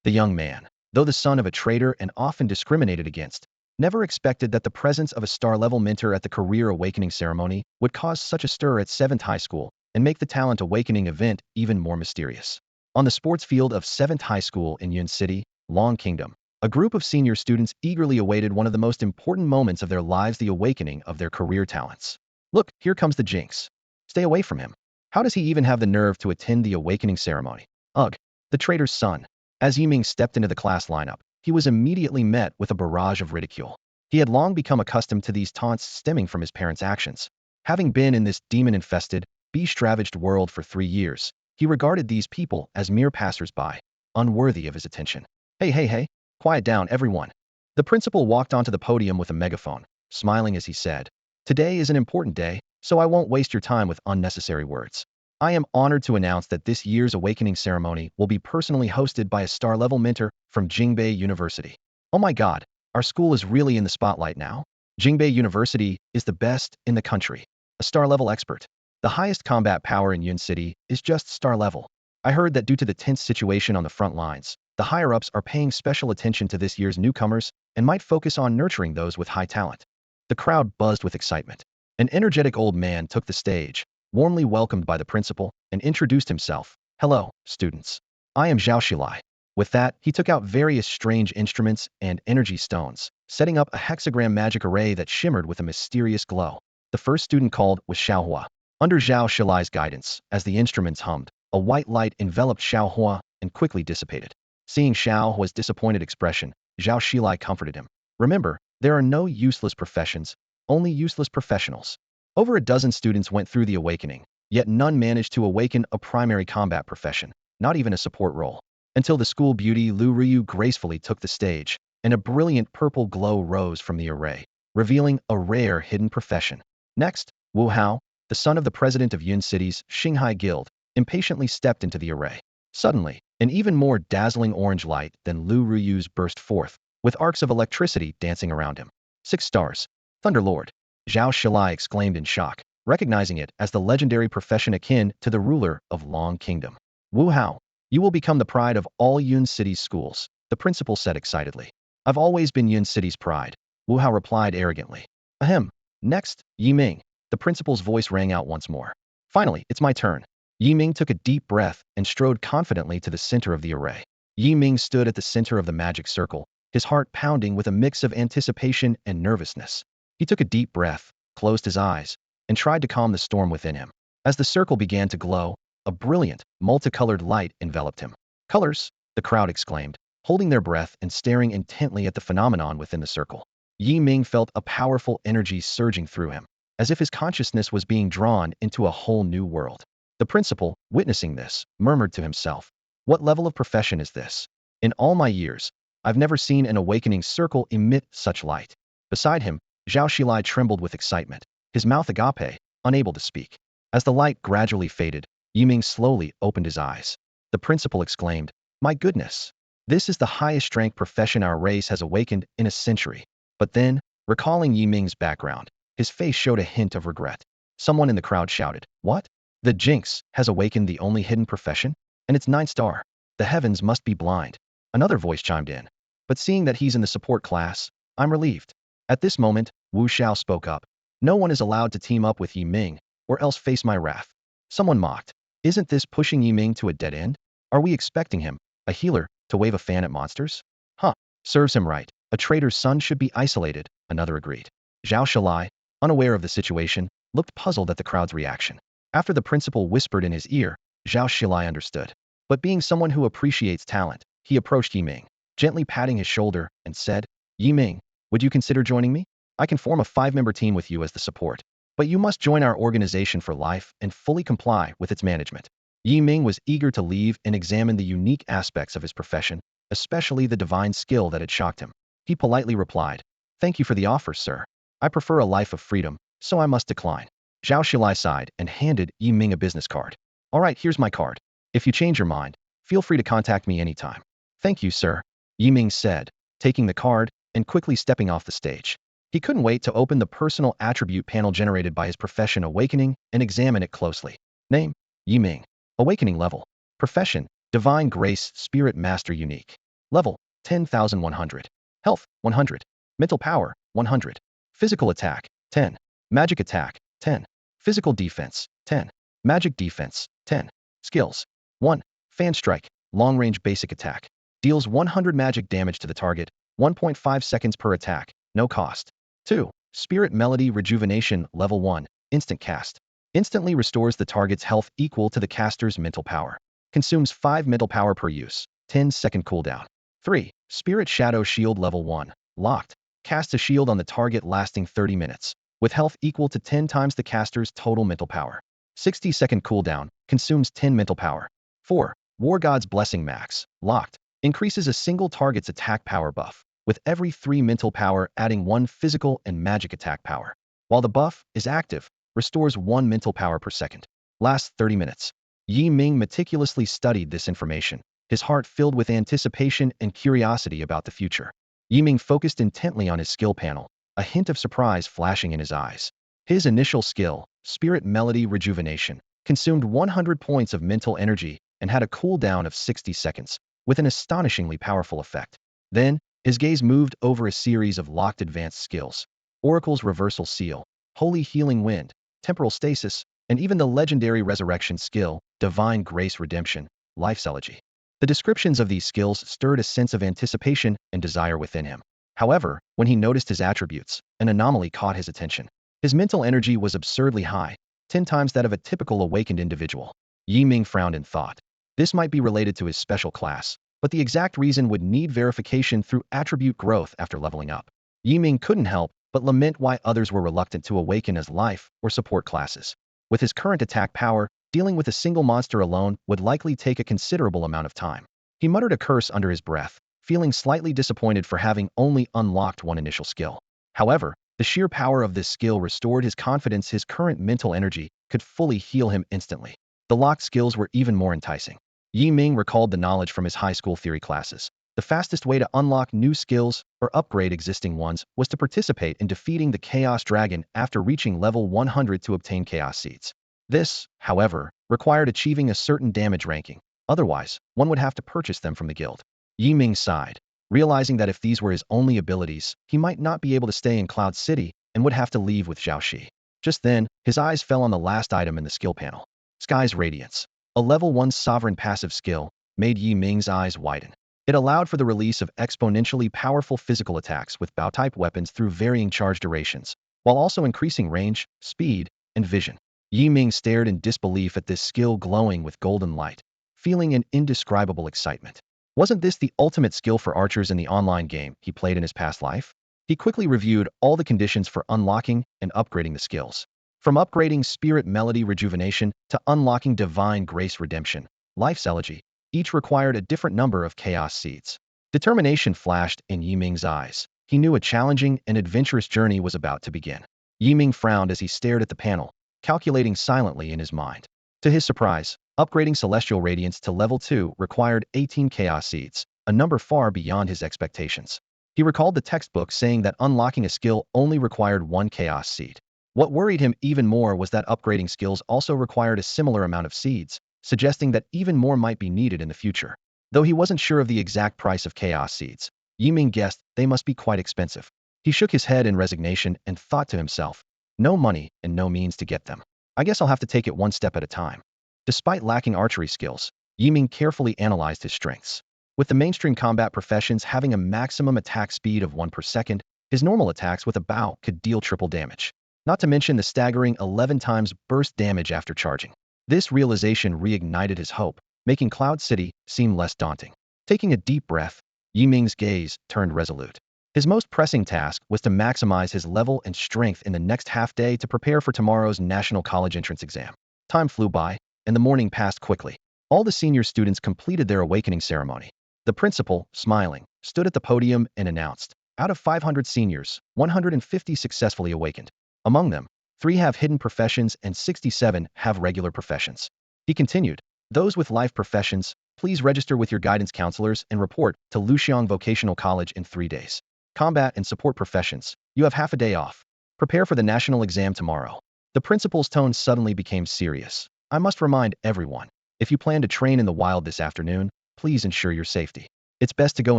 The young man, though the son of a trader and often discriminated against, never expected that the presence of a star-level mentor at the career awakening ceremony would cause such a stir at 7th High School and make the talent awakening event even more mysterious. On the sports field of 7th High School in Yun City, Long Kingdom, a group of senior students eagerly awaited one of the most important moments of their lives, the awakening of their career talents. Look, here comes the Jinx. Stay away from him. How does he even have the nerve to attend the awakening ceremony? Ugh, the trader's son. As Ming stepped into the class lineup, he was immediately met with a barrage of ridicule. He had long become accustomed to these taunts stemming from his parents' actions. Having been in this demon-infested, beast-ravaged world for 3 years, he regarded these people as mere passers-by, unworthy of his attention. Hey, quiet down, everyone. The principal walked onto the podium with a megaphone, smiling as he said, "Today is an important day, so I won't waste your time with unnecessary words. I am honored to announce that this year's awakening ceremony will be personally hosted by a star-level mentor from Jingbei University." Oh my god, our school is really in the spotlight now? Jingbei University is the best in the country. A star-level expert. The highest combat power in Yun City is just star-level. I heard that due to the tense situation on the front lines, the higher-ups are paying special attention to this year's newcomers and might focus on nurturing those with high talent. The crowd buzzed with excitement. An energetic old man took the stage, warmly welcomed by the principal, and introduced himself. "Hello, students. I am Zhao Shilai." With that, he took out various strange instruments and energy stones, setting up a hexagram magic array that shimmered with a mysterious glow. The first student called was Xiaohua. Under Zhao Shilai's guidance, as the instruments hummed, a white light enveloped Xiaohua and quickly dissipated. Seeing Xiaohua's disappointed expression, Zhao Shilai comforted him. "Remember, there are no useless professions, only useless professionals." Over a dozen students went through the awakening, yet none managed to awaken a primary combat profession, not even a support role. Until the school beauty Lu Ryu gracefully took the stage, and a brilliant purple glow rose from the array, revealing a rare hidden profession. Next, Wu Hao, the son of the president of Yun City's Xinghai Guild, impatiently stepped into the array. Suddenly, an even more dazzling orange light than Lu Ryu's burst forth, with arcs of electricity dancing around him. 6 stars. Thunderlord. Zhao Shilai exclaimed in shock, recognizing it as the legendary profession akin to the ruler of Long Kingdom. "Wu Hao, you will become the pride of all Yun City's schools," the principal said excitedly. "I've always been Yun City's pride," Wu Hao replied arrogantly. "Ahem. Next, Ming." The principal's voice rang out once more. "Finally, it's my turn." Ming took a deep breath and strode confidently to the center of the array. Ming stood at the center of the magic circle, his heart pounding with a mix of anticipation and nervousness. He took a deep breath, closed his eyes, and tried to calm the storm within him. As the circle began to glow, a brilliant, multicolored light enveloped him. "Colors!" the crowd exclaimed, holding their breath and staring intently at the phenomenon within the circle. Ming felt a powerful energy surging through him, as if his consciousness was being drawn into a whole new world. The principal, witnessing this, murmured to himself, "What level of profession is this? In all my years, I've never seen an awakening circle emit such light." Beside him, Zhao Shilai trembled with excitement, his mouth agape, unable to speak. As the light gradually faded, Ming slowly opened his eyes. The principal exclaimed, "My goodness! This is the highest rank profession our race has awakened in a century." But then, recalling Ming's background, his face showed a hint of regret. Someone in the crowd shouted, "What? The Jinx has awakened the only hidden profession? And it's 9 star. The heavens must be blind." Another voice chimed in. "But seeing that he's in the support class, I'm relieved." At this moment, Wu Xiao spoke up. "No one is allowed to team up with Ming, or else face my wrath." Someone mocked. "Isn't this pushing Ming to a dead end? Are we expecting him, a healer, to wave a fan at monsters?" "Huh, serves him right. A trader's son should be isolated," another agreed. Zhao Shilai, unaware of the situation, looked puzzled at the crowd's reaction. After the principal whispered in his ear, Zhao Shilai understood. But being someone who appreciates talent, he approached Ming, gently patting his shoulder, and said, "Ming, would you consider joining me? I can form a 5-member team with you as the support. But you must join our organization for life and fully comply with its management." Ming was eager to leave and examine the unique aspects of his profession, especially the divine skill that had shocked him. He politely replied, "Thank you for the offer, sir. I prefer a life of freedom, so I must decline." Zhao Shilai sighed and handed Ming a business card. "All right, here's my card. If you change your mind, feel free to contact me anytime." "Thank you, sir," Ming said, taking the card and quickly stepping off the stage. He couldn't wait to open the personal attribute panel generated by his profession awakening and examine it closely. Name, Ming. Awakening level. Profession, Divine Grace Spirit Master Unique. Level 10,100. Health 100. Mental power 100. Physical attack 10. Magic attack 10. Physical defense 10. Magic defense 10. Skills 1. Fan strike, long-range basic attack. Deals 100 magic damage to the target, 1.5 seconds per attack, no cost. 2. Spirit melody rejuvenation level 1, instant cast. Instantly restores the target's health equal to the caster's mental power. Consumes 5 mental power per use, 10-second cooldown. 3. Spirit shadow shield level 1, locked. Casts a shield on the target lasting 30 minutes, with health equal to 10 times the caster's total mental power. 60-second cooldown, consumes 10 mental power. 4. War God's Blessing max, locked. Increases a single target's attack power buff, with every 3 mental power adding 1 physical and magic attack power. While the buff is active, restores 1 mental power per second. Lasts 30 minutes. Ming meticulously studied this information, his heart filled with anticipation and curiosity about the future. Ming focused intently on his skill panel, a hint of surprise flashing in his eyes. His initial skill, Spirit Melody Rejuvenation, consumed 100 points of mental energy and had a cooldown of 60 seconds, with an astonishingly powerful effect. Then, his gaze moved over a series of locked advanced skills: Oracle's Reversal Seal, Holy Healing Wind, Temporal Stasis, and even the legendary resurrection skill, Divine Grace Redemption, Life's Elegy. The descriptions of these skills stirred a sense of anticipation and desire within him. However, when he noticed his attributes, an anomaly caught his attention. His mental energy was absurdly high, 10 times that of a typical awakened individual. Ming frowned in thought. This might be related to his special class, but the exact reason would need verification through attribute growth after leveling up. Ming couldn't help but lament why others were reluctant to awaken as life or support classes. With his current attack power, dealing with a single monster alone would likely take a considerable amount of time. He muttered a curse under his breath, feeling slightly disappointed for having only unlocked one initial skill. However, the sheer power of this skill restored his confidence. His current mental energy could fully heal him instantly. The locked skills were even more enticing. Ming recalled the knowledge from his high school theory classes. The fastest way to unlock new skills or upgrade existing ones was to participate in defeating the Chaos Dragon after reaching level 100 to obtain Chaos Seeds. This, however, required achieving a certain damage ranking. Otherwise, one would have to purchase them from the guild. Ming sighed, realizing that if these were his only abilities, he might not be able to stay in Cloud City and would have to leave with Zhao Shi. Just then, his eyes fell on the last item in the skill panel. Sky's Radiance. A level 1 sovereign passive skill made Ming's eyes widen. It allowed for the release of exponentially powerful physical attacks with bow-type weapons through varying charge durations, while also increasing range, speed, and vision. Ming stared in disbelief at this skill glowing with golden light, feeling an indescribable excitement. Wasn't this the ultimate skill for archers in the online game he played in his past life? He quickly reviewed all the conditions for unlocking and upgrading the skills. From upgrading Spirit Melody Rejuvenation to unlocking Divine Grace Redemption, Life's Elegy, each required a different number of Chaos Seeds. Determination flashed in Ming's eyes. He knew a challenging and adventurous journey was about to begin. Ming frowned as he stared at the panel, calculating silently in his mind. To his surprise, upgrading Celestial Radiance to level 2 required 18 Chaos Seeds, a number far beyond his expectations. He recalled the textbook saying that unlocking a skill only required 1 Chaos Seed. What worried him even more was that upgrading skills also required a similar amount of seeds, suggesting that even more might be needed in the future. Though he wasn't sure of the exact price of Chaos Seeds, Ming guessed they must be quite expensive. He shook his head in resignation and thought to himself, no money and no means to get them. I guess I'll have to take it one step at a time. Despite lacking archery skills, Ming carefully analyzed his strengths. With the mainstream combat professions having a maximum attack speed of 1 per second, his normal attacks with a bow could deal triple damage. Not to mention the staggering 11 times burst damage after charging. This realization reignited his hope, making Cloud City seem less daunting. Taking a deep breath, Ming's gaze turned resolute. His most pressing task was to maximize his level and strength in the next half day to prepare for tomorrow's National College Entrance exam. Time flew by, and the morning passed quickly. All the senior students completed their awakening ceremony. The principal, smiling, stood at the podium and announced, out of 500 seniors, 150 successfully awakened. Among them, 3 have hidden professions and 67 have regular professions. He continued, those with life professions, please register with your guidance counselors and report to Luxiang Vocational College in 3 days. Combat and support professions, you have half a day off. Prepare for the national exam tomorrow. The principal's tone suddenly became serious. I must remind everyone, if you plan to train in the wild this afternoon, please ensure your safety. It's best to go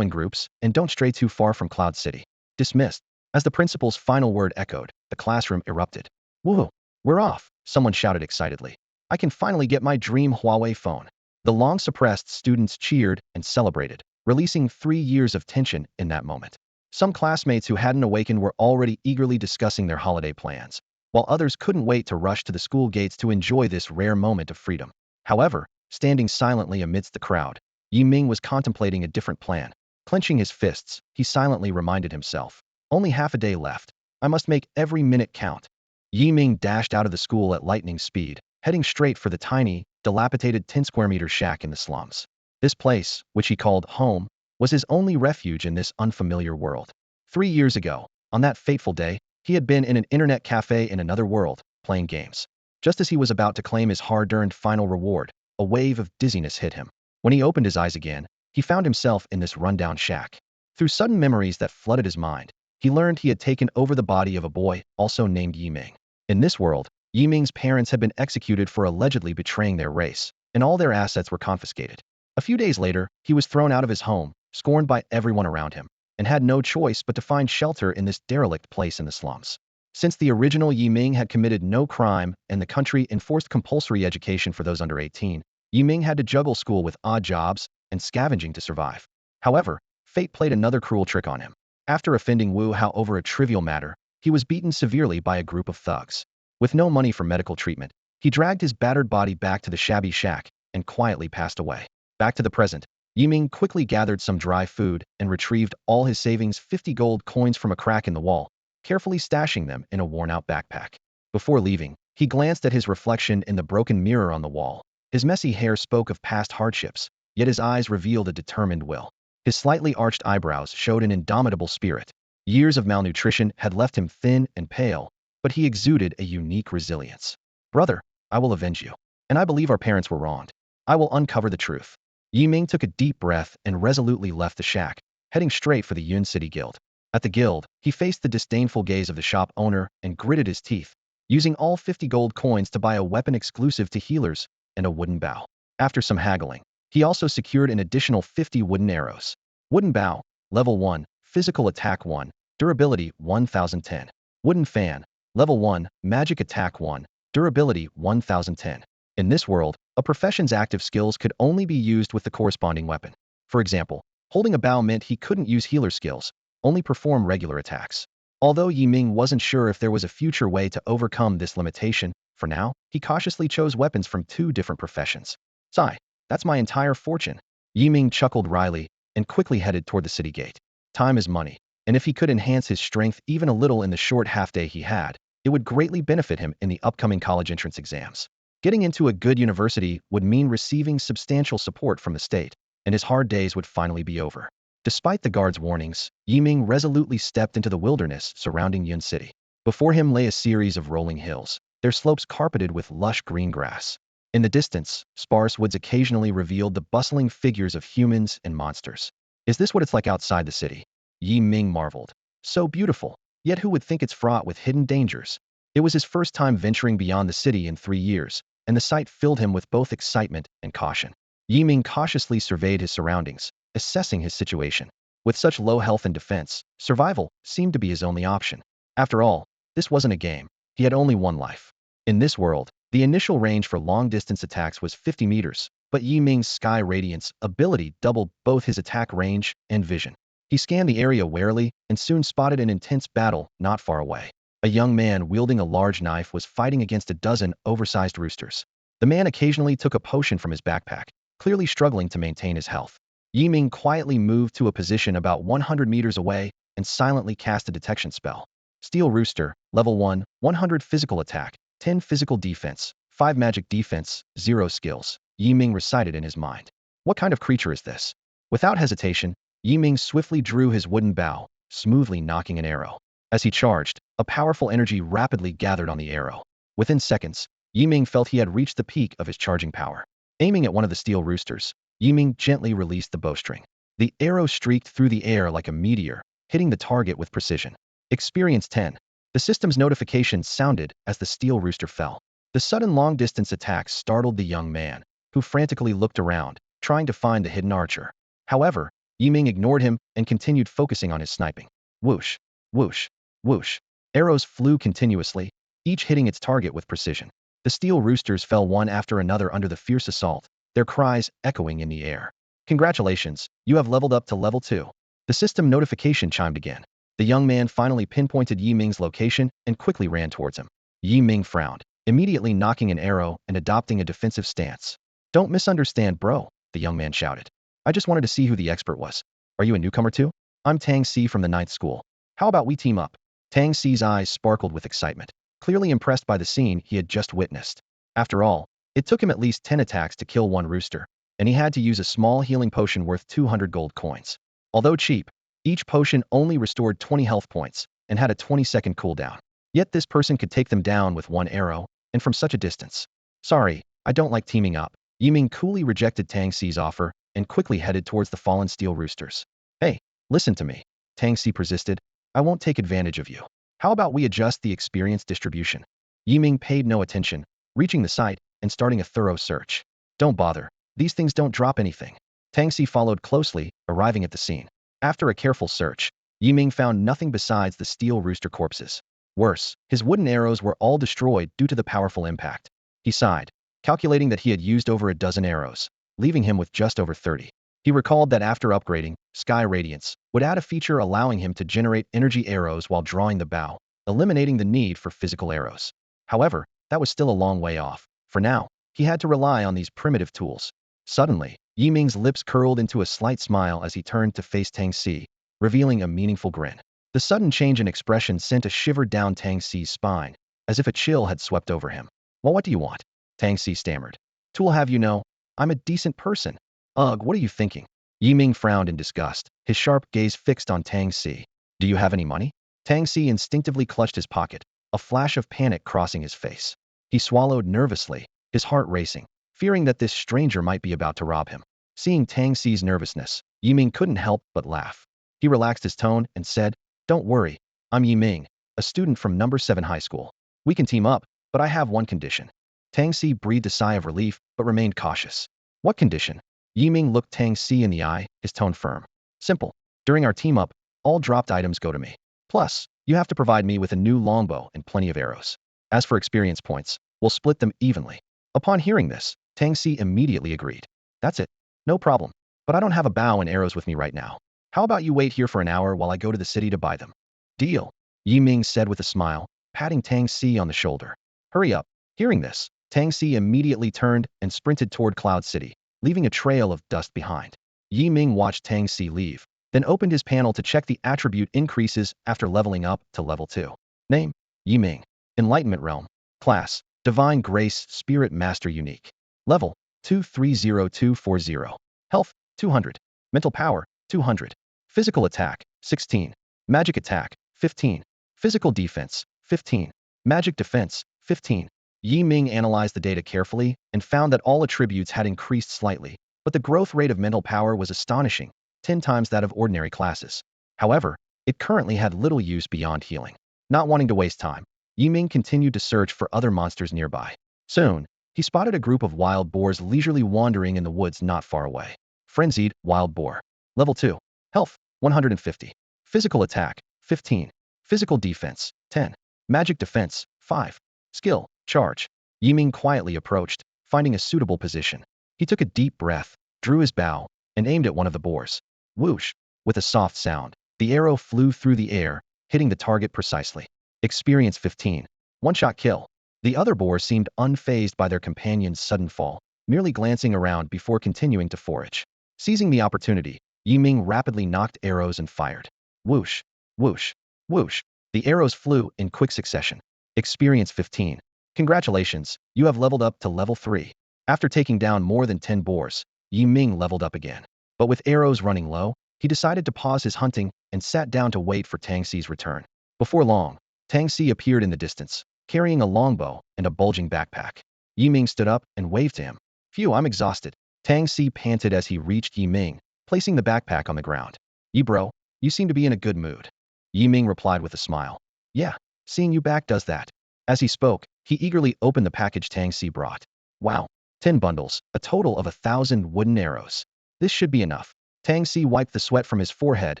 in groups, and don't stray too far from Cloud City. Dismissed. As the principal's final word echoed, the classroom erupted. Woohoo! We're off, someone shouted excitedly. I can finally get my dream Huawei phone. The long-suppressed students cheered and celebrated, releasing 3 years of tension in that moment. Some classmates who hadn't awakened were already eagerly discussing their holiday plans, while others couldn't wait to rush to the school gates to enjoy this rare moment of freedom. However, standing silently amidst the crowd, Ming was contemplating a different plan. Clenching his fists, he silently reminded himself, only half a day left. I must make every minute count. Ming dashed out of the school at lightning speed, heading straight for the tiny, dilapidated 10-square-meter shack in the slums. This place, which he called home, was his only refuge in this unfamiliar world. 3 years ago, on that fateful day, he had been in an internet cafe in another world, playing games. Just as he was about to claim his hard-earned final reward, a wave of dizziness hit him. When he opened his eyes again, he found himself in this rundown shack. Through sudden memories that flooded his mind, he learned he had taken over the body of a boy also named Ming. In this world, Ming's parents had been executed for allegedly betraying their race, and all their assets were confiscated. A few days later, he was thrown out of his home, scorned by everyone around him, and had no choice but to find shelter in this derelict place in the slums. Since the original Ming had committed no crime and the country enforced compulsory education for those under 18, Ming had to juggle school with odd jobs and scavenging to survive. However, fate played another cruel trick on him. After offending Wu Hao over a trivial matter, he was beaten severely by a group of thugs. With no money for medical treatment, he dragged his battered body back to the shabby shack and quietly passed away. Back to the present, Ming quickly gathered some dry food and retrieved all his savings 50 gold coins from a crack in the wall, carefully stashing them in a worn-out backpack. Before leaving, he glanced at his reflection in the broken mirror on the wall. His messy hair spoke of past hardships, yet his eyes revealed a determined will. His slightly arched eyebrows showed an indomitable spirit. Years of malnutrition had left him thin and pale, but he exuded a unique resilience. Brother, I will avenge you. And I believe our parents were wronged. I will uncover the truth. Ming took a deep breath and resolutely left the shack, heading straight for the Yun City Guild. At the guild, he faced the disdainful gaze of the shop owner and gritted his teeth, using all 50 gold coins to buy a weapon exclusive to healers and a wooden bow. After some haggling, he also secured an additional 50 wooden arrows. Wooden bow, level 1, physical attack 1, durability 1010. Wooden fan, level 1, magic attack 1, durability 1010. In this world, a profession's active skills could only be used with the corresponding weapon. For example, holding a bow meant he couldn't use healer skills, only perform regular attacks. Although Ming wasn't sure if there was a future way to overcome this limitation, for now, he cautiously chose weapons from 2 different professions. Sigh, that's my entire fortune. Ming chuckled wryly and quickly headed toward the city gate. Time is money, and if he could enhance his strength even a little in the short half-day he had, it would greatly benefit him in the upcoming college entrance exams. Getting into a good university would mean receiving substantial support from the state, and his hard days would finally be over. Despite the guards' warnings, Ming resolutely stepped into the wilderness surrounding Yun City. Before him lay a series of rolling hills, their slopes carpeted with lush green grass. In the distance, sparse woods occasionally revealed the bustling figures of humans and monsters. Is this what it's like outside the city? Ming marveled. So beautiful, yet who would think it's fraught with hidden dangers? It was his first time venturing beyond the city in 3 years, and the sight filled him with both excitement and caution. Ming cautiously surveyed his surroundings, assessing his situation. With such low health and defense, survival seemed to be his only option. After all, this wasn't a game. He had only one life. In this world, the initial range for long-distance attacks was 50 meters, but Ming's Sky Radiance ability doubled both his attack range and vision. He scanned the area warily and soon spotted an intense battle not far away. A young man wielding a large knife was fighting against a dozen oversized roosters. The man occasionally took a potion from his backpack, clearly struggling to maintain his health. Ming quietly moved to a position about 100 meters away and silently cast a detection spell. Steel Rooster, level 1, 100 physical attack, 10 physical defense, 5 magic defense, 0 skills, Ming recited in his mind. What kind of creature is this? Without hesitation, Ming swiftly drew his wooden bow, smoothly knocking an arrow. As he charged, a powerful energy rapidly gathered on the arrow. Within seconds, Ming felt he had reached the peak of his charging power. Aiming at one of the steel roosters, Ming gently released the bowstring. The arrow streaked through the air like a meteor, hitting the target with precision. Experience 10. The system's notification sounded as the steel rooster fell. The sudden long-distance attack startled the young man, who frantically looked around, trying to find the hidden archer. However, Yi Ming ignored him and continued focusing on his sniping. Whoosh, whoosh, whoosh. Arrows flew continuously, each hitting its target with precision. The steel roosters fell one after another under the fierce assault, their cries echoing in the air. Congratulations, you have leveled up to level 2. The system notification chimed again. The young man finally pinpointed Yi Ming's location and quickly ran towards him. Yi Ming frowned, immediately nocking an arrow and adopting a defensive stance. Don't misunderstand, bro, the young man shouted. I just wanted to see who the expert was. Are you a newcomer too? I'm Tang Si from the 9th school. How about we team up? Tang Si's eyes sparkled with excitement, clearly impressed by the scene he had just witnessed. After all, it took him at least 10 attacks to kill one rooster, and he had to use a small healing potion worth 200 gold coins. Although cheap, each potion only restored 20 health points and had a 20-second cooldown. Yet this person could take them down with one arrow, and from such a distance. Sorry, I don't like teaming up. Yi Ming coolly rejected Tang Si's offer and quickly headed towards the fallen steel roosters. Hey, listen to me, Tang Si persisted. I won't take advantage of you. How about we adjust the experience distribution? Yi Ming paid no attention, reaching the site and starting a thorough search. Don't bother. These things don't drop anything. Tang Si followed closely, arriving at the scene. After a careful search, Yi Ming found nothing besides the steel rooster corpses. Worse, his wooden arrows were all destroyed due to the powerful impact. He sighed, calculating that he had used over a dozen arrows, leaving him with just over 30. He recalled that after upgrading, Sky Radiance would add a feature allowing him to generate energy arrows while drawing the bow, eliminating the need for physical arrows. However, that was still a long way off. For now, he had to rely on these primitive tools. Suddenly, Yi Ming's lips curled into a slight smile as he turned to face Tang Si, revealing a meaningful grin. The sudden change in expression sent a shiver down Tang Si's spine, as if a chill had swept over him. Well, what do you want? Tang Si stammered. Tool have you know, I'm a decent person. Ugh, what are you thinking? Yi Ming frowned in disgust, his sharp gaze fixed on Tang Si. Do you have any money? Tang Si instinctively clutched his pocket, a flash of panic crossing his face. He swallowed nervously, his heart racing, fearing that this stranger might be about to rob him. Seeing Tang Si's nervousness, Yi Ming couldn't help but laugh. He relaxed his tone and said, Don't worry, I'm Yi Ming, a student from number 7 high school. We can team up, but I have one condition. Tang Si breathed a sigh of relief, but remained cautious. What condition? Yi Ming looked Tang Si in the eye, his tone firm. Simple. During our team up, all dropped items go to me. Plus, you have to provide me with a new longbow and plenty of arrows. As for experience points, we'll split them evenly. Upon hearing this, Tang Si immediately agreed. That's it. No problem. But I don't have a bow and arrows with me right now. How about you wait here for an hour while I go to the city to buy them? Deal, Yi Ming said with a smile, patting Tang Si on the shoulder. Hurry up. Hearing this, Tang Si immediately turned and sprinted toward Cloud City, leaving a trail of dust behind. Yi Ming watched Tang Si leave, then opened his panel to check the attribute increases after leveling up to level 2. Name, Yi Ming. Enlightenment Realm. Class, Divine Grace Spirit Master Unique. Level, 230240. Health, 200. Mental Power, 200. Physical Attack, 16. Magic Attack, 15. Physical Defense, 15. Magic Defense, 15. Yi Ming analyzed the data carefully and found that all attributes had increased slightly, but the growth rate of mental power was astonishing, 10 times that of ordinary classes. However, it currently had little use beyond healing. Not wanting to waste time, Yi Ming continued to search for other monsters nearby. Soon, he spotted a group of wild boars leisurely wandering in the woods not far away. Frenzied Wild Boar. Level 2. Health, 150. Physical Attack, 15. Physical Defense, 10. Magic Defense, 5. Skill, Charge. Yi Ming quietly approached, finding a suitable position. He took a deep breath, drew his bow, and aimed at one of the boars. Whoosh! With a soft sound, the arrow flew through the air, hitting the target precisely. Experience 15. One-shot kill. The other boar seemed unfazed by their companion's sudden fall, merely glancing around before continuing to forage. Seizing the opportunity, Yi Ming rapidly knocked arrows and fired. Whoosh! Whoosh! Whoosh! The arrows flew in quick succession. Experience 15. Congratulations, you have leveled up to level 3. After taking down more than 10 boars, Yi Ming leveled up again. But with arrows running low, he decided to pause his hunting and sat down to wait for Tang Si's return. Before long, Tang Si appeared in the distance, carrying a longbow and a bulging backpack. Yi Ming stood up and waved to him. Phew, I'm exhausted. Tang Si panted as he reached Yi Ming, placing the backpack on the ground. Yi bro, you seem to be in a good mood. Yi Ming replied with a smile. Yeah, seeing you back does that. As he spoke, he eagerly opened the package Tang Si brought. Wow, 10 bundles, a total of 1,000 wooden arrows. This should be enough. Tang Si wiped the sweat from his forehead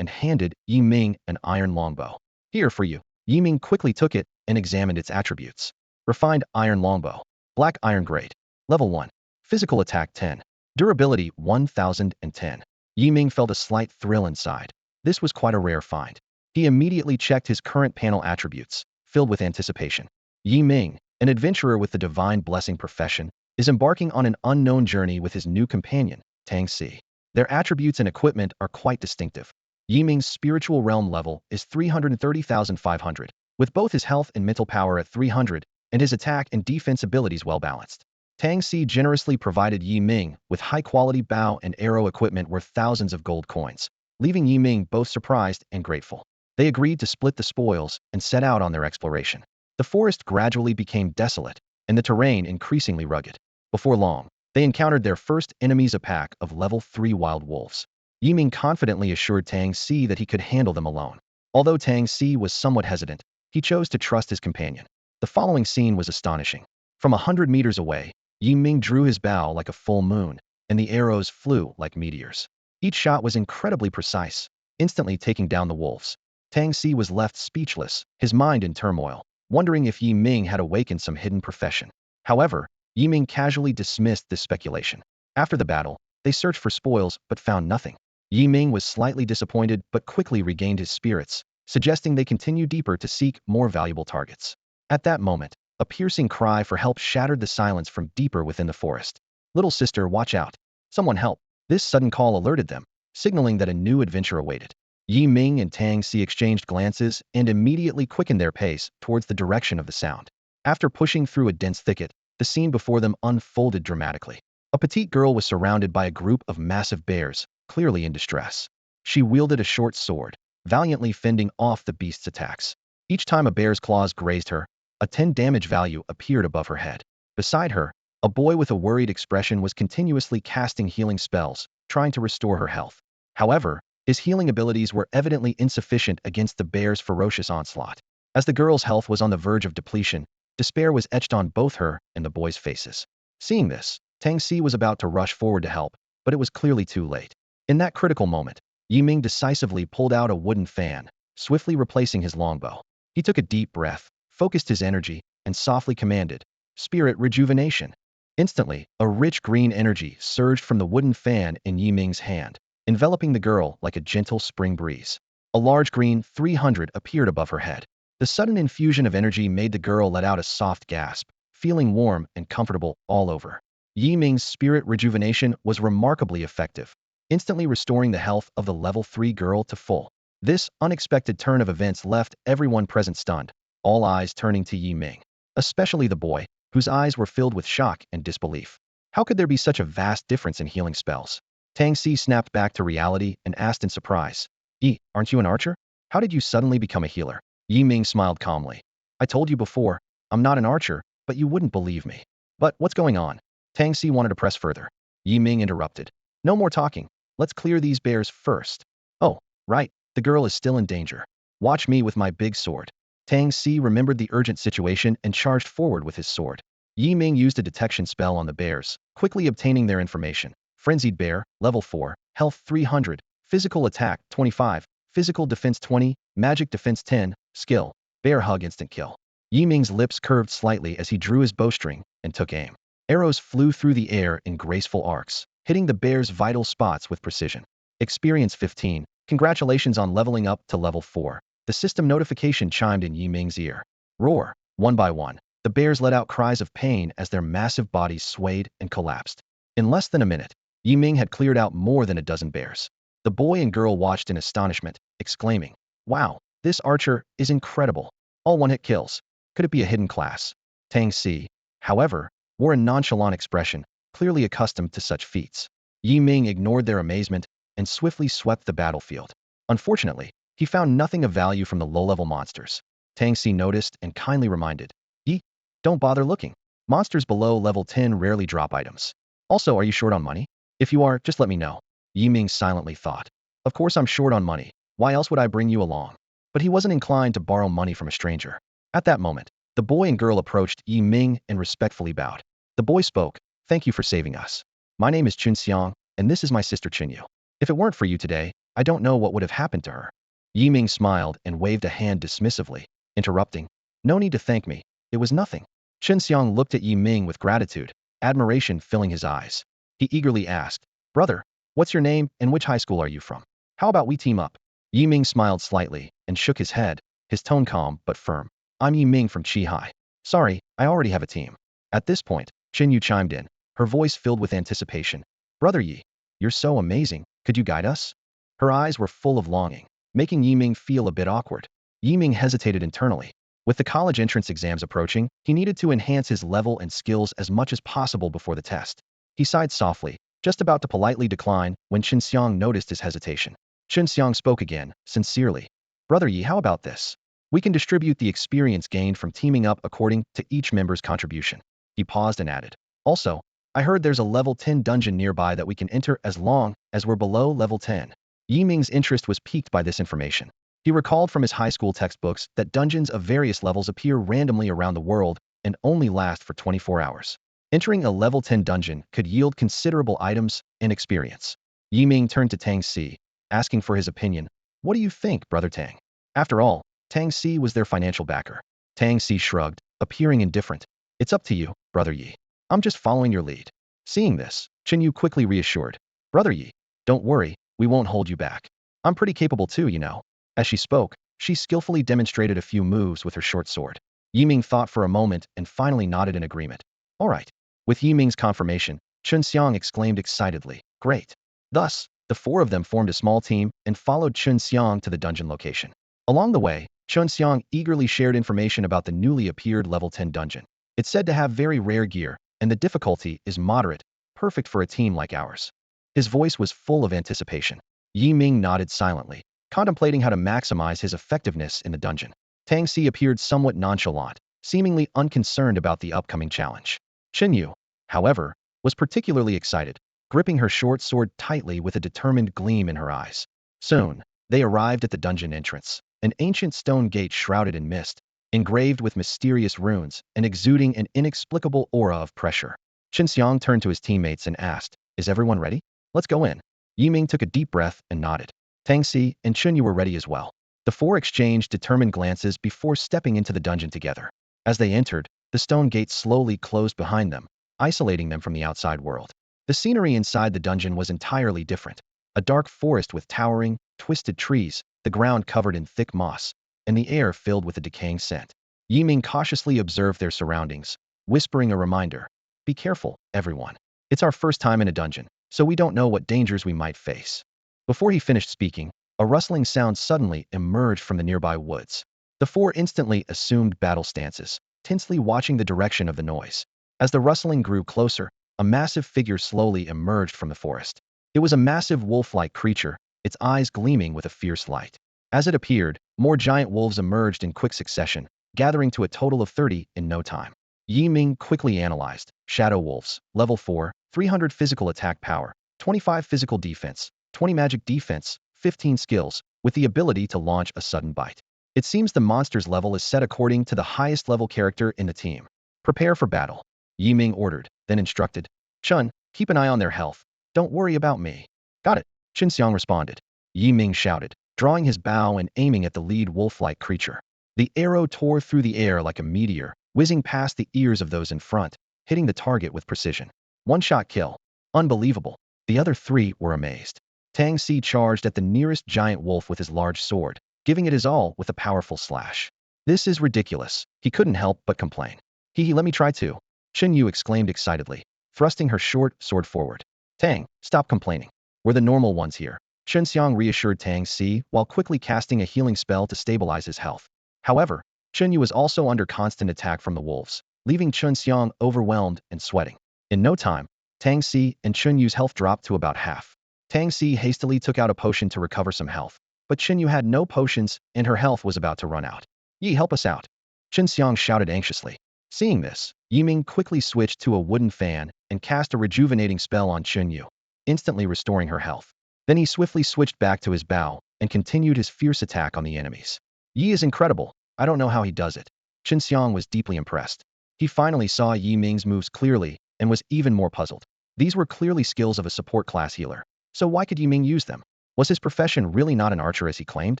and handed Yi Ming an iron longbow. Here for you. Yi Ming quickly took it and examined its attributes. Refined iron longbow. Black iron grade. Level 1. Physical attack 10. Durability 1010. Yi Ming felt a slight thrill inside. This was quite a rare find. He immediately checked his current panel attributes, filled with anticipation. Yi Ming, an adventurer with the divine blessing profession, is embarking on an unknown journey with his new companion, Tang Si. Their attributes and equipment are quite distinctive. Yi Ming's spiritual realm level is 330,500, with both his health and mental power at 300, and his attack and defense abilities well balanced. Tang Si generously provided Yi Ming with high-quality bow and arrow equipment worth thousands of gold coins, leaving Yi Ming both surprised and grateful. They agreed to split the spoils and set out on their exploration. The forest gradually became desolate, and the terrain increasingly rugged. Before long, they encountered their first enemies, a pack of level 3 wild wolves. Yi Ming confidently assured Tang Si that he could handle them alone. Although Tang Si was somewhat hesitant, he chose to trust his companion. The following scene was astonishing. From 100 meters away, Yi Ming drew his bow like a full moon, and the arrows flew like meteors. Each shot was incredibly precise, instantly taking down the wolves. Tang Si was left speechless, his mind in turmoil, wondering if Yi Ming had awakened some hidden profession. However, Yi Ming casually dismissed this speculation. After the battle, they searched for spoils but found nothing. Yi Ming was slightly disappointed but quickly regained his spirits, suggesting they continue deeper to seek more valuable targets. At that moment, a piercing cry for help shattered the silence from deeper within the forest. "Little sister, watch out. Someone help." This sudden call alerted them, signaling that a new adventure awaited. Yi Ming and Tang Si exchanged glances and immediately quickened their pace towards the direction of the sound. After pushing through a dense thicket, the scene before them unfolded dramatically. A petite girl was surrounded by a group of massive bears, clearly in distress. She wielded a short sword, valiantly fending off the beast's attacks. Each time a bear's claws grazed her, a 10 damage value appeared above her head. Beside her, a boy with a worried expression was continuously casting healing spells, trying to restore her health. However, his healing abilities were evidently insufficient against the bear's ferocious onslaught. As the girl's health was on the verge of depletion, despair was etched on both her and the boy's faces. Seeing this, Tang Si was about to rush forward to help, but it was clearly too late. In that critical moment, Yi Ming decisively pulled out a wooden fan, swiftly replacing his longbow. He took a deep breath, focused his energy, and softly commanded, "Spirit rejuvenation." Instantly, a rich green energy surged from the wooden fan in Yi Ming's hand, enveloping the girl like a gentle spring breeze. A large green 300 appeared above her head. The sudden infusion of energy made the girl let out a soft gasp, feeling warm and comfortable all over. Yi Ming's spirit rejuvenation was remarkably effective, instantly restoring the health of the level 3 girl to full. This unexpected turn of events left everyone present stunned, all eyes turning to Yi Ming, especially the boy, whose eyes were filled with shock and disbelief. How could there be such a vast difference in healing spells? Tang Si snapped back to reality and asked in surprise, "Yi, aren't you an archer? How did you suddenly become a healer?" Yi Ming smiled calmly. "I told you before, I'm not an archer, but you wouldn't believe me." "But what's going on?" Tang Si wanted to press further. Yi Ming interrupted. "No more talking. Let's clear these bears first." "Oh, right, the girl is still in danger. Watch me with my big sword." Tang Si remembered the urgent situation and charged forward with his sword. Yi Ming used a detection spell on the bears, quickly obtaining their information. Frenzied bear, level 4, health 300, physical attack 25, physical defense 20, magic defense 10, skill, bear hug instant kill. Yi Ming's lips curved slightly as he drew his bowstring and took aim. Arrows flew through the air in graceful arcs, hitting the bear's vital spots with precision. Experience 15, congratulations on leveling up to level 4. The system notification chimed in Yi Ming's ear. Roar. One by one, the bears let out cries of pain as their massive bodies swayed and collapsed. In less than a minute, Yi Ming had cleared out more than a dozen bears. The boy and girl watched in astonishment, exclaiming, "Wow, this archer is incredible. All one-hit kills. Could it be a hidden class?" Tang Si, however, wore a nonchalant expression, clearly accustomed to such feats. Yi Ming ignored their amazement and swiftly swept the battlefield. Unfortunately, he found nothing of value from the low-level monsters. Tang Si noticed and kindly reminded, "Yi, don't bother looking. Monsters below level 10 rarely drop items. Also, are you short on money? If you are, just let me know." Yi Ming silently thought, "Of course I'm short on money. Why else would I bring you along?" But he wasn't inclined to borrow money from a stranger. At that moment, the boy and girl approached Yi Ming and respectfully bowed. The boy spoke, "Thank you for saving us. My name is Chun Xiang, and this is my sister Chinyu." If it weren't for you today, I don't know what would have happened to her. Yi Ming smiled and waved a hand dismissively, interrupting. No need to thank me. It was nothing. Chen Xiang looked at Yi Ming with gratitude, admiration filling his eyes. He eagerly asked, Brother, what's your name and which high school are you from? How about we team up? Yi Ming smiled slightly and shook his head, his tone calm but firm. I'm Yi Ming from Qi High. Sorry, I already have a team. At this point, Chen Yu chimed in, her voice filled with anticipation. Brother Yi, you're so amazing. Could you guide us? Her eyes were full of longing, making Yi Ming feel a bit awkward. Yi Ming hesitated internally. With the college entrance exams approaching, he needed to enhance his level and skills as much as possible before the test. He sighed softly, just about to politely decline when Chen Xiang noticed his hesitation. Chen Xiang spoke again, sincerely. Brother Yi, how about this? We can distribute the experience gained from teaming up according to each member's contribution. He paused and added. Also, I heard there's a level 10 dungeon nearby that we can enter as long as we're below level 10. Yi Ming's interest was piqued by this information. He recalled from his high school textbooks that dungeons of various levels appear randomly around the world and only last for 24 hours. Entering a level 10 dungeon could yield considerable items and experience. Yi Ming turned to Tang Si, asking for his opinion. What do you think, Brother Tang? After all, Tang Si was their financial backer. Tang Si shrugged, appearing indifferent. It's up to you, Brother Yi. I'm just following your lead. Seeing this, Chen Yu quickly reassured. Brother Yi, don't worry, we won't hold you back. I'm pretty capable too, you know. As she spoke, she skillfully demonstrated a few moves with her short sword. Yi Ming thought for a moment and finally nodded in agreement. All right. With Yi Ming's confirmation, Chen Xiang exclaimed excitedly, Great. Thus, the four of them formed a small team and followed Chen Xiang to the dungeon location. Along the way, Chen Xiang eagerly shared information about the newly appeared level 10 dungeon. It's said to have very rare gear, and the difficulty is moderate, perfect for a team like ours. His voice was full of anticipation. Yi Ming nodded silently, contemplating how to maximize his effectiveness in the dungeon. Tang Si appeared somewhat nonchalant, seemingly unconcerned about the upcoming challenge. Chen Yu, however, was particularly excited, gripping her short sword tightly with a determined gleam in her eyes. Soon, they arrived at the dungeon entrance, an ancient stone gate shrouded in mist, engraved with mysterious runes and exuding an inexplicable aura of pressure. Chen Xiang turned to his teammates and asked, Is everyone ready? Let's go in. Yi Ming took a deep breath and nodded. Tang Si and Chen Yu were ready as well. The four exchanged determined glances before stepping into the dungeon together. As they entered, the stone gate slowly closed behind them, isolating them from the outside world. The scenery inside the dungeon was entirely different. A dark forest with towering, twisted trees, the ground covered in thick moss, and the air filled with a decaying scent. Yi Ming cautiously observed their surroundings, whispering a reminder. Be careful, everyone. It's our first time in a dungeon, so we don't know what dangers we might face. Before he finished speaking, a rustling sound suddenly emerged from the nearby woods. The four instantly assumed battle stances, tensely watching the direction of the noise. As the rustling grew closer, a massive figure slowly emerged from the forest. It was a massive wolf-like creature, its eyes gleaming with a fierce light. As it appeared, more giant wolves emerged in quick succession, gathering to a total of 30 in no time. Yi Ming quickly analyzed. Shadow wolves, level 4, 300 physical attack power, 25 physical defense, 20 magic defense, 15 skills, with the ability to launch a sudden bite. It seems the monster's level is set according to the highest level character in the team. Prepare for battle. Yi Ming ordered, then instructed. Chun, keep an eye on their health. Don't worry about me. Got it, Chen Xiang responded. Yi Ming shouted, drawing his bow and aiming at the lead wolf-like creature. The arrow tore through the air like a meteor, whizzing past the ears of those in front, hitting the target with precision. One-shot kill. Unbelievable. The other three were amazed. Tang Si charged at the nearest giant wolf with his large sword, giving it his all with a powerful slash. This is ridiculous. He couldn't help but complain. Let me try too. Chen Yu exclaimed excitedly, thrusting her short sword forward. Tang, stop complaining. We're the normal ones here. Chen Xiang reassured Tang Si while quickly casting a healing spell to stabilize his health. However, Chen Yu was also under constant attack from the wolves, leaving Chen Xiang overwhelmed and sweating. In no time, Tang Si and Chen Yu's health dropped to about half. Tang Si hastily took out a potion to recover some health, but Chen Yu had no potions and her health was about to run out. Yi, help us out. Chen Xiang shouted anxiously. Seeing this, Yi Ming quickly switched to a wooden fan and cast a rejuvenating spell on Chen Yu, instantly restoring her health. Then he swiftly switched back to his bow and continued his fierce attack on the enemies. Yi is incredible. I don't know how he does it. Chen Xiang was deeply impressed. He finally saw Yi Ming's moves clearly and was even more puzzled. These were clearly skills of a support class healer. So why could Yi Ming use them? Was his profession really not an archer as he claimed?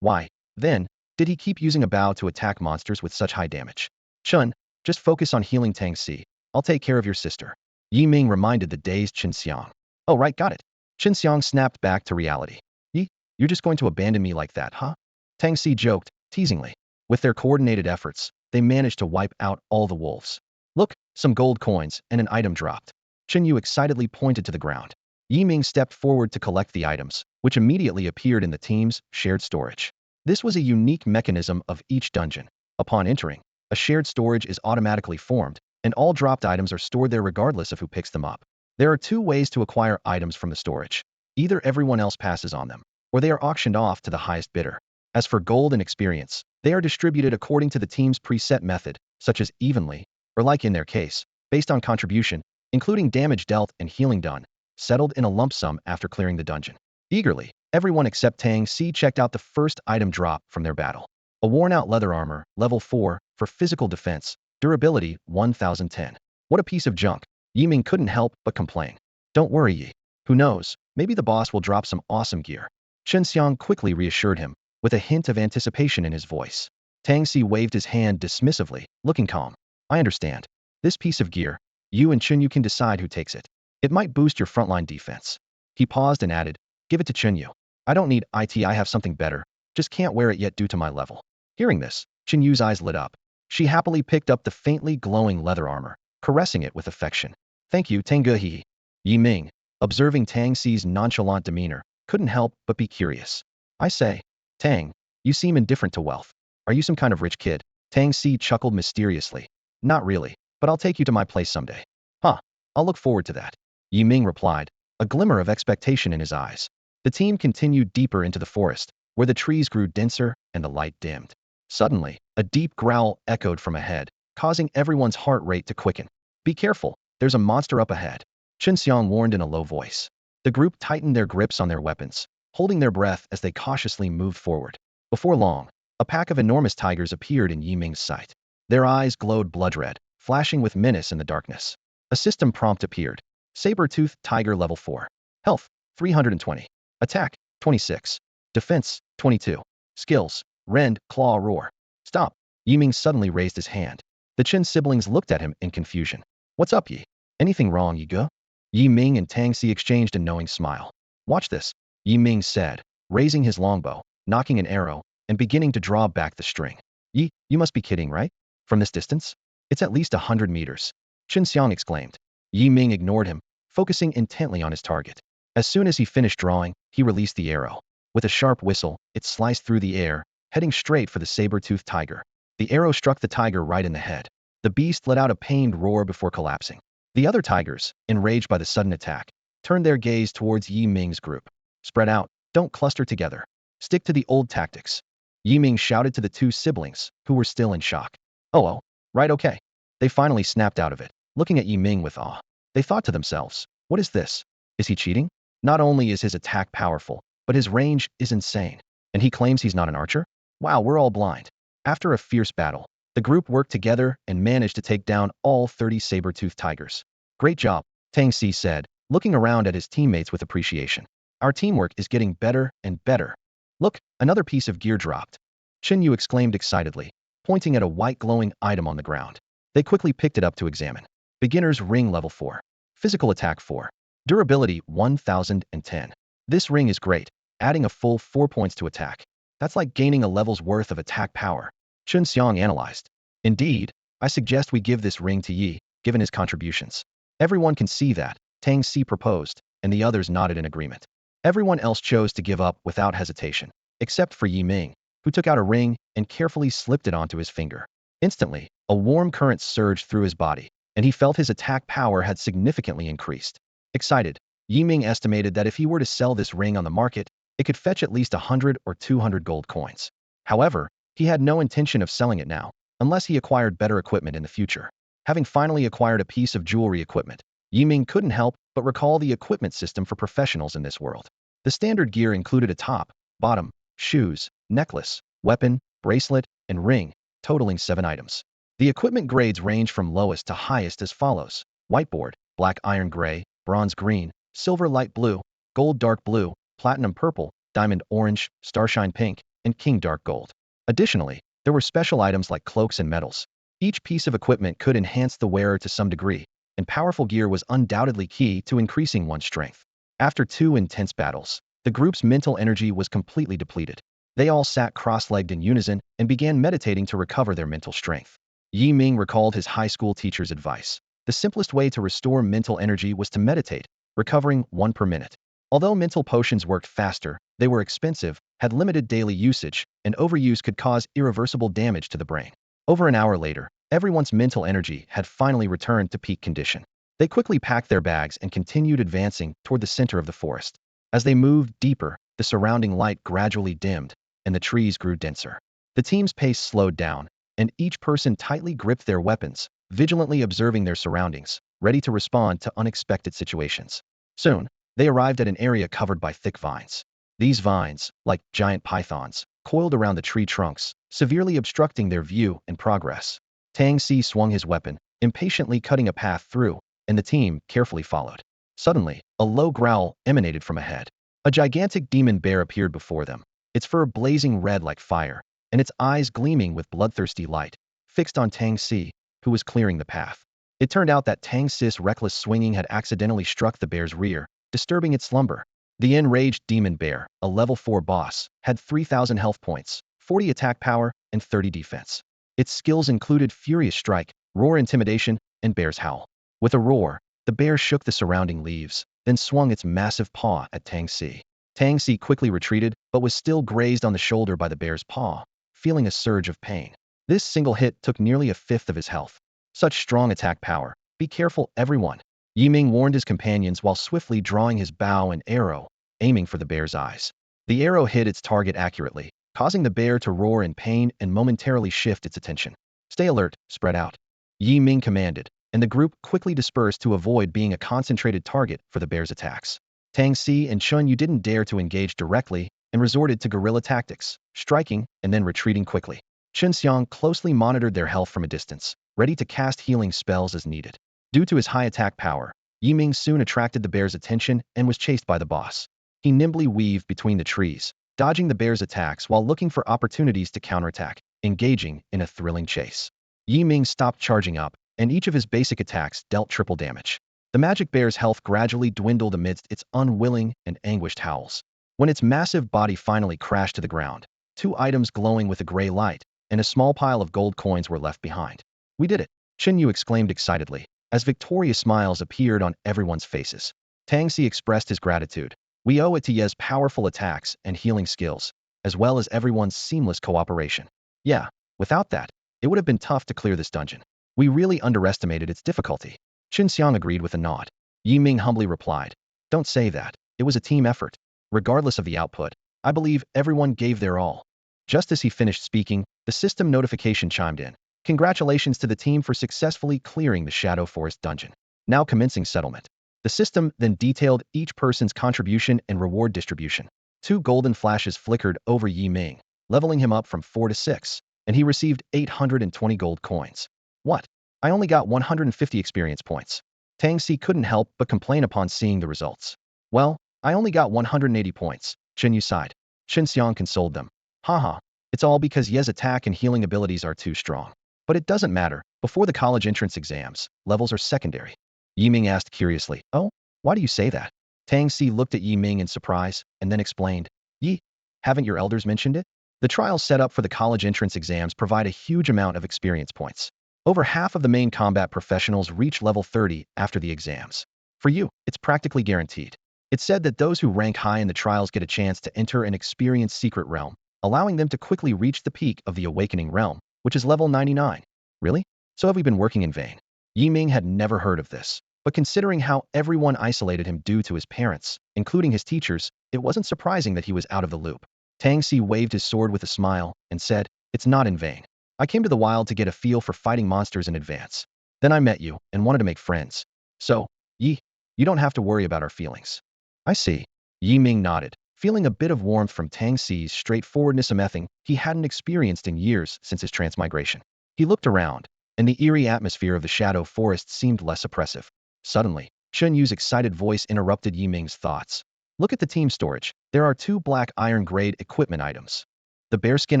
Why, then, did he keep using a bow to attack monsters with such high damage? Chun, just focus on healing Tang Si. I'll take care of your sister. Yi Ming reminded the dazed Qin Xiang. Oh right, got it. Qin Xiang snapped back to reality. Yi, you're just going to abandon me like that, huh? Tang Si joked, teasingly. With their coordinated efforts, they managed to wipe out all the wolves. Look, some gold coins and an item dropped. Qin Yu excitedly pointed to the ground. Yi Ming stepped forward to collect the items, which immediately appeared in the team's shared storage. This was a unique mechanism of each dungeon. Upon entering, a shared storage is automatically formed, and all dropped items are stored there regardless of who picks them up. There are two ways to acquire items from the storage. Either everyone else passes on them, or they are auctioned off to the highest bidder. As for gold and experience, they are distributed according to the team's preset method, such as evenly, or like in their case, based on contribution, including damage dealt and healing done, settled in a lump sum after clearing the dungeon. Eagerly, everyone except Tang Si checked out the first item drop from their battle. A worn-out leather armor, level 4, for physical defense, durability 1010. What a piece of junk. Yi Ming couldn't help but complain. Don't worry, Yi. Who knows, maybe the boss will drop some awesome gear. Qin Xiang quickly reassured him, with a hint of anticipation in his voice. Tang Si waved his hand dismissively, looking calm. I understand. This piece of gear, you and Qin Yu can decide who takes it. It might boost your frontline defense. He paused and added, give it to Qin Yu. I don't need it, I have something better, just can't wear it yet due to my level. Hearing this, Qin Yu's eyes lit up. She happily picked up the faintly glowing leather armor, caressing it with affection. Thank you, Tang Ge. Yi Ming, observing Tang Si's nonchalant demeanor, couldn't help but be curious. I say, Tang, you seem indifferent to wealth. Are you some kind of rich kid? Tang Si chuckled mysteriously. Not really, but I'll take you to my place someday. Huh, I'll look forward to that. Yi Ming replied, a glimmer of expectation in his eyes. The team continued deeper into the forest, where the trees grew denser and the light dimmed. Suddenly, a deep growl echoed from ahead, causing everyone's heart rate to quicken. Be careful, there's a monster up ahead. Qin Xiang warned in a low voice. The group tightened their grips on their weapons, holding their breath as they cautiously moved forward. Before long, a pack of enormous tigers appeared in Yi Ming's sight. Their eyes glowed blood-red, flashing with menace in the darkness. A system prompt appeared. Saber-toothed tiger level 4. Health, 320. Attack, 26. Defense, 22. Skills, rend, claw, roar. Stop. Yi Ming suddenly raised his hand. The Qin siblings looked at him in confusion. What's up, Yi? Anything wrong, Yi Ge? Yi Ming and Tang Si exchanged a knowing smile. Watch this, Yi Ming said, raising his longbow, knocking an arrow, and beginning to draw back the string. Yi, you must be kidding, right? From this distance? It's at least 100 meters. Qin Xiang exclaimed. Yi Ming ignored him, focusing intently on his target. As soon as he finished drawing, he released the arrow. With a sharp whistle, it sliced through the air, heading straight for the saber-toothed tiger. The arrow struck the tiger right in the head. The beast let out a pained roar before collapsing. The other tigers, enraged by the sudden attack, turned their gaze towards Yi Ming's group. Spread out, don't cluster together. Stick to the old tactics. Yi Ming shouted to the two siblings, who were still in shock. Oh, right, okay. They finally snapped out of it, looking at Yi Ming with awe. They thought to themselves, what is this? Is he cheating? Not only is his attack powerful, but his range is insane. And he claims he's not an archer? Wow, we're all blind. After a fierce battle, the group worked together and managed to take down all 30 saber-toothed tigers. Great job, Tang Si said, looking around at his teammates with appreciation. Our teamwork is getting better and better. Look, another piece of gear dropped. Qin Yu exclaimed excitedly, pointing at a white glowing item on the ground. They quickly picked it up to examine. Beginner's ring level 4. Physical attack 4. Durability 1010. This ring is great, adding a full 4 points to attack. That's like gaining a level's worth of attack power. Qin Xiang analyzed. Indeed, I suggest we give this ring to Yi, given his contributions. Everyone can see that, Tang Si proposed, and the others nodded in agreement. Everyone else chose to give up without hesitation, except for Yi Ming, who took out a ring and carefully slipped it onto his finger. Instantly, a warm current surged through his body, and he felt his attack power had significantly increased. Excited, Yi Ming estimated that if he were to sell this ring on the market, it could fetch at least 100 or 200 gold coins. However, he had no intention of selling it now, unless he acquired better equipment in the future. Having finally acquired a piece of jewelry equipment, Yi Ming couldn't help but recall the equipment system for professionals in this world. The standard gear included a top, bottom, shoes, necklace, weapon, bracelet, and ring, totaling 7 items. The equipment grades range from lowest to highest as follows: whiteboard, black iron gray, bronze green, silver light blue, gold dark blue, platinum purple, diamond orange, starshine pink, and king dark gold. Additionally, there were special items like cloaks and medals. Each piece of equipment could enhance the wearer to some degree, and powerful gear was undoubtedly key to increasing one's strength. After 2 intense battles, the group's mental energy was completely depleted. They all sat cross-legged in unison and began meditating to recover their mental strength. Yi Ming recalled his high school teacher's advice. The simplest way to restore mental energy was to meditate, recovering 1 per minute. Although mental potions worked faster, they were expensive, had limited daily usage, and overuse could cause irreversible damage to the brain. Over an hour later, everyone's mental energy had finally returned to peak condition. They quickly packed their bags and continued advancing toward the center of the forest. As they moved deeper, the surrounding light gradually dimmed, and the trees grew denser. The team's pace slowed down, and each person tightly gripped their weapons, vigilantly observing their surroundings, ready to respond to unexpected situations. Soon, they arrived at an area covered by thick vines. These vines, like giant pythons, coiled around the tree trunks, severely obstructing their view and progress. Tang Si swung his weapon, impatiently cutting a path through, and the team carefully followed. Suddenly, a low growl emanated from ahead. A gigantic demon bear appeared before them, its fur blazing red like fire, and its eyes gleaming with bloodthirsty light, fixed on Tang Si, who was clearing the path. It turned out that Tang Si's reckless swinging had accidentally struck the bear's rear, disturbing its slumber. The enraged demon bear, a level 4 boss, had 3,000 health points, 40 attack power, and 30 defense. Its skills included Furious Strike, Roar Intimidation, and Bear's Howl. With a roar, the bear shook the surrounding leaves, then swung its massive paw at Tang Si. Tang Si quickly retreated, but was still grazed on the shoulder by the bear's paw, feeling a surge of pain. This single hit took nearly a fifth of his health. Such strong attack power. Be careful, everyone. Yi Ming warned his companions while swiftly drawing his bow and arrow, aiming for the bear's eyes. The arrow hit its target accurately, causing the bear to roar in pain and momentarily shift its attention. Stay alert, spread out. Yi Ming commanded, and the group quickly dispersed to avoid being a concentrated target for the bear's attacks. Tang Si and Chun Yu didn't dare to engage directly and resorted to guerrilla tactics, striking and then retreating quickly. Chen Xiang closely monitored their health from a distance, ready to cast healing spells as needed. Due to his high attack power, Yi Ming soon attracted the bear's attention and was chased by the boss. He nimbly weaved between the trees, dodging the bear's attacks while looking for opportunities to counterattack, engaging in a thrilling chase. Yi Ming stopped charging up, and each of his basic attacks dealt triple damage. The magic bear's health gradually dwindled amidst its unwilling and anguished howls. When its massive body finally crashed to the ground, 2 items glowing with a gray light and a small pile of gold coins were left behind. We did it, Chen Yu exclaimed excitedly, as victorious smiles appeared on everyone's faces. Tang Si expressed his gratitude. We owe it to Ye's powerful attacks and healing skills, as well as everyone's seamless cooperation. Yeah, without that, it would have been tough to clear this dungeon. We really underestimated its difficulty. Chen Xiang agreed with a nod. Yi Ming humbly replied, Don't say that. It was a team effort. Regardless of the output, I believe everyone gave their all. Just as he finished speaking, the system notification chimed in. Congratulations to the team for successfully clearing the Shadow Forest dungeon. Now commencing settlement. The system then detailed each person's contribution and reward distribution. 2 golden flashes flickered over Yi Ming, leveling him up from 4 to 6, and he received 820 gold coins. What? I only got 150 experience points. Tang Si couldn't help but complain upon seeing the results. Well, I only got 180 points, Chen Yu sighed. Chen Xiang consoled them. Haha, it's all because Ye's attack and healing abilities are too strong. But it doesn't matter. Before the college entrance exams, levels are secondary. Yi Ming asked curiously, Oh, why do you say that? Tang Si looked at Yi Ming in surprise, and then explained, Yi, haven't your elders mentioned it? The trials set up for the college entrance exams provide a huge amount of experience points. Over half of the main combat professionals reach level 30 after the exams. For you, it's practically guaranteed. It's said that those who rank high in the trials get a chance to enter an experienced secret realm, allowing them to quickly reach the peak of the awakening realm, which is level 99. Really? So have we been working in vain? Yi Ming had never heard of this, but considering how everyone isolated him due to his parents, including his teachers, it wasn't surprising that he was out of the loop. Tang Si waved his sword with a smile and said, It's not in vain. I came to the wild to get a feel for fighting monsters in advance. Then I met you and wanted to make friends. So, Yi, you don't have to worry about our feelings. I see. Yi Ming nodded, feeling a bit of warmth from Tang Si's straightforwardness, a mething he hadn't experienced in years since his transmigration. He looked around, and the eerie atmosphere of the Shadow Forest seemed less oppressive. Suddenly, Chen Yu's excited voice interrupted Yi Ming's thoughts. Look at the team storage. There are 2 black iron grade equipment items. The bearskin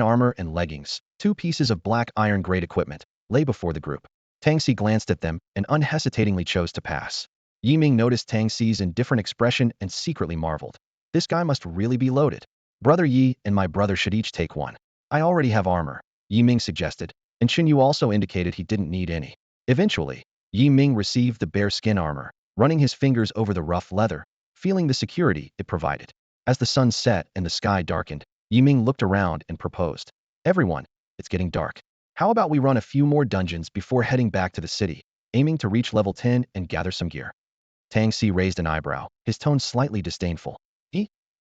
armor and leggings, 2 pieces of black iron grade equipment, lay before the group. Tang Si glanced at them and unhesitatingly chose to pass. Yi Ming noticed Tang Si's indifferent expression and secretly marveled. This guy must really be loaded. Brother Yi and my brother should each take one. I already have armor, Yi Ming suggested, and Chen Yu also indicated he didn't need any. Eventually, Yi Ming received the bearskin armor, running his fingers over the rough leather, feeling the security it provided. As the sun set and the sky darkened, Yi Ming looked around and proposed. Everyone, it's getting dark. How about we run a few more dungeons before heading back to the city, aiming to reach level 10 and gather some gear? Tang Si raised an eyebrow, his tone slightly disdainful.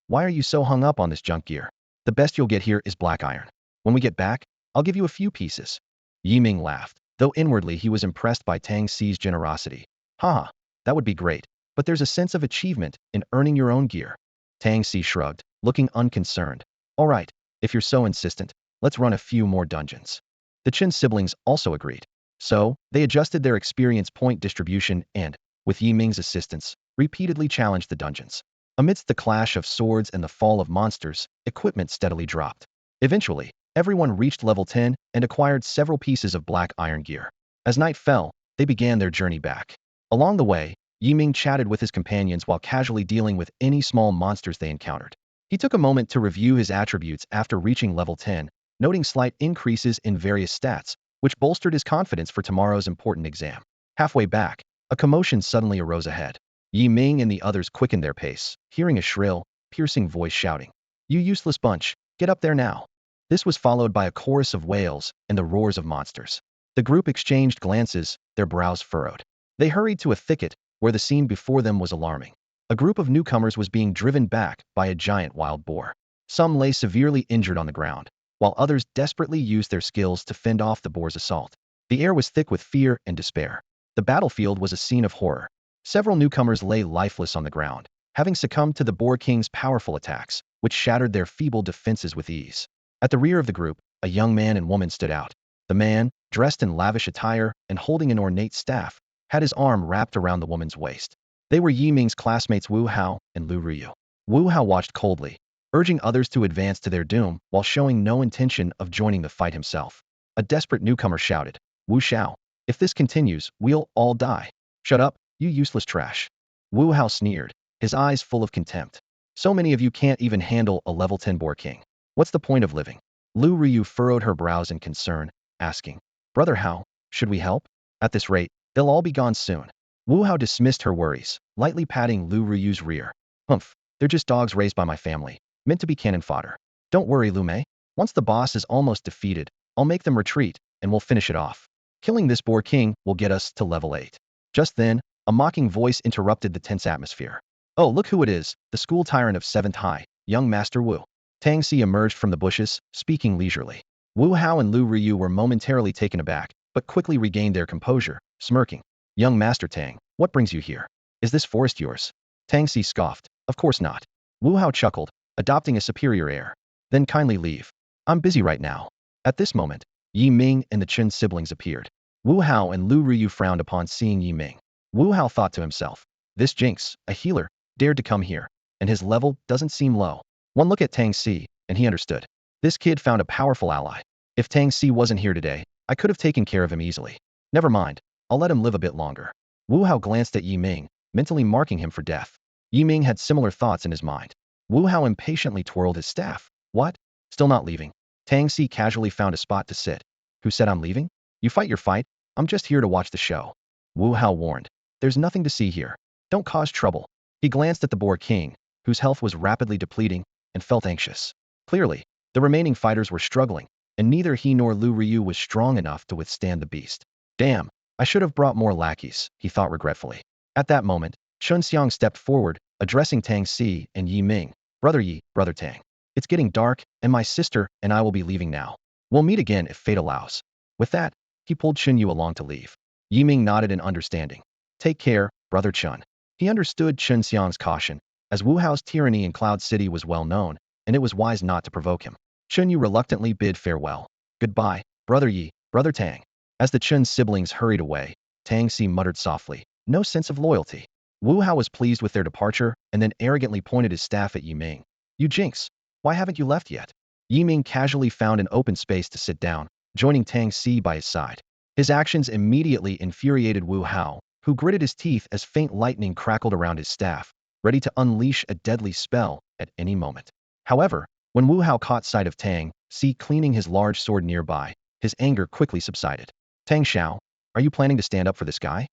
Why are you so hung up on this junk gear? The best you'll get here is black iron. When we get back, I'll give you a few pieces. Yi Ming laughed, though inwardly he was impressed by Tang Si's generosity. Haha, that would be great, but there's a sense of achievement in earning your own gear. Tang Si shrugged, looking unconcerned. All right, if you're so insistent, let's run a few more dungeons. The Chen siblings also agreed. So, they adjusted their experience point distribution and, with Yi Ming's assistance, repeatedly challenged the dungeons. Amidst the clash of swords and the fall of monsters, equipment steadily dropped. Eventually, everyone reached level 10 and acquired several pieces of black iron gear. As night fell, they began their journey back. Along the way, Yi Ming chatted with his companions while casually dealing with any small monsters they encountered. He took a moment to review his attributes after reaching level 10, noting slight increases in various stats, which bolstered his confidence for tomorrow's important exam. Halfway back, a commotion suddenly arose ahead. Yi Ming and the others quickened their pace, hearing a shrill, piercing voice shouting, "You useless bunch, get up there now." This was followed by a chorus of wails and the roars of monsters. The group exchanged glances, their brows furrowed. They hurried to a thicket where the scene before them was alarming. A group of newcomers was being driven back by a giant wild boar. Some lay severely injured on the ground, while others desperately used their skills to fend off the boar's assault. The air was thick with fear and despair. The battlefield was a scene of horror. Several newcomers lay lifeless on the ground, having succumbed to the Boar King's powerful attacks, which shattered their feeble defenses with ease. At the rear of the group, a young man and woman stood out. The man, dressed in lavish attire and holding an ornate staff, had his arm wrapped around the woman's waist. They were Yi Ming's classmates Wu Hao and Lu Ruyu. Wu Hao watched coldly, urging others to advance to their doom while showing no intention of joining the fight himself. A desperate newcomer shouted, "Wu Xiao, if this continues, we'll all die." "Shut up, you useless trash." Wu Hao sneered, his eyes full of contempt. "So many of you can't even handle a level 10 Boar King. What's the point of living?" Lu Ruyu furrowed her brows in concern, asking, "Brother Hao, should we help? At this rate, they'll all be gone soon." Wu Hao dismissed her worries, lightly patting Lu Ruyu's rear. "Humph, they're just dogs raised by my family, meant to be cannon fodder. Don't worry, Lu Mei. Once the boss is almost defeated, I'll make them retreat, and we'll finish it off. Killing this Boar King will get us to level 8. Just then, a mocking voice interrupted the tense atmosphere. "Oh, look who it is, the school tyrant of 7th High, young Master Wu." Tang Si emerged from the bushes, speaking leisurely. Wu Hao and Lu Ruyu were momentarily taken aback, but quickly regained their composure, smirking. "Young Master Tang, what brings you here? Is this forest yours?" Tang Si scoffed. "Of course not." Wu Hao chuckled, adopting a superior air. "Then kindly leave. I'm busy right now." At this moment, Yi Ming and the Chen siblings appeared. Wu Hao and Lu Ruyu frowned upon seeing Yi Ming. Wu Hao thought to himself, "This Jinx, a healer, dared to come here, and his level doesn't seem low." One look at Tang Si, and he understood. This kid found a powerful ally. If Tang Si wasn't here today, I could have taken care of him easily. Never mind, I'll let him live a bit longer. Wu Hao glanced at Yi Ming, mentally marking him for death. Yi Ming had similar thoughts in his mind. Wu Hao impatiently twirled his staff. "What? Still not leaving?" Tang Si casually found a spot to sit. "Who said I'm leaving? You fight your fight, I'm just here to watch the show." Wu Hao warned. "There's nothing to see here. Don't cause trouble." He glanced at the Boar King, whose health was rapidly depleting, and felt anxious. Clearly, the remaining fighters were struggling, and neither he nor Lu Ruyu was strong enough to withstand the beast. "Damn, I should have brought more lackeys," he thought regretfully. At that moment, Chun Xiang stepped forward, addressing Tang Si and Yi Ming. "Brother Yi, Brother Tang. It's getting dark, and my sister and I will be leaving now. We'll meet again if fate allows." With that, he pulled Chun Yu along to leave. Yi Ming nodded in understanding. "Take care, Brother Chun." He understood Chun Xiang's caution, as Wu Hao's tyranny in Cloud City was well known, and it was wise not to provoke him. Chun Yu reluctantly bid farewell. "Goodbye, Brother Yi, Brother Tang." As the Chun siblings hurried away, Tang Si muttered softly, "No sense of loyalty." Wu Hao was pleased with their departure and then arrogantly pointed his staff at Yi Ming. You jinx! Why haven't you left yet? Yi Ming casually found an open space to sit down, joining Tang Si by his side. His actions immediately infuriated Wu Hao, who gritted his teeth as faint lightning crackled around his staff, ready to unleash a deadly spell at any moment. However, when Wu Hao caught sight of Tang Si cleaning his large sword nearby, his anger quickly subsided. Tang Xiao, are you planning to stand up for this guy?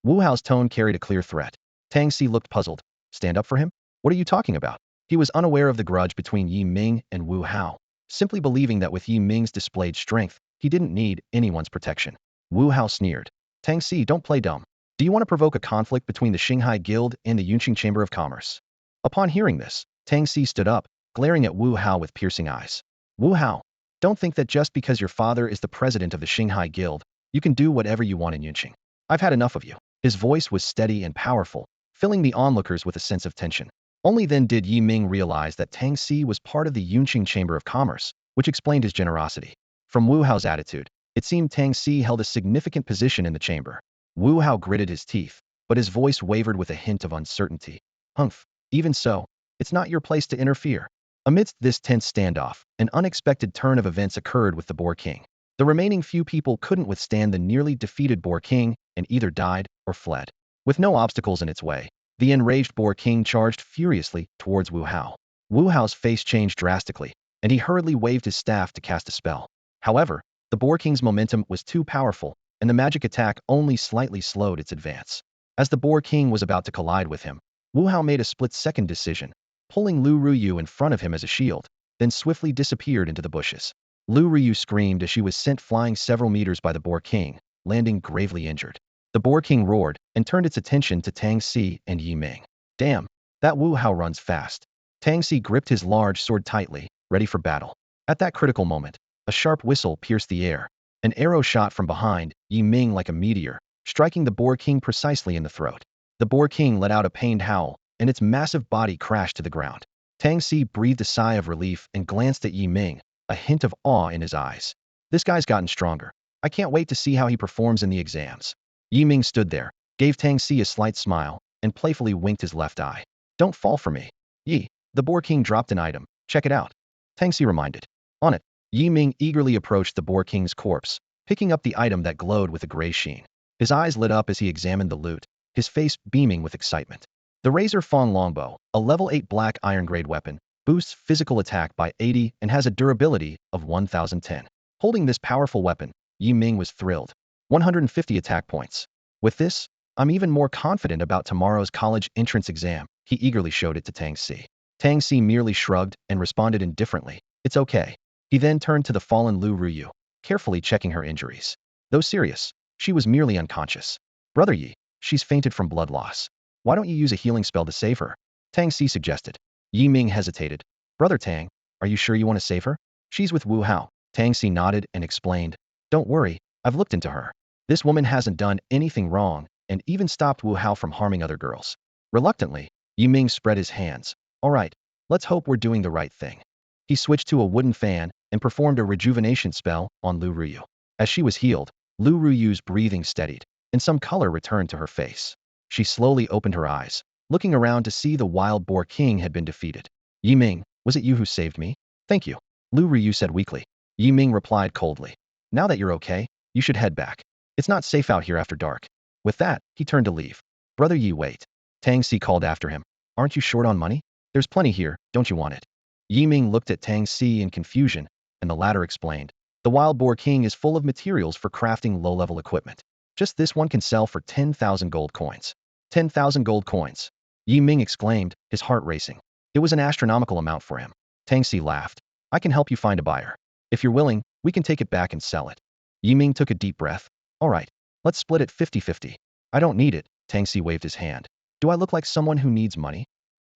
Wu Hao's tone carried a clear threat. Tang Si looked puzzled. Stand up for him? What are you talking about? He was unaware of the grudge between Yi Ming and Wu Hao, simply believing that with Yi Ming's displayed strength, he didn't need anyone's protection. Wu Hao sneered. Tang Si, don't play dumb. Do you want to provoke a conflict between the Shanghai Guild and the Yunqing Chamber of Commerce? Upon hearing this, Tang Si stood up, glaring at Wu Hao with piercing eyes. Wu Hao, don't think that just because your father is the president of the Shanghai Guild, you can do whatever you want in Yunqing. I've had enough of you. His voice was steady and powerful, filling the onlookers with a sense of tension. Only then did Yi Ming realize that Tang Si was part of the Yunqing Chamber of Commerce, which explained his generosity. From Wu Hao's attitude, it seemed Tang Si held a significant position in the chamber. Wu Hao gritted his teeth, but his voice wavered with a hint of uncertainty. Humph, even so, it's not your place to interfere. Amidst this tense standoff, an unexpected turn of events occurred with the Boar King. The remaining few people couldn't withstand the nearly defeated Boar King and either died or fled. With no obstacles in its way, the enraged Boar King charged furiously towards Wu Hao. Wu Hao's face changed drastically, and he hurriedly waved his staff to cast a spell. However, the Boar King's momentum was too powerful, and the magic attack only slightly slowed its advance. As the Boar King was about to collide with him, Wu Hao made a split-second decision, pulling Lu Ruyu in front of him as a shield, then swiftly disappeared into the bushes. Lu Ruyu screamed as she was sent flying several meters by the Boar King, landing gravely injured. The Boar King roared and turned its attention to Tang Si and Yi Ming. Damn, that Wu Hao runs fast. Tang Si gripped his large sword tightly, ready for battle. At that critical moment, a sharp whistle pierced the air. An arrow shot from behind Yi Ming like a meteor, striking the Boar King precisely in the throat. The Boar King let out a pained howl, and its massive body crashed to the ground. Tang Si breathed a sigh of relief and glanced at Yi Ming, a hint of awe in his eyes. This guy's gotten stronger. I can't wait to see how he performs in the exams. Yi Ming stood there, gave Tang Si a slight smile, and playfully winked his left eye. Don't fall for me. Yi. The Boar King dropped an item. Check it out. Tang Si reminded. On it, Yi Ming eagerly approached the Boar King's corpse, picking up the item that glowed with a gray sheen. His eyes lit up as he examined the loot, his face beaming with excitement. The Razor Fong Longbow, a level 8 black iron grade weapon, boosts physical attack by 80 and has a durability of 1010. Holding this powerful weapon, Yi Ming was thrilled. 150 attack points. With this, I'm even more confident about tomorrow's college entrance exam. He eagerly showed it to Tang Si. Tang Si merely shrugged and responded indifferently. It's okay. He then turned to the fallen Lu Ruyu, carefully checking her injuries. Though serious, she was merely unconscious. Brother Yi, she's fainted from blood loss. Why don't you use a healing spell to save her? Tang Si suggested. Yi Ming hesitated. Brother Tang, are you sure you want to save her? She's with Wu Hao. Tang Si nodded and explained. Don't worry, I've looked into her. This woman hasn't done anything wrong and even stopped Wu Hao from harming other girls. Reluctantly, Yi Ming spread his hands. All right, let's hope we're doing the right thing. He switched to a wooden fan and performed a rejuvenation spell on Lu Ruyu. As she was healed, Lu Ruyu's breathing steadied, and some color returned to her face. She slowly opened her eyes, looking around to see the wild Boar King had been defeated. Yi Ming, was it you who saved me? Thank you, Lu Ruyu said weakly. Yi Ming replied coldly. Now that you're okay, you should head back. It's not safe out here after dark. With that, he turned to leave. Brother Yi, wait. Tang Si called after him. Aren't you short on money? There's plenty here, don't you want it? Yi Ming looked at Tang Si in confusion, and the latter explained. The Wild Boar King is full of materials for crafting low-level equipment. Just this one can sell for 10,000 gold coins. 10,000 gold coins. Yi Ming exclaimed, his heart racing. It was an astronomical amount for him. Tang Si laughed. I can help you find a buyer. If you're willing, we can take it back and sell it. Yi Ming took a deep breath. All right, let's split it 50-50. I don't need it, Tang Si waved his hand. Do I look like someone who needs money?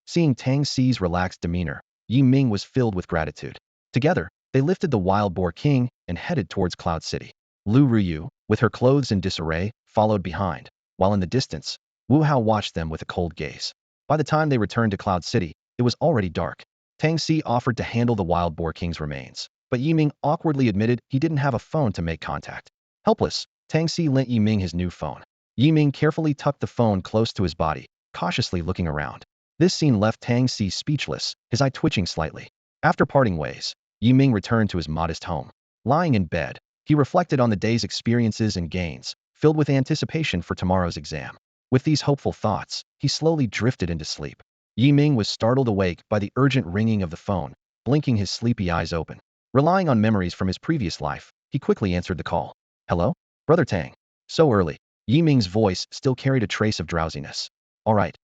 Seeing Tang Si's relaxed demeanor, Yi Ming was filled with gratitude. Together, they lifted the Wild Boar King and headed towards Cloud City. Lu Ruyu, with her clothes in disarray, followed behind, while in the distance, Wu Hao watched them with a cold gaze. By the time they returned to Cloud City, it was already dark. Tang Si offered to handle the Wild Boar King's remains, but Yi Ming awkwardly admitted he didn't have a phone to make contact. Helpless, Tang Si lent Yi Ming his new phone. Yi Ming carefully tucked the phone close to his body, cautiously looking around. This scene left Tang Si speechless, his eye twitching slightly. After parting ways, Yi Ming returned to his modest home. Lying in bed, he reflected on the day's experiences and gains, filled with anticipation for tomorrow's exam. With these hopeful thoughts, he slowly drifted into sleep. Yi Ming was startled awake by the urgent ringing of the phone, blinking his sleepy eyes open. Relying on memories from his previous life, he quickly answered the call. Hello? Brother Tang. So early. Yi Ming's voice still carried a trace of drowsiness. All right.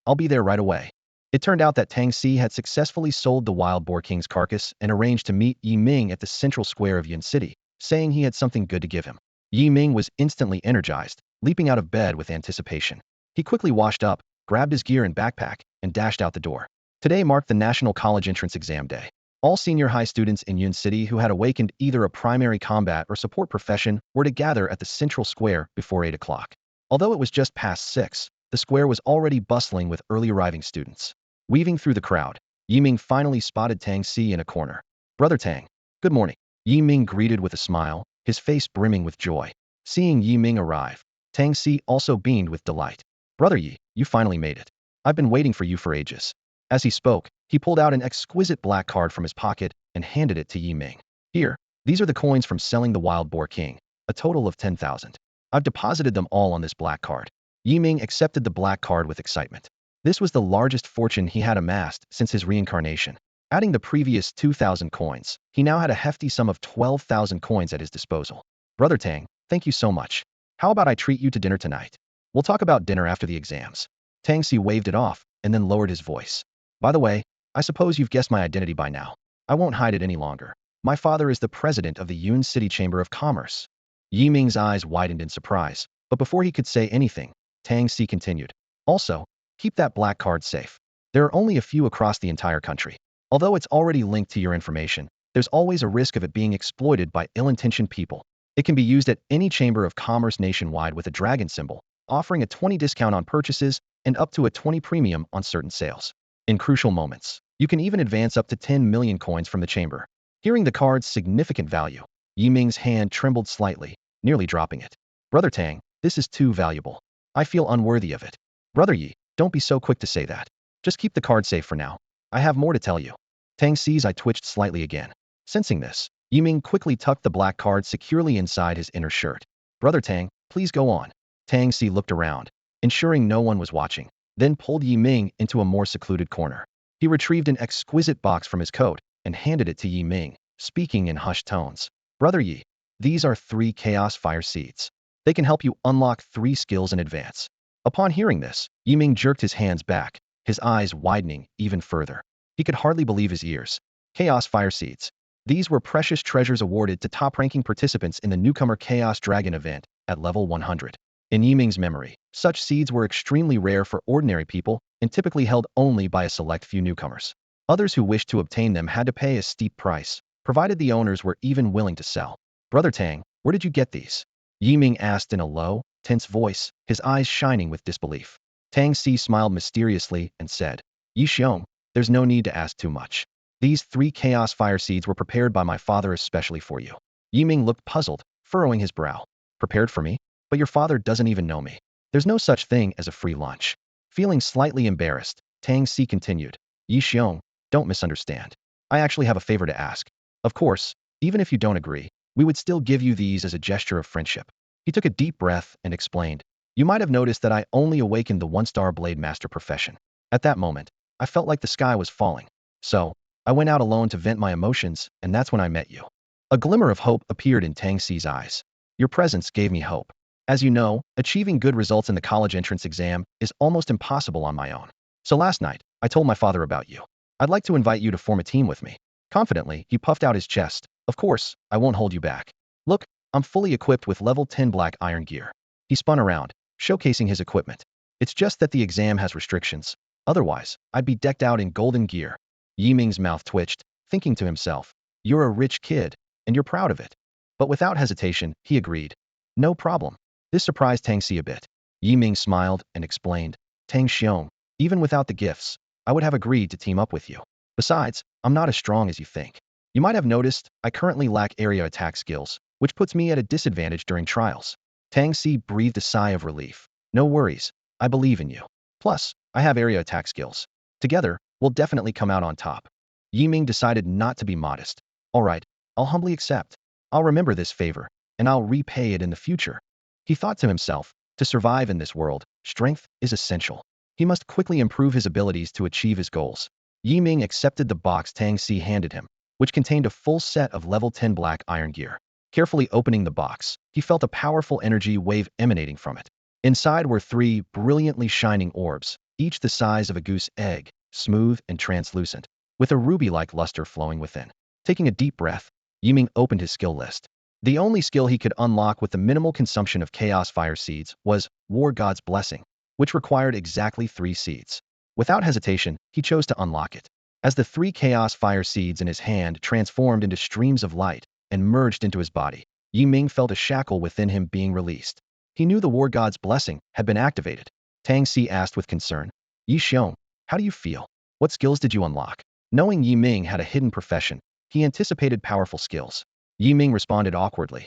I'll be there right away. It turned out that Tang Si had successfully sold the wild boar king's carcass and arranged to meet Yi Ming at the central square of Yun City, saying he had something good to give him. Yi Ming was instantly energized, leaping out of bed with anticipation. He quickly washed up, grabbed his gear and backpack, and dashed out the door. Today marked the National College Entrance Exam Day. All senior high students in Yun City who had awakened either a primary combat or support profession were to gather at the central square before 8 o'clock. Although it was just past 6, the square was already bustling with early arriving students. Weaving through the crowd, Yi Ming finally spotted Tang Si in a corner. Brother Tang. Good morning. Yi Ming greeted with a smile, his face brimming with joy. Seeing Yi Ming arrive, Tang Si also beamed with delight. Brother Yi, you finally made it. I've been waiting for you for ages. As he spoke, he pulled out an exquisite black card from his pocket and handed it to Yi Ming. Here, these are the coins from selling the wild boar king, a total of 10,000. I've deposited them all on this black card. Yi Ming accepted the black card with excitement. This was the largest fortune he had amassed since his reincarnation. Adding the previous 2,000 coins, he now had a hefty sum of 12,000 coins at his disposal. Brother Tang, thank you so much. How about I treat you to dinner tonight? We'll talk about dinner after the exams. Tang Si waved it off and then lowered his voice. By the way, I suppose you've guessed my identity by now. I won't hide it any longer. My father is the president of the Yun City Chamber of Commerce. Yi Ming's eyes widened in surprise, but before he could say anything, Tang Si continued. Also, keep that black card safe. There are only a few across the entire country. Although it's already linked to your information, there's always a risk of it being exploited by ill-intentioned people. It can be used at any chamber of commerce nationwide with a dragon symbol, offering a 20% discount on purchases and up to a 20% premium on certain sales. In crucial moments, you can even advance up to 10 million coins from the chamber. Hearing the card's significant value, Yi Ming's hand trembled slightly, nearly dropping it. Brother Tang, this is too valuable. I feel unworthy of it. Brother Yi, don't be so quick to say that. Just keep the card safe for now. I have more to tell you. Tang Si's eye twitched slightly again. Sensing this, Yi Ming quickly tucked the black card securely inside his inner shirt. Brother Tang, please go on. Tang Si looked around, ensuring no one was watching, then pulled Yi Ming into a more secluded corner. He retrieved an exquisite box from his coat and handed it to Yi Ming, speaking in hushed tones. Brother Yi, these are 3 chaos fire seeds. They can help you unlock 3 skills in advance. Upon hearing this, Yi Ming jerked his hands back, his eyes widening even further. He could hardly believe his ears. Chaos fire seeds. These were precious treasures awarded to top-ranking participants in the newcomer Chaos Dragon event at level 100. In Yi Ming's memory, such seeds were extremely rare for ordinary people and typically held only by a select few newcomers. Others who wished to obtain them had to pay a steep price, provided the owners were even willing to sell. Brother Tang, where did you get these? Yi Ming asked in a low, tense voice, his eyes shining with disbelief. Tang Si smiled mysteriously and said, Yi Xiong, there's no need to ask too much. These 3 chaos fire seeds were prepared by my father especially for you. Yi Ming looked puzzled, furrowing his brow. Prepared for me? But your father doesn't even know me. There's no such thing as a free lunch. Feeling slightly embarrassed, Tang Si continued. Yi Xiong, don't misunderstand. I actually have a favor to ask. Of course, even if you don't agree, we would still give you these as a gesture of friendship. He took a deep breath and explained. You might have noticed that I only awakened the 1-star blade master profession. At that moment, I felt like the sky was falling. So, I went out alone to vent my emotions, and that's when I met you. A glimmer of hope appeared in Tang Si's eyes. Your presence gave me hope. As you know, achieving good results in the college entrance exam is almost impossible on my own. So last night, I told my father about you. I'd like to invite you to form a team with me. Confidently, he puffed out his chest. Of course, I won't hold you back. Look, I'm fully equipped with level 10 black iron gear. He spun around, showcasing his equipment. It's just that the exam has restrictions. Otherwise, I'd be decked out in golden gear. Yi Ming's mouth twitched, thinking to himself, you're a rich kid, and you're proud of it. But without hesitation, he agreed. No problem. This surprised Tang Si a bit. Yi Ming smiled and explained, Tang Xiong, even without the gifts, I would have agreed to team up with you. Besides, I'm not as strong as you think. You might have noticed, I currently lack area attack skills, which puts me at a disadvantage during trials. Tang Si breathed a sigh of relief. No worries, I believe in you. Plus, I have area attack skills. Together, we'll definitely come out on top. Yi Ming decided not to be modest. All right, I'll humbly accept. I'll remember this favor, and I'll repay it in the future. He thought to himself, to survive in this world, strength is essential. He must quickly improve his abilities to achieve his goals. Yi Ming accepted the box Tang Si handed him, which contained a full set of level 10 black iron gear. Carefully opening the box, he felt a powerful energy wave emanating from it. Inside were three brilliantly shining orbs, each the size of a goose egg, smooth and translucent, with a ruby-like luster flowing within. Taking a deep breath, Yi Ming opened his skill list. The only skill he could unlock with the minimal consumption of Chaos Fire Seeds was War God's Blessing, which required exactly 3 seeds. Without hesitation, he chose to unlock it. As the 3 Chaos Fire Seeds in his hand transformed into streams of light and merged into his body, Yi Ming felt a shackle within him being released. He knew the War God's Blessing had been activated. Tang Si asked with concern, Yi Xiong, how do you feel? What skills did you unlock? Knowing Yi Ming had a hidden profession, he anticipated powerful skills. Yi Ming responded awkwardly.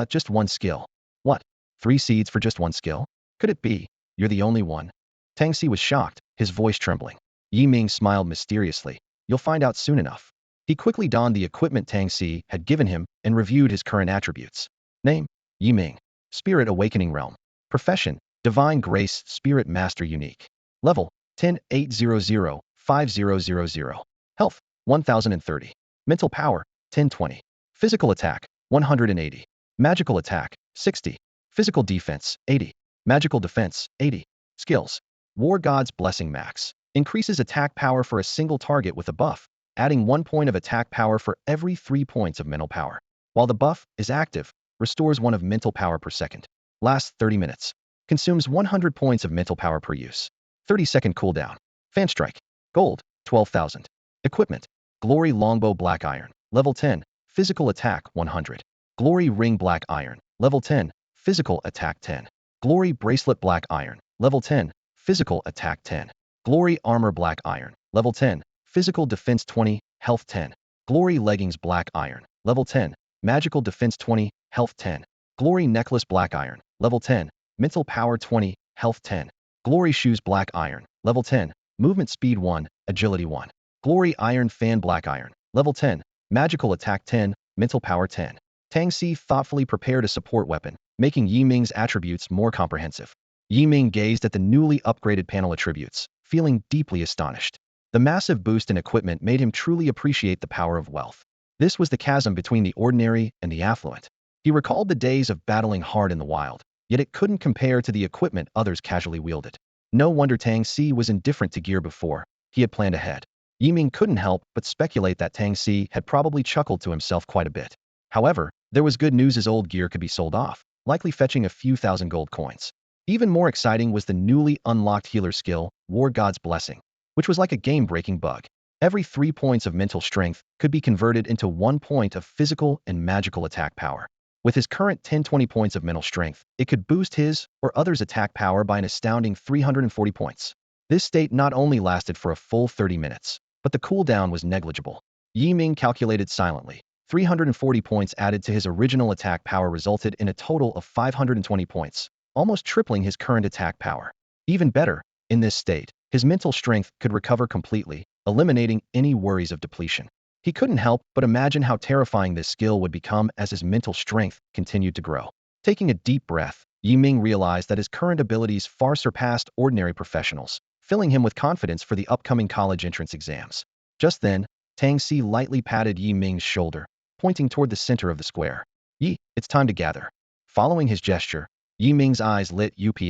Just one skill. What? 3 seeds for just one skill? Could it be? You're the only one. Tang Si was shocked, his voice trembling. Yi Ming smiled mysteriously. You'll find out soon enough. He quickly donned the equipment Tang Si had given him and reviewed his current attributes. Name: Yi Ming. Spirit Awakening Realm. Profession: Divine Grace Spirit Master Unique. Level: 10-800-5000. Health: 1030. Mental Power: 1020. Physical Attack: 180. Magical Attack: 60. Physical Defense: 80. Magical Defense: 80. Skills: War God's Blessing Max. Increases attack power for a single target with a buff, adding 1 point of attack power for every 3 points of mental power. While the buff is active, restores 1 of mental power per second. Lasts 30 minutes. Consumes 100 points of mental power per use. 30-second cooldown. Fan Strike. Gold, 12,000. Equipment: Glory Longbow Black Iron. Level 10. Physical Attack 100. Glory Ring Black Iron. Level 10. Physical Attack 10. Glory Bracelet Black Iron. Level 10. Physical Attack 10. Glory Armor Black Iron. Level 10. Physical Defense 20. Health 10. Glory Leggings Black Iron. Level 10. Magical Defense 20. Health 10. Glory Necklace Black Iron. Level 10. Mental Power 20. Health 10. Glory Shoes Black Iron. Level 10. Movement Speed 1. Agility 1. Glory Iron Fan Black Iron. Level 10. Magical Attack 10. Mental Power 10. Tang Si thoughtfully prepared a support weapon, making Yi Ming's attributes more comprehensive. Yi Ming gazed at the newly upgraded panel attributes, feeling deeply astonished. The massive boost in equipment made him truly appreciate the power of wealth. This was the chasm between the ordinary and the affluent. He recalled the days of battling hard in the wild, yet it couldn't compare to the equipment others casually wielded. No wonder Tang Si was indifferent to gear before. He had planned ahead. Yi Ming couldn't help but speculate that Tang Si had probably chuckled to himself quite a bit. However, there was good news: his old gear could be sold off, likely fetching a few thousand gold coins. Even more exciting was the newly unlocked healer skill, War God's Blessing, which was like a game-breaking bug. Every 3 points of mental strength could be converted into 1 point of physical and magical attack power. With his current 10-20 points of mental strength, it could boost his or others' attack power by an astounding 340 points. This state not only lasted for a full 30 minutes, but the cooldown was negligible. Yi Ming calculated silently. 340 points added to his original attack power resulted in a total of 520 points, almost tripling his current attack power. Even better, in this state, his mental strength could recover completely, eliminating any worries of depletion. He couldn't help but imagine how terrifying this skill would become as his mental strength continued to grow. Taking a deep breath, Yi Ming realized that his current abilities far surpassed ordinary professionals, filling him with confidence for the upcoming college entrance exams. Just then, Tang Si lightly patted Yi Ming's shoulder, pointing toward the center of the square. Yi, it's time to gather. Following his gesture, Yi Ming's eyes lit up.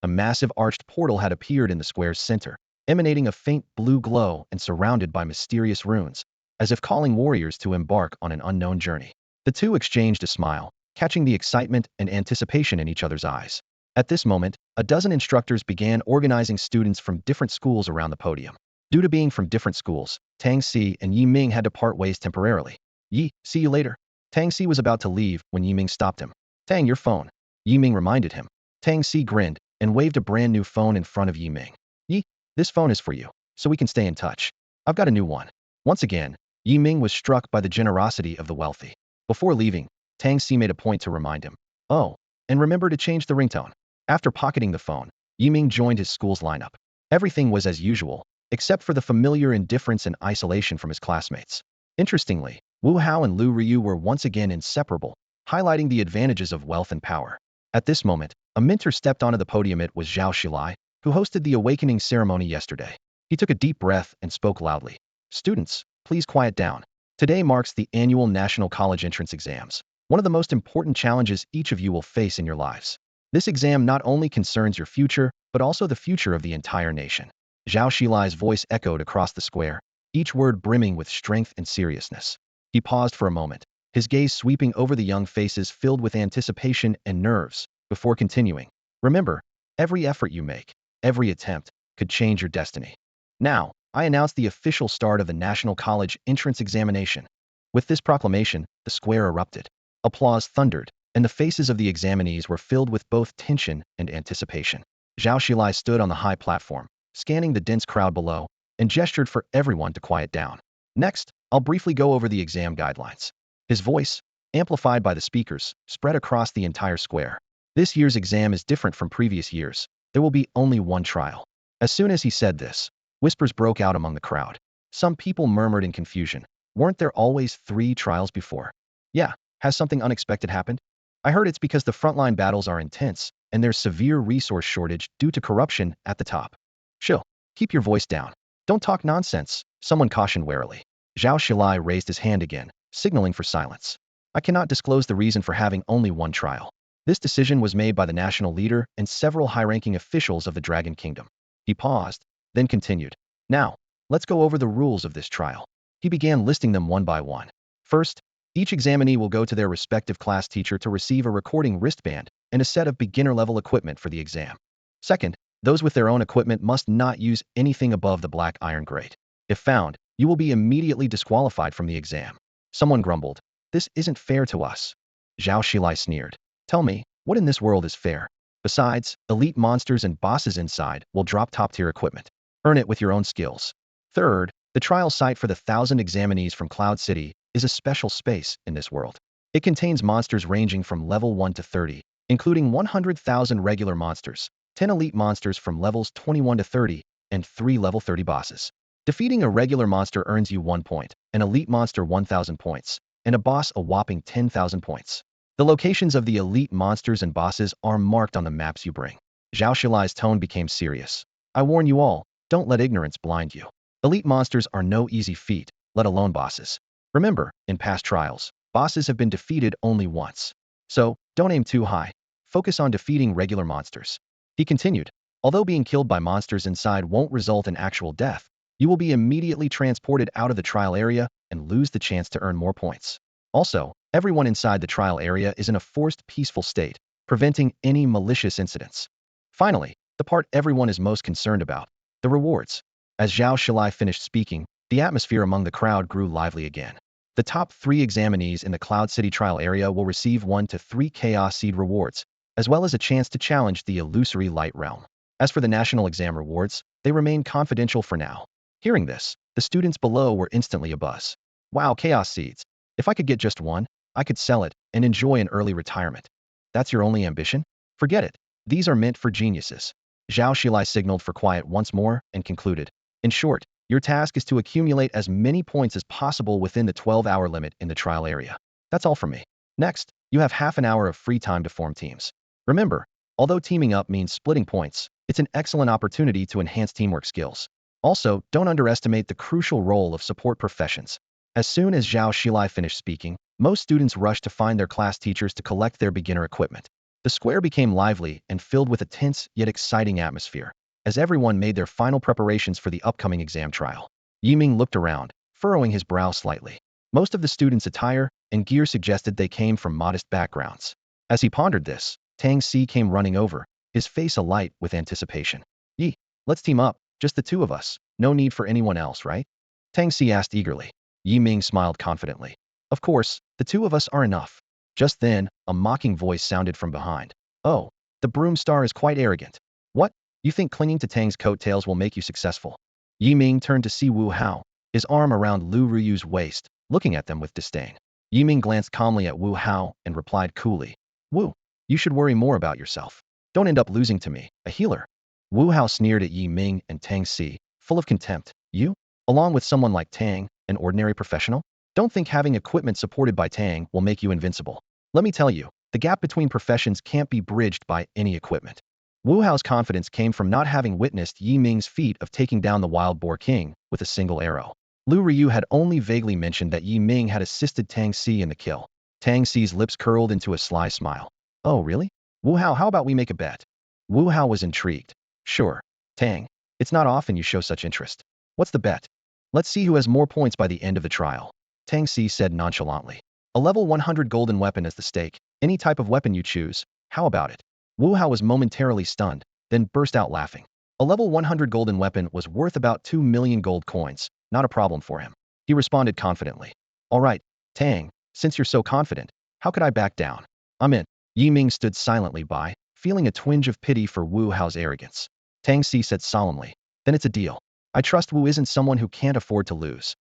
A massive arched portal had appeared in the square's center, emanating a faint blue glow and surrounded by mysterious runes, as if calling warriors to embark on an unknown journey. The two exchanged a smile, catching the excitement and anticipation in each other's eyes. At this moment, a dozen instructors began organizing students from different schools around the podium. Due to being from different schools, Tang Si and Yi Ming had to part ways temporarily. Yi, see you later. Tang Si was about to leave when Yi Ming stopped him. Tang, your phone. Yi Ming reminded him. Tang Si grinned and waved a brand new phone in front of Yi Ming. Yi, this phone is for you, so we can stay in touch. I've got a new one. Once again, Yi Ming was struck by the generosity of the wealthy. Before leaving, Tang Si made a point to remind him. Oh, and remember to change the ringtone. After pocketing the phone, Yi Ming joined his school's lineup. Everything was as usual, except for the familiar indifference and isolation from his classmates. Interestingly, Wu Hao and Lu Ryu were once again inseparable, highlighting the advantages of wealth and power. At this moment, a mentor stepped onto the podium. It was Zhao Shilai, who hosted the awakening ceremony yesterday. He took a deep breath and spoke loudly. Students, please quiet down. Today marks the annual National College Entrance Exams, one of the most important challenges each of you will face in your lives. This exam not only concerns your future, but also the future of the entire nation. Zhao Shilai's voice echoed across the square, each word brimming with strength and seriousness. He paused for a moment, his gaze sweeping over the young faces filled with anticipation and nerves, before continuing. Remember, every effort you make, every attempt, could change your destiny. Now, I announce the official start of the National College Entrance Examination. With this proclamation, the square erupted. Applause thundered, and the faces of the examinees were filled with both tension and anticipation. Zhao Xilai stood on the high platform, scanning the dense crowd below, and gestured for everyone to quiet down. Next, I'll briefly go over the exam guidelines. His voice, amplified by the speakers, spread across the entire square. This year's exam is different from previous years. There will be only one trial. As soon as he said this, whispers broke out among the crowd. Some people murmured in confusion. Weren't there always 3 trials before? Yeah, has something unexpected happened? I heard it's because the frontline battles are intense, and there's severe resource shortage due to corruption at the top. Chill. Keep your voice down. Don't talk nonsense, someone cautioned warily. Zhao Shilai raised his hand again, signaling for silence. I cannot disclose the reason for having only one trial. This decision was made by the national leader and several high-ranking officials of the Dragon Kingdom. He paused, then continued. Now, let's go over the rules of this trial. He began listing them one by one. First, each examinee will go to their respective class teacher to receive a recording wristband and a set of beginner-level equipment for the exam. Second, those with their own equipment must not use anything above the black iron grate. If found, you will be immediately disqualified from the exam. Someone grumbled. This isn't fair to us. Zhao Shilai sneered. Tell me, what in this world is fair? Besides, elite monsters and bosses inside will drop top-tier equipment. Earn it with your own skills. Third, the trial site for the 1,000 examinees from Cloud City is a special space in this world. It contains monsters ranging from level 1 to 30, including 100,000 regular monsters, 10 elite monsters from levels 21 to 30, and 3 level 30 bosses. Defeating a regular monster earns you 1 point, an elite monster 1,000 points, and a boss a whopping 10,000 points. The locations of the elite monsters and bosses are marked on the maps you bring. Zhao Shilai's tone became serious. I warn you all, don't let ignorance blind you. Elite monsters are no easy feat, let alone bosses. Remember, in past trials, bosses have been defeated only once. So, don't aim too high. Focus on defeating regular monsters. He continued, although being killed by monsters inside won't result in actual death, you will be immediately transported out of the trial area and lose the chance to earn more points. Also, everyone inside the trial area is in a forced peaceful state, preventing any malicious incidents. Finally, the part everyone is most concerned about, the rewards. As Zhao Shilai finished speaking, the atmosphere among the crowd grew lively again. The top 3 examinees in the Cloud City trial area will receive 1 to 3 Chaos Seed rewards, as well as a chance to challenge the illusory Light Realm. As for the national exam rewards, they remain confidential for now. Hearing this, the students below were instantly abuzz. Wow, Chaos Seeds. If I could get just one, I could sell it and enjoy an early retirement. That's your only ambition? Forget it. These are meant for geniuses. Zhao Shilai signaled for quiet once more and concluded. In short, your task is to accumulate as many points as possible within the 12-hour limit in the trial area. That's all from me. Next, you have half an hour of free time to form teams. Remember, although teaming up means splitting points, it's an excellent opportunity to enhance teamwork skills. Also, don't underestimate the crucial role of support professions. As soon as Zhao Shilai finished speaking, most students rushed to find their class teachers to collect their beginner equipment. The square became lively and filled with a tense yet exciting atmosphere, as everyone made their final preparations for the upcoming exam trial. Ming looked around, furrowing his brow slightly. Most of the students' attire and gear suggested they came from modest backgrounds. As he pondered this, Tang Si came running over, his face alight with anticipation. Yi, let's team up, just the 2 of us, no need for anyone else, right? Tang Si asked eagerly. Ming smiled confidently. Of course, the 2 of us are enough. Just then, a mocking voice sounded from behind. Oh, the broom star is quite arrogant. What? You think clinging to Tang's coattails will make you successful? Ming turned to see Wu Hao, his arm around Lu Riyu's waist, looking at them with disdain. Ming glanced calmly at Wu Hao and replied coolly. Wu, you should worry more about yourself. Don't end up losing to me, a healer. Wu Hao sneered at Yi Ming and Tang Si, full of contempt. You? Along with someone like Tang, an ordinary professional? Don't think having equipment supported by Tang will make you invincible. Let me tell you, the gap between professions can't be bridged by any equipment. Wu Hao's confidence came from not having witnessed Yi Ming's feat of taking down the Wild Boar King with a single arrow. Lu Ryu had only vaguely mentioned that Yi Ming had assisted Tang Si in the kill. Tang Si's lips curled into a sly smile. Oh, really? Wu Hao, how about we make a bet? Wu Hao was intrigued. Sure. Tang, it's not often you show such interest. What's the bet? Let's see who has more points by the end of the trial. Tang Si said nonchalantly. A level 100 golden weapon is the stake. Any type of weapon you choose. How about it? Wu Hao was momentarily stunned, then burst out laughing. A level 100 golden weapon was worth about 2 million gold coins, not a problem for him. He responded confidently. All right, Tang, since you're so confident, how could I back down? I'm in. Yi Ming stood silently by, feeling a twinge of pity for Wu Hao's arrogance. Tang Si said solemnly, then it's a deal. I trust Wu isn't someone who can't afford to lose.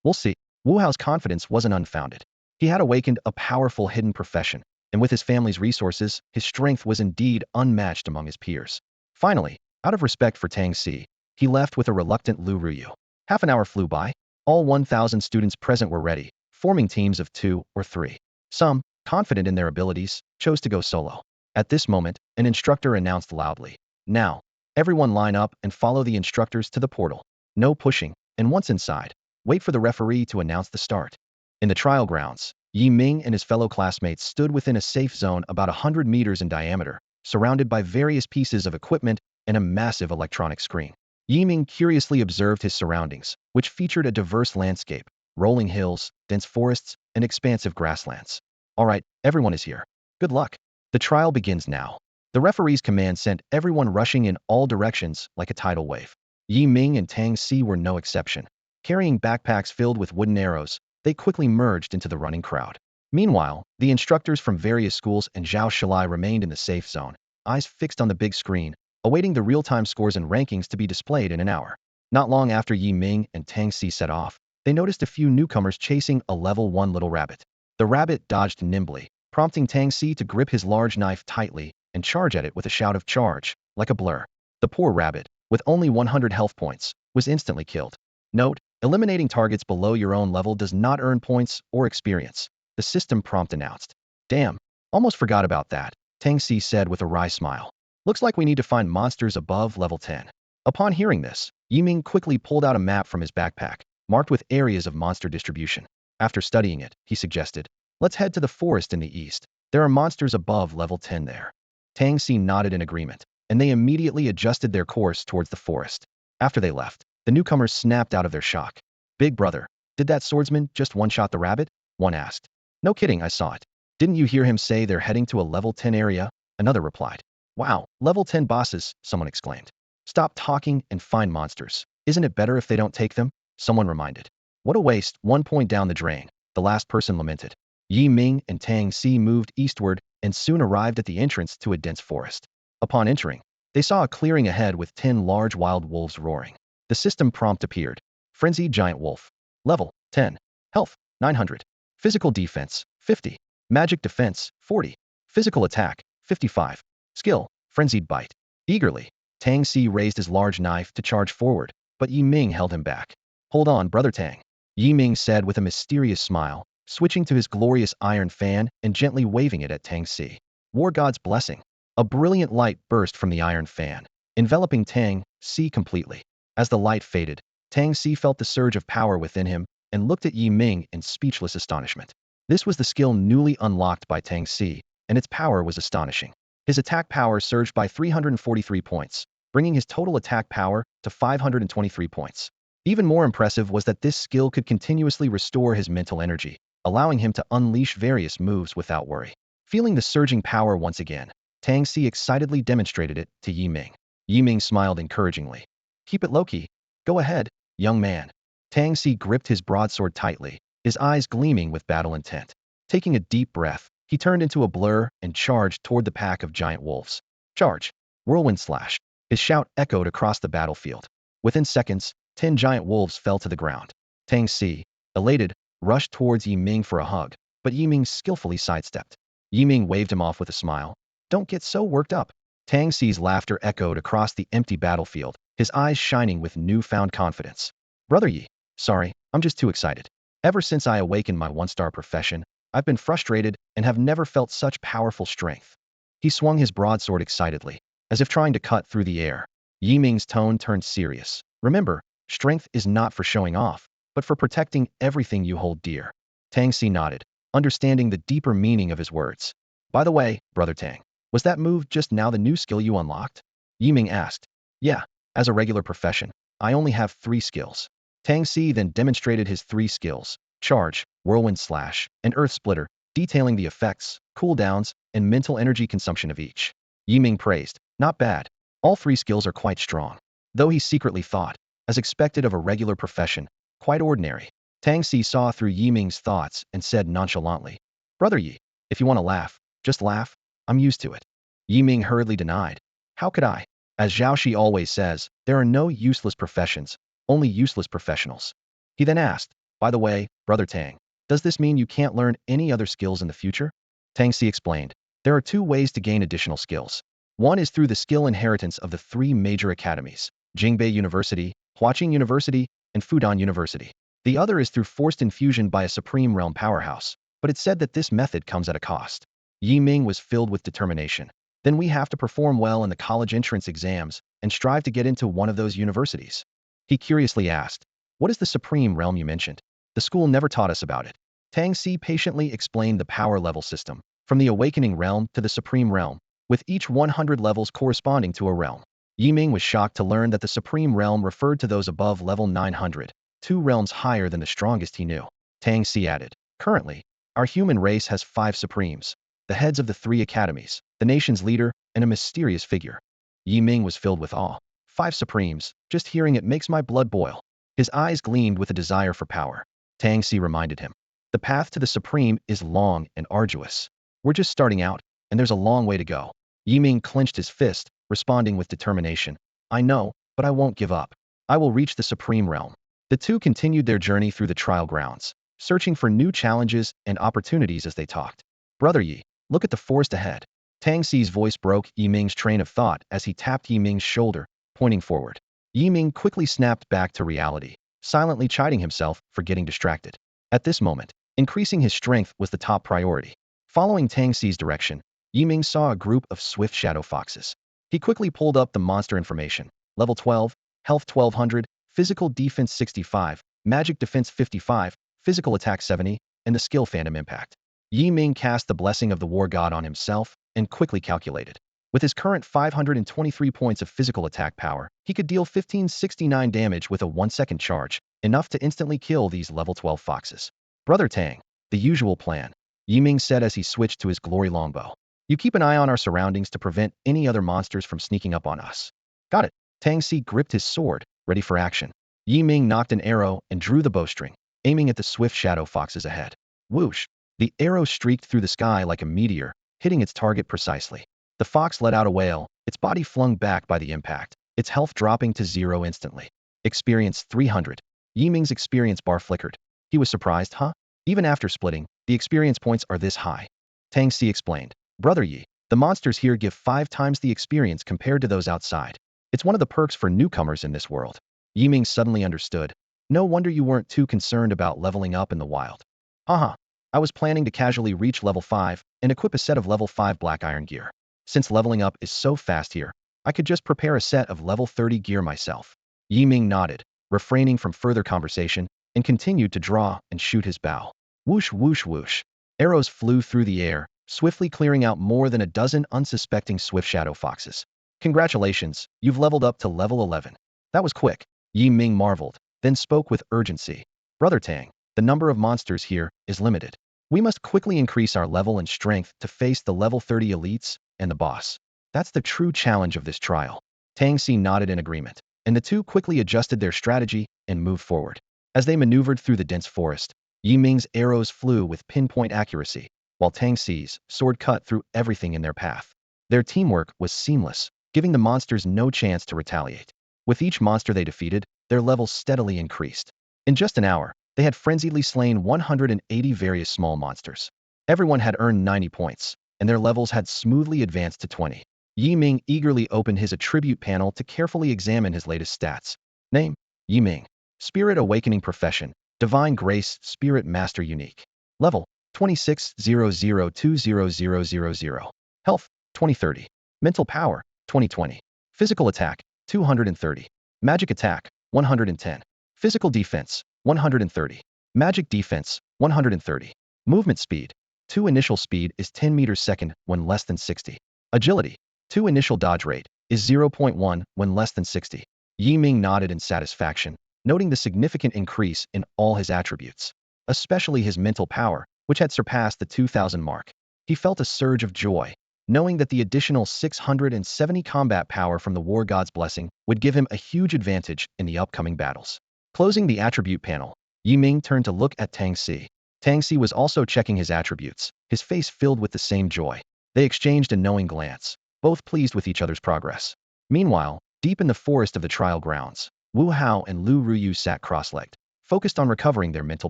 We'll see. Wu Hao's confidence wasn't unfounded. He had awakened a powerful hidden profession, and with his family's resources, his strength was indeed unmatched among his peers. Finally, out of respect for Tang Si, he left with a reluctant Lu Ryu. Half an hour flew by. All 1,000 students present were ready, forming teams of 2 or 3. Some, confident in their abilities, chose to go solo. At this moment, an instructor announced loudly, now, everyone line up and follow the instructors to the portal. No pushing, and once inside, wait for the referee to announce the start. In the trial grounds, Yi Ming and his fellow classmates stood within a safe zone about 100 meters in diameter, surrounded by various pieces of equipment and a massive electronic screen. Yi Ming curiously observed his surroundings, which featured a diverse landscape, rolling hills, dense forests, and expansive grasslands. All right, everyone is here. Good luck. The trial begins now. The referee's command sent everyone rushing in all directions like a tidal wave. Yi Ming and Tang Si were no exception. Carrying backpacks filled with wooden arrows, they quickly merged into the running crowd. Meanwhile, the instructors from various schools and Zhao Shalai remained in the safe zone, eyes fixed on the big screen, awaiting the real-time scores and rankings to be displayed in an hour. Not long after Yi Ming and Tang Si set off, they noticed a few newcomers chasing a level 1 little rabbit. The rabbit dodged nimbly, prompting Tang Si to grip his large knife tightly and charge at it with a shout of charge, like a blur. The poor rabbit, with only 100 health points, was instantly killed. Note, eliminating targets below your own level does not earn points or experience, the system prompt announced. Damn, almost forgot about that, Tang Si said with a wry smile. Looks like we need to find monsters above level 10. Upon hearing this, Yi Ming quickly pulled out a map from his backpack, marked with areas of monster distribution. After studying it, he suggested, let's head to the forest in the east. There are monsters above level 10 there. Tang Si nodded in agreement, and they immediately adjusted their course towards the forest. After they left, the newcomers snapped out of their shock. Big brother, did that swordsman just one-shot the rabbit? One asked. No kidding, I saw it. Didn't you hear him say they're heading to a level 10 area? Another replied. Wow, level 10 bosses, someone exclaimed. Stop talking and find monsters. Isn't it better if they don't take them? Someone reminded. What a waste, 1 point down the drain, the last person lamented. Yi Ming and Tang Si moved eastward and soon arrived at the entrance to a dense forest. Upon entering, they saw a clearing ahead with 10 large wild wolves roaring. The system prompt appeared. Frenzied giant wolf. Level 10. Health 900. Physical defense 50. Magic defense 40. Physical attack 55. Skill frenzied bite. Eagerly, Tang Si raised his large knife to charge forward, but Yi Ming held him back. Hold on, brother Tang, Yi Ming said with a mysterious smile, switching to his glorious iron fan and gently waving it at Tang Si. War God's blessing. A brilliant light burst from the iron fan, enveloping Tang Si completely. As the light faded, Tang Si felt the surge of power within him and looked at Yi Ming in speechless astonishment. This was the skill newly unlocked by Tang Si, and its power was astonishing. His attack power surged by 343 points, bringing his total attack power to 523 points. Even more impressive was that this skill could continuously restore his mental energy, allowing him to unleash various moves without worry. Feeling the surging power once again, Tang Si excitedly demonstrated it to Yi Ming. Yi Ming smiled encouragingly. Keep it low-key. Go ahead, young man. Tang Si gripped his broadsword tightly, his eyes gleaming with battle intent. Taking a deep breath, he turned into a blur and charged toward the pack of giant wolves. Charge! Whirlwind slash! His shout echoed across the battlefield. Within seconds, 10 giant wolves fell to the ground. Tang Si, elated, rushed towards Yi Ming for a hug, but Yi Ming skillfully sidestepped. Yi Ming waved him off with a smile. Don't get so worked up. Tang Xi's laughter echoed across the empty battlefield, his eyes shining with newfound confidence. Brother Yi, sorry, I'm just too excited. Ever since I awakened my one-star profession, I've been frustrated and have never felt such powerful strength. He swung his broadsword excitedly, as if trying to cut through the air. Yi Ming's tone turned serious. Remember, strength is not for showing off, but for protecting everything you hold dear. Tang Xi nodded, understanding the deeper meaning of his words. By the way, Brother Tang, was that move just now the new skill you unlocked? Yi Ming asked. Yeah, as a regular profession, I only have 3 skills. Tang Xi then demonstrated his 3 skills: Charge, Whirlwind Slash, and Earth Splitter, detailing the effects, cooldowns, and mental energy consumption of each. Yi Ming praised. Not bad. All 3 skills are quite strong. Though he secretly thought, as expected of a regular profession, quite ordinary. Tang Xi saw through Yi Ming's thoughts and said nonchalantly, Brother Yi, if you want to laugh, just laugh. I'm used to it. Yi Ming hurriedly denied. How could I? As Zhao always says, there are no useless professions, only useless professionals. He then asked, by the way, Brother Tang, does this mean you can't learn any other skills in the future? Tang Xi explained, there are 2 ways to gain additional skills. One is through the skill inheritance of the 3 major academies, Jingbei University, Huaqing University, and Fudan University. The other is through forced infusion by a Supreme Realm powerhouse, but it's said that this method comes at a cost. Yi Ming was filled with determination. Then we have to perform well in the college entrance exams and strive to get into one of those universities. He curiously asked, what is the Supreme Realm you mentioned? The school never taught us about it. Tang Xi patiently explained the power level system, from the Awakening Realm to the Supreme Realm, with each 100 levels corresponding to a realm. Yi Ming was shocked to learn that the Supreme Realm referred to those above level 900, 2 realms higher than the strongest he knew. Tang Xi added, currently, our human race has 5 Supremes, the heads of the 3 academies, the nation's leader, and a mysterious figure. Yi Ming was filled with awe. 5 Supremes, just hearing it makes my blood boil. His eyes gleamed with a desire for power. Tang Xi reminded him, the path to the Supreme is long and arduous. We're just starting out, and there's a long way to go. Yi Ming clenched his fist, responding with determination. I know, but I won't give up. I will reach the Supreme Realm. The 2 continued their journey through the trial grounds, searching for new challenges and opportunities as they talked. Brother Yi, look at the forest ahead. Tang Xi's voice broke Yi Ming's train of thought as he tapped Yi Ming's shoulder, pointing forward. Yi Ming quickly snapped back to reality, silently chiding himself for getting distracted. At this moment, increasing his strength was the top priority. Following Tang Xi's direction, Yi Ming saw a group of swift shadow foxes. He quickly pulled up the monster information. Level 12, Health 1200, Physical Defense 65, Magic Defense 55, Physical Attack 70, and the skill Phantom Impact. Yi Ming cast the blessing of the War God on himself and quickly calculated. With his current 523 points of physical attack power, he could deal 1569 damage with a 1-second charge, enough to instantly kill these level 12 foxes. Brother Tang, the usual plan, Yi Ming said as he switched to his glory longbow. You keep an eye on our surroundings to prevent any other monsters from sneaking up on us. Got it. Tang Xi gripped his sword, ready for action. Yi Ming knocked an arrow and drew the bowstring, aiming at the swift shadow foxes ahead. Whoosh! The arrow streaked through the sky like a meteor, hitting its target precisely. The fox let out a wail, its body flung back by the impact, its health dropping to 0 instantly. Experience 300. Yi Ming's experience bar flickered. He was surprised, huh? Even after splitting, the experience points are this high. Tang Xi explained. Brother Yi, the monsters here give 5 times the experience compared to those outside. It's one of the perks for newcomers in this world. Yi Ming suddenly understood. No wonder you weren't too concerned about leveling up in the wild. Haha. I was planning to casually reach level 5 and equip a set of level 5 black iron gear. Since leveling up is so fast here, I could just prepare a set of level 30 gear myself. Yi Ming nodded, refraining from further conversation, and continued to draw and shoot his bow. Whoosh whoosh whoosh. Arrows flew through the air, swiftly clearing out more than a dozen unsuspecting swift shadow foxes. Congratulations, you've leveled up to level 11. That was quick. Yi Ming marveled, then spoke with urgency. Brother Tang, the number of monsters here is limited. We must quickly increase our level and strength to face the level 30 elites and the boss. That's the true challenge of this trial. Tang Xi nodded in agreement, and the 2 quickly adjusted their strategy and moved forward. As they maneuvered through the dense forest, Yi Ming's arrows flew with pinpoint accuracy, while Tang Xi's sword cut through everything in their path. Their teamwork was seamless, giving the monsters no chance to retaliate. With each monster they defeated, their levels steadily increased. In just an hour, they had frenziedly slain 180 various small monsters. Everyone had earned 90 points, and their levels had smoothly advanced to 20. Yi Ming eagerly opened his attribute panel to carefully examine his latest stats. Name: Yi Ming. Spirit Awakening Profession: Divine Grace Spirit Master Unique. Level: 2600200000. Health: 2030. Mental Power: 2020. Physical Attack: 230. Magic Attack: 110. Physical Defense: 130. Magic Defense: 130. Movement Speed: 2. Initial speed is 10 meters second when less than 60. Agility: 2. Initial dodge rate is 0.1 when less than 60. Yi Ming nodded in satisfaction, noting the significant increase in all his attributes, especially his mental power, which had surpassed the 2,000 mark. He felt a surge of joy, knowing that the additional 670 combat power from the War God's blessing would give him a huge advantage in the upcoming battles. Closing the attribute panel, Yi Ming turned to look at Tang Si. Tang Si was also checking his attributes, his face filled with the same joy. They exchanged a knowing glance, both pleased with each other's progress. Meanwhile, deep in the forest of the trial grounds, Wu Hao and Lu Ruyu sat cross-legged, focused on recovering their mental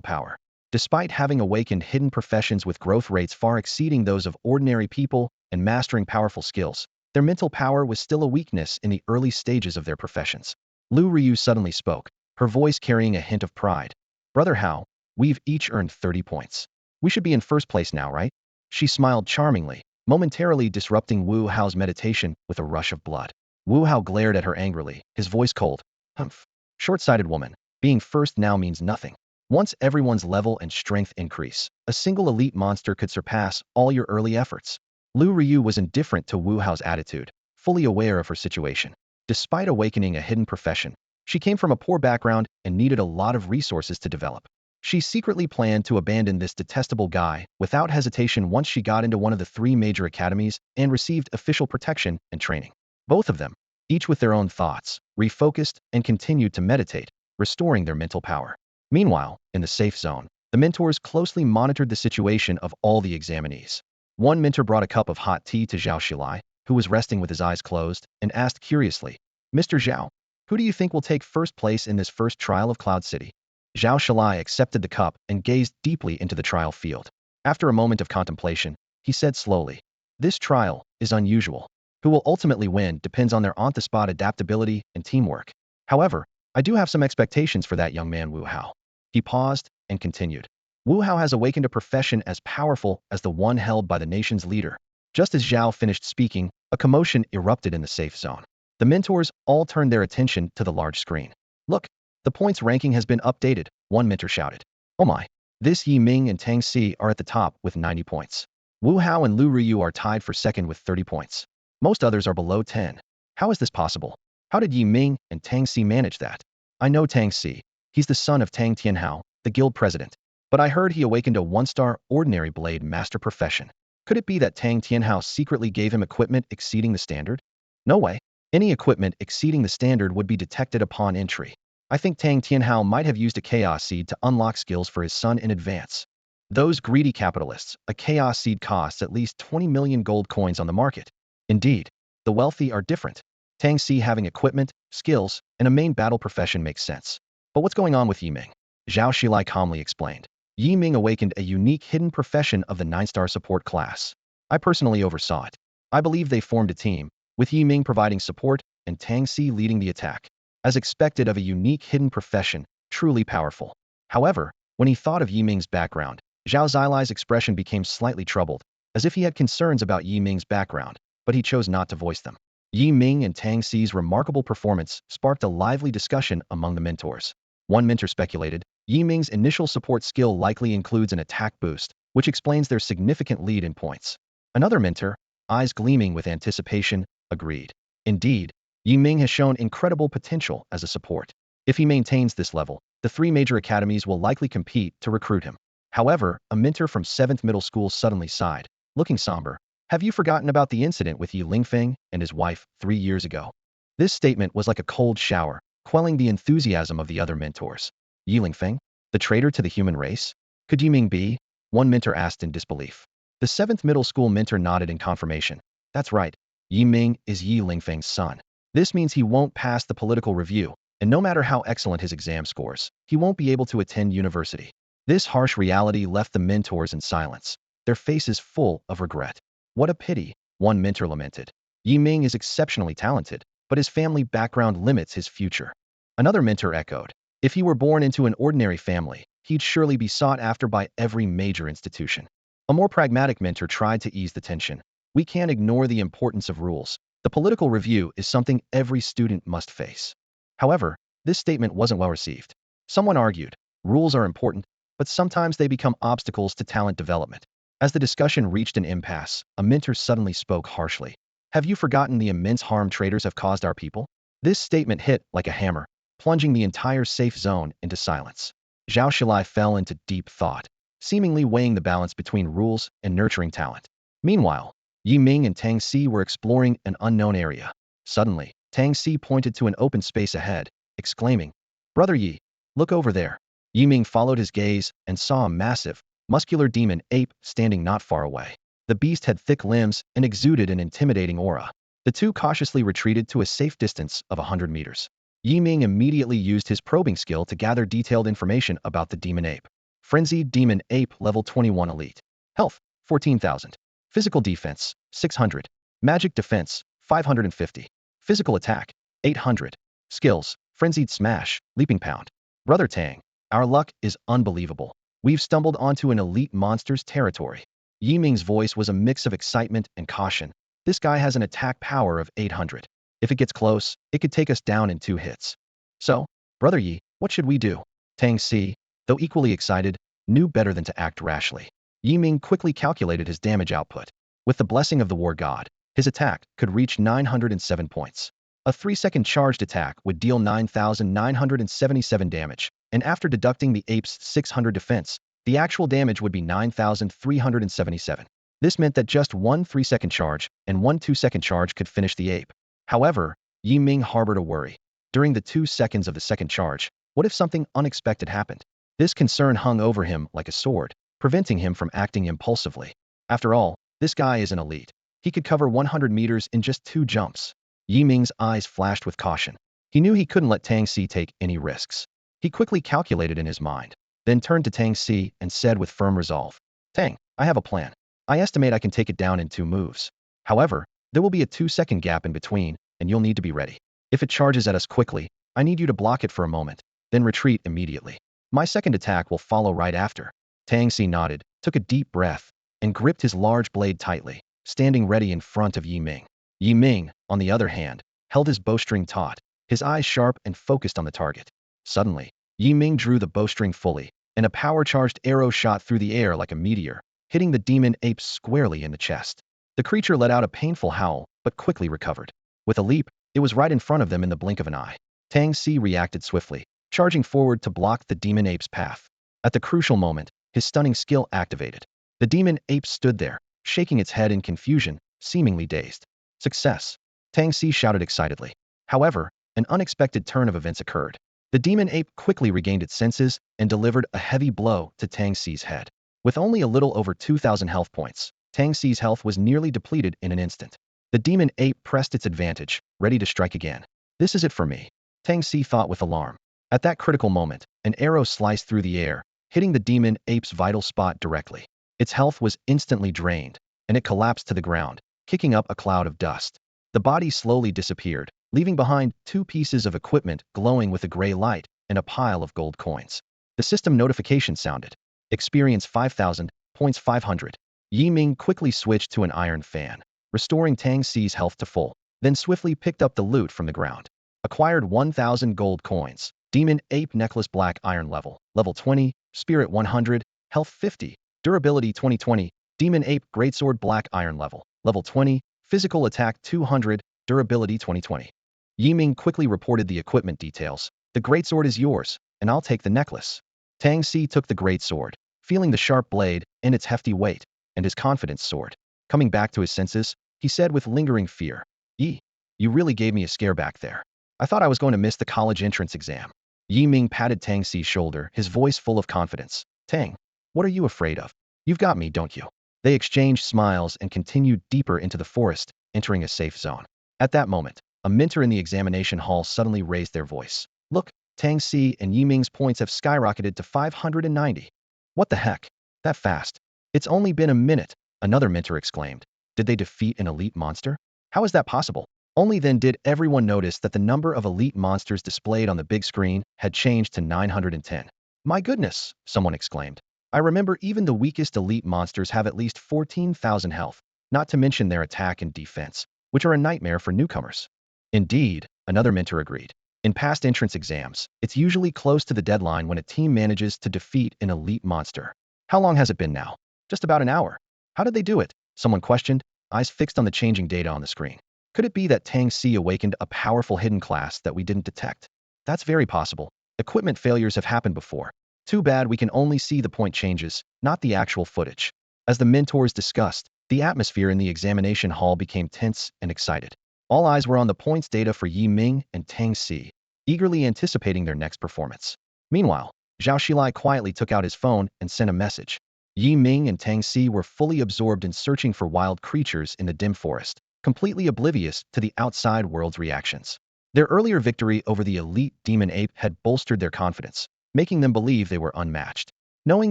power. Despite having awakened hidden professions with growth rates far exceeding those of ordinary people and mastering powerful skills, their mental power was still a weakness in the early stages of their professions. Lu Ruyu suddenly spoke, her voice carrying a hint of pride. Brother Hao, we've each earned 30 points. We should be in first place now, right? She smiled charmingly, momentarily disrupting Wu Hao's meditation with a rush of blood. Wu Hao glared at her angrily, his voice cold. Humph. Short-sighted woman, being first now means nothing. Once everyone's level and strength increase, a single elite monster could surpass all your early efforts. Lu Ruyu was indifferent to Wu Hao's attitude, fully aware of her situation. Despite awakening a hidden profession, she came from a poor background and needed a lot of resources to develop. She secretly planned to abandon this detestable guy without hesitation once she got into one of the 3 major academies and received official protection and training. Both of them, each with their own thoughts, refocused and continued to meditate, restoring their mental power. Meanwhile, in the safe zone, the mentors closely monitored the situation of all the examinees. One mentor brought a cup of hot tea to Zhao Xilai, who was resting with his eyes closed, and asked curiously, Mr. Zhao, who do you think will take first place in this first trial of Cloud City? Zhao Xilai accepted the cup and gazed deeply into the trial field. After a moment of contemplation, he said slowly, this trial is unusual. Who will ultimately win depends on their on-the-spot adaptability and teamwork. However, I do have some expectations for that young man Wu Hao. He paused and continued. Wu Hao has awakened a profession as powerful as the one held by the nation's leader. Just as Zhao finished speaking, a commotion erupted in the safe zone. The mentors all turned their attention to the large screen. Look, the points ranking has been updated, one mentor shouted. Oh my, this Yi Ming and Tang Si are at the top with 90 points. Wu Hao and Lu Ruyu are tied for second with 30 points. Most others are below 10. How is this possible? How did Yi Ming and Tang Si manage that? I know Tang Si. He's the son of Tang Tianhao, the guild president. But I heard he awakened a 1-star ordinary blade master profession. Could it be that Tang Tianhao secretly gave him equipment exceeding the standard? No way. Any equipment exceeding the standard would be detected upon entry. I think Tang Tianhao might have used a chaos seed to unlock skills for his son in advance. Those greedy capitalists, a chaos seed costs at least 20 million gold coins on the market. Indeed, the wealthy are different. Tang Si having equipment, skills, and a main battle profession makes sense. But what's going on with Yi Ming? Zhao Xilai calmly explained. Yi Ming awakened a unique hidden profession of the 9-star support class. I personally oversaw it. I believe they formed a team, with Yi Ming providing support and Tang Si leading the attack. As expected of a unique hidden profession, truly powerful. However, when he thought of Yi Ming's background, Zhao Xilai's expression became slightly troubled, as if he had concerns about Yi Ming's background, but he chose not to voice them. Yi Ming and Tang Si's remarkable performance sparked a lively discussion among the mentors. One mentor speculated, Yi Ming's initial support skill likely includes an attack boost, which explains their significant lead in points. Another mentor, eyes gleaming with anticipation, agreed. Indeed, Yi Ming has shown incredible potential as a support. If he maintains this level, the 3 major academies will likely compete to recruit him. However, a mentor from 7th Middle School suddenly sighed, looking somber. Have you forgotten about the incident with Yi Lingfeng and his wife 3 years ago? This statement was like a cold shower, quelling the enthusiasm of the other mentors. Yi Lingfeng? The traitor to the human race? Could Yi Ming be? One mentor asked in disbelief. The 7th Middle School mentor nodded in confirmation. That's right. Yi Ming is Yi Lingfeng's son. This means he won't pass the political review, and no matter how excellent his exam scores, he won't be able to attend university. This harsh reality left the mentors in silence, their faces full of regret. What a pity, one mentor lamented. Yi Ming is exceptionally talented, but his family background limits his future. Another mentor echoed, if he were born into an ordinary family, he'd surely be sought after by every major institution. A more pragmatic mentor tried to ease the tension. We can't ignore the importance of rules. The political review is something every student must face. However, this statement wasn't well received. Someone argued, rules are important, but sometimes they become obstacles to talent development. As the discussion reached an impasse, a mentor suddenly spoke harshly. Have you forgotten the immense harm traders have caused our people? This statement hit like a hammer, plunging the entire safe zone into silence. Zhao Shilai fell into deep thought, seemingly weighing the balance between rules and nurturing talent. Meanwhile, Yi Ming and Tang Si were exploring an unknown area. Suddenly, Tang Si pointed to an open space ahead, exclaiming, Brother Yi, look over there. Yi Ming followed his gaze and saw a massive, muscular demon ape standing not far away. The beast had thick limbs and exuded an intimidating aura. The two cautiously retreated to a safe distance of 100 meters. Yi Ming immediately used his probing skill to gather detailed information about the demon ape. Frenzied demon ape level 21 elite. Health, 14,000. Physical defense, 600. Magic defense, 550. Physical attack, 800. Skills, frenzied smash, leaping pound. Brother Tang, our luck is unbelievable. We've stumbled onto an elite monster's territory. Yi Ming's voice was a mix of excitement and caution. This guy has an attack power of 800. If it gets close, it could take us down in 2 hits. So, Brother Yi, what should we do? Tang Si, though equally excited, knew better than to act rashly. Yi Ming quickly calculated his damage output. With the blessing of the war god, his attack could reach 907 points. A 3-second charged attack would deal 9,977 damage, and after deducting the ape's 600 defense, the actual damage would be 9,377. This meant that just one 3-second charge and one 2-second charge could finish the ape. However, Yi Ming harbored a worry. During the 2 seconds of the second charge, what if something unexpected happened? This concern hung over him like a sword, preventing him from acting impulsively. After all, this guy is an elite. He could cover 100 meters in just 2 jumps. Yi Ming's eyes flashed with caution. He knew he couldn't let Tang Si take any risks. He quickly calculated in his mind, then turned to Tang Si and said with firm resolve, Tang, I have a plan. I estimate I can take it down in 2 moves. However, there will be a 2-second gap in between, and you'll need to be ready. If it charges at us quickly, I need you to block it for a moment, then retreat immediately. My second attack will follow right after. Tang Si nodded, took a deep breath, and gripped his large blade tightly, standing ready in front of Yi Ming. Yi Ming, on the other hand, held his bowstring taut, his eyes sharp and focused on the target. Suddenly, Yi Ming drew the bowstring fully, and a power-charged arrow shot through the air like a meteor, hitting the demon ape squarely in the chest. The creature let out a painful howl, but quickly recovered. With a leap, it was right in front of them in the blink of an eye. Tang Si reacted swiftly, charging forward to block the demon ape's path. At the crucial moment, his stunning skill activated. The demon ape stood there, shaking its head in confusion, seemingly dazed. Success! Tang Si shouted excitedly. However, an unexpected turn of events occurred. The demon ape quickly regained its senses and delivered a heavy blow to Tang Si's head. With only a little over 2,000 health points, Tang Si's health was nearly depleted in an instant. The demon ape pressed its advantage, ready to strike again. This is it for me, Tang Si thought with alarm. At that critical moment, an arrow sliced through the air, hitting the demon ape's vital spot directly. Its health was instantly drained, and it collapsed to the ground, kicking up a cloud of dust. The body slowly disappeared, leaving behind 2 pieces of equipment glowing with a gray light and a pile of gold coins. The system notification sounded. Experience 5,000, points 500. Yi Ming quickly switched to an iron fan, restoring Tang Si's health to full, then swiftly picked up the loot from the ground. Acquired 1,000 gold coins. Demon Ape Necklace Black Iron level. Level 20, Spirit 100, Health 50, Durability 2020. Demon Ape Greatsword Black Iron level. Level 20, Physical Attack 200, Durability 2020. Yi Ming quickly reported the equipment details. The greatsword is yours, and I'll take the necklace. Tang Si took the greatsword, feeling the sharp blade and its hefty weight, and his confidence soared. Coming back to his senses, he said with lingering fear, Yi, you really gave me a scare back there. I thought I was going to miss the college entrance exam. Yi Ming patted Tang Si's shoulder, his voice full of confidence. Tang, what are you afraid of? You've got me, don't you? They exchanged smiles and continued deeper into the forest, entering a safe zone. At that moment, a mentor in the examination hall suddenly raised their voice. Look, Tang Si and Yi Ming's points have skyrocketed to 590. What the heck? That fast? It's only been a minute, another mentor exclaimed. Did they defeat an elite monster? How is that possible? Only then did everyone notice that the number of elite monsters displayed on the big screen had changed to 910. My goodness, someone exclaimed. I remember even the weakest elite monsters have at least 14,000 health, not to mention their attack and defense, which are a nightmare for newcomers. Indeed, another mentor agreed. In past entrance exams, it's usually close to the deadline when a team manages to defeat an elite monster. How long has it been now? Just about an hour. How did they do it? Someone questioned, eyes fixed on the changing data on the screen. Could it be that Tang Si awakened a powerful hidden class that we didn't detect? That's very possible. Equipment failures have happened before. Too bad we can only see the point changes, not the actual footage. As the mentors discussed, the atmosphere in the examination hall became tense and excited. All eyes were on the points data for Yi Ming and Tang Si, eagerly anticipating their next performance. Meanwhile, Zhao Xilai quietly took out his phone and sent a message. Yi Ming and Tang Si were fully absorbed in searching for wild creatures in the dim forest, completely oblivious to the outside world's reactions. Their earlier victory over the elite demon ape had bolstered their confidence, making them believe they were unmatched. Knowing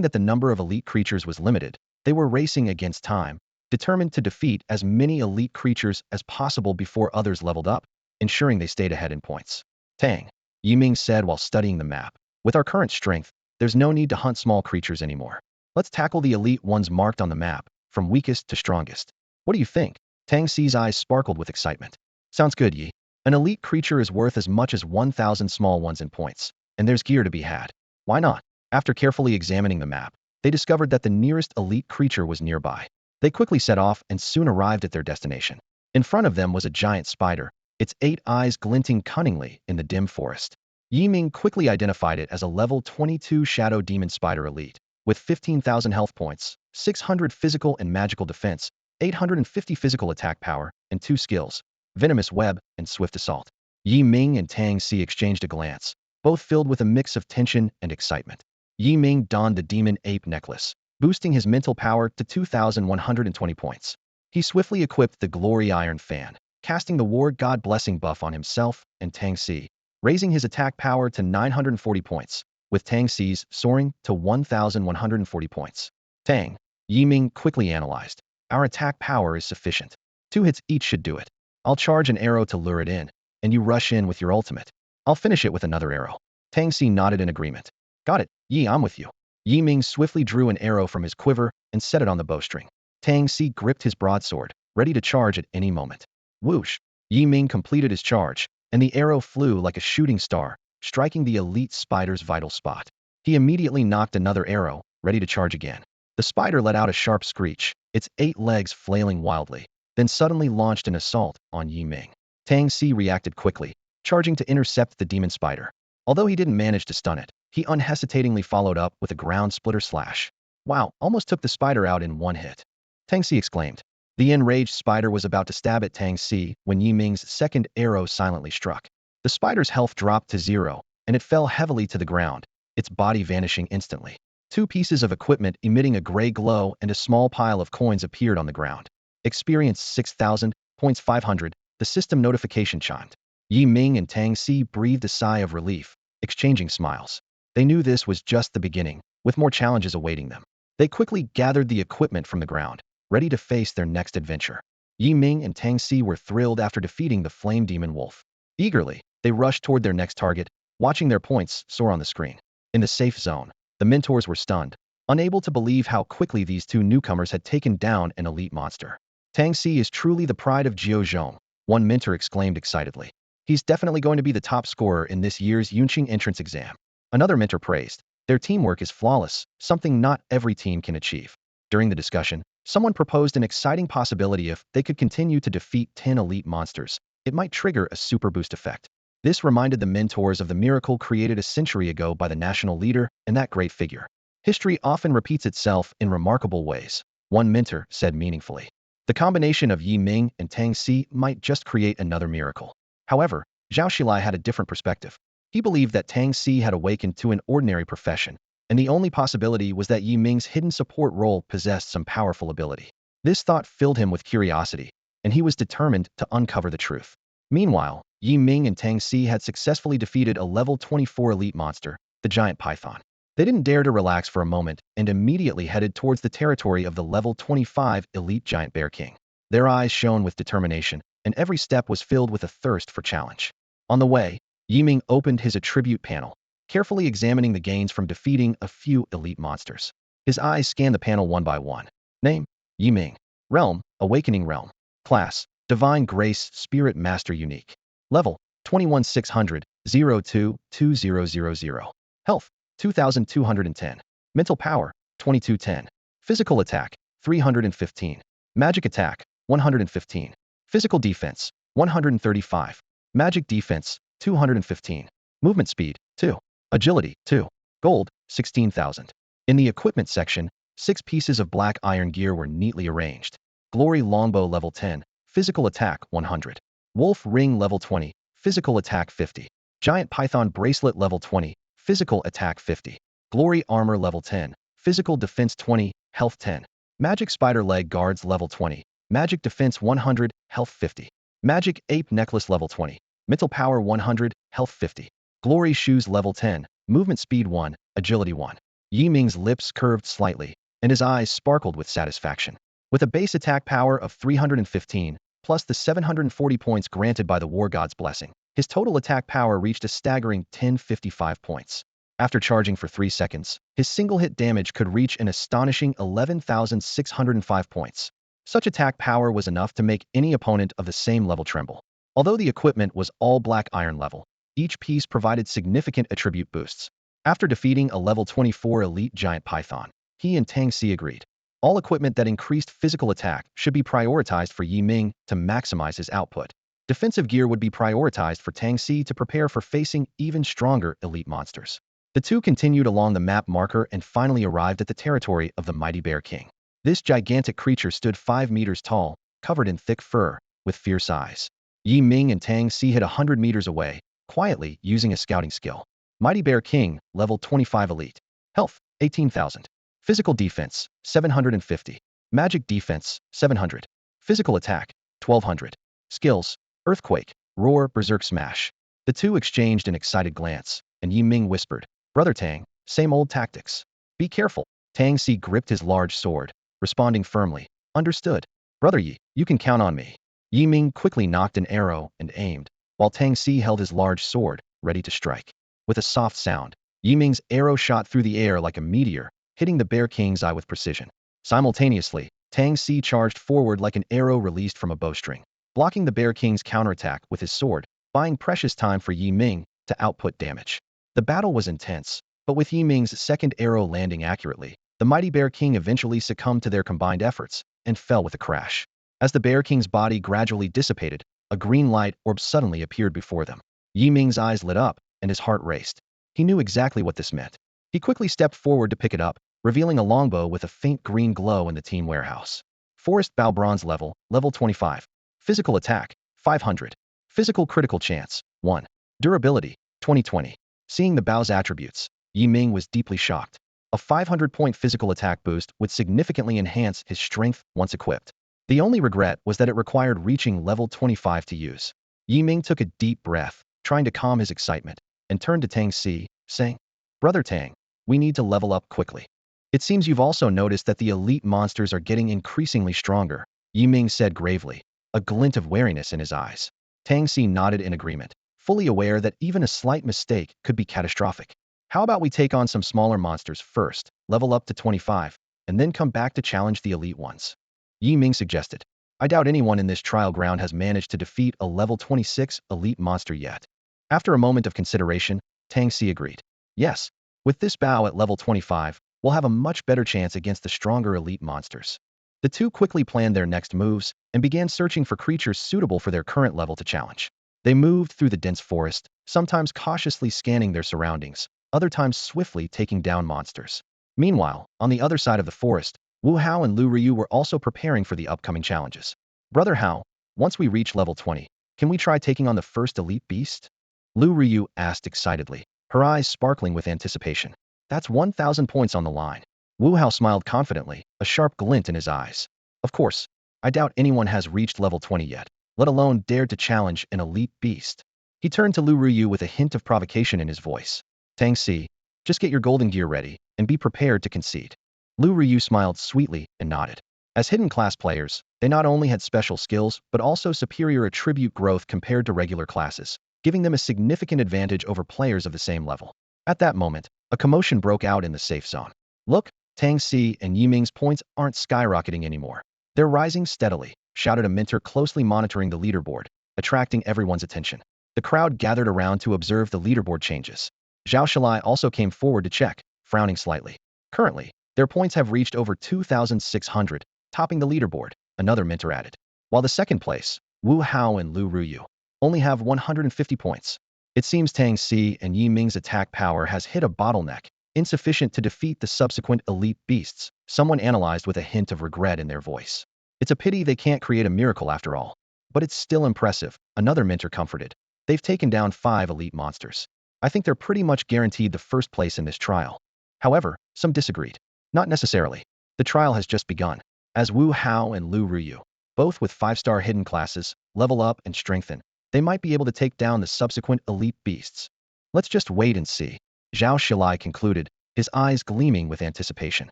that the number of elite creatures was limited, they were racing against time, determined to defeat as many elite creatures as possible before others leveled up, ensuring they stayed ahead in points. Tang, Yiming said while studying the map. With our current strength, there's no need to hunt small creatures anymore. Let's tackle the elite ones marked on the map, from weakest to strongest. What do you think? Tang Si's eyes sparkled with excitement. Sounds good, Yi. An elite creature is worth as much as 1,000 small ones in points, and there's gear to be had. Why not? After carefully examining the map, they discovered that the nearest elite creature was nearby. They quickly set off and soon arrived at their destination. In front of them was a giant spider, its 8 eyes glinting cunningly in the dim forest. Yi Ming quickly identified it as a level 22 Shadow Demon Spider Elite, with 15,000 health points, 600 physical and magical defense, 850 physical attack power, and 2 skills, Venomous Web and Swift Assault. Yi Ming and Tang Si exchanged a glance, both filled with a mix of tension and excitement. Yi Ming donned the Demon Ape Necklace, boosting his mental power to 2,120 points. He swiftly equipped the Glory Iron Fan, casting the War God Blessing buff on himself and Tang Si, raising his attack power to 940 points, with Tang Si's soaring to 1,140 points. Tang, Yi Ming quickly analyzed. Our attack power is sufficient. 2 hits each should do it. I'll charge an arrow to lure it in, and you rush in with your ultimate. I'll finish it with another arrow. Tang Si nodded in agreement. Got it, Yi, I'm with you. Yi Ming swiftly drew an arrow from his quiver and set it on the bowstring. Tang Si gripped his broadsword, ready to charge at any moment. Whoosh! Yi Ming completed his charge, and the arrow flew like a shooting star, striking the elite spider's vital spot. He immediately knocked another arrow, ready to charge again. The spider let out a sharp screech, its 8 legs flailing wildly, then suddenly launched an assault on Yi Ming. Tang Si reacted quickly, charging to intercept the demon spider. Although he didn't manage to stun it, he unhesitatingly followed up with a ground splitter slash. Wow, almost took the spider out in one hit. Tang Si exclaimed. The enraged spider was about to stab at Tang Si when Yi Ming's second arrow silently struck. The spider's health dropped to 0, and it fell heavily to the ground, its body vanishing instantly. 2 pieces of equipment emitting a gray glow and a small pile of coins appeared on the ground. Experience 6,000, points 500, the system notification chimed. Yi Ming and Tang Si breathed a sigh of relief, exchanging smiles. They knew this was just the beginning, with more challenges awaiting them. They quickly gathered the equipment from the ground, ready to face their next adventure. Yi Ming and Tang Si were thrilled after defeating the Flame Demon Wolf. Eagerly, they rushed toward their next target, watching their points soar on the screen. In the safe zone, the mentors were stunned, unable to believe how quickly these 2 newcomers had taken down an elite monster. Tang Si is truly the pride of Jiuzhong, one mentor exclaimed excitedly. He's definitely going to be the top scorer in this year's Yunqing entrance exam. Another mentor praised. Their teamwork is flawless, something not every team can achieve. During the discussion, someone proposed an exciting possibility. If they could continue to defeat 10 elite monsters, it might trigger a super boost effect. This reminded the mentors of the miracle created a century ago by the national leader and that great figure. History often repeats itself in remarkable ways, one mentor said meaningfully. The combination of Yi Ming and Tang Si might just create another miracle. However, Zhao Xilai had a different perspective. He believed that Tang Si had awakened to an ordinary profession, and the only possibility was that Yi Ming's hidden support role possessed some powerful ability. This thought filled him with curiosity, and he was determined to uncover the truth. Meanwhile, Yi Ming and Tang Si had successfully defeated a level 24 elite monster, the giant python. They didn't dare to relax for a moment and immediately headed towards the territory of the level 25 elite giant bear king. Their eyes shone with determination, and every step was filled with a thirst for challenge. On the way, Ming opened his attribute panel, carefully examining the gains from defeating a few elite monsters. His eyes scanned the panel one by one. Name: Ming. Realm: Awakening Realm. Class: Divine Grace Spirit Master Unique. Level: 21600, 022000. Health: 2210. Mental Power: 2210. Physical Attack: 315. Magic Attack: 115. Physical Defense: 135. Magic Defense: 215. Movement Speed: 2. Agility: 2. Gold: 16,000. In the equipment section, 6 pieces of black iron gear were neatly arranged. Glory Longbow level 10, Physical Attack 100. Wolf Ring level 20, Physical Attack 50. Giant Python Bracelet level 20, Physical Attack 50. Glory Armor level 10, Physical Defense 20, Health 10. Magic Spider Leg Guards level 20, Magic Defense 100, Health 50. Magic Ape Necklace level 20, Mental Power 100, Health 50. Glory Shoes level 10, Movement Speed 1, Agility 1. Ming's lips curved slightly, and his eyes sparkled with satisfaction. With a base attack power of 315, plus the 740 points granted by the War God's blessing, his total attack power reached a staggering 1055 points. After charging for 3 seconds, his single-hit damage could reach an astonishing 11,605 points. Such attack power was enough to make any opponent of the same level tremble. Although the equipment was all black iron level, each piece provided significant attribute boosts. After defeating a level 24 elite giant python, he and Tang Si agreed. All equipment that increased physical attack should be prioritized for Ming to maximize his output. Defensive gear would be prioritized for Tang Si to prepare for facing even stronger elite monsters. The two continued along the map marker and finally arrived at the territory of the mighty Bear King. This gigantic creature stood 5 meters tall, covered in thick fur, with fierce eyes. Ming and Tang Si hid 100 meters away, quietly using a scouting skill. Mighty Bear King, level 25 elite. Health: 18,000. Physical Defense: 750. Magic Defense: 700. Physical Attack: 1200. Skills: Earthquake, Roar, Berserk Smash. The two exchanged an excited glance, and Ming whispered, "Brother Tang, same old tactics. Be careful." Tang Si gripped his large sword, responding firmly, "Understood. Brother Yi, you can count on me." Ming quickly nocked an arrow and aimed, while Tang Si held his large sword, ready to strike. With a soft sound, Ming's arrow shot through the air like a meteor, hitting the Bear King's eye with precision. Simultaneously, Tang Si charged forward like an arrow released from a bowstring, blocking the Bear King's counterattack with his sword, buying precious time for Ming to output damage. The battle was intense, but with Ming's second arrow landing accurately, the mighty Bear King eventually succumbed to their combined efforts and fell with a crash. As the Bear King's body gradually dissipated, a green light orb suddenly appeared before them. Ming's eyes lit up, and his heart raced. He knew exactly what this meant. He quickly stepped forward to pick it up, revealing a longbow with a faint green glow in the team warehouse. Forest Bow Bronze level, level 25. Physical Attack: 500. Physical Critical Chance: 1. Durability: 2020. Seeing the bow's attributes, Ming was deeply shocked. A 500-point physical attack boost would significantly enhance his strength once equipped. The only regret was that it required reaching level 25 to use. Ming took a deep breath, trying to calm his excitement, and turned to Tang Si, saying, "Brother Tang, we need to level up quickly. It seems you've also noticed that the elite monsters are getting increasingly stronger," Ming said gravely, a glint of wariness in his eyes. Tang Si nodded in agreement, fully aware that even a slight mistake could be catastrophic. "How about we take on some smaller monsters first, level up to 25, and then come back to challenge the elite ones?" Ming suggested. "I doubt anyone in this trial ground has managed to defeat a level 26 elite monster yet." After a moment of consideration, Tang Si agreed. "Yes, with this bow at level 25, we'll have a much better chance against the stronger elite monsters." The two quickly planned their next moves and began searching for creatures suitable for their current level to challenge. They moved through the dense forest, sometimes cautiously scanning their surroundings, other times swiftly taking down monsters. Meanwhile, on the other side of the forest, Wu Hao and Lu Ryu were also preparing for the upcoming challenges. "Brother Hao, once we reach level 20, can we try taking on the first elite beast?" Lu Ryu asked excitedly, her eyes sparkling with anticipation. "That's 1,000 points on the line." Wu Hao smiled confidently, a sharp glint in his eyes. "Of course, I doubt anyone has reached level 20 yet, let alone dared to challenge an elite beast." He turned to Lu Ryu with a hint of provocation in his voice. "Tang Si, just get your golden gear ready, and be prepared to concede." Lu Ryu smiled sweetly and nodded. As hidden class players, they not only had special skills, but also superior attribute growth compared to regular classes, giving them a significant advantage over players of the same level. At that moment, a commotion broke out in the safe zone. Look, Tang Si and Yi Ming's points aren't skyrocketing anymore. They're rising steadily, shouted a mentor closely monitoring the leaderboard, attracting everyone's attention. The crowd gathered around to observe the leaderboard changes. Zhao Shalai also came forward to check, frowning slightly. Currently, their points have reached over 2,600, topping the leaderboard, another mentor added. While the second place, Wu Hao and Lu Ruyu, only have 150 points. It seems Tang Si and Yi Ming's attack power has hit a bottleneck, insufficient to defeat the subsequent elite beasts, someone analyzed with a hint of regret in their voice. It's a pity they can't create a miracle after all. But it's still impressive, another mentor comforted. They've taken down 5 elite monsters. I think they're pretty much guaranteed the first place in this trial. However, some disagreed. Not necessarily. The trial has just begun. As Wu Hao and Lu Ruyu, both with 5-star hidden classes, level up and strengthen, they might be able to take down the subsequent elite beasts. Let's just wait and see. Zhao Shilai concluded, his eyes gleaming with anticipation.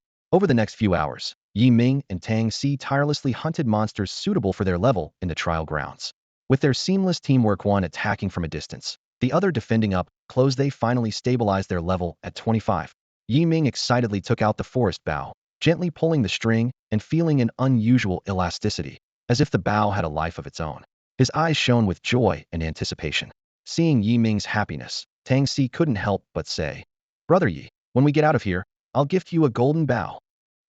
Over the next few hours, Yi Ming and Tang Si tirelessly hunted monsters suitable for their level in the trial grounds. With their seamless teamwork, one attacking from a distance, the other defending up close, they finally stabilized their level at 25. Yi Ming excitedly took out the forest bow, gently pulling the string and feeling an unusual elasticity, as if the bow had a life of its own. His eyes shone with joy and anticipation. Seeing Yi Ming's happiness, Tang Si couldn't help but say, "Brother Yi, when we get out of here, I'll gift you a golden bow."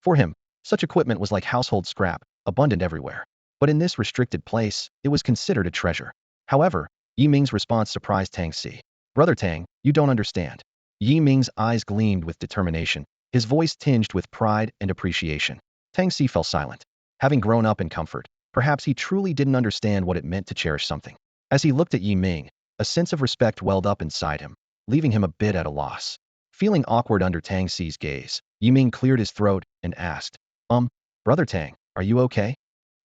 For him, such equipment was like household scrap, abundant everywhere. But in this restricted place, it was considered a treasure. However, Yi Ming's response surprised Tang Si. "Brother Tang, you don't understand." Yi Ming's eyes gleamed with determination, his voice tinged with pride and appreciation. Tang Si fell silent. Having grown up in comfort, perhaps he truly didn't understand what it meant to cherish something. As he looked at Yi Ming, a sense of respect welled up inside him, leaving him a bit at a loss. Feeling awkward under Tang Si's gaze, Yi Ming cleared his throat and asked, Brother Tang, are you okay?"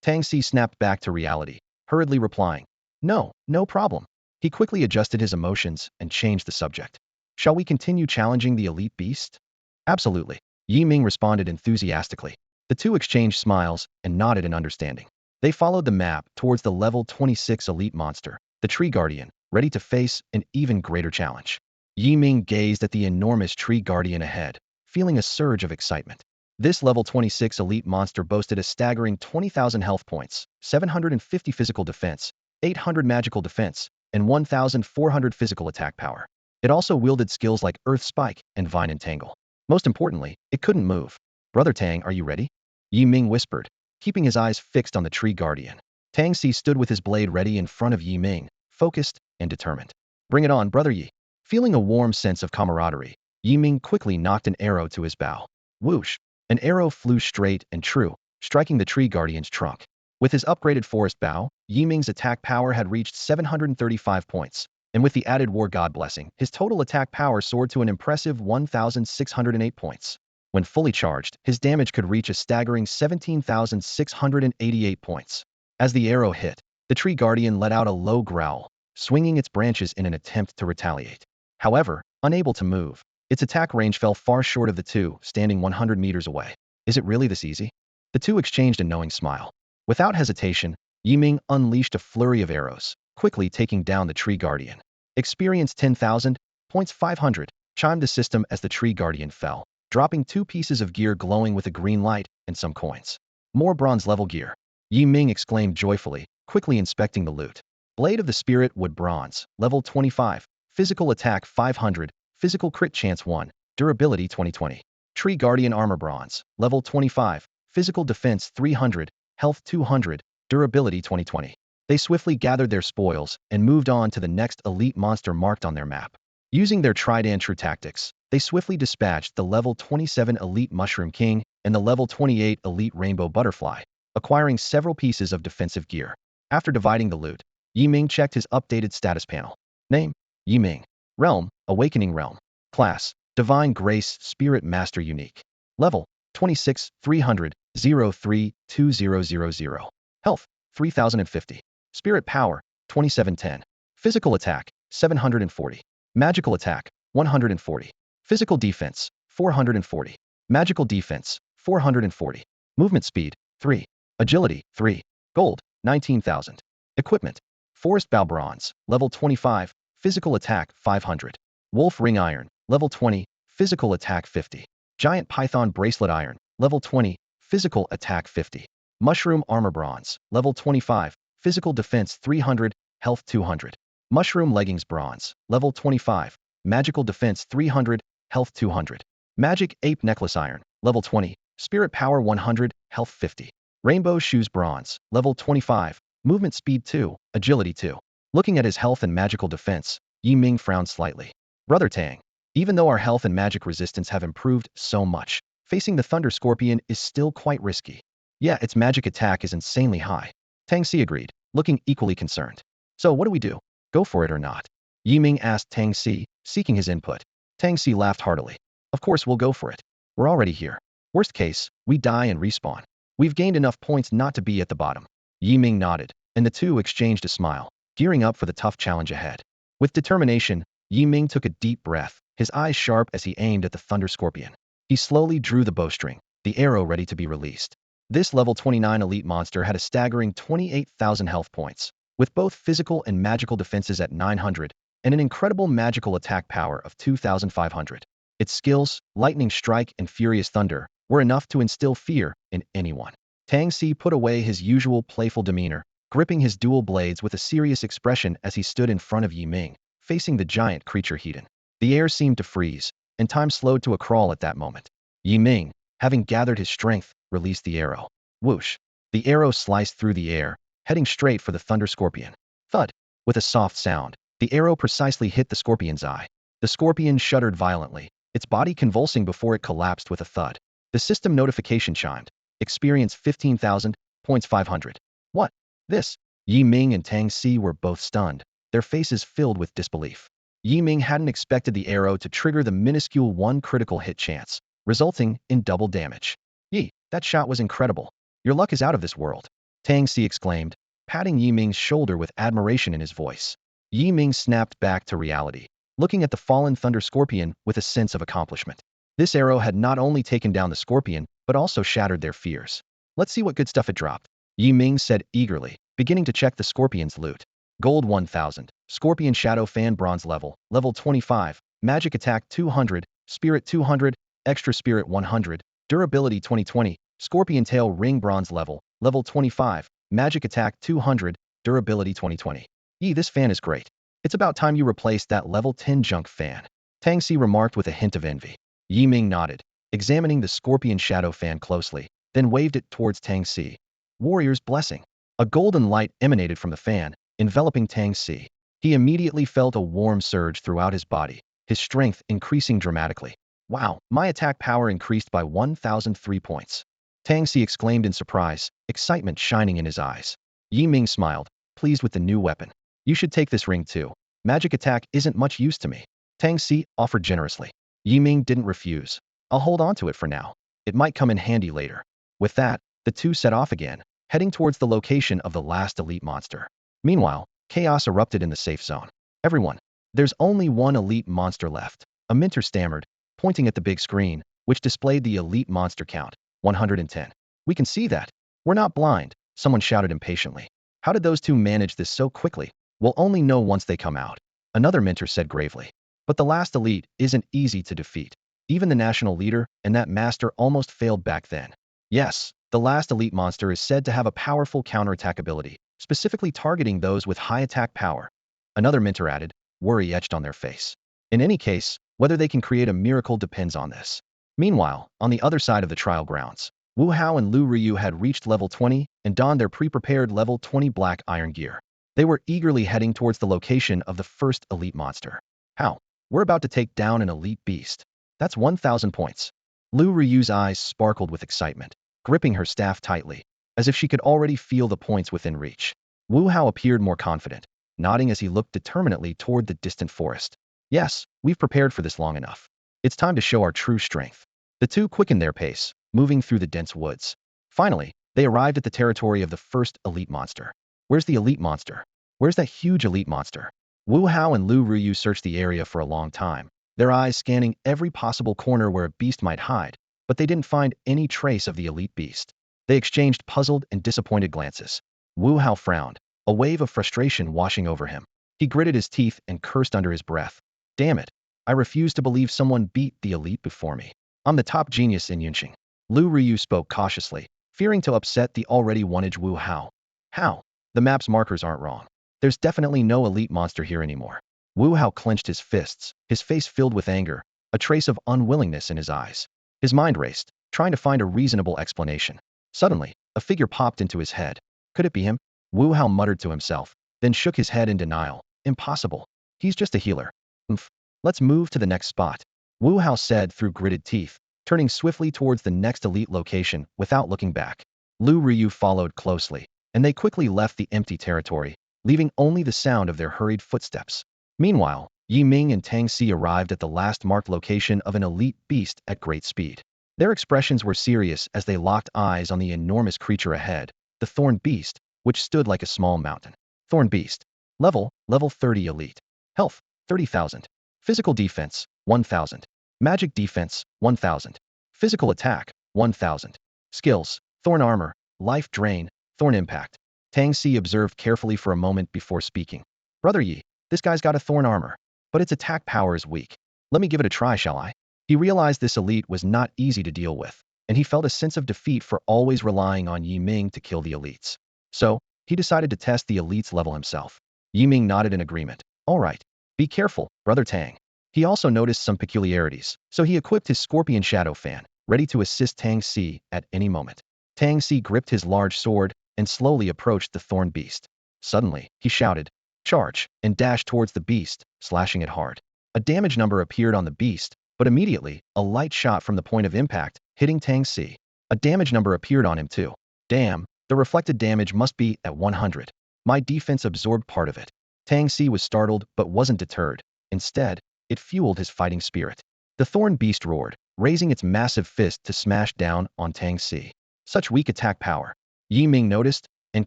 Tang Si snapped back to reality, hurriedly replying, "No, no problem." He quickly adjusted his emotions and changed the subject. "Shall we continue challenging the elite beast?" "Absolutely," Yi Ming responded enthusiastically. The two exchanged smiles and nodded in understanding. They followed the map towards the level 26 elite monster, the Tree Guardian, ready to face an even greater challenge. Yi Ming gazed at the enormous Tree Guardian ahead, feeling a surge of excitement. This level 26 elite monster boasted a staggering 20,000 health points, 750 physical defense, 800 magical defense, and 1,400 physical attack power. It also wielded skills like Earth Spike and Vine Entangle. Most importantly, it couldn't move. "Brother Tang, are you ready?" Yi Ming whispered, keeping his eyes fixed on the Tree Guardian. Tang Si stood with his blade ready in front of Yi Ming, focused and determined. "Bring it on, Brother Yi." Feeling a warm sense of camaraderie, Yi Ming quickly knocked an arrow to his bow. Whoosh! An arrow flew straight and true, striking the Tree Guardian's trunk. With his upgraded forest bow, Yi Ming's attack power had reached 735 points, and with the added War God blessing, his total attack power soared to an impressive 1,608 points. When fully charged, his damage could reach a staggering 17,688 points. As the arrow hit, the Tree Guardian let out a low growl, swinging its branches in an attempt to retaliate. However, unable to move, its attack range fell far short of the two, standing 100 meters away. "Is it really this easy?" The two exchanged a knowing smile. Without hesitation, Yi Ming unleashed a flurry of arrows, quickly taking down the Tree Guardian. "Experience 10,000, points 500, chimed the system as the Tree Guardian fell, dropping 2 pieces of gear glowing with a green light and some coins. "More bronze-level gear," Yi Ming exclaimed joyfully, quickly inspecting the loot. "Blade of the Spirit Wood Bronze, level 25, physical attack 500, physical crit chance 1, durability 2020. Tree Guardian Armor Bronze, level 25, physical defense 300, health 200, durability 2020. They swiftly gathered their spoils and moved on to the next elite monster marked on their map. Using their tried-and-true tactics, they swiftly dispatched the level 27 Elite Mushroom King and the level 28 Elite Rainbow Butterfly, acquiring several pieces of defensive gear. After dividing the loot, Yi Ming checked his updated status panel. Name: Yi Ming. Realm: Awakening Realm. Class: Divine Grace Spirit Master Unique. Level: 26, 300, 03, 2000. Health: 3050. Spirit Power: 2710. Physical Attack: 740. Magical Attack: 140. Physical Defense: 440. Magical Defense: 440. Movement Speed: 3. Agility, 3. Gold, 19,000. Equipment, Forest Bow Bronze, level 25, physical attack 500. Wolf Ring Iron, level 20, physical attack 50. Giant Python Bracelet Iron, level 20, physical attack 50. Mushroom Armor Bronze, level 25, physical defense 300, health 200. Mushroom Leggings Bronze, level 25, magical defense 300, health 200. Magic Ape Necklace Iron, level 20, spirit power 100, health 50. Rainbow Shoes Bronze, level 25, movement speed 2, agility 2. Looking at his health and magical defense, Yi Ming frowned slightly. Brother Tang, even though our health and magic resistance have improved so much, facing the Thunder Scorpion is still quite risky. Yeah, its magic attack is insanely high. Tang Si agreed, looking equally concerned. So what do we do? Go for it or not? Yi Ming asked Tang Si, seeking his input. Tang Si laughed heartily. Of course we'll go for it. We're already here. Worst case, we die and respawn. We've gained enough points not to be at the bottom. Yi Ming nodded, and the two exchanged a smile, gearing up for the tough challenge ahead. With determination, Yi Ming took a deep breath, his eyes sharp as he aimed at the Thunder Scorpion. He slowly drew the bowstring, the arrow ready to be released. This level 29 elite monster had a staggering 28,000 health points, with both physical and magical defenses at 900, and an incredible magical attack power of 2,500. Its skills, Lightning Strike and Furious Thunder, were enough to instill fear in anyone. Tang Si put away his usual playful demeanor, gripping his dual blades with a serious expression as he stood in front of Yi Ming, facing the giant creature Heaton. The air seemed to freeze, and time slowed to a crawl at that moment. Yi Ming, having gathered his strength, released the arrow. Whoosh! The arrow sliced through the air, heading straight for the Thunder Scorpion. Thud! With a soft sound, the arrow precisely hit the scorpion's eye. The scorpion shuddered violently, its body convulsing before it collapsed with a thud. The system notification chimed. Experience 15,000, points 500. What? This? Yi Ming and Tang Si were both stunned, their faces filled with disbelief. Yi Ming hadn't expected the arrow to trigger the minuscule one critical hit chance, resulting in double damage. Yi, that shot was incredible. Your luck is out of this world. Tang Si exclaimed, patting Yi Ming's shoulder with admiration in his voice. Yi Ming snapped back to reality, looking at the fallen Thunder Scorpion with a sense of accomplishment. This arrow had not only taken down the scorpion, but also shattered their fears. Let's see what good stuff it dropped, Yi Ming said eagerly, beginning to check the scorpion's loot. Gold 1000, Scorpion Shadow Fan Bronze level, level 25, Magic Attack 200, Spirit 200, Extra Spirit 100, Durability 2020, Scorpion Tail Ring Bronze level, level 25, Magic Attack 200, Durability 2020. Yi, this fan is great. It's about time you replaced that level 10 junk fan, Tang Si remarked with a hint of envy. Yi Ming nodded, examining the Scorpion Shadow Fan closely, then waved it towards Tang Si. Warrior's Blessing. A golden light emanated from the fan, enveloping Tang Si. He immediately felt a warm surge throughout his body, his strength increasing dramatically. Wow, my attack power increased by 1,003 points. Tang Si exclaimed in surprise, excitement shining in his eyes. Yi Ming smiled, pleased with the new weapon. You should take this ring too. Magic attack isn't much use to me. Tang Si offered generously. Yi Ming didn't refuse. I'll hold on to it for now. It might come in handy later. With that, the two set off again, heading towards the location of the last elite monster. Meanwhile, chaos erupted in the safe zone. Everyone, there's only one elite monster left, a Minter stammered, pointing at the big screen, which displayed the elite monster count, 110. We can see that. We're not blind, someone shouted impatiently. How did those two manage this so quickly? We'll only know once they come out. Another Minter said gravely. But the last elite isn't easy to defeat. Even the national leader and that master almost failed back then. Yes, the last elite monster is said to have a powerful counterattack ability, specifically targeting those with high attack power. Another Minter added, worry etched on their face. In any case, whether they can create a miracle depends on this. Meanwhile, on the other side of the trial grounds, Wu Hao and Lu Ryu had reached level 20 and donned their pre-prepared level 20 black iron gear. They were eagerly heading towards the location of the first elite monster. How? We're about to take down an elite beast. That's 1,000 points. Lu Ryu's eyes sparkled with excitement, gripping her staff tightly, as if she could already feel the points within reach. Wu Hao appeared more confident, nodding as he looked determinedly toward the distant forest. Yes, we've prepared for this long enough. It's time to show our true strength. The two quickened their pace, moving through the dense woods. Finally, they arrived at the territory of the first elite monster. Where's the elite monster? Where's that huge elite monster? Wu Hao and Lu Ryu searched the area for a long time, their eyes scanning every possible corner where a beast might hide, but they didn't find any trace of the elite beast. They exchanged puzzled and disappointed glances. Wu Hao frowned, a wave of frustration washing over him. He gritted his teeth and cursed under his breath. Damn it. I refuse to believe someone beat the elite before me. I'm the top genius in Yunqing. Lu Ryu spoke cautiously, fearing to upset the already one-edged Wu Hao. How? The map's markers aren't wrong. There's definitely no elite monster here anymore. Wu Hao clenched his fists, his face filled with anger, a trace of unwillingness in his eyes. His mind raced, trying to find a reasonable explanation. Suddenly, a figure popped into his head. Could it be him? Wu Hao muttered to himself, then shook his head in denial. Impossible. He's just a healer. Oomph. Let's move to the next spot. Wu Hao said through gritted teeth, turning swiftly towards the next elite location without looking back. Lu Ryu followed closely, and they quickly left the empty territory, leaving only the sound of their hurried footsteps. Meanwhile, Yi Ming and Tang Si arrived at the last marked location of an elite beast at great speed. Their expressions were serious as they locked eyes on the enormous creature ahead, the Thorn Beast, which stood like a small mountain. Thorn Beast. Level 30 elite. Health, 30,000. Physical defense, 1,000. Magic defense, 1,000. Physical attack, 1,000. Skills, Thorn Armor, Life Drain, Thorn Impact. Tang Si observed carefully for a moment before speaking. Brother Yi, this guy's got a Thorn Armor, but its attack power is weak. Let me give it a try, shall I? He realized this elite was not easy to deal with, and he felt a sense of defeat for always relying on Yi Ming to kill the elites. So, he decided to test the elite's level himself. Yi Ming nodded in agreement. All right. Be careful, Brother Tang. He also noticed some peculiarities, so he equipped his Scorpion Shadow Fan, ready to assist Tang Si at any moment. Tang Si gripped his large sword and slowly approached the Thorn Beast. Suddenly, he shouted, "Charge," and dashed towards the beast, slashing it hard. A damage number appeared on the beast, but immediately, a light shot from the point of impact, hitting Tang Si. A damage number appeared on him too. Damn, the reflected damage must be at 100. My defense absorbed part of it. Tang Si was startled but wasn't deterred. Instead, it fueled his fighting spirit. The Thorn Beast roared, raising its massive fist to smash down on Tang Si. Such weak attack power. Yi Ming noticed, and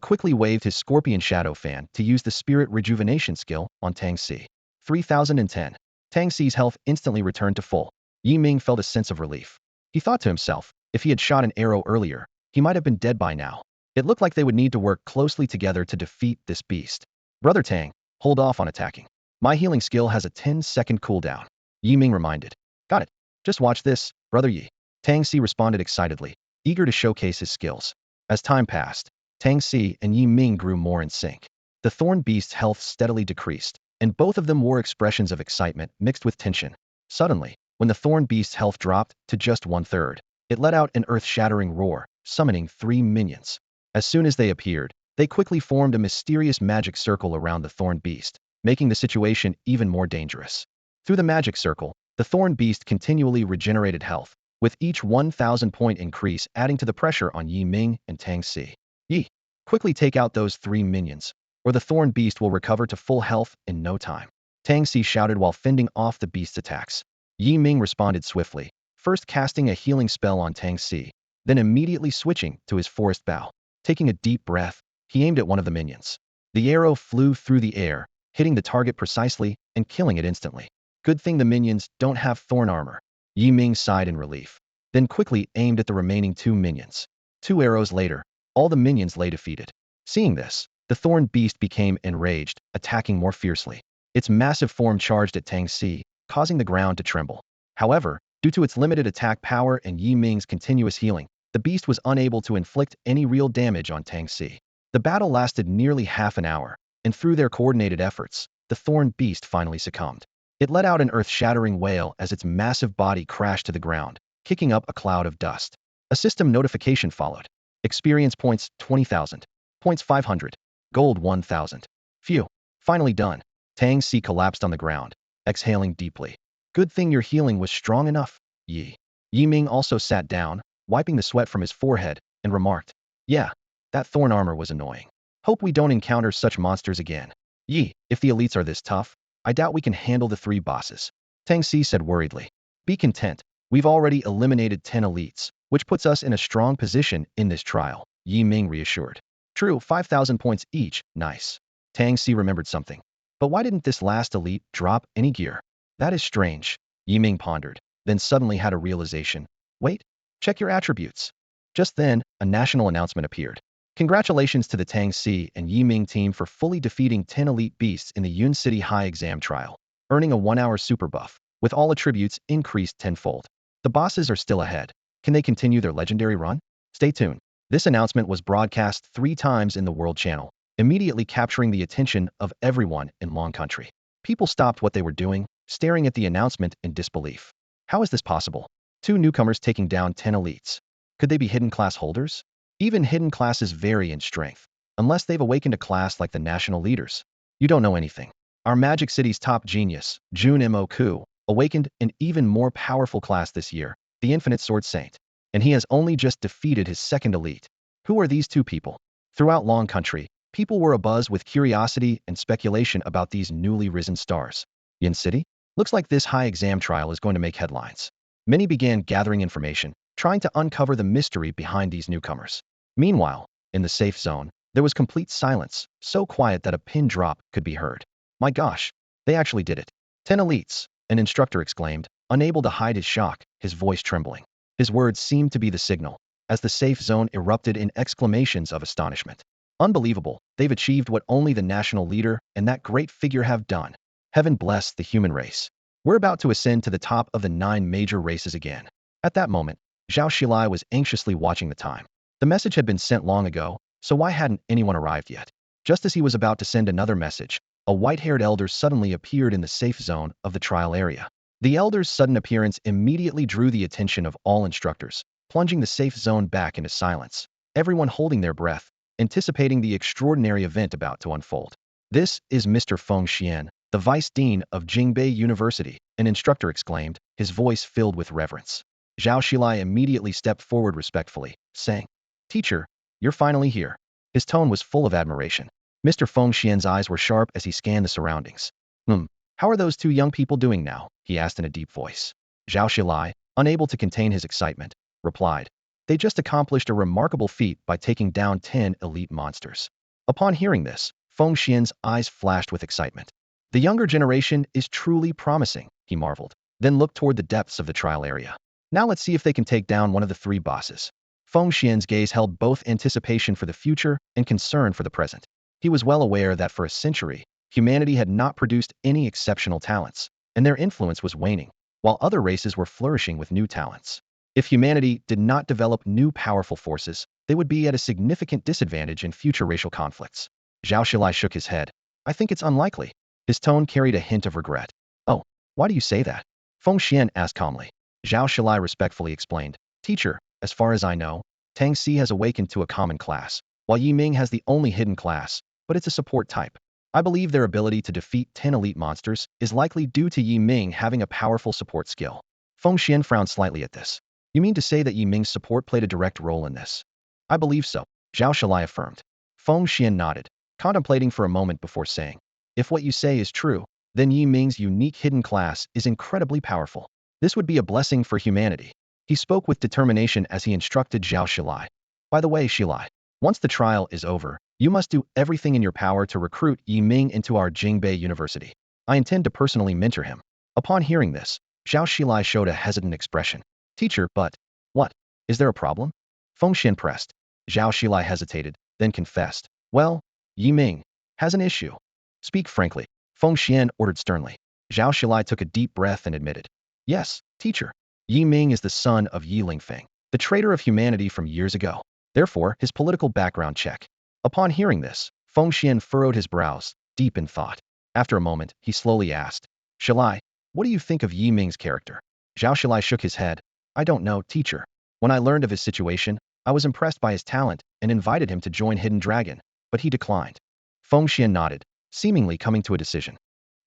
quickly waved his Scorpion Shadow Fan to use the Spirit Rejuvenation skill on Tang Si. 3010. Tang Si's health instantly returned to full. Yi Ming felt a sense of relief. He thought to himself, if he had shot an arrow earlier, he might have been dead by now. It looked like they would need to work closely together to defeat this beast. Brother Tang, hold off on attacking. My healing skill has a 10-second cooldown. Yi Ming reminded. Got it. Just watch this, Brother Yi. Tang Si responded excitedly, eager to showcase his skills. As time passed, Tang Si and Yi Ming grew more in sync. The Thorn Beast's health steadily decreased, and both of them wore expressions of excitement mixed with tension. Suddenly, when the Thorn Beast's health dropped to just 1/3, it let out an earth-shattering roar, summoning 3 minions. As soon as they appeared, they quickly formed a mysterious magic circle around the Thorn Beast, making the situation even more dangerous. Through the magic circle, the Thorn Beast continually regenerated health, with each 1,000-point increase adding to the pressure on Yi Ming and Tang Si. Yi, quickly take out those 3 minions, or the Thorn Beast will recover to full health in no time. Tang Si shouted while fending off the beast's attacks. Yi Ming responded swiftly, first casting a healing spell on Tang Si, then immediately switching to his forest bow. Taking a deep breath, he aimed at one of the minions. The arrow flew through the air, hitting the target precisely and killing it instantly. Good thing the minions don't have thorn armor. Yi Ming sighed in relief, then quickly aimed at the remaining 2 minions. 2 arrows later, all the minions lay defeated. Seeing this, the Thorn Beast became enraged, attacking more fiercely. Its massive form charged at Tang Si, causing the ground to tremble. However, due to its limited attack power and Yi Ming's continuous healing, the beast was unable to inflict any real damage on Tang Si. The battle lasted nearly half an hour, and through their coordinated efforts, the Thorn Beast finally succumbed. It let out an earth-shattering wail as its massive body crashed to the ground, kicking up a cloud of dust. A system notification followed. Experience points 20,000. Points 500. Gold 1,000. Phew. Finally done. Tang Si collapsed on the ground, exhaling deeply. Good thing your healing was strong enough, Yi. Yi Ming also sat down, wiping the sweat from his forehead, and remarked, yeah, that thorn armor was annoying. Hope we don't encounter such monsters again. Yi, if the elites are this tough, I doubt we can handle the 3 bosses. Tang Si said worriedly. Be content. We've already eliminated 10 elites, which puts us in a strong position in this trial, Yi Ming reassured. True, 5,000 points each, nice. Tang Si remembered something. But why didn't this last elite drop any gear? That is strange, Yi Ming pondered, then suddenly had a realization. Wait, check your attributes. Just then, a national announcement appeared. Congratulations to the Tang Si and Yi Ming team for fully defeating 10 elite beasts in the Yun City High Exam trial, earning a 1-hour super buff, with all attributes increased tenfold. The bosses are still ahead. Can they continue their legendary run? Stay tuned. This announcement was broadcast 3 times in the World Channel, immediately capturing the attention of everyone in Long Country. People stopped what they were doing, staring at the announcement in disbelief. How is this possible? 2 newcomers taking down 10 elites. Could they be hidden class holders? Even hidden classes vary in strength, unless they've awakened a class like the national leaders. You don't know anything. Our Magic City's top genius, Jun Moku, awakened an even more powerful class this year, the Infinite Sword Saint. And he has only just defeated his second elite. Who are these 2 people? Throughout Long Country, people were abuzz with curiosity and speculation about these newly risen stars. Yin City? Looks like this high exam trial is going to make headlines. Many began gathering information, trying to uncover the mystery behind these newcomers. Meanwhile, in the safe zone, there was complete silence, so quiet that a pin drop could be heard. My gosh, they actually did it. 10 elites, an instructor exclaimed, unable to hide his shock, his voice trembling. His words seemed to be the signal, as the safe zone erupted in exclamations of astonishment. Unbelievable, they've achieved what only the national leader and that great figure have done. Heaven bless the human race. We're about to ascend to the top of the 9 major races again. At that moment, Zhao Xilai was anxiously watching the time. The message had been sent long ago, so why hadn't anyone arrived yet? Just as he was about to send another message, a white-haired elder suddenly appeared in the safe zone of the trial area. The elder's sudden appearance immediately drew the attention of all instructors, plunging the safe zone back into silence, everyone holding their breath, anticipating the extraordinary event about to unfold. This is Mr. Feng Xian, the Vice Dean of Jingbei University, an instructor exclaimed, his voice filled with reverence. Zhao Xilai immediately stepped forward respectfully, saying, Teacher, you're finally here. His tone was full of admiration. Mr. Feng Xian's eyes were sharp as he scanned the surroundings. How are those 2 young people doing now? He asked in a deep voice. Zhao Xilai, unable to contain his excitement, replied, They just accomplished a remarkable feat by taking down 10 elite monsters. Upon hearing this, Feng Xian's eyes flashed with excitement. The younger generation is truly promising, he marveled, then looked toward the depths of the trial area. Now let's see if they can take down one of the 3 bosses. Feng Xian's gaze held both anticipation for the future and concern for the present. He was well aware that for a century, humanity had not produced any exceptional talents, and their influence was waning, while other races were flourishing with new talents. If humanity did not develop new powerful forces, they would be at a significant disadvantage in future racial conflicts. Zhao Xilai shook his head. I think it's unlikely. His tone carried a hint of regret. Oh, why do you say that? Feng Xian asked calmly. Zhao Xilai respectfully explained. Teacher, as far as I know, Tang Si has awakened to a common class, while Yi Ming has the only hidden class, but it's a support type. I believe their ability to defeat 10 elite monsters is likely due to Yi Ming having a powerful support skill. Feng Xian frowned slightly at this. You mean to say that Yi Ming's support played a direct role in this? I believe so, Zhao Xilai affirmed. Feng Xian nodded, contemplating for a moment before saying, If what you say is true, then Yi Ming's unique hidden class is incredibly powerful. This would be a blessing for humanity. He spoke with determination as he instructed Zhao Xilai. By the way, Xilai, once the trial is over, you must do everything in your power to recruit Yi Ming into our Jingbei University. I intend to personally mentor him. Upon hearing this, Zhao Xilai showed a hesitant expression. Teacher, but what? Is there a problem? Feng Xian pressed. Zhao Xilai hesitated, then confessed. Well, Yi Ming has an issue. Speak frankly, Feng Xian ordered sternly. Zhao Xilai took a deep breath and admitted. Yes, teacher. Yi Ming is the son of Yi Lingfeng, the traitor of humanity from years ago. Therefore, his political background check. Upon hearing this, Feng Xian furrowed his brows, deep in thought. After a moment, he slowly asked, Xilai, what do you think of Yi Ming's character? Zhao Xilai shook his head. I don't know, teacher. When I learned of his situation, I was impressed by his talent and invited him to join Hidden Dragon, but he declined. Feng Xian nodded, seemingly coming to a decision.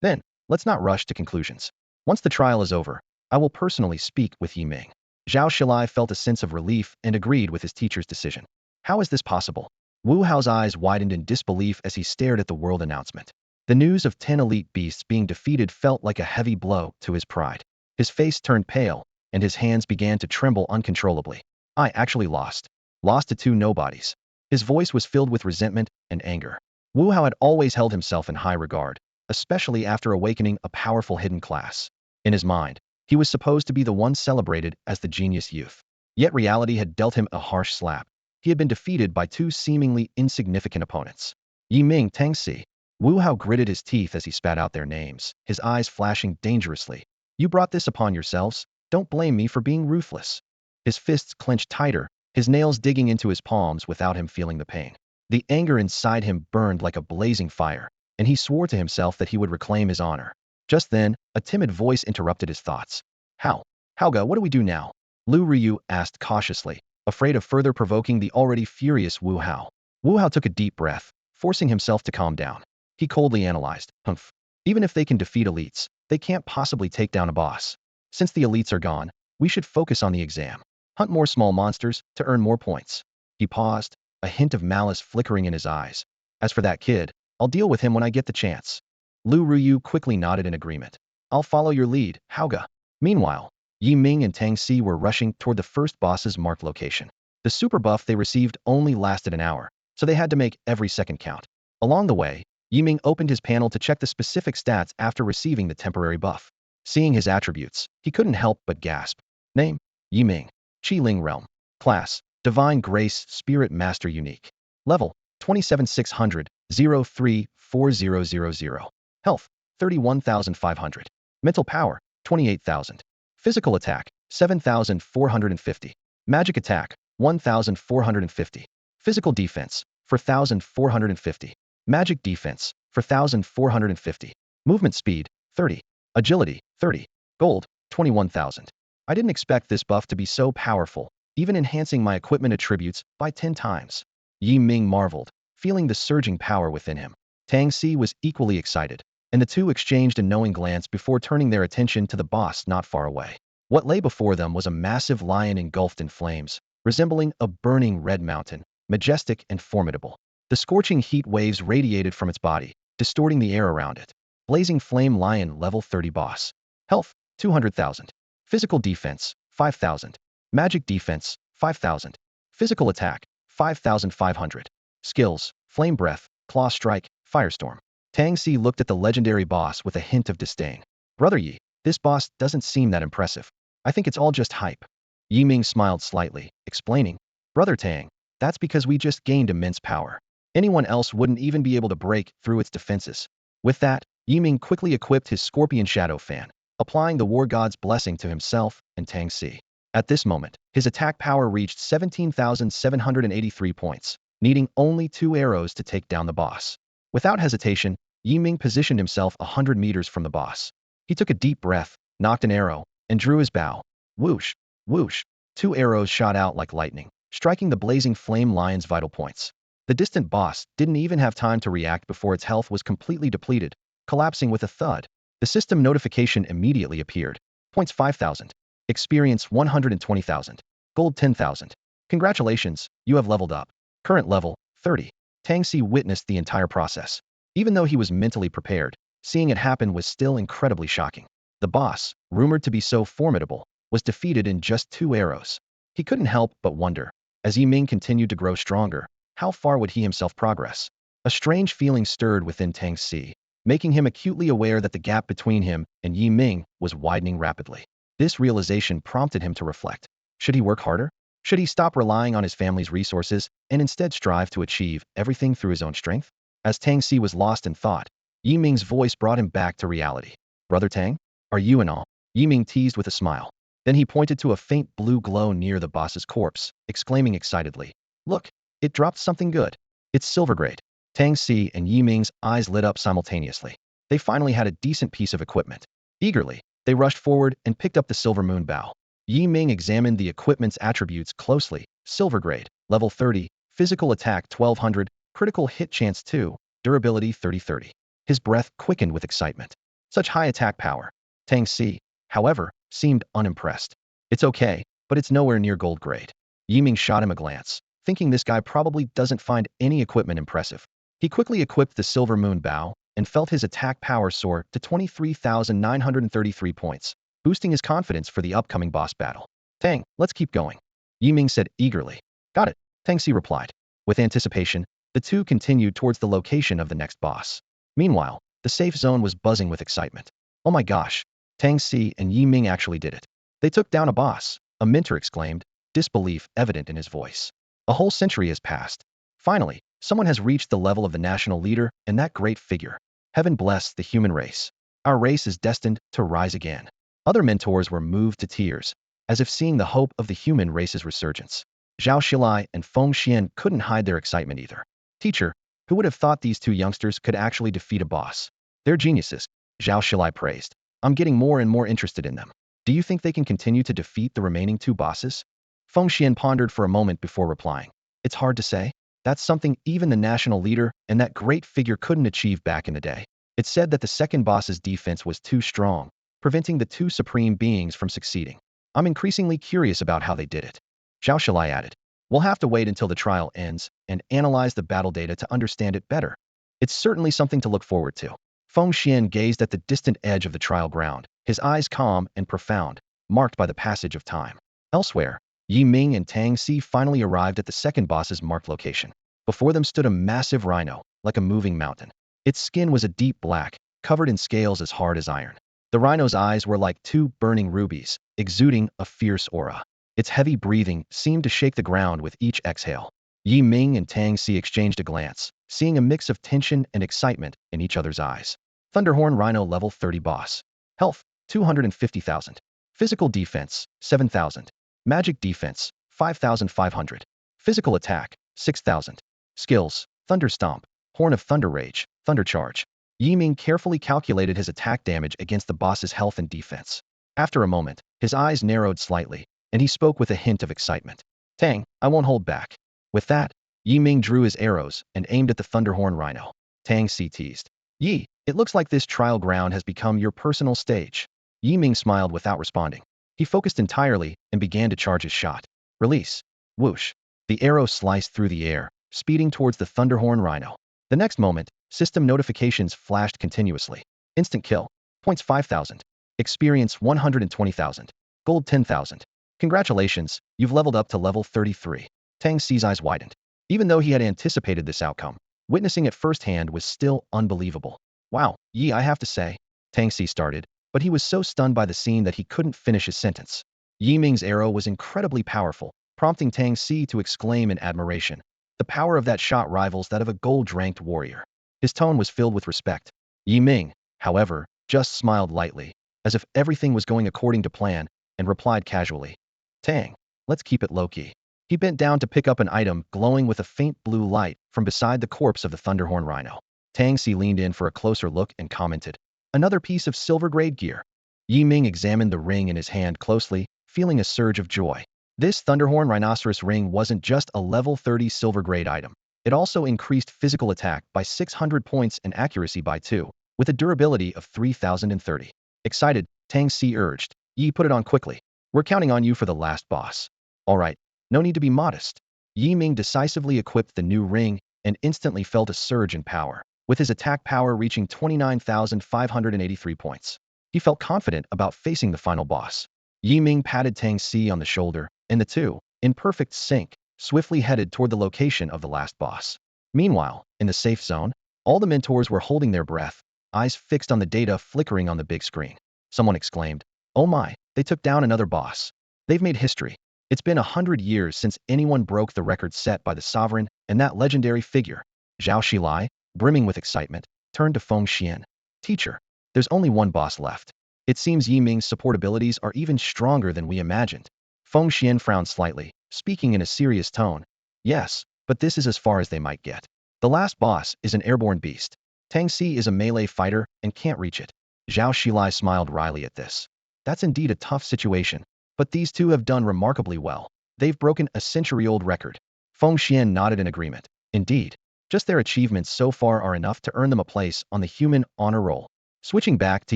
Then, let's not rush to conclusions. Once the trial is over, I will personally speak with Yi Ming. Zhao Xilai felt a sense of relief and agreed with his teacher's decision. How is this possible? Wu Hao's eyes widened in disbelief as he stared at the world announcement. The news of 10 elite beasts being defeated felt like a heavy blow to his pride. His face turned pale, and his hands began to tremble uncontrollably. I actually lost. Lost to 2 nobodies. His voice was filled with resentment and anger. Wu Hao had always held himself in high regard, especially after awakening a powerful hidden class. In his mind, he was supposed to be the one celebrated as the genius youth. Yet reality had dealt him a harsh slap. He had been defeated by two seemingly insignificant opponents. Yi Ming, Tang Si. Wu Hao gritted his teeth as he spat out their names, his eyes flashing dangerously. You brought this upon yourselves. Don't blame me for being ruthless. His fists clenched tighter, his nails digging into his palms without him feeling the pain. The anger inside him burned like a blazing fire, and he swore to himself that he would reclaim his honor. Just then, a timid voice interrupted his thoughts. Hauga, what do we do now? Lu Ryu asked cautiously, afraid of further provoking the already furious Wu Hao. Wu Hao took a deep breath, forcing himself to calm down. He coldly analyzed. Humph. Even if they can defeat elites, they can't possibly take down a boss. Since the elites are gone, we should focus on the exam. Hunt more small monsters to earn more points. He paused, a hint of malice flickering in his eyes. As for that kid, I'll deal with him when I get the chance. Lu Ryu quickly nodded in agreement. I'll follow your lead, Hauga. Meanwhile, Yi Ming and Tang Si were rushing toward the first boss's marked location. The super buff they received only lasted an hour, so they had to make every second count. Along the way, Yi Ming opened his panel to check the specific stats after receiving the temporary buff. Seeing his attributes, he couldn't help but gasp. Name: Yi Ming. Qi Ling Realm. Class: Divine Grace Spirit Master Unique. Level: 27600, 034000. Health: 31,500. Mental Power: 28,000. Physical Attack: 7,450. Magic Attack: 1,450. Physical Defense: 4,450. Magic Defense: 4,450. Movement Speed: 30. Agility: 30. Gold: 21,000. I didn't expect this buff to be so powerful, even enhancing my equipment attributes by 10 times. Yi Ming marveled, feeling the surging power within him. Tang Si was equally excited, and the two exchanged a knowing glance before turning their attention to the boss not far away. What lay before them was a massive lion engulfed in flames, resembling a burning red mountain, majestic and formidable. The scorching heat waves radiated from its body, distorting the air around it. Blazing Flame Lion Level 30 Boss. Health: 200,000. Physical Defense: 5,000. Magic Defense: 5,000. Physical Attack: 5,500. Skills: Flame Breath, Claw Strike, Firestorm. Tang Si looked at the legendary boss with a hint of disdain. Brother Yi, this boss doesn't seem that impressive. I think it's all just hype. Yi Ming smiled slightly, explaining. Brother Tang, that's because we just gained immense power. Anyone else wouldn't even be able to break through its defenses. With that, Yi Ming quickly equipped his Scorpion Shadow Fan, applying the War God's blessing to himself and Tang Si. At this moment, his attack power reached 17,783 points, needing only 2 arrows to take down the boss. Without hesitation, Yi Ming positioned himself 100 meters from the boss. He took a deep breath, knocked an arrow, and drew his bow. Whoosh, whoosh. 2 arrows shot out like lightning, striking the blazing flame lion's vital points. The distant boss didn't even have time to react before its health was completely depleted, collapsing with a thud. The system notification immediately appeared. Points 5,000. Experience 120,000. Gold 10,000. Congratulations, you have leveled up. Current level, 30. Tang Si witnessed the entire process. Even though he was mentally prepared, seeing it happen was still incredibly shocking. The boss, rumored to be so formidable, was defeated in just 2 arrows. He couldn't help but wonder, as Yi Ming continued to grow stronger, how far would he himself progress? A strange feeling stirred within Tang Si, making him acutely aware that the gap between him and Yi Ming was widening rapidly. This realization prompted him to reflect. Should he work harder? Should he stop relying on his family's resources and instead strive to achieve everything through his own strength? As Tang Si was lost in thought, Yi Ming's voice brought him back to reality. Brother Tang, are you in awe? Yi Ming teased with a smile. Then he pointed to a faint blue glow near the boss's corpse, exclaiming excitedly, Look, it dropped something good. It's Silvergrade. Tang Si and Yi Ming's eyes lit up simultaneously. They finally had a decent piece of equipment. Eagerly, they rushed forward and picked up the Silver Moon Bow. Yi Ming examined the equipment's attributes closely. Silvergrade, level 30, physical attack 1200, critical hit chance 2, durability 30-30. His breath quickened with excitement. Such high attack power. Tang Si, however, seemed unimpressed. It's okay, but it's nowhere near gold grade. Yi Ming shot him a glance, thinking this guy probably doesn't find any equipment impressive. He quickly equipped the Silver Moon Bow and felt his attack power soar to 23,933 points, boosting his confidence for the upcoming boss battle. Tang, let's keep going. Yi Ming said eagerly. Got it, Tang Si replied. With anticipation, the two continued towards the location of the next boss. Meanwhile, the safe zone was buzzing with excitement. Oh my gosh, Tang Si and Yi Ming actually did it. They took down a boss, a mentor exclaimed. disbelief evident in his voice. A whole century has passed. Finally, someone has reached the level of the national leader and that great figure. Heaven bless the human race. Our race is destined to rise again. Other mentors were moved to tears, as if seeing the hope of the human race's resurgence. Zhao Xilai and Feng Xian couldn't hide their excitement either. Teacher, who would have thought these two youngsters could actually defeat a boss? They're geniuses, Zhao Xilai praised. I'm getting more and more interested in them. Do you think they can continue to defeat the remaining two bosses? Feng Xian pondered for a moment before replying. It's hard to say. That's something even the national leader and that great figure couldn't achieve back in the day. It said that the second boss's defense was too strong, preventing the two supreme beings from succeeding. I'm increasingly curious about how they did it. Zhao Xilai added. We'll have to wait until the trial ends and analyze the battle data to understand it better. It's certainly something to look forward to. Feng Xian gazed at the distant edge of the trial ground, his eyes calm and profound, marked by the passage of time. Elsewhere, Yi Ming and Tang Si finally arrived at the second boss's marked location. Before them stood a massive rhino, like a moving mountain. Its skin was a deep black, covered in scales as hard as iron. The rhino's eyes were like two burning rubies, exuding a fierce aura. Its heavy breathing seemed to shake the ground with each exhale. Yi Ming and Tang Si exchanged a glance, seeing a mix of tension and excitement in each other's eyes. Thunderhorn Rhino level 30 boss. Health, 250,000. Physical defense, 7,000. Magic defense, 5,500. Physical attack, 6,000. Skills, Thunder Stomp, Horn of Thunder Rage, Thunder Charge. Yi Ming carefully calculated his attack damage against the boss's health and defense. After a moment, his eyes narrowed slightly, and he spoke with a hint of excitement. Tang, I won't hold back. With that, Yi Ming drew his arrows and aimed at the Thunderhorn Rhino. Tang Si teased. Yi, it looks like this trial ground has become your personal stage. Yi Ming smiled without responding. He focused entirely and began to charge his shot. Release. Whoosh. The arrow sliced through the air, speeding towards the Thunderhorn Rhino. The next moment, system notifications flashed continuously. Instant kill. Points 5,000. Experience 120,000. Gold 10,000. Congratulations, you've leveled up to level 33. Tang Si's eyes widened. Even though he had anticipated this outcome, witnessing it firsthand was still unbelievable. Wow, Yi, I have to say. Tang Si started, but he was so stunned by the scene that he couldn't finish his sentence. Yi Ming's arrow was incredibly powerful, prompting Tang Si to exclaim in admiration. The power of that shot rivals that of a gold-ranked warrior. His tone was filled with respect. Yi Ming, however, just smiled lightly, as if everything was going according to plan, and replied casually. Tang, let's keep it low-key. He bent down to pick up an item glowing with a faint blue light from beside the corpse of the Thunderhorn Rhino. Tang Si leaned in for a closer look and commented. Another piece of silver-grade gear. Yi Ming examined the ring in his hand closely, feeling a surge of joy. This Thunderhorn Rhinoceros ring wasn't just a level 30 silver-grade item. It also increased physical attack by 600 points and accuracy by 2, with a durability of 3,030. Excited, Tang Si urged. Yi, put it on quickly. We're counting on you for the last boss. All right, no need to be modest. Yi Ming decisively equipped the new ring and instantly felt a surge in power, with his attack power reaching 29,583 points. He felt confident about facing the final boss. Yi Ming patted Tang Si on the shoulder, and the two, in perfect sync, swiftly headed toward the location of the last boss. Meanwhile, in the safe zone, all the mentors were holding their breath, eyes fixed on the data flickering on the big screen. Someone exclaimed, "Oh my, they took down another boss. They've made history. It's been 100 years since anyone broke the record set by the sovereign and that legendary figure." Zhao Xilai, brimming with excitement, turned to Feng Xian. Teacher, there's only one boss left. It seems Yi Ming's support abilities are even stronger than we imagined. Feng Xian frowned slightly, speaking in a serious tone. Yes, but this is as far as they might get. The last boss is an airborne beast. Tang Si is a melee fighter and can't reach it. Zhao Xilai smiled wryly at this. That's indeed a tough situation, but these two have done remarkably well. They've broken a century-old record. Feng Xian nodded in agreement. Indeed, just their achievements so far are enough to earn them a place on the human honor roll. Switching back to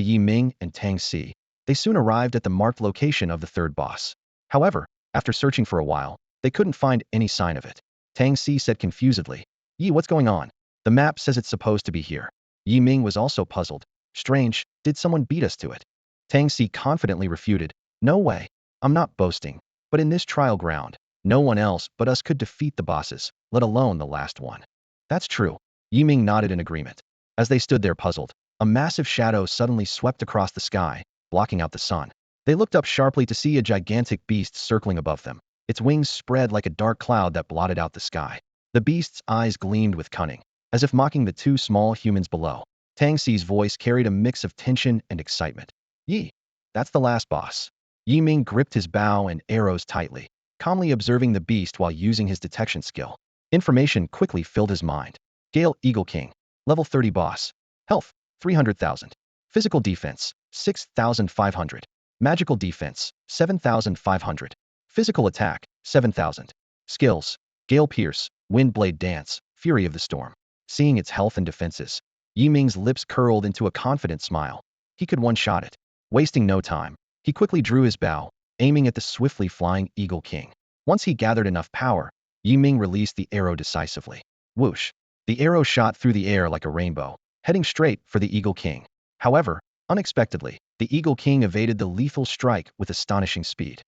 Yi Ming and Tang Si, they soon arrived at the marked location of the third boss. However, after searching for a while, they couldn't find any sign of it. Tang Si said confusedly, Yi, what's going on? The map says it's supposed to be here. Yi Ming was also puzzled. Strange, did someone beat us to it? Tang Si confidently refuted, no way. I'm not boasting, but in this trial ground, no one else but us could defeat the bosses, let alone the last one. That's true. Yi Ming nodded in agreement. As they stood there puzzled, a massive shadow suddenly swept across the sky, blocking out the sun. They looked up sharply to see a gigantic beast circling above them. Its wings spread like a dark cloud that blotted out the sky. The beast's eyes gleamed with cunning, as if mocking the two small humans below. Tang Xi's voice carried a mix of tension and excitement. Yi, that's the last boss. Yi Ming gripped his bow and arrows tightly, calmly observing the beast while using his detection skill. Information quickly filled his mind. Gale Eagle King, level 30 boss. Health, 300,000. Physical defense, 6,500. Magical defense, 7,500. Physical attack, 7,000. Skills, Gale Pierce, Wind Blade Dance, Fury of the Storm. Seeing its health and defenses, Yi Ming's lips curled into a confident smile. He could one-shot it. Wasting no time, he quickly drew his bow, aiming at the swiftly flying Eagle King. Once he gathered enough power, Yi Ming released the arrow decisively. Whoosh! The arrow shot through the air like a rainbow, heading straight for the Eagle King. However, unexpectedly, the Eagle King evaded the lethal strike with astonishing speed.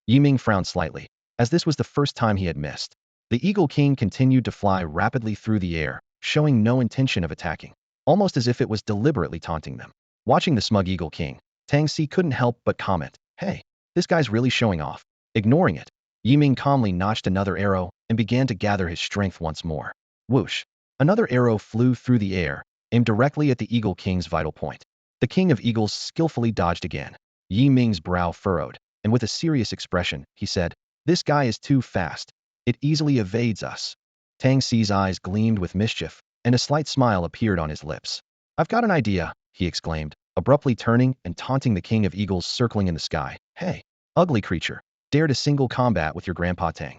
Yi Ming frowned slightly, as this was the first time he had missed. The Eagle King continued to fly rapidly through the air, showing no intention of attacking, almost as if it was deliberately taunting them. Watching the smug Eagle King, Tang Xi couldn't help but comment, "Hey, this guy's really showing off." Ignoring it, Yi Ming calmly notched another arrow and began to gather his strength once more. Whoosh! Another arrow flew through the air, aimed directly at the Eagle King's vital point. The King of Eagles skillfully dodged again. Yi Ming's brow furrowed, and with a serious expression, he said, "This guy is too fast. It easily evades us." Tang Xi's eyes gleamed with mischief, and a slight smile appeared on his lips. "I've got an idea," he exclaimed, abruptly turning and taunting the King of Eagles circling in the sky. "Hey, ugly creature, dare to single combat with your grandpa Tang."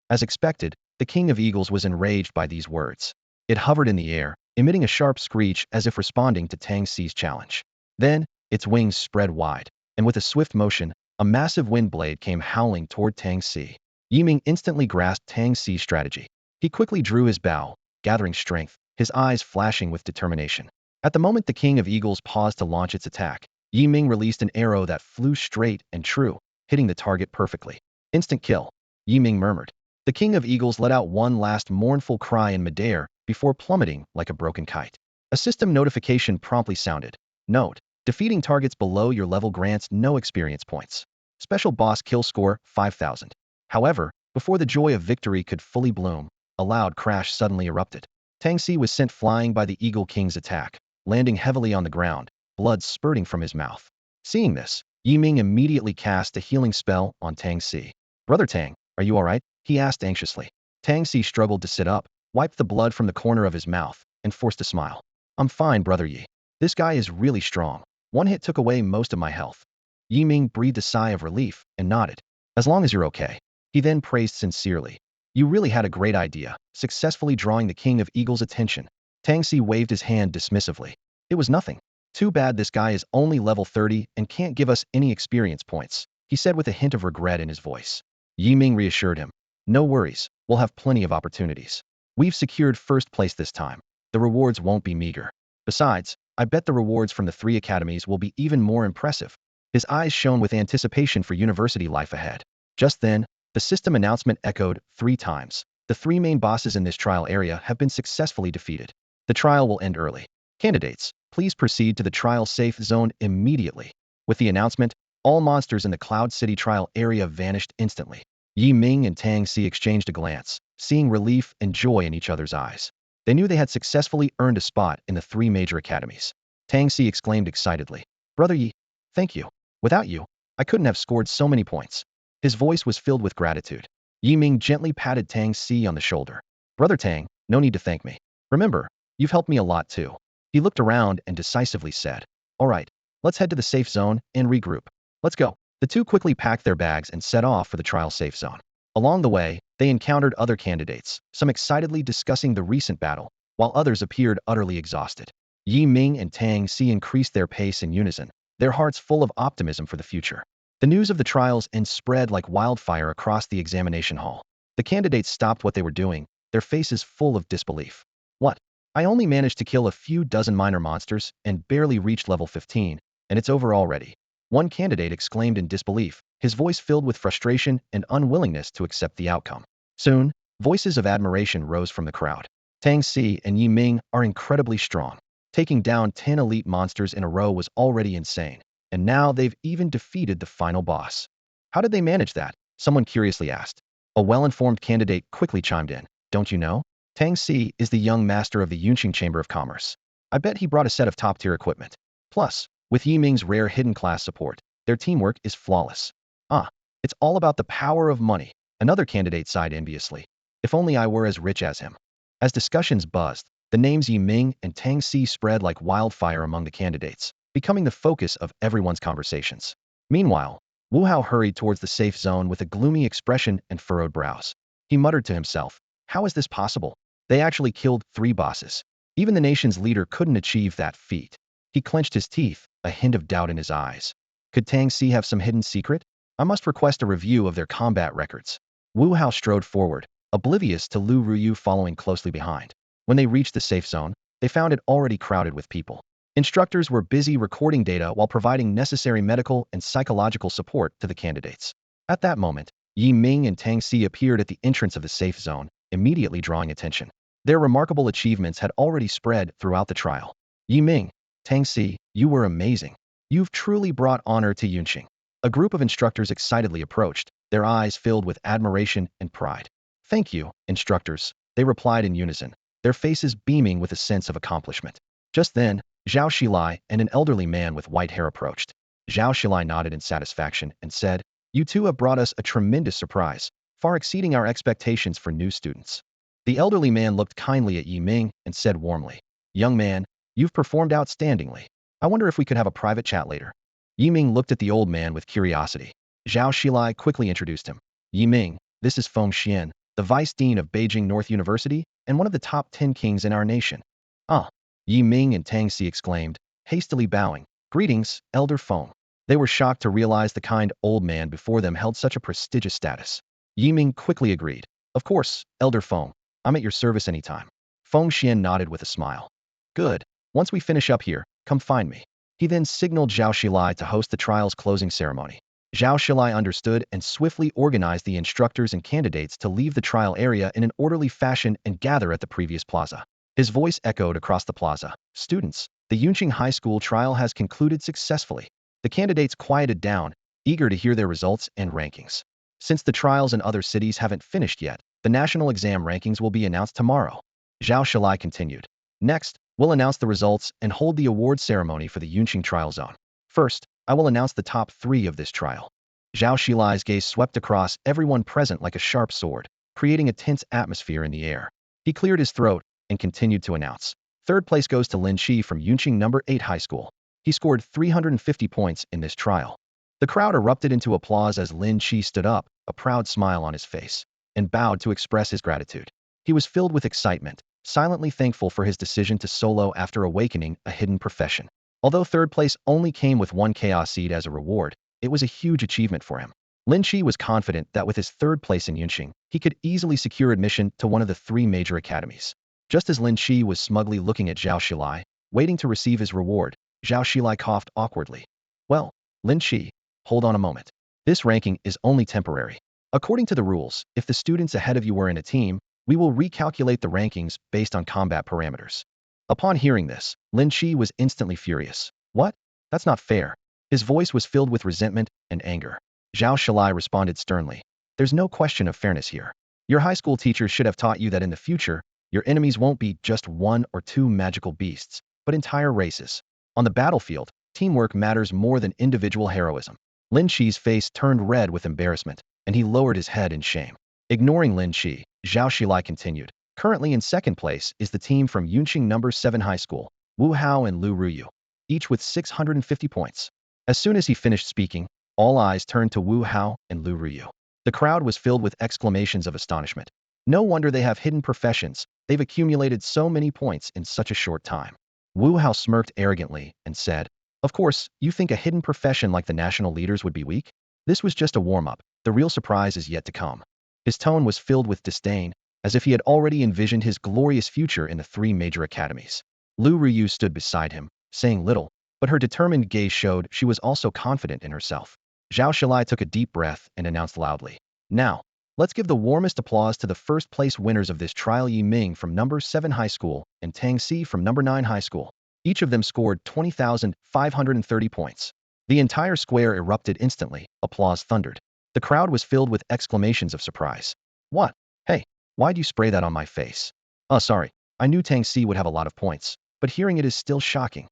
As expected, the King of Eagles was enraged by these words. It hovered in the air, emitting a sharp screech as if responding to Tang Xi's challenge. Then, its wings spread wide, and with a swift motion, a massive wind blade came howling toward Tang Xi. Yi Ming instantly grasped Tang Xi's strategy. He quickly drew his bow, gathering strength, his eyes flashing with determination. At the moment the King of Eagles paused to launch its attack, Yi Ming released an arrow that flew straight and true, hitting the target perfectly. "Instant kill," Yi Ming murmured. The King of Eagles let out one last mournful cry in midair before plummeting like a broken kite. A system notification promptly sounded. Note: defeating targets below your level grants no experience points. Special boss kill score, 5,000. However, before the joy of victory could fully bloom, a loud crash suddenly erupted. Tang Xi was sent flying by the Eagle King's attack, landing heavily on the ground, blood spurting from his mouth. Seeing this, Yi Ming immediately cast a healing spell on Tang Xi. "Brother Tang, are you alright?" he asked anxiously. Tang Xi struggled to sit up, wiped the blood from the corner of his mouth, and forced a smile. "I'm fine, Brother Yi. This guy is really strong. One hit took away most of my health." Yi Ming breathed a sigh of relief and nodded. "As long as you're okay." He then praised sincerely. "You really had a great idea, successfully drawing the King of Eagles' attention." Tang Xi waved his hand dismissively. "It was nothing. Too bad this guy is only level 30 and can't give us any experience points," he said with a hint of regret in his voice. Yi Ming reassured him. "No worries, we'll have plenty of opportunities. We've secured first place this time. The rewards won't be meager. Besides, I bet the rewards from the 3 academies will be even more impressive." His eyes shone with anticipation for university life ahead. Just then, the system announcement echoed 3 times. "The 3 main bosses in this trial area have been successfully defeated. The trial will end early. Candidates, please proceed to the trial safe zone immediately." With the announcement, all monsters in the Cloud City trial area vanished instantly. Yi Ming and Tang Xi exchanged a glance, seeing relief and joy in each other's eyes. They knew they had successfully earned a spot in the 3 major academies. Tang Xi exclaimed excitedly, "Brother Yi, thank you. Without you, I couldn't have scored so many points." His voice was filled with gratitude. Yi Ming gently patted Tang Xi on the shoulder. "Brother Tang, no need to thank me. Remember, you've helped me a lot too." He looked around and decisively said, "All right, let's head to the safe zone and regroup. Let's go." The two quickly packed their bags and set off for the trial safe zone. Along the way, they encountered other candidates, some excitedly discussing the recent battle, while others appeared utterly exhausted. Yi Ming and Tang Xi increased their pace in unison, their hearts full of optimism for the future. The news of the trials and spread like wildfire across the examination hall. The candidates stopped what they were doing, their faces full of disbelief. "What? I only managed to kill a few dozen minor monsters and barely reached level 15, and it's over already." One candidate exclaimed in disbelief, his voice filled with frustration and unwillingness to accept the outcome. Soon, voices of admiration rose from the crowd. "Tang Xi and Yi Ming are incredibly strong. Taking down 10 elite monsters in a row was already insane, and now they've even defeated the final boss. How did they manage that?" Someone curiously asked. A well-informed candidate quickly chimed in. Don't you know? Tang Si is the young master of the Yunqing Chamber of Commerce. I bet he brought a set of top-tier equipment. Plus, with Yi Ming's rare hidden class support, their teamwork is flawless. Ah, it's all about the power of money. Another candidate sighed enviously. If only I were as rich as him. As discussions buzzed, the names Yi Ming and Tang Si spread like wildfire among the candidates, becoming the focus of everyone's conversations. Meanwhile, Wu Hao hurried towards the safe zone with a gloomy expression and furrowed brows. He muttered to himself, how is this possible? They actually killed 3 bosses. Even the nation's leader couldn't achieve that feat. He clenched his teeth, a hint of doubt in his eyes. Could Tang Si have some hidden secret? I must request a review of their combat records. Wu Hao strode forward, oblivious to Lu Ruyu following closely behind. When they reached the safe zone, they found it already crowded with people. Instructors were busy recording data while providing necessary medical and psychological support to the candidates. At that moment, Yi Ming and Tang Si appeared at the entrance of the safe zone, immediately drawing attention. Their remarkable achievements had already spread throughout the trial. Yi Ming, Tang Si, you were amazing. You've truly brought honor to Yunqing. A group of instructors excitedly approached, their eyes filled with admiration and pride. Thank you, instructors, they replied in unison, their faces beaming with a sense of accomplishment. Just then, Zhao Xilai and an elderly man with white hair approached. Zhao Xilai nodded in satisfaction and said, you two have brought us a tremendous surprise, far exceeding our expectations for new students. The elderly man looked kindly at Yi Ming and said warmly, young man, you've performed outstandingly. I wonder if we could have a private chat later. Yi Ming looked at the old man with curiosity. Zhao Xilai quickly introduced him. Yi Ming, this is Feng Xian, the vice dean of Beijing North University and one of the top 10 kings in our nation. Ah, Yi Ming and Tang Si exclaimed, hastily bowing. Greetings, Elder Feng. They were shocked to realize the kind old man before them held such a prestigious status. Yi Ming quickly agreed. Of course, Elder Feng. I'm at your service anytime. Feng Xian nodded with a smile. Good. Once we finish up here, come find me. He then signaled Zhao Xilai to host the trial's closing ceremony. Zhao Xilai understood and swiftly organized the instructors and candidates to leave the trial area in an orderly fashion and gather at the previous plaza. His voice echoed across the plaza. Students, the Yunqing High School trial has concluded successfully. The candidates quieted down, eager to hear their results and rankings. Since the trials in other cities haven't finished yet, the national exam rankings will be announced tomorrow. Zhao Xilai continued. Next, we'll announce the results and hold the award ceremony for the Yunqing trial zone. First, I will announce the top 3 of this trial. Zhao Xilai's gaze swept across everyone present like a sharp sword, creating a tense atmosphere in the air. He cleared his throat and continued to announce. Third place goes to Lin Qi from Yunqing No. 8 High School. He scored 350 points in this trial. The crowd erupted into applause as Lin Qi stood up, a proud smile on his face, and bowed to express his gratitude. He was filled with excitement, silently thankful for his decision to solo after awakening a hidden profession. Although third place only came with 1 chaos seed as a reward, it was a huge achievement for him. Lin Qi was confident that with his third place in Yunqing, he could easily secure admission to one of the 3 major academies. Just as Lin Qi was smugly looking at Zhao Xilai, waiting to receive his reward, Zhao Xilai coughed awkwardly. Well, Lin Qi, hold on a moment. This ranking is only temporary. According to the rules, if the students ahead of you were in a team, we will recalculate the rankings based on combat parameters. Upon hearing this, Lin Qi was instantly furious. What? That's not fair. His voice was filled with resentment and anger. Zhao Xilai responded sternly. There's no question of fairness here. Your high school teachers should have taught you that in the future, your enemies won't be just 1 or 2 magical beasts, but entire races. On the battlefield, teamwork matters more than individual heroism. Lin Qi's face turned red with embarrassment, and he lowered his head in shame. Ignoring Lin Qi, Zhao Xilai continued. Currently in second place is the team from Yunqing No. 7 High School, Wu Hao and Lu Ruyu, each with 650 points. As soon as he finished speaking, all eyes turned to Wu Hao and Lu Ruyu. The crowd was filled with exclamations of astonishment. No wonder they have hidden professions, they've accumulated so many points in such a short time. Wu Hao smirked arrogantly and said, of course, you think a hidden profession like the national leaders would be weak? This was just a warm-up, the real surprise is yet to come. His tone was filled with disdain, as if he had already envisioned his glorious future in the 3 major academies. Lu Ruyu stood beside him, saying little, but her determined gaze showed she was also confident in herself. Zhao Xilai took a deep breath and announced loudly. Now, let's give the warmest applause to the first place winners of this trial, Yi Ming from No. 7 High School and Tang Si from No. 9 High School. Each of them scored 20,530 points. The entire square erupted instantly, applause thundered. The crowd was filled with exclamations of surprise. What? Hey, why'd you spray that on my face? Oh, sorry. I knew Tang Si would have a lot of points, but hearing it is still shocking.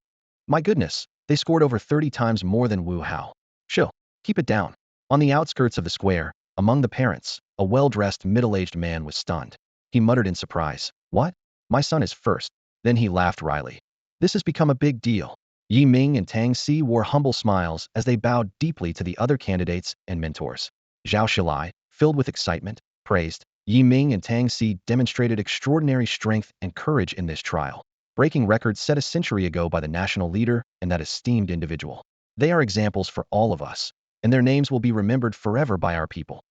My goodness, they scored over 30 times more than Wu Hao. Chill. Keep it down. On the outskirts of the square, among the parents, a well-dressed middle-aged man was stunned. He muttered in surprise, "What? My son is first." Then he laughed wryly. This has become a big deal. Yi Ming and Tang Si wore humble smiles as they bowed deeply to the other candidates and mentors. Zhao Shilai, filled with excitement, praised. Yi Ming and Tang Si demonstrated extraordinary strength and courage in this trial, breaking records set a century ago by the national leader and that esteemed individual. They are examples for all of us, and their names will be remembered forever by our people.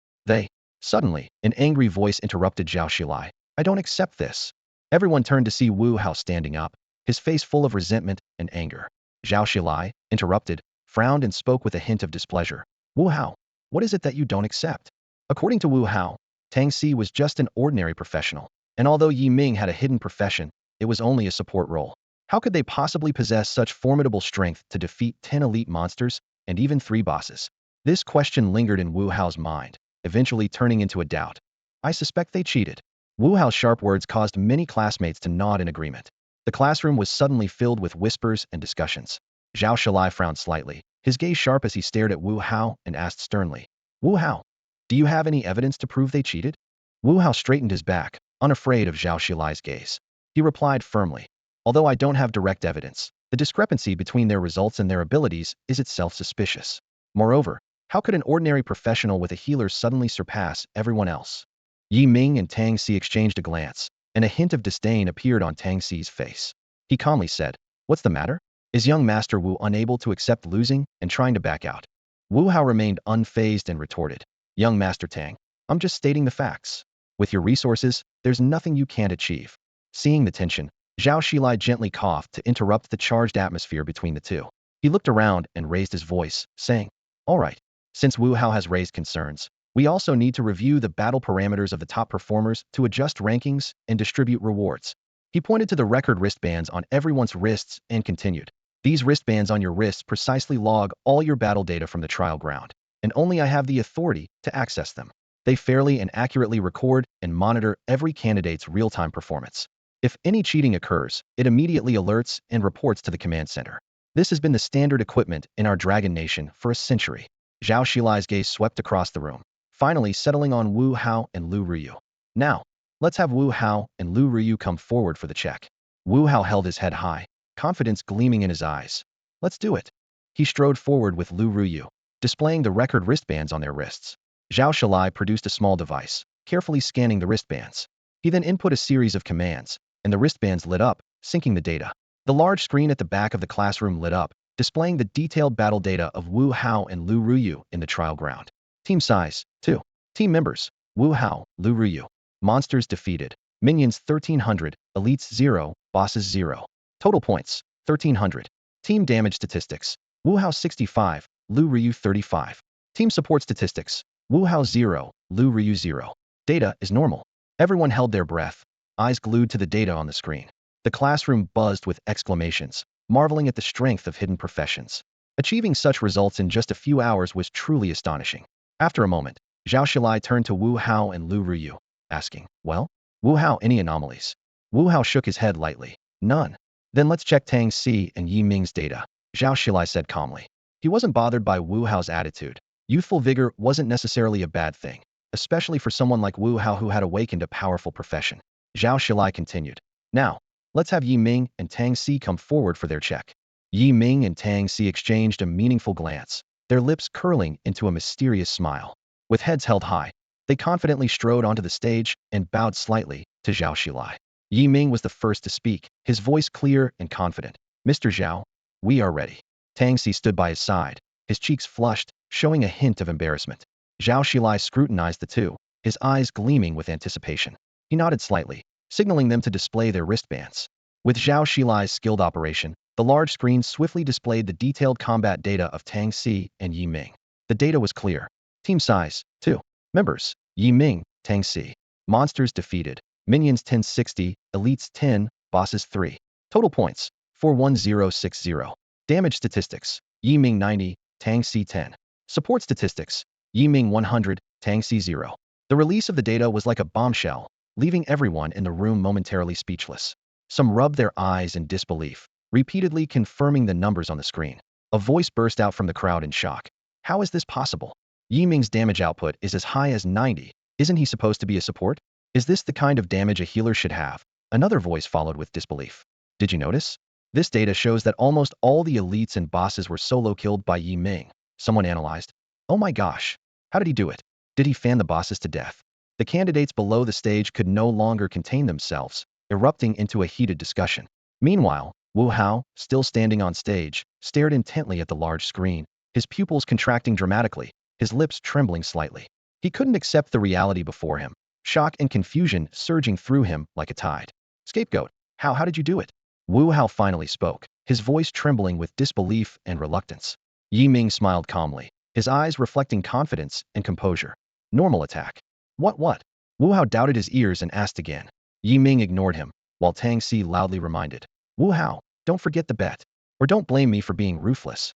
Suddenly, an angry voice interrupted Zhao Shilai. I don't accept this. Everyone turned to see Wu Hao standing up, his face full of resentment and anger. Zhao Shilai, interrupted, frowned and spoke with a hint of displeasure. Wu Hao, what is it that you don't accept? According to Wu Hao, Tang Si was just an ordinary professional, and although Yi Ming had a hidden profession, it was only a support role. How could they possibly possess such formidable strength to defeat 10 elite monsters and even 3 bosses? This question lingered in Wu Hao's mind, eventually turning into a doubt. I suspect they cheated. Wu Hao's sharp words caused many classmates to nod in agreement. The classroom was suddenly filled with whispers and discussions. Zhao Shilai frowned slightly, his gaze sharp as he stared at Wu Hao and asked sternly, Wu Hao, do you have any evidence to prove they cheated? Wu Hao straightened his back, unafraid of Zhao Shilai's gaze. He replied firmly, although I don't have direct evidence, the discrepancy between their results and their abilities is itself suspicious. Moreover, how could an ordinary professional with a healer suddenly surpass everyone else? Yi Ming and Tang Si exchanged a glance, and a hint of disdain appeared on Tang Si's face. He calmly said, What's the matter? Is young Master Wu unable to accept losing and trying to back out? Wu Hao remained unfazed and retorted, Young Master Tang, I'm just stating the facts. With your resources, there's nothing you can't achieve. Seeing the tension, Zhao Shilai gently coughed to interrupt the charged atmosphere between the two. He looked around and raised his voice, saying, All right, since Wu Hao has raised concerns, we also need to review the battle parameters of the top performers to adjust rankings and distribute rewards. He pointed to the record wristbands on everyone's wrists and continued. These wristbands on your wrists precisely log all your battle data from the trial ground, and only I have the authority to access them. They fairly and accurately record and monitor every candidate's real-time performance. If any cheating occurs, it immediately alerts and reports to the command center. This has been the standard equipment in our Dragon Nation for a century. Zhao Shilai's gaze swept across the room, finally settling on Wu Hao and Lu Ruyu. Now, let's have Wu Hao and Lu Ruyu come forward for the check. Wu Hao held his head high, confidence gleaming in his eyes. Let's do it. He strode forward with Lu Ruyu, displaying the record wristbands on their wrists. Zhao Shilai produced a small device, carefully scanning the wristbands. He then input a series of commands, and the wristbands lit up, syncing the data. The large screen at the back of the classroom lit up, displaying the detailed battle data of Wu Hao and Lu Ruyu in the trial ground. Team size, 2. Team members, Wu Hao, Lu Ruyu. Monsters defeated. Minions 1300, elites 0, bosses 0. Total points, 1300. Team damage statistics, Wu Hao 65, Lu Ruyu 35. Team support statistics, Wu Hao 0, Lu Ruyu 0. Data is normal. Everyone held their breath, eyes glued to the data on the screen. The classroom buzzed with exclamations, marveling at the strength of hidden professions. Achieving such results in just a few hours was truly astonishing. After a moment, Zhao Shilai turned to Wu Hao and Lu Ruyu, asking, Well, Wu Hao, any anomalies? Wu Hao shook his head lightly. None. Then let's check Tang Si and Yi Ming's data, Zhao Shilai said calmly. He wasn't bothered by Wu Hao's attitude. Youthful vigor wasn't necessarily a bad thing, especially for someone like Wu Hao who had awakened a powerful profession. Zhao Shilai continued. Now, let's have Yi Ming and Tang Si come forward for their check. Yi Ming and Tang Si exchanged a meaningful glance, their lips curling into a mysterious smile. With heads held high, they confidently strode onto the stage and bowed slightly to Zhao Shilai. Yi Ming was the first to speak, his voice clear and confident. Mr. Zhao, we are ready. Tang Si stood by his side, his cheeks flushed, showing a hint of embarrassment. Zhao Shilai scrutinized the two, his eyes gleaming with anticipation. He nodded slightly, signaling them to display their wristbands. With Zhao Shilai's skilled operation, the large screen swiftly displayed the detailed combat data of Tang Si and Yi Ming. The data was clear. Team size, 2. Members, Yi Ming, Tang Si. Monsters defeated. Minions 1060, elites 10, bosses 3. Total points, 41060. Damage statistics, Yi Ming 90, Tang Si 10. Support statistics, Yi Ming 100, Tang C 0. The release of the data was like a bombshell, leaving everyone in the room momentarily speechless. Some rubbed their eyes in disbelief, repeatedly confirming the numbers on the screen. A voice burst out from the crowd in shock. How is this possible? Yi Ming's damage output is as high as 90. Isn't he supposed to be a support? Is this the kind of damage a healer should have? Another voice followed with disbelief. Did you notice? This data shows that almost all the elites and bosses were solo killed by Yi Ming. Someone analyzed. Oh my gosh. How did he do it? Did he fan the bosses to death? The candidates below the stage could no longer contain themselves, erupting into a heated discussion. Meanwhile, Wu Hao, still standing on stage, stared intently at the large screen, his pupils contracting dramatically, his lips trembling slightly. He couldn't accept the reality before him, shock and confusion surging through him like a tide. Scapegoat, how did you do it? Wu Hao finally spoke, his voice trembling with disbelief and reluctance. Yi Ming smiled calmly, his eyes reflecting confidence and composure. Normal attack. What? Wu Hao doubted his ears and asked again. Yi Ming ignored him, while Tang Si loudly reminded. Wu Hao, don't forget the bet. Or don't blame me for being ruthless.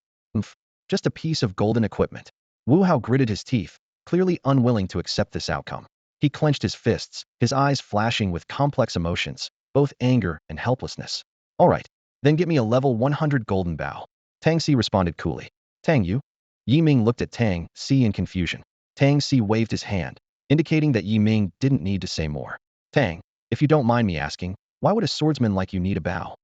Just a piece of golden equipment. Wu Hao gritted his teeth, clearly unwilling to accept this outcome. He clenched his fists, his eyes flashing with complex emotions, both anger and helplessness. All right, then get me a level 100 golden bow. Tang Si responded coolly. Tang you? Yi Ming looked at Tang Si in confusion. Tang Si waved his hand, indicating that Yi Ming didn't need to say more. Tang, if you don't mind me asking, why would a swordsman like you need a bow?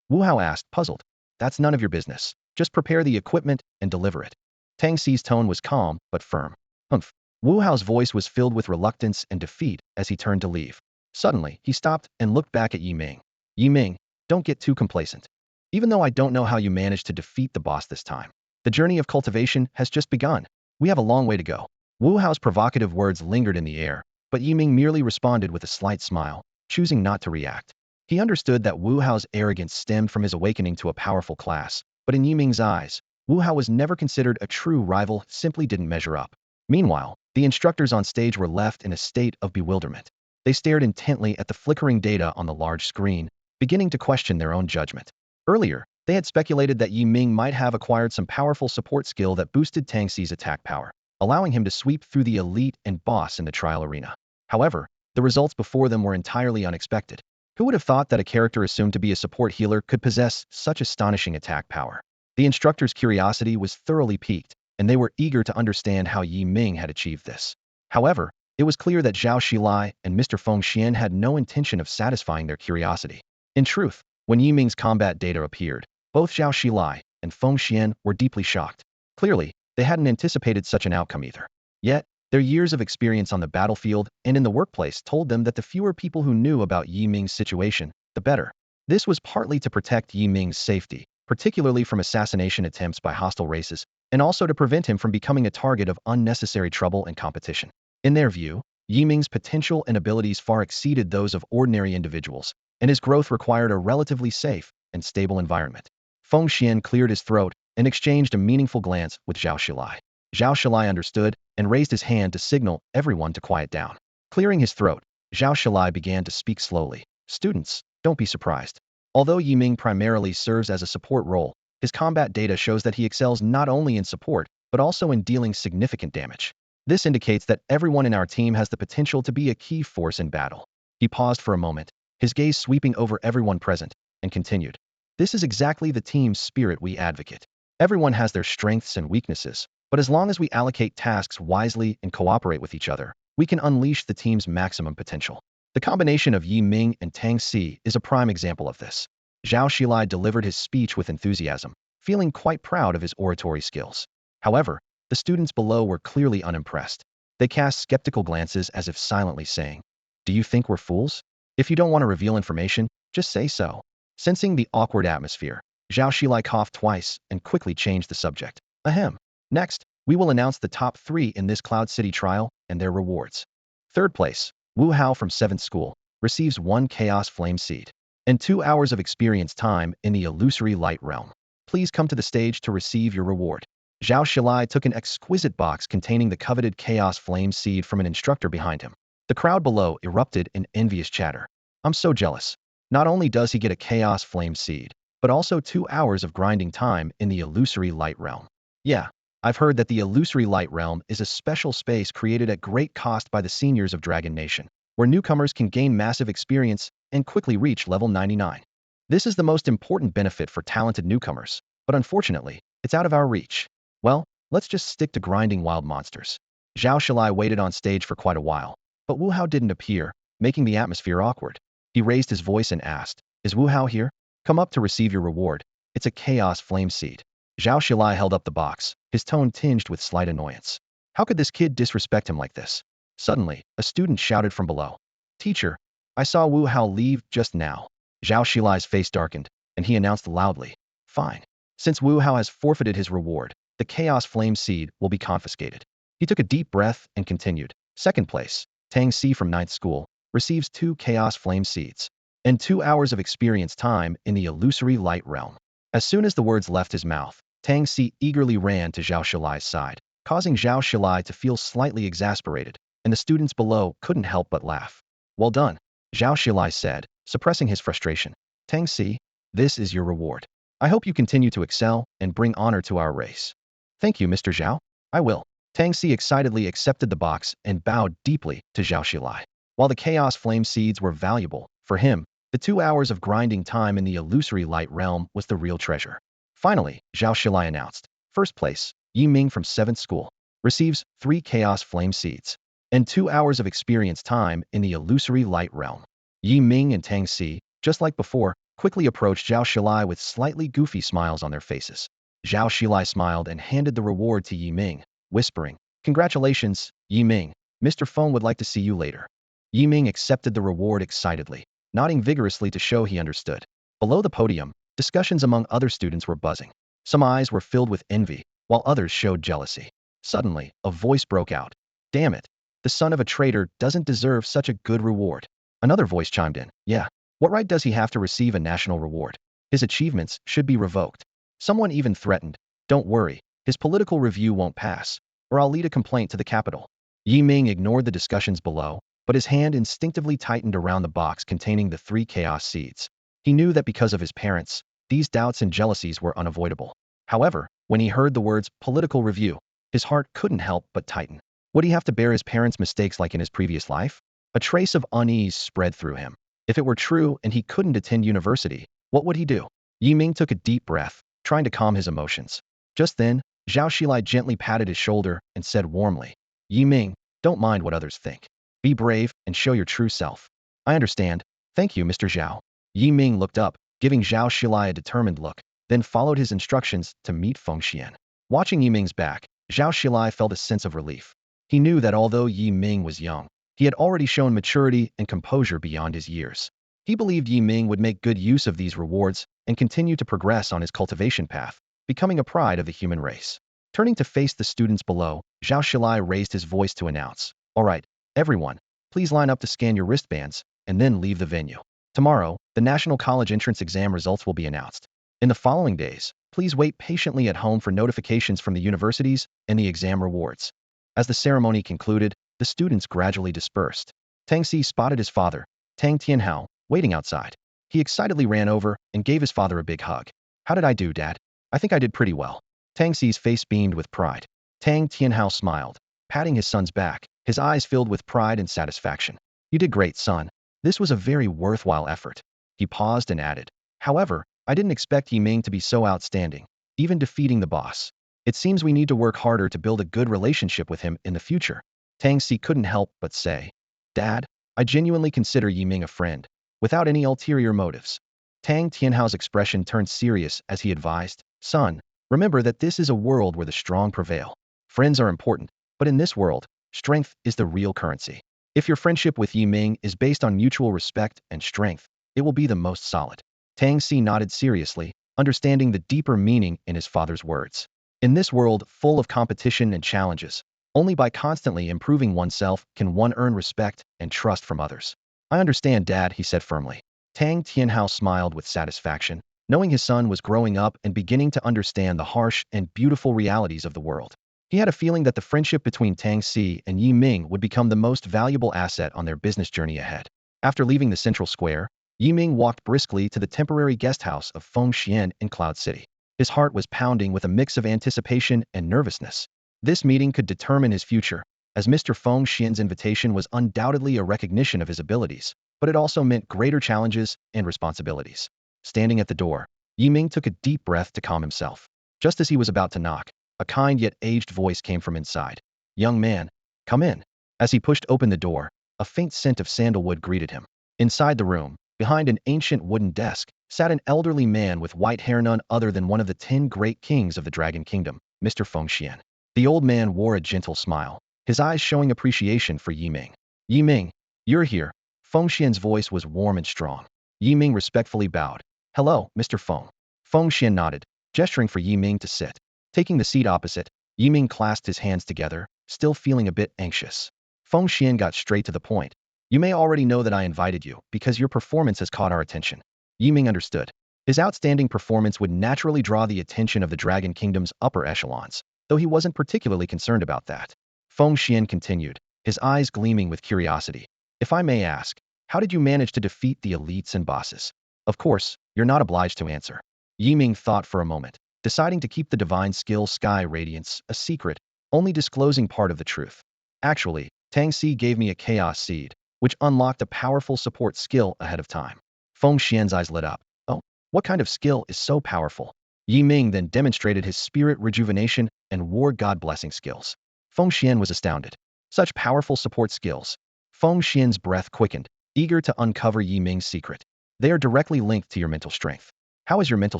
Wu Hao asked, puzzled. That's none of your business. Just prepare the equipment and deliver it. Tang Si's tone was calm, but firm. Humph. Wu Hao's voice was filled with reluctance and defeat as he turned to leave. Suddenly, he stopped and looked back at Yi Ming. Yi Ming, don't get too complacent. Even though I don't know how you managed to defeat the boss this time, the journey of cultivation has just begun. We have a long way to go. Wu Hao's provocative words lingered in the air, but Yi Ming merely responded with a slight smile, choosing not to react. He understood that Wu Hao's arrogance stemmed from his awakening to a powerful class, but in Yi Ming's eyes, Wu Hao was never considered a true rival, simply didn't measure up. Meanwhile, the instructors on stage were left in a state of bewilderment. They stared intently at the flickering data on the large screen, beginning to question their own judgment. Earlier, they had speculated that Yi Ming might have acquired some powerful support skill that boosted Tang Si's attack power, allowing him to sweep through the elite and boss in the trial arena. However, the results before them were entirely unexpected. Who would have thought that a character assumed to be a support healer could possess such astonishing attack power? The instructor's curiosity was thoroughly piqued, and they were eager to understand how Yi Ming had achieved this. However, it was clear that Zhao Xilai and Mr. Feng Xian had no intention of satisfying their curiosity. In truth, when Yi Ming's combat data appeared, both Zhao Xilai and Feng Xian were deeply shocked. Clearly, they hadn't anticipated such an outcome either. Yet, their years of experience on the battlefield and in the workplace told them that the fewer people who knew about Yi Ming's situation, the better. This was partly to protect Yi Ming's safety, particularly from assassination attempts by hostile races, and also to prevent him from becoming a target of unnecessary trouble and competition. In their view, Yi Ming's potential and abilities far exceeded those of ordinary individuals, and his growth required a relatively safe and stable environment. Feng Xian cleared his throat and exchanged a meaningful glance with Zhao Xilai. Zhao Xilai understood and raised his hand to signal everyone to quiet down. Clearing his throat, Zhao Xilai began to speak slowly. Students, don't be surprised. Although Yi Ming primarily serves as a support role, his combat data shows that he excels not only in support, but also in dealing significant damage. This indicates that everyone in our team has the potential to be a key force in battle. He paused for a moment, his gaze sweeping over everyone present, and continued. This is exactly the team's spirit we advocate. Everyone has their strengths and weaknesses, but as long as we allocate tasks wisely and cooperate with each other, we can unleash the team's maximum potential. The combination of Yi Ming and Tang Si is a prime example of this. Zhao Xilai delivered his speech with enthusiasm, feeling quite proud of his oratory skills. However, the students below were clearly unimpressed. They cast skeptical glances as if silently saying, "Do you think we're fools? If you don't want to reveal information, just say so." Sensing the awkward atmosphere, Zhao Xilai coughed twice and quickly changed the subject. Ahem. Next, we will announce the top 3 in this Cloud City trial and their rewards. Third place, Wu Hao from 7th School, receives 1 Chaos Flame Seed and 2 hours of experience time in the Illusory Light Realm. Please come to the stage to receive your reward. Zhao Xilai took an exquisite box containing the coveted Chaos Flame Seed from an instructor behind him. The crowd below erupted in envious chatter. I'm so jealous. Not only does he get a Chaos Flame Seed, but also 2 hours of grinding time in the Illusory Light Realm. Yeah, I've heard that the illusory light realm is a special space created at great cost by the seniors of Dragon Nation, where newcomers can gain massive experience and quickly reach level 99. This is the most important benefit for talented newcomers, but unfortunately, it's out of our reach. Well, let's just stick to grinding wild monsters. Zhao Shalai waited on stage for quite a while, but Wu Hao didn't appear, making the atmosphere awkward. He raised his voice and asked, "Is Wu Hao here? Come up to receive your reward. It's a chaos flame seed." Zhao Shilai held up the box, his tone tinged with slight annoyance. How could this kid disrespect him like this? Suddenly, a student shouted from below, "Teacher, I saw Wu Hao leave just now." Zhao Shilai's face darkened, and he announced loudly, "Fine. Since Wu Hao has forfeited his reward, the chaos flame seed will be confiscated." He took a deep breath and continued, "Second place, Tang Si from ninth school, receives 2 chaos flame seeds and 2 hours of experience time in the illusory light realm." As soon as the words left his mouth, Tang Si eagerly ran to Zhao Shilai's side, causing Zhao Shilai to feel slightly exasperated, and the students below couldn't help but laugh. "Well done," Zhao Shilai said, suppressing his frustration. "Tang Si, this is your reward. I hope you continue to excel and bring honor to our race." "Thank you, Mr. Zhao. I will." Tang Si excitedly accepted the box and bowed deeply to Zhao Shilai. While the chaos flame seeds were valuable, for him, the 2 hours of grinding time in the illusory light realm was the real treasure. Finally, Zhao Shilai announced, "First place, Yi Ming from 7th school, receives 3 chaos flame seeds and 2 hours of experience time in the illusory light realm." Yi Ming and Tang Si, just like before, quickly approached Zhao Shilai with slightly goofy smiles on their faces. Zhao Shilai smiled and handed the reward to Yi Ming, whispering, "Congratulations, Yi Ming. Mr. Feng would like to see you later." Yi Ming accepted the reward excitedly, nodding vigorously to show he understood. Below the podium, discussions among other students were buzzing. Some eyes were filled with envy, while others showed jealousy. Suddenly, a voice broke out. "Damn it! The son of a traitor doesn't deserve such a good reward." Another voice chimed in. "Yeah, what right does he have to receive a national reward? His achievements should be revoked." Someone even threatened, "Don't worry, his political review won't pass, or I'll lead a complaint to the capital." Yi Ming ignored the discussions below, but his hand instinctively tightened around the box containing the 3 chaos seeds. He knew that because of his parents, these doubts and jealousies were unavoidable. However, when he heard the words political review, his heart couldn't help but tighten. Would he have to bear his parents' mistakes like in his previous life? A trace of unease spread through him. If it were true and he couldn't attend university, what would he do? Yi Ming took a deep breath, trying to calm his emotions. Just then, Zhao Shilai gently patted his shoulder and said warmly, "Yi Ming, don't mind what others think. Be brave and show your true self." "I understand. Thank you, Mr. Zhao." Yi Ming looked up, giving Zhao Shilai a determined look, then followed his instructions to meet Feng Xian. Watching Yi Ming's back, Zhao Shilai felt a sense of relief. He knew that although Yi Ming was young, he had already shown maturity and composure beyond his years. He believed Yi Ming would make good use of these rewards and continue to progress on his cultivation path, becoming a pride of the human race. Turning to face the students below, Zhao Shilai raised his voice to announce, "All right, everyone, please line up to scan your wristbands, and then leave the venue. Tomorrow, the National College entrance exam results will be announced. In the following days, please wait patiently at home for notifications from the universities and the exam rewards." As the ceremony concluded, the students gradually dispersed. Tang Si spotted his father, Tang Tianhao, waiting outside. He excitedly ran over and gave his father a big hug. "How did I do, Dad? I think I did pretty well." Tang Si's face beamed with pride. Tang Tianhao smiled, patting his son's back, his eyes filled with pride and satisfaction. "You did great, son. This was a very worthwhile effort." He paused and added, "However, I didn't expect Yi Ming to be so outstanding, even defeating the boss. It seems we need to work harder to build a good relationship with him in the future." Tang Si couldn't help but say, "Dad, I genuinely consider Yi Ming a friend, without any ulterior motives." Tang Tianhao's expression turned serious as he advised, "Son, remember that this is a world where the strong prevail. Friends are important, but in this world, strength is the real currency. If your friendship with Yi Ming is based on mutual respect and strength, it will be the most solid." Tang Si nodded seriously, understanding the deeper meaning in his father's words. In this world full of competition and challenges, only by constantly improving oneself can one earn respect and trust from others. "I understand, Dad," he said firmly. Tang Tianhao smiled with satisfaction, knowing his son was growing up and beginning to understand the harsh and beautiful realities of the world. He had a feeling that the friendship between Tang Si and Yi Ming would become the most valuable asset on their business journey ahead. After leaving the central square, Yi Ming walked briskly to the temporary guest house of Feng Xian in Cloud City. His heart was pounding with a mix of anticipation and nervousness. This meeting could determine his future, as Mr. Feng Xian's invitation was undoubtedly a recognition of his abilities, but it also meant greater challenges and responsibilities. Standing at the door, Yi Ming took a deep breath to calm himself. Just as he was about to knock, a kind yet aged voice came from inside. "Young man, come in." As he pushed open the door, a faint scent of sandalwood greeted him. Inside the room, behind an ancient wooden desk, sat an elderly man with white hair, none other than one of the 10 great kings of the Dragon Kingdom, Mr. Feng Xian. The old man wore a gentle smile, his eyes showing appreciation for Yi Ming. "Yi Ming, you're here." Feng Xian's voice was warm and strong. Yi Ming respectfully bowed. "Hello, Mr. Feng." Feng Xian nodded, gesturing for Yi Ming to sit. Taking the seat opposite, Yi Ming clasped his hands together, still feeling a bit anxious. Feng Xian got straight to the point. "You may already know that I invited you, because your performance has caught our attention." Yi Ming understood. His outstanding performance would naturally draw the attention of the Dragon Kingdom's upper echelons, though he wasn't particularly concerned about that. Feng Xian continued, his eyes gleaming with curiosity. "If I may ask, how did you manage to defeat the elites and bosses?" "Of course, you're not obliged to answer." Yi Ming thought for a moment, deciding to keep the divine skill Sky Radiance a secret, only disclosing part of the truth. "Actually, Tang Si gave me a chaos seed, which unlocked a powerful support skill ahead of time." Feng Xian's eyes lit up. "Oh, what kind of skill is so powerful?" Yi Ming then demonstrated his spirit rejuvenation and war god blessing skills. Feng Xian was astounded. Such powerful support skills. Feng Xian's breath quickened, eager to uncover Yi Ming's secret. "They are directly linked to your mental strength." "How is your mental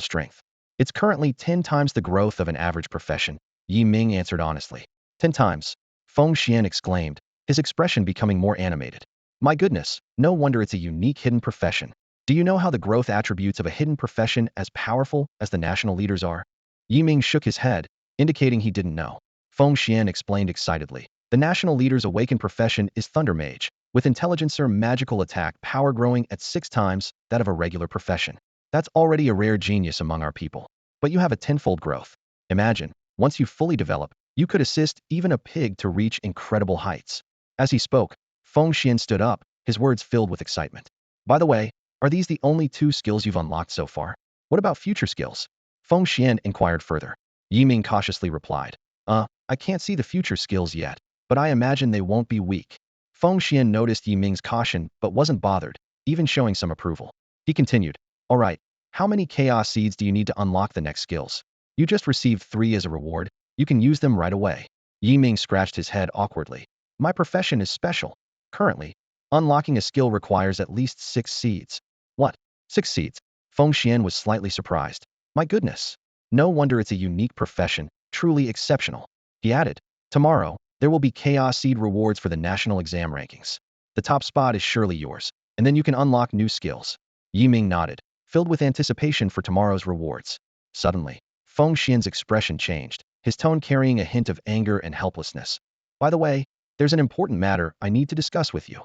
strength?" "It's currently 10 times the growth of an average profession," Yi Ming answered honestly. 10 times. Feng Xian exclaimed, his expression becoming more animated. "My goodness, no wonder it's a unique hidden profession. Do you know how the growth attributes of a hidden profession as powerful as the national leaders are?" Yi Ming shook his head, indicating he didn't know. Feng Xian explained excitedly. "The national leader's awakened profession is Thunder Mage, with Intelligencer magical attack power growing at 6 times that of a regular profession. That's already a rare genius among our people. But you have a tenfold growth. Imagine, once you fully develop, you could assist even a pig to reach incredible heights." As he spoke, Feng Xian stood up, his words filled with excitement. "By the way, are these the only 2 skills you've unlocked so far? What about future skills?" Feng Xian inquired further. Yi Ming cautiously replied, I can't see the future skills yet, but I imagine they won't be weak." Feng Xian noticed Yi Ming's caution but wasn't bothered, even showing some approval. He continued, "All right, how many chaos seeds do you need to unlock the next skills?" "You just received 3 as a reward. You can use them right away." Yi Ming scratched his head awkwardly. "My profession is special. Currently, unlocking a skill requires at least 6 seeds." "What? 6 seeds?" Feng Xian was slightly surprised. "My goodness. No wonder it's a unique profession, truly exceptional." He added, "Tomorrow, there will be chaos seed rewards for the national exam rankings. The top spot is surely yours, and then you can unlock new skills." Yi Ming nodded, filled with anticipation for tomorrow's rewards. Suddenly, Feng Xian's expression changed, his tone carrying a hint of anger and helplessness. "By the way, there's an important matter I need to discuss with you."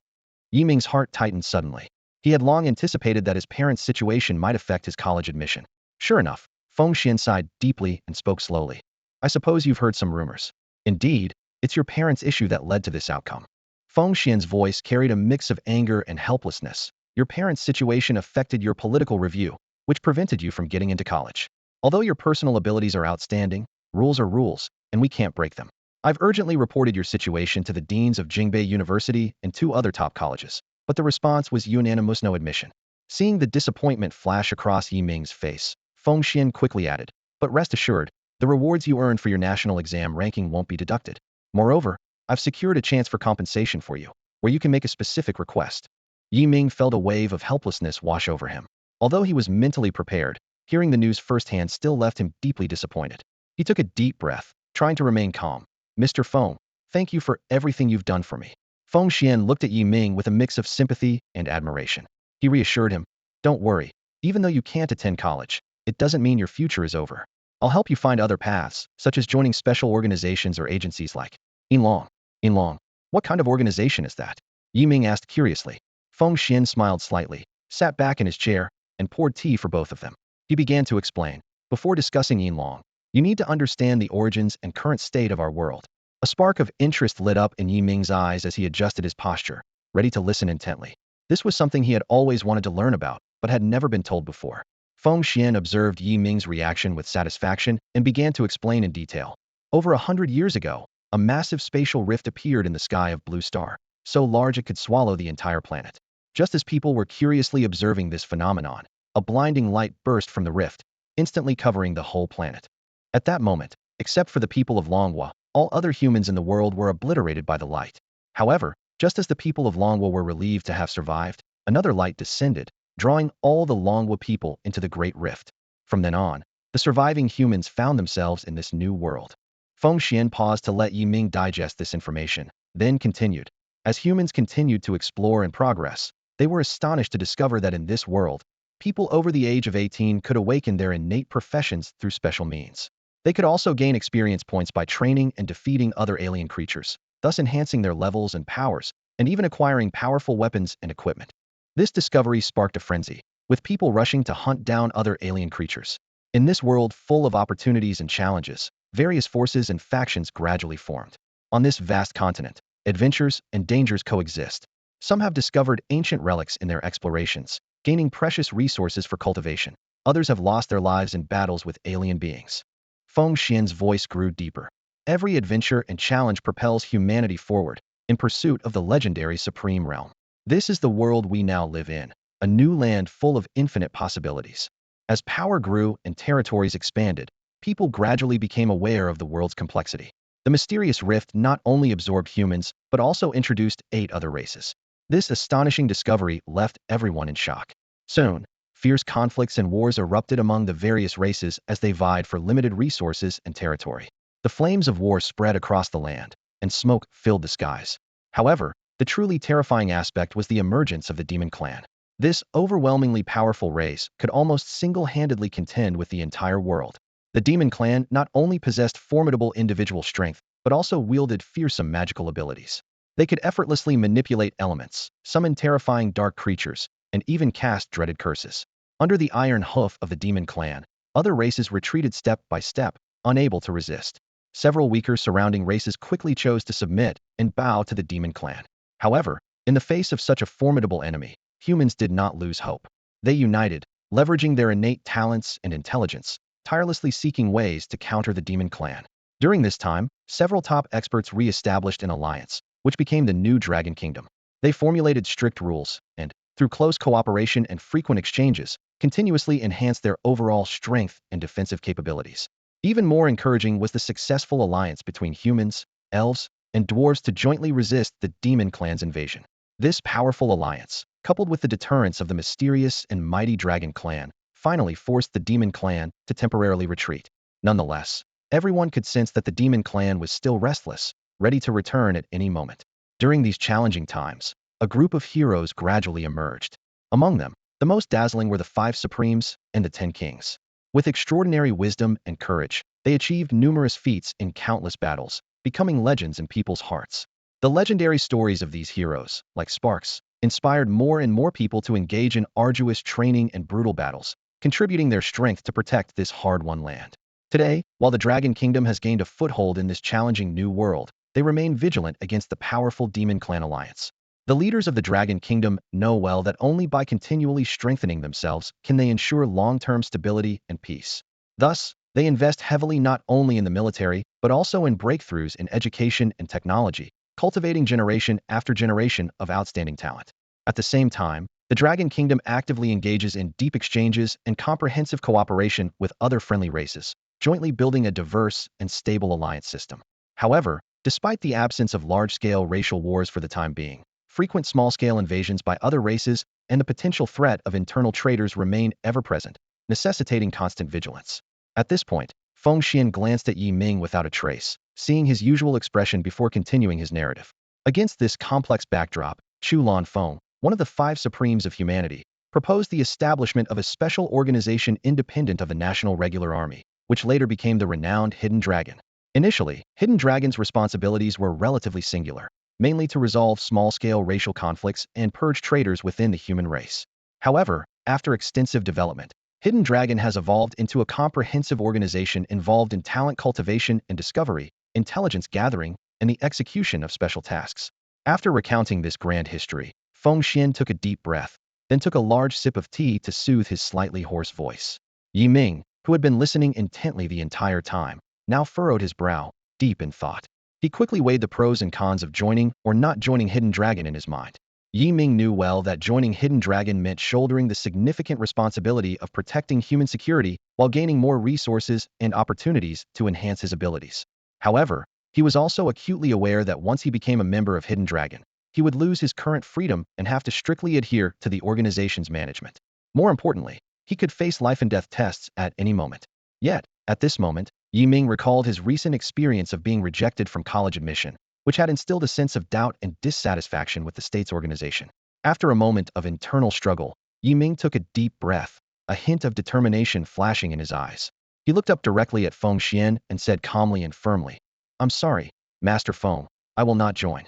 Yi Ming's heart tightened suddenly. He had long anticipated that his parents' situation might affect his college admission. Sure enough, Feng Xian sighed deeply and spoke slowly. "I suppose you've heard some rumors." "Indeed, it's your parents' issue that led to this outcome." Feng Xian's voice carried a mix of anger and helplessness. "Your parents' situation affected your political review, which prevented you from getting into college. Although your personal abilities are outstanding, rules are rules, and we can't break them. I've urgently reported your situation to the deans of Jingbei University and 2 other top colleges, but the response was unanimous no admission." Seeing the disappointment flash across Yi Ming's face, Feng Xian quickly added, "But rest assured, the rewards you earned for your national exam ranking won't be deducted. Moreover, I've secured a chance for compensation for you, where you can make a specific request." Yi Ming felt a wave of helplessness wash over him. Although he was mentally prepared, hearing the news firsthand still left him deeply disappointed. He took a deep breath, trying to remain calm. "Mr. Feng, thank you for everything you've done for me." Feng Xian looked at Yi Ming with a mix of sympathy and admiration. He reassured him, "Don't worry, even though you can't attend college, it doesn't mean your future is over. I'll help you find other paths, such as joining special organizations or agencies like Yinlong." "Yinlong? What kind of organization is that?" Yi Ming asked curiously. Feng Xian smiled slightly, sat back in his chair, and poured tea for both of them. He began to explain, "Before discussing Yinlong, you need to understand the origins and current state of our world." A spark of interest lit up in Yi Ming's eyes as he adjusted his posture, ready to listen intently. This was something he had always wanted to learn about, but had never been told before. Feng Xian observed Yi Ming's reaction with satisfaction and began to explain in detail. Over 100 years ago, a massive spatial rift appeared in the sky of Blue Star, so large it could swallow the entire planet. Just as people were curiously observing this phenomenon, a blinding light burst from the rift, instantly covering the whole planet. At that moment, except for the people of Longhua, all other humans in the world were obliterated by the light. However, just as the people of Longhua were relieved to have survived, another light descended, drawing all the Longhua people into the Great Rift. From then on, the surviving humans found themselves in this new world. Feng Xian paused to let Yi Ming digest this information, then continued. As humans continued to explore and progress, they were astonished to discover that in this world, people over the age of 18 could awaken their innate professions through special means. They could also gain experience points by training and defeating other alien creatures, thus enhancing their levels and powers, and even acquiring powerful weapons and equipment. This discovery sparked a frenzy, with people rushing to hunt down other alien creatures. In this world full of opportunities and challenges, various forces and factions gradually formed. On this vast continent, adventures and dangers coexist. Some have discovered ancient relics in their explorations, gaining precious resources for cultivation. Others have lost their lives in battles with alien beings. Feng Xian's voice grew deeper. Every adventure and challenge propels humanity forward, in pursuit of the legendary Supreme Realm. This is the world we now live in, a new land full of infinite possibilities. As power grew and territories expanded, people gradually became aware of the world's complexity. The mysterious rift not only absorbed humans, but also introduced 8 other races. This astonishing discovery left everyone in shock. Soon, fierce conflicts and wars erupted among the various races as they vied for limited resources and territory. The flames of war spread across the land, and smoke filled the skies. However, the truly terrifying aspect was the emergence of the Demon Clan. This overwhelmingly powerful race could almost single-handedly contend with the entire world. The Demon Clan not only possessed formidable individual strength, but also wielded fearsome magical abilities. They could effortlessly manipulate elements, summon terrifying dark creatures, and even cast dreaded curses. Under the iron hoof of the Demon Clan, other races retreated step by step, unable to resist. Several weaker surrounding races quickly chose to submit and bow to the Demon Clan. However, in the face of such a formidable enemy, humans did not lose hope. They united, leveraging their innate talents and intelligence, tirelessly seeking ways to counter the Demon Clan. During this time, several top experts re-established an alliance, which became the new Dragon Kingdom. They formulated strict rules, and, through close cooperation and frequent exchanges, continuously enhanced their overall strength and defensive capabilities. Even more encouraging was the successful alliance between humans, elves, and dwarves to jointly resist the Demon Clan's invasion. This powerful alliance, coupled with the deterrence of the mysterious and mighty Dragon Clan, finally forced the Demon Clan to temporarily retreat. Nonetheless, everyone could sense that the Demon Clan was still restless, ready to return at any moment. During these challenging times, a group of heroes gradually emerged. Among them, the most dazzling were the 5 Supremes and the 10 Kings. With extraordinary wisdom and courage, they achieved numerous feats in countless battles, becoming legends in people's hearts. The legendary stories of these heroes, like sparks, inspired more and more people to engage in arduous training and brutal battles, contributing their strength to protect this hard-won land. Today, while the Dragon Kingdom has gained a foothold in this challenging new world, they remain vigilant against the powerful Demon Clan alliance. The leaders of the Dragon Kingdom know well that only by continually strengthening themselves can they ensure long-term stability and peace. Thus, they invest heavily not only in the military, but also in breakthroughs in education and technology, cultivating generation after generation of outstanding talent. At the same time, the Dragon Kingdom actively engages in deep exchanges and comprehensive cooperation with other friendly races, jointly building a diverse and stable alliance system. However, despite the absence of large-scale racial wars for the time being, frequent small-scale invasions by other races and the potential threat of internal traitors remain ever-present, necessitating constant vigilance. At this point, Feng Xian glanced at Yi Ming without a trace, seeing his usual expression before continuing his narrative. Against this complex backdrop, Chu Lanfeng, one of the 5 Supremes of humanity, proposed the establishment of a special organization independent of the National Regular Army, which later became the renowned Hidden Dragon. Initially, Hidden Dragon's responsibilities were relatively singular, mainly to resolve small-scale racial conflicts and purge traitors within the human race. However, after extensive development, Hidden Dragon has evolved into a comprehensive organization involved in talent cultivation and discovery, intelligence gathering, and the execution of special tasks. After recounting this grand history, Feng Xian took a deep breath. then took a large sip of tea to soothe his slightly hoarse voice. Yi Ming, who had been listening intently the entire time, now furrowed his brow, deep in thought. He quickly weighed the pros and cons of joining or not joining Hidden Dragon in his mind. Yi Ming knew well that joining Hidden Dragon meant shouldering the significant responsibility of protecting human security while gaining more resources and opportunities to enhance his abilities. However, he was also acutely aware that once he became a member of Hidden Dragon, he would lose his current freedom and have to strictly adhere to the organization's management. More importantly, he could face life and death tests at any moment. Yet, at this moment, Yi Ming recalled his recent experience of being rejected from college admission, which had instilled a sense of doubt and dissatisfaction with the state's organization. After a moment of internal struggle, Yi Ming took a deep breath, a hint of determination flashing in his eyes. He looked up directly at Feng Xian and said calmly and firmly, "I'm sorry, Master Feng, I will not join."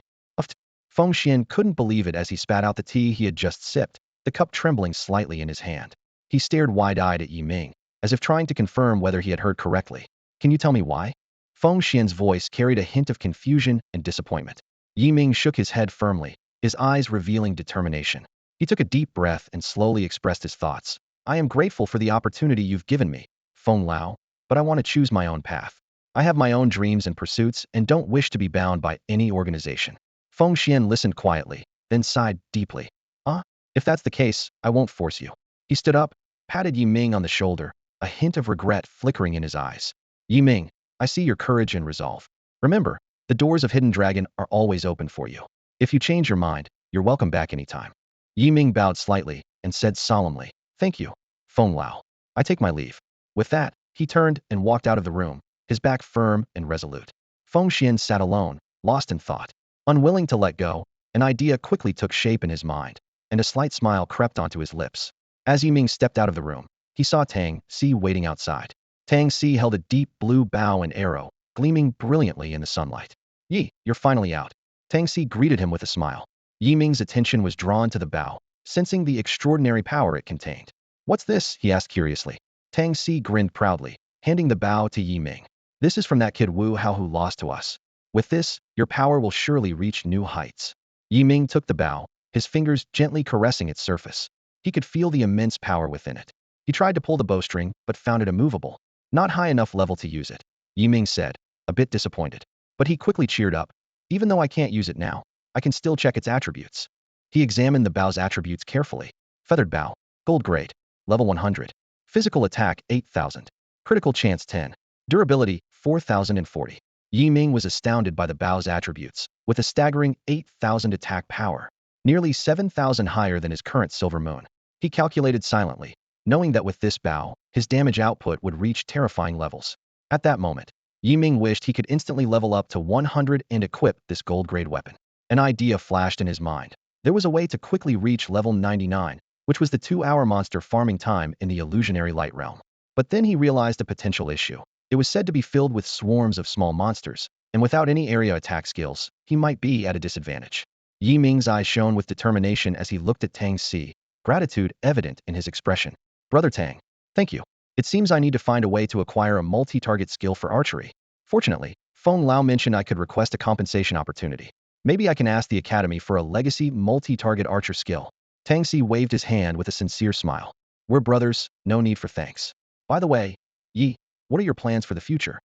Feng Xian couldn't believe it as he spat out the tea he had just sipped, the cup trembling slightly in his hand. He stared wide-eyed at Yi Ming, as if trying to confirm whether he had heard correctly. "Can you tell me why?" Feng Xian's voice carried a hint of confusion and disappointment. Yi Ming shook his head firmly, his eyes revealing determination. He took a deep breath and slowly expressed his thoughts. "I am grateful for the opportunity you've given me, Feng Lao, but I want to choose my own path. I have my own dreams and pursuits and don't wish to be bound by any organization." Feng Xian listened quietly, then sighed deeply. If that's the case, I won't force you." He stood up, patted Yi Ming on the shoulder, a hint of regret flickering in his eyes. "Yi Ming, I see your courage and resolve. Remember, the doors of Hidden Dragon are always open for you. If you change your mind, you're welcome back anytime." Yi Ming bowed slightly and said solemnly, "Thank you, Feng Lao. I take my leave." With that, he turned and walked out of the room, his back firm and resolute. Feng Xian sat alone, lost in thought. Unwilling to let go, an idea quickly took shape in his mind, and a slight smile crept onto his lips. As Yi Ming stepped out of the room, he saw Tang Si waiting outside. Tang Si held a deep blue bow and arrow, gleaming brilliantly in the sunlight. "Yi, you're finally out." Tang Si greeted him with a smile. Yi Ming's attention was drawn to the bow, sensing the extraordinary power it contained. "What's this?" he asked curiously. Tang Si grinned proudly, handing the bow to Yi Ming. "This is from that kid Wu Hao who lost to us. With this, your power will surely reach new heights." Yi Ming took the bow, his fingers gently caressing its surface. He could feel the immense power within it. He tried to pull the bowstring, but found it immovable. "Not high enough level to use it," Yi Ming said, a bit disappointed. But he quickly cheered up. "Even though I can't use it now, I can still check its attributes." He examined the bow's attributes carefully. Feathered bow, gold grade, level 100. Physical attack 8,000. Critical chance 10. Durability 4,040. Yi Ming was astounded by the bow's attributes, with a staggering 8,000 attack power, nearly 7,000 higher than his current Silver Moon. He calculated silently, knowing that with this bow, his damage output would reach terrifying levels. At that moment, Yi Ming wished he could instantly level up to 100 and equip this gold-grade weapon. An idea flashed in his mind. There was a way to quickly reach level 99, which was the 2-hour monster farming time in the illusionary light realm. But then he realized a potential issue. It was said to be filled with swarms of small monsters, and without any area attack skills, he might be at a disadvantage. Yi Ming's eyes shone with determination as he looked at Tang Si, gratitude evident in his expression. "Brother Tang, thank you. It seems I need to find a way to acquire a multi-target skill for archery. Fortunately, Feng Lao mentioned I could request a compensation opportunity. Maybe I can ask the Academy for a legacy multi-target archer skill." Tang Si waved his hand with a sincere smile. "We're brothers, no need for thanks. By the way, Yi, what are your plans for the future?"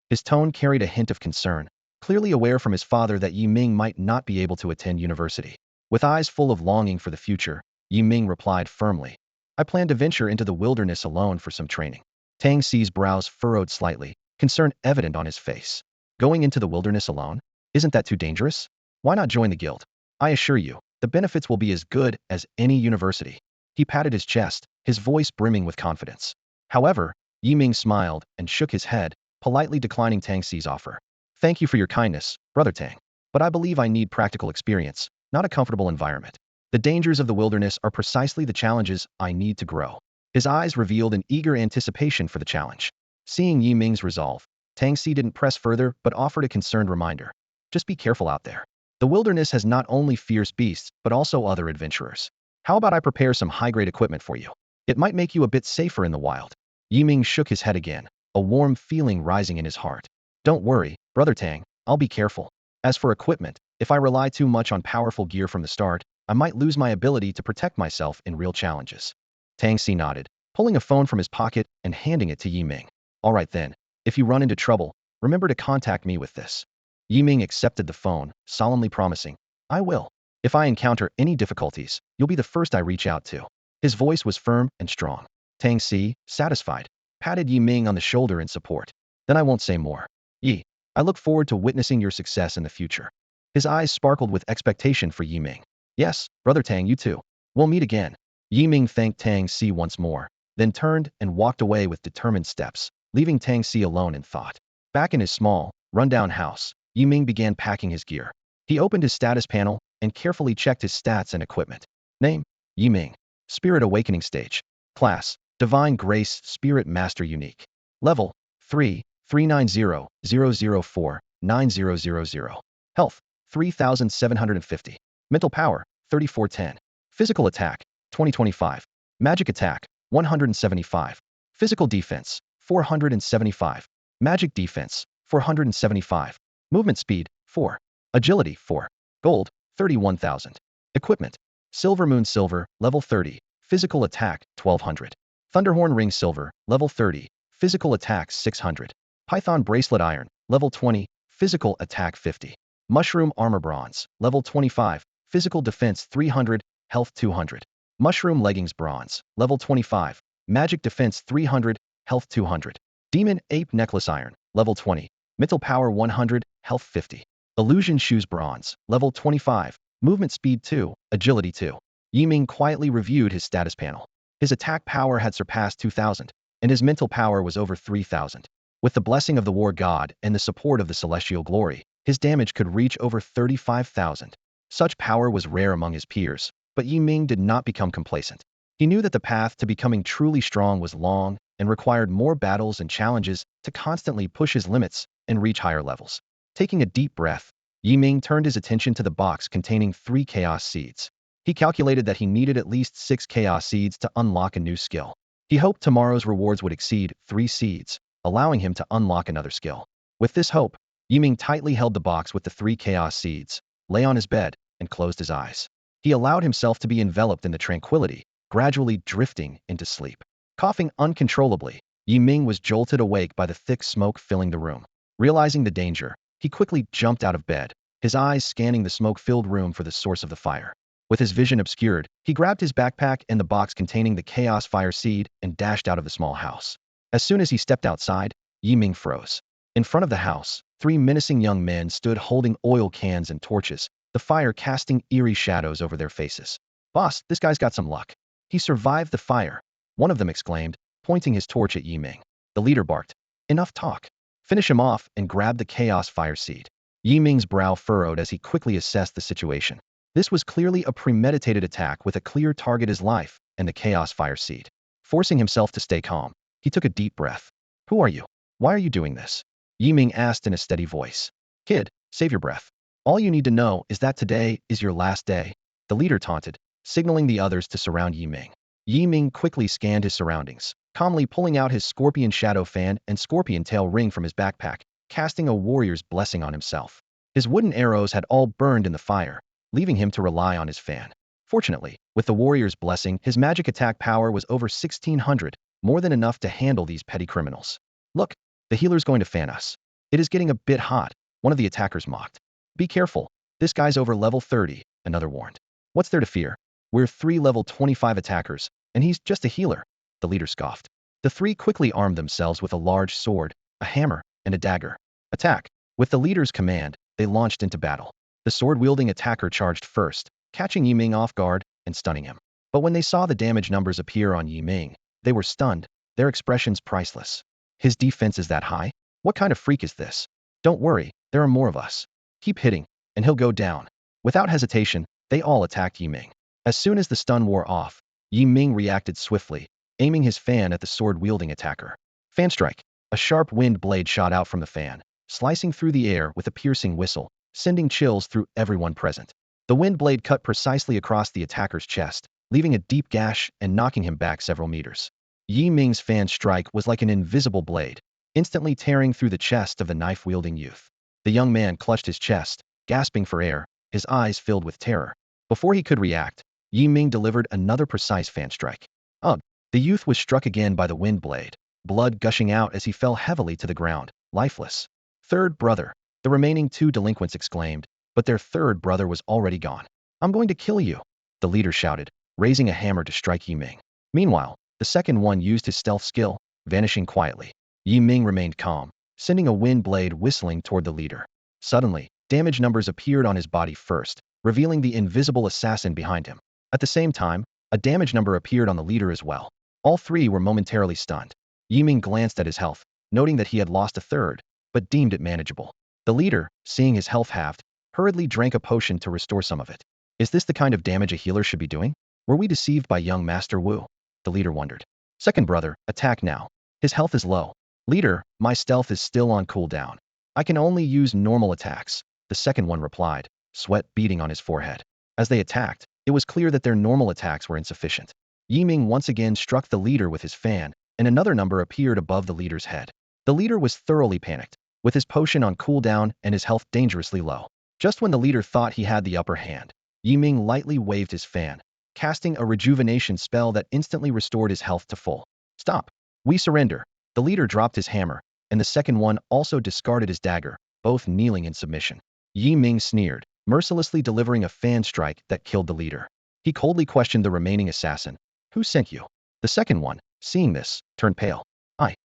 His tone carried a hint of concern, clearly aware from his father that Yi Ming might not be able to attend university. With eyes full of longing for the future, Yi Ming replied firmly, "I plan to venture into the wilderness alone for some training." Tang Si's brows furrowed slightly, concern evident on his face. "Going into the wilderness alone? Isn't that too dangerous? Why not join the guild? I assure you, the benefits will be as good as any university." He patted his chest, his voice brimming with confidence. However, Yi Ming smiled and shook his head, politely declining Tang Si's offer. "Thank you for your kindness, Brother Tang. But I believe I need practical experience, not a comfortable environment. The dangers of the wilderness are precisely the challenges I need to grow." His eyes revealed an eager anticipation for the challenge. Seeing Yi Ming's resolve, Tang Si didn't press further but offered a concerned reminder. "Just be careful out there. The wilderness has not only fierce beasts but also other adventurers. How about I prepare some high-grade equipment for you? It might make you a bit safer in the wild." Yi Ming shook his head again, a warm feeling rising in his heart. "Don't worry, Brother Tang, I'll be careful. As for equipment, if I rely too much on powerful gear from the start, I might lose my ability to protect myself in real challenges. Tang Si nodded, pulling a phone from his pocket and handing it to Yi Ming. All right then, if you run into trouble, remember to contact me with this. Yi Ming accepted the phone, solemnly promising, I will. If I encounter any difficulties, you'll be the first I reach out to. His voice was firm and strong. Tang Si, satisfied, patted Yi Ming on the shoulder in support. Then I won't say more. Yi, I look forward to witnessing your success in the future. His eyes sparkled with expectation for Yi Ming. Yes, Brother Tang, you too. We'll meet again. Yi Ming thanked Tang Si once more, then turned and walked away with determined steps, leaving Tang Si alone in thought. Back in his small, rundown house, Yi Ming began packing his gear. He opened his status panel and carefully checked his stats and equipment. Name: Yi Ming. Spirit Awakening Stage. Class: Divine Grace Spirit Master Unique. Level: 3, 390-004, 9000. Health: 3750. Mental Power: 3410. Physical Attack: 2025. Magic Attack: 175. Physical Defense: 475. Magic Defense: 475. Movement Speed: 4. Agility: 4. Gold: 31,000. Equipment: Silver Moon Silver, Level 30. Physical Attack: 1200. Thunderhorn Ring Silver, Level 30. Physical Attack: 600. Python Bracelet Iron, Level 20. Physical Attack: 50. Mushroom Armor Bronze, Level 25. Physical Defense: 300. Health: 200. Mushroom Leggings Bronze, Level 25. Magic Defense: 300. Health: 200. Demon Ape Necklace Iron, Level 20. Mental Power: 100. Health: 50. Illusion Shoes Bronze, Level 25. Movement Speed: 2. Agility: 2. Yi Ming quietly reviewed his status panel. His attack power had surpassed 2,000, and his mental power was over 3,000. With the blessing of the War God and the support of the Celestial Glory, his damage could reach over 35,000. Such power was rare among his peers, but Yi Ming did not become complacent. He knew that the path to becoming truly strong was long and required more battles and challenges to constantly push his limits and reach higher levels. Taking a deep breath, Yi Ming turned his attention to the box containing 3 Chaos Seeds. He calculated that he needed at least 6 Chaos Seeds to unlock a new skill. He hoped tomorrow's rewards would exceed 3 seeds, allowing him to unlock another skill. With this hope, Yi Ming tightly held the box with the 3 Chaos Seeds, lay on his bed, and closed his eyes. He allowed himself to be enveloped in the tranquility, gradually drifting into sleep. Coughing uncontrollably, Yi Ming was jolted awake by the thick smoke filling the room. Realizing the danger, he quickly jumped out of bed, his eyes scanning the smoke-filled room for the source of the fire. With his vision obscured, he grabbed his backpack and the box containing the Chaos Fire Seed and dashed out of the small house. As soon as he stepped outside, Yi Ming froze. In front of the house, 3 menacing young men stood holding oil cans and torches, the fire casting eerie shadows over their faces. Boss, this guy's got some luck. He survived the fire, one of them exclaimed, pointing his torch at Yi Ming. The leader barked, enough talk. Finish him off and grab the Chaos Fire Seed. Yi Ming's brow furrowed as he quickly assessed the situation. This was clearly a premeditated attack with a clear target: his life and the Chaos Fire Seed. Forcing himself to stay calm, he took a deep breath. Who are you? Why are you doing this? Yi Ming asked in a steady voice. Kid, save your breath. All you need to know is that today is your last day, the leader taunted, signaling the others to surround Yi Ming. Yi Ming quickly scanned his surroundings, calmly pulling out his Scorpion Shadow Fan and Scorpion Tail Ring from his backpack, casting a warrior's blessing on himself. His wooden arrows had all burned in the fire, leaving him to rely on his fan. Fortunately, with the warrior's blessing, his magic attack power was over 1,600, more than enough to handle these petty criminals. Look, the healer's going to fan us. It is getting a bit hot, one of the attackers mocked. Be careful, this guy's over level 30, another warned. What's there to fear? We're 3 level 25 attackers, and he's just a healer, the leader scoffed. The 3 quickly armed themselves with a large sword, a hammer, and a dagger. Attack! With the leader's command, they launched into battle. The sword-wielding attacker charged first, catching Yi Ming off guard and stunning him. But when they saw the damage numbers appear on Yi Ming, they were stunned, their expressions priceless. His defense is that high? What kind of freak is this? Don't worry, there are more of us. Keep hitting, and he'll go down. Without hesitation, they all attacked Yi Ming. As soon as the stun wore off, Yi Ming reacted swiftly, aiming his fan at the sword-wielding attacker. Fan strike! A sharp wind blade shot out from the fan, slicing through the air with a piercing whistle, sending chills through everyone present. The wind blade cut precisely across the attacker's chest, leaving a deep gash and knocking him back several meters. Yi Ming's fan strike was like an invisible blade, instantly tearing through the chest of the knife-wielding youth. The young man clutched his chest, gasping for air, his eyes filled with terror. Before he could react, Yi Ming delivered another precise fan strike. Ugh! The youth was struck again by the wind blade, blood gushing out as he fell heavily to the ground, lifeless. Third brother, the remaining two delinquents exclaimed, but their third brother was already gone. I'm going to kill you, the leader shouted, raising a hammer to strike Yi Ming. Meanwhile, the second one used his stealth skill, vanishing quietly. Yi Ming remained calm, sending a wind blade whistling toward the leader. Suddenly, damage numbers appeared on his body first, revealing the invisible assassin behind him. At the same time, a damage number appeared on the leader as well. All three were momentarily stunned. Yi Ming glanced at his health, noting that he had lost a third, but deemed it manageable. The leader, seeing his health halved, hurriedly drank a potion to restore some of it. Is this the kind of damage a healer should be doing? Were we deceived by young Master Wu? The leader wondered. Second brother, attack now. His health is low. Leader, my stealth is still on cooldown. I can only use normal attacks, the second one replied, sweat beading on his forehead. As they attacked, it was clear that their normal attacks were insufficient. Yi Ming once again struck the leader with his fan, and another number appeared above the leader's head. The leader was thoroughly panicked, with his potion on cooldown and his health dangerously low. Just when the leader thought he had the upper hand, Yi Ming lightly waved his fan, casting a rejuvenation spell that instantly restored his health to full. Stop! We surrender. The leader dropped his hammer, and the second one also discarded his dagger, both kneeling in submission. Yi Ming sneered, mercilessly delivering a fan strike that killed the leader. He coldly questioned the remaining assassin. Who sent you? The second one, seeing this, turned pale.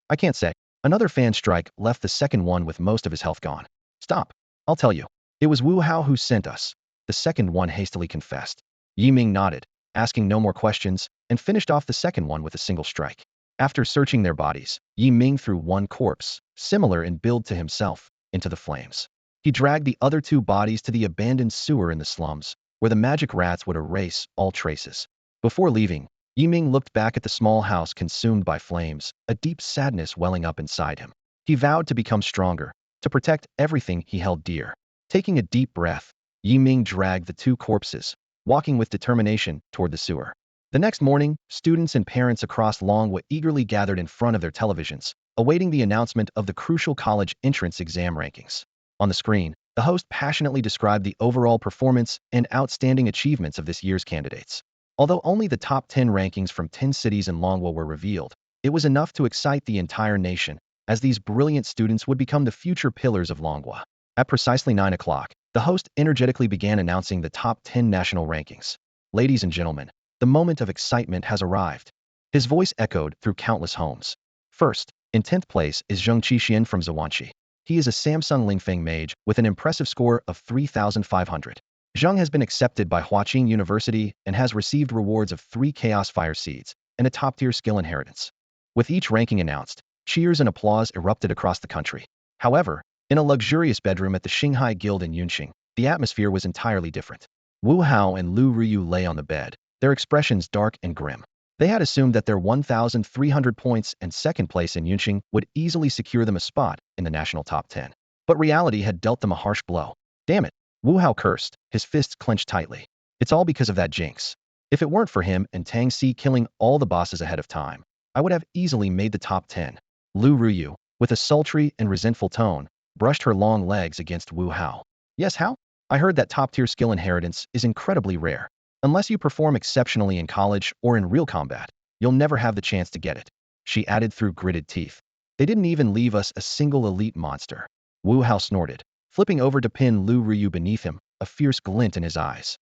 I can't say. Another fan strike left the second one with most of his health gone. Stop. I'll tell you. It was Wu Hao who sent us. The second one hastily confessed. Yi Ming nodded, asking no more questions, and finished off the second one with a single strike. After searching their bodies, Yi Ming threw one corpse, similar in build to himself, into the flames. He dragged the other two bodies to the abandoned sewer in the slums, where the magic rats would erase all traces. Before leaving, Yi Ming looked back at the small house consumed by flames, a deep sadness welling up inside him. He vowed to become stronger, to protect everything he held dear. Taking a deep breath, Yi Ming dragged the two corpses, walking with determination toward the sewer. The next morning, students and parents across Longwa eagerly gathered in front of their televisions, awaiting the announcement of the crucial college entrance exam rankings. On the screen, the host passionately described the overall performance and outstanding achievements of this year's candidates. Although only the top 10 rankings from 10 cities in Longwa were revealed, it was enough to excite the entire nation, as these brilliant students would become the future pillars of Longwa. At precisely 9 o'clock, the host energetically began announcing the top 10 national rankings. Ladies and gentlemen, the moment of excitement has arrived. His voice echoed through countless homes. First, in 10th place is Zheng Qixian from Zhuangqi. He is a Samsung Lingfeng mage with an impressive score of 3,500. Zheng has been accepted by Huaqing University and has received rewards of 3 Chaos Fire Seeds and a top-tier skill inheritance. With each ranking announced, cheers and applause erupted across the country. However, in a luxurious bedroom at the Shanghai Guild in Yunqing, the atmosphere was entirely different. Wu Hao and Lu Ruyu lay on the bed, their expressions dark and grim. They had assumed that their 1,300 points and second place in Yunqing would easily secure them a spot in the national top 10. But reality had dealt them a harsh blow. Damn it! Wu Hao cursed, his fists clenched tightly. It's all because of that jinx. If it weren't for him and Tang Si killing all the bosses ahead of time, I would have easily made the top 10. Lu Ruyu, with a sultry and resentful tone, brushed her long legs against Wu Hao. Yes, how? I heard that top-tier skill inheritance is incredibly rare. Unless you perform exceptionally in college or in real combat, you'll never have the chance to get it. She added through gritted teeth. They didn't even leave us a single elite monster. Wu Hao snorted, flipping over to pin Lu Ruyu beneath him, a fierce glint in his eyes.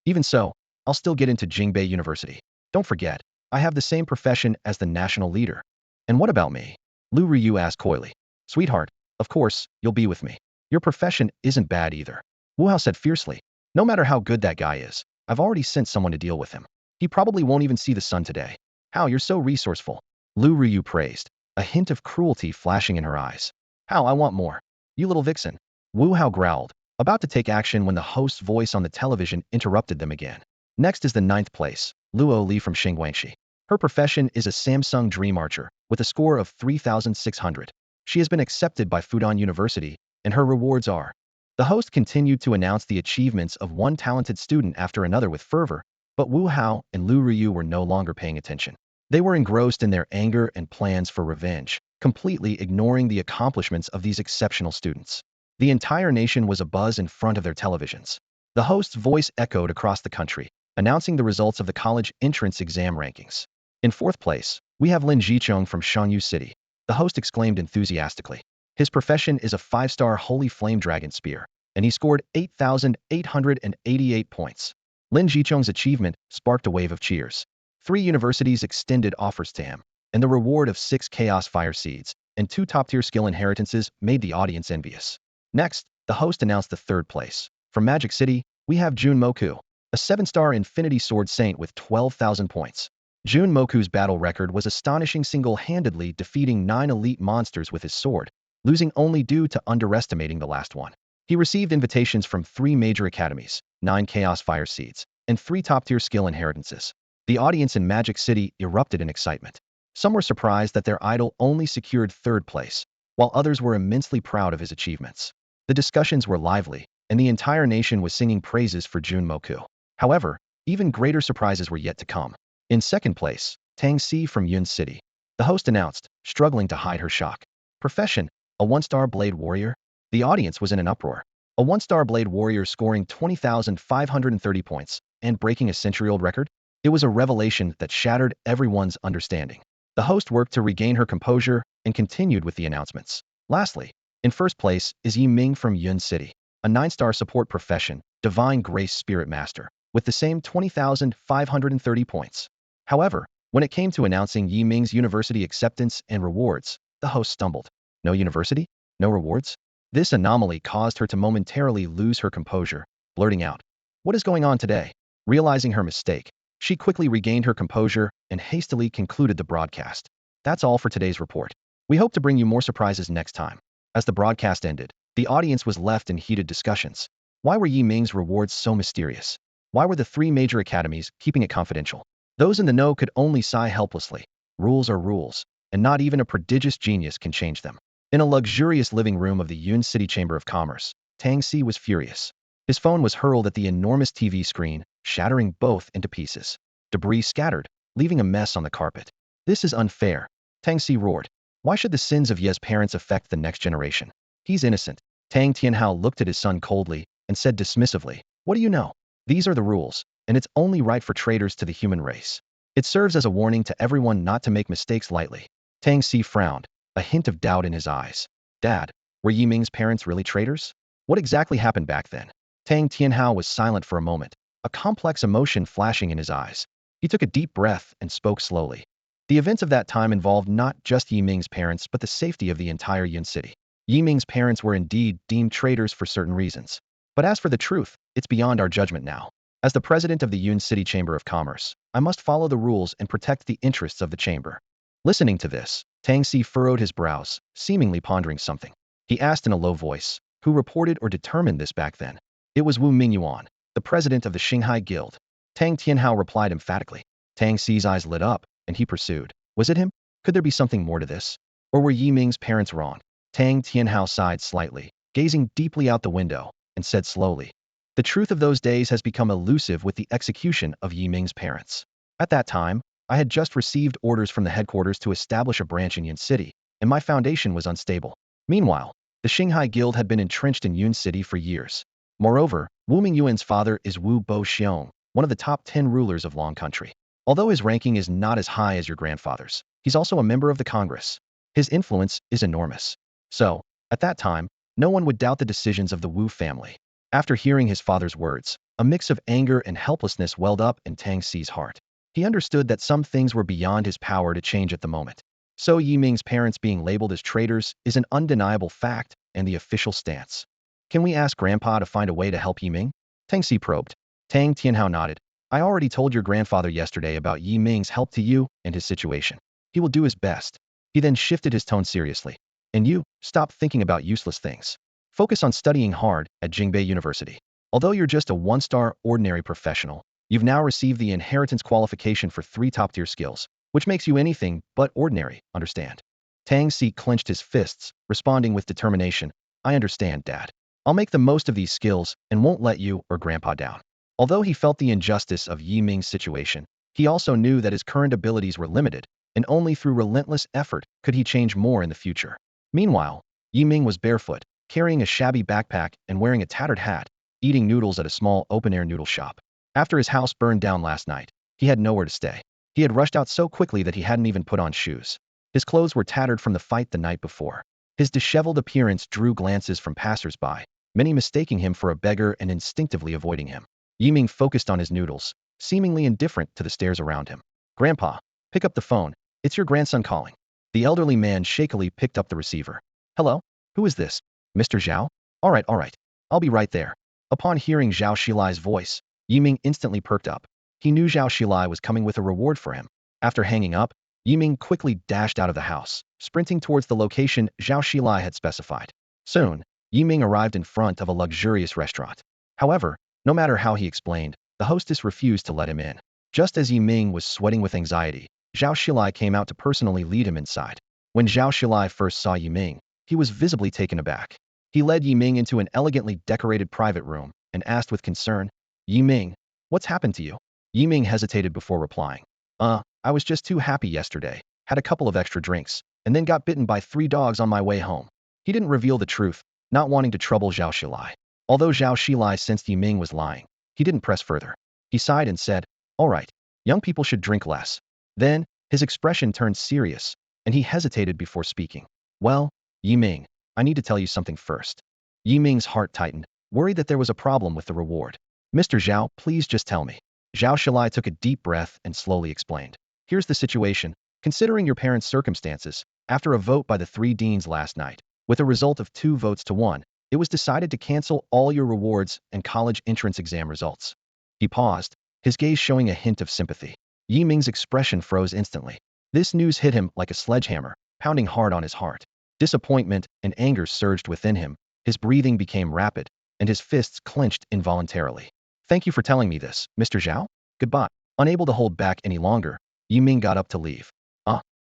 Even so, I'll still get into Jingbei University. Don't forget, I have the same profession as the national leader. And what about me? Lu Ruyu asked coyly. Sweetheart, of course, you'll be with me. Your profession isn't bad either. Wu Hao said fiercely. No matter how good that guy is, I've already sent someone to deal with him. He probably won't even see the sun today. How, you're so resourceful. Lu Ruyu praised, a hint of cruelty flashing in her eyes. How, I want more. You little vixen. Wu Hao growled, about to take action when the host's voice on the television interrupted them again. Next is the 9th place, Luo Li from Xingguangxi. Her profession is a Samsung Dream Archer, with a score of 3,600. She has been accepted by Fudan University, and her rewards are. The host continued to announce the achievements of one talented student after another with fervor, but Wu Hao and Lu Ruyu were no longer paying attention. They were engrossed in their anger and plans for revenge, completely ignoring the accomplishments of these exceptional students. The entire nation was abuzz in front of their televisions. The host's voice echoed across the country, announcing the results of the college entrance exam rankings. In fourth place, we have Lin Jicheng from Shangyu City. The host exclaimed enthusiastically. His profession is a 5-star Holy Flame Dragon Spear, and he scored 8,888 points. Lin Jicheng's achievement sparked a wave of cheers. 3 universities extended offers to him, and the reward of 6 Chaos Fire Seeds and 2 top-tier skill inheritances made the audience envious. Next, the host announced the third place. From Magic City, we have Jun Moku, a 7-star Infinity Sword Saint with 12,000 points. Jun Moku's battle record was astonishing, single-handedly defeating 9 elite monsters with his sword, losing only due to underestimating the last one. He received invitations from 3 major academies, 9 Chaos Fire Seeds, and 3 top-tier skill inheritances. The audience in Magic City erupted in excitement. Some were surprised that their idol only secured third place, while others were immensely proud of his achievements. The discussions were lively, and the entire nation was singing praises for Jun Moku. However, even greater surprises were yet to come. In second place, Tang Si from Yun City. The host announced, struggling to hide her shock. Profession, a 1-star Blade Warrior? The audience was in an uproar. A 1-star Blade Warrior scoring 20,530 points and breaking a century-old record? It was a revelation that shattered everyone's understanding. The host worked to regain her composure and continued with the announcements. Lastly, in first place is Ming from Yun City, a 9-star support profession, Divine Grace Spirit Master, with the same 20,530 points. However, when it came to announcing Ming's university acceptance and rewards, the host stumbled. No university? No rewards? This anomaly caused her to momentarily lose her composure, blurting out, "What is going on today?" Realizing her mistake, she quickly regained her composure and hastily concluded the broadcast. That's all for today's report. We hope to bring you more surprises next time. As the broadcast ended, the audience was left in heated discussions. Why were Ming's rewards so mysterious? Why were the 3 major academies keeping it confidential? Those in the know could only sigh helplessly. Rules are rules, and not even a prodigious genius can change them. In a luxurious living room of the Yun City Chamber of Commerce, Tang Si was furious. His phone was hurled at the enormous TV screen, shattering both into pieces. Debris scattered, leaving a mess on the carpet. "This is unfair," Tang Si roared. "Why should the sins of Ye's parents affect the next generation? He's innocent." Tang Tianhao looked at his son coldly and said dismissively, "What do you know? These are the rules, and it's only right for traitors to the human race. It serves as a warning to everyone not to make mistakes lightly." Tang Si frowned, a hint of doubt in his eyes. "Dad, were Ming's parents really traitors? What exactly happened back then?" Tang Tianhao was silent for a moment, a complex emotion flashing in his eyes. He took a deep breath and spoke slowly. The events of that time involved not just Ming's parents but the safety of the entire Yun City. Ming's parents were indeed deemed traitors for certain reasons. But as for the truth, it's beyond our judgment now. As the president of the Yun City Chamber of Commerce, I must follow the rules and protect the interests of the chamber. Listening to this, Tang Si furrowed his brows, seemingly pondering something. He asked in a low voice, "Who reported or determined this back then?" "It was Wu Mingyuan, the president of the Shanghai Guild." Tang Tianhao replied emphatically. Tang Si's eyes lit up, and he pursued, "Was it him? Could there be something more to this? Or were Ming's parents wrong?" Tang Tianhao sighed slightly, gazing deeply out the window, and said slowly, "The truth of those days has become elusive with the execution of Ming's parents. At that time, I had just received orders from the headquarters to establish a branch in Yun City, and my foundation was unstable. Meanwhile, the Shanghai Guild had been entrenched in Yun City for years. Moreover, Wu Mingyuan's father is Wu Bo Xiong, one of the top 10 rulers of Long Country. Although his ranking is not as high as your grandfather's, he's also a member of the Congress. His influence is enormous. So, at that time, no one would doubt the decisions of the Wu family." After hearing his father's words, a mix of anger and helplessness welled up in Tang Si's heart. He understood that some things were beyond his power to change at the moment. So Ming's parents being labeled as traitors is an undeniable fact and the official stance. "Can we ask Grandpa to find a way to help Ming?" Tang Si probed. Tang Tianhao nodded. "I already told your grandfather yesterday about Ming's help to you and his situation. He will do his best." He then shifted his tone seriously. "And you, stop thinking about useless things. Focus on studying hard at Jingbei University. Although you're just a 1-star ordinary professional, you've now received the inheritance qualification for 3 top-tier skills, which makes you anything but ordinary, understand?" Tang Si clenched his fists, responding with determination, "I understand, Dad. I'll make the most of these skills and won't let you or Grandpa down." Although he felt the injustice of Ming's situation, he also knew that his current abilities were limited, and only through relentless effort could he change more in the future. Meanwhile, Ming was barefoot, carrying a shabby backpack and wearing a tattered hat. eating noodles at a small open-air noodle shop. After his house burned down last night, he had nowhere to stay. He had rushed out so quickly that he hadn't even put on shoes. His clothes were tattered from the fight the night before. His disheveled appearance drew glances from passers-by, many mistaking him for a beggar and instinctively avoiding him. Ming focused on his noodles, seemingly indifferent to the stares around him. "Grandpa, pick up the phone. It's your grandson calling." The elderly man shakily picked up the receiver. "Hello? Who is this? Mr. Zhao? All right. I'll be right there." Upon hearing Zhao Shilai's voice, Ming instantly perked up. He knew Zhao Shilai was coming with a reward for him. After hanging up, Ming quickly dashed out of the house, sprinting towards the location Zhao Shilai had specified. Soon, Ming arrived in front of a luxurious restaurant. However, no matter how he explained, the hostess refused to let him in. Just as Ming was sweating with anxiety, Zhao Shilai came out to personally lead him inside. When Zhao Shilai first saw Ming, he was visibly taken aback. He led Ming into an elegantly decorated private room and asked with concern, "Ming, what's happened to you?" Ming hesitated before replying. I was just too happy yesterday, had a couple of extra drinks, and then got bitten by 3 dogs on my way home." He didn't reveal the truth, not wanting to trouble Zhao Shilai. Although Zhao Shilai sensed Ming was lying, he didn't press further. He sighed and said, "All right, young people should drink less." Then, his expression turned serious, and he hesitated before speaking. "Well, Ming, I need to tell you something first." Ming's heart tightened, worried that there was a problem with the reward. "Mr. Zhao, please just tell me." Zhao Shilai took a deep breath and slowly explained. "Here's the situation. Considering your parents' circumstances, after a vote by the 3 deans last night, with a result of 2 votes to 1, it was decided to cancel all your rewards and college entrance exam results." He paused, his gaze showing a hint of sympathy. Ming's expression froze instantly. This news hit him like a sledgehammer, pounding hard on his heart. Disappointment and anger surged within him, his breathing became rapid, and his fists clenched involuntarily. "Thank you for telling me this, Mr. Zhao. Goodbye." Unable to hold back any longer, Ming got up to leave.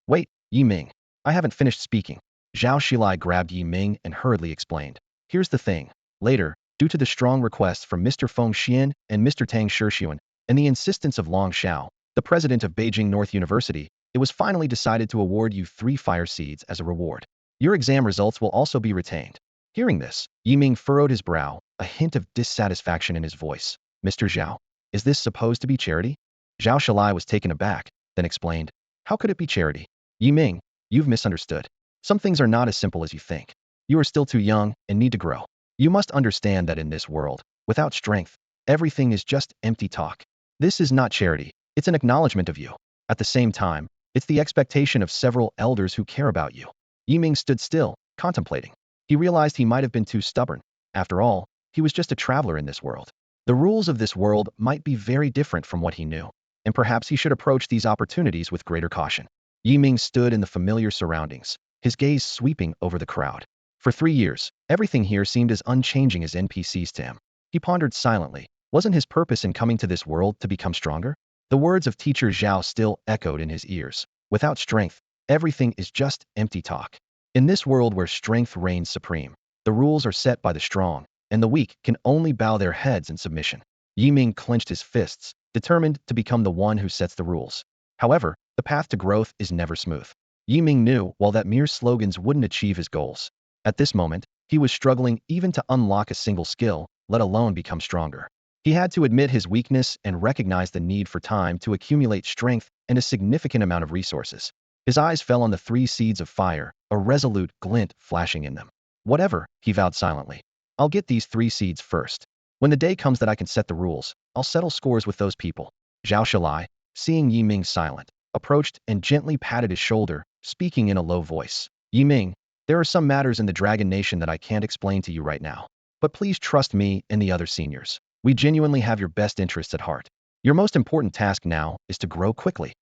Wait, Ming. I haven't finished speaking." Zhao Shilai grabbed Ming and hurriedly explained. "Here's the thing. Later, due to the strong requests from Mr. Feng Xian and Mr. Tang Shixuan, and the insistence of Long Xiao, the president of Beijing North University, it was finally decided to award you 3 fire seeds as a reward. Your exam results will also be retained." Hearing this, Ming furrowed his brow, a hint of dissatisfaction in his voice. "Mr. Zhao, is this supposed to be charity?" Zhao Shilai was taken aback, then explained. "How could it be charity? Ming, you've misunderstood. Some things are not as simple as you think. You are still too young and need to grow. You must understand that in this world, without strength, everything is just empty talk. This is not charity, it's an acknowledgement of you. At the same time, it's the expectation of several elders who care about you." Ming stood still, contemplating. He realized he might have been too stubborn. After all, he was just a traveler in this world. The rules of this world might be very different from what he knew, and perhaps he should approach these opportunities with greater caution. Ming stood in the familiar surroundings, his gaze sweeping over the crowd. For 3 years, everything here seemed as unchanging as NPCs to him. He pondered silently. Wasn't his purpose in coming to this world to become stronger? The words of teacher Zhao still echoed in his ears. Without strength, everything is just empty talk. In this world where strength reigns supreme, the rules are set by the strong, and the weak can only bow their heads in submission. Ming clenched his fists, determined to become the one who sets the rules. However, the path to growth is never smooth. Ming knew well that mere slogans wouldn't achieve his goals. At this moment, he was struggling even to unlock a single skill, let alone become stronger. He had to admit his weakness and recognize the need for time to accumulate strength and a significant amount of resources. His eyes fell on the 3 seeds of fire, a resolute glint flashing in them. "Whatever," he vowed silently. "I'll get these 3 seeds first. When the day comes that I can set the rules, I'll settle scores with those people." Zhao Shilai, seeing Ming silent, approached and gently patted his shoulder, speaking in a low voice. "Ming, there are some matters in the Dragon Nation that I can't explain to you right now. But please trust me and the other seniors. We genuinely have your best interests at heart. Your most important task now is to grow quickly."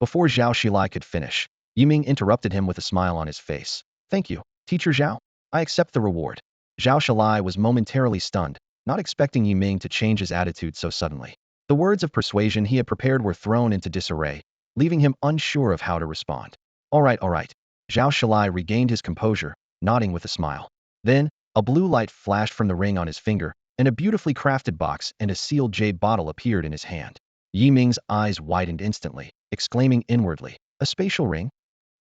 Before Zhao Shilai could finish, Ming interrupted him with a smile on his face. "Thank you, Teacher Zhao. I accept the reward." Zhao Shilai was momentarily stunned, not expecting Ming to change his attitude so suddenly. The words of persuasion he had prepared were thrown into disarray, leaving him unsure of how to respond. All right. Zhao Shilai regained his composure, nodding with a smile. Then, a blue light flashed from the ring on his finger, and a beautifully crafted box and a sealed jade bottle appeared in his hand. Ming's eyes widened instantly, exclaiming inwardly, "A spatial ring?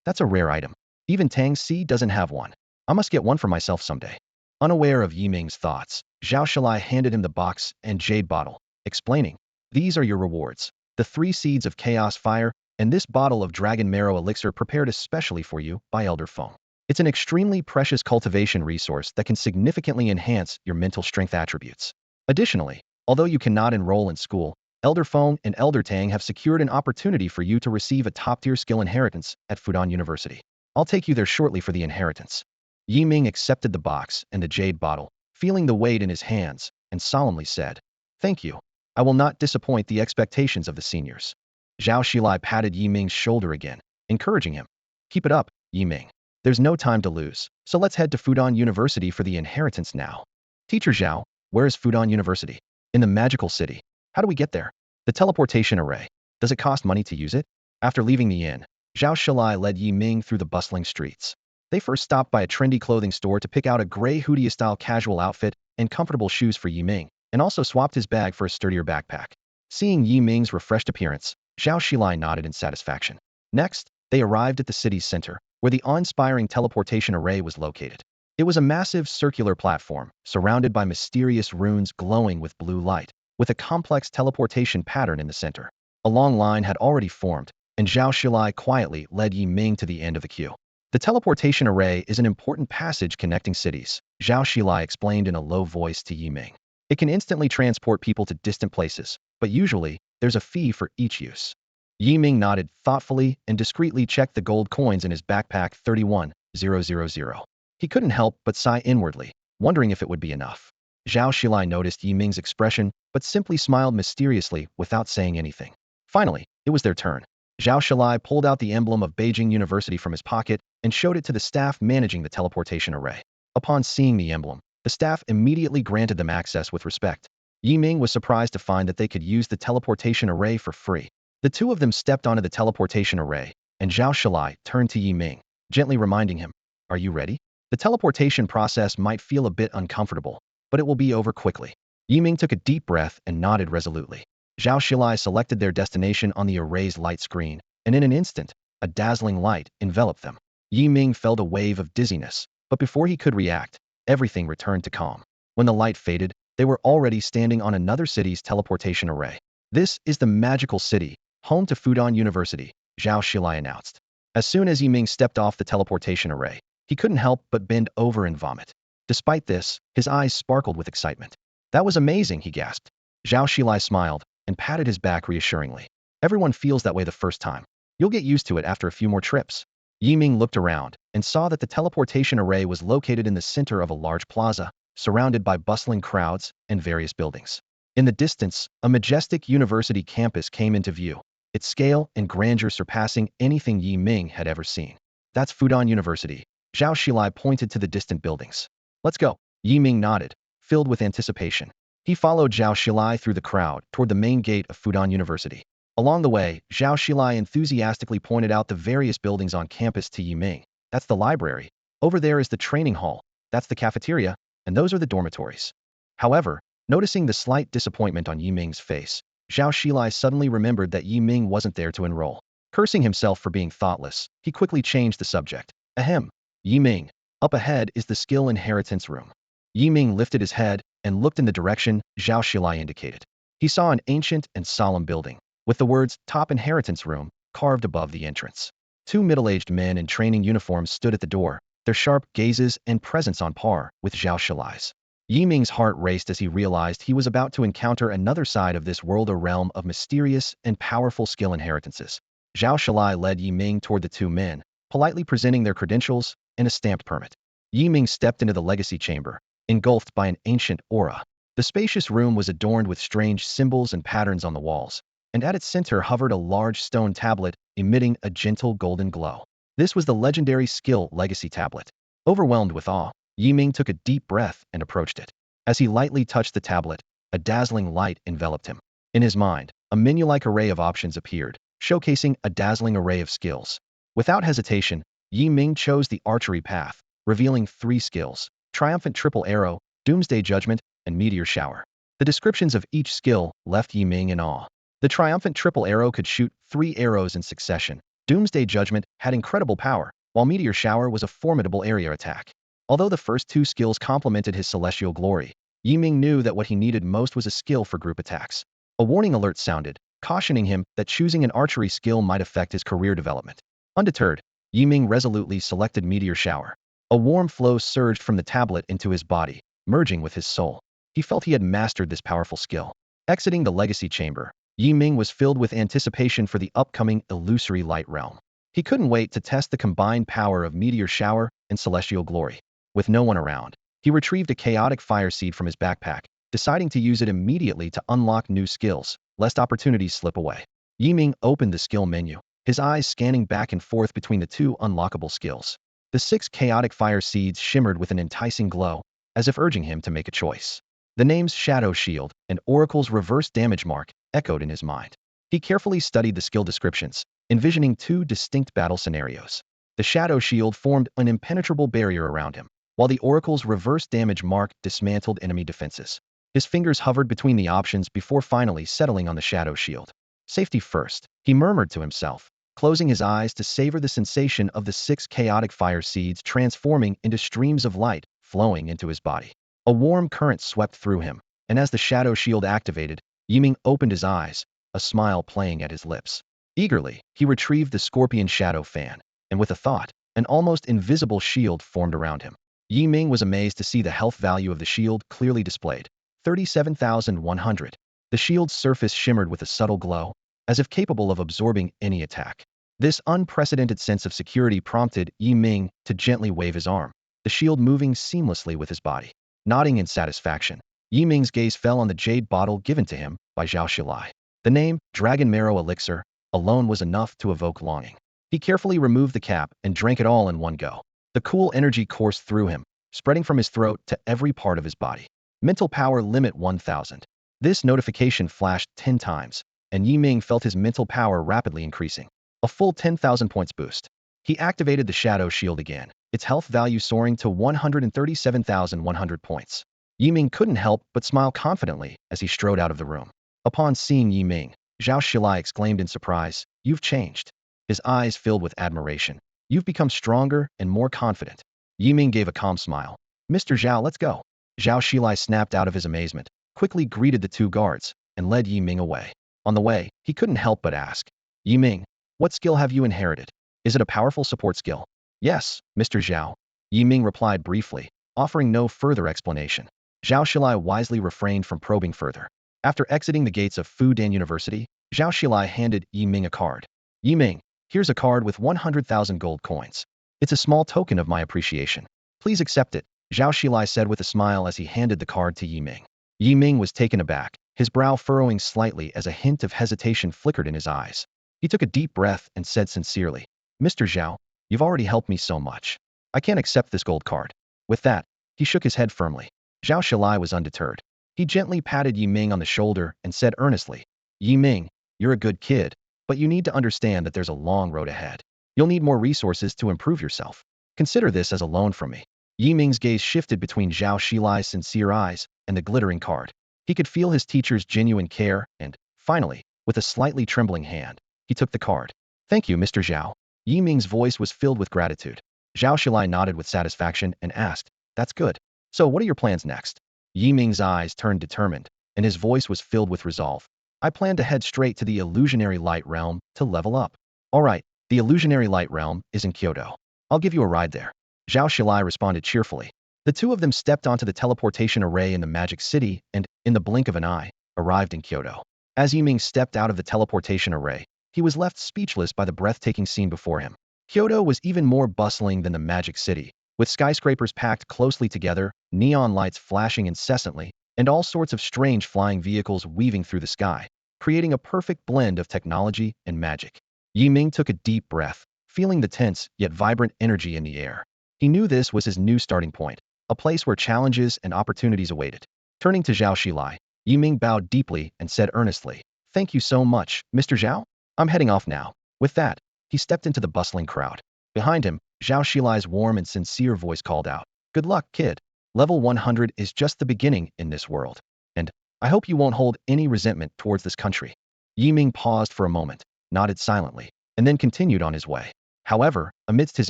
That's a rare item. Even Tang Si doesn't have one. I must get one for myself someday." Unaware of Ming's thoughts, Zhao Shalai handed him the box and jade bottle, explaining, "These are your rewards. The 3 seeds of chaos fire, and this bottle of dragon marrow elixir prepared especially for you by Elder Feng. It's an extremely precious cultivation resource that can significantly enhance your mental strength attributes. Additionally, although you cannot enroll in school, Elder Feng and Elder Tang have secured an opportunity for you to receive a top-tier skill inheritance at Fudan University. I'll take you there shortly for the inheritance." Yi Ming accepted the box and the jade bottle, feeling the weight in his hands, and solemnly said, "Thank you. I will not disappoint the expectations of the seniors." Zhao Shilai patted Yi Ming's shoulder again, encouraging him. "Keep it up, Yi Ming. There's no time to lose, so let's head to Fudan University for the inheritance now." "Teacher Zhao, where is Fudan University?" "In the magical city. How do we get there?" "The teleportation array. Does it cost money to use it?" After leaving the inn, Zhao Shilai led Yi Ming through the bustling streets. They first stopped by a trendy clothing store to pick out a gray hoodie-style casual outfit and comfortable shoes for Yi Ming, and also swapped his bag for a sturdier backpack. Seeing Yi Ming's refreshed appearance, Zhao Shilai nodded in satisfaction. Next, they arrived at the city's center, where the awe-inspiring teleportation array was located. It was a massive circular platform, surrounded by mysterious runes glowing with blue light, with a complex teleportation pattern in the center. A long line had already formed, and Zhao Shilai quietly led Yi Ming to the end of the queue. "The teleportation array is an important passage connecting cities," Zhao Shilai explained in a low voice to Yi Ming. "It can instantly transport people to distant places, but usually, there's a fee for each use." Yi Ming nodded thoughtfully and discreetly checked the gold coins in his backpack 31,000. He couldn't help but sigh inwardly, wondering if it would be enough. Zhao Shilai noticed Yi Ming's expression, but simply smiled mysteriously without saying anything. Finally, it was their turn. Zhao Shilai pulled out the emblem of Beijing University from his pocket and showed it to the staff managing the teleportation array. Upon seeing the emblem, the staff immediately granted them access with respect. Yi Ming was surprised to find that they could use the teleportation array for free. The two of them stepped onto the teleportation array, and Zhao Shilai turned to Yi Ming, gently reminding him, "Are you ready? The teleportation process might feel a bit uncomfortable, but it will be over quickly." Yi Ming took a deep breath and nodded resolutely. Zhao Shilai selected their destination on the array's light screen, and in an instant, a dazzling light enveloped them. Yi Ming felt a wave of dizziness, but before he could react, everything returned to calm. When the light faded, they were already standing on another city's teleportation array. "This is the magical city, home to Fudan University," Zhao Shilai announced. As soon as Yi Ming stepped off the teleportation array, he couldn't help but bend over and vomit. Despite this, his eyes sparkled with excitement. "That was amazing," he gasped. Zhao Shilai smiled and patted his back reassuringly. "Everyone feels that way the first time. You'll get used to it after a few more trips." Yi Ming looked around and saw that the teleportation array was located in the center of a large plaza, surrounded by bustling crowds and various buildings. In the distance, a majestic university campus came into view, its scale and grandeur surpassing anything Yi Ming had ever seen. "That's Fudan University." Zhao Shilai pointed to the distant buildings. "Let's go." Yi Ming nodded, filled with anticipation. He followed Zhao Shilai through the crowd toward the main gate of Fudan University. Along the way, Zhao Shilai enthusiastically pointed out the various buildings on campus to Yi Ming. "That's the library. Over there is the training hall. That's the cafeteria. And those are the dormitories." However, noticing the slight disappointment on Yi Ming's face, Zhao Shilai suddenly remembered that Yi Ming wasn't there to enroll. Cursing himself for being thoughtless, he quickly changed the subject. "Ahem. Yi Ming, up ahead is the skill inheritance room." Yi Ming lifted his head and looked in the direction Zhao Shilai indicated. He saw an ancient and solemn building, with the words "Top Inheritance Room" carved above the entrance. Two middle-aged men in training uniforms stood at the door, their sharp gazes and presence on par with Zhao Shilai's. Yi Ming's heart raced as he realized he was about to encounter another side of this world, a realm of mysterious and powerful skill inheritances. Zhao Shilai led Yi Ming toward the two men, politely presenting their credentials and a stamped permit. Yi Ming stepped into the legacy chamber, engulfed by an ancient aura. The spacious room was adorned with strange symbols and patterns on the walls, and at its center hovered a large stone tablet emitting a gentle golden glow. This was the legendary skill legacy tablet. Overwhelmed with awe, Yi Ming took a deep breath and approached it. As he lightly touched the tablet, a dazzling light enveloped him. In his mind, a menu-like array of options appeared, showcasing a dazzling array of skills. Without hesitation, Yi Ming chose the archery path, revealing 3 skills: Triumphant Triple Arrow, Doomsday Judgment, and Meteor Shower. The descriptions of each skill left Yi Ming in awe. The Triumphant Triple Arrow could shoot 3 arrows in succession. Doomsday Judgment had incredible power, while Meteor Shower was a formidable area attack. Although the first 2 skills complemented his celestial glory, Ming knew that what he needed most was a skill for group attacks. A warning alert sounded, cautioning him that choosing an archery skill might affect his career development. Undeterred, Ming resolutely selected Meteor Shower. A warm flow surged from the tablet into his body, merging with his soul. He felt he had mastered this powerful skill. Exiting the legacy chamber, Ming was filled with anticipation for the upcoming illusory light realm. He couldn't wait to test the combined power of Meteor Shower and Celestial Glory. With no one around, he retrieved a chaotic fire seed from his backpack, deciding to use it immediately to unlock new skills, lest opportunities slip away. Ming opened the skill menu, his eyes scanning back and forth between the two unlockable skills. The 6 chaotic fire seeds shimmered with an enticing glow, as if urging him to make a choice. The names Shadow Shield and Oracle's reverse damage mark echoed in his mind. He carefully studied the skill descriptions, envisioning 2 distinct battle scenarios. The Shadow Shield formed an impenetrable barrier around him, while the Oracle's reverse damage mark dismantled enemy defenses. His fingers hovered between the options before finally settling on the Shadow Shield. Safety first, he murmured to himself, closing his eyes to savor the sensation of the 6 chaotic fire seeds transforming into streams of light flowing into his body. A warm current swept through him, and as the Shadow Shield activated, Ming opened his eyes, a smile playing at his lips. Eagerly, he retrieved the Scorpion Shadow Fan, and with a thought, an almost invisible shield formed around him. Ming was amazed to see the health value of the shield clearly displayed. 37,100. The shield's surface shimmered with a subtle glow, as if capable of absorbing any attack. This unprecedented sense of security prompted Ming to gently wave his arm, the shield moving seamlessly with his body. Nodding in satisfaction, Ming's gaze fell on the jade bottle given to him by Zhao Shilai. The name, Dragon Marrow Elixir, alone was enough to evoke longing. He carefully removed the cap and drank it all in one go. The cool energy coursed through him, spreading from his throat to every part of his body. Mental power limit 1000. This notification flashed 10 times, and Ming felt his mental power rapidly increasing. A full 10,000 points boost. He activated the Shadow Shield again, its health value soaring to 137,100 points. Ming couldn't help but smile confidently as he strode out of the room. Upon seeing Ming, Zhao Shilai exclaimed in surprise, "You've changed." His eyes filled with admiration. "You've become stronger and more confident." Ming gave a calm smile. "Mr. Zhao, let's go." Zhao Shilai snapped out of his amazement, quickly greeted the 2 guards, and led Ming away. On the way, he couldn't help but ask, "Ming, what skill have you inherited? Is it a powerful support skill?" "Yes, Mr. Zhao," Ming replied briefly, offering no further explanation. Zhao Shilai wisely refrained from probing further. After exiting the gates of Fudan University, Zhao Shilai handed Ming a card. "Ming, here's a card with 100,000 gold coins. It's a small token of my appreciation. Please accept it," Zhao Shilai said with a smile as he handed the card to Ming. Ming was taken aback, his brow furrowing slightly as a hint of hesitation flickered in his eyes. He took a deep breath and said sincerely, "Mr. Zhao, you've already helped me so much. I can't accept this gold card." With that, he shook his head firmly. Zhao Shilai was undeterred. He gently patted Ming on the shoulder and said earnestly, "Ming, you're a good kid, but you need to understand that there's a long road ahead. You'll need more resources to improve yourself. Consider this as a loan from me." Ming's gaze shifted between Zhao Shilai's sincere eyes and the glittering card. He could feel his teacher's genuine care and, finally, with a slightly trembling hand, he took the card. "Thank you, Mr. Zhao." Ming's voice was filled with gratitude. Zhao Shilai nodded with satisfaction and asked, "That's good. So what are your plans next?" Ming's eyes turned determined, and his voice was filled with resolve. "I plan to head straight to the illusionary light realm to level up." "All right, the illusionary light realm is in Kyoto. I'll give you a ride there," Zhao Shilai responded cheerfully. The 2 of them stepped onto the teleportation array in the Magic City and, in the blink of an eye, arrived in Kyoto. As Ming stepped out of the teleportation array, he was left speechless by the breathtaking scene before him. Kyoto was even more bustling than the Magic City, with skyscrapers packed closely together, neon lights flashing incessantly, and all sorts of strange flying vehicles weaving through the sky, creating a perfect blend of technology and magic. Ming took a deep breath, feeling the tense yet vibrant energy in the air. He knew this was his new starting point, a place where challenges and opportunities awaited. Turning to Zhao Shilai, Ming bowed deeply and said earnestly, "Thank you so much, Mr. Zhao. I'm heading off now." With that, he stepped into the bustling crowd. Behind him, Zhao Shilai's warm and sincere voice called out, "Good luck, kid. Level 100 is just the beginning in this world. And I hope you won't hold any resentment towards this country." Ming paused for a moment, nodded silently, and then continued on his way. However, amidst his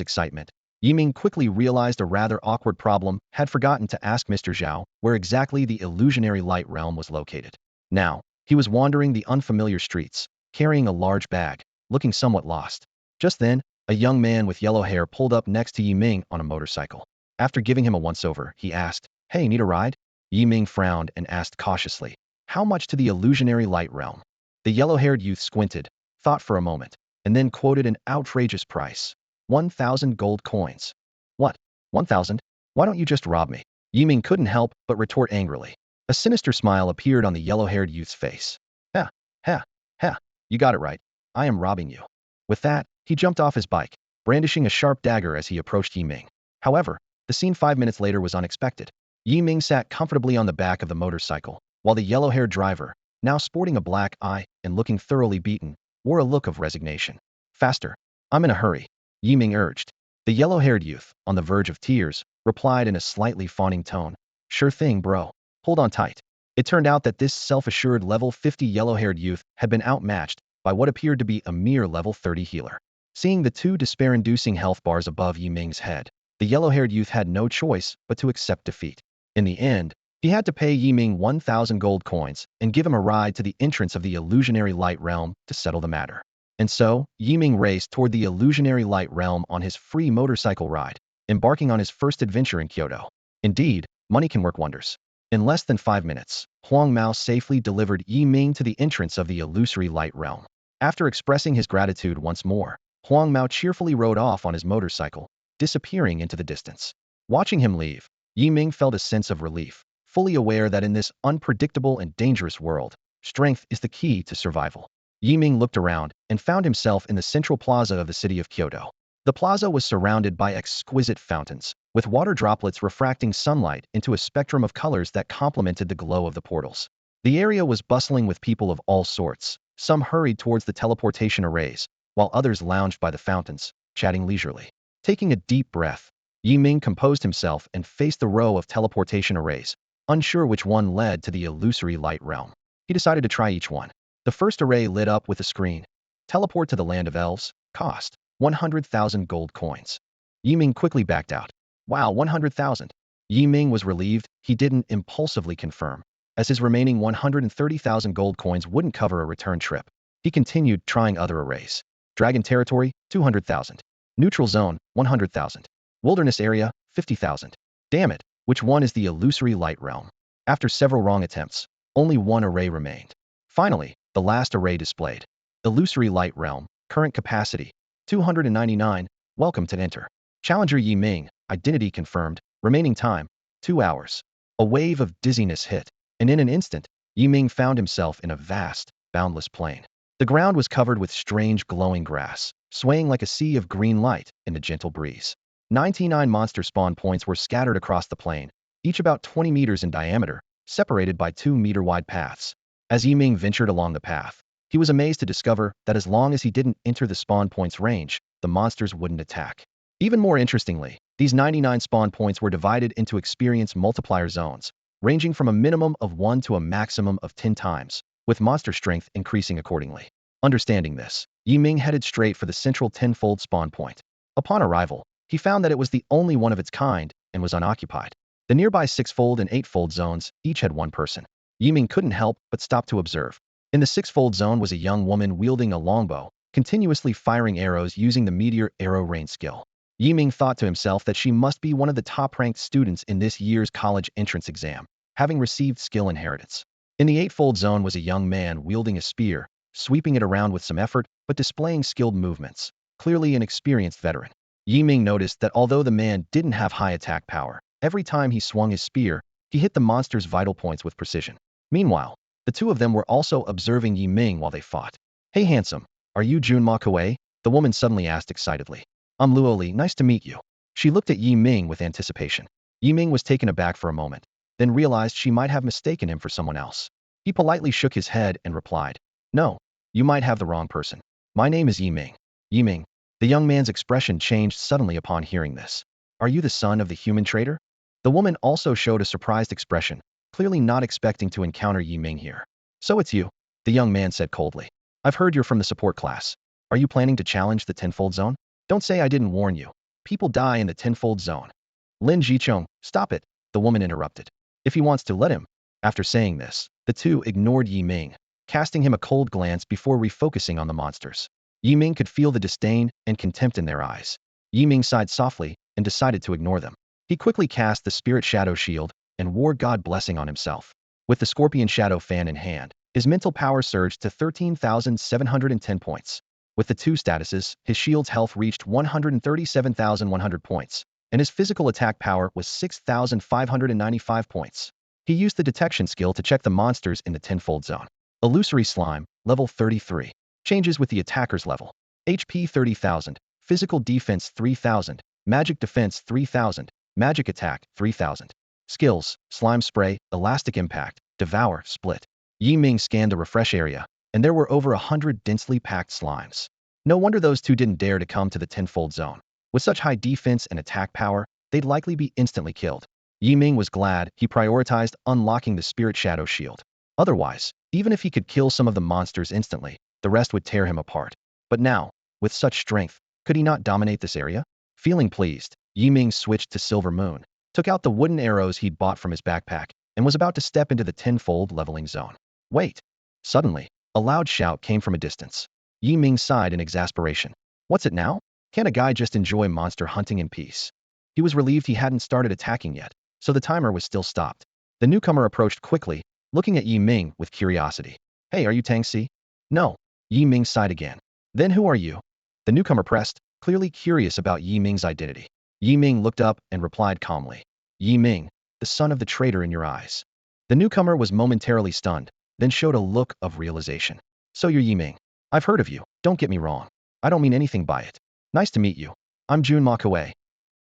excitement, Ming quickly realized a rather awkward problem, had forgotten to ask Mr. Zhao where exactly the illusionary light realm was located. Now, he was wandering the unfamiliar streets, carrying a large bag, looking somewhat lost. Just then, a young man with yellow hair pulled up next to Ming on a motorcycle. After giving him a once-over, he asked, "Hey, need a ride?" Ming frowned and asked cautiously, "How much to the illusionary light realm?" The yellow-haired youth squinted, thought for a moment, and then quoted an outrageous price. 1,000 gold coins. What? 1,000? Why don't you just rob me? Ming couldn't help but retort angrily. A sinister smile appeared on the yellow-haired youth's face. Ha, ha, ha, you got it right. I am robbing you. With that, he jumped off his bike, brandishing a sharp dagger as he approached Ming. However, the scene 5 minutes later was unexpected. Ming sat comfortably on the back of the motorcycle, while the yellow-haired driver, now sporting a black eye and looking thoroughly beaten, wore a look of resignation. Faster. I'm in a hurry, Ming urged. The yellow-haired youth, on the verge of tears, replied in a slightly fawning tone. Sure thing, bro. Hold on tight. It turned out that this self-assured level 50 yellow-haired youth had been outmatched by what appeared to be a mere level 30 healer. Seeing the two despair-inducing health bars above Ming's head, the yellow-haired youth had no choice but to accept defeat. In the end, he had to pay Ming 1,000 gold coins and give him a ride to the entrance of the illusionary light realm to settle the matter. And so, Ming raced toward the illusionary light realm on his free motorcycle ride, embarking on his first adventure in Kyoto. Indeed, money can work wonders. In less than 5 minutes, Huang Mao safely delivered Ming to the entrance of the illusory light realm. After expressing his gratitude once more, Huang Mao cheerfully rode off on his motorcycle, disappearing into the distance. Watching him leave, Ming felt a sense of relief, fully aware that in this unpredictable and dangerous world, strength is the key to survival. Ming looked around and found himself in the central plaza of the city of Kyoto. The plaza was surrounded by exquisite fountains, with water droplets refracting sunlight into a spectrum of colors that complemented the glow of the portals. The area was bustling with people of all sorts. Some hurried towards the teleportation arrays, while others lounged by the fountains, chatting leisurely. Taking a deep breath, Ming composed himself and faced the row of teleportation arrays, unsure which one led to the illusory light realm. He decided to try each one. The first array lit up with a screen. Teleport to the land of elves. Cost 100,000 gold coins. Ming quickly backed out. Wow, 100,000. Ming was relieved he didn't impulsively confirm, as his remaining 130,000 gold coins wouldn't cover a return trip. He continued trying other arrays. Dragon territory, 200,000. Neutral zone, 100,000. Wilderness area, 50,000. Damn it, which one is the illusory light realm? After several wrong attempts, only one array remained. Finally, the last array displayed. Illusory light realm, current capacity, 299, welcome to enter. Challenger Ming, identity confirmed, remaining time, 2 hours. A wave of dizziness hit, and in an instant, Ming found himself in a vast, boundless plain. The ground was covered with strange glowing grass, swaying like a sea of green light in the gentle breeze. 99 monster spawn points were scattered across the plain, each about 20 meters in diameter, separated by 2-meter-wide paths. As Ming ventured along the path, he was amazed to discover that as long as he didn't enter the spawn point's range, the monsters wouldn't attack. Even more interestingly, these 99 spawn points were divided into experience multiplier zones, ranging from a minimum of 1 to a maximum of 10 times, with monster strength increasing accordingly. Understanding this, Ming headed straight for the central 10-fold spawn point. Upon arrival, he found that it was the only one of its kind and was unoccupied. The nearby 6-fold and 8-fold zones each had one person. Ming couldn't help but stop to observe. In the 6-fold zone was a young woman wielding a longbow, continuously firing arrows using the meteor arrow rain skill. Ming thought to himself that she must be one of the top-ranked students in this year's college entrance exam, having received skill inheritance. In the 8-fold zone was a young man wielding a spear, sweeping it around with some effort, but displaying skilled movements, clearly an experienced veteran. Ming noticed that although the man didn't have high attack power, every time he swung his spear, he hit the monster's vital points with precision. Meanwhile, the two of them were also observing Ming while they fought. "Hey handsome, are you Junma Koei?" the woman suddenly asked excitedly. "I'm Luo Li, nice to meet you." She looked at Ming with anticipation. Ming was taken aback for a moment, then realized she might have mistaken him for someone else. He politely shook his head and replied, "No, you might have the wrong person. My name is Ming." Ming. The young man's expression changed suddenly upon hearing this. "Are you the son of the human trader?" The woman also showed a surprised expression, clearly not expecting to encounter Ming here. "So it's you," the young man said coldly. "I've heard you're from the support class. Are you planning to challenge the tenfold zone? Don't say I didn't warn you." People die in the tenfold zone. Lin Jicheng, stop it, the woman interrupted. If he wants to, let him. After saying this, the two ignored Yi Ming, casting him a cold glance before refocusing on the monsters. Yi Ming could feel the disdain and contempt in their eyes. Yi Ming sighed softly and decided to ignore them. He quickly cast the Spirit Shadow Shield and wore God Blessing on himself. With the Scorpion Shadow Fan in hand, his mental power surged to 13,710 points. With the two statuses, his shield's health reached 137,100 points, and his physical attack power was 6,595 points. He used the detection skill to check the monsters in the tenfold zone. Illusory Slime, level 33. Changes with the attacker's level. HP 30,000, physical defense 3,000, magic defense 3,000, magic attack 3,000. Skills, Slime Spray, Elastic Impact, Devour, Split. Yi Ming scanned the refresh area, and there were over 100 densely packed slimes. No wonder those two didn't dare to come to the tenfold zone. With such high defense and attack power, they'd likely be instantly killed. Yi Ming was glad he prioritized unlocking the Spirit Shadow Shield. Otherwise, even if he could kill some of the monsters instantly, the rest would tear him apart. But now, with such strength, could he not dominate this area? Feeling pleased, Yi Ming switched to Silver Moon, took out the wooden arrows he'd bought from his backpack, and was about to step into the tenfold leveling zone. Wait! Suddenly, a loud shout came from a distance. Yi Ming sighed in exasperation. What's it now? Can't a guy just enjoy monster hunting in peace? He was relieved he hadn't started attacking yet, so the timer was still stopped. The newcomer approached quickly, looking at Yi Ming with curiosity. Hey, are you Tang Si? No. Yi Ming sighed again. Then who are you? The newcomer pressed, clearly curious about Yi Ming's identity. Yi Ming looked up and replied calmly. Yi Ming, the son of the traitor in your eyes. The newcomer was momentarily stunned, then showed a look of realization. So you're Yi Ming. I've heard of you, don't get me wrong. I don't mean anything by it. Nice to meet you. I'm Jun Makue.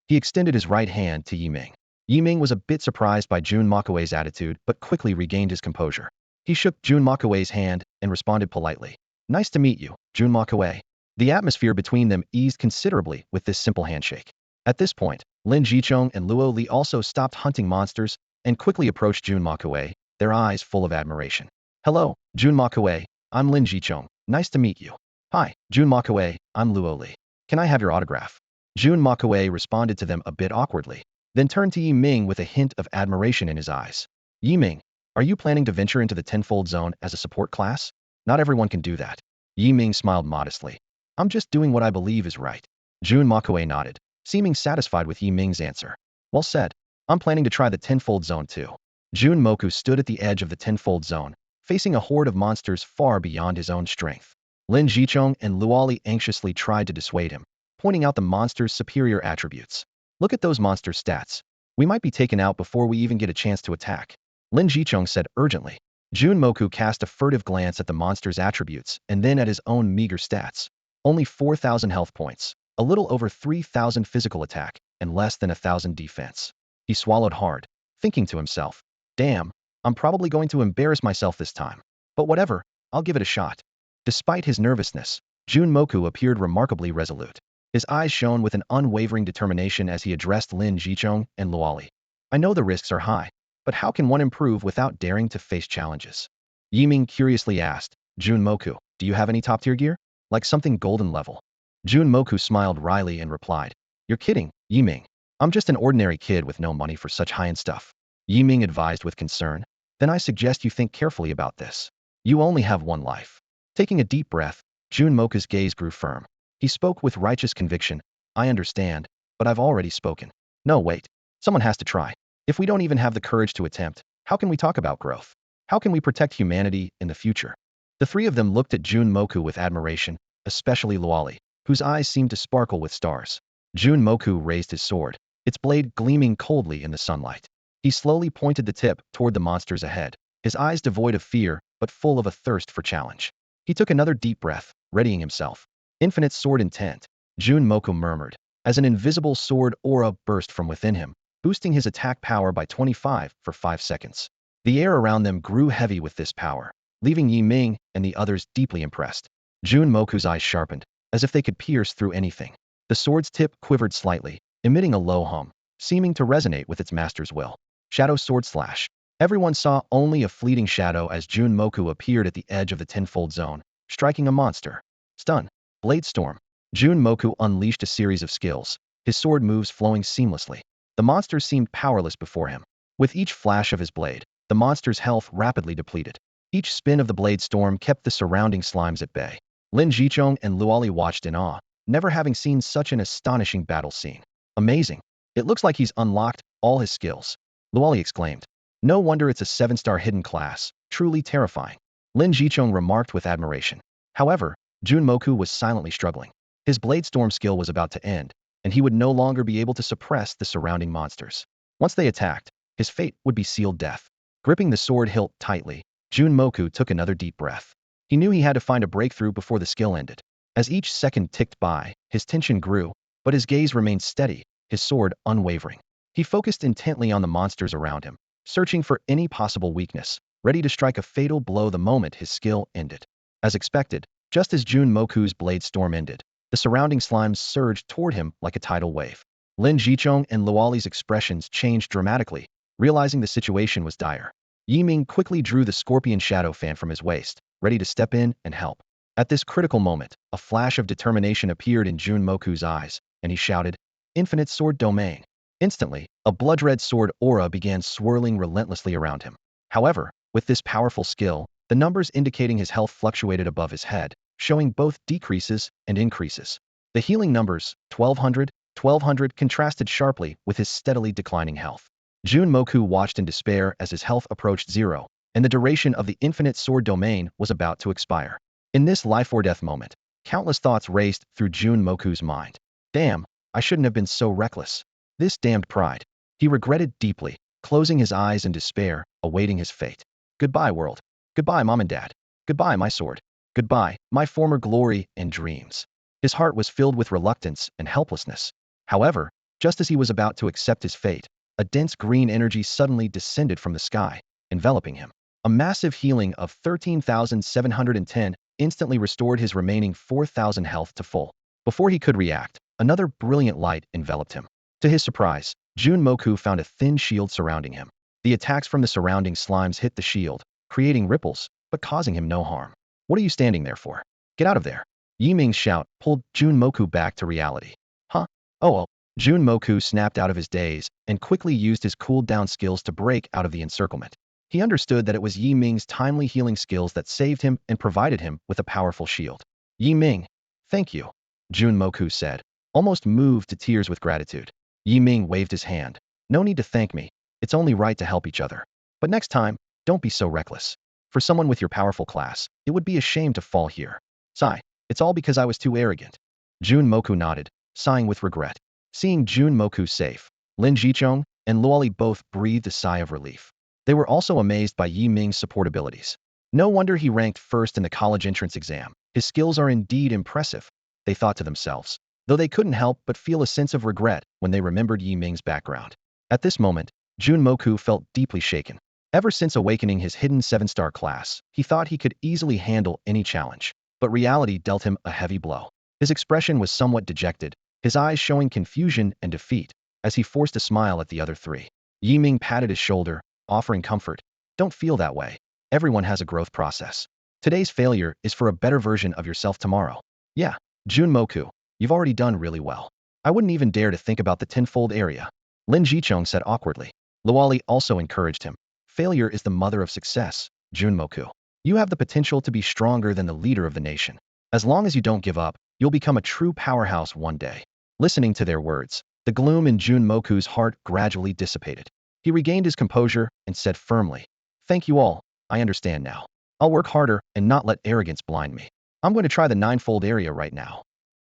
He extended his right hand to Yi Ming. Yi Ming was a bit surprised by Jun Makue's attitude, but quickly regained his composure. He shook Jun Makue's hand and responded politely. Nice to meet you, Jun Makue. The atmosphere between them eased considerably with this simple handshake. At this point, Lin Jicheng and Luo Li also stopped hunting monsters and quickly approached Jun Makue, their eyes full of admiration. Hello, Jun Makue, I'm Lin Jicheng. Nice to meet you. Hi, Jun Makue, I'm Luo Li. Can I have your autograph? Jun Makue responded to them a bit awkwardly, then turned to Yi Ming with a hint of admiration in his eyes. Yi Ming, are you planning to venture into the tenfold zone as a support class? Not everyone can do that. Yi Ming smiled modestly. I'm just doing what I believe is right. Jun Makue nodded, seeming satisfied with Yi Ming's answer. Well said. I'm planning to try the tenfold zone too. Jun Moku stood at the edge of the tenfold zone, facing a horde of monsters far beyond his own strength. Lin Jicheng and Luoli anxiously tried to dissuade him, pointing out the monster's superior attributes. Look at those monster stats. We might be taken out before we even get a chance to attack. Lin Jicheng said urgently. Jun Moku cast a furtive glance at the monster's attributes and then at his own meager stats. Only 4,000 health points, a little over 3,000 physical attack, and less than 1,000 defense. He swallowed hard, thinking to himself, damn, I'm probably going to embarrass myself this time. But whatever, I'll give it a shot. Despite his nervousness, Jun Moku appeared remarkably resolute. His eyes shone with an unwavering determination as he addressed Lin Jicheng and Luoli. I know the risks are high, but how can one improve without daring to face challenges? Yi Ming curiously asked, Jun Moku, do you have any top-tier gear? Like something golden level? Jun Moku smiled wryly and replied, You're kidding, Yi Ming. I'm just an ordinary kid with no money for such high-end stuff. Yi Ming advised with concern. Then I suggest you think carefully about this. You only have one life. Taking a deep breath, Jun Moku's gaze grew firm. He spoke with righteous conviction. I understand, but I've already spoken. No, wait. Someone has to try. If we don't even have the courage to attempt, how can we talk about growth? How can we protect humanity in the future? The three of them looked at Jun Moku with admiration, especially Luoli, whose eyes seemed to sparkle with stars. Jun Moku raised his sword, its blade gleaming coldly in the sunlight. He slowly pointed the tip toward the monsters ahead, his eyes devoid of fear but full of a thirst for challenge. He took another deep breath, readying himself. Infinite sword intent, Jun Moku murmured, as an invisible sword aura burst from within him, boosting his attack power by 25 for 5 seconds. The air around them grew heavy with this power, leaving Yi Ming and the others deeply impressed. Jun Moku's eyes sharpened, as if they could pierce through anything. The sword's tip quivered slightly, emitting a low hum, seeming to resonate with its master's will. Shadow sword slash. Everyone saw only a fleeting shadow as Jun Moku appeared at the edge of the tenfold zone, striking a monster. Stun. Blade storm. Jun Moku unleashed a series of skills, his sword moves flowing seamlessly. The monsters seemed powerless before him. With each flash of his blade, the monster's health rapidly depleted. Each spin of the blade storm kept the surrounding slimes at bay. Lin Jichong and Luoli watched in awe, never having seen such an astonishing battle scene. Amazing. It looks like he's unlocked all his skills. Luoli exclaimed. No wonder it's a 7-star hidden class, truly terrifying. Lin Jichong remarked with admiration. However, Junmoku was silently struggling. His blade storm skill was about to end, and he would no longer be able to suppress the surrounding monsters. Once they attacked, his fate would be sealed death. Gripping the sword hilt tightly, Junmoku took another deep breath. He knew he had to find a breakthrough before the skill ended. As each second ticked by, his tension grew, but his gaze remained steady, his sword unwavering. He focused intently on the monsters around him, searching for any possible weakness, ready to strike a fatal blow the moment his skill ended. As expected, just as Junmoku's blade storm ended, the surrounding slimes surged toward him like a tidal wave. Lin Jichong and Luoli's expressions changed dramatically, realizing the situation was dire. Yi Ming quickly drew the scorpion shadow fan from his waist, ready to step in and help. At this critical moment, a flash of determination appeared in Junmoku's eyes, and he shouted, "Infinite Sword Domain." Instantly, a blood-red sword aura began swirling relentlessly around him. However, with this powerful skill, the numbers indicating his health fluctuated above his head, showing both decreases and increases. The healing numbers, 1200, contrasted sharply with his steadily declining health. Junmoku watched in despair as his health approached zero, and the duration of the infinite sword domain was about to expire. In this life-or-death moment, countless thoughts raced through Junmoku's mind. Damn, I shouldn't have been so reckless. This damned pride. He regretted deeply, closing his eyes in despair, awaiting his fate. Goodbye, world. Goodbye, Mom and Dad. Goodbye, my sword. Goodbye, my former glory and dreams. His heart was filled with reluctance and helplessness. However, just as he was about to accept his fate, a dense green energy suddenly descended from the sky, enveloping him. A massive healing of 13,710 instantly restored his remaining 4,000 health to full. Before he could react, another brilliant light enveloped him. To his surprise, Junmoku found a thin shield surrounding him. The attacks from the surrounding slimes hit the shield, creating ripples, but causing him no harm. What are you standing there for? Get out of there. Yi Ming's shout pulled Junmoku back to reality. Huh? Oh. Junmoku snapped out of his daze and quickly used his cooled-down skills to break out of the encirclement. He understood that it was Yi Ming's timely healing skills that saved him and provided him with a powerful shield. Yi Ming, thank you, Junmoku said, almost moved to tears with gratitude. Yi Ming waved his hand. No need to thank me. It's only right to help each other. But next time, don't be so reckless. For someone with your powerful class, it would be a shame to fall here. Sigh, it's all because I was too arrogant. Junmoku nodded, sighing with regret. Seeing Junmoku safe, Lin Jichong and Luoli both breathed a sigh of relief. They were also amazed by Yi Ming's support abilities. No wonder he ranked first in the college entrance exam. His skills are indeed impressive, they thought to themselves, though they couldn't help but feel a sense of regret when they remembered Yi Ming's background. At this moment, Junmoku felt deeply shaken. Ever since awakening his hidden 7-star class, he thought he could easily handle any challenge, but reality dealt him a heavy blow. His expression was somewhat dejected, his eyes showing confusion and defeat, as he forced a smile at the other three. Yi Ming patted his shoulder, offering comfort. Don't feel that way. Everyone has a growth process. Today's failure is for a better version of yourself tomorrow. Yeah, Junmoku, you've already done really well. I wouldn't even dare to think about the tenfold area. Lin Jichong said awkwardly. Luoli also encouraged him. Failure is the mother of success, Junmoku. You have the potential to be stronger than the leader of the nation. As long as you don't give up, you'll become a true powerhouse one day. Listening to their words, the gloom in Junmoku's heart gradually dissipated. He regained his composure and said firmly, "Thank you all, I understand now. I'll work harder and not let arrogance blind me. I'm going to try the 9-fold area right now."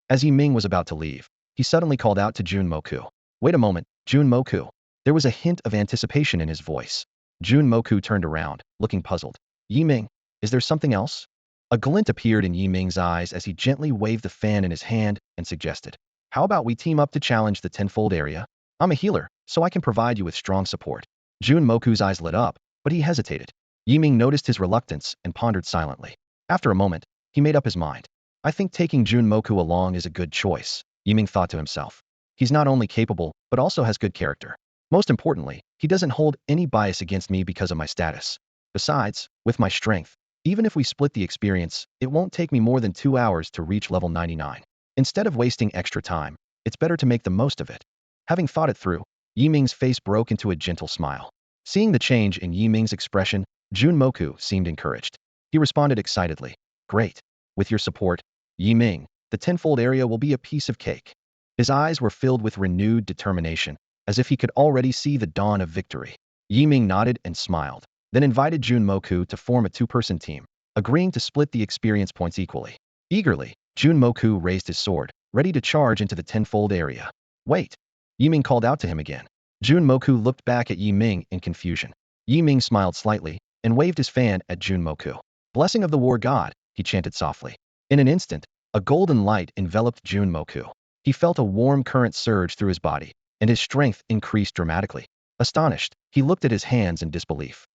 As Yi Ming was about to leave, he suddenly called out to Junmoku. "Wait a moment, Junmoku." There was a hint of anticipation in his voice. Junmoku turned around, looking puzzled. "Yi Ming, is there something else?" A glint appeared in Yi Ming's eyes as he gently waved the fan in his hand and suggested, "How about we team up to challenge the 10-fold area? I'm a healer, so I can provide you with strong support." Junmoku's eyes lit up, but he hesitated. Yi Ming noticed his reluctance and pondered silently. After a moment, he made up his mind. "I think taking Junmoku along is a good choice," Yi Ming thought to himself. "He's not only capable, but also has good character. Most importantly, he doesn't hold any bias against me because of my status. Besides, with my strength, even if we split the experience, it won't take me more than 2 hours to reach level 99. Instead of wasting extra time, It's better to make the most of it. Having thought it through, Yi Ming's face broke into a gentle smile. Seeing the change in Yi Ming's expression, Junmoku seemed encouraged. He responded excitedly. Great. With your support, Yi Ming, the tenfold area will be a piece of cake. His eyes were filled with renewed determination, as if he could already see the dawn of victory. Yi Ming nodded and smiled, then invited Junmoku to form a two-person team, agreeing to split the experience points equally. Eagerly, Junmoku raised his sword, ready to charge into the tenfold area. Wait! Yi Ming called out to him again. Junmoku looked back at Yi Ming in confusion. Yi Ming smiled slightly and waved his fan at Junmoku. Blessing of the war god, he chanted softly. In an instant, a golden light enveloped Junmoku. He felt a warm current surge through his body, and his strength increased dramatically. Astonished, he looked at his hands in disbelief.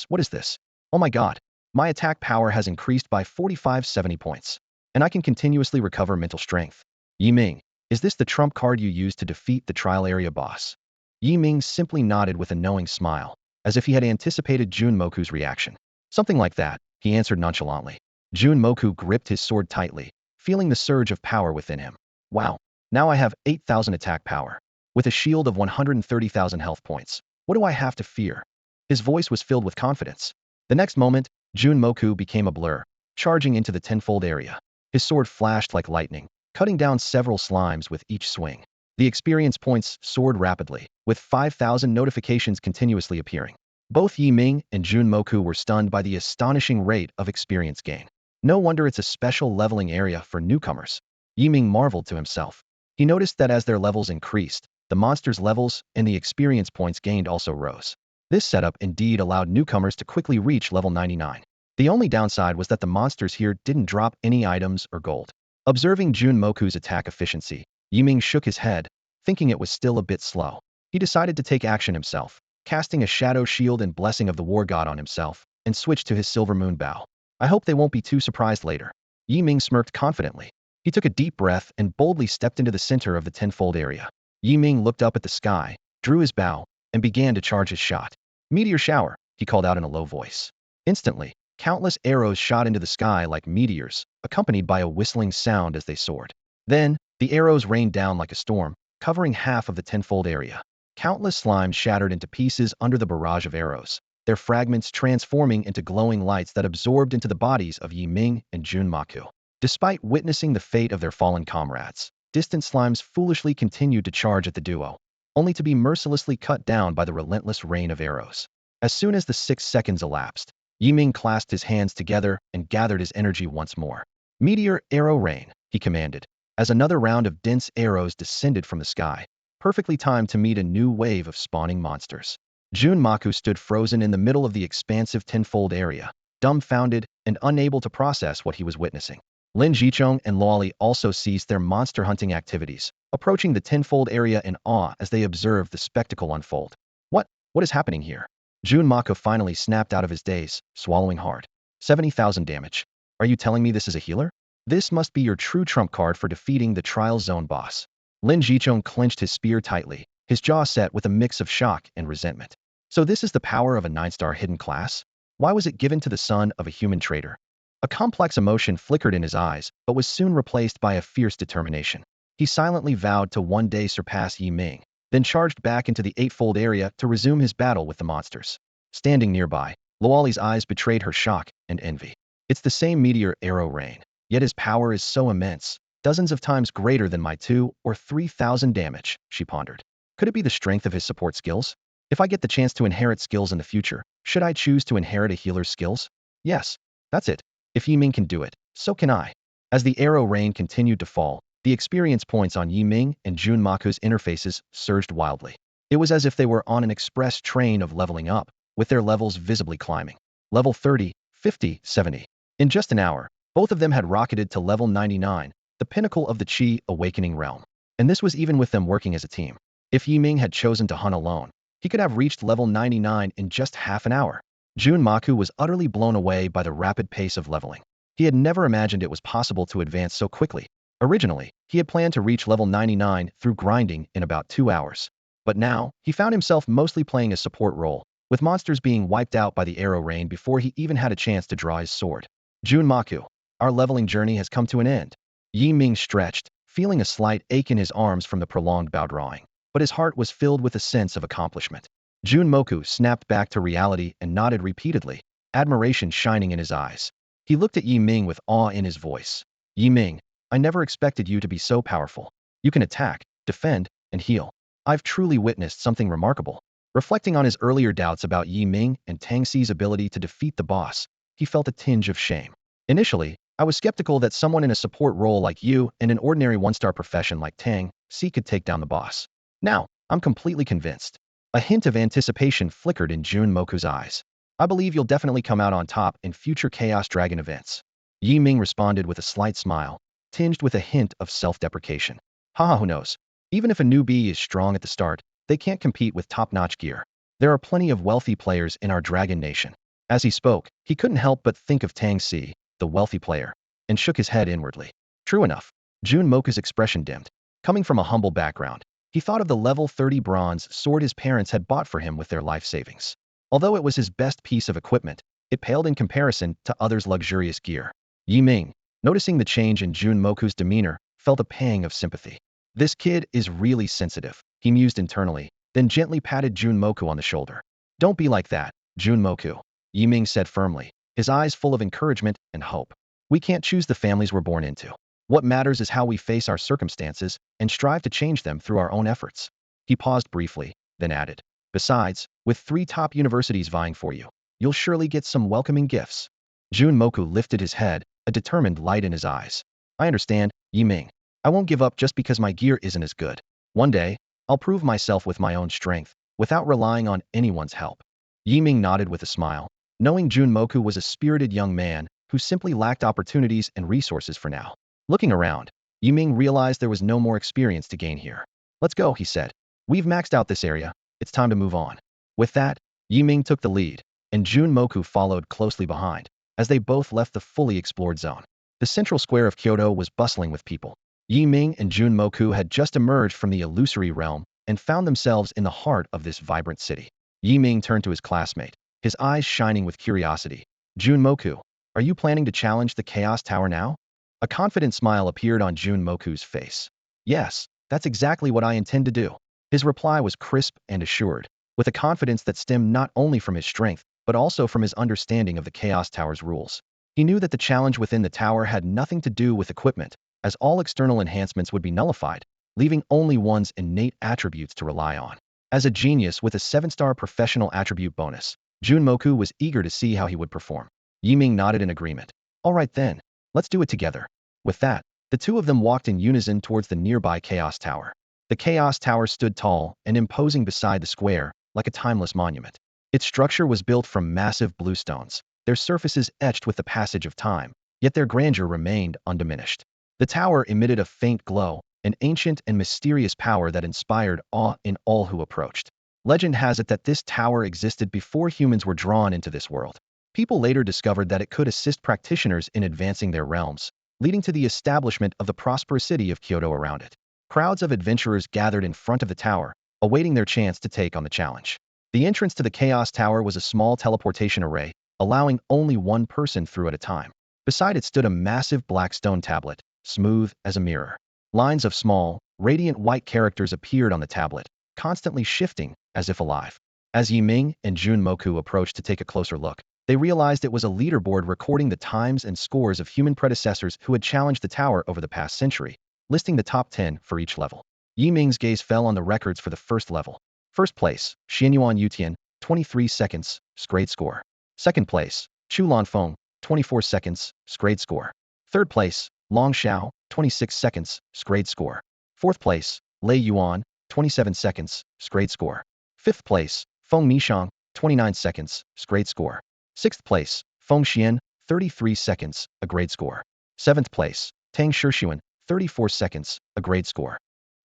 What is this? Oh my god, my attack power has increased by 4570 points, and I can continuously recover mental strength. Yi Ming, is this the trump card you used to defeat the trial area boss? Yi Ming simply nodded with a knowing smile, as if he had anticipated Junmoku's reaction. Something like that, he answered nonchalantly. Junmoku gripped his sword tightly, feeling the surge of power within him. Wow, now I have 8,000 attack power. With a shield of 130,000 health points, what do I have to fear? His voice was filled with confidence. The next moment, Junmoku became a blur, charging into the tenfold area. His sword flashed like lightning, cutting down several slimes with each swing. The experience points soared rapidly, with 5,000 notifications continuously appearing. Both Yi Ming and Junmoku were stunned by the astonishing rate of experience gain. No wonder it's a special leveling area for newcomers. Yi Ming marveled to himself. He noticed that as their levels increased, the monsters' levels and the experience points gained also rose. This setup indeed allowed newcomers to quickly reach level 99. The only downside was that the monsters here didn't drop any items or gold. Observing Junmoku's attack efficiency, Yi Ming shook his head, thinking it was still a bit slow. He decided to take action himself, casting a shadow shield and blessing of the war god on himself, and switched to his silver moon bow. I hope they won't be too surprised later. Yi Ming smirked confidently. He took a deep breath and boldly stepped into the center of the tenfold area. Yi Ming looked up at the sky, drew his bow, and began to charge his shot. Meteor shower, he called out in a low voice. Instantly, countless arrows shot into the sky like meteors, accompanied by a whistling sound as they soared. Then, the arrows rained down like a storm, covering half of the tenfold area. Countless slimes shattered into pieces under the barrage of arrows, their fragments transforming into glowing lights that absorbed into the bodies of Yi Ming and Junmoku. Despite witnessing the fate of their fallen comrades, distant slimes foolishly continued to charge at the duo, only to be mercilessly cut down by the relentless rain of arrows. As soon as the 6 seconds elapsed, Yi Ming clasped his hands together and gathered his energy once more. Meteor arrow rain, he commanded, as another round of dense arrows descended from the sky, perfectly timed to meet a new wave of spawning monsters. Junmoku stood frozen in the middle of the expansive tenfold area, dumbfounded and unable to process what he was witnessing. Lin Jichong and Luoli also ceased their monster hunting activities, approaching the tenfold area in awe as they observed the spectacle unfold. What is happening here? Junmoku finally snapped out of his daze, swallowing hard. 70,000 damage. Are you telling me this is a healer? This must be your true trump card for defeating the trial zone boss. Lin Jichong clenched his spear tightly, his jaw set with a mix of shock and resentment. So this is the power of a 9-star hidden class? Why was it given to the son of a human traitor? A complex emotion flickered in his eyes, but was soon replaced by a fierce determination. He silently vowed to one day surpass Yi Ming, then charged back into the eightfold area to resume his battle with the monsters. Standing nearby, Luoli's eyes betrayed her shock and envy. It's the same meteor arrow rain, yet his power is so immense, dozens of times greater than my 2 or 3,000 damage, she pondered. Could it be the strength of his support skills? If I get the chance to inherit skills in the future, should I choose to inherit a healer's skills? Yes, that's it. If Yi Ming can do it, so can I. As the arrow rain continued to fall, the experience points on Yi Ming and Junmoku's interfaces surged wildly. It was as if they were on an express train of leveling up, with their levels visibly climbing. Level 30, 50, 70. In just an hour, both of them had rocketed to level 99, the pinnacle of the Qi awakening realm. And this was even with them working as a team. If Yi Ming had chosen to hunt alone, he could have reached level 99 in just half an hour. Junmoku was utterly blown away by the rapid pace of leveling. He had never imagined it was possible to advance so quickly. Originally, he had planned to reach level 99 through grinding in about 2 hours. But now, he found himself mostly playing a support role, with monsters being wiped out by the arrow rain before he even had a chance to draw his sword. Junmoku, our leveling journey has come to an end. Yi Ming stretched, feeling a slight ache in his arms from the prolonged bow drawing, but his heart was filled with a sense of accomplishment. Junmoku snapped back to reality and nodded repeatedly, admiration shining in his eyes. He looked at Yi Ming with awe in his voice. Yi Ming, I never expected you to be so powerful. You can attack, defend, and heal. I've truly witnessed something remarkable. Reflecting on his earlier doubts about Yi Ming and Tang Xi's ability to defeat the boss, he felt a tinge of shame. Initially, I was skeptical that someone in a support role like you and an ordinary one-star profession like Tang Xi could take down the boss. Now, I'm completely convinced. A hint of anticipation flickered in Junmoku's eyes. I believe you'll definitely come out on top in future Chaos Dragon events. Yi Ming responded with a slight smile, tinged with a hint of self-deprecation. Haha, who knows? Even if a newbie is strong at the start, they can't compete with top-notch gear. There are plenty of wealthy players in our Dragon Nation. As he spoke, he couldn't help but think of Tang Xi, the wealthy player, and shook his head inwardly. True enough, Junmoku's expression dimmed. Coming from a humble background, he thought of the level 30 bronze sword his parents had bought for him with their life savings. Although it was his best piece of equipment, it paled in comparison to others' luxurious gear. Yi Ming, noticing the change in Junmoku's demeanor, felt a pang of sympathy. This kid is really sensitive, he mused internally, then gently patted Junmoku on the shoulder. Don't be like that, Junmoku, Yi Ming said firmly, his eyes full of encouragement and hope. We can't choose the families we're born into. What matters is how we face our circumstances and strive to change them through our own efforts. He paused briefly, then added, besides, with 3 top universities vying for you, you'll surely get some welcoming gifts. Junmoku lifted his head, a determined light in his eyes. I understand, Yi Ming. I won't give up just because my gear isn't as good. One day, I'll prove myself with my own strength, without relying on anyone's help. Yi Ming nodded with a smile, knowing Junmoku was a spirited young man who simply lacked opportunities and resources for now. Looking around, Yi Ming realized there was no more experience to gain here. Let's go, he said. We've maxed out this area. It's time to move on. With that, Yi Ming took the lead, and Junmoku followed closely behind, as they both left the fully explored zone. The central square of Kyoto was bustling with people. Yi Ming and Junmoku had just emerged from the illusory realm and found themselves in the heart of this vibrant city. Yi Ming turned to his classmate, his eyes shining with curiosity. Junmoku, are you planning to challenge the Chaos Tower now? A confident smile appeared on Junmoku's face. Yes, that's exactly what I intend to do. His reply was crisp and assured, with a confidence that stemmed not only from his strength, but also from his understanding of the Chaos Tower's rules. He knew that the challenge within the tower had nothing to do with equipment, as all external enhancements would be nullified, leaving only one's innate attributes to rely on. As a genius with a 7-star professional attribute bonus, Junmoku was eager to see how he would perform. Yi Ming nodded in agreement. All right then, let's do it together. With that, the two of them walked in unison towards the nearby Chaos Tower. The Chaos Tower stood tall and imposing beside the square, like a timeless monument. Its structure was built from massive blue stones, their surfaces etched with the passage of time, yet their grandeur remained undiminished. The tower emitted a faint glow, an ancient and mysterious power that inspired awe in all who approached. Legend has it that this tower existed before humans were drawn into this world. People later discovered that it could assist practitioners in advancing their realms, leading to the establishment of the prosperous city of Kyoto around it. Crowds of adventurers gathered in front of the tower, awaiting their chance to take on the challenge. The entrance to the Chaos Tower was a small teleportation array, allowing only one person through at a time. Beside it stood a massive black stone tablet, smooth as a mirror. Lines of small, radiant white characters appeared on the tablet, constantly shifting, as if alive. As Yi Ming and Junmoku approached to take a closer look, they realized it was a leaderboard recording the times and scores of human predecessors who had challenged the tower over the past century, listing the top 10 for each level. Yi Ming's gaze fell on the records for the first level. First place, Xianyuan Yutian, 23 seconds, grade score. Second place, Chu Lanfeng, 24 seconds, grade score. Third place, Long Xiao, 26 seconds, grade score. Fourth place, Lei Yuan, 27 seconds, grade score. Fifth place, Feng Mishang, 29 seconds, grade score. Sixth place, Feng Xian, 33 seconds, a grade score. Seventh place, Tang Shixuan, 34 seconds, a grade score.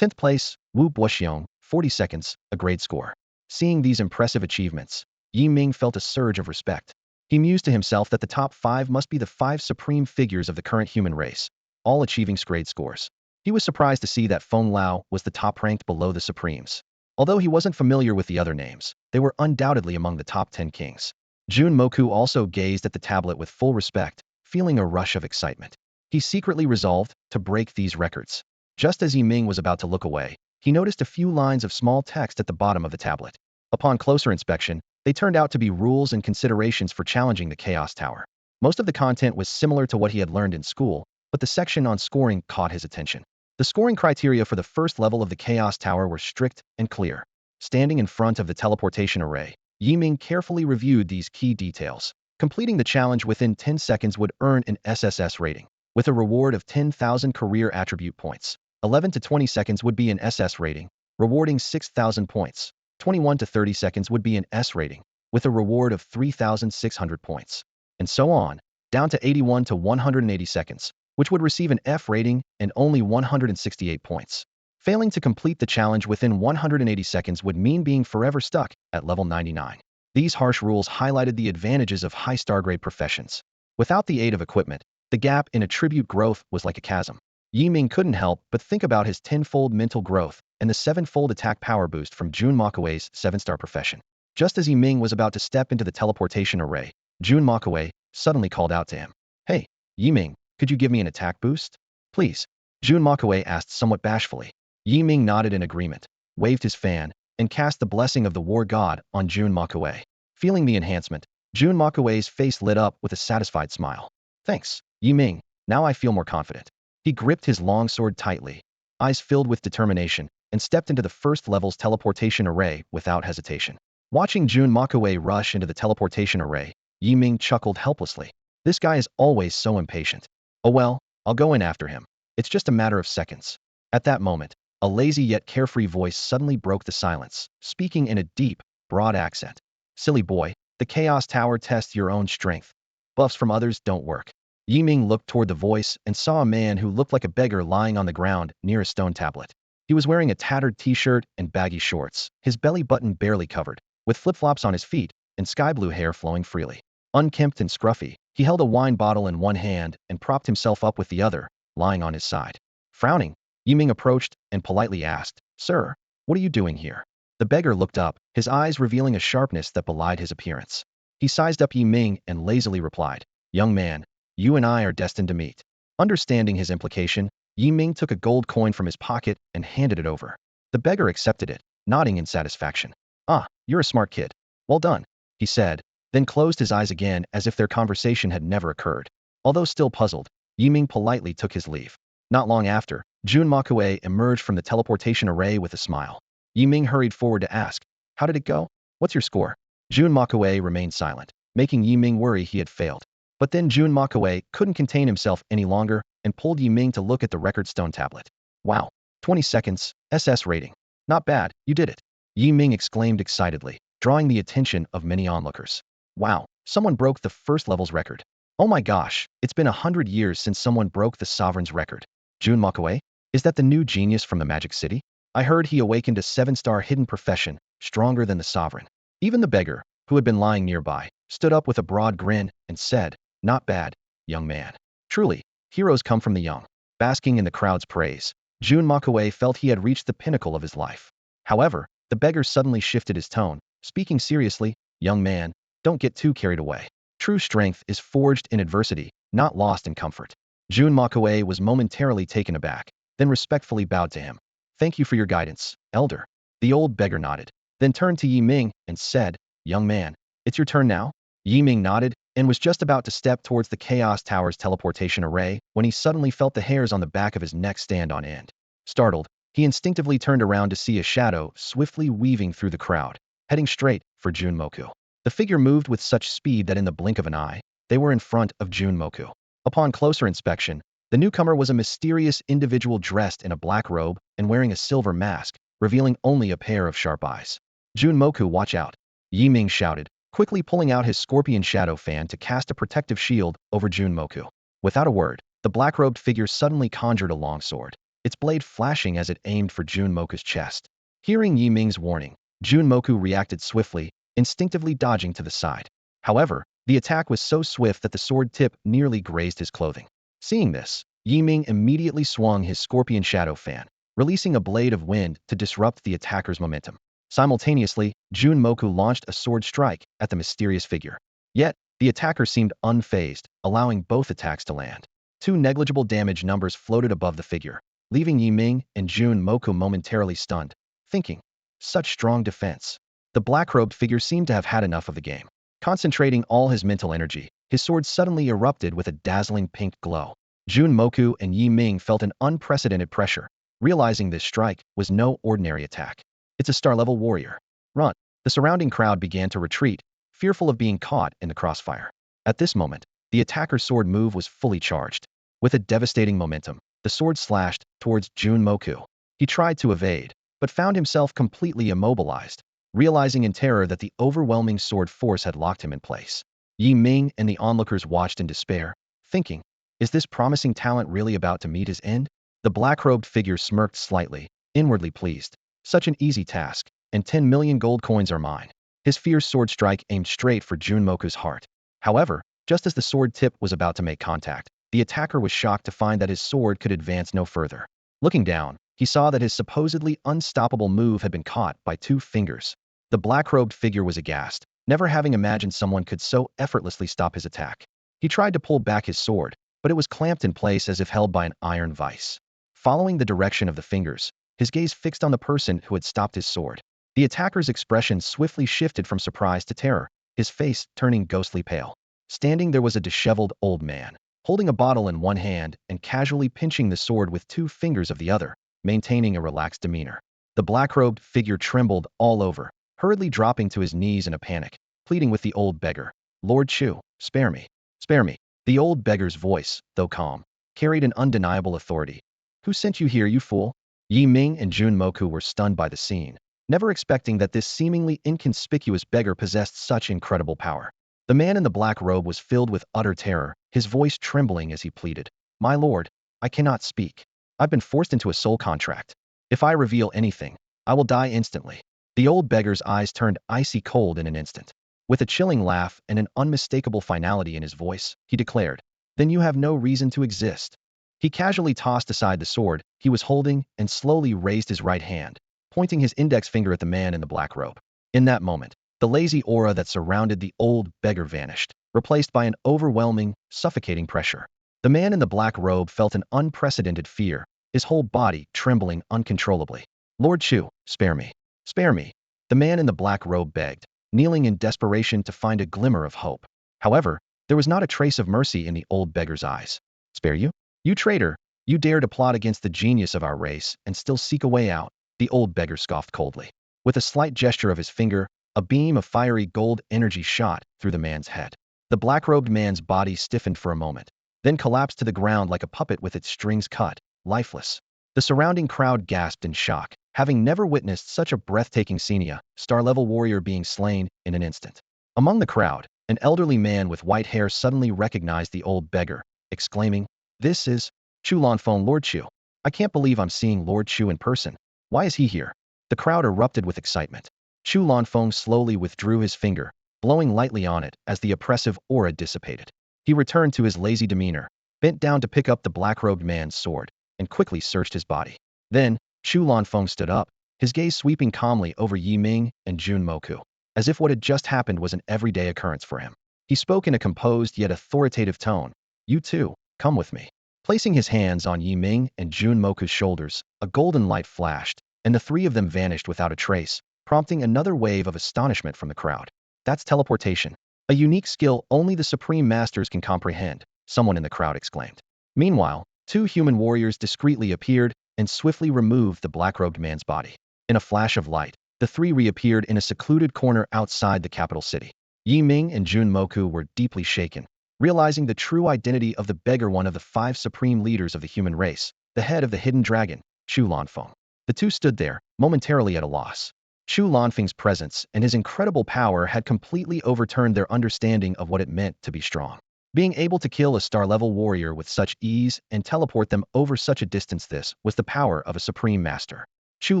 10th place, Wu Boxiong, 40 seconds, a grade score. Seeing these impressive achievements, Yi Ming felt a surge of respect. He mused to himself that the top 5 must be the 5 supreme figures of the current human race, all achieving grade scores. He was surprised to see that Feng Lao was the top ranked below the Supremes. Although he wasn't familiar with the other names, they were undoubtedly among the top 10 kings. Junmoku also gazed at the tablet with full respect, feeling a rush of excitement. He secretly resolved to break these records. Just as Ming was about to look away, he noticed a few lines of small text at the bottom of the tablet. Upon closer inspection, they turned out to be rules and considerations for challenging the Chaos Tower. Most of the content was similar to what he had learned in school, but the section on scoring caught his attention. The scoring criteria for the first level of the Chaos Tower were strict and clear. Standing in front of the teleportation array, Ming carefully reviewed these key details. Completing the challenge within 10 seconds would earn an SSS rating, with a reward of 10,000 career attribute points. 11 to 20 seconds would be an SS rating, rewarding 6,000 points. 21 to 30 seconds would be an S rating, with a reward of 3,600 points. And so on, down to 81 to 180 seconds, which would receive an F rating and only 168 points. Failing to complete the challenge within 180 seconds would mean being forever stuck at level 99. These harsh rules highlighted the advantages of high star-grade professions. Without the aid of equipment, the gap in attribute growth was like a chasm. Ming couldn't help but think about his 10-fold mental growth and the 7-fold attack power boost from Jun Makue's 7-star profession. Just as Ming was about to step into the teleportation array, Jun Makue suddenly called out to him. "Hey, Ming, could you give me an attack boost? Please." Jun Makue asked somewhat bashfully. Ming nodded in agreement, waved his fan, and cast the blessing of the war god on Jun Makue. Feeling the enhancement, Jun Makue's face lit up with a satisfied smile. "Thanks, Ming. Now I feel more confident." He gripped his long sword tightly, eyes filled with determination, and stepped into the first level's teleportation array without hesitation. Watching Jun Makue rush into the teleportation array, Ming chuckled helplessly. This guy is always so impatient. Oh well, I'll go in after him. It's just a matter of seconds. At that moment, a lazy yet carefree voice suddenly broke the silence, speaking in a deep, broad accent. "Silly boy, the Chaos Tower tests your own strength. Buffs from others don't work." Ming looked toward the voice and saw a man who looked like a beggar lying on the ground near a stone tablet. He was wearing a tattered t-shirt and baggy shorts, his belly button barely covered, with flip-flops on his feet and sky-blue hair flowing freely. Unkempt and scruffy, he held a wine bottle in one hand and propped himself up with the other, lying on his side. Frowning, Ming approached and politely asked, "Sir, what are you doing here?" The beggar looked up, his eyes revealing a sharpness that belied his appearance. He sized up Ming and lazily replied, "Young man, you and I are destined to meet." Understanding his implication, Ming took a gold coin from his pocket and handed it over. The beggar accepted it, nodding in satisfaction. "Ah, you're a smart kid. Well done," he said, then closed his eyes again as if their conversation had never occurred. Although still puzzled, Ming politely took his leave. Not long after, Jun Makue emerged from the teleportation array with a smile. Ming hurried forward to ask, "How did it go? What's your score?" Jun Makue remained silent, making Ming worry he had failed. But then Jun Makue couldn't contain himself any longer and pulled Ming to look at the record stone tablet. "Wow, 20 seconds, SS rating. Not bad, you did it," Ming exclaimed excitedly, drawing the attention of many onlookers. "Wow, someone broke the first level's record. Oh my gosh, it's been 100 years since someone broke the sovereign's record. Jun Makue? Is that the new genius from the Magic City? I heard he awakened a 7-star hidden profession, stronger than the sovereign." Even the beggar, who had been lying nearby, stood up with a broad grin and said, "Not bad, young man. Truly, heroes come from the young." Basking in the crowd's praise, Jun Makue felt he had reached the pinnacle of his life. However, the beggar suddenly shifted his tone, speaking seriously, "Young man, don't get too carried away. True strength is forged in adversity, not lost in comfort." Jun Makue was momentarily taken aback, then respectfully bowed to him. "Thank you for your guidance, elder." The old beggar nodded, then turned to Ming and said, "Young man, it's your turn now?" Ming nodded and was just about to step towards the Chaos Tower's teleportation array when he suddenly felt the hairs on the back of his neck stand on end. Startled, he instinctively turned around to see a shadow swiftly weaving through the crowd, heading straight for Jun Moku. The figure moved with such speed that in the blink of an eye, they were in front of Jun Moku. Upon closer inspection, the newcomer was a mysterious individual dressed in a black robe and wearing a silver mask, revealing only a pair of sharp eyes. "Jun Moku, watch out," Ming shouted, quickly pulling out his scorpion shadow fan to cast a protective shield over Jun Moku. Without a word, the black-robed figure suddenly conjured a long sword, its blade flashing as it aimed for Jun Moku's chest. Hearing Ming's warning, Jun Moku reacted swiftly, instinctively dodging to the side. However, the attack was so swift that the sword tip nearly grazed his clothing. Seeing this, Ming immediately swung his scorpion shadow fan, releasing a blade of wind to disrupt the attacker's momentum. Simultaneously, Jun Moku launched a sword strike at the mysterious figure. Yet, the attacker seemed unfazed, allowing both attacks to land. Two negligible damage numbers floated above the figure. leaving Yi Ming and Jun Moku momentarily stunned, thinking, such strong defense. The black-robed figure seemed to have had enough of the game. Concentrating all his mental energy, his sword suddenly erupted with a dazzling pink glow. Jun Moku and Yi Ming felt an unprecedented pressure, realizing this strike was no ordinary attack. It's a star-level warrior. Run. The surrounding crowd began to retreat, fearful of being caught in the crossfire. At this moment, the attacker's sword move was fully charged. With a devastating momentum, the sword slashed towards Jun Moku. He tried to evade, but found himself completely immobilized, realizing in terror that the overwhelming sword force had locked him in place. Yi Ming and the onlookers watched in despair, thinking, is this promising talent really about to meet his end? The black-robed figure smirked slightly, inwardly pleased. Such an easy task, and 10 million gold coins are mine. His fierce sword strike aimed straight for Jun Moku's heart. However, just as the sword tip was about to make contact, the attacker was shocked to find that his sword could advance no further. Looking down, he saw that his supposedly unstoppable move had been caught by 2 fingers. The black-robed figure was aghast, never having imagined someone could so effortlessly stop his attack. He tried to pull back his sword, but it was clamped in place as if held by an iron vice. Following the direction of the fingers, his gaze fixed on the person who had stopped his sword. The attacker's expression swiftly shifted from surprise to terror, his face turning ghostly pale. Standing there was a disheveled old man, holding a bottle in one hand and casually pinching the sword with 2 fingers of the other, maintaining a relaxed demeanor. The black-robed figure trembled all over, hurriedly dropping to his knees in a panic, pleading with the old beggar. Lord Chu, spare me. Spare me. The old beggar's voice, though calm, carried an undeniable authority. Who sent you here, you fool? Yi Ming and Jun Moku were stunned by the scene, never expecting that this seemingly inconspicuous beggar possessed such incredible power. The man in the black robe was filled with utter terror, his voice trembling as he pleaded. My lord, I cannot speak. I've been forced into a soul contract. If I reveal anything, I will die instantly. The old beggar's eyes turned icy cold in an instant. With a chilling laugh and an unmistakable finality in his voice, he declared, then you have no reason to exist. He casually tossed aside the sword he was holding and slowly raised his right hand, pointing his index finger at the man in the black robe. In that moment, the lazy aura that surrounded the old beggar vanished, replaced by an overwhelming, suffocating pressure. The man in the black robe felt an unprecedented fear, his whole body trembling uncontrollably. Lord Chu, spare me. Spare me. The man in the black robe begged, kneeling in desperation to find a glimmer of hope. However, there was not a trace of mercy in the old beggar's eyes. Spare you? You traitor! You dare to plot against the genius of our race and still seek a way out, the old beggar scoffed coldly. With a slight gesture of his finger, a beam of fiery gold energy shot through the man's head. The black-robed man's body stiffened for a moment, then collapsed to the ground like a puppet with its strings cut, lifeless. The surrounding crowd gasped in shock, having never witnessed such a breathtaking scene, star-level warrior being slain in an instant. Among the crowd, an elderly man with white hair suddenly recognized the old beggar, exclaiming, this is Chu Lanfeng, Lord Chu. I can't believe I'm seeing Lord Chu in person. Why is he here? The crowd erupted with excitement. Chu Lanfeng slowly withdrew his finger, blowing lightly on it as the oppressive aura dissipated. He returned to his lazy demeanor, bent down to pick up the black-robed man's sword, and quickly searched his body. Then, Chu Lanfeng stood up, his gaze sweeping calmly over Yi Ming and Jun Moku, as if what had just happened was an everyday occurrence for him. He spoke in a composed yet authoritative tone. You too, come with me. Placing his hands on Yi Ming and Jun Moku's shoulders, a golden light flashed, and the 3 of them vanished without a trace, prompting another wave of astonishment from the crowd. That's teleportation. A unique skill only the Supreme Masters can comprehend, someone in the crowd exclaimed. Meanwhile, 2 human warriors discreetly appeared and swiftly removed the black-robed man's body. In a flash of light, the 3 reappeared in a secluded corner outside the capital city. Yi Ming and Jun Moku were deeply shaken, realizing the true identity of the beggar, one of the 5 supreme leaders of the human race, the head of the hidden dragon, Chu Lanfeng. The 2 stood there, momentarily at a loss. Chu Lanfeng's presence and his incredible power had completely overturned their understanding of what it meant to be strong. Being able to kill a star-level warrior with such ease and teleport them over such a distance, this was the power of a supreme master. Chu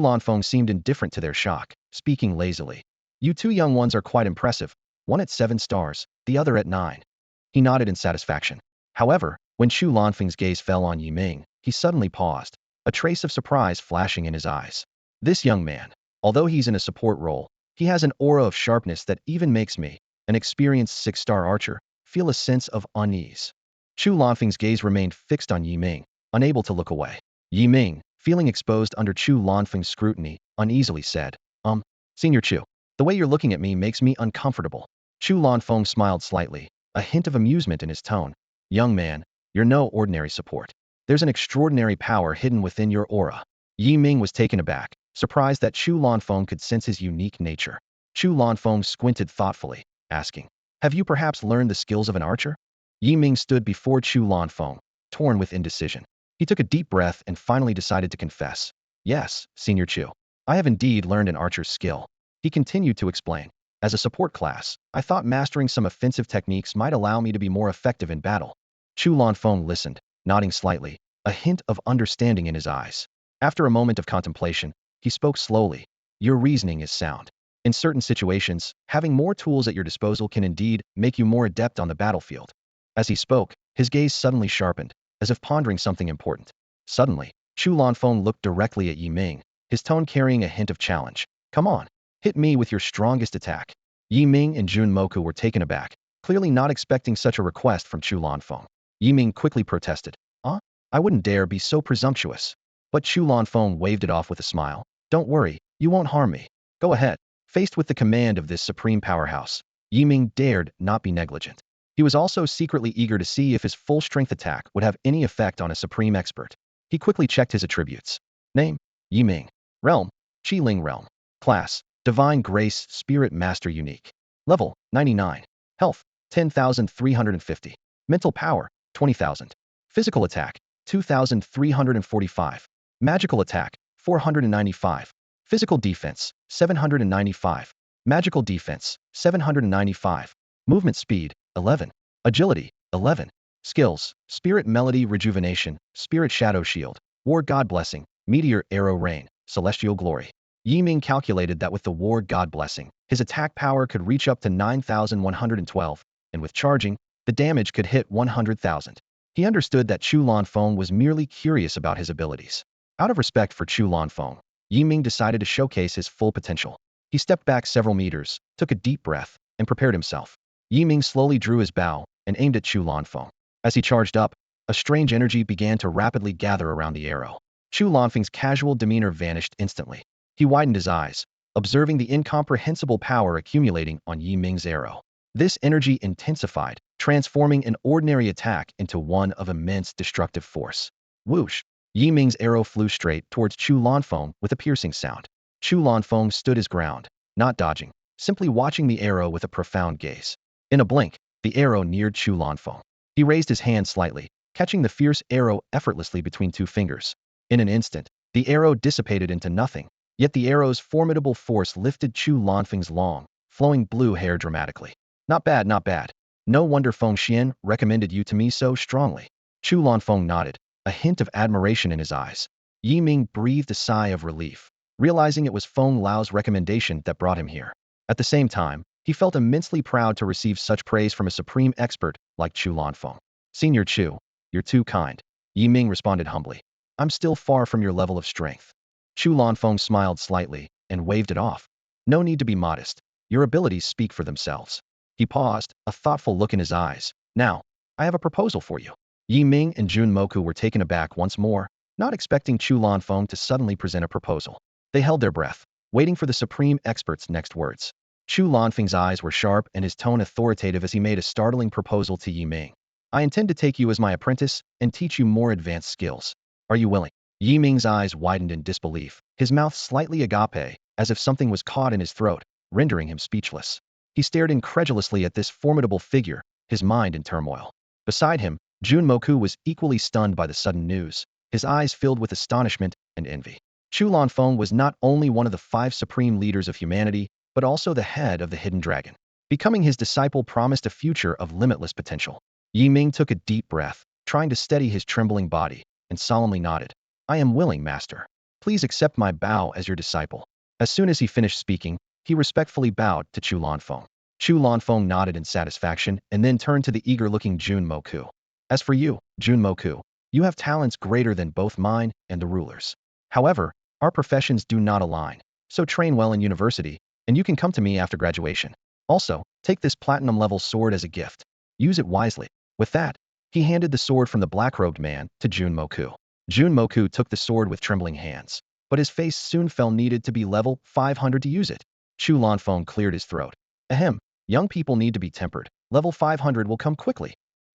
Lanfeng seemed indifferent to their shock, speaking lazily. You 2 young ones are quite impressive, one at 7 stars, the other at 9. He nodded in satisfaction. However, when Chu Lanfeng's gaze fell on Yi Ming, he suddenly paused, a trace of surprise flashing in his eyes. This young man, although he's in a support role, he has an aura of sharpness that even makes me, an experienced 6-star archer, feel a sense of unease. Chu Lanfeng's gaze remained fixed on Yi Ming, unable to look away. Yi Ming, feeling exposed under Chu Lanfeng's scrutiny, uneasily said, Senior Chu, the way you're looking at me makes me uncomfortable. Chu Lanfeng smiled slightly, a hint of amusement in his tone. Young man, you're no ordinary support. There's an extraordinary power hidden within your aura. Yi Ming was taken aback, surprised that Chu Lanfeng could sense his unique nature. Chu Lanfeng squinted thoughtfully, asking, have you perhaps learned the skills of an archer? Yi Ming stood before Chu Lanfeng, torn with indecision. He took a deep breath and finally decided to confess. Yes, Senior Chu. I have indeed learned an archer's skill. He continued to explain. As a support class, I thought mastering some offensive techniques might allow me to be more effective in battle. Chu Lanfeng listened, nodding slightly, a hint of understanding in his eyes. After a moment of contemplation, he spoke slowly. Your reasoning is sound. In certain situations, having more tools at your disposal can indeed make you more adept on the battlefield. As he spoke, his gaze suddenly sharpened, as if pondering something important. Suddenly, Chu Lanfeng looked directly at Yi Ming, his tone carrying a hint of challenge. Come on, hit me with your strongest attack. Yi Ming and Jun Moku were taken aback, clearly not expecting such a request from Chu Lanfeng. Yi Ming quickly protested. I wouldn't dare be so presumptuous. But Chu Lanfeng waved it off with a smile. Don't worry, you won't harm me. Go ahead. Faced with the command of this supreme powerhouse, Yi Ming dared not be negligent. He was also secretly eager to see if his full-strength attack would have any effect on a supreme expert. He quickly checked his attributes. Name: Yi Ming. Realm: Qi-Ling Realm. Class: Divine Grace Spirit Master Unique. Level: 99. Health: 10,350. Mental Power: 20,000. Physical Attack: 2,345. Magical Attack: 495. Physical Defense: 795. Magical Defense: 795. Movement Speed: 11. Agility: 11. Skills: Spirit Melody Rejuvenation, Spirit Shadow Shield, War God Blessing, Meteor Arrow Rain, Celestial Glory. Yi Ming calculated that with the War God Blessing, his attack power could reach up to 9,112, and with charging, the damage could hit 100,000. He understood that Chu Lanfeng was merely curious about his abilities. Out of respect for Chu Lanfeng, Yi Ming decided to showcase his full potential. He stepped back several meters, took a deep breath, and prepared himself. Yi Ming slowly drew his bow and aimed at Chu Lanfeng. As he charged up, a strange energy began to rapidly gather around the arrow. Chu Lanfeng's casual demeanor vanished instantly. He widened his eyes, observing the incomprehensible power accumulating on Yi Ming's arrow. This energy intensified, transforming an ordinary attack into one of immense destructive force. Whoosh! Yi Ming's arrow flew straight towards Chu Lanfeng with a piercing sound. Chu Lanfeng stood his ground, not dodging, simply watching the arrow with a profound gaze. In a blink, the arrow neared Chu Lanfeng. He raised his hand slightly, catching the fierce arrow effortlessly between two fingers. In an instant, the arrow dissipated into nothing, yet the arrow's formidable force lifted Chu Lanfeng's long, flowing blue hair dramatically. Not bad, not bad. No wonder Feng Xian recommended you to me so strongly. Chu Lanfeng nodded, a hint of admiration in his eyes. Yi Ming breathed a sigh of relief, realizing it was Feng Lao's recommendation that brought him here. At the same time, he felt immensely proud to receive such praise from a supreme expert like Chu Lanfeng. Senior Chu, you're too kind. Yi Ming responded humbly. I'm still far from your level of strength. Chu Lanfeng smiled slightly and waved it off. No need to be modest. Your abilities speak for themselves. He paused, a thoughtful look in his eyes. Now, I have a proposal for you. Yi Ming and Jun Moku were taken aback once more, not expecting Chu Lanfeng to suddenly present a proposal. They held their breath, waiting for the supreme expert's next words. Chu Lanfeng's eyes were sharp and his tone authoritative as he made a startling proposal to Yi Ming. I intend to take you as my apprentice and teach you more advanced skills. Are you willing? Yi Ming's eyes widened in disbelief, his mouth slightly agape, as if something was caught in his throat, rendering him speechless. He stared incredulously at this formidable figure, his mind in turmoil. Beside him, Jun Moku was equally stunned by the sudden news, his eyes filled with astonishment and envy. Chu Lanfeng was not only one of the 5 supreme leaders of humanity, but also the head of the Hidden Dragon. Becoming his disciple promised a future of limitless potential. Yi Ming took a deep breath, trying to steady his trembling body, and solemnly nodded. I am willing, Master. Please accept my bow as your disciple. As soon as he finished speaking, he respectfully bowed to Chu Lanfeng. Chu Lanfeng nodded in satisfaction and then turned to the eager-looking Jun Moku. As for you, Jun Moku, you have talents greater than both mine and the ruler's. However, our professions do not align, so train well in university, and you can come to me after graduation. Also, take this platinum-level sword as a gift. Use it wisely. With that, he handed the sword from the black-robed man to Jun Moku. Junmoku took the sword with trembling hands, but his face soon fell needed to be level 500 to use it. Chu Lanfeng cleared his throat. Ahem, young people need to be tempered. Level 500 will come quickly.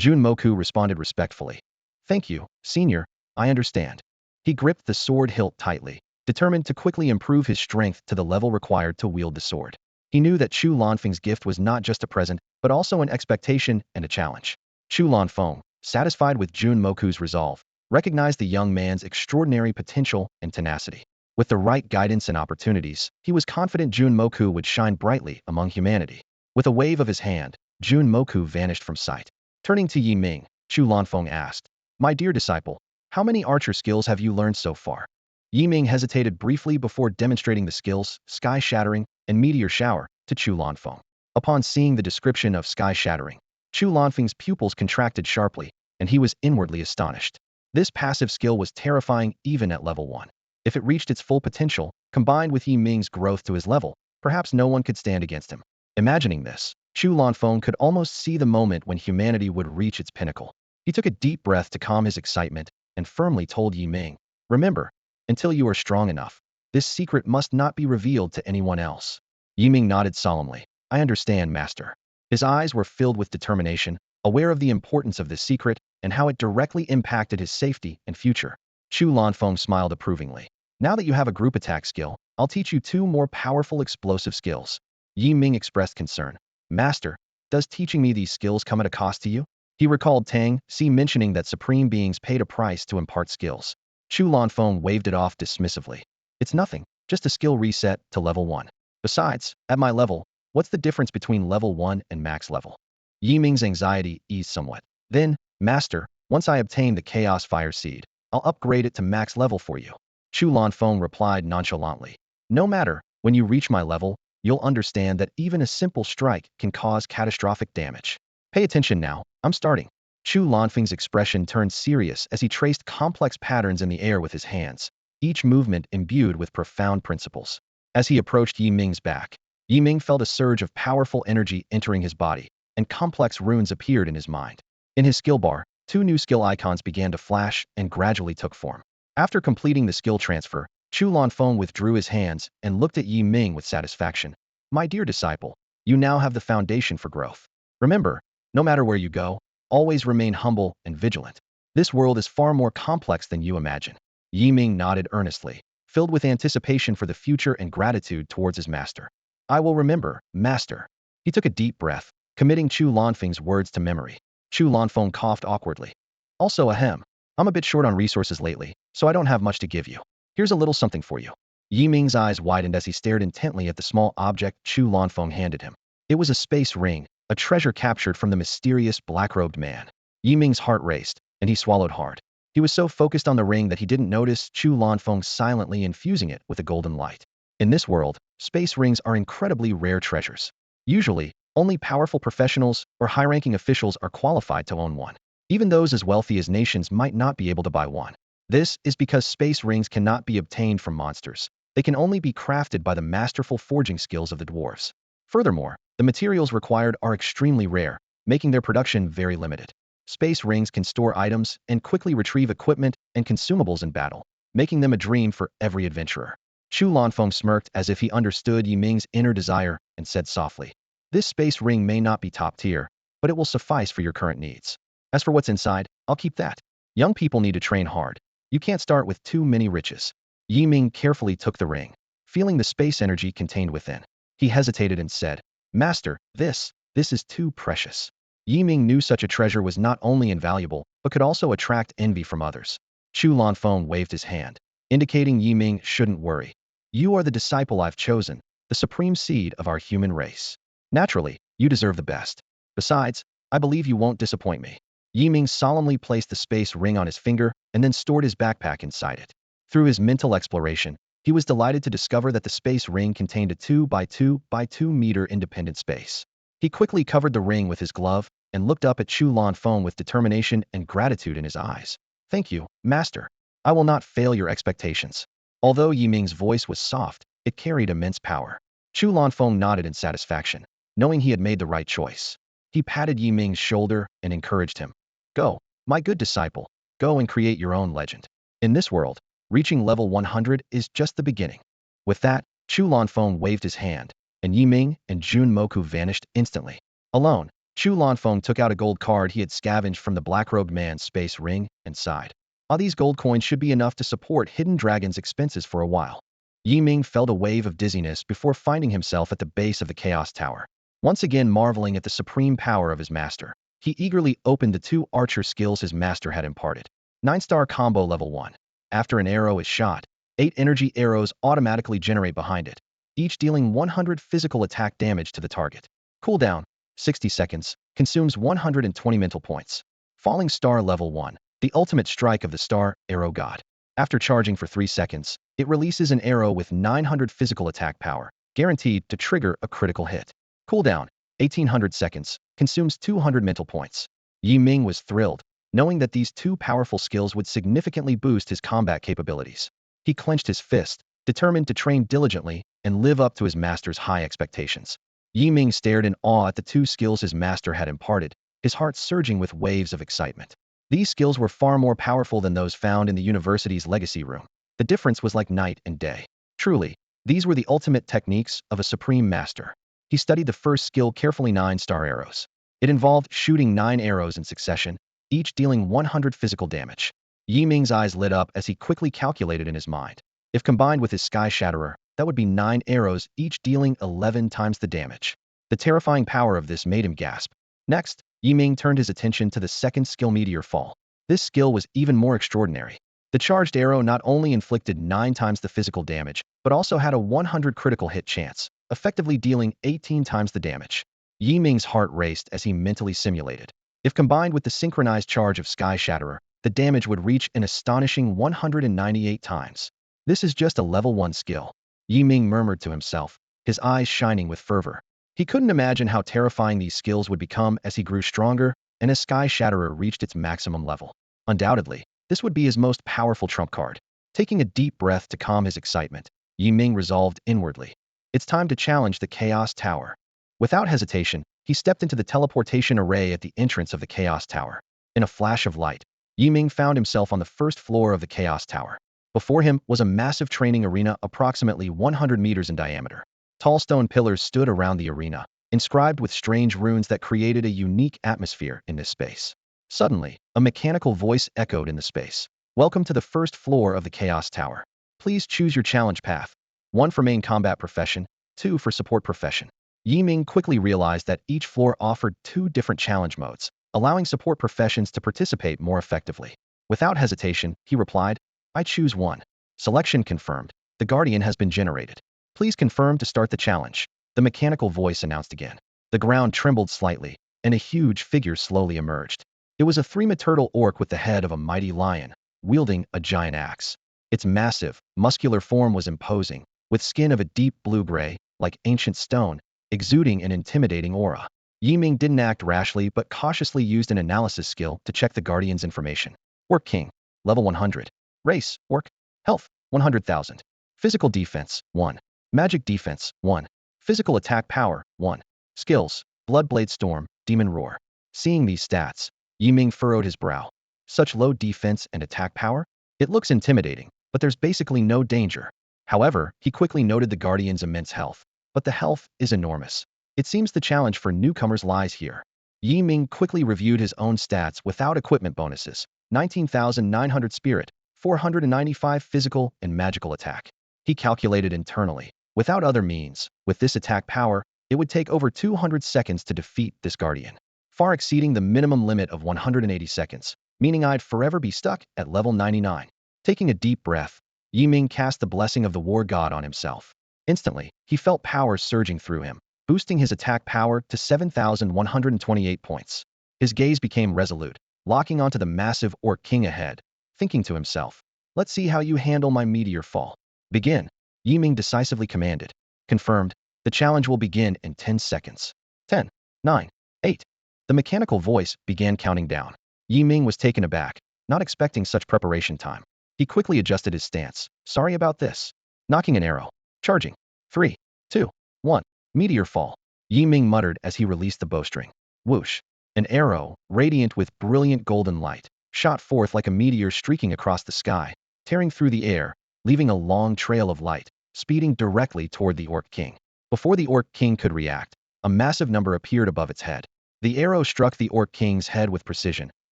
Junmoku responded respectfully. Thank you, senior, I understand. He gripped the sword hilt tightly, determined to quickly improve his strength to the level required to wield the sword. He knew that Chu Lanfeng's gift was not just a present, but also an expectation and a challenge. Chu Lanfeng, satisfied with Junmoku's resolve, recognized the young man's extraordinary potential and tenacity. With the right guidance and opportunities, he was confident Junmoku would shine brightly among humanity. With a wave of his hand, Junmoku vanished from sight. Turning to Yi Ming, Chu Lanfeng asked, My dear disciple, how many archer skills have you learned so far? Yi Ming hesitated briefly before demonstrating the skills, Sky Shattering and Meteor Shower, to Chu Lanfeng. Upon seeing the description of Sky Shattering, Chu Lanfeng's pupils contracted sharply, and he was inwardly astonished. This passive skill was terrifying even at level 1. If it reached its full potential, combined with Yi Ming's growth to his level, perhaps no one could stand against him. Imagining this, Chu Lanfeng could almost see the moment when humanity would reach its pinnacle. He took a deep breath to calm his excitement and firmly told Yi Ming, Remember, until you are strong enough, this secret must not be revealed to anyone else. Yi Ming nodded solemnly. I understand, master. His eyes were filled with determination, aware of the importance of this secret and how it directly impacted his safety and future. Chu Lanfeng smiled approvingly. Now that you have a group attack skill, I'll teach you 2 more powerful explosive skills. Yi Ming expressed concern. Master, does teaching me these skills come at a cost to you? He recalled Tang Si mentioning that supreme beings paid a price to impart skills. Chu Lanfeng waved it off dismissively. It's nothing, just a skill reset to level 1. Besides, at my level, what's the difference between level 1 and max level? Yi Ming's anxiety eased somewhat. Then, Master, once I obtain the Chaos Fire Seed, I'll upgrade it to max level for you. Chu Lanfeng replied nonchalantly. No matter, when you reach my level, you'll understand that even a simple strike can cause catastrophic damage. Pay attention now, I'm starting. Chu Lanfeng's expression turned serious as he traced complex patterns in the air with his hands, each movement imbued with profound principles. As he approached Yi Ming's back, Yi Ming felt a surge of powerful energy entering his body, and complex runes appeared in his mind. In his skill bar, 2 new skill icons began to flash and gradually took form. After completing the skill transfer, Chu Lanfeng withdrew his hands and looked at Yi Ming with satisfaction. My dear disciple, you now have the foundation for growth. Remember, no matter where you go, always remain humble and vigilant. This world is far more complex than you imagine. Yi Ming nodded earnestly, filled with anticipation for the future and gratitude towards his master. I will remember, master. He took a deep breath, committing Chu Lanfeng's words to memory. Chu Lanfeng coughed awkwardly. Also ahem, I'm a bit short on resources lately, so I don't have much to give you. Here's a little something for you. Yi Ming's eyes widened as he stared intently at the small object Chu Lanfeng handed him. It was a space ring, a treasure captured from the mysterious black-robed man. Yi Ming's heart raced, and he swallowed hard. He was so focused on the ring that he didn't notice Chu Lanfeng silently infusing it with a golden light. In this world, space rings are incredibly rare treasures. Usually, only powerful professionals or high-ranking officials are qualified to own one. Even those as wealthy as nations might not be able to buy one. This is because space rings cannot be obtained from monsters. They can only be crafted by the masterful forging skills of the dwarves. Furthermore, the materials required are extremely rare, making their production very limited. Space rings can store items and quickly retrieve equipment and consumables in battle, making them a dream for every adventurer. Chu Lanfeng smirked as if he understood Yi Ming's inner desire and said softly, This space ring may not be top tier, but it will suffice for your current needs. As for what's inside, I'll keep that. Young people need to train hard. You can't start with too many riches. Yi Ming carefully took the ring, feeling the space energy contained within. He hesitated and said, Master, this is too precious. Yi Ming knew such a treasure was not only invaluable, but could also attract envy from others. Chu Lanfeng waved his hand, indicating Yi Ming shouldn't worry. You are the disciple I've chosen, the supreme seed of our human race. Naturally, you deserve the best. Besides, I believe you won't disappoint me. Yi Ming solemnly placed the space ring on his finger and then stored his backpack inside it. Through his mental exploration, he was delighted to discover that the space ring contained a 2 by 2 by 2 meter independent space. He quickly covered the ring with his glove and looked up at Chu Lanfeng with determination and gratitude in his eyes. Thank you, master. I will not fail your expectations. Although Yi Ming's voice was soft, it carried immense power. Chu Lanfeng nodded in satisfaction, knowing he had made the right choice. He patted Yi Ming's shoulder and encouraged him. Go, my good disciple, go and create your own legend. In this world, reaching level 100 is just the beginning. With that, Chu Lanfeng waved his hand, and Yi Ming and Jun Moku vanished instantly. Alone, Chu Lanfeng took out a gold card he had scavenged from the black-robed man's space ring and sighed. Ah, these gold coins should be enough to support Hidden Dragon's expenses for a while. Yi Ming felt a wave of dizziness before finding himself at the base of the Chaos Tower. Once again marveling at the supreme power of his master, he eagerly opened the 2 archer skills his master had imparted. 9-star combo level 1. After an arrow is shot, 8 energy arrows automatically generate behind it, each dealing 100 physical attack damage to the target. Cooldown, 60 seconds, consumes 120 mental points. Falling star level 1. The ultimate strike of the star, Arrow God. After charging for 3 seconds, it releases an arrow with 900 physical attack power, guaranteed to trigger a critical hit. Cooldown, 1800 seconds, consumes 200 mental points. Yi Ming was thrilled, knowing that these 2 powerful skills would significantly boost his combat capabilities. He clenched his fist, determined to train diligently and live up to his master's high expectations. Yi Ming stared in awe at the 2 skills his master had imparted, his heart surging with waves of excitement. These skills were far more powerful than those found in the university's legacy room. The difference was like night and day. Truly, these were the ultimate techniques of a supreme master. He studied the first skill carefully. 9-star arrows. It involved shooting 9 arrows in succession, each dealing 100 physical damage. Yi Ming's eyes lit up as he quickly calculated in his mind. If combined with his Sky Shatterer, that would be 9 arrows, each dealing 11 times the damage. The terrifying power of this made him gasp. Next, Yi Ming turned his attention to the second skill, Meteor Fall. This skill was even more extraordinary. The charged arrow not only inflicted 9 times the physical damage, but also had a 100 critical hit chance, effectively dealing 18 times the damage. Yi Ming's heart raced as he mentally simulated. If combined with the synchronized charge of Sky Shatterer, the damage would reach an astonishing 198 times. This is just a level 1 skill. Yi Ming murmured to himself, his eyes shining with fervor. He couldn't imagine how terrifying these skills would become as he grew stronger and as Sky Shatterer reached its maximum level. Undoubtedly, this would be his most powerful trump card. Taking a deep breath to calm his excitement, Yi Ming resolved inwardly. It's time to challenge the Chaos Tower. Without hesitation, he stepped into the teleportation array at the entrance of the Chaos Tower. In a flash of light, Yi Ming found himself on the first floor of the Chaos Tower. Before him was a massive training arena approximately 100 meters in diameter. Tall stone pillars stood around the arena, inscribed with strange runes that created a unique atmosphere in this space. Suddenly, a mechanical voice echoed in the space. Welcome to the first floor of the Chaos Tower. Please choose your challenge path. 1 for main combat profession, 2 for support profession. Yi Ming quickly realized that each floor offered 2 different challenge modes, allowing support professions to participate more effectively. Without hesitation, he replied, I choose 1. Selection confirmed. The Guardian has been generated. Please confirm to start the challenge. The mechanical voice announced again. The ground trembled slightly, and a huge figure slowly emerged. It was a 3-meter turtle orc with the head of a mighty lion, wielding a giant axe. Its massive, muscular form was imposing, with skin of a deep blue-gray, like ancient stone, exuding an intimidating aura. Yi Ming didn't act rashly but cautiously used an analysis skill to check the Guardian's information. Orc King, level 100. Race, Orc. Health, 100,000. Physical defense, 1. Magic defense, 1. Physical attack power, 1. Skills, Bloodblade Storm, Demon Roar. Seeing these stats, Yi Ming furrowed his brow. Such low defense and attack power? It looks intimidating, but there's basically no danger. However, he quickly noted the Guardian's immense health. But the health is enormous. It seems the challenge for newcomers lies here. Yi Ming quickly reviewed his own stats without equipment bonuses. 19,900 spirit, 495 physical and magical attack. He calculated internally. Without other means, with this attack power, it would take over 200 seconds to defeat this Guardian, far exceeding the minimum limit of 180 seconds, meaning I'd forever be stuck at level 99. Taking a deep breath, Yi Ming cast the blessing of the War God on himself. Instantly, he felt power surging through him, boosting his attack power to 7,128 points. His gaze became resolute, locking onto the massive Orc King ahead, thinking to himself, let's see how you handle my meteor fall. Begin. Yi Ming decisively commanded. Confirmed. The challenge will begin in 10 seconds. 10, 9, 8. The mechanical voice began counting down. Yi Ming was taken aback, not expecting such preparation time. He quickly adjusted his stance. Sorry about this. Knocking an arrow. Charging. 3, 2, 1. Meteor fall. Yi Ming muttered as he released the bowstring. Whoosh. An arrow, radiant with brilliant golden light, shot forth like a meteor streaking across the sky, tearing through the air, leaving a long trail of light, speeding directly toward the Orc King. Before the Orc King could react, a massive number appeared above its head. The arrow struck the Orc King's head with precision,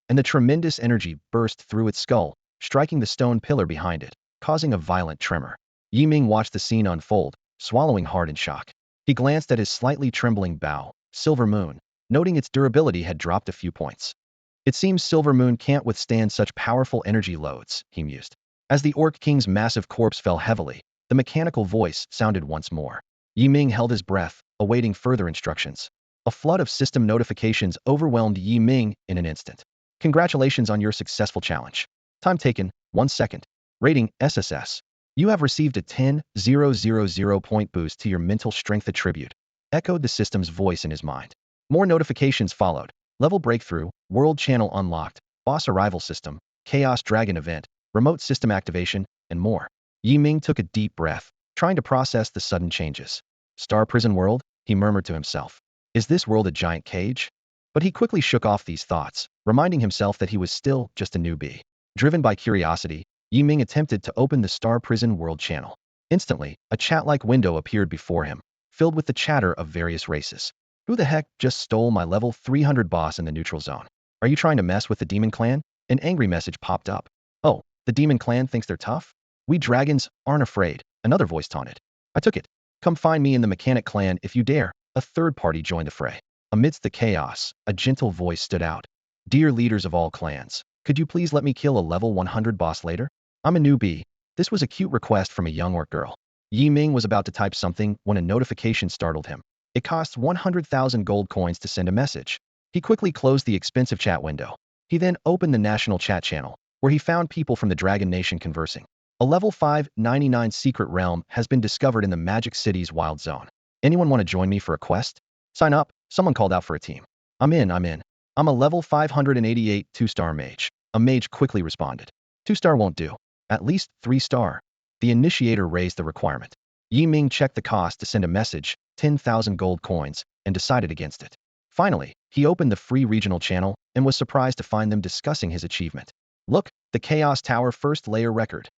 and the tremendous energy burst through its skull, striking the stone pillar behind it, causing a violent tremor. Ming watched the scene unfold, swallowing hard in shock. He glanced at his slightly trembling bow, Silver Moon, noting its durability had dropped a few points. It seems Silver Moon can't withstand such powerful energy loads, he mused. As the Orc King's massive corpse fell heavily, the mechanical voice sounded once more. Ming held his breath, awaiting further instructions. A flood of system notifications overwhelmed Ming in an instant. Congratulations on your successful challenge. Time taken, 1 second. Rating, SSS. You have received a 10,000 point boost to your mental strength attribute, echoed the system's voice in his mind. More notifications followed. Level breakthrough, world channel unlocked, boss arrival system, chaos dragon event, remote system activation, and more. Ming took a deep breath, trying to process the sudden changes. Star prison world, he murmured to himself. Is this world a giant cage? But he quickly shook off these thoughts, reminding himself that he was still just a newbie. Driven by curiosity, Ming attempted to open the Star Prison World channel. Instantly, a chat-like window appeared before him, filled with the chatter of various races. Who the heck just stole my level 300 boss in the neutral zone? Are you trying to mess with the Demon Clan? An angry message popped up. Oh, the Demon Clan thinks they're tough? We dragons aren't afraid, another voice taunted. I took it. Come find me in the Mechanic Clan if you dare. A third party joined the fray. Amidst the chaos, a gentle voice stood out. Dear leaders of all clans, could you please let me kill a level 100 boss later? I'm a newbie. This was a cute request from a young orc girl. Ming was about to type something when a notification startled him. It costs 100,000 gold coins to send a message. He quickly closed the expensive chat window. He then opened the national chat channel, where he found people from the Dragon Nation conversing. A level 599 secret realm has been discovered in the Magic City's Wild Zone. Anyone want to join me for a quest? Sign up. Someone called out for a team. I'm in. I'm a level 588 2-star mage. A mage quickly responded. 2-star won't do. At least 3-star. The initiator raised the requirement. Ming checked the cost to send a message, 10,000 gold coins, and decided against it. Finally, he opened the free regional channel and was surprised to find them discussing his achievement. Look, the Chaos Tower first layer record.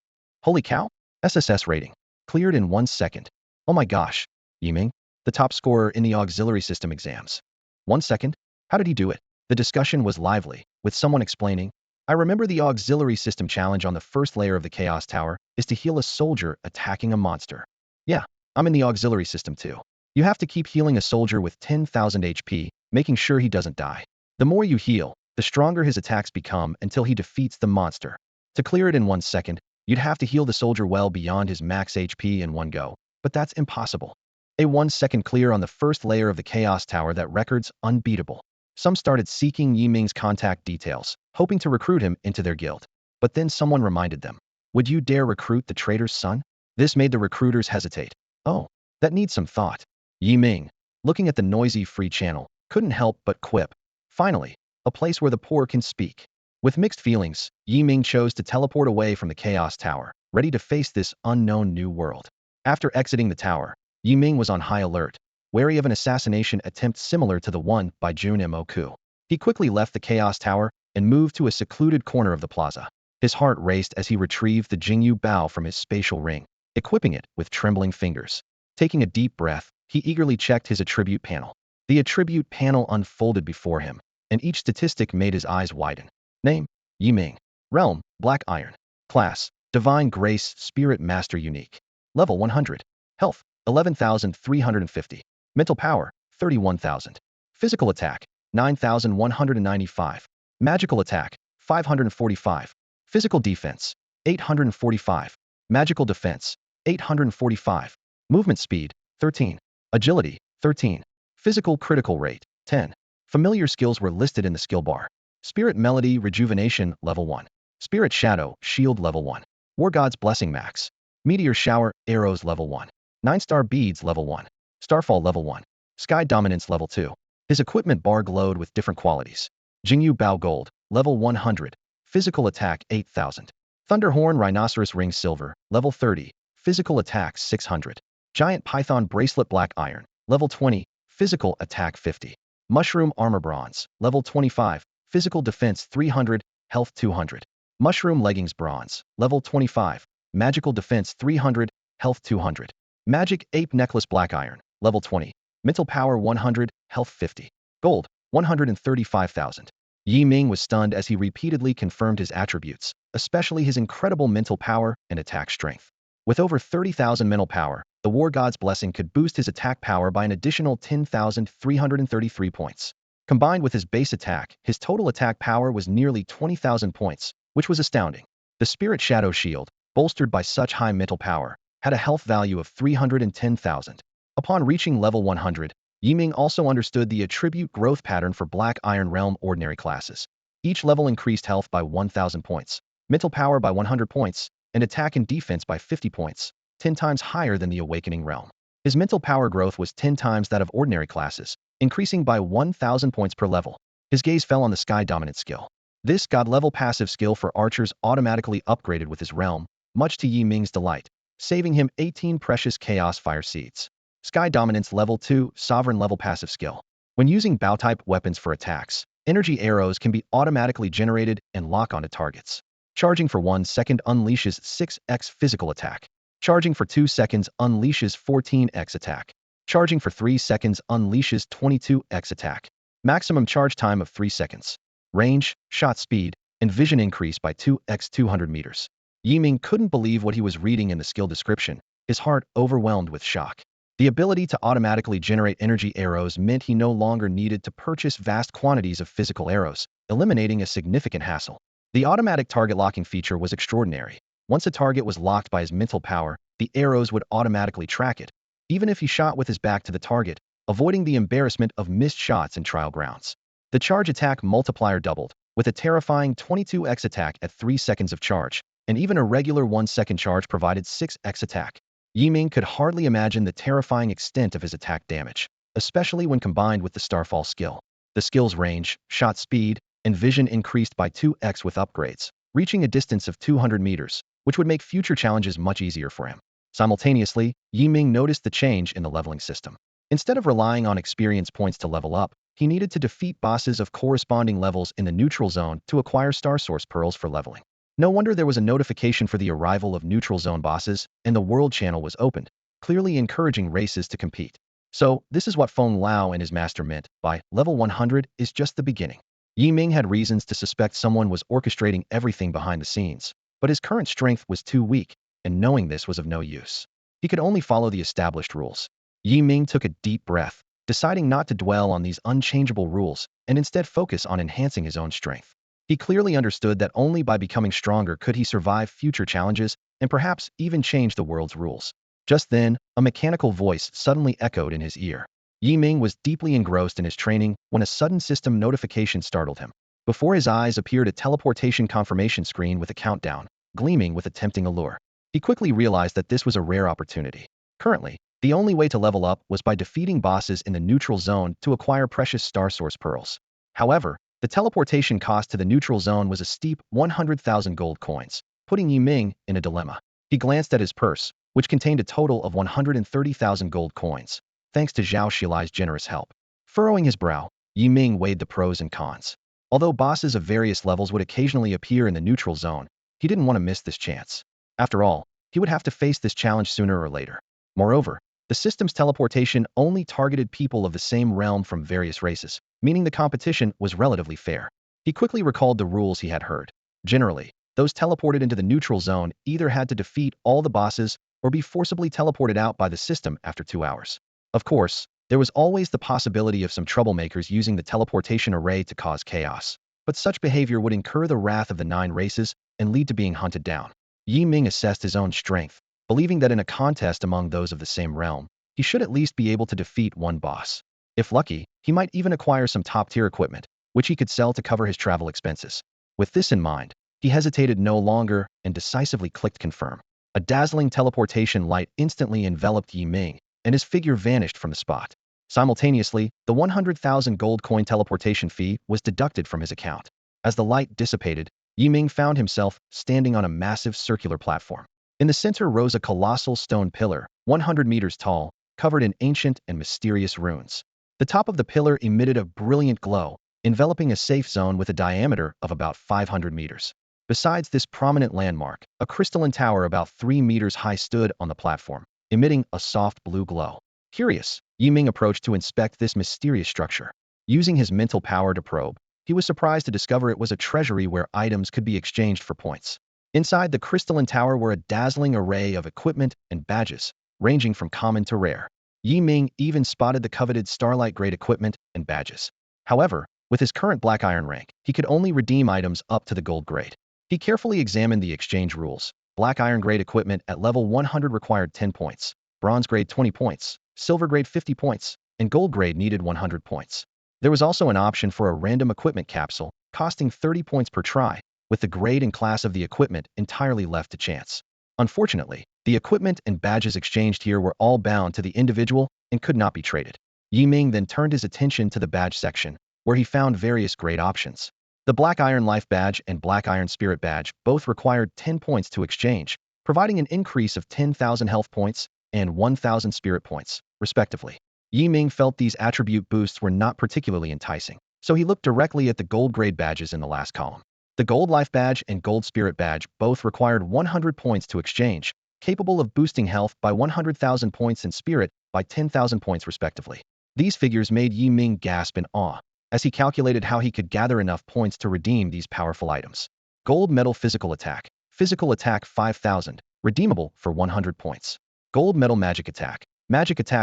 Holy cow! SSS rating. Cleared in 1 second. Oh my gosh. Ming, the top scorer in the auxiliary system exams. 1 second? How did he do it? The discussion was lively, with someone explaining, I remember the auxiliary system challenge on the first layer of the Chaos Tower is to heal a soldier attacking a monster. Yeah, I'm in the auxiliary system too. You have to keep healing a soldier with 10,000 HP, making sure he doesn't die. The more you heal, the stronger his attacks become until he defeats the monster. To clear it in 1 second, you'd have to heal the soldier well beyond his max HP in one go, but that's impossible. A 1 second clear on the first layer of the Chaos Tower, that record's unbeatable. Some started seeking Ming's contact details, hoping to recruit him into their guild. But then someone reminded them. Would you dare recruit the traitor's son? This made the recruiters hesitate. Oh, that needs some thought. Ming, looking at the noisy free channel, couldn't help but quip. Finally, a place where the poor can speak. With mixed feelings, Ming chose to teleport away from the Chaos Tower, ready to face this unknown new world. After exiting the tower, Ming was on high alert, wary of an assassination attempt similar to the one by Jun Moku. He quickly left the Chaos Tower and moved to a secluded corner of the plaza. His heart raced as he retrieved the Jingyu Bao from his spatial ring, equipping it with trembling fingers. Taking a deep breath, he eagerly checked his attribute panel. The attribute panel unfolded before him, and each statistic made his eyes widen. Name, Ming. Realm, Black Iron. Class, Divine Grace Spirit Master Unique. Level 100. Health, 11,350. Mental power, 31,000. Physical attack, 9,195. Magical attack, 545. Physical defense, 845. Magical defense, 845. Movement speed, 13. Agility, 13. Physical critical rate, 10. Familiar skills were listed in the skill bar. Spirit Melody Rejuvenation, Level 1. Spirit Shadow, Shield, Level 1. War God's Blessing Max. Meteor Shower, Arrows, Level 1. 9-star Beads, Level 1. Starfall, Level 1. Sky Dominance, Level 2. His equipment bar glowed with different qualities. Jingyu Bao Gold, Level 100. Physical attack, 8,000. Thunderhorn Rhinoceros Ring Silver, Level 30. Physical attack, 600. Giant Python Bracelet Black Iron, Level 20. Physical attack, 50. Mushroom Armor Bronze, Level 25. Physical defense, 300. Health, 200. Mushroom Leggings Bronze, level 25, Magical Defense 300, Health 200. Magic Ape Necklace Black Iron, level 20, Mental Power 100, Health 50. Gold, 135,000. Yi Ming was stunned as he repeatedly confirmed his attributes, especially his incredible mental power and attack strength. With over 30,000 mental power, the War God's Blessing could boost his attack power by an additional 10,333 points. Combined with his base attack, his total attack power was nearly 20,000 points, which was astounding. The Spirit Shadow Shield, bolstered by such high mental power, had a health value of 310,000. Upon reaching level 100, Yi Ming also understood the attribute growth pattern for Black Iron Realm ordinary classes. Each level increased health by 1,000 points, mental power by 100 points, and attack and defense by 50 points, 10 times higher than the Awakening Realm. His mental power growth was 10 times that of ordinary classes, increasing by 1,000 points per level. His gaze fell on the Sky Dominant skill. This God-level passive skill for archers automatically upgraded with his realm, much to Yi Ming's delight, saving him 18 precious Chaos Fire Seeds. Sky Dominance Level 2 Sovereign Level Passive Skill. When using bow-type weapons for attacks, energy arrows can be automatically generated and lock onto targets. Charging for 1 second unleashes 6x physical attack. Charging for 2 seconds unleashes 14x attack. Charging for 3 seconds unleashes 22x attack. Maximum charge time of 3 seconds. Range, shot speed, and vision increase by 2x 200 meters. Yi Ming couldn't believe what he was reading in the skill description, his heart overwhelmed with shock. The ability to automatically generate energy arrows meant he no longer needed to purchase vast quantities of physical arrows, eliminating a significant hassle. The automatic target locking feature was extraordinary. Once a target was locked by his mental power, the arrows would automatically track it, even if he shot with his back to the target, avoiding the embarrassment of missed shots in trial grounds. The charge attack multiplier doubled, with a terrifying 22x attack at 3 seconds of charge, and even a regular 1-second charge provided 6x attack. Yi Ming could hardly imagine the terrifying extent of his attack damage, especially when combined with the Starfall skill. The skill's range, shot speed, and vision increased by 2x with upgrades, reaching a distance of 200 meters, which would make future challenges much easier for him. Simultaneously, Yi Ming noticed the change in the leveling system. Instead of relying on experience points to level up, he needed to defeat bosses of corresponding levels in the neutral zone to acquire Star Source Pearls for leveling. No wonder there was a notification for the arrival of neutral zone bosses, and the world channel was opened, clearly encouraging races to compete. So, this is what Feng Lao and his master meant by level 100 is just the beginning. Yi Ming had reasons to suspect someone was orchestrating everything behind the scenes, but his current strength was too weak, and knowing this was of no use. He could only follow the established rules. Yi Ming took a deep breath, deciding not to dwell on these unchangeable rules and instead focus on enhancing his own strength. He clearly understood that only by becoming stronger could he survive future challenges and perhaps even change the world's rules. Just then, a mechanical voice suddenly echoed in his ear. Yi Ming was deeply engrossed in his training when a sudden system notification startled him. Before his eyes appeared a teleportation confirmation screen with a countdown, gleaming with a tempting allure. He quickly realized that this was a rare opportunity. Currently, the only way to level up was by defeating bosses in the neutral zone to acquire precious Star Source Pearls. However, the teleportation cost to the neutral zone was a steep 100,000 gold coins, putting Yi Ming in a dilemma. He glanced at his purse, which contained a total of 130,000 gold coins, thanks to Zhao Shilai's generous help. Furrowing his brow, Yi Ming weighed the pros and cons. Although bosses of various levels would occasionally appear in the neutral zone, he didn't want to miss this chance. After all, he would have to face this challenge sooner or later. Moreover, the system's teleportation only targeted people of the same realm from various races, meaning the competition was relatively fair. He quickly recalled the rules he had heard. Generally, those teleported into the neutral zone either had to defeat all the bosses or be forcibly teleported out by the system after 2 hours. Of course, there was always the possibility of some troublemakers using the teleportation array to cause chaos, but such behavior would incur the wrath of the 9 races and lead to being hunted down. Yi Ming assessed his own strength, believing that in a contest among those of the same realm, he should at least be able to defeat one boss. If lucky, he might even acquire some top-tier equipment, which he could sell to cover his travel expenses. With this in mind, he hesitated no longer and decisively clicked confirm. A dazzling teleportation light instantly enveloped Yi Ming, and his figure vanished from the spot. Simultaneously, the 100,000 gold coin teleportation fee was deducted from his account. As the light dissipated, Yi Ming found himself standing on a massive circular platform. In the center rose a colossal stone pillar, 100 meters tall, covered in ancient and mysterious runes. The top of the pillar emitted a brilliant glow, enveloping a safe zone with a diameter of about 500 meters. Besides this prominent landmark, a crystalline tower about 3 meters high stood on the platform, emitting a soft blue glow. Curious, Yi Ming approached to inspect this mysterious structure. Using his mental power to probe, he was surprised to discover it was a treasury where items could be exchanged for points. Inside the crystalline tower were a dazzling array of equipment and badges, ranging from common to rare. Yi Ming even spotted the coveted Starlight-grade equipment and badges. However, with his current Black Iron rank, he could only redeem items up to the Gold grade. He carefully examined the exchange rules. Black Iron grade equipment at level 100 required 10 points, Bronze grade 20 points, Silver grade 50 points, and Gold grade needed 100 points. There was also an option for a random equipment capsule, costing 30 points per try, with the grade and class of the equipment entirely left to chance. Unfortunately, the equipment and badges exchanged here were all bound to the individual and could not be traded. Yi Ming then turned his attention to the badge section, where he found various grade options. The Black Iron Life Badge and Black Iron Spirit Badge both required 10 points to exchange, providing an increase of 10,000 health points and 1,000 spirit points, respectively. Yi Ming felt these attribute boosts were not particularly enticing, so he looked directly at the Gold grade badges in the last column. The Gold Life Badge and Gold Spirit Badge both required 100 points to exchange, capable of boosting health by 100,000 points and spirit by 10,000 points respectively. These figures made Yi Ming gasp in awe, as he calculated how he could gather enough points to redeem these powerful items. Gold Metal Physical Attack 5,000, redeemable for 100 points. Gold Metal Magic Attack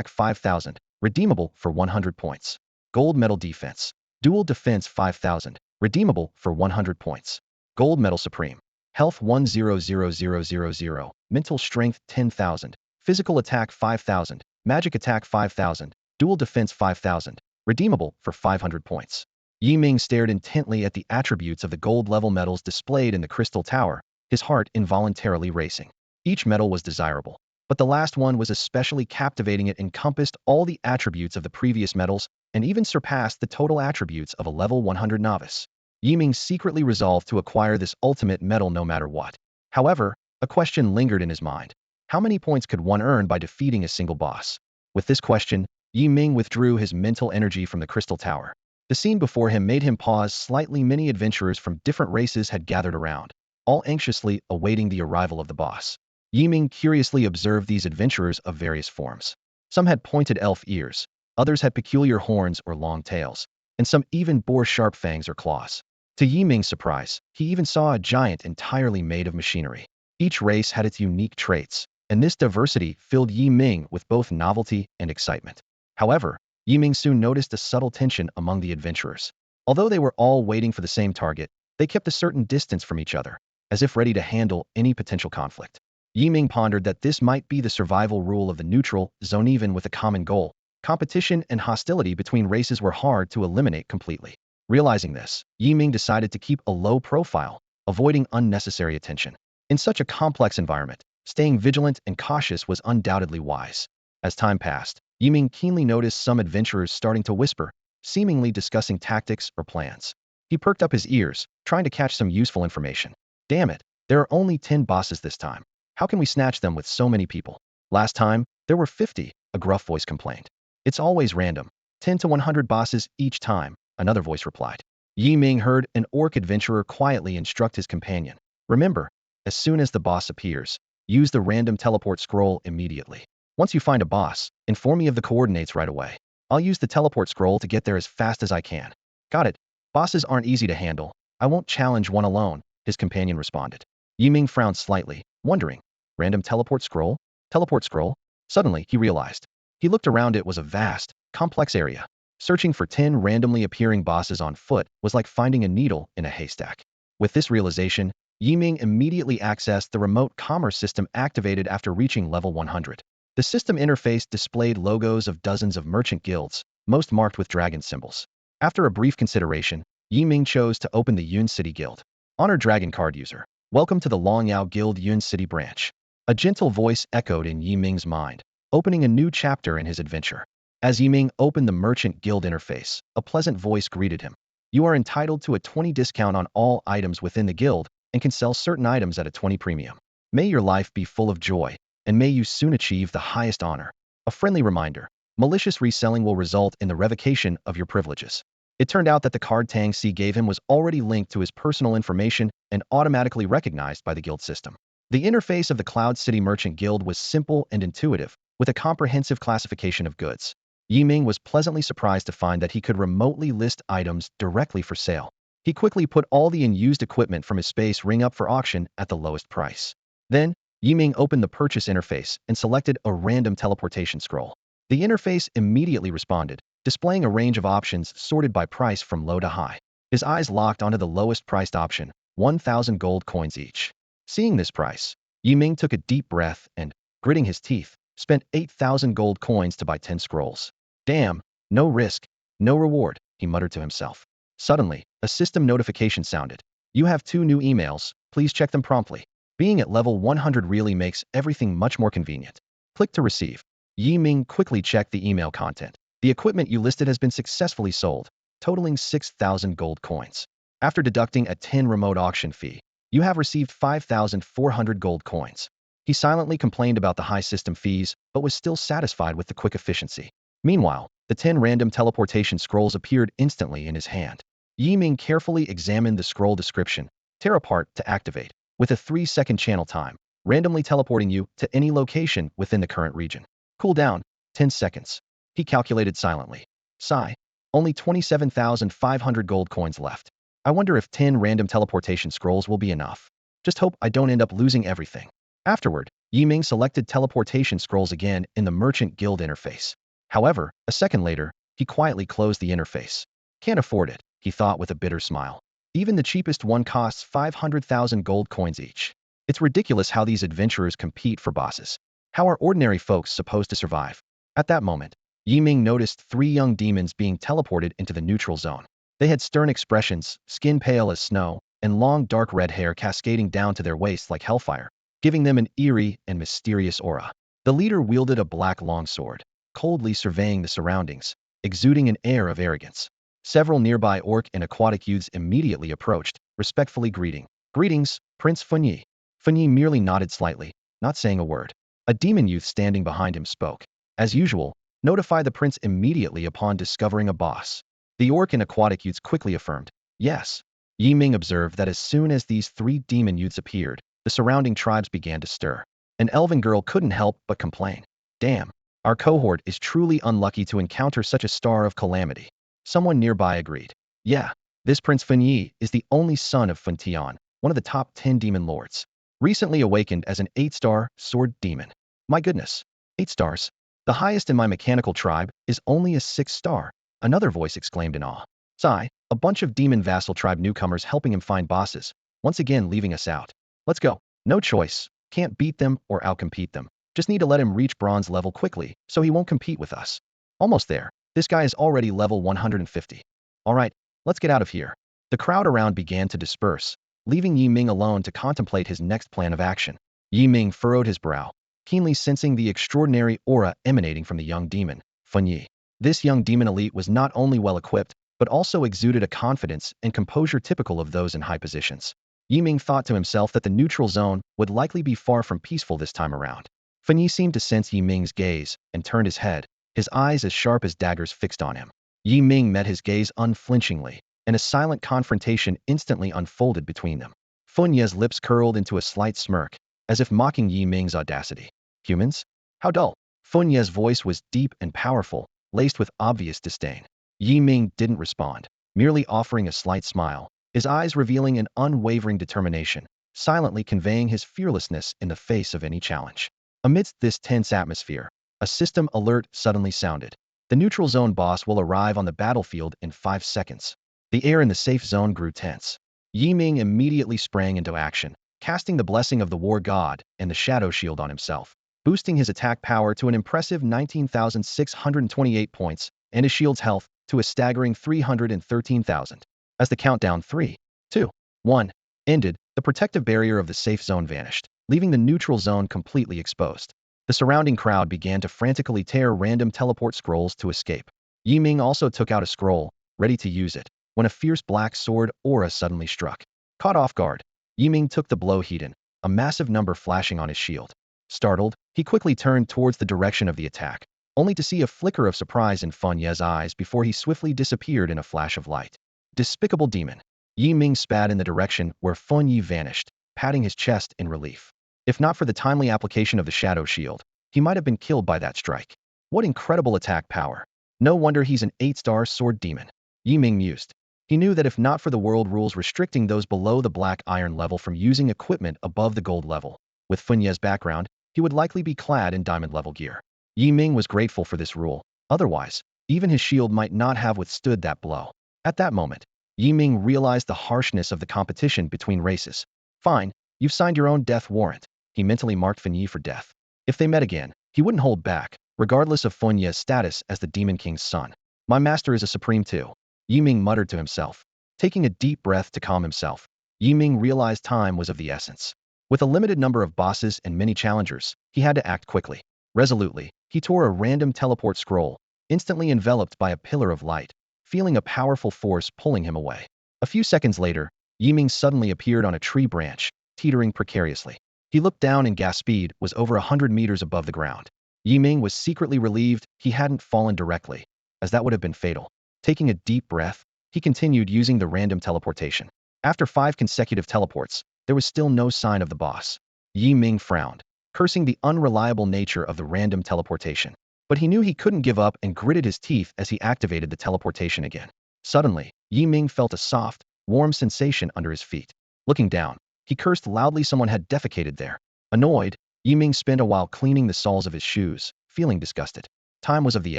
5,000, redeemable for 100 points. Gold Metal Defense Defense 5,000, redeemable for 100 points. Gold Metal Supreme Health 1,000,000, Mental Strength 10,000, Physical Attack 5,000, Magic Attack 5,000, Dual Defense 5,000, redeemable for 500 points. Yi Ming stared intently at the attributes of the gold-level metals displayed in the crystal tower, his heart involuntarily racing. Each metal was desirable, but the last one was especially captivating. It encompassed all the attributes of the previous metals and even surpassed the total attributes of a level 100 novice. Yi Ming secretly resolved to acquire this ultimate metal no matter what. However, a question lingered in his mind. How many points could one earn by defeating a single boss? With this question, Yi Ming withdrew his mental energy from the crystal tower. The scene before him made him pause slightly. Many adventurers from different races had gathered around, all anxiously awaiting the arrival of the boss. Yi Ming curiously observed these adventurers of various forms. Some had pointed elf ears, others had peculiar horns or long tails, and some even bore sharp fangs or claws. To Yi Ming's surprise, he even saw a giant entirely made of machinery. Each race had its unique traits, and this diversity filled Yi Ming with both novelty and excitement. However, Yi Ming soon noticed a subtle tension among the adventurers. Although they were all waiting for the same target, they kept a certain distance from each other, as if ready to handle any potential conflict. Yi Ming pondered that this might be the survival rule of the neutral zone. Even with a common goal, competition and hostility between races were hard to eliminate completely. Realizing this, Yi Ming decided to keep a low profile, avoiding unnecessary attention. In such a complex environment, staying vigilant and cautious was undoubtedly wise. As time passed, Yi Ming keenly noticed some adventurers starting to whisper, seemingly discussing tactics or plans. He perked up his ears, trying to catch some useful information. Damn it, there are only 10 bosses this time. How can we snatch them with so many people? Last time, there were 50, a gruff voice complained. It's always random, 10 to 100 bosses each time, another voice replied. Yi Ming heard an orc adventurer quietly instruct his companion. Remember, as soon as the boss appears, use the random teleport scroll immediately. Once you find a boss, inform me of the coordinates right away. I'll use the teleport scroll to get there as fast as I can. Got it. Bosses aren't easy to handle. I won't challenge one alone, his companion responded. Yi Ming frowned slightly, wondering, random teleport scroll? Teleport scroll? Suddenly, he realized. He looked around. It was a vast, complex area. Searching for 10 randomly appearing bosses on foot was like finding a needle in a haystack. With this realization, Yi Ming immediately accessed the remote commerce system activated after reaching level 100. The system interface displayed logos of dozens of merchant guilds, most marked with dragon symbols. After a brief consideration, Yi Ming chose to open the Yun City Guild. Honored Dragon Card user, welcome to the Longyao Guild Yun City branch. A gentle voice echoed in Yi Ming's mind, opening a new chapter in his adventure. As Yi Ming opened the Merchant Guild interface, a pleasant voice greeted him. You are entitled to a 20 discount on all items within the guild and can sell certain items at a 20 premium. May your life be full of joy, and may you soon achieve the highest honor. A friendly reminder, malicious reselling will result in the revocation of your privileges. It turned out that the card Tang Si gave him was already linked to his personal information and automatically recognized by the guild system. The interface of the Cloud City Merchant Guild was simple and intuitive, with a comprehensive classification of goods. Ming was pleasantly surprised to find that he could remotely list items directly for sale. He quickly put all the unused equipment from his space ring up for auction at the lowest price. Then, Ming opened the purchase interface and selected a random teleportation scroll. The interface immediately responded, displaying a range of options sorted by price from low to high. His eyes locked onto the lowest priced option, 1,000 gold coins each. Seeing this price, Ming took a deep breath and, gritting his teeth, spent 8,000 gold coins to buy 10 scrolls. Damn, no risk, no reward, he muttered to himself. Suddenly, a system notification sounded. You have 2 new emails, please check them promptly. Being at level 100 really makes everything much more convenient. Click to receive. Ming quickly checked the email content. The equipment you listed has been successfully sold, totaling 6,000 gold coins. After deducting a 10 remote auction fee, you have received 5,400 gold coins. He silently complained about the high system fees, but was still satisfied with the quick efficiency. Meanwhile, the 10 random teleportation scrolls appeared instantly in his hand. Ming carefully examined the scroll description, tear apart to activate, with a 3-second channel time, randomly teleporting you to any location within the current region. Cooldown, 10 seconds. He calculated silently. Sigh. Only 27,500 gold coins left. I wonder if 10 random teleportation scrolls will be enough. Just hope I don't end up losing everything. Afterward, Ming selected teleportation scrolls again in the Merchant Guild interface. However, a second later, he quietly closed the interface. Can't afford it, he thought with a bitter smile. Even the cheapest one costs 500,000 gold coins each. It's ridiculous how these adventurers compete for bosses. How are ordinary folks supposed to survive? At that moment, Ming noticed 3 young demons being teleported into the neutral zone. They had stern expressions, skin pale as snow, and long dark red hair cascading down to their waists like hellfire, giving them an eerie and mysterious aura. The leader wielded a black longsword, coldly surveying the surroundings, exuding an air of arrogance. Several nearby orc and aquatic youths immediately approached, respectfully greeting. Greetings, Prince Funyi. Funyi merely nodded slightly, not saying a word. A demon youth standing behind him spoke. As usual, notify the prince immediately upon discovering a boss. The orc and aquatic youths quickly affirmed. Yes. Ming observed that as soon as these 3 demon youths appeared, the surrounding tribes began to stir. An elven girl couldn't help but complain. Damn, our cohort is truly unlucky to encounter such a star of calamity. Someone nearby agreed. Yeah, this Prince Funyi is the only son of Funtian, one of the top 10 demon lords. Recently awakened as an 8-star sword demon. My goodness, 8 stars. The highest in my mechanical tribe is only a 6-star, another voice exclaimed in awe. Sigh, a bunch of demon vassal tribe newcomers helping him find bosses, once again leaving us out. Let's go. No choice. Can't beat them or outcompete them. Just need to let him reach bronze level quickly, so he won't compete with us. Almost there. This guy is already level 150. Alright, let's get out of here. The crowd around began to disperse, leaving Ming alone to contemplate his next plan of action. Ming furrowed his brow, keenly sensing the extraordinary aura emanating from the young demon, Funyi. This young demon elite was not only well-equipped, but also exuded a confidence and composure typical of those in high positions. Ming thought to himself that the neutral zone would likely be far from peaceful this time around. Funyi seemed to sense Ming's gaze and turned his head, his eyes as sharp as daggers fixed on him. Ming met his gaze unflinchingly, and a silent confrontation instantly unfolded between them. Funyi's lips curled into a slight smirk, as if mocking Ming's audacity. Humans? How dull. Funyi's voice was deep and powerful, laced with obvious disdain. Ming didn't respond, merely offering a slight smile, his eyes revealing an unwavering determination, silently conveying his fearlessness in the face of any challenge. Amidst this tense atmosphere, a system alert suddenly sounded. The neutral zone boss will arrive on the battlefield in 5 seconds. The air in the safe zone grew tense. Ming immediately sprang into action, casting the blessing of the war god and the shadow shield on himself, boosting his attack power to an impressive 19,628 points and his shield's health to a staggering 313,000. As the countdown 3, 2, 1 ended, the protective barrier of the safe zone vanished, leaving the neutral zone completely exposed. The surrounding crowd began to frantically tear random teleport scrolls to escape. Ming also took out a scroll, ready to use it, when a fierce black sword aura suddenly struck. Caught off guard, Ming took the blow heeded, a massive number flashing on his shield. Startled, he quickly turned towards the direction of the attack. only to see a flicker of surprise in Feng Ye's eyes before he swiftly disappeared in a flash of light. Despicable demon. Yi Ming spat in the direction where Feng Yi vanished, patting his chest in relief. If not for the timely application of the shadow shield, he might have been killed by that strike. What incredible attack power. No wonder he's an 8-star sword demon. Yi Ming mused. He knew that if not for the world rules restricting those below the black iron level from using equipment above the gold level, with Feng Ye's background, he would likely be clad in diamond level gear. Yi Ming was grateful for this rule. Otherwise, even his shield might not have withstood that blow. At that moment, Yi Ming realized the harshness of the competition between races. Fine, you've signed your own death warrant. He mentally marked Feng Yi for death. If they met again, he wouldn't hold back, regardless of Feng Ye's status as the Demon King's son. My master is a supreme too. Yi Ming muttered to himself. Taking a deep breath to calm himself, Yi Ming realized time was of the essence. With a limited number of bosses and many challengers, he had to act quickly. Resolutely, he tore a random teleport scroll, instantly enveloped by a pillar of light, feeling a powerful force pulling him away. A few seconds later, Yi Ming suddenly appeared on a tree branch, teetering precariously. He looked down and gas speed was over 100 meters above the ground. Yi Ming was secretly relieved he hadn't fallen directly, as that would have been fatal. Taking a deep breath, he continued using the random teleportation. After 5 consecutive teleports, there was still no sign of the boss. Yi Ming frowned, cursing the unreliable nature of the random teleportation. But he knew he couldn't give up and gritted his teeth as he activated the teleportation again. Suddenly, Yi Ming felt a soft, warm sensation under his feet. Looking down, he cursed loudly someone had defecated there. Annoyed, Yi Ming spent a while cleaning the soles of his shoes, feeling disgusted. Time was of the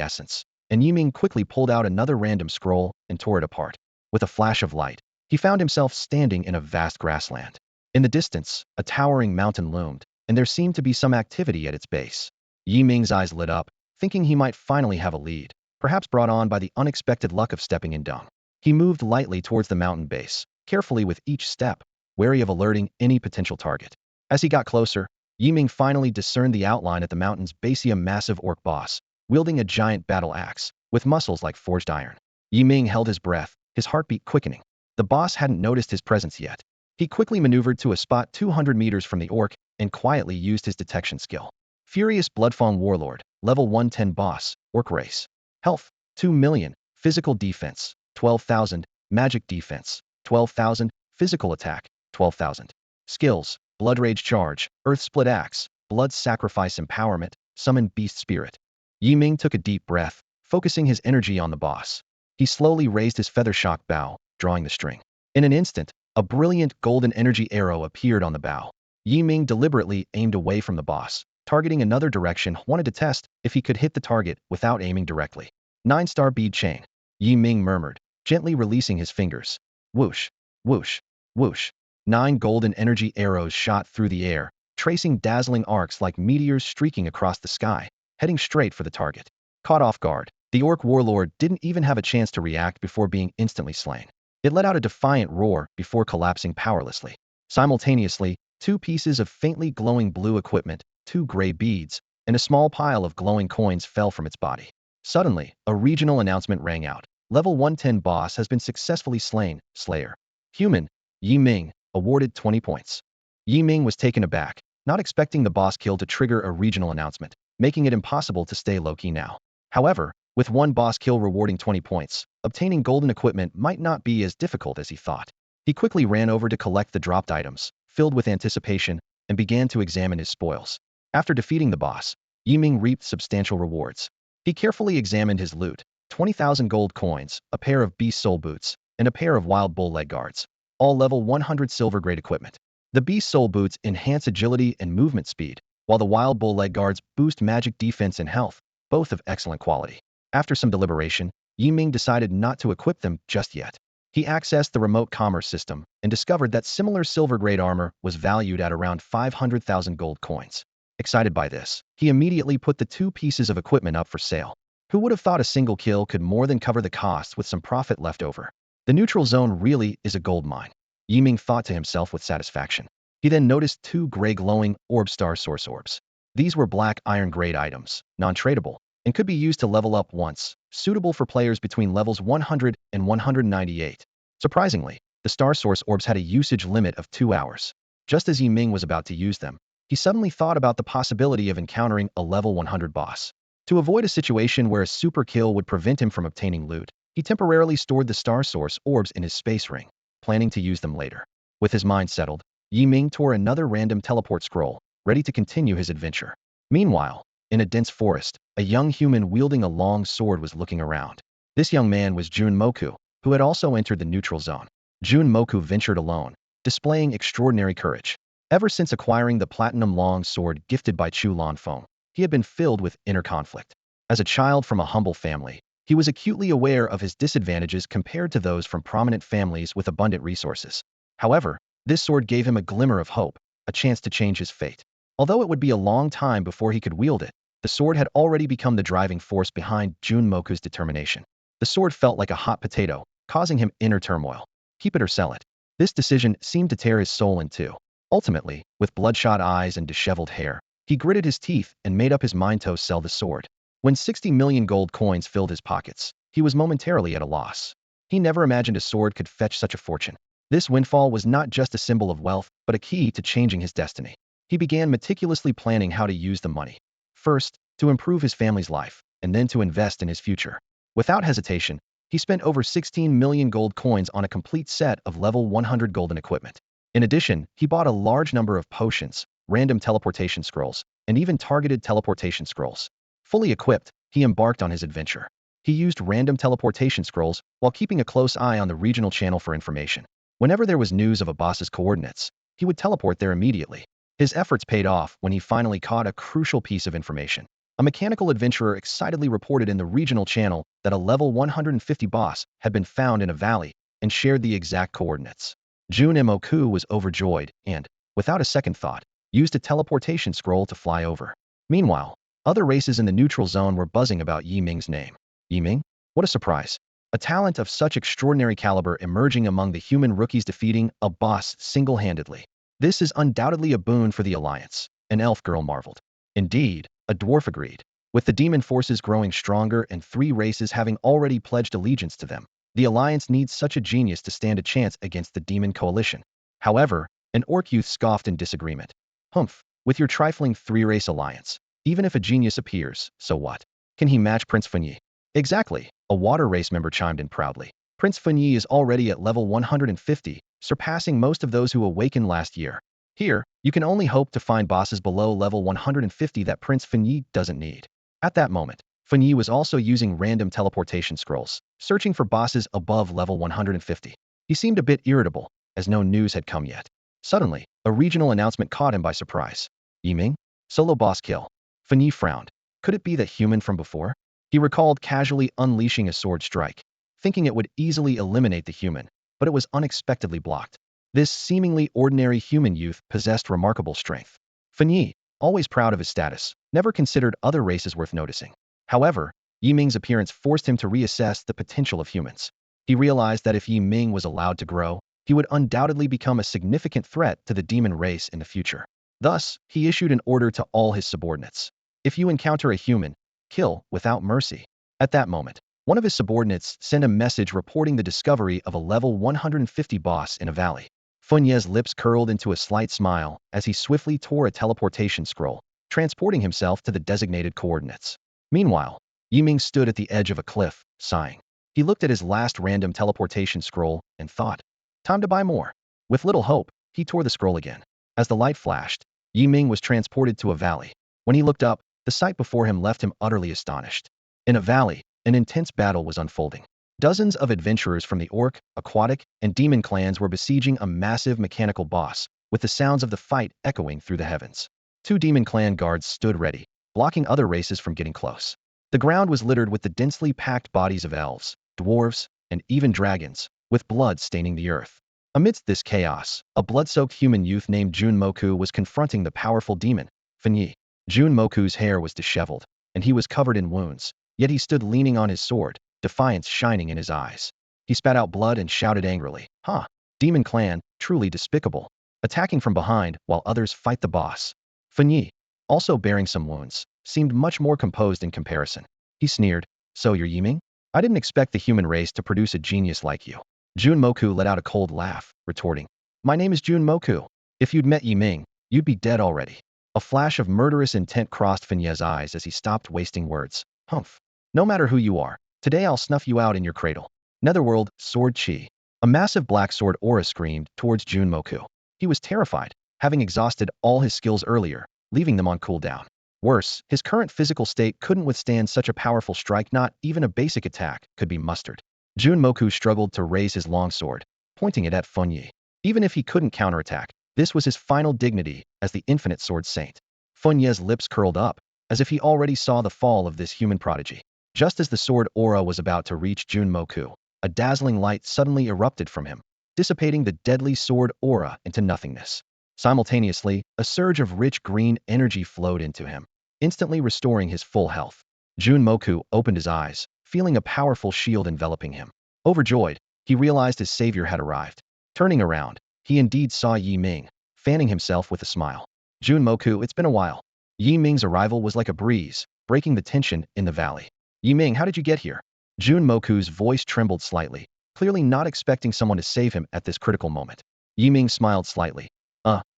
essence, and Yi Ming quickly pulled out another random scroll and tore it apart. With a flash of light, he found himself standing in a vast grassland. In the distance, a towering mountain loomed, and there seemed to be some activity at its base. Yi Ming's eyes lit up, thinking he might finally have a lead, perhaps brought on by the unexpected luck of stepping in dung. He moved lightly towards the mountain base, carefully with each step, wary of alerting any potential target. As he got closer, Yi Ming finally discerned the outline at the mountain's base, a massive orc boss, wielding a giant battle axe, with muscles like forged iron. Yi Ming held his breath, his heartbeat quickening. The boss hadn't noticed his presence yet. He quickly maneuvered to a spot 200 meters from the orc and quietly used his detection skill. Furious Bloodfawn Warlord, level 110 boss, orc race. Health, 2 million, physical defense, 12,000, magic defense, 12,000, physical attack, 12,000. Skills, Blood Rage Charge, Earth Split Axe, Blood Sacrifice Empowerment, Summon Beast Spirit. Yi Ming took a deep breath, focusing his energy on the boss. He slowly raised his feather shock bow, drawing the string. In an instant, a brilliant golden energy arrow appeared on the bow. Yi Ming deliberately aimed away from the boss, targeting another direction, wanted to test if he could hit the target without aiming directly. 9-star bead chain. Yi Ming murmured, gently releasing his fingers. Whoosh, whoosh, whoosh. 9 golden energy arrows shot through the air, tracing dazzling arcs like meteors streaking across the sky, heading straight for the target. Caught off guard, the orc warlord didn't even have a chance to react before being instantly slain. It let out a defiant roar before collapsing powerlessly. Simultaneously, 2 pieces of faintly glowing blue equipment, 2 gray beads, and a small pile of glowing coins fell from its body. Suddenly, a regional announcement rang out. Level 110 boss has been successfully slain, Slayer. Human, Yi Ming, awarded 20 points. Yi Ming was taken aback, not expecting the boss kill to trigger a regional announcement, making it impossible to stay low-key now. However, with one boss kill rewarding 20 points, obtaining golden equipment might not be as difficult as he thought. He quickly ran over to collect the dropped items, filled with anticipation, and began to examine his spoils. After defeating the boss, Yi Ming reaped substantial rewards. He carefully examined his loot, 20,000 gold coins, a pair of beast soul boots, and a pair of wild bull leg guards, all level 100 silver grade equipment. The beast soul boots enhance agility and movement speed, while the wild bull leg guards boost magic defense and health, both of excellent quality. After some deliberation, Yi Ming decided not to equip them just yet. He accessed the remote commerce system and discovered that similar silver-grade armor was valued at around 500,000 gold coins. Excited by this, he immediately put the 2 pieces of equipment up for sale. Who would have thought a single kill could more than cover the costs with some profit left over? The neutral zone really is a gold mine, Yi Ming thought to himself with satisfaction. He then noticed 2 gray glowing orb star source orbs. These were black iron grade items, non-tradable, and could be used to level up once, suitable for players between levels 100 and 198. Surprisingly, the star source orbs had a usage limit of 2 hours. Just as Yi Ming was about to use them, he suddenly thought about the possibility of encountering a level 100 boss. To avoid a situation where a super kill would prevent him from obtaining loot, he temporarily stored the star source orbs in his space ring, planning to use them later. With his mind settled, Ming tore another random teleport scroll, ready to continue his adventure. Meanwhile, in a dense forest, a young human wielding a long sword was looking around. This young man was Moku, who had also entered the neutral zone. Moku ventured alone, displaying extraordinary courage. Ever since acquiring the platinum long sword gifted by Chu Lanfeng, he had been filled with inner conflict. As a child from a humble family, he was acutely aware of his disadvantages compared to those from prominent families with abundant resources. However, this sword gave him a glimmer of hope, a chance to change his fate. Although it would be a long time before he could wield it, the sword had already become the driving force behind Moku's determination. The sword felt like a hot potato, causing him inner turmoil. Keep it or sell it. This decision seemed to tear his soul in two. Ultimately, with bloodshot eyes and disheveled hair, he gritted his teeth and made up his mind to sell the sword. When 60 million gold coins filled his pockets, he was momentarily at a loss. He never imagined a sword could fetch such a fortune. This windfall was not just a symbol of wealth, but a key to changing his destiny. He began meticulously planning how to use the money. First, to improve his family's life, and then to invest in his future. Without hesitation, he spent over 16 million gold coins on a complete set of level 100 golden equipment. In addition, he bought a large number of potions, random teleportation scrolls, and even targeted teleportation scrolls. Fully equipped, he embarked on his adventure. He used random teleportation scrolls while keeping a close eye on the regional channel for information. Whenever there was news of a boss's coordinates, he would teleport there immediately. His efforts paid off when he finally caught a crucial piece of information. A mechanical adventurer excitedly reported in the regional channel that a level 150 boss had been found in a valley and shared the exact coordinates. Moku was overjoyed and, without a second thought, used a teleportation scroll to fly over. Meanwhile, other races in the neutral zone were buzzing about Ming's name. Ming? What a surprise. A talent of such extraordinary caliber emerging among the human rookies defeating a boss single-handedly. This is undoubtedly a boon for the Alliance, an elf girl marveled. Indeed, a dwarf agreed. With the demon forces growing stronger and 3 races having already pledged allegiance to them, the Alliance needs such a genius to stand a chance against the demon coalition. However, an orc youth scoffed in disagreement. Humph, with your trifling 3-race alliance, even if a genius appears, so what? Can he match Prince Funyi? Exactly, a water race member chimed in proudly. Prince Funyi is already at level 150, surpassing most of those who awakened last year. Here, you can only hope to find bosses below level 150 that Prince Funyi doesn't need. At that moment, Funyi was also using random teleportation scrolls, searching for bosses above level 150. He seemed a bit irritable, as no news had come yet. Suddenly, a regional announcement caught him by surprise. Ming? Solo boss kill. Funyi frowned. Could it be that human from before? He recalled casually unleashing a sword strike, thinking it would easily eliminate the human, but it was unexpectedly blocked. This seemingly ordinary human youth possessed remarkable strength. Funyi, always proud of his status, never considered other races worth noticing. However, Ming's appearance forced him to reassess the potential of humans. He realized that if Ming was allowed to grow, he would undoubtedly become a significant threat to the demon race in the future. Thus, he issued an order to all his subordinates. If you encounter a human, kill without mercy. At that moment, one of his subordinates sent a message reporting the discovery of a level 150 boss in a valley. Funyi's lips curled into a slight smile as he swiftly tore a teleportation scroll, transporting himself to the designated coordinates. Meanwhile, Ming stood at the edge of a cliff, sighing. He looked at his last random teleportation scroll and thought, time to buy more. With little hope, he tore the scroll again. As the light flashed, Ming was transported to a valley. When he looked up, the sight before him left him utterly astonished. In a valley, an intense battle was unfolding. Dozens of adventurers from the orc, aquatic, and demon clans were besieging a massive mechanical boss, with the sounds of the fight echoing through the heavens. 2 demon clan guards stood ready, blocking other races from getting close. The ground was littered with the densely packed bodies of elves, dwarves, and even dragons, with blood staining the earth. Amidst this chaos, a blood-soaked human youth named Moku was confronting the powerful demon, Funyi. Moku's hair was disheveled, and he was covered in wounds, yet he stood leaning on his sword, defiance shining in his eyes. He spat out blood and shouted angrily, "Ha! Demon clan, truly despicable, attacking from behind while others fight the boss." Funyi, also bearing some wounds, seemed much more composed in comparison. He sneered, "So you're Ming? I didn't expect the human race to produce a genius like you." Moku let out a cold laugh, retorting, "My name is Moku. If you'd met Ming, you'd be dead already." A flash of murderous intent crossed Fenye's eyes as he stopped wasting words. Humph. No matter who you are, today I'll snuff you out in your cradle. Netherworld, Sword Chi. A massive black sword aura screamed towards Junmoku. He was terrified, having exhausted all his skills earlier, leaving them on cooldown. Worse, his current physical state couldn't withstand such a powerful strike. Not even a basic attack could be mustered. Junmoku struggled to raise his long sword, pointing it at Fenye. Even if he couldn't counterattack, this was his final dignity as the infinite sword saint. Fenye's lips curled up, as if he already saw the fall of this human prodigy. Just as the sword aura was about to reach Junmoku, a dazzling light suddenly erupted from him, dissipating the deadly sword aura into nothingness. Simultaneously, a surge of rich green energy flowed into him, instantly restoring his full health. Junmoku opened his eyes, feeling a powerful shield enveloping him. Overjoyed, he realized his savior had arrived. Turning around, he indeed saw Yi Ming, fanning himself with a smile. Junmoku, it's been a while. Yi Ming's arrival was like a breeze, breaking the tension in the valley. Yi Ming, how did you get here? Junmoku's voice trembled slightly, clearly not expecting someone to save him at this critical moment. Yi Ming smiled slightly.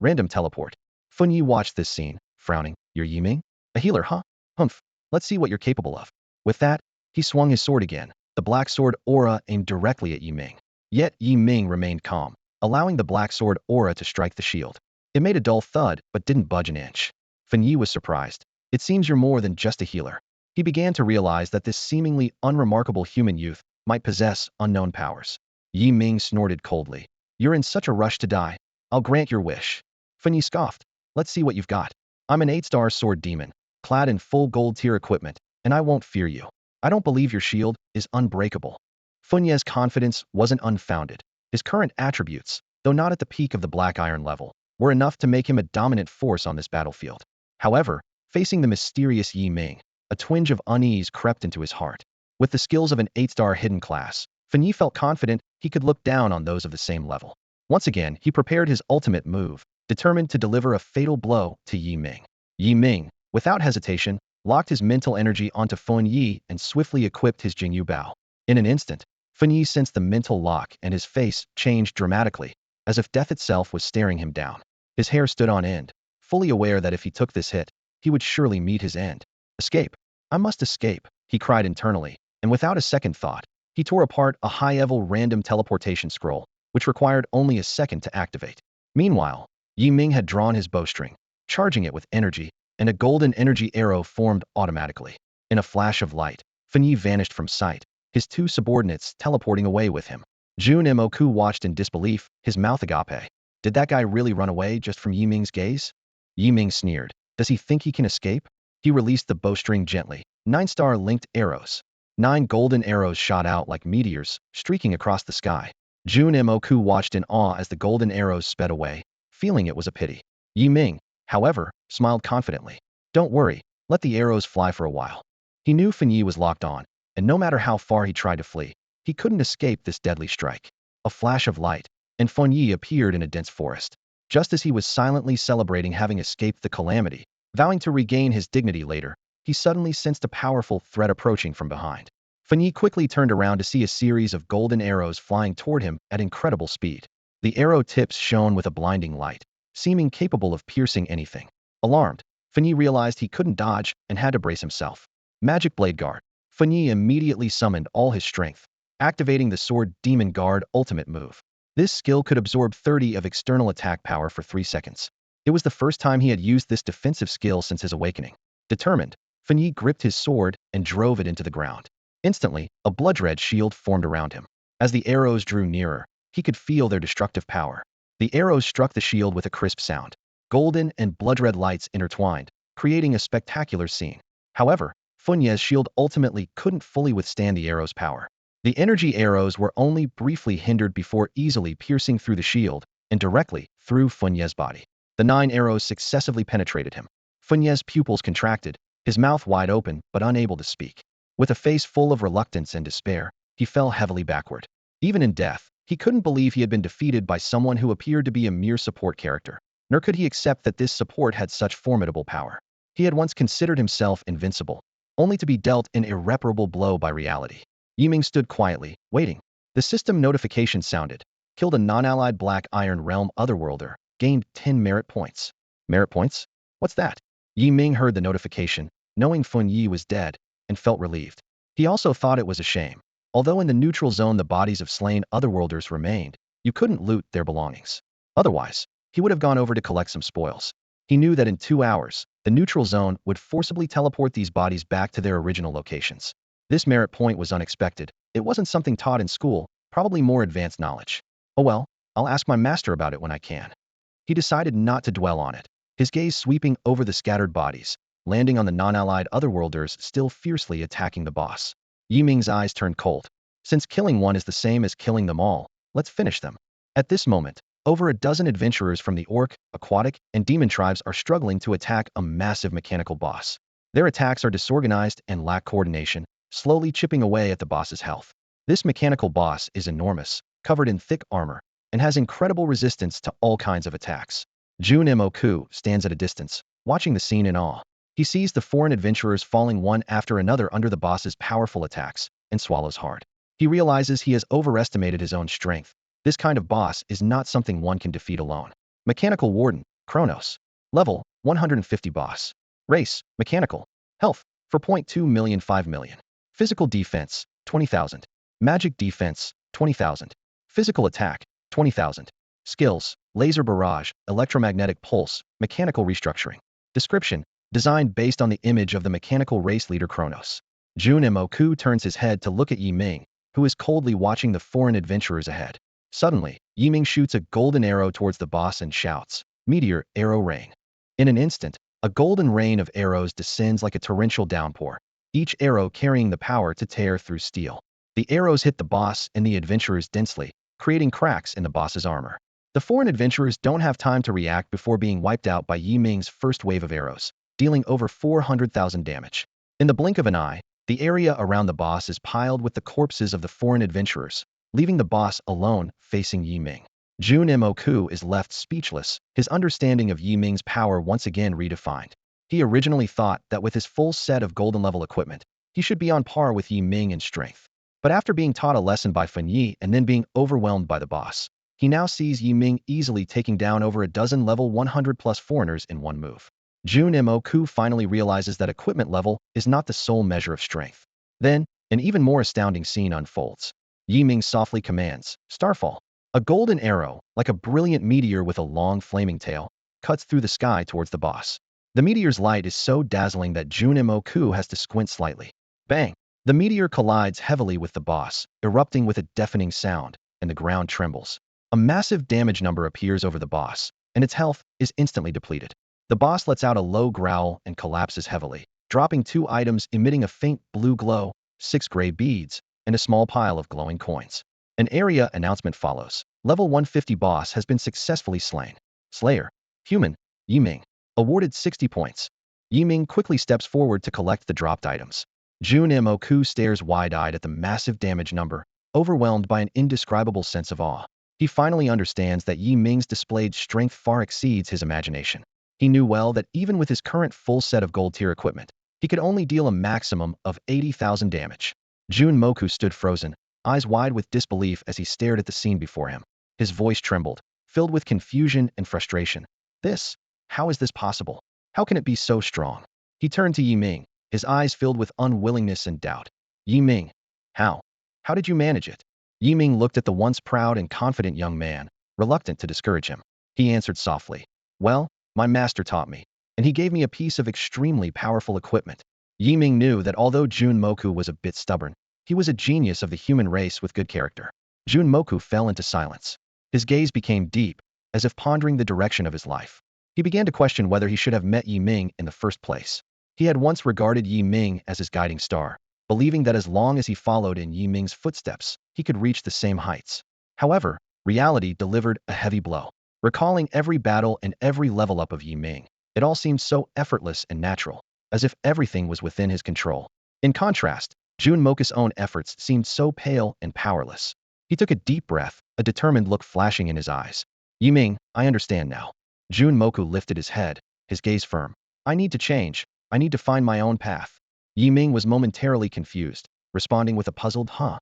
Random teleport. Fenye watched this scene, frowning. You're Yi Ming? A healer, huh? Humph. Let's see what you're capable of. With that, he swung his sword again, the black sword aura aimed directly at Yi Ming. Yet Yi Ming remained calm, allowing the black sword aura to strike the shield. It made a dull thud, but didn't budge an inch. Fenye was surprised. It seems you're more than just a healer. He began to realize that this seemingly unremarkable human youth might possess unknown powers. Yi Ming snorted coldly. You're in such a rush to die. I'll grant your wish. Fenye scoffed. Let's see what you've got. I'm an 8-star sword demon, clad in full gold tier equipment, and I won't fear you. I don't believe your shield is unbreakable. Fenye's confidence wasn't unfounded. His current attributes, though not at the peak of the black iron level, were enough to make him a dominant force on this battlefield. However, facing the mysterious Yi Ming, a twinge of unease crept into his heart. With the skills of an 8-star hidden class, Fenye felt confident he could look down on those of the same level. Once again, he prepared his ultimate move, determined to deliver a fatal blow to Yi Ming. Yi Ming, without hesitation, locked his mental energy onto Fenye and swiftly equipped his Jingyu Bao. In an instant, Fenye sensed the mental lock and his face changed dramatically, as if death itself was staring him down. His hair stood on end, fully aware that if he took this hit, he would surely meet his end. Escape. I must escape, he cried internally, and without a second thought, he tore apart a high-level random teleportation scroll, which required only a second to activate. Meanwhile, Yi Ming had drawn his bowstring, charging it with energy, and a golden energy arrow formed automatically. In a flash of light, Fenye vanished from sight, his two subordinates teleporting away with him. Junmoku watched in disbelief, his mouth agape. Did that guy really run away just from Yi Ming's gaze? Yi Ming sneered. Does he think he can escape? He released the bowstring gently. 9-star linked arrows. 9 golden arrows shot out like meteors, streaking across the sky. Junmoku watched in awe as the golden arrows sped away, feeling it was a pity. Yi Ming, however, smiled confidently. Don't worry, let the arrows fly for a while. He knew Fenye was locked on, and no matter how far he tried to flee, he couldn't escape this deadly strike. A flash of light, and Fenye appeared in a dense forest. Just as he was silently celebrating having escaped the calamity, vowing to regain his dignity later, he suddenly sensed a powerful threat approaching from behind. Fenye quickly turned around to see a series of golden arrows flying toward him at incredible speed. The arrow tips shone with a blinding light, seeming capable of piercing anything. Alarmed, Fenye realized he couldn't dodge and had to brace himself. Magic Blade Guard. Fenye immediately summoned all his strength, activating the Sword Demon Guard ultimate move. This skill could absorb 30 of external attack power for 3 seconds. It was the first time he had used this defensive skill since his awakening. Determined, Fenye gripped his sword and drove it into the ground. Instantly, a blood-red shield formed around him. As the arrows drew nearer, he could feel their destructive power. The arrows struck the shield with a crisp sound. Golden and blood-red lights intertwined, creating a spectacular scene. However, Fenye's shield ultimately couldn't fully withstand the arrow's power. The energy arrows were only briefly hindered before easily piercing through the shield and directly through Fenye's body. The 9 arrows successively penetrated him. Fenye's pupils contracted, his mouth wide open but unable to speak. With a face full of reluctance and despair, he fell heavily backward. Even in death, he couldn't believe he had been defeated by someone who appeared to be a mere support character, nor could he accept that this support had such formidable power. He had once considered himself invincible, only to be dealt an irreparable blow by reality. Yi Ming stood quietly, waiting. The system notification sounded. Killed a non-allied Black Iron Realm Otherworlder. Gained 10 merit points. Merit points? What's that? Yi Ming heard the notification, knowing Fun Yi was dead, and felt relieved. He also thought it was a shame. Although in the neutral zone the bodies of slain otherworlders remained, you couldn't loot their belongings. Otherwise, he would have gone over to collect some spoils. He knew that in 2 hours, the neutral zone would forcibly teleport these bodies back to their original locations. This merit point was unexpected. It wasn't something taught in school, probably more advanced knowledge. Oh well, I'll ask my master about it when I can. He decided not to dwell on it, his gaze sweeping over the scattered bodies, landing on the non-allied otherworlders still fiercely attacking the boss. Yi Ming's eyes turned cold. Since killing one is the same as killing them all, let's finish them. At this moment, over a dozen adventurers from the orc, aquatic, and demon tribes are struggling to attack a massive mechanical boss. Their attacks are disorganized and lack coordination, slowly chipping away at the boss's health. This mechanical boss is enormous, covered in thick armor, and has incredible resistance to all kinds of attacks. Jun Moku stands at a distance, watching the scene in awe. He sees the foreign adventurers falling one after another under the boss's powerful attacks, and swallows hard. He realizes he has overestimated his own strength. This kind of boss is not something one can defeat alone. Mechanical Warden, Kronos. Level, 150 boss. Race, Mechanical. Health, 4.2 million 5 million. Physical Defense, 20,000. Magic Defense, 20,000. Physical Attack, 20,000. Skills, Laser Barrage, Electromagnetic Pulse, Mechanical Restructuring. Description, designed based on the image of the mechanical race leader Kronos. Jun Moku turns his head to look at Yi Ming, who is coldly watching the foreign adventurers ahead. Suddenly, Yi Ming shoots a golden arrow towards the boss and shouts, "Meteor, Arrow Rain." In an instant, a golden rain of arrows descends like a torrential downpour, each arrow carrying the power to tear through steel. The arrows hit the boss and the adventurers densely, creating cracks in the boss's armor. The foreign adventurers don't have time to react before being wiped out by Yi Ming's first wave of arrows, dealing over 400,000 damage. In the blink of an eye, the area around the boss is piled with the corpses of the foreign adventurers, leaving the boss alone facing Yi Ming. Jun Moku is left speechless, his understanding of Yi Ming's power once again redefined. He originally thought that with his full set of golden-level equipment, he should be on par with Yi Ming in strength. But after being taught a lesson by Fun Yi and then being overwhelmed by the boss, he now sees Yi Ming easily taking down over a dozen level 100+ foreigners in one move. Jun Moku finally realizes that equipment level is not the sole measure of strength. Then, an even more astounding scene unfolds. Yi Ming softly commands, "Starfall." A golden arrow, like a brilliant meteor with a long flaming tail, cuts through the sky towards the boss. The meteor's light is so dazzling that Jun Moku has to squint slightly. Bang! The meteor collides heavily with the boss, erupting with a deafening sound, and the ground trembles. A massive damage number appears over the boss, and its health is instantly depleted. The boss lets out a low growl and collapses heavily, dropping 2 items emitting a faint blue glow, 6 gray beads, and a small pile of glowing coins. An area announcement follows. Level 150 boss has been successfully slain. Slayer. Human. Yi Ming. Awarded 60 points. Yi Ming quickly steps forward to collect the dropped items. Jun Moku stares wide-eyed at the massive damage number, overwhelmed by an indescribable sense of awe. He finally understands that Yi Ming's displayed strength far exceeds his imagination. He knew well that even with his current full set of gold-tier equipment, he could only deal a maximum of 80,000 damage. Jun Moku stood frozen, eyes wide with disbelief as he stared at the scene before him. His voice trembled, filled with confusion and frustration. How is this possible? How can it be so strong? He turned to Yi Ming, his eyes filled with unwillingness and doubt. Yi Ming, how? How did you manage it? Yi Ming looked at the once proud and confident young man, reluctant to discourage him. He answered softly, "Well, my master taught me, and he gave me a piece of extremely powerful equipment." Yi Ming knew that although Jun Moku was a bit stubborn, he was a genius of the human race with good character. Jun Moku fell into silence. His gaze became deep, as if pondering the direction of his life. He began to question whether he should have met Yi Ming in the first place. He had once regarded Yi Ming as his guiding star, believing that as long as he followed in Yi Ming's footsteps, he could reach the same heights. However, reality delivered a heavy blow. Recalling every battle and every level up of Yi Ming, it all seemed so effortless and natural, as if everything was within his control. In contrast, Jun Moku's own efforts seemed so pale and powerless. He took a deep breath, a determined look flashing in his eyes. "Yi Ming, I understand now." Jun Moku lifted his head, his gaze firm. "I need to change. I need to find my own path." Yi Ming was momentarily confused, responding with a puzzled "huh."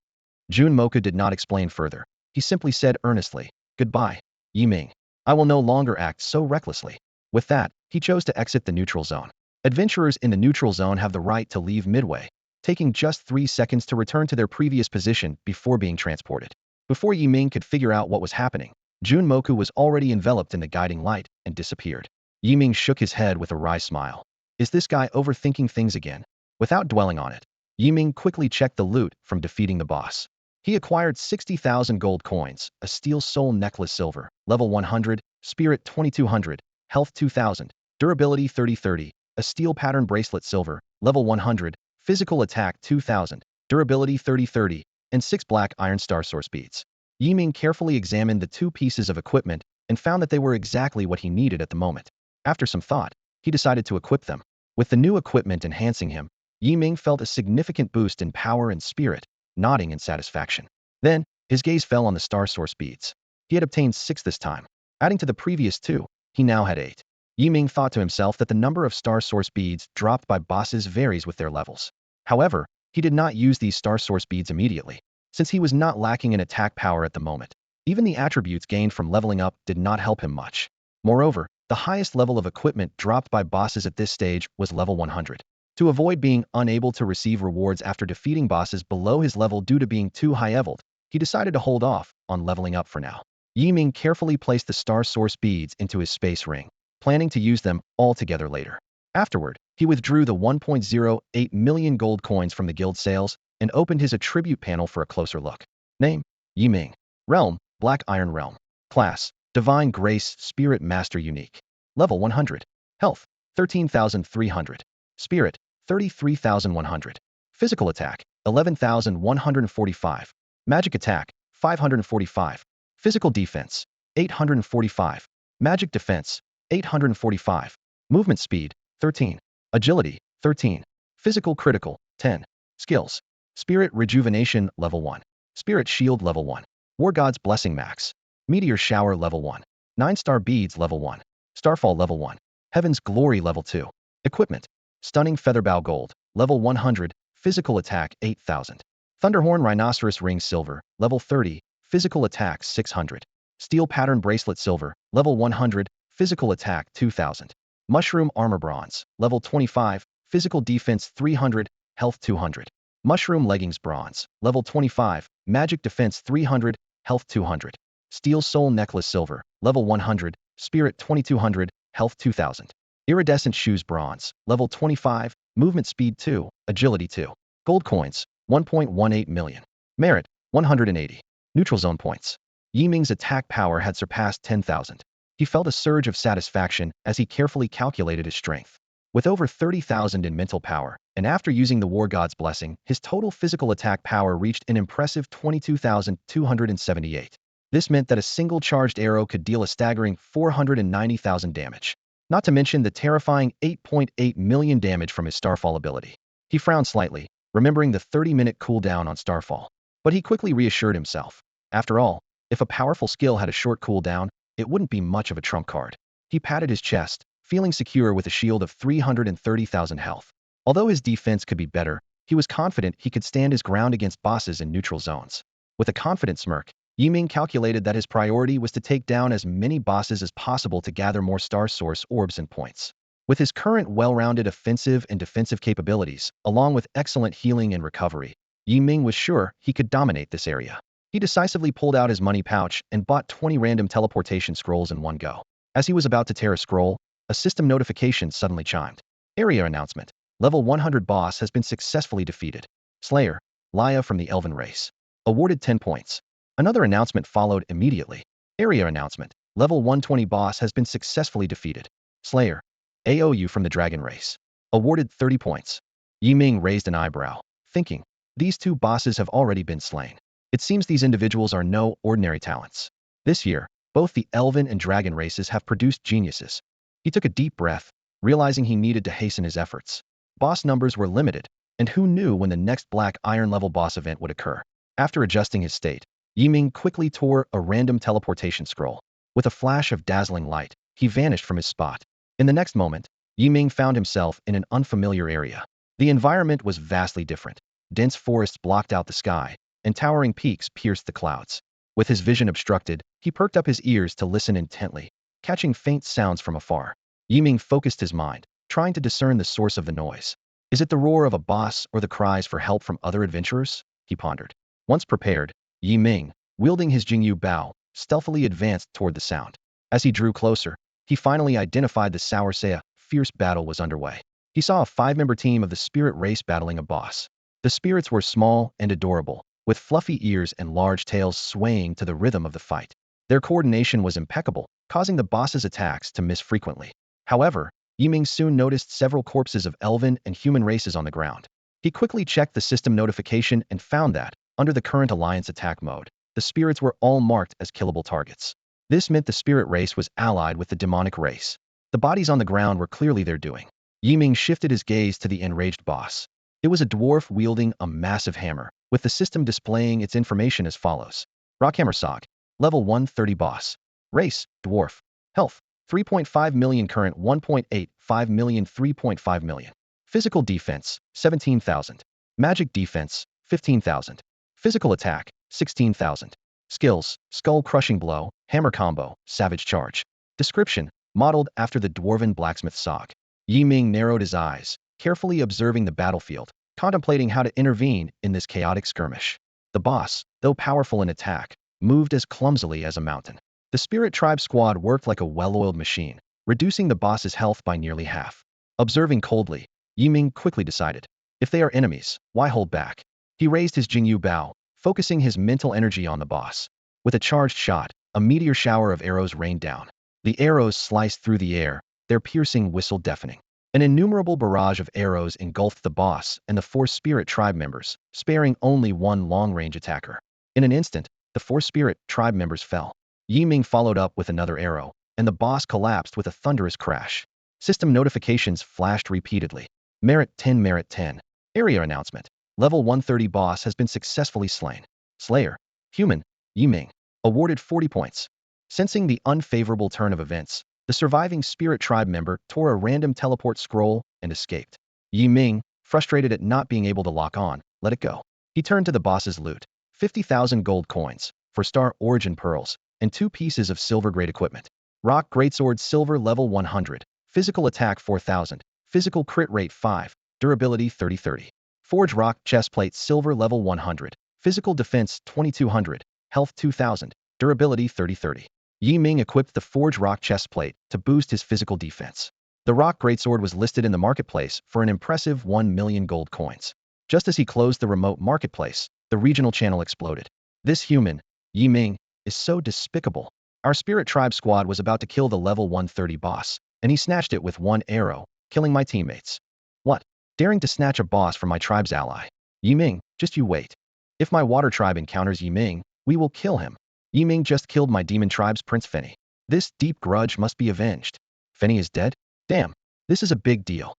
Jun Moku did not explain further. He simply said earnestly, "Goodbye, Yi Ming. I will no longer act so recklessly." With that, he chose to exit the neutral zone. Adventurers in the neutral zone have the right to leave midway, taking just 3 seconds to return to their previous position before being transported. Before Ming could figure out what was happening, Junmoku was already enveloped in the guiding light and disappeared. Ming shook his head with a wry smile. Is this guy overthinking things again? Without dwelling on it, Ming quickly checked the loot from defeating the boss. He acquired 60,000 gold coins, a steel soul necklace silver, level 100, spirit 2200, health 2000, durability 3030, a steel pattern bracelet silver, level 100, physical attack 2000, durability 3030, and 6 black iron star source beads. Ming carefully examined the 2 pieces of equipment and found that they were exactly what he needed at the moment. After some thought, he decided to equip them. With the new equipment enhancing him, Ming felt a significant boost in power and spirit, nodding in satisfaction. Then, his gaze fell on the star source beads. He had obtained 6 this time. Adding to the previous 2, he now had 8. Ming thought to himself that the number of star source beads dropped by bosses varies with their levels. However, he did not use these star source beads immediately, since he was not lacking in attack power at the moment. Even the attributes gained from leveling up did not help him much. Moreover, the highest level of equipment dropped by bosses at this stage was level 100. To avoid being unable to receive rewards after defeating bosses below his level due to being too high-leveled, he decided to hold off on leveling up for now. Ming carefully placed the star source beads into his space ring, planning to use them all together later. Afterward, he withdrew the 1.08 million gold coins from the guild sales and opened his attribute panel for a closer look. Name: Ming. Realm: Black Iron Realm. Class: Divine Grace Spirit Master Unique. Level 100. Health: 13,300. Spirit: 33,100. Physical attack: 11,145. Magic attack: 545. Physical defense: 845. Magic defense: 845. Movement speed: 13. Agility: 13. Physical critical: 10. Skills: Spirit Rejuvenation Level 1. Spirit Shield Level 1. War God's Blessing Max. Meteor Shower Level 1. 9-star Beads Level 1. Starfall Level 1. Heaven's Glory Level 2. Equipment: Stunning Featherbow Gold, Level 100, Physical Attack 8,000. Thunderhorn Rhinoceros Ring Silver, Level 30, Physical Attack 600. Steel Pattern Bracelet Silver, Level 100, Physical Attack 2,000. Mushroom Armor Bronze, Level 25, Physical Defense 300, Health 200. Mushroom Leggings Bronze, Level 25, Magic Defense 300, Health 200. Steel Soul Necklace Silver, Level 100, Spirit 2200, Health 2000. Iridescent Shoes Bronze, Level 25, Movement Speed 2, Agility 2. Gold Coins, 1.18 million. Merit, 180. Neutral Zone Points. Ming's attack power had surpassed 10,000. He felt a surge of satisfaction as he carefully calculated his strength. With over 30,000 in mental power, and after using the War God's Blessing, his total physical attack power reached an impressive 22,278. This meant that a single charged arrow could deal a staggering 490,000 damage. Not to mention the terrifying 8.8 million damage from his Starfall ability. He frowned slightly, remembering the 30-minute cooldown on Starfall. But he quickly reassured himself. After all, if a powerful skill had a short cooldown, it wouldn't be much of a trump card. He patted his chest, feeling secure with a shield of 330,000 health. Although his defense could be better, he was confident he could stand his ground against bosses in neutral zones. With a confident smirk, Ming calculated that his priority was to take down as many bosses as possible to gather more star source orbs and points. With his current well-rounded offensive and defensive capabilities, along with excellent healing and recovery, Ming was sure he could dominate this area. He decisively pulled out his money pouch and bought 20 random teleportation scrolls in one go. As he was about to tear a scroll, a system notification suddenly chimed. Area announcement. Level 100 boss has been successfully defeated. Slayer, Laya from the Elven race. Awarded 10 points. Another announcement followed immediately. Area announcement. Level 120 boss has been successfully defeated. Slayer, AOU from the Dragon race. Awarded 30 points. Ming raised an eyebrow, thinking, these 2 bosses have already been slain. It seems these individuals are no ordinary talents. This year, both the Elven and Dragon races have produced geniuses. He took a deep breath, realizing he needed to hasten his efforts. Boss numbers were limited, and who knew when the next Black Iron level boss event would occur. After adjusting his state, Ming quickly tore a random teleportation scroll. With a flash of dazzling light, he vanished from his spot. In the next moment, Ming found himself in an unfamiliar area. The environment was vastly different. Dense forests blocked out the sky, and towering peaks pierced the clouds. With his vision obstructed, he perked up his ears to listen intently, catching faint sounds from afar. Yiming focused his mind, trying to discern the source of the noise. Is it the roar of a boss or the cries for help from other adventurers? He pondered. Once prepared, Yiming, wielding his Jingyu Bao, stealthily advanced toward the sound. As he drew closer, he finally identified the Sour Saya. Fierce battle was underway. He saw a 5-member team of the spirit race battling a boss. The spirits were small and adorable, with fluffy ears and large tails swaying to the rhythm of the fight. Their coordination was impeccable, causing the boss's attacks to miss frequently. However, Yiming soon noticed several corpses of elven and human races on the ground. He quickly checked the system notification and found that, under the current alliance attack mode, the spirits were all marked as killable targets. This meant the spirit race was allied with the demonic race. The bodies on the ground were clearly their doing. Yiming shifted his gaze to the enraged boss. It was a dwarf wielding a massive hammer, with the system displaying its information as follows. Rockhammer Sog. Level 130 boss. Race, dwarf. Health, 3.5 million. Current 1.85 million. 3.5 million. Physical defense, 17,000. Magic defense, 15,000. Physical attack, 16,000. Skills, skull crushing blow, hammer combo, savage charge. Description, modeled after the dwarven blacksmith Sog. Yiming narrowed his eyes, carefully observing the battlefield, contemplating how to intervene in this chaotic skirmish. The boss, though powerful in attack, moved as clumsily as a mountain. The spirit tribe squad worked like a well-oiled machine, reducing the boss's health by nearly half. Observing coldly, Yiming quickly decided, if they are enemies, why hold back? He raised his Jingyu Bao, focusing his mental energy on the boss. With a charged shot, a meteor shower of arrows rained down. The arrows sliced through the air, their piercing whistle deafening. An innumerable barrage of arrows engulfed the boss and the 4 spirit tribe members, sparing only one long-range attacker. In an instant, the 4 spirit tribe members fell. Yiming followed up with another arrow, and the boss collapsed with a thunderous crash. System notifications flashed repeatedly. Merit 10. Merit 10. Area announcement. Level 130 boss has been successfully slain. Slayer. Human. Yiming. Awarded 40 points. Sensing the unfavorable turn of events, the surviving spirit tribe member tore a random teleport scroll and escaped. Yiming, frustrated at not being able to lock on, let it go. He turned to the boss's loot. 50,000 gold coins, 4-star origin pearls, and 2 pieces of silver-grade equipment. Rock Greatsword Silver level 100. Physical attack 4,000. Physical crit rate 5. Durability 30-30. Forge Rock Chestplate Silver level 100. Physical defense 2,200. Health 2,000. Durability 30-30. Yiming equipped the Forge Rock Chestplate to boost his physical defense. The Rock Greatsword was listed in the marketplace for an impressive 1 million gold coins. Just as he closed the remote marketplace, the regional channel exploded. This human, Yiming, is so despicable. Our spirit tribe squad was about to kill the level 130 boss, and he snatched it with 1 arrow, killing my teammates. What? Daring to snatch a boss from my tribe's ally. Yiming, just you wait. If my water tribe encounters Yiming, we will kill him. Yiming just killed my demon tribe's Prince Fenny. This deep grudge must be avenged. Fenny is dead? Damn, this is a big deal.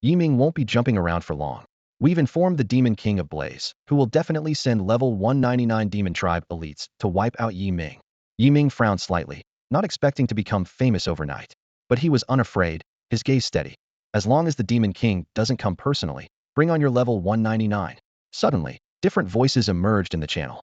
Yiming won't be jumping around for long. We've informed the Demon King of Blaze, who will definitely send level 199 Demon Tribe elites to wipe out Yiming. Yiming frowned slightly, not expecting to become famous overnight. But he was unafraid, his gaze steady. As long as the Demon King doesn't come personally, bring on your level 199. Suddenly, different voices emerged in the channel.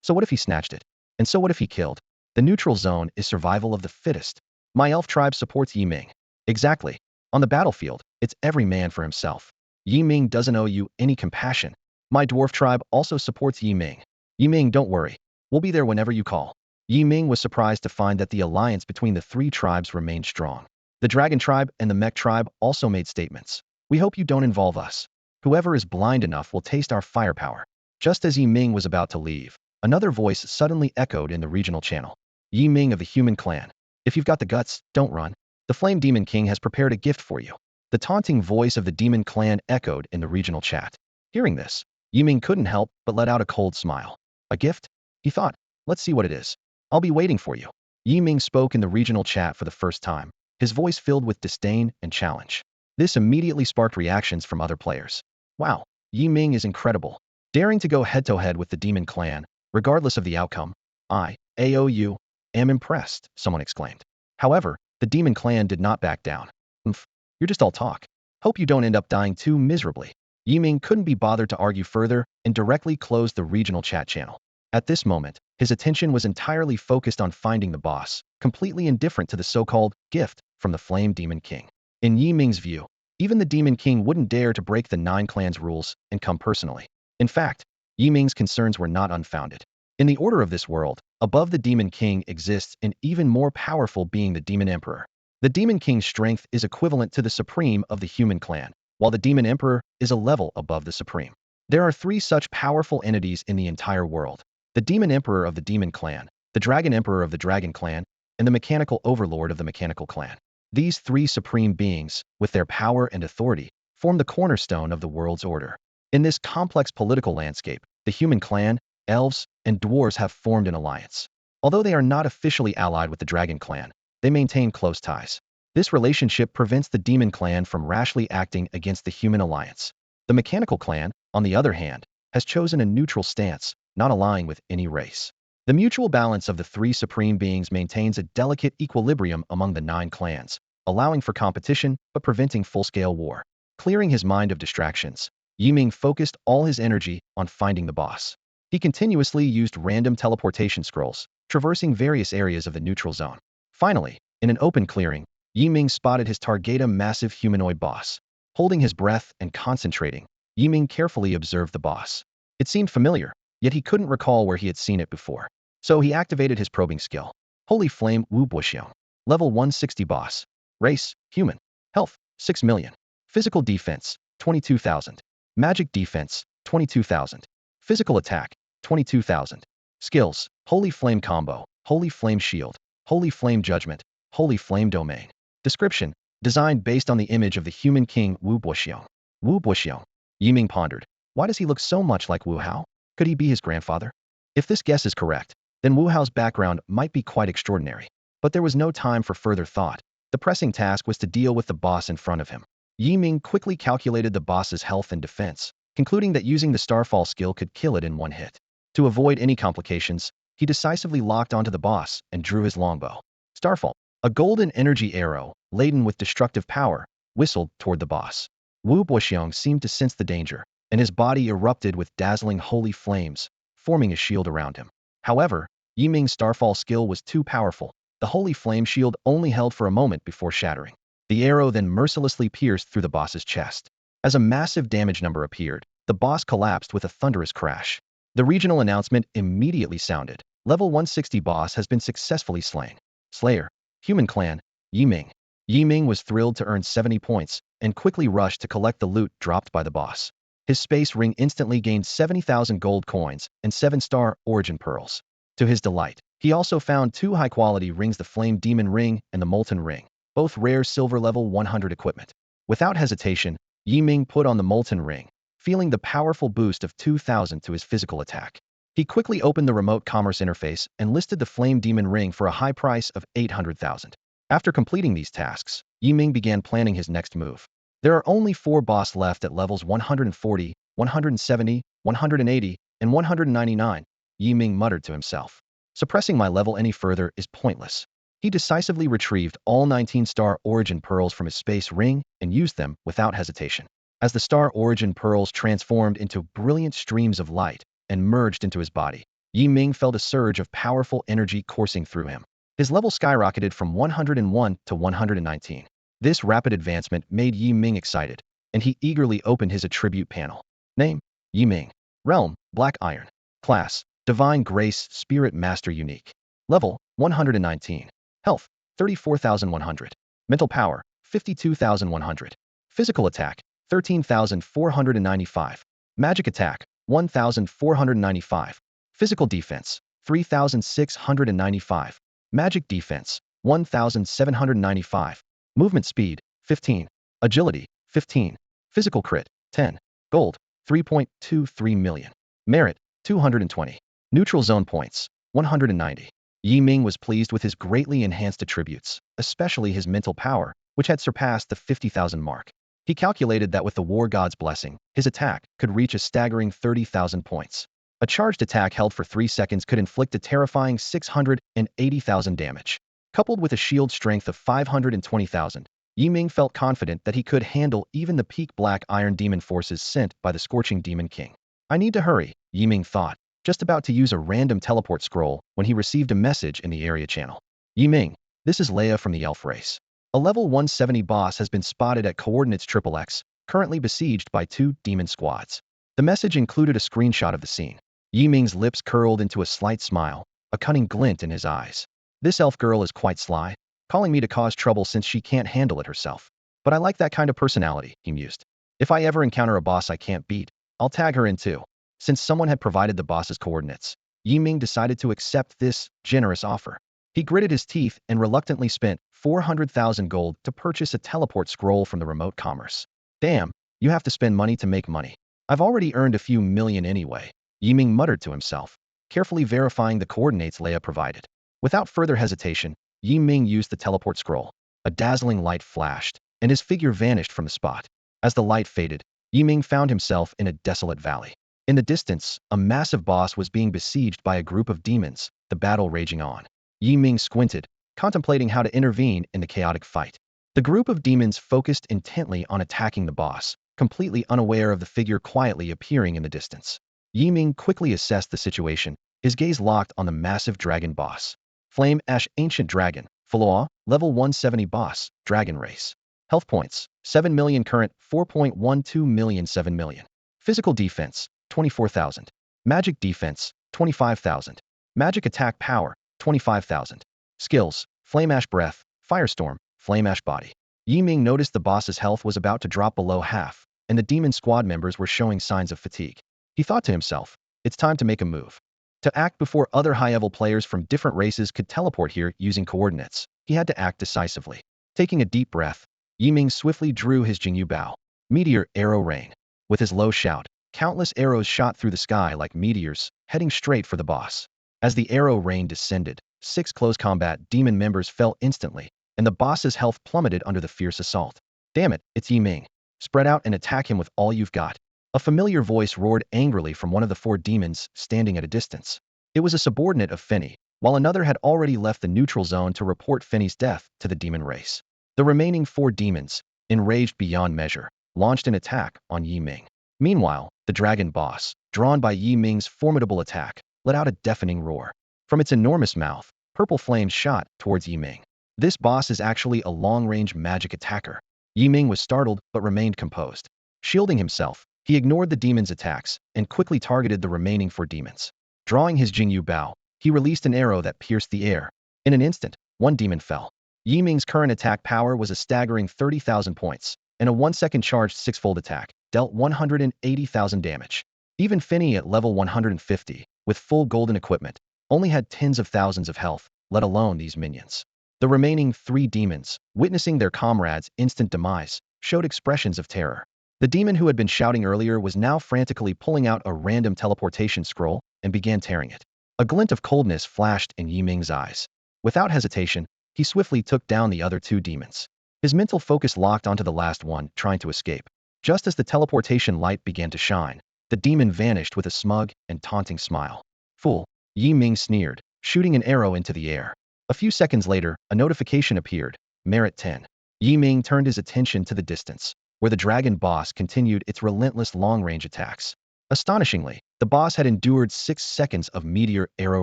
So what if he snatched it? And so what if he killed? The neutral zone is survival of the fittest. My elf tribe supports Yiming. Exactly. On the battlefield, it's every man for himself. Yiming doesn't owe you any compassion. My dwarf tribe also supports Yiming. Yiming, don't worry. We'll be there whenever you call. Yiming was surprised to find that the alliance between the 3 tribes remained strong. The dragon tribe and the mech tribe also made statements. We hope you don't involve us. Whoever is blind enough will taste our firepower. Just as Yiming was about to leave, another voice suddenly echoed in the regional channel. Yiming of the human clan. If you've got the guts, don't run. The Flame Demon King has prepared a gift for you. The taunting voice of the demon clan echoed in the regional chat. Hearing this, Yiming couldn't help but let out a cold smile. A gift? He thought. Let's see what it is. I'll be waiting for you. Yiming spoke in the regional chat for the first time, his voice filled with disdain and challenge. This immediately sparked reactions from other players. Wow, Yiming is incredible. Daring to go head-to-head with the demon clan, regardless of the outcome. I am impressed, someone exclaimed. However, the demon clan did not back down. You're just all talk. Hope you don't end up dying too miserably. Yiming couldn't be bothered to argue further and directly closed the regional chat channel. At this moment, his attention was entirely focused on finding the boss, completely indifferent to the so-called gift from the Flame Demon King. In Yi Ming's view, even the Demon King wouldn't dare to break the 9 clans' rules and come personally. In fact, Yi Ming's concerns were not unfounded. In the order of this world, above the Demon King exists an even more powerful being, the Demon Emperor. The Demon King's strength is equivalent to the Supreme of the human clan, while the Demon Emperor is a level above the Supreme. There are 3 such powerful entities in the entire world: the Demon Emperor of the Demon Clan, the Dragon Emperor of the Dragon Clan, and the Mechanical Overlord of the Mechanical Clan. These 3 supreme beings, with their power and authority, form the cornerstone of the world's order. In this complex political landscape, the human clan, elves, and dwarves have formed an alliance. Although they are not officially allied with the Dragon Clan, they maintain close ties. This relationship prevents the Demon Clan from rashly acting against the human alliance. The Mechanical Clan, on the other hand, has chosen a neutral stance, not allying with any race. The mutual balance of the 3 supreme beings maintains a delicate equilibrium among the 9 clans, allowing for competition but preventing full-scale war. Clearing his mind of distractions, Yi Ming focused all his energy on finding the boss. He continuously used random teleportation scrolls, traversing various areas of the neutral zone. Finally, in an open clearing, Yi Ming spotted his target, a massive humanoid boss. Holding his breath and concentrating, Yi Ming carefully observed the boss. It seemed familiar, yet he couldn't recall where he had seen it before. So he activated his probing skill. Holy Flame Wu Buxiong. Level 160 boss. Race, human. Health, 6 million. Physical defense, 22,000. Magic defense, 22,000. Physical attack, 22,000. Skills, Holy Flame Combo, Holy Flame Shield, Holy Flame Judgment, Holy Flame Domain. Description, designed based on the image of the human king Wu Buxiong. Wu Buxiong. Yi Ming pondered. Why does he look so much like Wu Hao? Could he be his grandfather? If this guess is correct, then Wu Hao's background might be quite extraordinary. But there was no time for further thought. The pressing task was to deal with the boss in front of him. Yi Ming quickly calculated the boss's health and defense, concluding that using the Starfall skill could kill it in one hit. To avoid any complications, he decisively locked onto the boss and drew his longbow. Starfall, a golden energy arrow, laden with destructive power, whistled toward the boss. Wu Buxiong seemed to sense the danger, and his body erupted with dazzling holy flames, forming a shield around him. However, Yi Ming's Starfall skill was too powerful. The holy flame shield only held for a moment before shattering. The arrow then mercilessly pierced through the boss's chest. As a massive damage number appeared, the boss collapsed with a thunderous crash. The regional announcement immediately sounded. Level 160 boss has been successfully slain. Slayer, human clan, Yi Ming. Yi Ming was thrilled to earn 70 points and quickly rushed to collect the loot dropped by the boss. His space ring instantly gained 70,000 gold coins and 7-star origin pearls. To his delight, he also found 2 high-quality rings, the Flame Demon Ring and the Molten Ring, both rare silver level 100 equipment. Without hesitation, Yi Ming put on the Molten Ring, feeling the powerful boost of 2,000 to his physical attack. He quickly opened the remote commerce interface and listed the Flame Demon Ring for a high price of 800,000. After completing these tasks, Yi Ming began planning his next move. There are only 4 boss left at levels 140, 170, 180, and 199, Yi Ming muttered to himself. Suppressing my level any further is pointless. He decisively retrieved all 19-star origin pearls from his space ring and used them without hesitation. As the star origin pearls transformed into brilliant streams of light and merged into his body, Yi Ming felt a surge of powerful energy coursing through him. His level skyrocketed from 101 to 119. This rapid advancement made Yi Ming excited, and he eagerly opened his attribute panel. Name, Yi Ming. Realm, Black Iron. Class, Divine Grace Spirit Master Unique. Level, 119. Health, 34,100. Mental Power, 52,100. Physical Attack, 13,495. Magic Attack, 1,495. Physical Defense, 3,695. Magic Defense, 1,795. Movement Speed, 15. Agility, 15. Physical Crit, 10. Gold, 3.23 million. Merit, 220. Neutral Zone Points, 190. Yi Ming was pleased with his greatly enhanced attributes, especially his mental power, which had surpassed the 50,000 mark. He calculated that with the War God's blessing, his attack could reach a staggering 30,000 points. A charged attack held for 3 seconds could inflict a terrifying 680,000 damage. Coupled with a shield strength of 520,000, Yi Ming felt confident that he could handle even the peak Black Iron demon forces sent by the Scorching Demon King. I need to hurry, Yi Ming thought, just about to use a random teleport scroll when he received a message in the area channel. Yi Ming, this is Leia from the elf race. A level 170 boss has been spotted at coordinates XXX, currently besieged by 2 demon squads. The message included a screenshot of the scene. Yi Ming's lips curled into a slight smile, a cunning glint in his eyes. This elf girl is quite sly, calling me to cause trouble since she can't handle it herself. But I like that kind of personality, he mused. If I ever encounter a boss I can't beat, I'll tag her in too. Since someone had provided the boss's coordinates, Yi Ming decided to accept this generous offer. He gritted his teeth and reluctantly spent 400,000 gold to purchase a teleport scroll from the remote commerce. Damn, you have to spend money to make money. I've already earned a few million anyway, Yi Ming muttered to himself, carefully verifying the coordinates Leia provided. Without further hesitation, Yi Ming used the teleport scroll. A dazzling light flashed, and his figure vanished from the spot. As the light faded, Yi Ming found himself in a desolate valley. In the distance, a massive boss was being besieged by a group of demons, the battle raging on. Yi Ming squinted, contemplating how to intervene in the chaotic fight. The group of demons focused intently on attacking the boss, completely unaware of the figure quietly appearing in the distance. Yi Ming quickly assessed the situation, his gaze locked on the massive dragon boss. Flame Ash Ancient Dragon, Faloa, level 170 boss, Dragon Race. Health points, 7 million current, 4.12 million 7 million. Physical defense, 24,000. Magic defense, 25,000. Magic attack power, 25,000. Skills, Flame Ash Breath, Firestorm, Flame Ash Body. Yi Ming noticed the boss's health was about to drop below half, and the demon squad members were showing signs of fatigue. He thought to himself, it's time to make a move. To act before other high-level players from different races could teleport here using coordinates, he had to act decisively. Taking a deep breath, Yi Ming swiftly drew his Jingyu Bao. Meteor Arrow Rain. With his low shout, countless arrows shot through the sky like meteors, heading straight for the boss. As the arrow rain descended, 6 close combat demon members fell instantly, and the boss's health plummeted under the fierce assault. Damn it, it's Yi Ming. Spread out and attack him with all you've got. A familiar voice roared angrily from one of the 4 demons standing at a distance. It was a subordinate of Feni, while another had already left the neutral zone to report Feni's death to the demon race. The remaining 4 demons, enraged beyond measure, launched an attack on Yi Ming. Meanwhile, the dragon boss, drawn by Yi Ming's formidable attack, let out a deafening roar. From its enormous mouth, purple flames shot towards Yi Ming. This boss is actually a long-range magic attacker. Yi Ming was startled but remained composed. Shielding himself, he ignored the demon's attacks and quickly targeted the remaining 4 demons. Drawing his Jingyu Bao, he released an arrow that pierced the air. In an instant, 1 demon fell. Yi Ming's current attack power was a staggering 30,000 points, and a 1-second charged 6-fold attack dealt 180,000 damage. Even Feni at level 150, with full golden equipment, only had tens of thousands of health, let alone these minions. The remaining 3 demons, witnessing their comrades' instant demise, showed expressions of terror. The demon who had been shouting earlier was now frantically pulling out a random teleportation scroll and began tearing it. A glint of coldness flashed in Yi Ming's eyes. Without hesitation, he swiftly took down the other 2 demons. His mental focus locked onto the last one, trying to escape. Just as the teleportation light began to shine, the demon vanished with a smug and taunting smile. Fool, Yi Ming sneered, shooting an arrow into the air. A few seconds later, a notification appeared. Merit 10. Yi Ming turned his attention to the distance, where the dragon boss continued its relentless long-range attacks. Astonishingly, the boss had endured 6 seconds of meteor arrow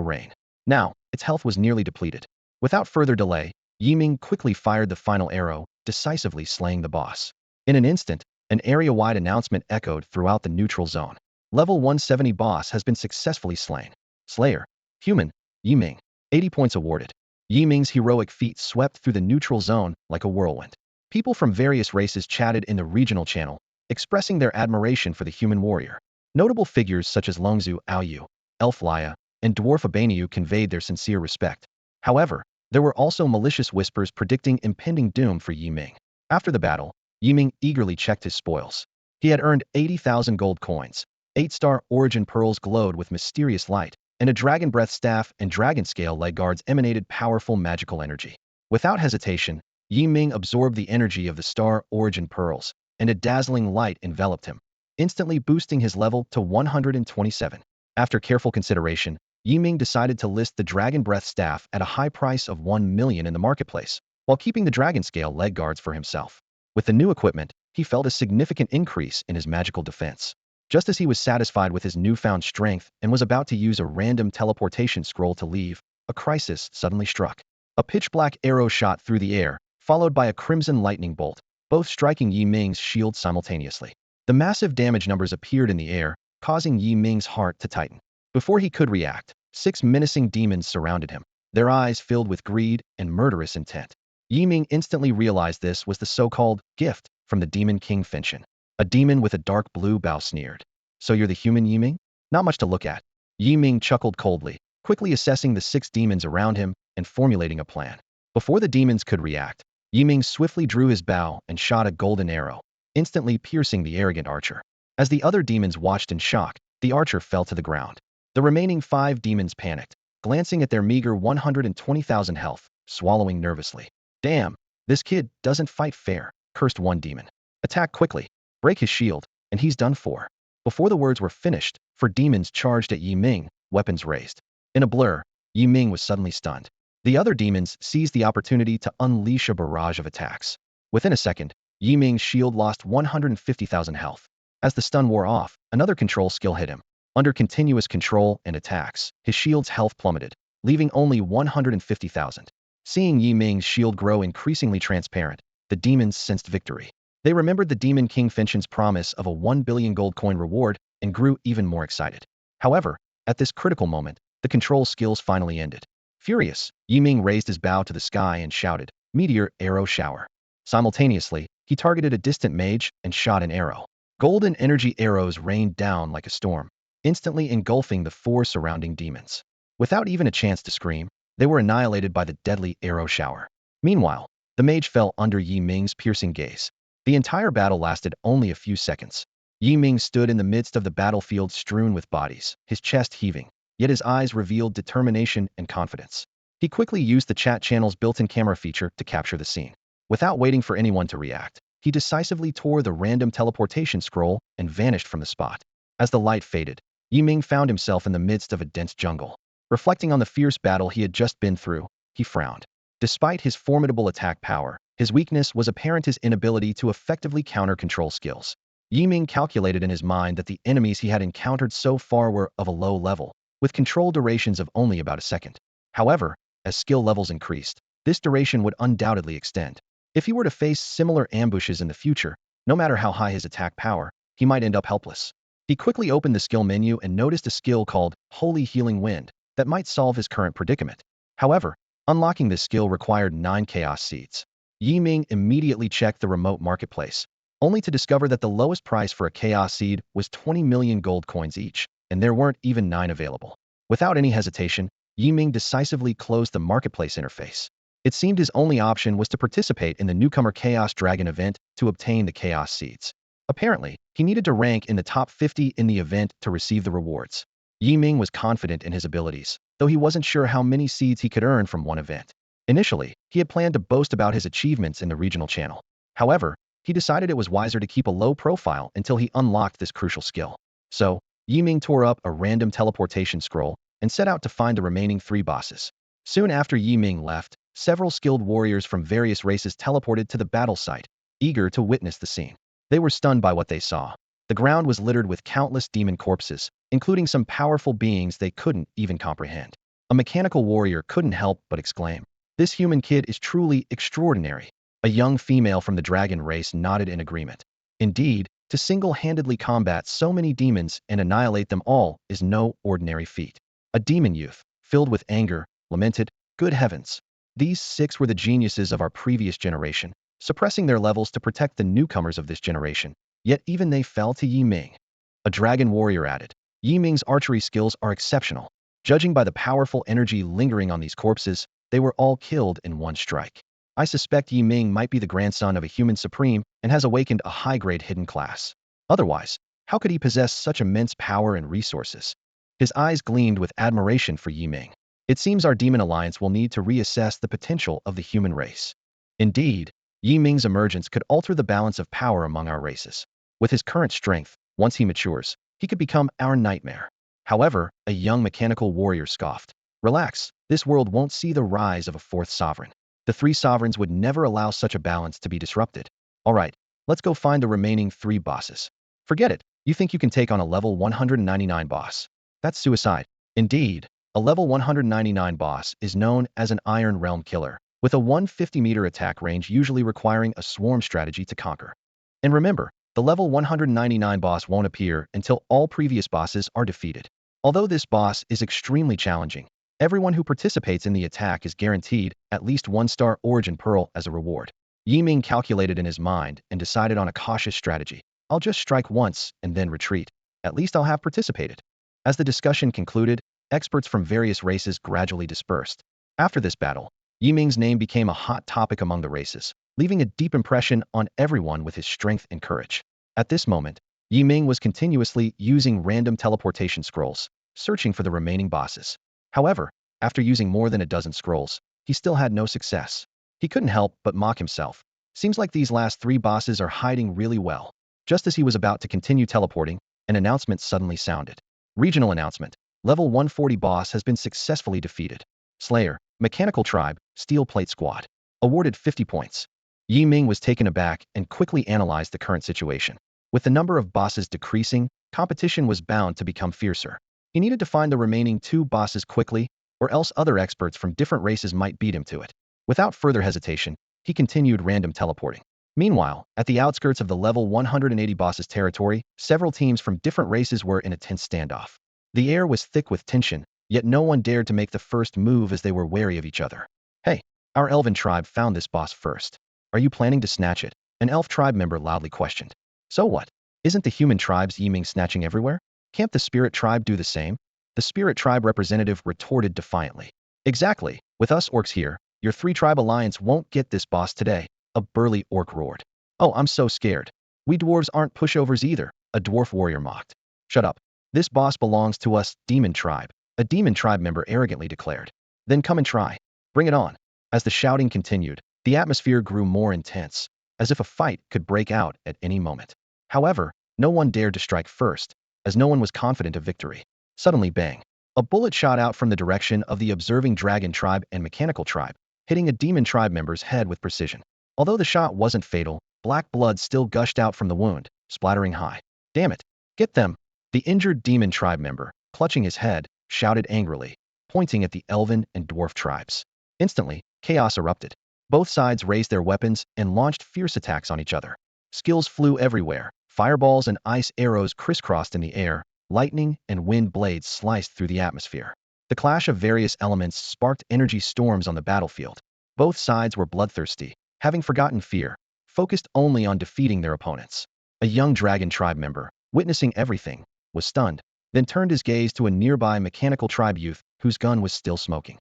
rain. Now, its health was nearly depleted. Without further delay, Yi Ming quickly fired the final arrow, decisively slaying the boss. In an instant, an area-wide announcement echoed throughout the neutral zone. Level 170 boss has been successfully slain. Slayer. Human. Yi Ming. 80 points awarded. Yi Ming's heroic feat swept through the neutral zone like a whirlwind. People from various races chatted in the regional channel, expressing their admiration for the human warrior. Notable figures such as Longzhu Aoyu, Elf Laya, and Dwarf Abaniu conveyed their sincere respect. However, there were also malicious whispers predicting impending doom for Yi Ming. After the battle, Yi Ming eagerly checked his spoils. He had earned 80,000 gold coins, 8-star origin pearls glowed with mysterious light, and a dragon breath staff and dragon scale leg guards emanated powerful magical energy. Without hesitation, Yi Ming absorbed the energy of the star origin pearls, and a dazzling light enveloped him, instantly boosting his level to 127. After careful consideration, Yi Ming decided to list the dragon breath staff at a high price of 1 million in the marketplace, while keeping the dragon scale leg guards for himself. With the new equipment, he felt a significant increase in his magical defense. Just as he was satisfied with his newfound strength and was about to use a random teleportation scroll to leave, a crisis suddenly struck. A pitch-black arrow shot through the air, followed by a crimson lightning bolt, both striking Yi Ming's shield simultaneously. The massive damage numbers appeared in the air, causing Yi Ming's heart to tighten. Before he could react, 6 menacing demons surrounded him, their eyes filled with greed and murderous intent. Yi Ming instantly realized this was the so-called gift from the demon King Finshin. A demon with a dark blue bow sneered. So you're the human Yi Ming? Not much to look at. Yi Ming chuckled coldly, quickly assessing the 6 demons around him and formulating a plan. Before the demons could react, Yi Ming swiftly drew his bow and shot a golden arrow, instantly piercing the arrogant archer. As the other demons watched in shock, the archer fell to the ground. The remaining 5 demons panicked, glancing at their meager 120,000 health, swallowing nervously. Damn, this kid doesn't fight fair, cursed one demon. Attack quickly, break his shield, and he's done for. Before the words were finished, 4 demons charged at Yi Ming, weapons raised. In a blur, Yi Ming was suddenly stunned. The other demons seized the opportunity to unleash a barrage of attacks. Within a second, Yi Ming's shield lost 150,000 health. As the stun wore off, another control skill hit him. Under continuous control and attacks, his shield's health plummeted, leaving only 150,000. Seeing Yi Ming's shield grow increasingly transparent, the demons sensed victory. They remembered the demon King Finshin's promise of a 1 billion gold coin reward and grew even more excited. However, at this critical moment, the control skills finally ended. Furious, Yi Ming raised his bow to the sky and shouted, "Meteor arrow shower." Simultaneously, he targeted a distant mage and shot an arrow. Golden energy arrows rained down like a storm, instantly engulfing the 4 surrounding demons. Without even a chance to scream, they were annihilated by the deadly arrow shower. Meanwhile, the mage fell under Yi Ming's piercing gaze. The entire battle lasted only a few seconds. Yi Ming stood in the midst of the battlefield strewn with bodies, his chest heaving, yet his eyes revealed determination and confidence. He quickly used the chat channel's built-in camera feature to capture the scene. Without waiting for anyone to react, he decisively tore the random teleportation scroll and vanished from the spot. As the light faded, Yi Ming found himself in the midst of a dense jungle. Reflecting on the fierce battle he had just been through, he frowned. Despite his formidable attack power, his weakness was apparent: his inability to effectively counter control skills. Yi Ming calculated in his mind that the enemies he had encountered so far were of a low level, with control durations of only about a second. However, as skill levels increased, this duration would undoubtedly extend. If he were to face similar ambushes in the future, no matter how high his attack power, he might end up helpless. He quickly opened the skill menu and noticed a skill called Holy Healing Wind that might solve his current predicament. However, unlocking this skill required 9 chaos seeds. Yi Ming immediately checked the remote marketplace, only to discover that the lowest price for a chaos seed was 20 million gold coins each, and there weren't even 9 available. Without any hesitation, Yi Ming decisively closed the marketplace interface. It seemed his only option was to participate in the newcomer Chaos Dragon event to obtain the chaos seeds. Apparently, he needed to rank in the top 50 in the event to receive the rewards. Yi Ming was confident in his abilities, though he wasn't sure how many seeds he could earn from one event. Initially, he had planned to boast about his achievements in the regional channel. However, he decided it was wiser to keep a low profile until he unlocked this crucial skill. So, Yi Ming tore up a random teleportation scroll and set out to find the remaining 3 bosses. Soon after Yi Ming left, several skilled warriors from various races teleported to the battle site, eager to witness the scene. They were stunned by what they saw. The ground was littered with countless demon corpses, including some powerful beings they couldn't even comprehend. A mechanical warrior couldn't help but exclaim, "This human kid is truly extraordinary." A young female from the dragon race nodded in agreement. Indeed, to single-handedly combat so many demons and annihilate them all is no ordinary feat. A demon youth, filled with anger, lamented, "Good heavens! These 6 were the geniuses of our previous generation, suppressing their levels to protect the newcomers of this generation, yet even they fell to Yi Ming." A dragon warrior added, "Yi Ming's archery skills are exceptional. Judging by the powerful energy lingering on these corpses, they were all killed in one strike. I suspect Yi Ming might be the grandson of a human supreme and has awakened a high-grade hidden class. Otherwise, how could he possess such immense power and resources?" His eyes gleamed with admiration for Yi Ming. "It seems our demon alliance will need to reassess the potential of the human race." Indeed, Yi Ming's emergence could alter the balance of power among our races. With his current strength, once he matures, he could become our nightmare. However, a young mechanical warrior scoffed, "Relax, this world won't see the rise of a 4th sovereign. The 3 sovereigns would never allow such a balance to be disrupted. Alright, let's go find the remaining 3 bosses." "Forget it, you think you can take on a level 199 boss? That's suicide." Indeed, a level 199 boss is known as an Iron Realm killer, with a 150-meter attack range usually requiring a swarm strategy to conquer. And remember, the level 199 boss won't appear until all previous bosses are defeated. Although this boss is extremely challenging, everyone who participates in the attack is guaranteed at least 1-star Origin Pearl as a reward. Ming calculated in his mind and decided on a cautious strategy. I'll just strike once and then retreat. At least I'll have participated. As the discussion concluded, experts from various races gradually dispersed. After this battle, Ming's name became a hot topic among the races, leaving a deep impression on everyone with his strength and courage. At this moment, Ming was continuously using random teleportation scrolls, searching for the remaining bosses. However, after using more than a dozen scrolls, he still had no success. He couldn't help but mock himself. Seems like these last 3 bosses are hiding really well. Just as he was about to continue teleporting, an announcement suddenly sounded. Regional announcement. Level 140 boss has been successfully defeated. Slayer, Mechanical Tribe, Steel Plate Squad. Awarded 50 points. Ming was taken aback and quickly analyzed the current situation. With the number of bosses decreasing, competition was bound to become fiercer. He needed to find the remaining 2 bosses quickly, or else other experts from different races might beat him to it. Without further hesitation, he continued random teleporting. Meanwhile, at the outskirts of the level 180 bosses territory, several teams from different races were in a tense standoff. The air was thick with tension, yet no one dared to make the first move as they were wary of each other. Hey, our elven tribe found this boss first. Are you planning to snatch it? An elf tribe member loudly questioned. So what? Isn't the human tribe's Ming snatching everywhere? Can't the spirit tribe do the same? The spirit tribe representative retorted defiantly. Exactly, with us orcs here, your 3-tribe alliance won't get this boss today, a burly orc roared. Oh, I'm so scared. We dwarves aren't pushovers either, a dwarf warrior mocked. Shut up. This boss belongs to us, demon tribe, a demon tribe member arrogantly declared. Then come and try. Bring it on. As the shouting continued, the atmosphere grew more intense, as if a fight could break out at any moment. However, no one dared to strike first, as no one was confident of victory. Suddenly, bang. A bullet shot out from the direction of the observing dragon tribe and mechanical tribe, hitting a demon tribe member's head with precision. Although the shot wasn't fatal, black blood still gushed out from the wound, splattering high. Damn it. Get them. The injured demon tribe member, clutching his head, shouted angrily, pointing at the elven and dwarf tribes. Instantly, chaos erupted. Both sides raised their weapons and launched fierce attacks on each other. Skills flew everywhere. Fireballs and ice arrows crisscrossed in the air. Lightning and wind blades sliced through the atmosphere. The clash of various elements sparked energy storms on the battlefield. Both sides were bloodthirsty, having forgotten fear, focused only on defeating their opponents. A young dragon tribe member, witnessing everything, was stunned, then turned his gaze to a nearby mechanical tribe youth whose gun was still smoking.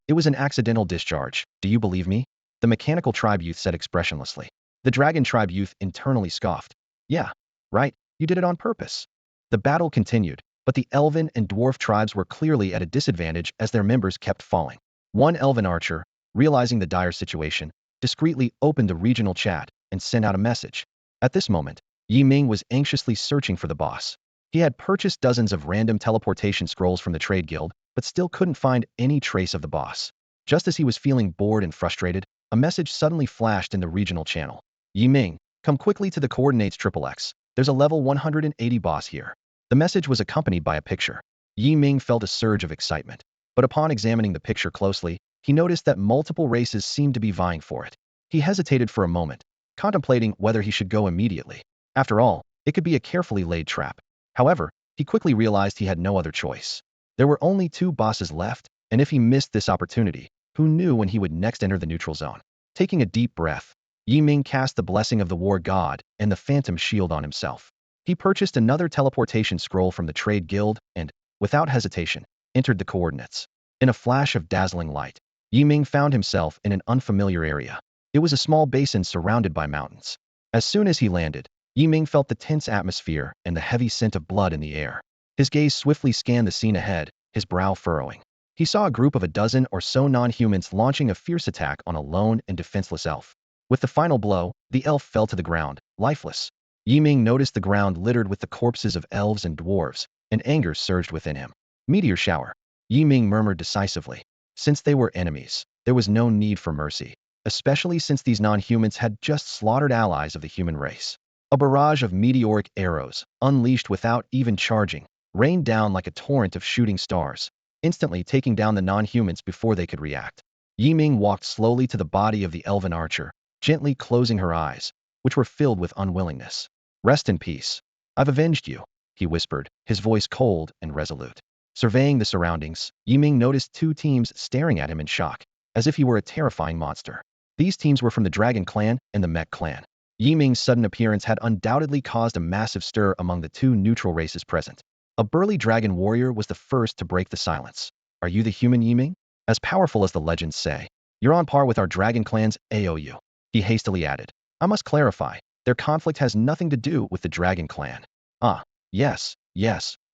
It was an accidental discharge. Do you believe me? The mechanical tribe youth said expressionlessly. The dragon tribe youth internally scoffed. Yeah, right, you did it on purpose. The battle continued, but the elven and dwarf tribes were clearly at a disadvantage as their members kept falling. One elven archer, realizing the dire situation, discreetly opened the regional chat and sent out a message. At this moment, Ming was anxiously searching for the boss. He had purchased dozens of random teleportation scrolls from the trade guild, but still couldn't find any trace of the boss. Just as he was feeling bored and frustrated, a message suddenly flashed in the regional channel. Ming, come quickly to the coordinates XXX. There's a level 180 boss here. The message was accompanied by a picture. Ming felt a surge of excitement, but upon examining the picture closely, he noticed that multiple races seemed to be vying for it. He hesitated for a moment, contemplating whether he should go immediately. After all, it could be a carefully laid trap. However, he quickly realized he had no other choice. There were only 2 bosses left, and if he missed this opportunity, who knew when he would next enter the neutral zone? Taking a deep breath, Ming cast the blessing of the war god and the phantom shield on himself. He purchased another teleportation scroll from the trade guild and, without hesitation, entered the coordinates. In a flash of dazzling light, Ming found himself in an unfamiliar area. It was a small basin surrounded by mountains. As soon as he landed, Ming felt the tense atmosphere and the heavy scent of blood in the air. His gaze swiftly scanned the scene ahead, his brow furrowing. He saw a group of a dozen or so non-humans launching a fierce attack on a lone and defenseless elf. With the final blow, the elf fell to the ground, lifeless. Ming noticed the ground littered with the corpses of elves and dwarves, and anger surged within him. Meteor shower. Ming murmured decisively. Since they were enemies, there was no need for mercy, especially since these non-humans had just slaughtered allies of the human race. A barrage of meteoric arrows, unleashed without even charging, rained down like a torrent of shooting stars, instantly taking down the non-humans before they could react. Yi Ming walked slowly to the body of the elven archer, gently closing her eyes, which were filled with unwillingness. Rest in peace. I've avenged you, he whispered, his voice cold and resolute. Surveying the surroundings, Yi Ming noticed two teams staring at him in shock, as if he were a terrifying monster. These teams were from the Dragon Clan and the Mech Clan. Yi Ming's sudden appearance had undoubtedly caused a massive stir among the two neutral races present. A burly dragon warrior was the first to break the silence. Are you the human Yi Ming? As powerful as the legends say. You're on par with our Dragon Clan's AOU. He hastily added. I must clarify, their conflict has nothing to do with the Dragon Clan. Ah, yes,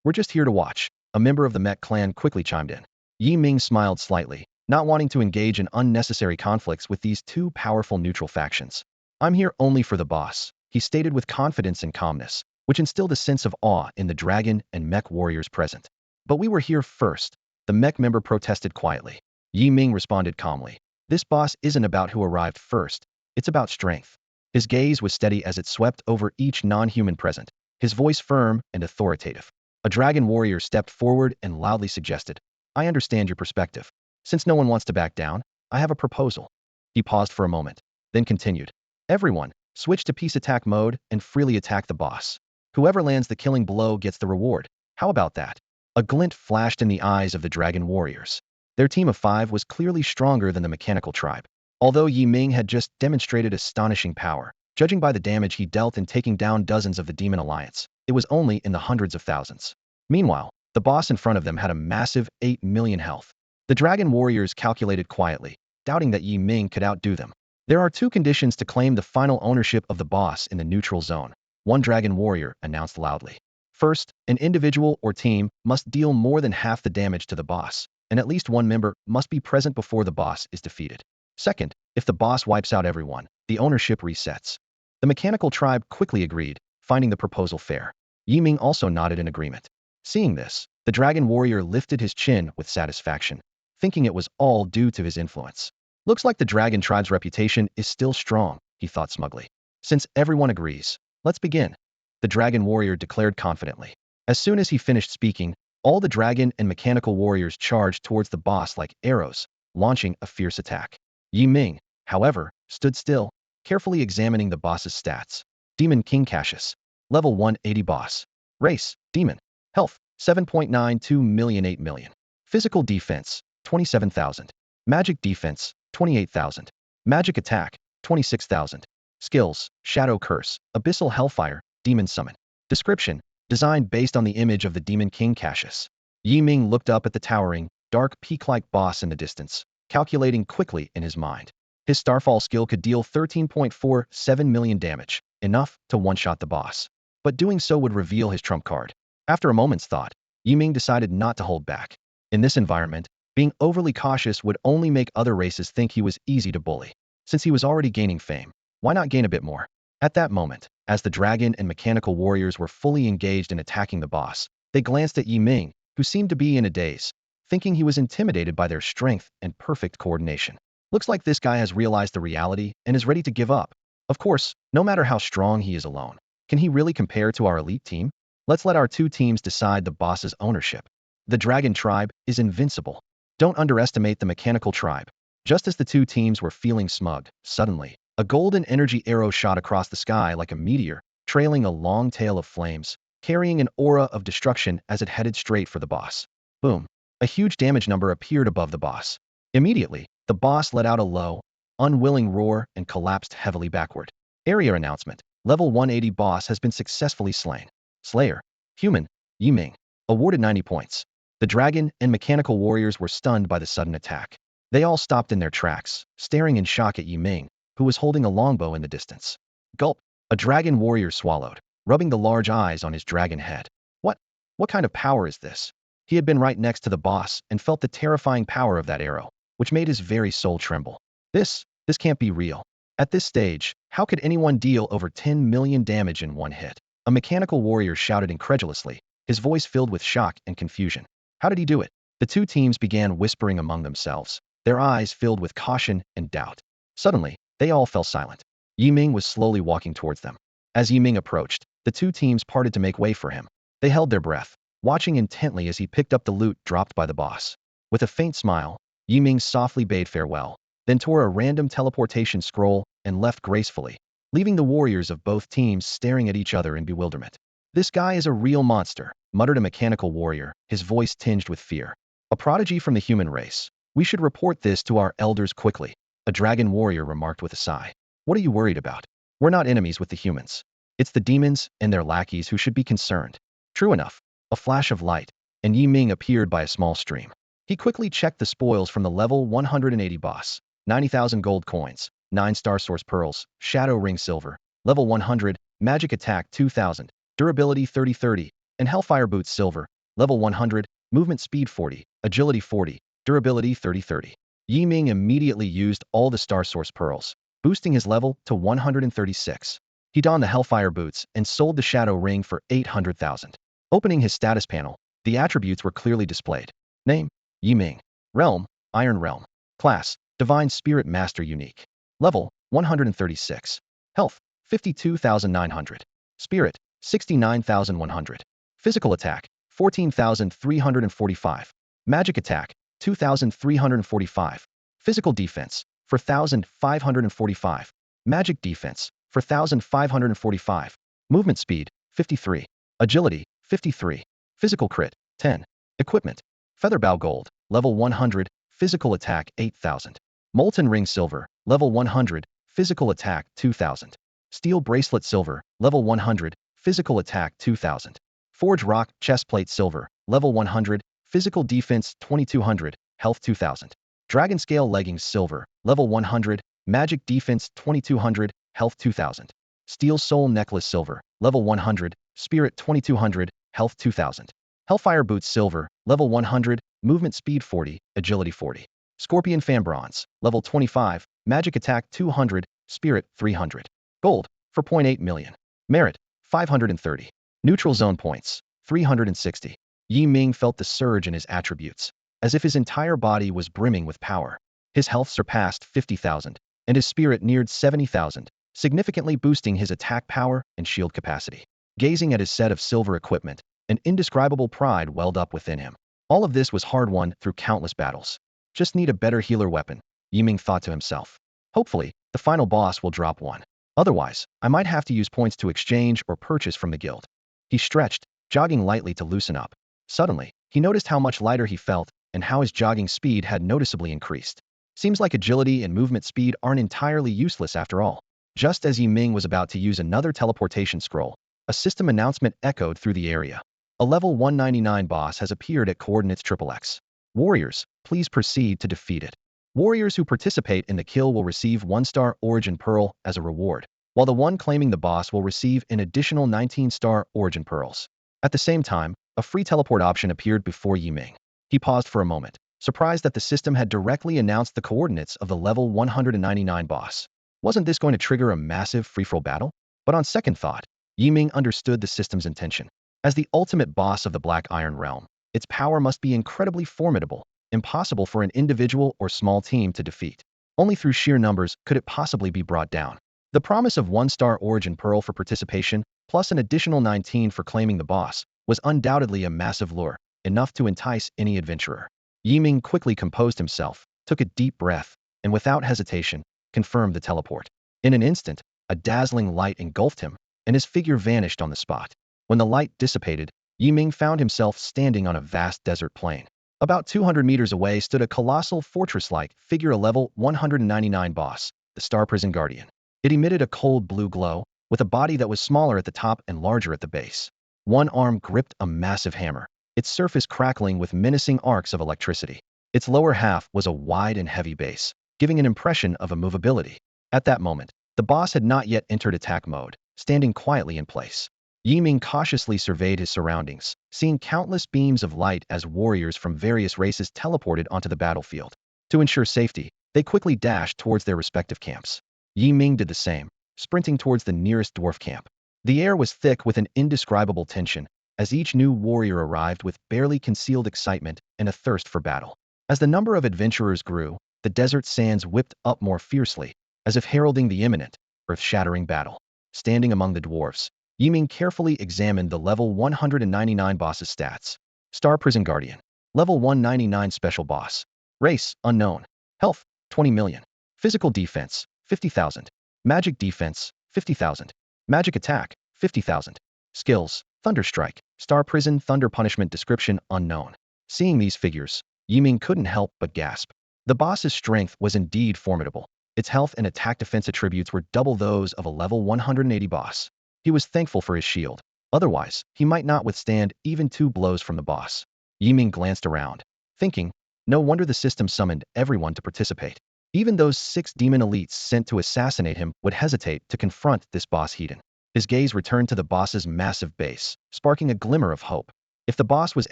we're just here to watch. A member of the Mech Clan quickly chimed in. Yi Ming smiled slightly, not wanting to engage in unnecessary conflicts with these two powerful neutral factions. I'm here only for the boss, he stated with confidence and calmness, which instilled a sense of awe in the dragon and mech warriors present. But we were here first, the mech member protested quietly. Yi Ming responded calmly. This boss isn't about who arrived first, it's about strength. His gaze was steady as it swept over each non-human present, his voice firm and authoritative. A dragon warrior stepped forward and loudly suggested, I understand your perspective. Since no one wants to back down, I have a proposal. He paused for a moment, then continued. Everyone, switch to peace attack mode and freely attack the boss. Whoever lands the killing blow gets the reward. How about that? A glint flashed in the eyes of the dragon warriors. Their team of 5 was clearly stronger than the mechanical tribe. Although Yi Ming had just demonstrated astonishing power, judging by the damage he dealt in taking down dozens of the Demon Alliance, it was only in the hundreds of thousands. Meanwhile, the boss in front of them had a massive 8 million health. The dragon warriors calculated quietly, doubting that Yi Ming could outdo them. There are 2 conditions to claim the final ownership of the boss in the neutral zone, one dragon warrior announced loudly. First, an individual or team must deal more than half the damage to the boss, and at least one member must be present before the boss is defeated. Second, if the boss wipes out everyone, the ownership resets. The mechanical tribe quickly agreed, finding the proposal fair. Yi Ming also nodded in agreement. Seeing this, the dragon warrior lifted his chin with satisfaction, thinking it was all due to his influence. Looks like the dragon tribe's reputation is still strong, he thought smugly. Since everyone agrees, let's begin, the dragon warrior declared confidently. As soon as he finished speaking, all the dragon and mechanical warriors charged towards the boss like arrows, launching a fierce attack. Yi Ming, however, stood still, carefully examining the boss's stats. Demon King Cassius. Level 180 boss. Race, Demon. Health, 7.92 million 8 million. Physical defense, 27,000. Magic defense, 28,000. Magic attack, 26,000. Skills, Shadow Curse, Abyssal Hellfire, Demon Summon. Description, designed based on the image of the Demon King Cassius. Yi Ming looked up at the towering, dark peak-like boss in the distance, calculating quickly in his mind. His Starfall skill could deal 13.47 million damage, enough to one-shot the boss. But doing so would reveal his trump card. After a moment's thought, Yi Ming decided not to hold back. In this environment, being overly cautious would only make other races think he was easy to bully. Since he was already gaining fame, why not gain a bit more? At that moment, as the dragon and mechanical warriors were fully engaged in attacking the boss, they glanced at Yi Ming, who seemed to be in a daze, thinking he was intimidated by their strength and perfect coordination. Looks like this guy has realized the reality and is ready to give up. Of course, no matter how strong he is alone, can he really compare to our elite team? Let's let our 2 teams decide the boss's ownership. The dragon tribe is invincible. Don't underestimate the mechanical tribe. Just as the 2 teams were feeling smug, suddenly, a golden energy arrow shot across the sky like a meteor, trailing a long tail of flames, carrying an aura of destruction as it headed straight for the boss. Boom. A huge damage number appeared above the boss. Immediately, the boss let out a low, unwilling roar and collapsed heavily backward. Area announcement. Level 180 boss has been successfully slain. Slayer. Human. Yi Ming. Awarded 90 points. The dragon and mechanical warriors were stunned by the sudden attack. They all stopped in their tracks, staring in shock at Yi Ming, who was holding a longbow in the distance. Gulp. A dragon warrior swallowed, rubbing the large eyes on his dragon head. What kind of power is this? He had been right next to the boss and felt the terrifying power of that arrow, which made his very soul tremble. This can't be real. At this stage, how could anyone deal over 10 million damage in one hit? A mechanical warrior shouted incredulously, his voice filled with shock and confusion. How did he do it? The 2 teams began whispering among themselves, their eyes filled with caution and doubt. Suddenly, they all fell silent. Yi Ming was slowly walking towards them. As Yi Ming approached, the 2 teams parted to make way for him. They held their breath, watching intently as he picked up the loot dropped by the boss. With a faint smile, Yi Ming softly bade farewell, then tore a random teleportation scroll and left gracefully, leaving the warriors of both teams staring at each other in bewilderment. This guy is a real monster, muttered a mechanical warrior, his voice tinged with fear. A prodigy from the human race. We should report this to our elders quickly, a dragon warrior remarked with a sigh. What are you worried about? We're not enemies with the humans. It's the demons and their lackeys who should be concerned. True enough, a flash of light, and Yi Ming appeared by a small stream. He quickly checked the spoils from the level 180 boss. 90,000 gold coins, 9 star source pearls, shadow ring silver, level 100, magic attack 2000, durability 30-30, and hellfire boots silver, level 100, movement speed 40, agility 40, durability 30-30. Yi Ming immediately used all the star source pearls, boosting his level to 136. He donned the hellfire boots and sold the shadow ring for 800,000. Opening his status panel, the attributes were clearly displayed. Name: Yi Ming. Realm: Iron Realm. Class: Divine Spirit Master Unique. Level: 136. Health: 52,900. Spirit: 69,100. Physical attack: 14,345. Magic attack: 2,345. Physical defense: 4,545. Magic defense: 4,545. Movement speed: 53. Agility: 53. Physical crit: 10. Equipment: Featherbow Gold, level 100, physical attack 8,000. Molten Ring Silver, level 100, physical attack 2,000. Steel Bracelet Silver, level 100, physical attack 2,000. Forge Rock Chestplate Silver, level 100, physical defense 2,200, health 2,000. Dragon Scale Leggings Silver, level 100, magic defense 2,200, health 2,000. Steel Soul Necklace Silver, level 100, spirit 2,200, health 2,000. Hellfire Boots Silver, level 100, movement speed 40, agility 40. Scorpion Fan Bronze, level 25, magic attack 200, spirit 300. Gold, 4.8 million. Merit, 530. Neutral zone points, 360. Yi Ming felt the surge in his attributes, as if his entire body was brimming with power. His health surpassed 50,000, and his spirit neared 70,000, significantly boosting his attack power and shield capacity. Gazing at his set of silver equipment, an indescribable pride welled up within him. All of this was hard-won through countless battles. Just need a better healer weapon, Yi Ming thought to himself. Hopefully, the final boss will drop one. Otherwise, I might have to use points to exchange or purchase from the guild. He stretched, jogging lightly to loosen up. Suddenly, he noticed how much lighter he felt and how his jogging speed had noticeably increased. Seems like agility and movement speed aren't entirely useless after all. Just as Yi Ming was about to use another teleportation scroll, a system announcement echoed through the area. A level 199 boss has appeared at coordinates XXX. Warriors, please proceed to defeat it. Warriors who participate in the kill will receive 1-star Origin Pearl as a reward, while the one claiming the boss will receive an additional 19-star Origin Pearls. At the same time, a free teleport option appeared before Yi Ming. He paused for a moment, surprised that the system had directly announced the coordinates of the level 199 boss. Wasn't this going to trigger a massive free-for-all battle? But on second thought, Yi Ming understood the system's intention. As the ultimate boss of the Black Iron Realm, its power must be incredibly formidable, impossible for an individual or small team to defeat. Only through sheer numbers could it possibly be brought down. The promise of 1-star Origin Pearl for participation, plus an additional 19 for claiming the boss, was undoubtedly a massive lure, enough to entice any adventurer. Yi Ming quickly composed himself, took a deep breath, and without hesitation, confirmed the teleport. In an instant, a dazzling light engulfed him, and his figure vanished on the spot. When the light dissipated, Yi Ming found himself standing on a vast desert plain. About 200 meters away stood a colossal fortress-like figure, a level 199 boss, the Star Prison Guardian. It emitted a cold blue glow, with a body that was smaller at the top and larger at the base. One arm gripped a massive hammer, its surface crackling with menacing arcs of electricity. Its lower half was a wide and heavy base, giving an impression of immovability. At that moment, the boss had not yet entered attack mode, standing quietly in place. Yi Ming cautiously surveyed his surroundings, seeing countless beams of light as warriors from various races teleported onto the battlefield. To ensure safety, they quickly dashed towards their respective camps. Yi Ming did the same, sprinting towards the nearest dwarf camp. The air was thick with an indescribable tension, as each new warrior arrived with barely concealed excitement and a thirst for battle. As the number of adventurers grew, the desert sands whipped up more fiercely, as if heralding the imminent, earth-shattering battle. Standing among the dwarfs, Yi Ming carefully examined the level 199 boss's stats. Star Prison Guardian. Level 199 Special Boss. Race, unknown. Health, 20 million. Physical defense, 50,000. Magic defense, 50,000. Magic attack, 50,000. Skills, Thunderstrike, Star Prison, Thunder Punishment. Description, unknown. Seeing these figures, Ming couldn't help but gasp. The boss's strength was indeed formidable. Its health and attack defense attributes were double those of a level 180 boss. He was thankful for his shield. Otherwise, he might not withstand even 2 blows from the boss. Ming glanced around, thinking, no wonder the system summoned everyone to participate. Even those 6 demon elites sent to assassinate him would hesitate to confront this boss heathen. His gaze returned to the boss's massive base, sparking a glimmer of hope. If the boss was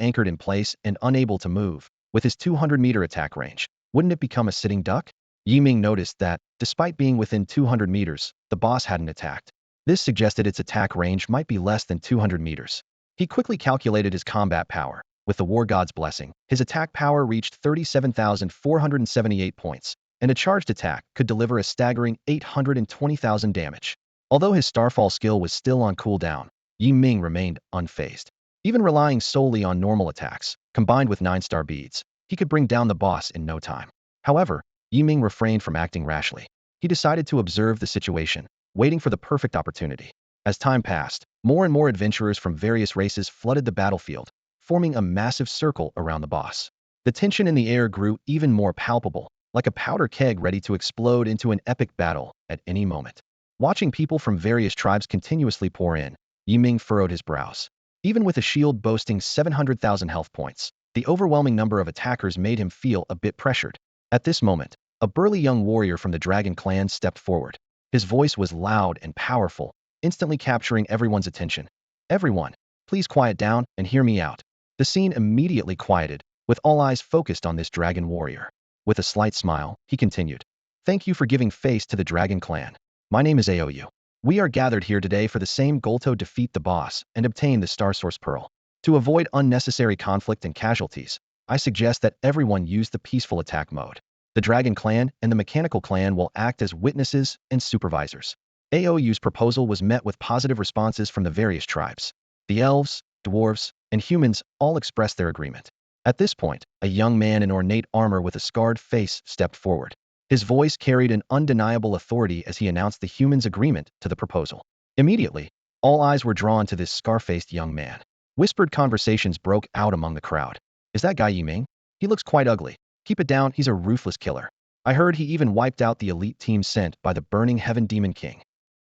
anchored in place and unable to move, with his 200-meter attack range, wouldn't it become a sitting duck? Ming noticed that, despite being within 200 meters, the boss hadn't attacked. This suggested its attack range might be less than 200 meters. He quickly calculated his combat power. With the War God's blessing, his attack power reached 37,478 points, and a charged attack could deliver a staggering 820,000 damage. Although his Starfall skill was still on cooldown, Ming remained unfazed. Even relying solely on normal attacks, combined with 9-star beads, he could bring down the boss in no time. However, Ming refrained from acting rashly. He decided to observe the situation, waiting for the perfect opportunity. As time passed, more and more adventurers from various races flooded the battlefield, forming a massive circle around the boss. The tension in the air grew even more palpable, like a powder keg ready to explode into an epic battle at any moment. Watching people from various tribes continuously pour in, Ming furrowed his brows. Even with a shield boasting 700,000 health points, the overwhelming number of attackers made him feel a bit pressured. At this moment, a burly young warrior from the Dragon clan stepped forward. His voice was loud and powerful, instantly capturing everyone's attention. Everyone, please quiet down and hear me out. The scene immediately quieted, with all eyes focused on this dragon warrior. With a slight smile, he continued. Thank you for giving face to the Dragon clan. My name is Aoyu. We are gathered here today for the same goal to defeat the boss and obtain the Star Source Pearl. To avoid unnecessary conflict and casualties, I suggest that everyone use the peaceful attack mode. The Dragon clan and the Mechanical clan will act as witnesses and supervisors. Aoyu's proposal was met with positive responses from the various tribes. The elves, dwarves, and humans all expressed their agreement. At this point, a young man in ornate armor with a scarred face stepped forward. His voice carried an undeniable authority as he announced the humans' agreement to the proposal. Immediately, all eyes were drawn to this scar-faced young man. Whispered conversations broke out among the crowd. Is that guy Ming? He looks quite ugly. Keep it down, he's a ruthless killer. I heard he even wiped out the elite team sent by the Burning Heaven Demon King.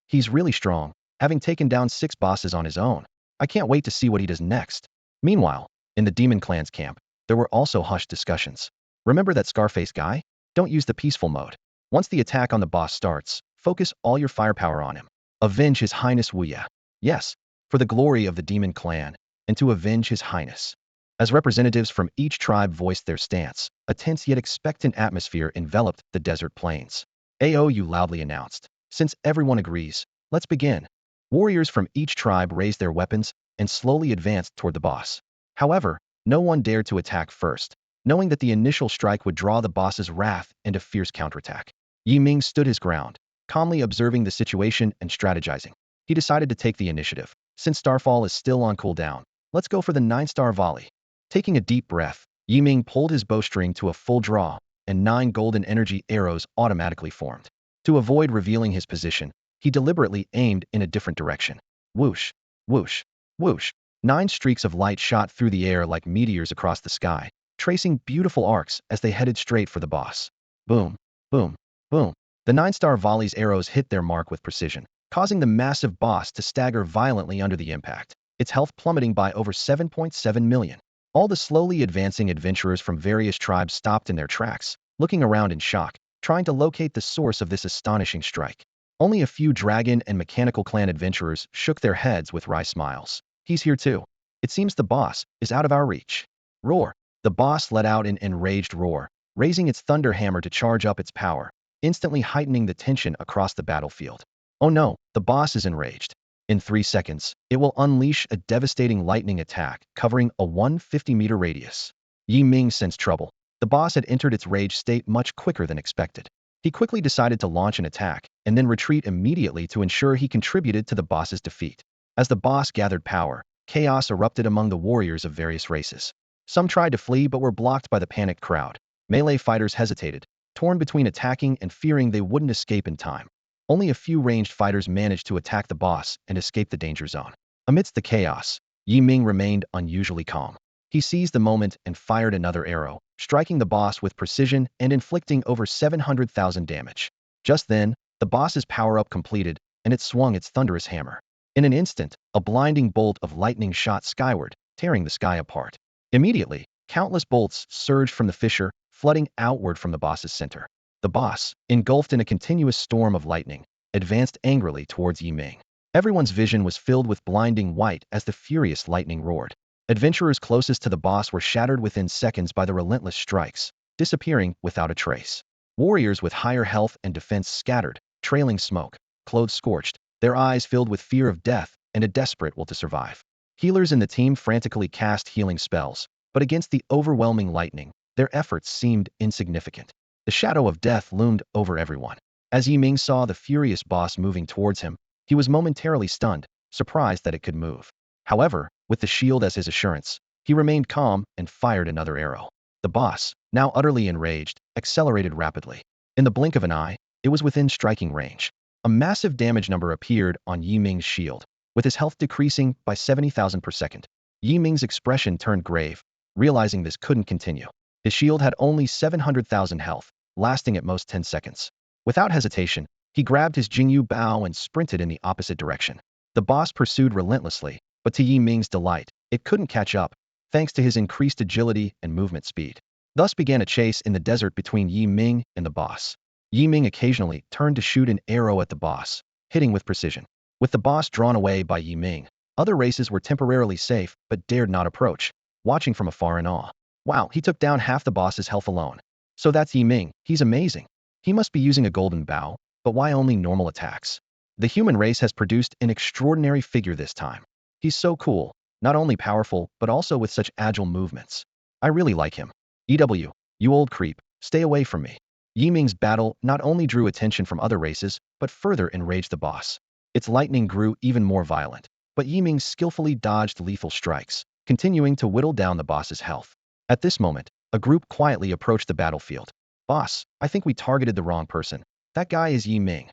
He's really strong, having taken down 6 bosses on his own. I can't wait to see what he does next. Meanwhile, in the Demon Clan's camp, there were also hushed discussions. Remember that Scarface guy? Don't use the peaceful mode. Once the attack on the boss starts, focus all your firepower on him. Avenge His Highness Wuya. Yes, for the glory of the Demon Clan, and to avenge His Highness. As representatives from each tribe voiced their stance, a tense yet expectant atmosphere enveloped the desert plains. Aoyu loudly announced, since everyone agrees, let's begin. Warriors from each tribe raised their weapons and slowly advanced toward the boss. However, no one dared to attack first, knowing that the initial strike would draw the boss's wrath and a fierce counterattack. Ming stood his ground, calmly observing the situation and strategizing. He decided to take the initiative. Since Starfall is still on cooldown, let's go for the 9-star volley. Taking a deep breath, Ming pulled his bowstring to a full draw, and 9 golden energy arrows automatically formed. To avoid revealing his position, he deliberately aimed in a different direction. Whoosh, whoosh, whoosh. 9 streaks of light shot through the air like meteors across the sky, tracing beautiful arcs as they headed straight for the boss. Boom, boom, boom. The 9-star volley's arrows hit their mark with precision, causing the massive boss to stagger violently under the impact, its health plummeting by over 7.7 million. All the slowly advancing adventurers from various tribes stopped in their tracks, looking around in shock, trying to locate the source of this astonishing strike. Only a few Dragon and Mechanical clan adventurers shook their heads with wry smiles. He's here too. It seems the boss is out of our reach. Roar. The boss let out an enraged roar, raising its thunder hammer to charge up its power, instantly heightening the tension across the battlefield. Oh no, the boss is enraged. In 3 seconds, it will unleash a devastating lightning attack covering a 150-meter radius. Ming sensed trouble. The boss had entered its rage state much quicker than expected. He quickly decided to launch an attack and then retreat immediately to ensure he contributed to the boss's defeat. As the boss gathered power, chaos erupted among the warriors of various races. Some tried to flee but were blocked by the panicked crowd. Melee fighters hesitated, torn between attacking and fearing they wouldn't escape in time. Only a few ranged fighters managed to attack the boss and escape the danger zone. Amidst the chaos, Yi Ming remained unusually calm. He seized the moment and fired another arrow, striking the boss with precision and inflicting over 700,000 damage. Just then, the boss's power-up completed, and it swung its thunderous hammer. In an instant, a blinding bolt of lightning shot skyward, tearing the sky apart. Immediately, countless bolts surged from the fissure, flooding outward from the boss's center. The boss, engulfed in a continuous storm of lightning, advanced angrily towards Yi Ming. Everyone's vision was filled with blinding white as the furious lightning roared. Adventurers closest to the boss were shattered within seconds by the relentless strikes, disappearing without a trace. Warriors with higher health and defense scattered, trailing smoke, clothes scorched, their eyes filled with fear of death and a desperate will to survive. Healers in the team frantically cast healing spells, but against the overwhelming lightning, their efforts seemed insignificant. The shadow of death loomed over everyone. As Yi Ming saw the furious boss moving towards him, he was momentarily stunned, surprised that it could move. However, with the shield as his assurance, he remained calm and fired another arrow. The boss, now utterly enraged, accelerated rapidly. In the blink of an eye, it was within striking range. A massive damage number appeared on Yi Ming's shield, with his health decreasing by 70,000 per second. Yi Ming's expression turned grave, realizing this couldn't continue. His shield had only 700,000 health, lasting at most 10 seconds. Without hesitation, he grabbed his Jingyu Bao and sprinted in the opposite direction. The boss pursued relentlessly, but to Yi Ming's delight, it couldn't catch up, thanks to his increased agility and movement speed. Thus began a chase in the desert between Yi Ming and the boss. Yi Ming occasionally turned to shoot an arrow at the boss, hitting with precision. With the boss drawn away by Yi Ming, other races were temporarily safe but dared not approach, watching from afar in awe. Wow, he took down half the boss's health alone. So that's Yi Ming, he's amazing. He must be using a golden bow, but why only normal attacks? The human race has produced an extraordinary figure this time. He's so cool, not only powerful, but also with such agile movements. I really like him. EW, you old creep, stay away from me. Yi Ming's battle not only drew attention from other races, but further enraged the boss. Its lightning grew even more violent, but Yi Ming skillfully dodged lethal strikes, continuing to whittle down the boss's health. At this moment, a group quietly approached the battlefield. Boss, I think we targeted the wrong person. That guy is Yi Ming.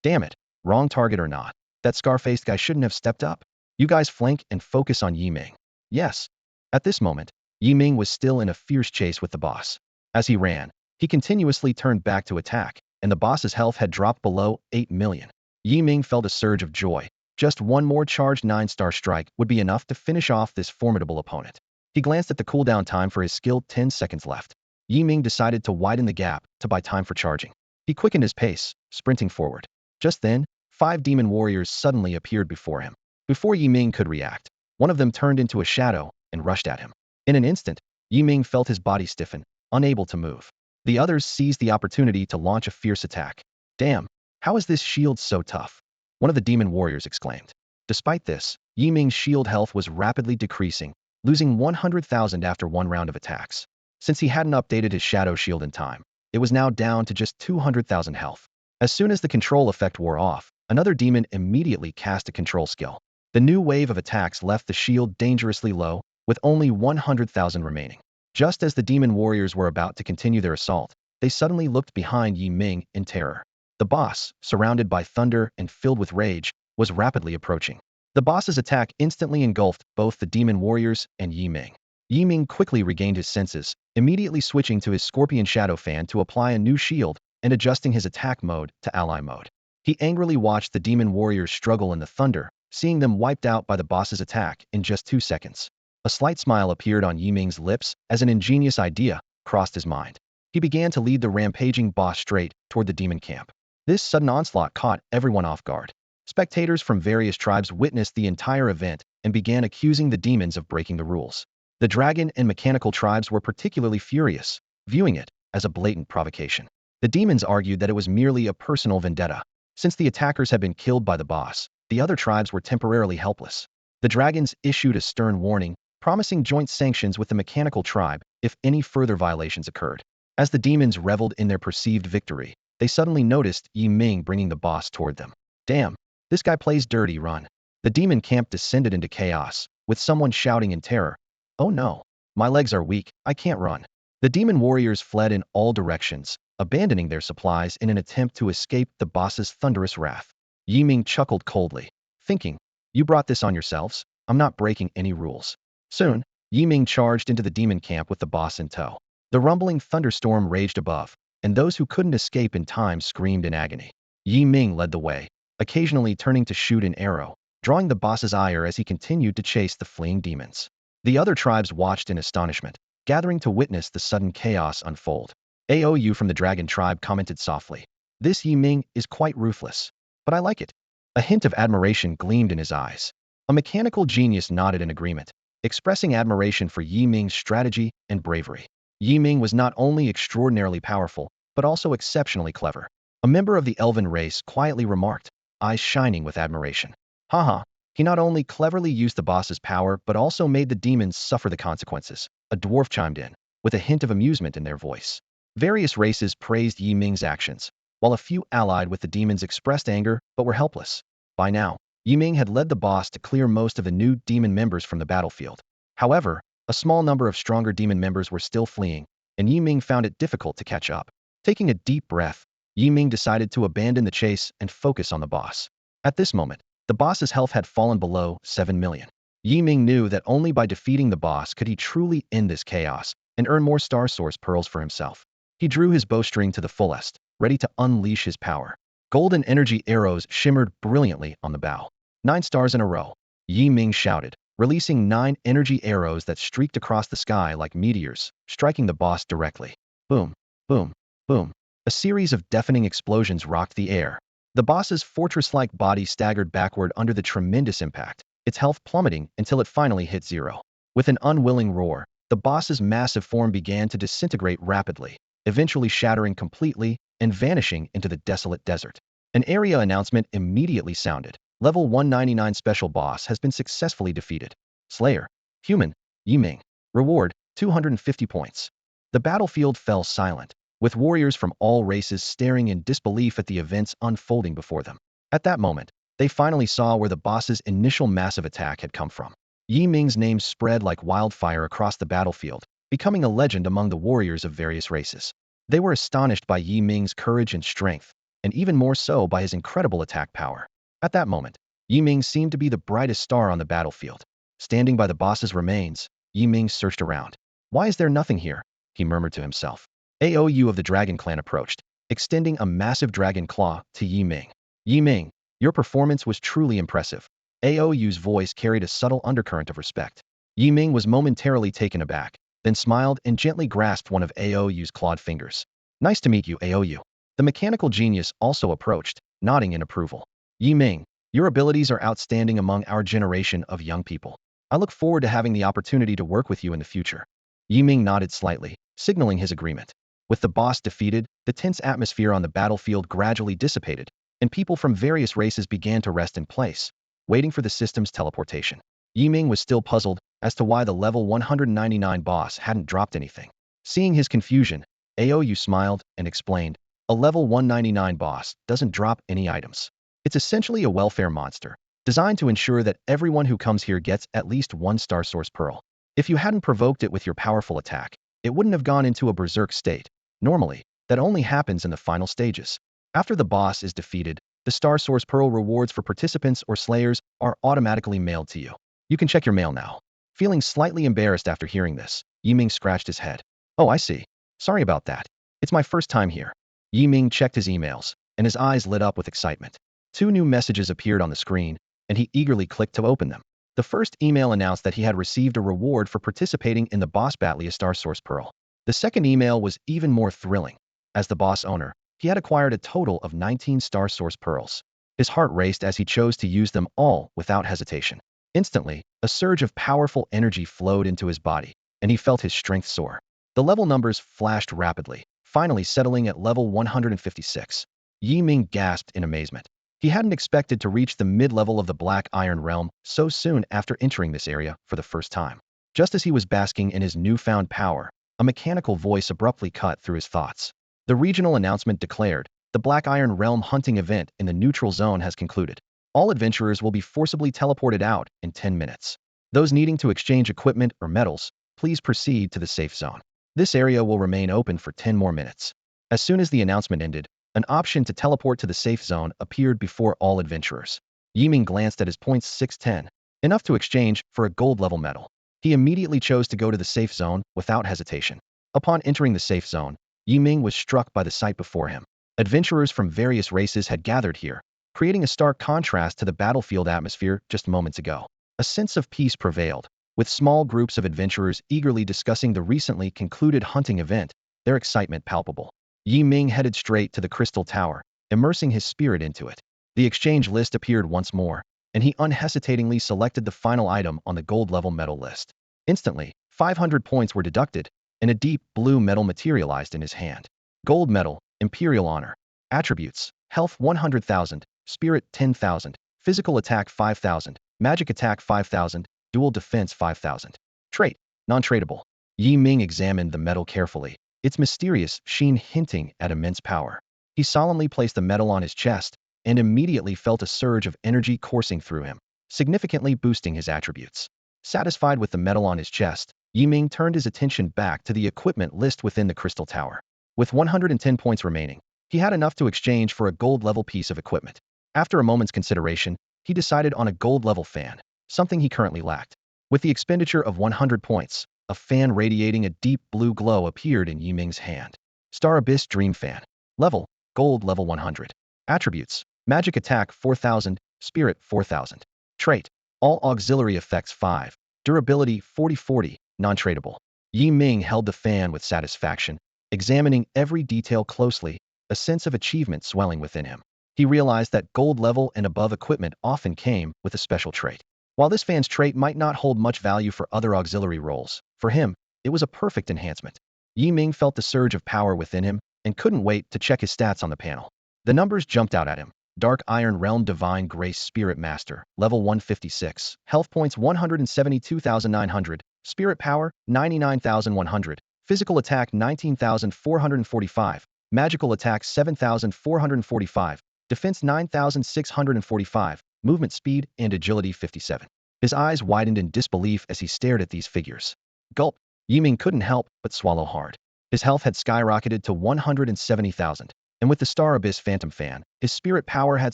Damn it, wrong target or not. That scar-faced guy shouldn't have stepped up. You guys flank and focus on Yi Ming. Yes. At this moment, Yi Ming was still in a fierce chase with the boss. As he ran, he continuously turned back to attack, and the boss's health had dropped below 8 million. Yi Ming felt a surge of joy. Just one more charged 9-star strike would be enough to finish off this formidable opponent. He glanced at the cooldown time for his skill, 10 seconds left. Yi Ming decided to widen the gap to buy time for charging. He quickened his pace, sprinting forward. Just then, 5 demon warriors suddenly appeared before him. Before Yi Ming could react, one of them turned into a shadow and rushed at him. In an instant, Yi Ming felt his body stiffen, unable to move. The others seized the opportunity to launch a fierce attack. Damn, how is this shield so tough? One of the demon warriors exclaimed. Despite this, Yi Ming's shield health was rapidly decreasing, losing 100,000 after one round of attacks. Since he hadn't updated his shadow shield in time, it was now down to just 200,000 health. As soon as the control effect wore off, another demon immediately cast a control skill. The new wave of attacks left the shield dangerously low, with only 100,000 remaining. Just as the demon warriors were about to continue their assault, they suddenly looked behind Yi Ming in terror. The boss, surrounded by thunder and filled with rage, was rapidly approaching. The boss's attack instantly engulfed both the demon warriors and Yi Ming. Yi Ming quickly regained his senses, immediately switching to his scorpion shadow fan to apply a new shield and adjusting his attack mode to ally mode. He angrily watched the demon warriors struggle in the thunder, seeing them wiped out by the boss's attack in just 2 seconds. A slight smile appeared on Yi Ming's lips as an ingenious idea crossed his mind. He began to lead the rampaging boss straight toward the demon camp. This sudden onslaught caught everyone off guard. Spectators from various tribes witnessed the entire event and began accusing the demons of breaking the rules. The dragon and mechanical tribes were particularly furious, viewing it as a blatant provocation. The demons argued that it was merely a personal vendetta. Since the attackers had been killed by the boss, the other tribes were temporarily helpless. The dragons issued a stern warning, promising joint sanctions with the mechanical tribe if any further violations occurred. As the demons reveled in their perceived victory, they suddenly noticed Yi Ming bringing the boss toward them. Damn, this guy plays dirty, run. The demon camp descended into chaos, with someone shouting in terror, "Oh no, my legs are weak, I can't run." The demon warriors fled in all directions, abandoning their supplies in an attempt to escape the boss's thunderous wrath. Yi Ming chuckled coldly, thinking, "You brought this on yourselves? I'm not breaking any rules." Soon, Yi Ming charged into the demon camp with the boss in tow. The rumbling thunderstorm raged above, and those who couldn't escape in time screamed in agony. Yi Ming led the way, occasionally turning to shoot an arrow, drawing the boss's ire as he continued to chase the fleeing demons. The other tribes watched in astonishment, gathering to witness the sudden chaos unfold. Aou from the dragon tribe commented softly, "This Yi Ming is quite ruthless, but I like it." A hint of admiration gleamed in his eyes. A mechanical genius nodded in agreement, expressing admiration for Yi Ming's strategy and bravery. Yi Ming was not only extraordinarily powerful, but also exceptionally clever. A member of the elven race quietly remarked, eyes shining with admiration. Haha, he not only cleverly used the boss's power but also made the demons suffer the consequences. A dwarf chimed in, with a hint of amusement in their voice. Various races praised Yi Ming's actions, while a few allied with the demons expressed anger but were helpless. By now, Yi Ming had led the boss to clear most of the new demon members from the battlefield. However, a small number of stronger demon members were still fleeing, and Yi Ming found it difficult to catch up. Taking a deep breath, Yi Ming decided to abandon the chase and focus on the boss. At this moment, the boss's health had fallen below 7 million. Yi Ming knew that only by defeating the boss could he truly end this chaos and earn more star source pearls for himself. He drew his bowstring to the fullest, ready to unleash his power. Golden energy arrows shimmered brilliantly on the bow. 9 stars in a row, Yi Ming shouted, releasing 9 energy arrows that streaked across the sky like meteors, striking the boss directly. Boom, boom, boom. A series of deafening explosions rocked the air. The boss's fortress-like body staggered backward under the tremendous impact, its health plummeting until it finally hit zero. With an unwilling roar, the boss's massive form began to disintegrate rapidly, eventually shattering completely and vanishing into the desolate desert. An area announcement immediately sounded. Level 199 special boss has been successfully defeated. Slayer. Human. Yi Ming. Reward, 250 points. The battlefield fell silent, with warriors from all races staring in disbelief at the events unfolding before them. At that moment, they finally saw where the boss's initial massive attack had come from. Yi Ming's name spread like wildfire across the battlefield, becoming a legend among the warriors of various races. They were astonished by Yi Ming's courage and strength, and even more so by his incredible attack power. At that moment, Yi Ming seemed to be the brightest star on the battlefield. Standing by the boss's remains, Yi Ming searched around. "Why is there nothing here?" he murmured to himself. Aou of the Dragon Clan approached, extending a massive dragon claw to Yi Ming. "Yi Ming, your performance was truly impressive." Aou's voice carried a subtle undercurrent of respect. Yi Ming was momentarily taken aback, then smiled and gently grasped one of Aou's clawed fingers. "Nice to meet you, Aou." The mechanical genius also approached, nodding in approval. "Yi Ming, your abilities are outstanding among our generation of young people. I look forward to having the opportunity to work with you in the future." Yi Ming nodded slightly, signaling his agreement. With the boss defeated, the tense atmosphere on the battlefield gradually dissipated, and people from various races began to rest in place, waiting for the system's teleportation. Yi Ming was still puzzled as to why the level 199 boss hadn't dropped anything. Seeing his confusion, Aou smiled and explained, "A level 199 boss doesn't drop any items. It's essentially a welfare monster, designed to ensure that everyone who comes here gets at least 1 star source pearl. If you hadn't provoked it with your powerful attack, it wouldn't have gone into a berserk state. Normally, that only happens in the final stages. After the boss is defeated, the star source pearl rewards for participants or slayers are automatically mailed to you. You can check your mail now." Feeling slightly embarrassed after hearing this, Yi Ming scratched his head. "Oh, I see. Sorry about that. It's my first time here." Yi Ming checked his emails, and his eyes lit up with excitement. 2 new messages appeared on the screen, and he eagerly clicked to open them. The first email announced that he had received a reward for participating in the boss battle, a star source pearl. The second email was even more thrilling. As the boss owner, he had acquired a total of 19 star source pearls. His heart raced as he chose to use them all without hesitation. Instantly, a surge of powerful energy flowed into his body, and he felt his strength soar. The level numbers flashed rapidly, finally settling at level 156. Yi Ming gasped in amazement. He hadn't expected to reach the mid-level of the Black Iron Realm so soon after entering this area for the first time. Just as he was basking in his newfound power, a mechanical voice abruptly cut through his thoughts. The regional announcement declared, "The Black Iron Realm hunting event in the neutral zone has concluded. All adventurers will be forcibly teleported out in 10 minutes. Those needing to exchange equipment or metals, please proceed to the safe zone." This area will remain open for 10 more minutes. As soon as the announcement ended, an option to teleport to the safe zone appeared before all adventurers. Yiming glanced at his points 610, enough to exchange for a gold-level medal. He immediately chose to go to the safe zone without hesitation. Upon entering the safe zone, Yiming was struck by the sight before him. Adventurers from various races had gathered here, creating a stark contrast to the battlefield atmosphere just moments ago. A sense of peace prevailed, with small groups of adventurers eagerly discussing the recently concluded hunting event, their excitement palpable. Yiming headed straight to the crystal tower, immersing his spirit into it. The exchange list appeared once more, and he unhesitatingly selected the final item on the gold-level medal list. Instantly, 500 points were deducted, and a deep blue medal materialized in his hand. Gold medal, Imperial Honor. Attributes: Health 100,000, Spirit 10,000, Physical Attack 5,000, Magic Attack 5,000, Dual Defense 5,000. Trait: Non-tradable. Yiming examined the medal carefully, its mysterious sheen hinting at immense power. He solemnly placed the medal on his chest and immediately felt a surge of energy coursing through him, significantly boosting his attributes. Satisfied with the medal on his chest, Yiming turned his attention back to the equipment list within the crystal tower. With 110 points remaining, he had enough to exchange for a gold-level piece of equipment. After a moment's consideration, he decided on a gold-level fan, something he currently lacked. With the expenditure of 100 points, a fan radiating a deep blue glow appeared in Yiming's hand. Star Abyss Dream Fan. Level: Gold level 100. Attributes: Magic Attack 4,000, Spirit 4,000. Trait: All auxiliary effects 5. Durability 40/40, non-tradable. Yiming held the fan with satisfaction, examining every detail closely, a sense of achievement swelling within him. He realized that gold level and above equipment often came with a special trait. While this fan's trait might not hold much value for other auxiliary roles, for him, it was a perfect enhancement. Yiming felt the surge of power within him and couldn't wait to check his stats on the panel. The numbers jumped out at him. Dark Iron Realm Divine Grace Spirit Master, level 156, health points 172,900, spirit power 99,100, physical attack 19,445, magical attack 7,445, defense 9,645, movement speed and agility 57. His eyes widened in disbelief as he stared at these figures. Gulp. Yiming couldn't help but swallow hard. His health had skyrocketed to 170,000, and with the Star Abyss Phantom Fan, his spirit power had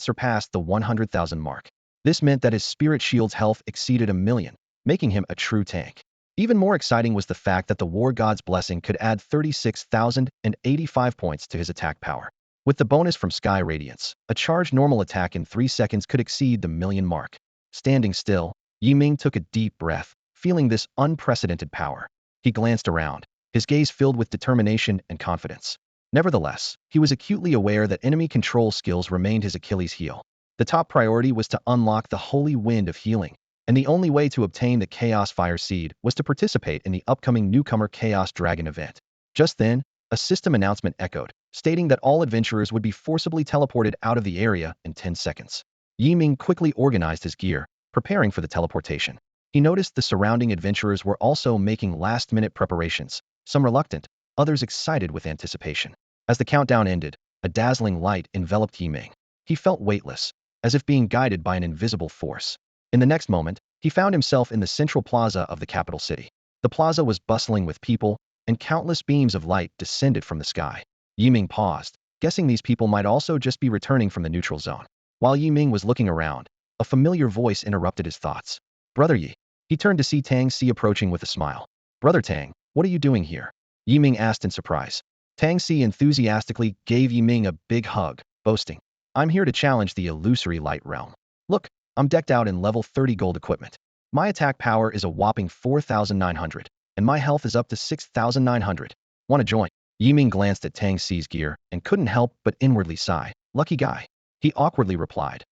surpassed the 100,000 mark. This meant that his spirit shield's health exceeded 1,000,000, making him a true tank. Even more exciting was the fact that the War God's Blessing could add 36,085 points to his attack power. With the bonus from Sky Radiance, a charged normal attack in 3 seconds could exceed the 1,000,000 mark. Standing still, Yiming took a deep breath, feeling this unprecedented power. He glanced around, his gaze filled with determination and confidence. Nevertheless, he was acutely aware that enemy control skills remained his Achilles heel. The top priority was to unlock the Holy Wind of Healing, and the only way to obtain the Chaos Fire Seed was to participate in the upcoming Newcomer Chaos Dragon event. Just then, a system announcement echoed, stating that all adventurers would be forcibly teleported out of the area in 10 seconds. Yiming quickly organized his gear, preparing for the teleportation. He noticed the surrounding adventurers were also making last-minute preparations, some reluctant, others excited with anticipation. As the countdown ended, a dazzling light enveloped Yiming. He felt weightless, as if being guided by an invisible force. In the next moment, he found himself in the central plaza of the capital city. The plaza was bustling with people, and countless beams of light descended from the sky. Yiming paused, guessing these people might also just be returning from the neutral zone. While Yiming was looking around, a familiar voice interrupted his thoughts. Brother Yi. He turned to see Tang Si approaching with a smile. Brother Tang, what are you doing here? Yiming asked in surprise. Tang Si enthusiastically gave Yiming a big hug, boasting, I'm here to challenge the illusory light realm. Look, I'm decked out in level 30 gold equipment. My attack power is a whopping 4,900, and my health is up to 6,900. Want to join? Yiming glanced at Tang Si's gear and couldn't help but inwardly sigh. Lucky guy. He awkwardly replied.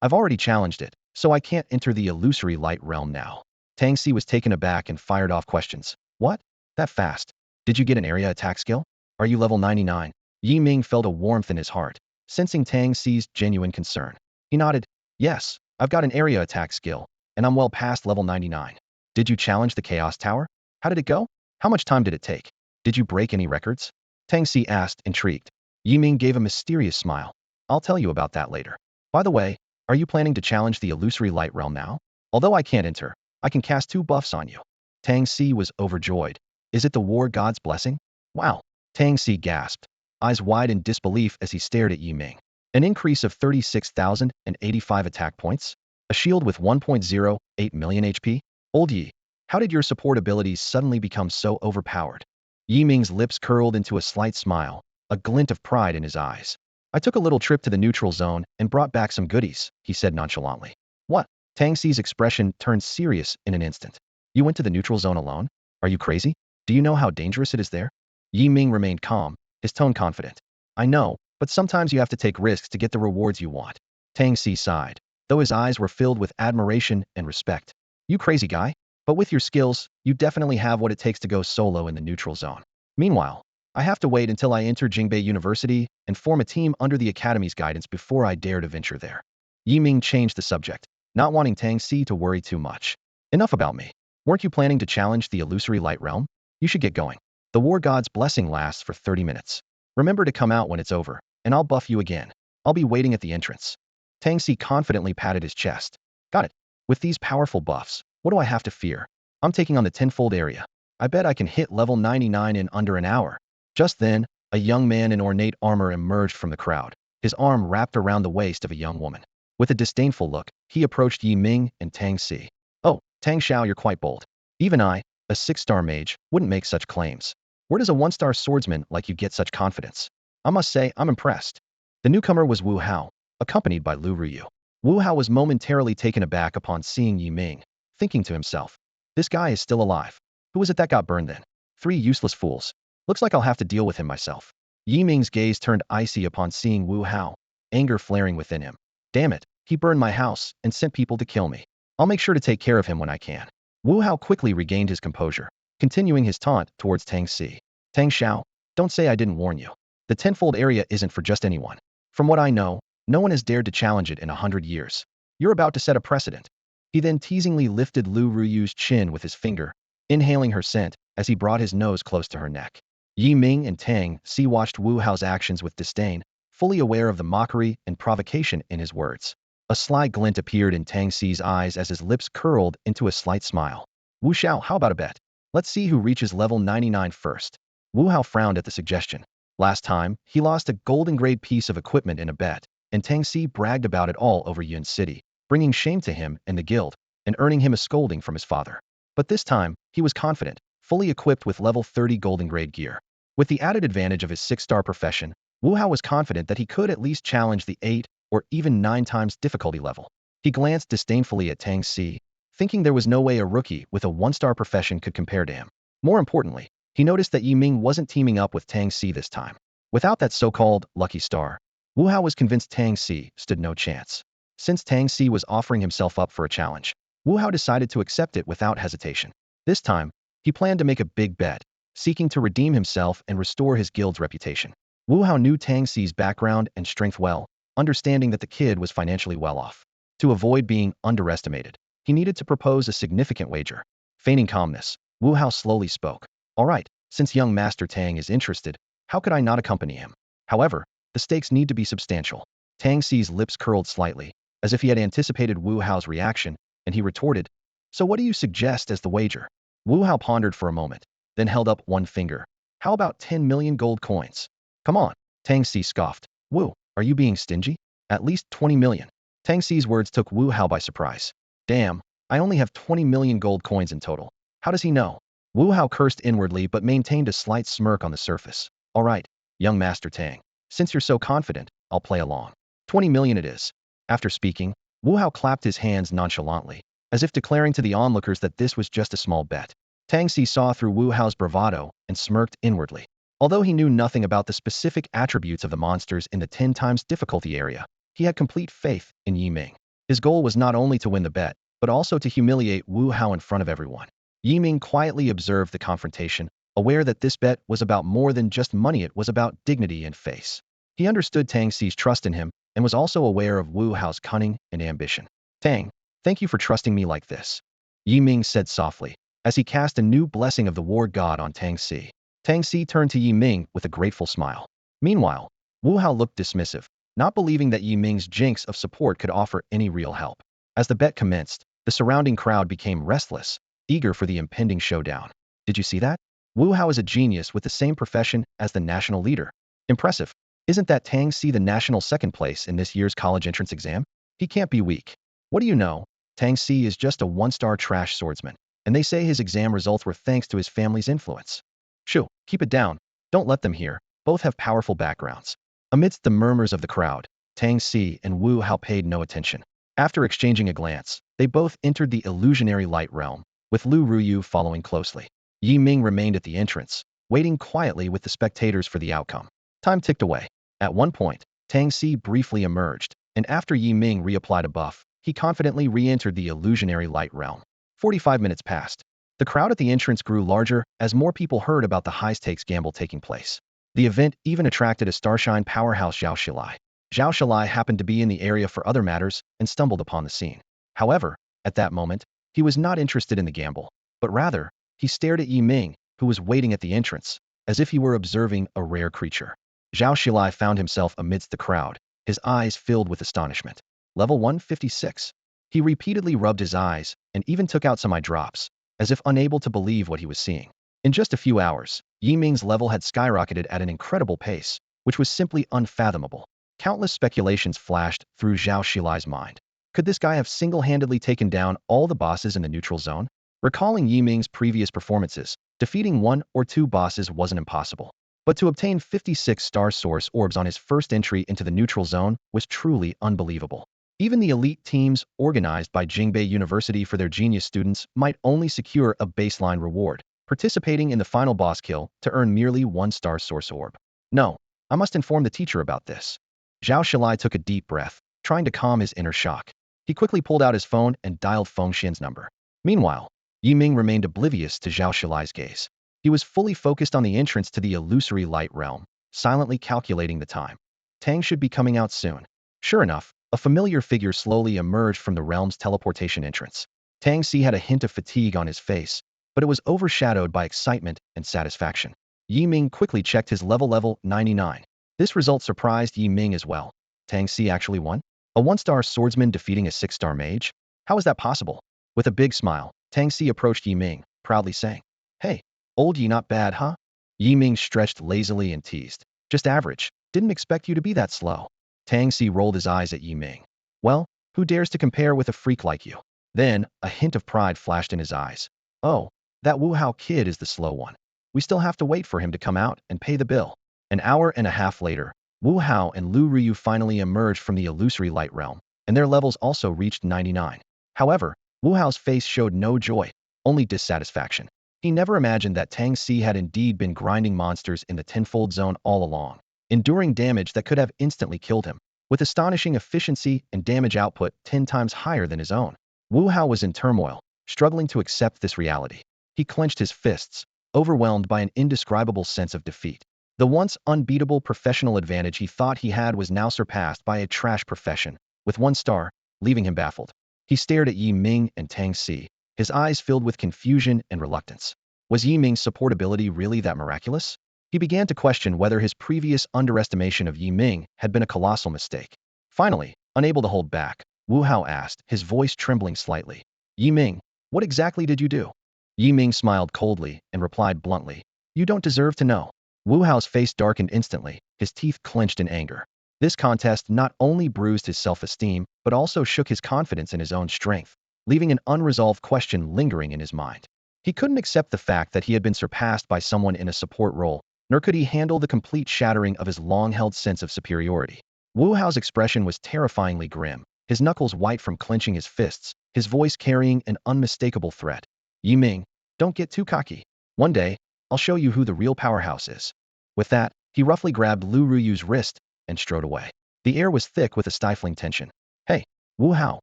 I've already challenged it, so I can't enter the illusory light realm now. Tang Si was taken aback and fired off questions. What? That fast? Did you get an area attack skill? Are you level 99? Yiming felt a warmth in his heart, sensing Tang Si's genuine concern. He nodded. Yes, I've got an area attack skill, and I'm well past level 99. Did you challenge the Chaos Tower? How did it go? How much time did it take? Did you break any records? Tang Si asked, intrigued. Yiming gave a mysterious smile. I'll tell you about that later. By the way, are you planning to challenge the illusory light realm now? Although I can't enter, I can cast 2 buffs on you. Tang Si was overjoyed. Is it the war god's blessing? Wow. Tang Si gasped, eyes wide in disbelief as he stared at Yi Ming. An increase of 36,085 attack points? A shield with 1.08 million HP? Old Yi, how did your support abilities suddenly become so overpowered? Yi Ming's lips curled into a slight smile, a glint of pride in his eyes. I took a little trip to the neutral zone and brought back some goodies, he said nonchalantly. What? Tang Si's expression turned serious in an instant. You went to the neutral zone alone? Are you crazy? Do you know how dangerous it is there? Yi Ming remained calm, his tone confident. I know, but sometimes you have to take risks to get the rewards you want. Tang Si sighed, though his eyes were filled with admiration and respect. You crazy guy? But with your skills, you definitely have what it takes to go solo in the neutral zone. Meanwhile, I have to wait until I enter Jingbei University and form a team under the Academy's guidance before I dare to venture there. Yi Ming changed the subject, not wanting Tang Si to worry too much. Enough about me. Weren't you planning to challenge the illusory light realm? You should get going. The war god's blessing lasts for 30 minutes. Remember to come out when it's over, and I'll buff you again. I'll be waiting at the entrance. Tang Si confidently patted his chest. Got it. With these powerful buffs, what do I have to fear? I'm taking on the tenfold area. I bet I can hit level 99 in under an hour. Just then, a young man in ornate armor emerged from the crowd, his arm wrapped around the waist of a young woman. With a disdainful look, he approached Yi Ming and Tang Si. Oh, Tang Xiao, you're quite bold. Even I, a 6-star mage, wouldn't make such claims. Where does a 1-star swordsman like you get such confidence? I must say, I'm impressed. The newcomer was Wu Hao, accompanied by Lu Ruyu. Wu Hao was momentarily taken aback upon seeing Yi Ming, thinking to himself, this guy is still alive. Who was it that got burned then? 3 useless fools. Looks like I'll have to deal with him myself. Yi Ming's gaze turned icy upon seeing Wu Hao, anger flaring within him. Damn it, he burned my house and sent people to kill me. I'll make sure to take care of him when I can. Wu Hao quickly regained his composure, continuing his taunt towards Tang Si. Tang Xiao, don't say I didn't warn you. The tenfold area isn't for just anyone. From what I know, no one has dared to challenge it in 100 years. You're about to set a precedent. He then teasingly lifted Lu Ruyu's chin with his finger, inhaling her scent as he brought his nose close to her neck. Yi Ming and Tang Si watched Wu Hao's actions with disdain, fully aware of the mockery and provocation in his words. A sly glint appeared in Tang Si's eyes as his lips curled into a slight smile. Wu Xiao, how about a bet? Let's see who reaches level 99 first. Wu Hao frowned at the suggestion. Last time, he lost a golden grade piece of equipment in a bet, and Tang Si bragged about it all over Yun City, bringing shame to him and the guild, and earning him a scolding from his father. But this time, he was confident, fully equipped with level 30 golden grade gear. With the added advantage of his 6-star profession, Wu Hao was confident that he could at least challenge the 8 or even 9 times difficulty level. He glanced disdainfully at Tang Si, thinking there was no way a rookie with a 1-star profession could compare to him. More importantly, he noticed that Yi Ming wasn't teaming up with Tang Si this time. Without that so-called lucky star, Wu Hao was convinced Tang Si stood no chance. Since Tang Si was offering himself up for a challenge, Wu Hao decided to accept it without hesitation. This time, he planned to make a big bet, seeking to redeem himself and restore his guild's reputation. Wu Hao knew Tang Si's background and strength well, understanding that the kid was financially well off. To avoid being underestimated, he needed to propose a significant wager. Feigning calmness, Wu Hao slowly spoke. All right, since young Master Tang is interested, how could I not accompany him? However, the stakes need to be substantial. Tang Si's lips curled slightly, as if he had anticipated Wu Hao's reaction, and he retorted, so what do you suggest as the wager? Wu Hao pondered for a moment, then held up one finger. How about 10 million gold coins? Come on, Tang Si scoffed. Wu, are you being stingy? At least 20 million. Tang Si's words took Wu Hao by surprise. Damn, I only have 20 million gold coins in total. How does he know? Wu Hao cursed inwardly but maintained a slight smirk on the surface. All right, young Master Tang. Since you're so confident, I'll play along. 20 million it is. After speaking, Wu Hao clapped his hands nonchalantly, as if declaring to the onlookers that this was just a small bet. Tang Si saw through Wu Hao's bravado and smirked inwardly. Although he knew nothing about the specific attributes of the monsters in the 10 times difficulty area, he had complete faith in Yi Ming. His goal was not only to win the bet, but also to humiliate Wu Hao in front of everyone. Yi Ming quietly observed the confrontation, aware that this bet was about more than just money, it was about dignity and face. He understood Tang Si's trust in him, and was also aware of Wu Hao's cunning and ambition. Tang, thank you for trusting me like this, Yi Ming said softly, as he cast a new blessing of the war god on Tang Si. Tang Si turned to Yi Ming with a grateful smile. Meanwhile, Wu Hao looked dismissive, not believing that Yi Ming's jinx of support could offer any real help. As the bet commenced, the surrounding crowd became restless, eager for the impending showdown. Did you see that? Wu Hao is a genius with the same profession as the national leader. Impressive. Isn't that Tang Si the national second place in this year's college entrance exam? He can't be weak. What do you know? Tang Si is just a one-star trash swordsman, and they say his exam results were thanks to his family's influence. Shoo, keep it down. Don't let them hear. Both have powerful backgrounds. Amidst the murmurs of the crowd, Tang Si and Wu Hao paid no attention. After exchanging a glance, they both entered the illusionary light realm, with Lu Ruyu following closely. Yi Ming remained at the entrance, waiting quietly with the spectators for the outcome. Time ticked away. At one point, Tang Si briefly emerged, and after Yi Ming reapplied a buff, he confidently re-entered the illusionary light realm. 45 minutes passed. The crowd at the entrance grew larger as more people heard about the high-stakes gamble taking place. The event even attracted a starshine powerhouse Zhao Shilai. Zhao Shilai happened to be in the area for other matters and stumbled upon the scene. However, at that moment, he was not interested in the gamble, but rather, he stared at Yi Ming, who was waiting at the entrance, as if he were observing a rare creature. Zhao Shilai found himself amidst the crowd, his eyes filled with astonishment. Level 156. He repeatedly rubbed his eyes and even took out some eye drops, as if unable to believe what he was seeing. In just a few hours, Yi Ming's level had skyrocketed at an incredible pace, which was simply unfathomable. Countless speculations flashed through Zhao Shilai's mind. Could this guy have single-handedly taken down all the bosses in the neutral zone? Recalling Yi Ming's previous performances, defeating one or two bosses wasn't impossible. But to obtain 56 star source orbs on his first entry into the neutral zone was truly unbelievable. Even the elite teams organized by Jingbei University for their genius students might only secure a baseline reward, participating in the final boss kill to earn merely 1-star source orb. No, I must inform the teacher about this. Zhao Shilai took a deep breath, trying to calm his inner shock. He quickly pulled out his phone and dialed Feng Xian's number. Meanwhile, Yi Ming remained oblivious to Zhao Shilai's gaze. He was fully focused on the entrance to the illusory light realm, silently calculating the time. Tang should be coming out soon. Sure enough, a familiar figure slowly emerged from the realm's teleportation entrance. Tang Si had a hint of fatigue on his face, but it was overshadowed by excitement and satisfaction. Yi Ming quickly checked his level 99. This result surprised Yi Ming as well. Tang Si actually won? A 1-star swordsman defeating a 6-star mage? How is that possible? With a big smile, Tang Si approached Yi Ming, proudly saying, "Hey, old Yi not bad, huh?" Yi Ming stretched lazily and teased. "Just average. Didn't expect you to be that slow." Tang Si rolled his eyes at Yi Ming. "Well, who dares to compare with a freak like you?" Then, a hint of pride flashed in his eyes. "Oh, that Wu Hao kid is the slow one. We still have to wait for him to come out and pay the bill." An hour and a half later, Wu Hao and Lu Ryu finally emerged from the illusory light realm, and their levels also reached 99. However, Wu Hao's face showed no joy, only dissatisfaction. He never imagined that Tang Si had indeed been grinding monsters in the tenfold zone all along, enduring damage that could have instantly killed him, with astonishing efficiency and damage output 10 times higher than his own. Wu Hao was in turmoil, struggling to accept this reality. He clenched his fists, overwhelmed by an indescribable sense of defeat. The once unbeatable professional advantage he thought he had was now surpassed by a trash profession, with 1 star, leaving him baffled. He stared at Yi Ming and Tang Si, his eyes filled with confusion and reluctance. Was Yi Ming's supportability really that miraculous? He began to question whether his previous underestimation of Yi Ming had been a colossal mistake. Finally, unable to hold back, Wu Hao asked, his voice trembling slightly, "Yi Ming, what exactly did you do?" Yi Ming smiled coldly and replied bluntly, "You don't deserve to know." Wu Hao's face darkened instantly, his teeth clenched in anger. This contest not only bruised his self-esteem, but also shook his confidence in his own strength, leaving an unresolved question lingering in his mind. He couldn't accept the fact that he had been surpassed by someone in a support role, nor could he handle the complete shattering of his long-held sense of superiority. Wu Hao's expression was terrifyingly grim, his knuckles white from clenching his fists, his voice carrying an unmistakable threat. "Yi Ming, don't get too cocky. One day, I'll show you who the real powerhouse is." With that, he roughly grabbed Lu Ruyu's wrist and strode away. The air was thick with a stifling tension. "Hey, Wu Hao,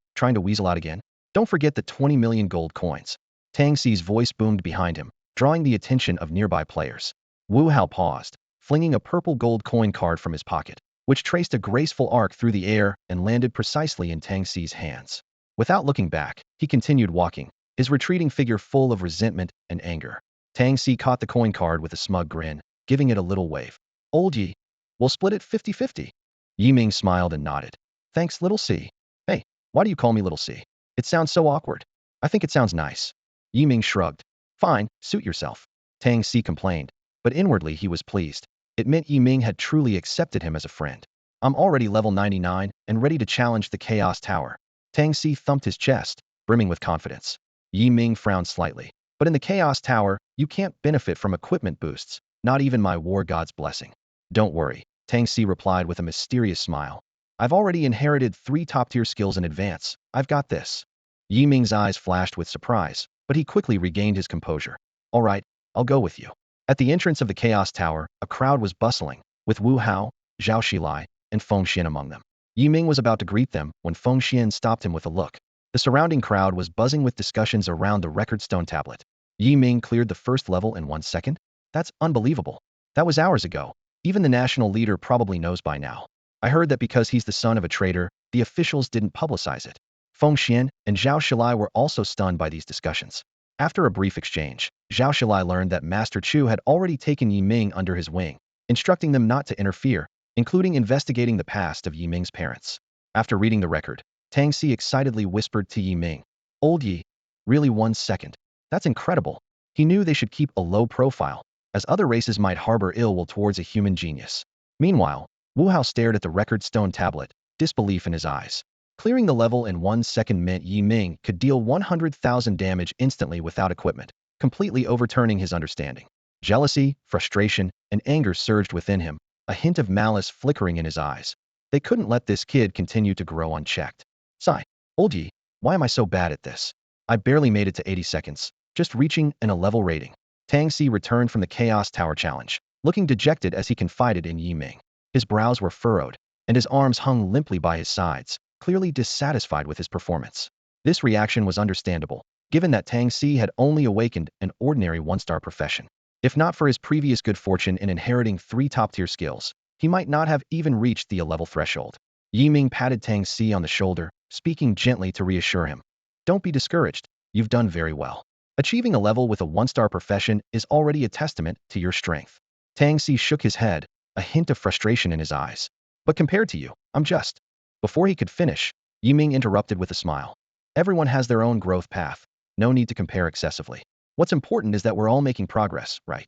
trying to weasel out again? Don't forget the 20 million gold coins." Tang Si's voice boomed behind him, drawing the attention of nearby players. Wu Hao paused, flinging a purple gold coin card from his pocket, which traced a graceful arc through the air and landed precisely in Tang Si's hands. Without looking back, he continued walking, his retreating figure full of resentment and anger. Tang Si caught the coin card with a smug grin, giving it a little wave. "Old Yi, we'll split it 50-50. Yi Ming smiled and nodded. "Thanks, little C." "Hey, why do you call me little C? It sounds so awkward." "I think it sounds nice." Yi Ming shrugged. "Fine, suit yourself." Tang Si complained, but inwardly he was pleased. It meant Yi Ming had truly accepted him as a friend. I'm already level 99 and ready to challenge the Chaos Tower. Tang Si thumped his chest, brimming with confidence. Yi Ming frowned slightly. But in the Chaos Tower, you can't benefit from equipment boosts, not even my war god's blessing. Don't worry, Tang Si replied with a mysterious smile. I've already inherited 3 top-tier skills in advance. I've got this. Yi Ming's eyes flashed with surprise, but he quickly regained his composure. All right, I'll go with you. At the entrance of the Chaos Tower, a crowd was bustling, with Wu Hao, Zhao Xilai, and Feng Xian among them. Yi Ming was about to greet them when Feng Xian stopped him with a look. The surrounding crowd was buzzing with discussions around the record stone tablet. Yi Ming cleared the first level in 1 second? That's unbelievable. That was hours ago. Even the national leader probably knows by now. I heard that because he's the son of a traitor, the officials didn't publicize it. Feng Xian and Zhao Xilai were also stunned by these discussions. After a brief exchange, Zhao Xilai learned that Master Chu had already taken Yi Ming under his wing, instructing them not to interfere, including investigating the past of Yi Ming's parents. After reading the record, Tang Si excitedly whispered to Yi Ming, "Old Yi, really 1 second? That's incredible." He knew they should keep a low profile, as other races might harbor ill will towards a human genius. Meanwhile, Wu Hao stared at the record stone tablet, disbelief in his eyes. Clearing the level in 1 second meant Yi Ming could deal 100,000 damage instantly without equipment, completely overturning his understanding. Jealousy, frustration, and anger surged within him, a hint of malice flickering in his eyes. They couldn't let this kid continue to grow unchecked. Sigh. Old Yi, why am I so bad at this? I barely made it to 80 seconds, just reaching an 11 level rating. Tang Si returned from the Chaos Tower challenge, looking dejected as he confided in Yi Ming. His brows were furrowed, and his arms hung limply by his sides, clearly dissatisfied with his performance. This reaction was understandable, given that Tang Si had only awakened an ordinary 1-star profession. If not for his previous good fortune in inheriting 3 top-tier skills, he might not have even reached the 11 level threshold. Yi Ming patted Tang Si on the shoulder, speaking gently to reassure him. Don't be discouraged, you've done very well. Achieving a level with a 1-star profession is already a testament to your strength. Tang Si shook his head, a hint of frustration in his eyes. But compared to you, I'm just. Before he could finish, Yi Ming interrupted with a smile. Everyone has their own growth path. No need to compare excessively. What's important is that we're all making progress, right?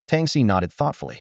Tang Si nodded thoughtfully.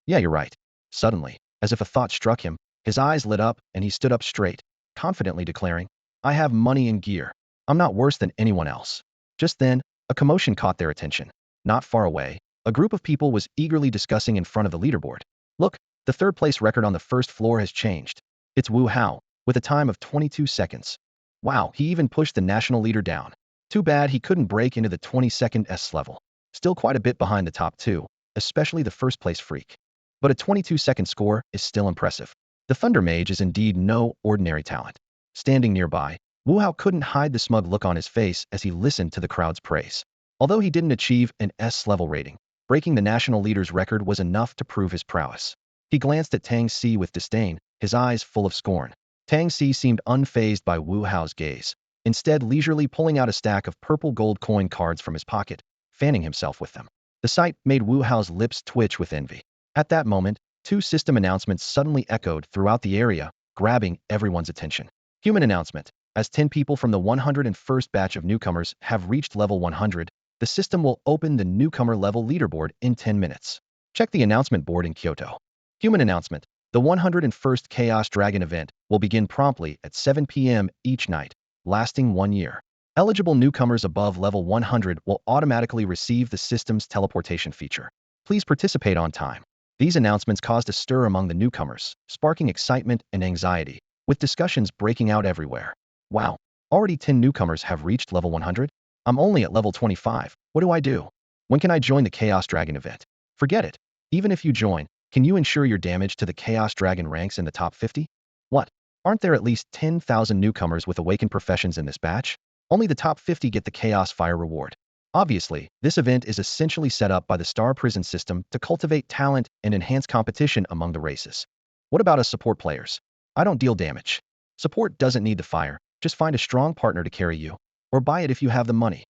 Yeah, you're right. Suddenly, as if a thought struck him, his eyes lit up and he stood up straight, confidently declaring, I have money and gear. I'm not worse than anyone else. Just then, a commotion caught their attention. Not far away, a group of people was eagerly discussing in front of the leaderboard. Look, the 3rd place record on the 1st floor has changed. It's Wu Hao, with a time of 22 seconds. Wow, he even pushed the national leader down. Too bad he couldn't break into the 22nd S level. Still quite a bit behind the top 2, especially the 1st place freak. But a 22-second score is still impressive. The Thunder Mage is indeed no ordinary talent. Standing nearby, Wu Hao couldn't hide the smug look on his face as he listened to the crowd's praise. Although he didn't achieve an S-level rating, breaking the national leader's record was enough to prove his prowess. He glanced at Tang Si with disdain, his eyes full of scorn. Tang Si seemed unfazed by Wu Hao's gaze, instead leisurely pulling out a stack of purple gold coin cards from his pocket, fanning himself with them. The sight made Wu Hao's lips twitch with envy. At that moment, 2 system announcements suddenly echoed throughout the area, grabbing everyone's attention. Human announcement. As 10 people from the 101st batch of newcomers have reached level 100, the system will open the newcomer level leaderboard in 10 minutes. Check the announcement board in Kyoto. Human announcement. The 101st Chaos Dragon event will begin promptly at 7 p.m. each night, lasting 1 year. Eligible newcomers above level 100 will automatically receive the system's teleportation feature. Please participate on time. These announcements caused a stir among the newcomers, sparking excitement and anxiety, with discussions breaking out everywhere. Wow, already 10 newcomers have reached level 100? I'm only at level 25. What do I do? When can I join the Chaos Dragon event? Forget it. Even if you join, can you ensure your damage to the Chaos Dragon ranks in the top 50? What? Aren't there at least 10,000 newcomers with awakened professions in this batch? Only the top 50 get the Chaos Fire reward. Obviously, this event is essentially set up by the Star Prison system to cultivate talent and enhance competition among the races. What about us support players? I don't deal damage. Support doesn't need the fire, just find a strong partner to carry you, or buy it if you have the money.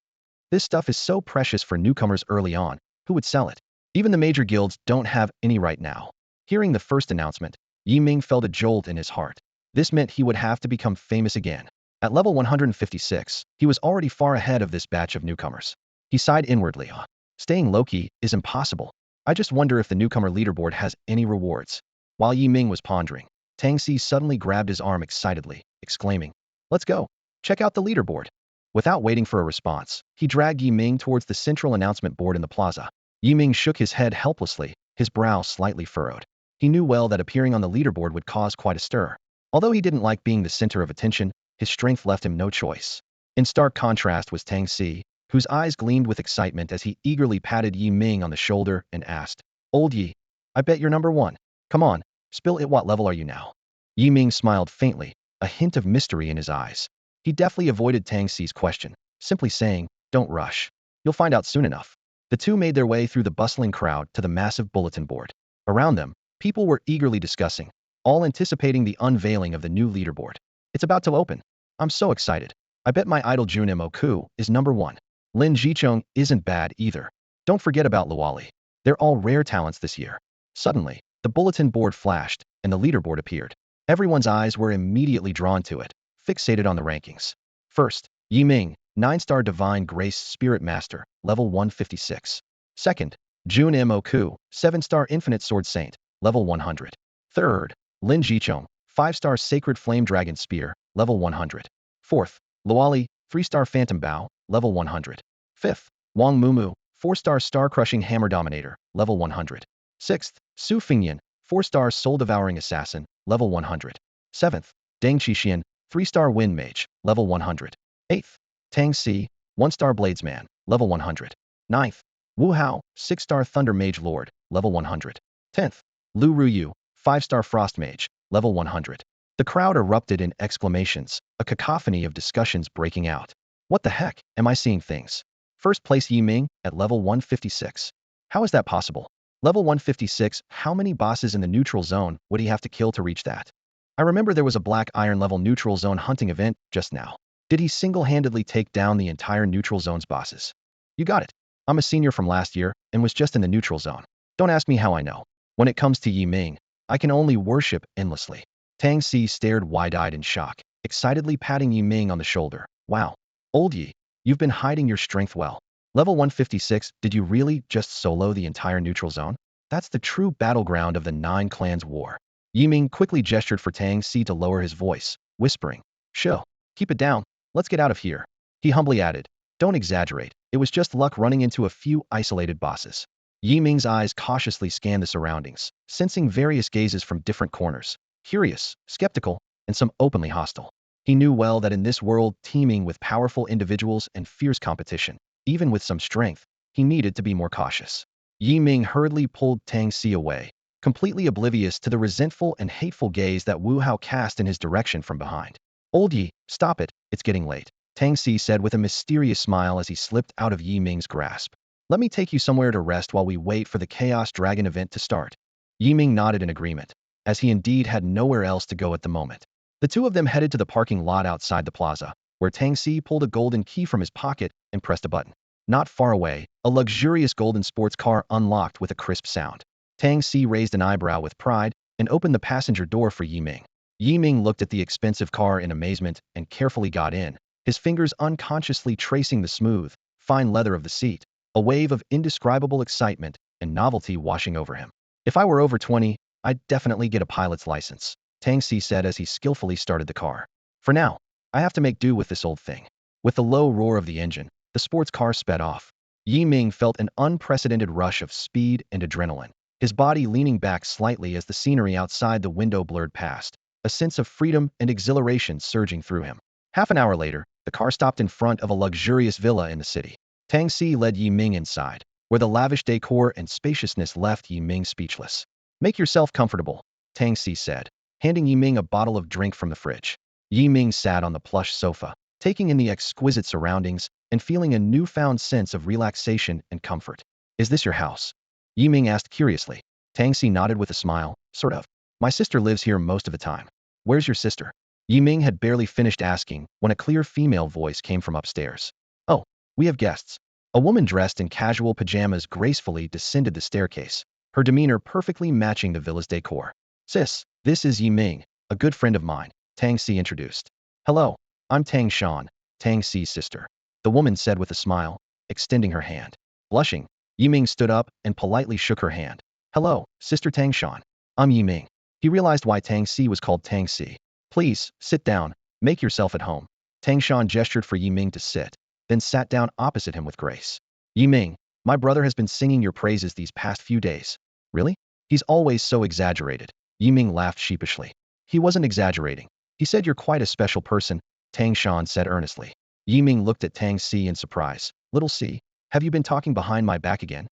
This stuff is so precious for newcomers early on, who would sell it? Even the major guilds don't have any right now. Hearing the first announcement, Yi Ming felt a jolt in his heart. This meant he would have to become famous again. At level 156, he was already far ahead of this batch of newcomers. He sighed inwardly. Staying low-key is impossible. I just wonder if the newcomer leaderboard has any rewards. While Yi Ming was pondering, Tang Si suddenly grabbed his arm excitedly, exclaiming, "Let's go. Check out the leaderboard." Without waiting for a response, he dragged Yi Ming towards the central announcement board in the plaza. Yi Ming shook his head helplessly, his brow slightly furrowed. He knew well that appearing on the leaderboard would cause quite a stir. Although he didn't like being the center of attention, his strength left him no choice. In stark contrast was Tang Si, whose eyes gleamed with excitement as he eagerly patted Yi Ming on the shoulder and asked, "Old Yi, I bet you're number one. Come on, spill it. What level are you now?" Yi Ming smiled faintly, a hint of mystery in his eyes. He deftly avoided Tang Si's question, simply saying, "Don't rush. You'll find out soon enough." The two made their way through the bustling crowd to the massive bulletin board. Around them, people were eagerly discussing, all anticipating the unveiling of the new leaderboard. "It's about to open. I'm so excited. I bet my idol Jun Moku is number one. Lin Jicheng isn't bad either. Don't forget about Luali. They're all rare talents this year." Suddenly, the bulletin board flashed, and the leaderboard appeared. Everyone's eyes were immediately drawn to it, fixated on the rankings. First, Yi Ming, 9-star Divine Grace Spirit Master, level 156. Second, Jun Moku, 7-star Infinite Sword Saint, level 100. Third, Lin Jicheng, 5-star Sacred Flame Dragon Spear, level 100. Fourth, Luali, 3-star Phantom Bow, level 100. Fifth, Wang Mumu, 4-star Star Crushing Hammer Dominator, level 100. Sixth, Su Fingyan, 4-star Soul Devouring Assassin, level 100. Seventh, Deng Qixian, 3-star Wind Mage, level 100. Eighth, Tang Si, 1-star Bladesman, level 100. Ninth, Wu Hao, 6-star Thunder Mage Lord, level 100. 10th, Lu Ruyu, 5-star Frost Mage, level 100. The crowd erupted in exclamations, a cacophony of discussions breaking out. "What the heck, am I seeing things? First place Yi Ming, at level 156. How is that possible? Level 156, how many bosses in the neutral zone would he have to kill to reach that? I remember there was a Black Iron level neutral zone hunting event just now. Did he single-handedly take down the entire neutral zone's bosses?" "You got it. I'm a senior from last year and was just in the neutral zone. Don't ask me how I know. When it comes to Yi Ming, I can only worship endlessly." Tang Si stared wide-eyed in shock, excitedly patting Yi Ming on the shoulder. "Wow. Old Yi, you've been hiding your strength well. Level 156, did you really just solo the entire neutral zone? That's the true battleground of the 9 Clans War." Yi Ming quickly gestured for Tang Si to lower his voice, whispering, "Chill. Keep it down. Let's get out of here." He humbly added, "Don't exaggerate. It was just luck running into a few isolated bosses." Yi Ming's eyes cautiously scanned the surroundings, sensing various gazes from different corners, curious, skeptical, and some openly hostile. He knew well that in this world teeming with powerful individuals and fierce competition, even with some strength, he needed to be more cautious. Yi Ming hurriedly pulled Tang Si away, completely oblivious to the resentful and hateful gaze that Wu Hao cast in his direction from behind. "Old Yi, stop it, it's getting late," Tang Si said with a mysterious smile as he slipped out of Yi Ming's grasp. "Let me take you somewhere to rest while we wait for the Chaos Dragon event to start." Yi Ming nodded in agreement, as he indeed had nowhere else to go at the moment. The two of them headed to the parking lot outside the plaza, where Tang Si pulled a golden key from his pocket and pressed a button. Not far away, a luxurious golden sports car unlocked with a crisp sound. Tang Si raised an eyebrow with pride and opened the passenger door for Yi Ming. Yi Ming looked at the expensive car in amazement and carefully got in, his fingers unconsciously tracing the smooth, fine leather of the seat, a wave of indescribable excitement and novelty washing over him. "If I were over 20, I'd definitely get a pilot's license," Tang Si said as he skillfully started the car. "For now, I have to make do with this old thing." With the low roar of the engine, the sports car sped off. Yi Ming felt an unprecedented rush of speed and adrenaline, his body leaning back slightly as the scenery outside the window blurred past, a sense of freedom and exhilaration surging through him. Half an hour later, the car stopped in front of a luxurious villa in the city. Tang Si led Yi Ming inside, where the lavish decor and spaciousness left Yi Ming speechless. "Make yourself comfortable," Tang Si said, handing Yi Ming a bottle of drink from the fridge. Yi Ming sat on the plush sofa, taking in the exquisite surroundings and feeling a newfound sense of relaxation and comfort. "Is this your house?" Yi Ming asked curiously. Tang Si nodded with a smile, "Sort of. My sister lives here most of the time." "Where's your sister?" Yi Ming had barely finished asking when a clear female voice came from upstairs. "Oh, we have guests." A woman dressed in casual pajamas gracefully descended the staircase, her demeanor perfectly matching the villa's decor. "Sis, this is Yi Ming, a good friend of mine," Tang Si introduced. "Hello, I'm Tang Shan, Tang Si's sister," the woman said with a smile, extending her hand. Blushing, Yi Ming stood up and politely shook her hand. Hello, Sister Tang Shan. I'm Yi Ming. He realized why Tang Si was called Tang Si. Please, sit down. Make yourself at home. Tang Shan gestured for Yi Ming to sit, then sat down opposite him with grace. Yi Ming, my brother has been singing your praises these past few days. Really? He's always so exaggerated. Yi Ming laughed sheepishly. He wasn't exaggerating. He said you're quite a special person, Tang Shan said earnestly. Yi Ming looked at Tang Si in surprise. Little Si, have you been talking behind my back again?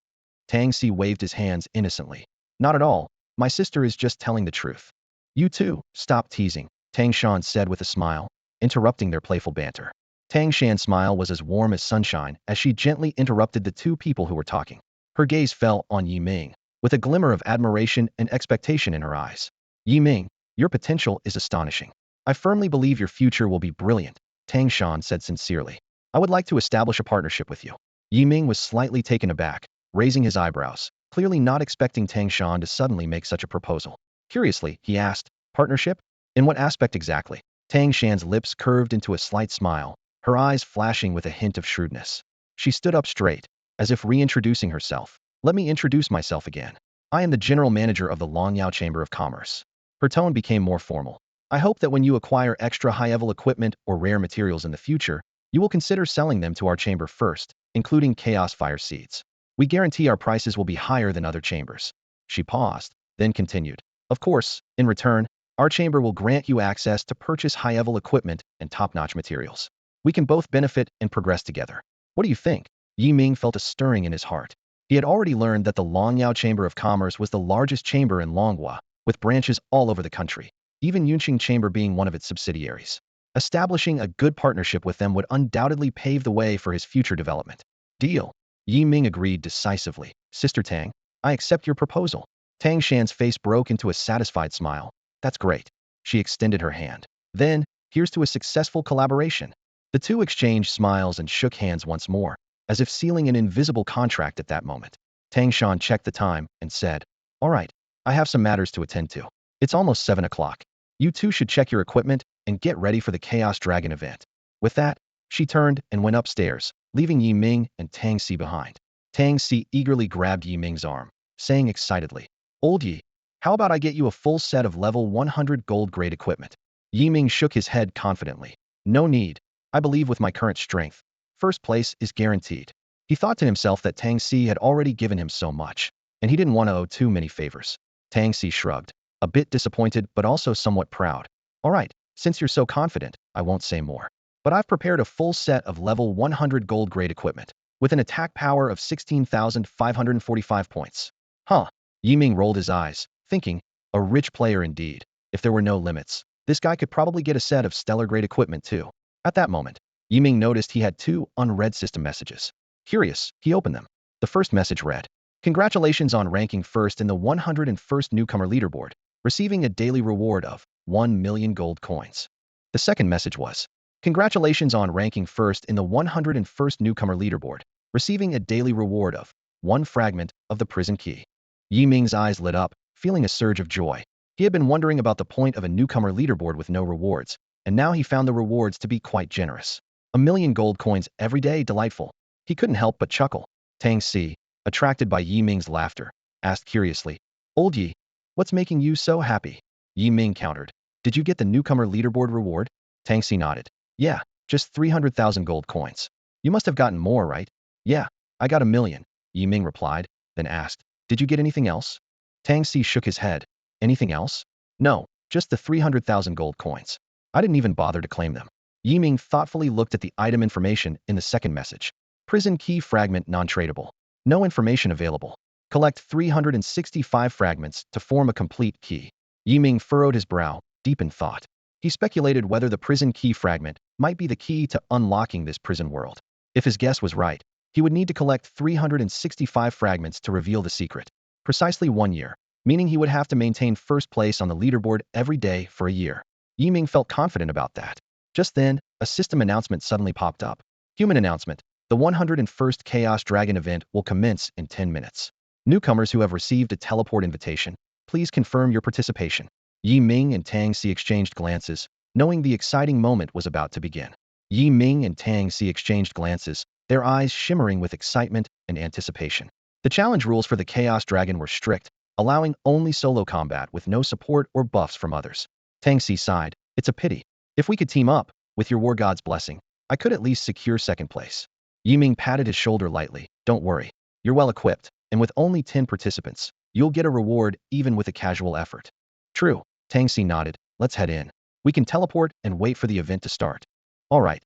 Tang Si waved his hands innocently. Not at all. My sister is just telling the truth. You too, stop teasing, Tang Shan said with a smile, interrupting their playful banter. Tang Shan's smile was as warm as sunshine as she gently interrupted the two people who were talking. Her gaze fell on Yi Ming, with a glimmer of admiration and expectation in her eyes. Yi Ming, your potential is astonishing. I firmly believe your future will be brilliant, Tang Shan said sincerely. I would like to establish a partnership with you. Yi Ming was slightly taken aback, raising his eyebrows, clearly not expecting Tang Shan to suddenly make such a proposal. Curiously, he asked, partnership? In what aspect exactly? Tang Shan's lips curved into a slight smile, her eyes flashing with a hint of shrewdness. She stood up straight, as if reintroducing herself. Let me introduce myself again. I am the general manager of the Longyao Chamber of Commerce. Her tone became more formal. I hope that when you acquire extra high-level equipment or rare materials in the future, you will consider selling them to our chamber first, including Chaos Fire Seeds. We guarantee our prices will be higher than other chambers. She paused, then continued. Of course, in return, our chamber will grant you access to purchase high-level equipment and top-notch materials. We can both benefit and progress together. What do you think? Yi Ming felt a stirring in his heart. He had already learned that the Longyao Chamber of Commerce was the largest chamber in Longhua, with branches all over the country, even Yunqing Chamber being one of its subsidiaries. Establishing a good partnership with them would undoubtedly pave the way for his future development. Deal. Yi Ming agreed decisively. Sister Tang, I accept your proposal. Tang Shan's face broke into a satisfied smile. That's great. She extended her hand. Then, here's to a successful collaboration. The two exchanged smiles and shook hands once more, as if sealing an invisible contract at that moment. Tang Shan checked the time and said, all right, I have some matters to attend to. It's almost 7 o'clock. You two should check your equipment and get ready for the Chaos Dragon event. With that, she turned and went upstairs, leaving Yi Ming and Tang Si behind. Tang Si eagerly grabbed Yi Ming's arm, saying excitedly, Old Yi, how about I get you a full set of level 100 gold-grade equipment? Yi Ming shook his head confidently. No need. I believe with my current strength, first place is guaranteed. He thought to himself that Tang Si had already given him so much, and he didn't want to owe too many favors. Tang Si shrugged, a bit disappointed but also somewhat proud. All right, since you're so confident, I won't say more. But I've prepared a full set of level 100 gold-grade equipment, with an attack power of 16,545 points. Huh. Yi Ming rolled his eyes, thinking, a rich player indeed. If there were no limits, this guy could probably get a set of stellar-grade equipment too. At that moment, Yi Ming noticed he had 2 unread system messages. Curious, he opened them. The first message read, Congratulations on ranking first in the 101st Newcomer Leaderboard, receiving a daily reward of 1 million gold coins. The second message was, Congratulations on ranking first in the 101st Newcomer Leaderboard, receiving a daily reward of 1 fragment of the prison key. Yi Ming's eyes lit up, feeling a surge of joy. He had been wondering about the point of a newcomer leaderboard with no rewards, and now he found the rewards to be quite generous. 1 million gold coins every day, delightful. He couldn't help but chuckle. Tang Si, attracted by Yi Ming's laughter, asked curiously, Old Yi, what's making you so happy? Yi Ming countered, Did you get the newcomer leaderboard reward? Tang Si nodded. Yeah, just 300,000 gold coins. You must have gotten more, right? Yeah, I got 1 million, Yi Ming replied, then asked, Did you get anything else? Tang Si shook his head. Anything else? No, just the 300,000 gold coins. I didn't even bother to claim them. Yi Ming thoughtfully looked at the item information in the second message. Prison key fragment non-tradable. No information available. Collect 365 fragments to form a complete key. Yi Ming furrowed his brow, deep in thought. He speculated whether the prison key fragment might be the key to unlocking this prison world. If his guess was right, he would need to collect 365 fragments to reveal the secret. Precisely 1 year, meaning he would have to maintain first place on the leaderboard every day for a year. Yi Ming felt confident about that. Just then, a system announcement suddenly popped up. Human announcement. The 101st Chaos Dragon event will commence in 10 minutes. Newcomers who have received a teleport invitation, please confirm your participation. Yi Ming and Tang Si exchanged glances, knowing the exciting moment was about to begin. Yi Ming and Tang Si exchanged glances, their eyes shimmering with excitement and anticipation. The challenge rules for the Chaos Dragon were strict, allowing only solo combat with no support or buffs from others. Tang Si sighed, "It's a pity. If we could team up, with your war god's blessing, I could at least secure second place." Yi Ming patted his shoulder lightly. "Don't worry. You're well equipped, and with only 10 participants, you'll get a reward even with a casual effort." "True." Tang Si nodded. "Let's head in. We can teleport and wait for the event to start." "All right."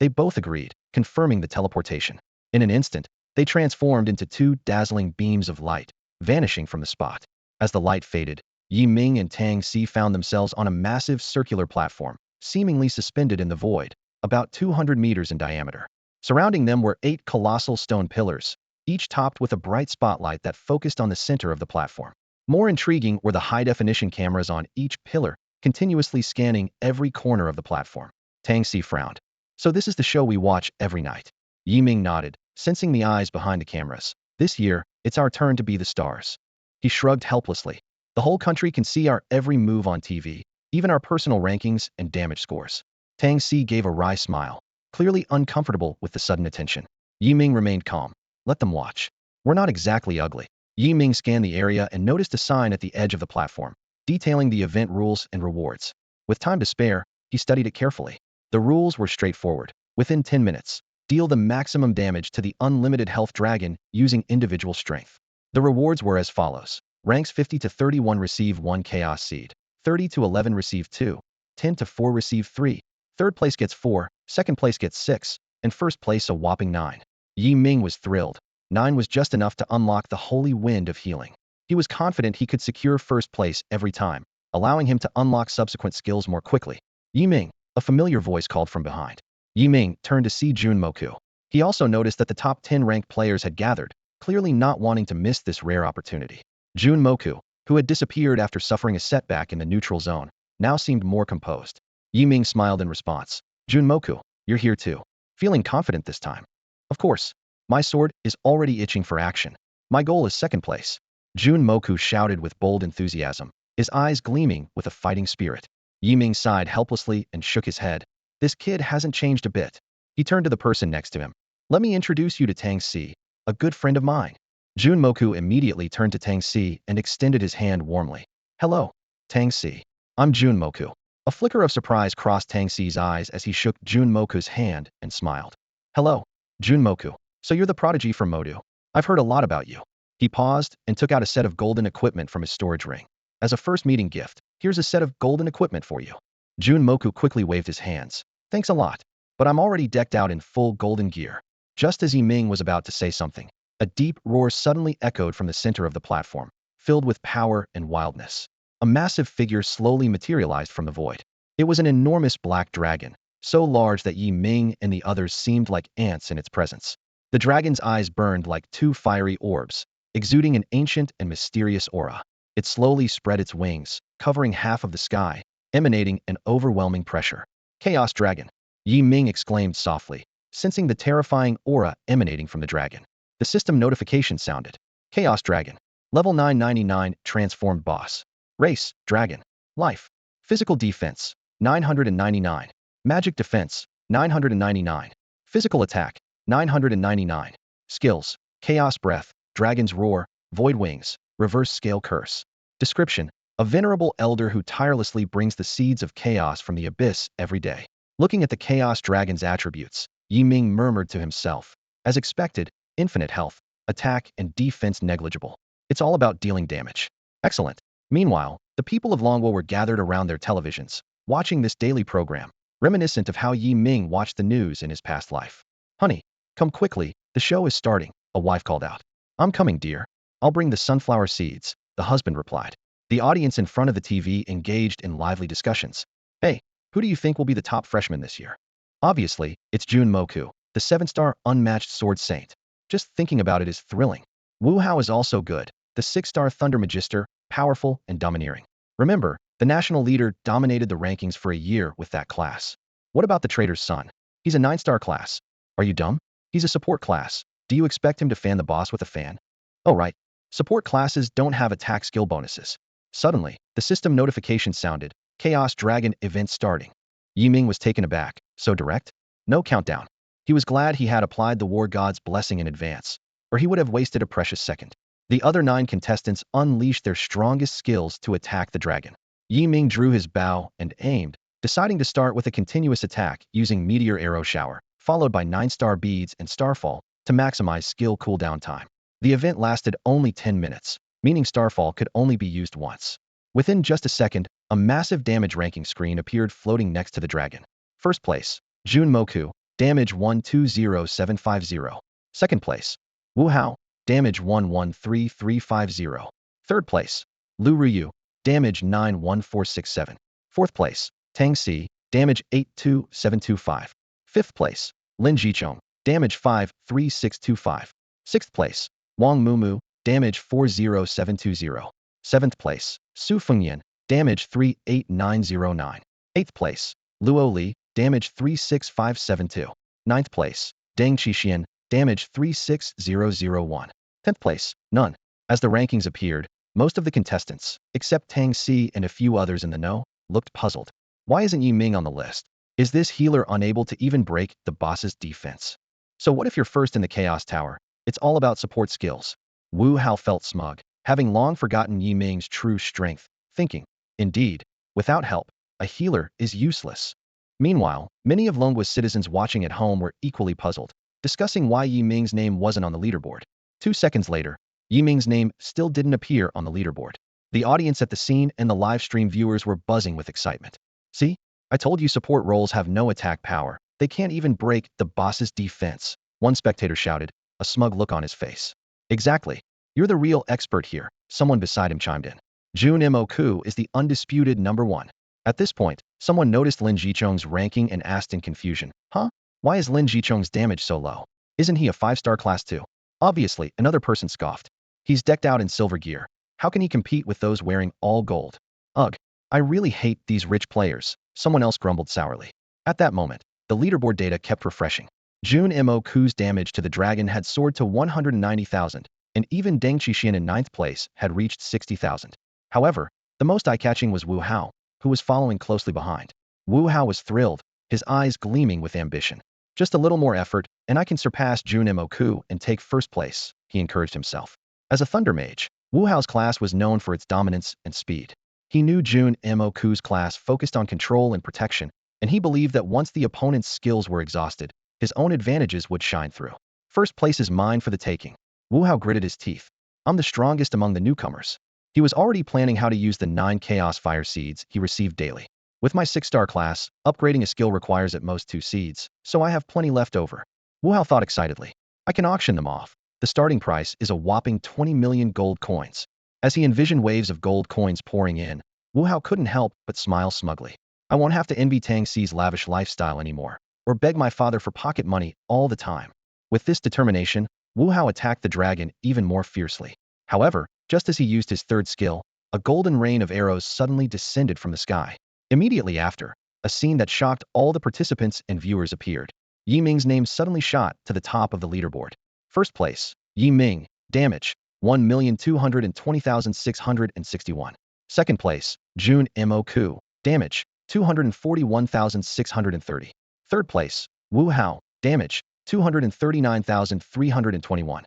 They both agreed, confirming the teleportation. In an instant, they transformed into two dazzling beams of light, vanishing from the spot. As the light faded, Yi Ming and Tang Si found themselves on a massive circular platform, seemingly suspended in the void, about 200 meters in diameter. Surrounding them were 8 colossal stone pillars, each topped with a bright spotlight that focused on the center of the platform. More intriguing were the high-definition cameras on each pillar, continuously scanning every corner of the platform. Tang Si frowned. "So this is the show we watch every night." Yi Ming nodded, sensing the eyes behind the cameras. "This year, it's our turn to be the stars." He shrugged helplessly. "The whole country can see our every move on TV, even our personal rankings and damage scores." Tang Si gave a wry smile, clearly uncomfortable with the sudden attention. Yi Ming remained calm. "Let them watch. We're not exactly ugly." Yi Ming scanned the area and noticed a sign at the edge of the platform, detailing the event rules and rewards. With time to spare, he studied it carefully. The rules were straightforward. Within 10 minutes, deal the maximum damage to the unlimited health dragon using individual strength. The rewards were as follows. Ranks 50 to 31 receive 1 Chaos Seed. 30 to 11 receive 2. 10 to 4 receive 3. Third place gets 4, second place gets 6, and first place a whopping 9. Yi Ming was thrilled. 9 was just enough to unlock the holy wind of healing. He was confident he could secure first place every time, allowing him to unlock subsequent skills more quickly. "Yi Ming," a familiar voice called from behind. Yi Ming turned to see Junmoku. He also noticed that the top 10 ranked players had gathered, clearly not wanting to miss this rare opportunity. Junmoku, who had disappeared after suffering a setback in the neutral zone, now seemed more composed. Yi Ming smiled in response. "Junmoku, you're here too. Feeling confident this time?" "Of course. My sword is already itching for action. My goal is second place." Junmoku shouted with bold enthusiasm, his eyes gleaming with a fighting spirit. Yi Ming sighed helplessly and shook his head. This kid hasn't changed a bit. He turned to the person next to him. "Let me introduce you to Tang Si, a good friend of mine." Junmoku immediately turned to Tang Si and extended his hand warmly. "Hello, Tang Si. I'm Junmoku." A flicker of surprise crossed Tang Si's eyes as he shook Junmoku's hand and smiled. "Hello, Junmoku. So you're the prodigy from Modu. I've heard a lot about you." He paused and took out a set of golden equipment from his storage ring. "As a first meeting gift, here's a set of golden equipment for you." Junmoku quickly waved his hands. "Thanks a lot, but I'm already decked out in full golden gear." Just as Yi Ming was about to say something, a deep roar suddenly echoed from the center of the platform, filled with power and wildness. A massive figure slowly materialized from the void. It was an enormous black dragon, so large that Yi Ming and the others seemed like ants in its presence. The dragon's eyes burned like two fiery orbs, exuding an ancient and mysterious aura. It slowly spread its wings, covering half of the sky, emanating an overwhelming pressure. "Chaos Dragon!" Yi Ming exclaimed softly, sensing the terrifying aura emanating from the dragon. The system notification sounded. "Chaos Dragon. Level 999, transformed boss. Race, Dragon. Life. Physical defense, 999. Magic defense, 999. Physical attack, 999. Skills, Chaos Breath, Dragon's Roar, Void Wings, Reverse Scale Curse." Description: a venerable elder who tirelessly brings the seeds of chaos from the abyss every day. Looking at the Chaos Dragon's attributes, Yi Ming murmured to himself. As expected, infinite health, attack, and defense negligible. It's all about dealing damage. Excellent. Meanwhile, the people of Longwo were gathered around their televisions, watching this daily program, reminiscent of how Yi Ming watched the news in his past life. "Honey, come quickly, the show is starting," a wife called out. "I'm coming, dear. I'll bring the sunflower seeds," the husband replied. The audience in front of the TV engaged in lively discussions. "Hey, who do you think will be the top freshman this year?" "Obviously, it's Junmoku, the 7-star unmatched sword saint. Just thinking about it is thrilling. Wu Hao is also good, the 6-star thunder magister, powerful and domineering. Remember, the national leader dominated the rankings for a year with that class. What about the trader's son? He's a 9-star class. Are you dumb? He's a support class. Do you expect him to fan the boss with a fan? Oh right, support classes don't have attack skill bonuses." Suddenly, the system notification sounded. Chaos Dragon event starting. Yi Ming was taken aback. So direct? No countdown. He was glad he had applied the war god's blessing in advance. or he would have wasted a precious second. The other 9 contestants unleashed their strongest skills to attack the dragon. Yi Ming drew his bow and aimed, deciding to start with a continuous attack using meteor arrow shower, followed by 9 star beads and starfall to maximize skill cooldown time. The event lasted only 10 minutes, meaning starfall could only be used once. Within just a second, a massive damage ranking screen appeared floating next to the dragon. First place, Jun Moku, damage 120750. Second place, Wu Hao, damage 113350. Third place, Lu Ruyu, damage 91467. Fourth place, Tang Si, damage 82725. Fifth place, Lin Jichong, damage 53625. Sixth place, Wang Mumu, damage 40720. Seventh place, Su Fengyan, damage 38909. Eighth place, Luo Li, damage 36572. Ninth place, Deng Qixian, damage 36001. 10th place, none. As the rankings appeared, most of the contestants, except Tang Si and a few others in the know, looked puzzled. Why isn't Yi Ming on the list? Is this healer unable to even break the boss's defense? So what if you're first in the Chaos Tower? It's all about support skills. Wu Hao felt smug, having long forgotten Yi Ming's true strength, thinking, indeed, without help, a healer is useless. Meanwhile, many of Longgua's citizens watching at home were equally puzzled, discussing why Yi Ming's name wasn't on the leaderboard. 2 seconds later, Yi Ming's name still didn't appear on the leaderboard. The audience at the scene and the live stream viewers were buzzing with excitement. See? I told you support roles have no attack power. They can't even break the boss's defense. One spectator shouted, a smug look on his face. Exactly. You're the real expert here, someone beside him chimed in. Jun Moku is the undisputed #1. At this point, someone noticed Lin Jichong's ranking and asked in confusion, huh? Why is Lin Jichong's damage so low? Isn't he a 5-star class too? Obviously, another person scoffed. He's decked out in silver gear. How can he compete with those wearing all gold? Ugh, I really hate these rich players, someone else grumbled sourly. At that moment, the leaderboard data kept refreshing. Jun Moku's damage to the dragon had soared to 190,000, and even Deng Qixian in 9th place had reached 60,000. However, the most eye-catching was Wu Hao, who was following closely behind. Wu Hao was thrilled, his eyes gleaming with ambition. Just a little more effort, and I can surpass Jun Moku and take first place, he encouraged himself. As a Thunder Mage, Wu Hao's class was known for its dominance and speed. He knew Jun Moku's class focused on control and protection, and he believed that once the opponent's skills were exhausted, his own advantages would shine through. First place is mine for the taking. Wu Hao gritted his teeth. I'm the strongest among the newcomers. He was already planning how to use the 9 Chaos Fire Seeds he received daily. With my 6-star class, upgrading a skill requires at most 2 seeds, so I have plenty left over. Wu Hao thought excitedly. I can auction them off. The starting price is a whopping 20 million gold coins. As he envisioned waves of gold coins pouring in, Wu Hao couldn't help but smile smugly. I won't have to envy Tang Si's lavish lifestyle anymore, or beg my father for pocket money all the time. With this determination, Wu Hao attacked the dragon even more fiercely. However, just as he used his 3rd skill, a golden rain of arrows suddenly descended from the sky. Immediately after, a scene that shocked all the participants and viewers appeared. Yi Ming's name suddenly shot to the top of the leaderboard. First place, Yi Ming, damage, 1,220,661. Second place, Jun Moku, damage, 241,630. Third place, Wu Hao, damage, 239,321.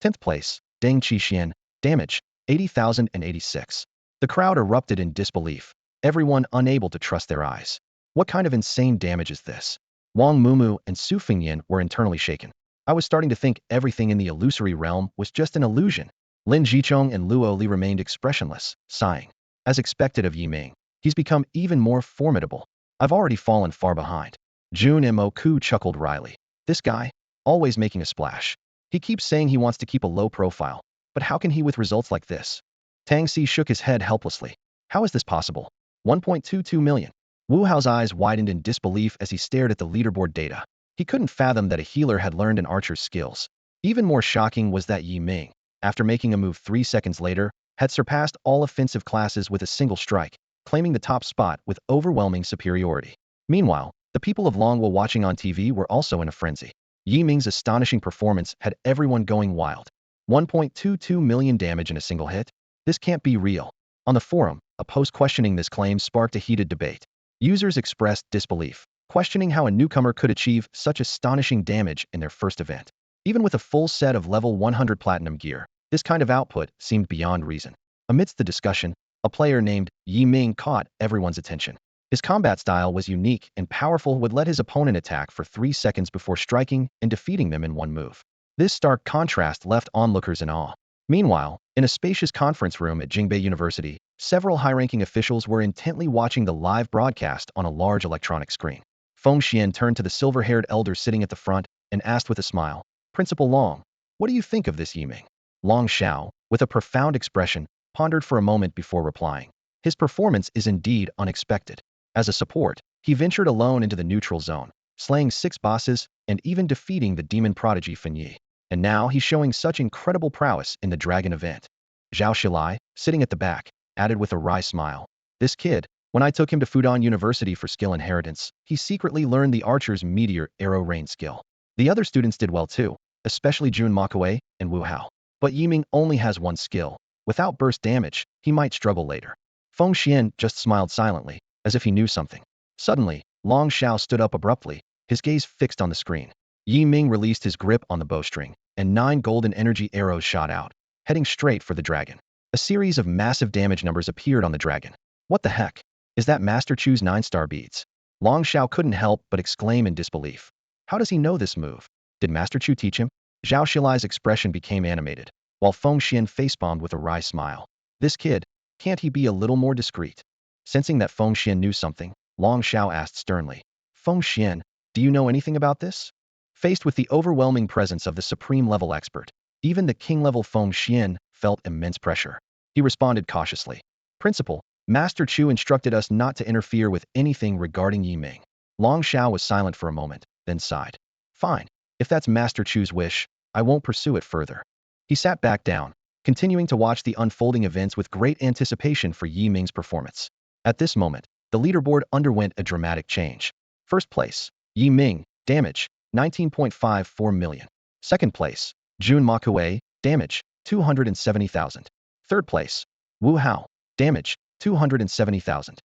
10th place, Deng Qixian, damage, 80,086. The crowd erupted in disbelief, everyone unable to trust their eyes. What kind of insane damage is this? Wang Mumu and Su Fengyan were internally shaken. I was starting to think everything in the illusory realm was just an illusion. Lin Jichong and Luo Li remained expressionless, sighing. As expected of Yi Ming, he's become even more formidable. I've already fallen far behind. Jun Moku chuckled wryly. This guy, always making a splash. He keeps saying he wants to keep a low profile, but how can he with results like this? Tang Si shook his head helplessly. How is this possible? 1.22 million. Wu Hao's eyes widened in disbelief as he stared at the leaderboard data. He couldn't fathom that a healer had learned an archer's skills. Even more shocking was that Yi Ming, after making a move 3 seconds later, had surpassed all offensive classes with a single strike, claiming the top spot with overwhelming superiority. Meanwhile, the people of Longguo watching on TV were also in a frenzy. Yi Ming's astonishing performance had everyone going wild. 1.22 million damage in a single hit? This can't be real. On the forum, a post questioning this claim sparked a heated debate. Users expressed disbelief, questioning how a newcomer could achieve such astonishing damage in their first event. Even with a full set of level 100 platinum gear, this kind of output seemed beyond reason. Amidst the discussion, a player named Ming caught everyone's attention. His combat style was unique and powerful, would let his opponent attack for 3 seconds before striking and defeating them in one move. This stark contrast left onlookers in awe. Meanwhile, in a spacious conference room at Jingbei University, several high-ranking officials were intently watching the live broadcast on a large electronic screen. Feng Xian turned to the silver-haired elder sitting at the front and asked with a smile, "Principal Long, what do you think of this Yiming?" Long Xiao, with a profound expression, pondered for a moment before replying. His performance is indeed unexpected. As a support, he ventured alone into the neutral zone, slaying 6 bosses and even defeating the demon prodigy Fen Yi. And now he's showing such incredible prowess in the dragon event. Zhao Shilai, sitting at the back, added with a wry smile, "This kid, when I took him to Fudan University for skill inheritance, he secretly learned the archer's meteor arrow rain skill. The other students did well too, especially Jun Makue and Wu Hao. But Yiming only has one skill. Without burst damage, he might struggle later." Feng Xian just smiled silently, as if he knew something. Suddenly, Long Xiao stood up abruptly, his gaze fixed on the screen. Ming released his grip on the bowstring, and 9 golden energy arrows shot out, heading straight for the dragon. A series of massive damage numbers appeared on the dragon. "What the heck? Is that Master Chu's 9-star beads?" Long Xiao couldn't help but exclaim in disbelief. How does he know this move? Did Master Chu teach him? Zhao Shilai's expression became animated, while Feng Xian facepalmed with a wry smile. "This kid, can't he be a little more discreet?" Sensing that Feng Xian knew something, Long Xiao asked sternly, "Feng Xian, do you know anything about this?" Faced with the overwhelming presence of the supreme-level expert, even the king-level Feng Xian felt immense pressure. He responded cautiously, "Principal, Master Chu instructed us not to interfere with anything regarding Yiming." Long Xiao was silent for a moment, then sighed. "Fine. If that's Master Chu's wish, I won't pursue it further." He sat back down, continuing to watch the unfolding events with great anticipation for Yiming's performance. At this moment, the leaderboard underwent a dramatic change. First place, Yiming, damage, 19.54 million. Second place, Jun Makue, damage, 270,000. Third place, Wu Hao, damage, 270,000.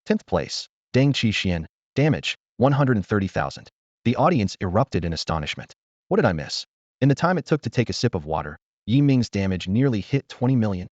10th place, Deng Qixian, damage, 130,000. The audience erupted in astonishment. What did I miss? In the time it took to take a sip of water, Yiming's damage nearly hit 20 million.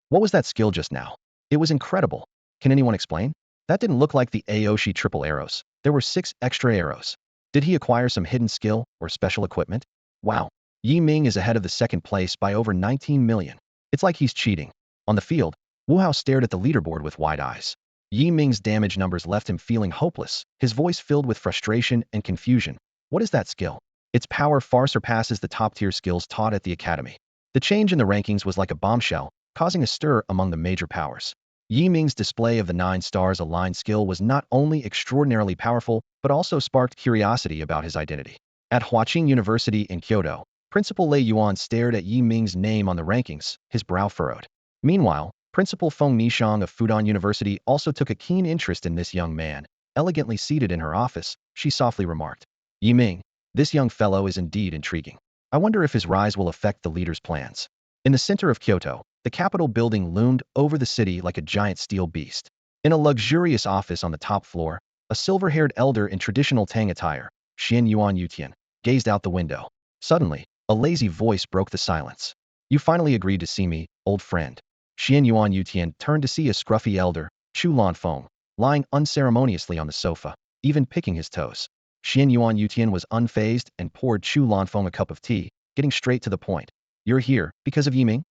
What was that skill just now? It was incredible. Can anyone explain? That didn't look like the Aoshi triple arrows. There were 6 extra arrows. Did he acquire some hidden skill or special equipment? Wow. Yiming is ahead of the second place by over 19 million. It's like he's cheating. On the field, Wu Hao stared at the leaderboard with wide eyes. Yiming's damage numbers left him feeling hopeless, his voice filled with frustration and confusion. What is that skill? Its power far surpasses the top-tier skills taught at the academy. The change in the rankings was like a bombshell, causing a stir among the major powers. Yiming's display of the 9 stars aligned skill was not only extraordinarily powerful, but also sparked curiosity about his identity. At Huaqing University in Kyoto, Principal Lei Yuan stared at Yiming's name on the rankings, his brow furrowed. Meanwhile, Principal Feng Nishang of Fudan University also took a keen interest in this young man. Elegantly seated in her office, she softly remarked, "Yiming, this young fellow is indeed intriguing. I wonder if his rise will affect the leader's plans." In the center of Kyoto, the Capitol building loomed over the city like a giant steel beast. In a luxurious office on the top floor, a silver-haired elder in traditional Tang attire, Xian Yuan Yutian, gazed out the window. Suddenly, a lazy voice broke the silence. "You finally agreed to see me, old friend." Xian Yuan Yutian turned to see a scruffy elder, Chu Lanfeng, lying unceremoniously on the sofa, even picking his toes. Xian Yuan Yutian was unfazed and poured Chu Lanfeng a cup of tea, getting straight to the point. "You're here because of Yiming?"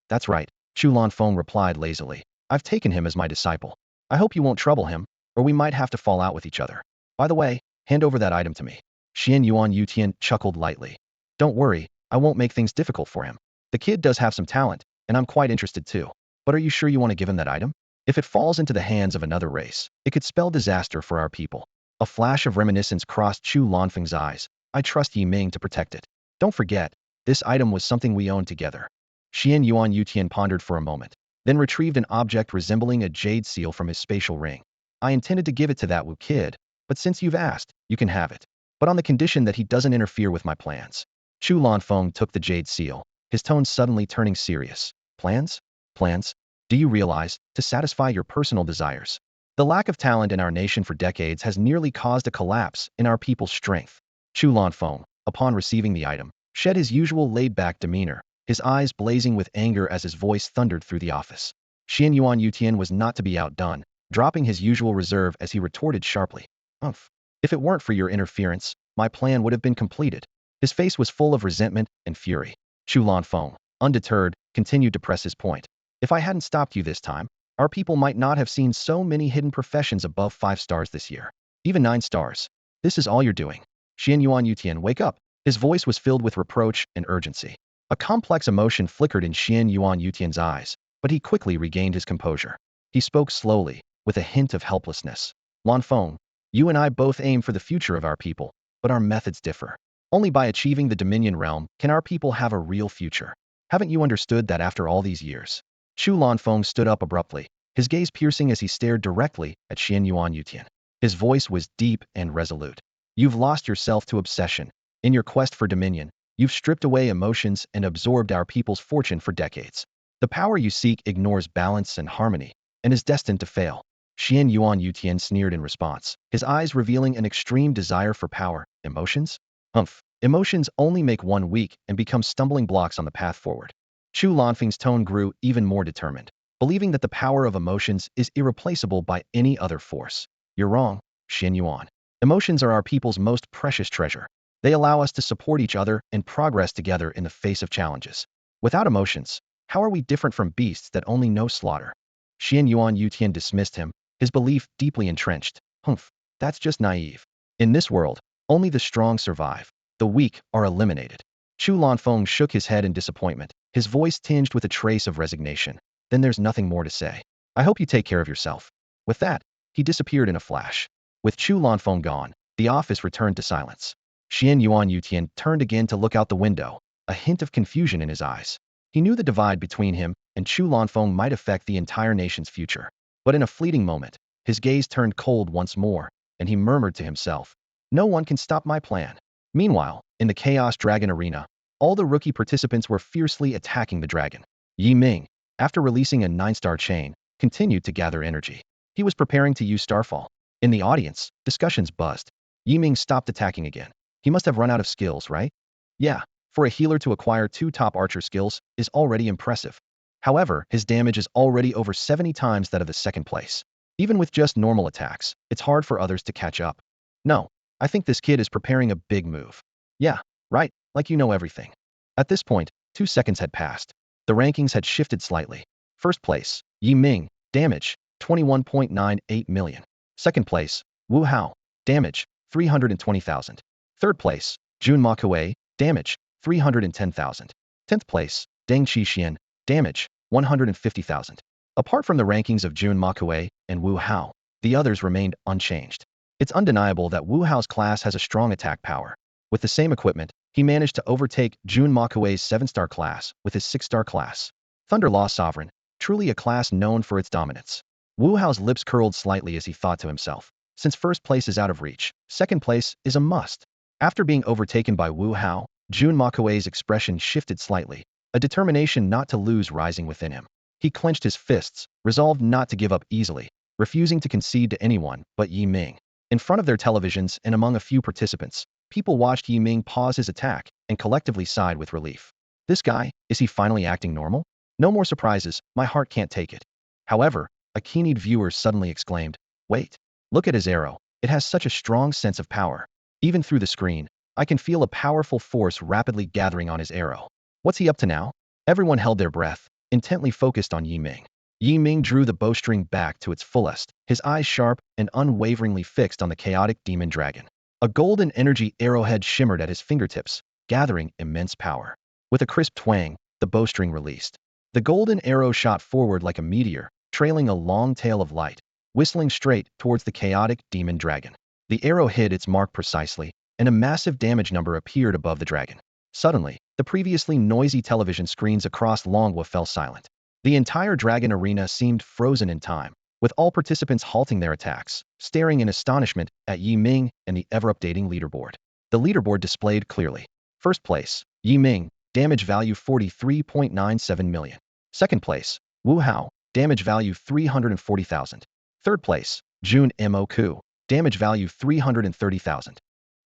"That's right," Chu Lanfeng replied lazily. "I've taken him as my disciple. I hope you won't trouble him, or we might have to fall out with each other. By the way, hand over that item to me." Xian Yuan Yutian chuckled lightly. "Don't worry, I won't make things difficult for him. The kid does have some talent, and I'm quite interested too. But are you sure you want to give him that item? If it falls into the hands of another race, it could spell disaster for our people." A flash of reminiscence crossed Chu Lanfeng's eyes. "I trust Yiming to protect it. Don't forget, this item was something we owned together." Xian Yuan Yutian pondered for a moment, then retrieved an object resembling a jade seal from his spatial ring. "I intended to give it to that Wu kid, but since you've asked, you can have it. But on the condition that he doesn't interfere with my plans." Chu Lanfeng took the jade seal, his tone suddenly turning serious. "Plans? Plans? Do you realize, to satisfy your personal desires? The lack of talent in our nation for decades has nearly caused a collapse in our people's strength." Chu Lanfeng, upon receiving the item, shed his usual laid-back demeanor, his eyes blazing with anger as his voice thundered through the office. Xian Yuan Yutian was not to be outdone, dropping his usual reserve as he retorted sharply. Umph. If it weren't for your interference, my plan would have been completed. His face was full of resentment and fury. Chu Lanfeng, undeterred, continued to press his point. If I hadn't stopped you this time, our people might not have seen so many hidden professions above 5 stars this year. Even 9 stars. This is all you're doing. Xian Yuan Yutian, wake up. His voice was filled with reproach and urgency. A complex emotion flickered in Xian Yuan Yutian's eyes, but he quickly regained his composure. He spoke slowly, with a hint of helplessness. Lanfeng, you and I both aim for the future of our people, but our methods differ. Only by achieving the Dominion realm can our people have a real future. Haven't you understood that after all these years? Chu Lanfeng stood up abruptly, his gaze piercing as he stared directly at Xian Yuan Yutian. His voice was deep and resolute. You've lost yourself to obsession. In your quest for dominion, you've stripped away emotions and absorbed our people's fortune for decades. The power you seek ignores balance and harmony, and is destined to fail. Xian Yuan Yutian sneered in response, his eyes revealing an extreme desire for power. Emotions? Humph. Emotions only make one weak and become stumbling blocks on the path forward. Chu Lanfeng's tone grew even more determined, believing that the power of emotions is irreplaceable by any other force. You're wrong, Xian Yuan. Emotions are our people's most precious treasure. They allow us to support each other and progress together in the face of challenges. Without emotions, how are we different from beasts that only know slaughter? Xian Yuan Yutian dismissed him, his belief deeply entrenched. Humph, that's just naive. In this world, only the strong survive. The weak are eliminated. Chu Lanfeng shook his head in disappointment, his voice tinged with a trace of resignation. Then there's nothing more to say. I hope you take care of yourself. With that, he disappeared in a flash. With Chu Lanfeng gone, the office returned to silence. Xian Yuan Yutian turned again to look out the window, a hint of confusion in his eyes. He knew the divide between him and Chu Lanfeng might affect the entire nation's future. But in a fleeting moment, his gaze turned cold once more, and he murmured to himself, no one can stop my plan. Meanwhile, in the Chaos Dragon Arena, all the rookie participants were fiercely attacking the dragon. Yi Ming, after releasing a 9-star chain, continued to gather energy. He was preparing to use Starfall. In the audience, discussions buzzed. Yi Ming stopped attacking again. He must have run out of skills, right? Yeah, for a healer to acquire 2 top archer skills is already impressive. However, his damage is already over 70 times that of the second place. Even with just normal attacks, it's hard for others to catch up. No, I think this kid is preparing a big move. Yeah, right, like you know everything. At this point, 2 seconds had passed. The rankings had shifted slightly. First place, Yi Ming, damage, 21.98 million. Second place, Wu Hao, damage, 320,000. Third place, Jun Ma Kuei, damage, 310,000. 10th place, Deng Qixian, damage, 150,000. Apart from the rankings of Jun Ma Kuei and Wu Hao, the others remained unchanged. It's undeniable that Wu Hao's class has a strong attack power. With the same equipment, he managed to overtake Jun Ma Kuei's 7-star class with his 6-star class. Thunder Law Sovereign, truly a class known for its dominance. Wu Hao's lips curled slightly as he thought to himself, since first place is out of reach, second place is a must. After being overtaken by Wu Hao, Jun Ma Kuei's expression shifted slightly, a determination not to lose rising within him. He clenched his fists, resolved not to give up easily, refusing to concede to anyone but Yi Ming. In front of their televisions and among a few participants, people watched Yi Ming pause his attack and collectively sighed with relief. This guy, is he finally acting normal? No more surprises, my heart can't take it. However, a keen-eyed viewer suddenly exclaimed, wait, look at his arrow, it has such a strong sense of power. Even through the screen, I can feel a powerful force rapidly gathering on his arrow. What's he up to now? Everyone held their breath, intently focused on Yi Ming. Yi Ming drew the bowstring back to its fullest, his eyes sharp and unwaveringly fixed on the chaotic demon dragon. A golden energy arrowhead shimmered at his fingertips, gathering immense power. With a crisp twang, the bowstring released. The golden arrow shot forward like a meteor, trailing a long tail of light, whistling straight towards the chaotic demon dragon. The arrow hit its mark precisely, and a massive damage number appeared above the dragon. Suddenly, the previously noisy television screens across Longwa fell silent. The entire dragon arena seemed frozen in time, with all participants halting their attacks, staring in astonishment at Yi Ming and the ever-updating leaderboard. The leaderboard displayed clearly. First place, Yi Ming, damage value 43.97 million. Second place, Wu Hao, damage value 340,000. Third place, Jun Mo Ku, damage value 330,000.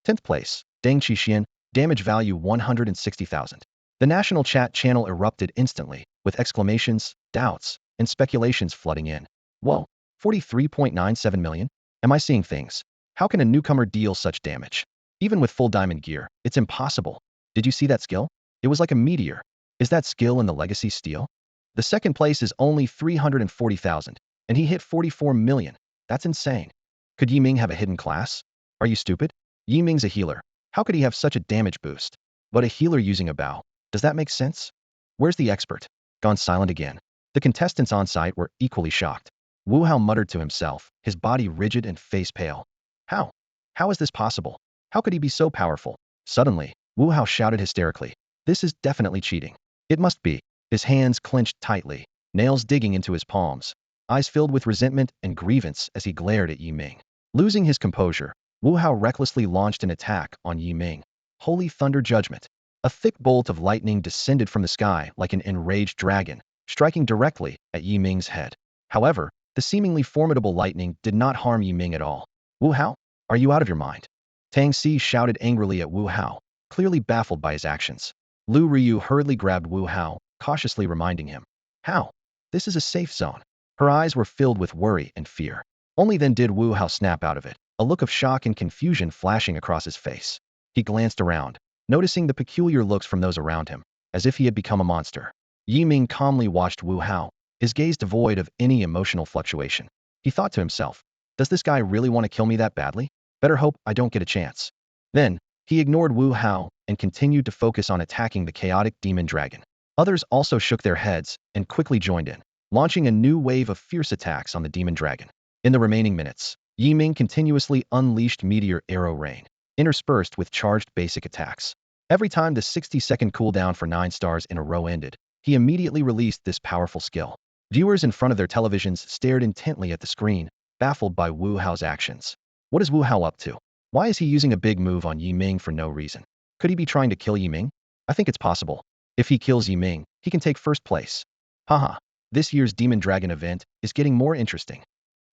10th place, Deng Qixian, damage value 160,000. The national chat channel erupted instantly, with exclamations, doubts, and speculations flooding in. Whoa, 43.97 million? Am I seeing things? How can a newcomer deal such damage? Even with full diamond gear, it's impossible. Did you see that skill? It was like a meteor. Is that skill in the legacy steel? The second place is only 340,000, and he hit 44 million. That's insane. Could Yi Ming have a hidden class? Are you stupid? Yi Ming's a healer. How could he have such a damage boost? But a healer using a bow. Does that make sense? Where's the expert? Gone silent again. The contestants on site were equally shocked. Wu Hao muttered to himself, his body rigid and face pale. How? How is this possible? How could he be so powerful? Suddenly, Wu Hao shouted hysterically. This is definitely cheating. It must be. His hands clenched tightly, nails digging into his palms, eyes filled with resentment and grievance as he glared at Yi Ming. Losing his composure, Wu Hao recklessly launched an attack on Yi Ming. Holy thunder judgment. A thick bolt of lightning descended from the sky like an enraged dragon, striking directly at Yi Ming's head. However, the seemingly formidable lightning did not harm Yi Ming at all. Wu Hao? Are you out of your mind? Tang Si shouted angrily at Wu Hao, clearly baffled by his actions. Lu Ryu hurriedly grabbed Wu Hao, cautiously reminding him. How? This is a safe zone. Her eyes were filled with worry and fear. Only then did Wu Hao snap out of it, a look of shock and confusion flashing across his face. He glanced around, noticing the peculiar looks from those around him, as if he had become a monster. Yi Ming calmly watched Wu Hao, his gaze devoid of any emotional fluctuation. He thought to himself, does this guy really want to kill me that badly? Better hope I don't get a chance. Then, he ignored Wu Hao and continued to focus on attacking the chaotic demon dragon. Others also shook their heads and quickly joined in, launching a new wave of fierce attacks on the demon dragon. In the remaining minutes, Yi Ming continuously unleashed meteor arrow rain, interspersed with charged basic attacks. Every time the 60-second cooldown for 9 stars in a row ended, he immediately released this powerful skill. Viewers in front of their televisions stared intently at the screen, baffled by Wu Hao's actions. What is Wu Hao up to? Why is he using a big move on Yi Ming for no reason? Could he be trying to kill Yi Ming? I think it's possible. If he kills Yi Ming, he can take first place. Haha, this year's Demon Dragon event is getting more interesting.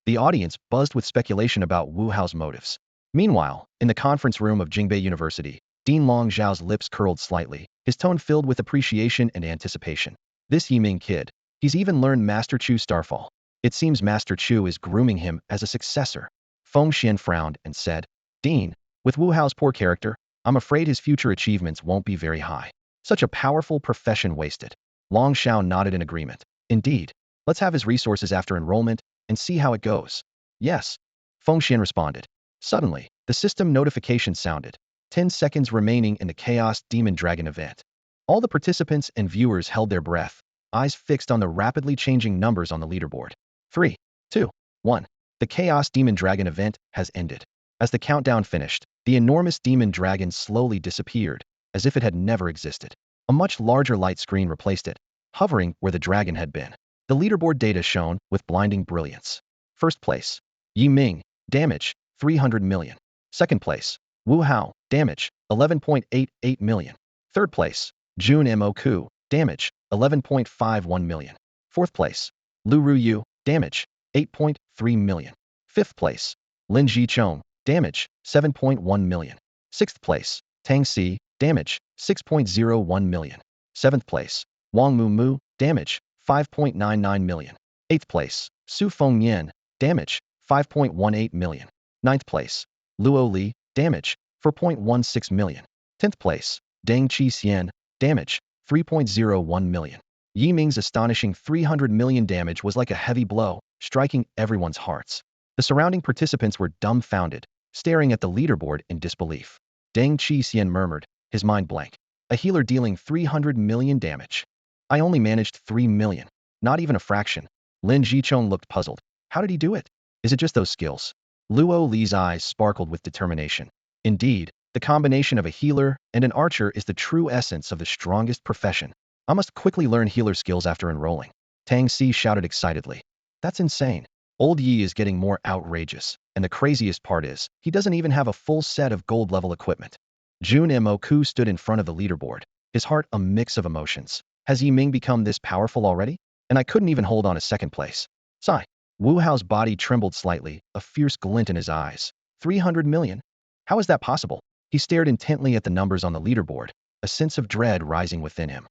The audience buzzed with speculation about Wu Hao's motives. Meanwhile, in the conference room of Jingbei University, Dean Long Zhao's lips curled slightly, his tone filled with appreciation and anticipation. This Yi Ming kid, he's even learned Master Chu's Starfall. It seems Master Chu is grooming him as a successor. Feng Xian frowned and said, Dean, with Wu Hao's poor character, I'm afraid his future achievements won't be very high. Such a powerful profession wasted. Long Zhao nodded in agreement. Indeed. Let's have his resources after enrollment and see how it goes. Yes. Feng Xian responded. Suddenly, the system notification sounded. 10 seconds remaining in the Chaos Demon Dragon event. All the participants and viewers held their breath, eyes fixed on the rapidly changing numbers on the leaderboard. 3, 2, 1. The Chaos Demon Dragon event has ended. As the countdown finished, the enormous demon dragon slowly disappeared, as if it had never existed. A much larger light screen replaced it, hovering where the dragon had been. The leaderboard data shone with blinding brilliance. First place, Yi Ming, damage, 300 million. Second place, Wu Hao, damage, 11.88 million. Third place, Jun Moku, damage, 11.51 million. Fourth place, Lu Ruyu, damage, 8.3 million. Fifth place, Lin Jichong, damage, 7.1 million. Sixth place, Tang Si, damage, 6.01 million. Seventh place, Wang Mu, damage, 5.99 million. Eighth place, Su Feng Yin, damage, 5.18 million. Ninth place, Luo Li, damage, 4.16 million. 10th place, Deng Qi Xian, damage, 3.01 million. Yi Ming's astonishing 300 million damage was like a heavy blow, striking everyone's hearts. The surrounding participants were dumbfounded, staring at the leaderboard in disbelief. Deng Qi Xian murmured, his mind blank. A healer dealing 300 million damage. I only managed 3 million. Not even a fraction. Lin Jichong looked puzzled. How did he do it? Is it just those skills? Luo Li's eyes sparkled with determination. Indeed, the combination of a healer and an archer is the true essence of the strongest profession. I must quickly learn healer skills after enrolling. Tang Si shouted excitedly. That's insane. Old Yi is getting more outrageous, and the craziest part is, he doesn't even have a full set of gold-level equipment. Jun Moku stood in front of the leaderboard, his heart a mix of emotions. Has Yi Ming become this powerful already? And I couldn't even hold on a second place. Sigh. Wu Hao's body trembled slightly, a fierce glint in his eyes. 300 million? How is that possible? He stared intently at the numbers on the leaderboard, a sense of dread rising within him.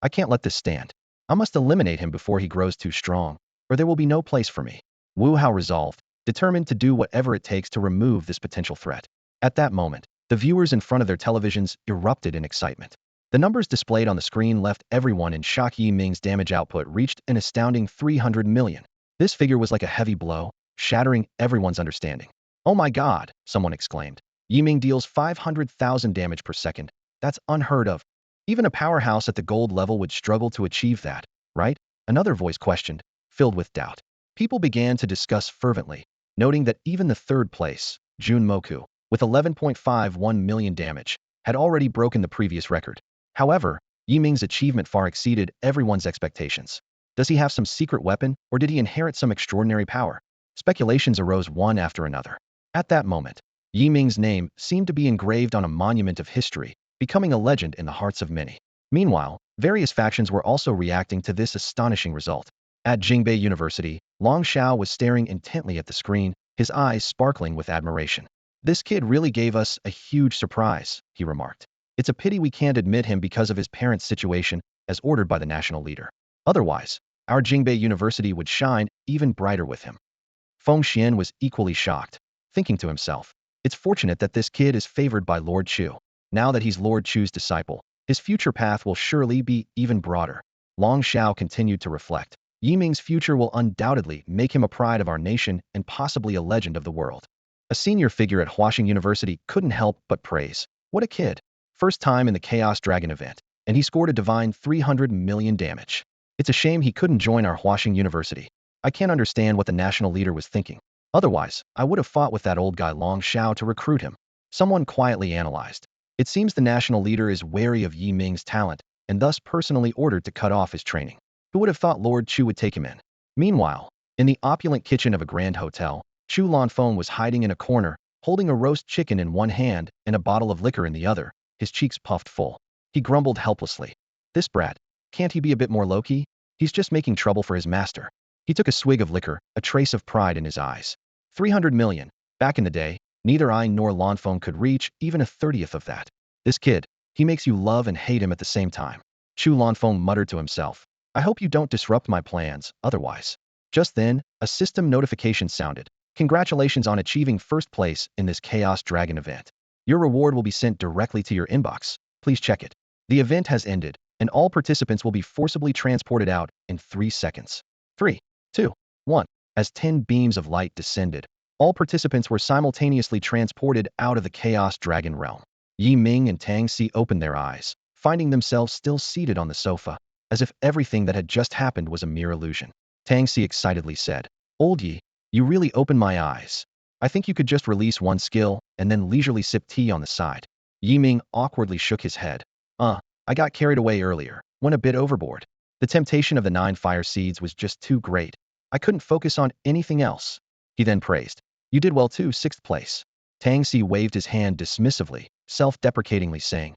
I can't let this stand. I must eliminate him before he grows too strong, or there will be no place for me. Wu Hao resolved, determined to do whatever it takes to remove this potential threat. At that moment, the viewers in front of their televisions erupted in excitement. The numbers displayed on the screen left everyone in shock. Yi Ming's damage output reached an astounding 300 million. This figure was like a heavy blow, shattering everyone's understanding. Oh my god, someone exclaimed. Yi Ming deals 500,000 damage per second. That's unheard of. Even a powerhouse at the gold level would struggle to achieve that, right? Another voice questioned, filled with doubt. People began to discuss fervently, noting that even the third place, Jun Moku, with 11.51 million damage, had already broken the previous record. However, Yi Ming's achievement far exceeded everyone's expectations. Does he have some secret weapon, or did he inherit some extraordinary power? Speculations arose one after another. At that moment, Yi Ming's name seemed to be engraved on a monument of history, becoming a legend in the hearts of many. Meanwhile, various factions were also reacting to this astonishing result. At Jingbei University, Long Xiao was staring intently at the screen, his eyes sparkling with admiration. This kid really gave us a huge surprise, he remarked. It's a pity we can't admit him because of his parents' situation, as ordered by the national leader. Otherwise, our Jingbei University would shine even brighter with him. Feng Xian was equally shocked, thinking to himself, it's fortunate that this kid is favored by Lord Chu. Now that he's Lord Chu's disciple, his future path will surely be even broader. Long Xiao continued to reflect. Yi Ming's future will undoubtedly make him a pride of our nation and possibly a legend of the world. A senior figure at Huaxing University couldn't help but praise. What a kid. First time in the Chaos Dragon event, and he scored a divine 300 million damage. It's a shame he couldn't join our Huaxing University. I can't understand what the national leader was thinking. Otherwise, I would have fought with that old guy Long Xiao to recruit him. Someone quietly analyzed. It seems the national leader is wary of Yi Ming's talent, and thus personally ordered to cut off his training. Who would have thought Lord Chu would take him in? Meanwhile, in the opulent kitchen of a grand hotel, Chu Lanfeng was hiding in a corner, holding a roast chicken in one hand and a bottle of liquor in the other, his cheeks puffed full. He grumbled helplessly. This brat, can't he be a bit more low-key? He's just making trouble for his master. He took a swig of liquor, a trace of pride in his eyes. 300 million. Back in the day, neither I nor Lanfeng could reach even a 30th of that. This kid, he makes you love and hate him at the same time. Chu Lanfeng muttered to himself. I hope you don't disrupt my plans, otherwise. Just then, a system notification sounded. Congratulations on achieving first place in this Chaos Dragon event. Your reward will be sent directly to your inbox. Please check it. The event has ended, and all participants will be forcibly transported out in 3 seconds. 3, 2, 1. As 10 beams of light descended, all participants were simultaneously transported out of the Chaos Dragon realm. Yi Ming and Tang Si opened their eyes, finding themselves still seated on the sofa, as if everything that had just happened was a mere illusion. Tang Si excitedly said, Old Yi, you really opened my eyes. I think you could just release one skill, and then leisurely sip tea on the side. Yi Ming awkwardly shook his head. I got carried away earlier, went a bit overboard. The temptation of the 9 fire seeds was just too great. I couldn't focus on anything else. He then praised. You did well too, 6th place. Tang Si waved his hand dismissively, self-deprecatingly saying,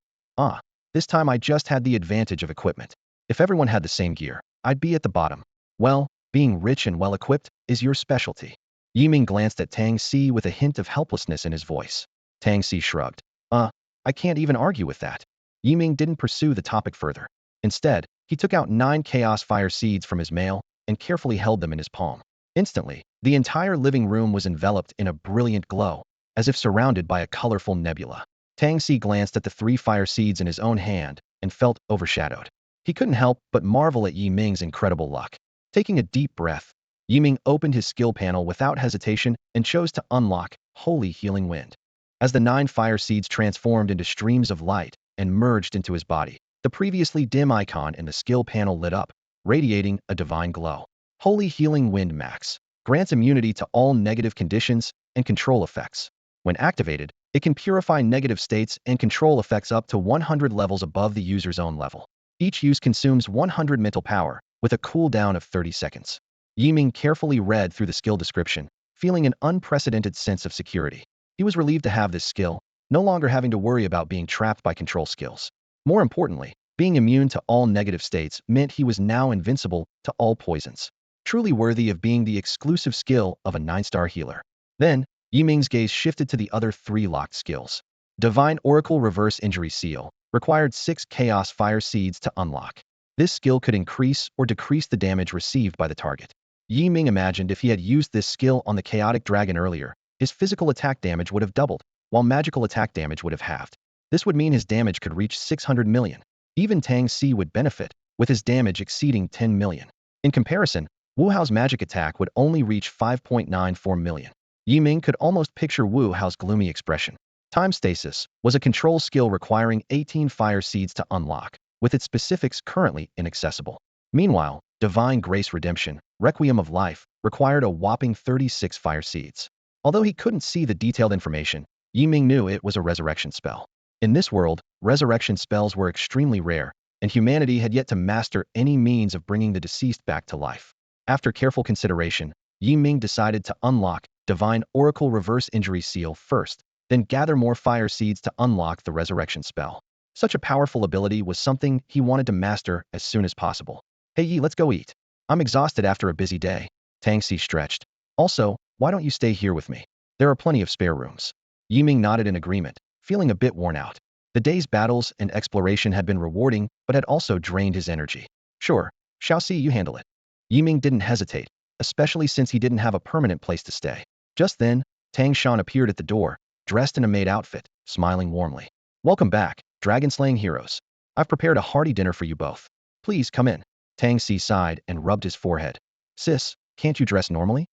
this time I just had the advantage of equipment. If everyone had the same gear, I'd be at the bottom. Well, being rich and well-equipped is your specialty. Yi Ming glanced at Tang Si with a hint of helplessness in his voice. Tang Si shrugged. I can't even argue with that. Yi Ming didn't pursue the topic further. Instead, he took out 9 chaos fire seeds from his mail and carefully held them in his palm. Instantly, the entire living room was enveloped in a brilliant glow, as if surrounded by a colorful nebula. Tang Si glanced at the 3 fire seeds in his own hand and felt overshadowed. He couldn't help but marvel at Yi Ming's incredible luck. Taking a deep breath, Yi Ming opened his skill panel without hesitation and chose to unlock Holy Healing Wind. As the 9 fire seeds transformed into streams of light and merged into his body, the previously dim icon in the skill panel lit up, radiating a divine glow. Holy Healing Wind Max grants immunity to all negative conditions and control effects. When activated, it can purify negative states and control effects up to 100 levels above the user's own level. Each use consumes 100 mental power, with a cooldown of 30 seconds. Yi Ming carefully read through the skill description, feeling an unprecedented sense of security. He was relieved to have this skill, no longer having to worry about being trapped by control skills. More importantly, being immune to all negative states meant he was now invincible to all poisons, truly worthy of being the exclusive skill of a 9-star healer. Then, Yi Ming's gaze shifted to the other 3 locked skills. Divine Oracle Reverse Injury Seal required 6 Chaos Fire Seeds to unlock. This skill could increase or decrease the damage received by the target. Yi Ming imagined if he had used this skill on the Chaotic Dragon earlier, his physical attack damage would have doubled, while magical attack damage would have halved. This would mean his damage could reach 600 million. Even Tang Si would benefit, with his damage exceeding 10 million. In comparison, Wu Hao's magic attack would only reach 5.94 million. Yi Ming could almost picture Wu Hao's gloomy expression. Time Stasis was a control skill requiring 18 fire seeds to unlock, with its specifics currently inaccessible. Meanwhile, Divine Grace Redemption, Requiem of Life, required a whopping 36 fire seeds. Although he couldn't see the detailed information, Yi Ming knew it was a resurrection spell. In this world, resurrection spells were extremely rare, and humanity had yet to master any means of bringing the deceased back to life. After careful consideration, Yi Ming decided to unlock Divine Oracle Reverse Injury Seal first, then gather more fire seeds to unlock the resurrection spell. Such a powerful ability was something he wanted to master as soon as possible. Hey Yi, let's go eat. I'm exhausted after a busy day. Tang Si stretched. Also, why don't you stay here with me? There are plenty of spare rooms. Yi Ming nodded in agreement, feeling a bit worn out. The day's battles and exploration had been rewarding, but had also drained his energy. Sure, Xiaoxi, you handle it. Yi Ming didn't hesitate, especially since he didn't have a permanent place to stay. Just then, Tang Shan appeared at the door, dressed in a maid outfit, smiling warmly. Welcome back, dragon-slaying heroes. I've prepared a hearty dinner for you both. Please come in. Tang Si sighed and rubbed his forehead. Sis, can't you dress normally?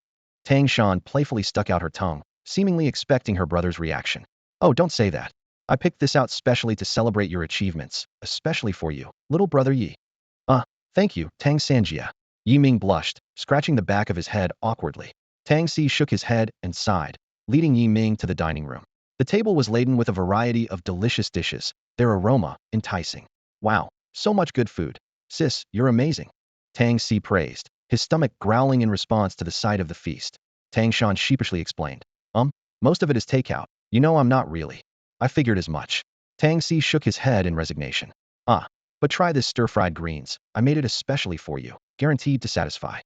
Tang Shan playfully stuck out her tongue, seemingly expecting her brother's reaction. Oh, don't say that. I picked this out specially to celebrate your achievements, especially for you, little brother Yi. Thank you, Tang Sanjia. Yi Ming blushed, scratching the back of his head awkwardly. Tang Si shook his head and sighed, leading Yi Ming to the dining room. The table was laden with a variety of delicious dishes, their aroma enticing. Wow, so much good food. Sis, you're amazing. Tang Si praised, his stomach growling in response to the sight of the feast. Tang Shan sheepishly explained. Most of it is takeout. You know I'm not really. I figured as much. Tang Si shook his head in resignation. But try this stir-fried greens. I made it especially for you, guaranteed to satisfy.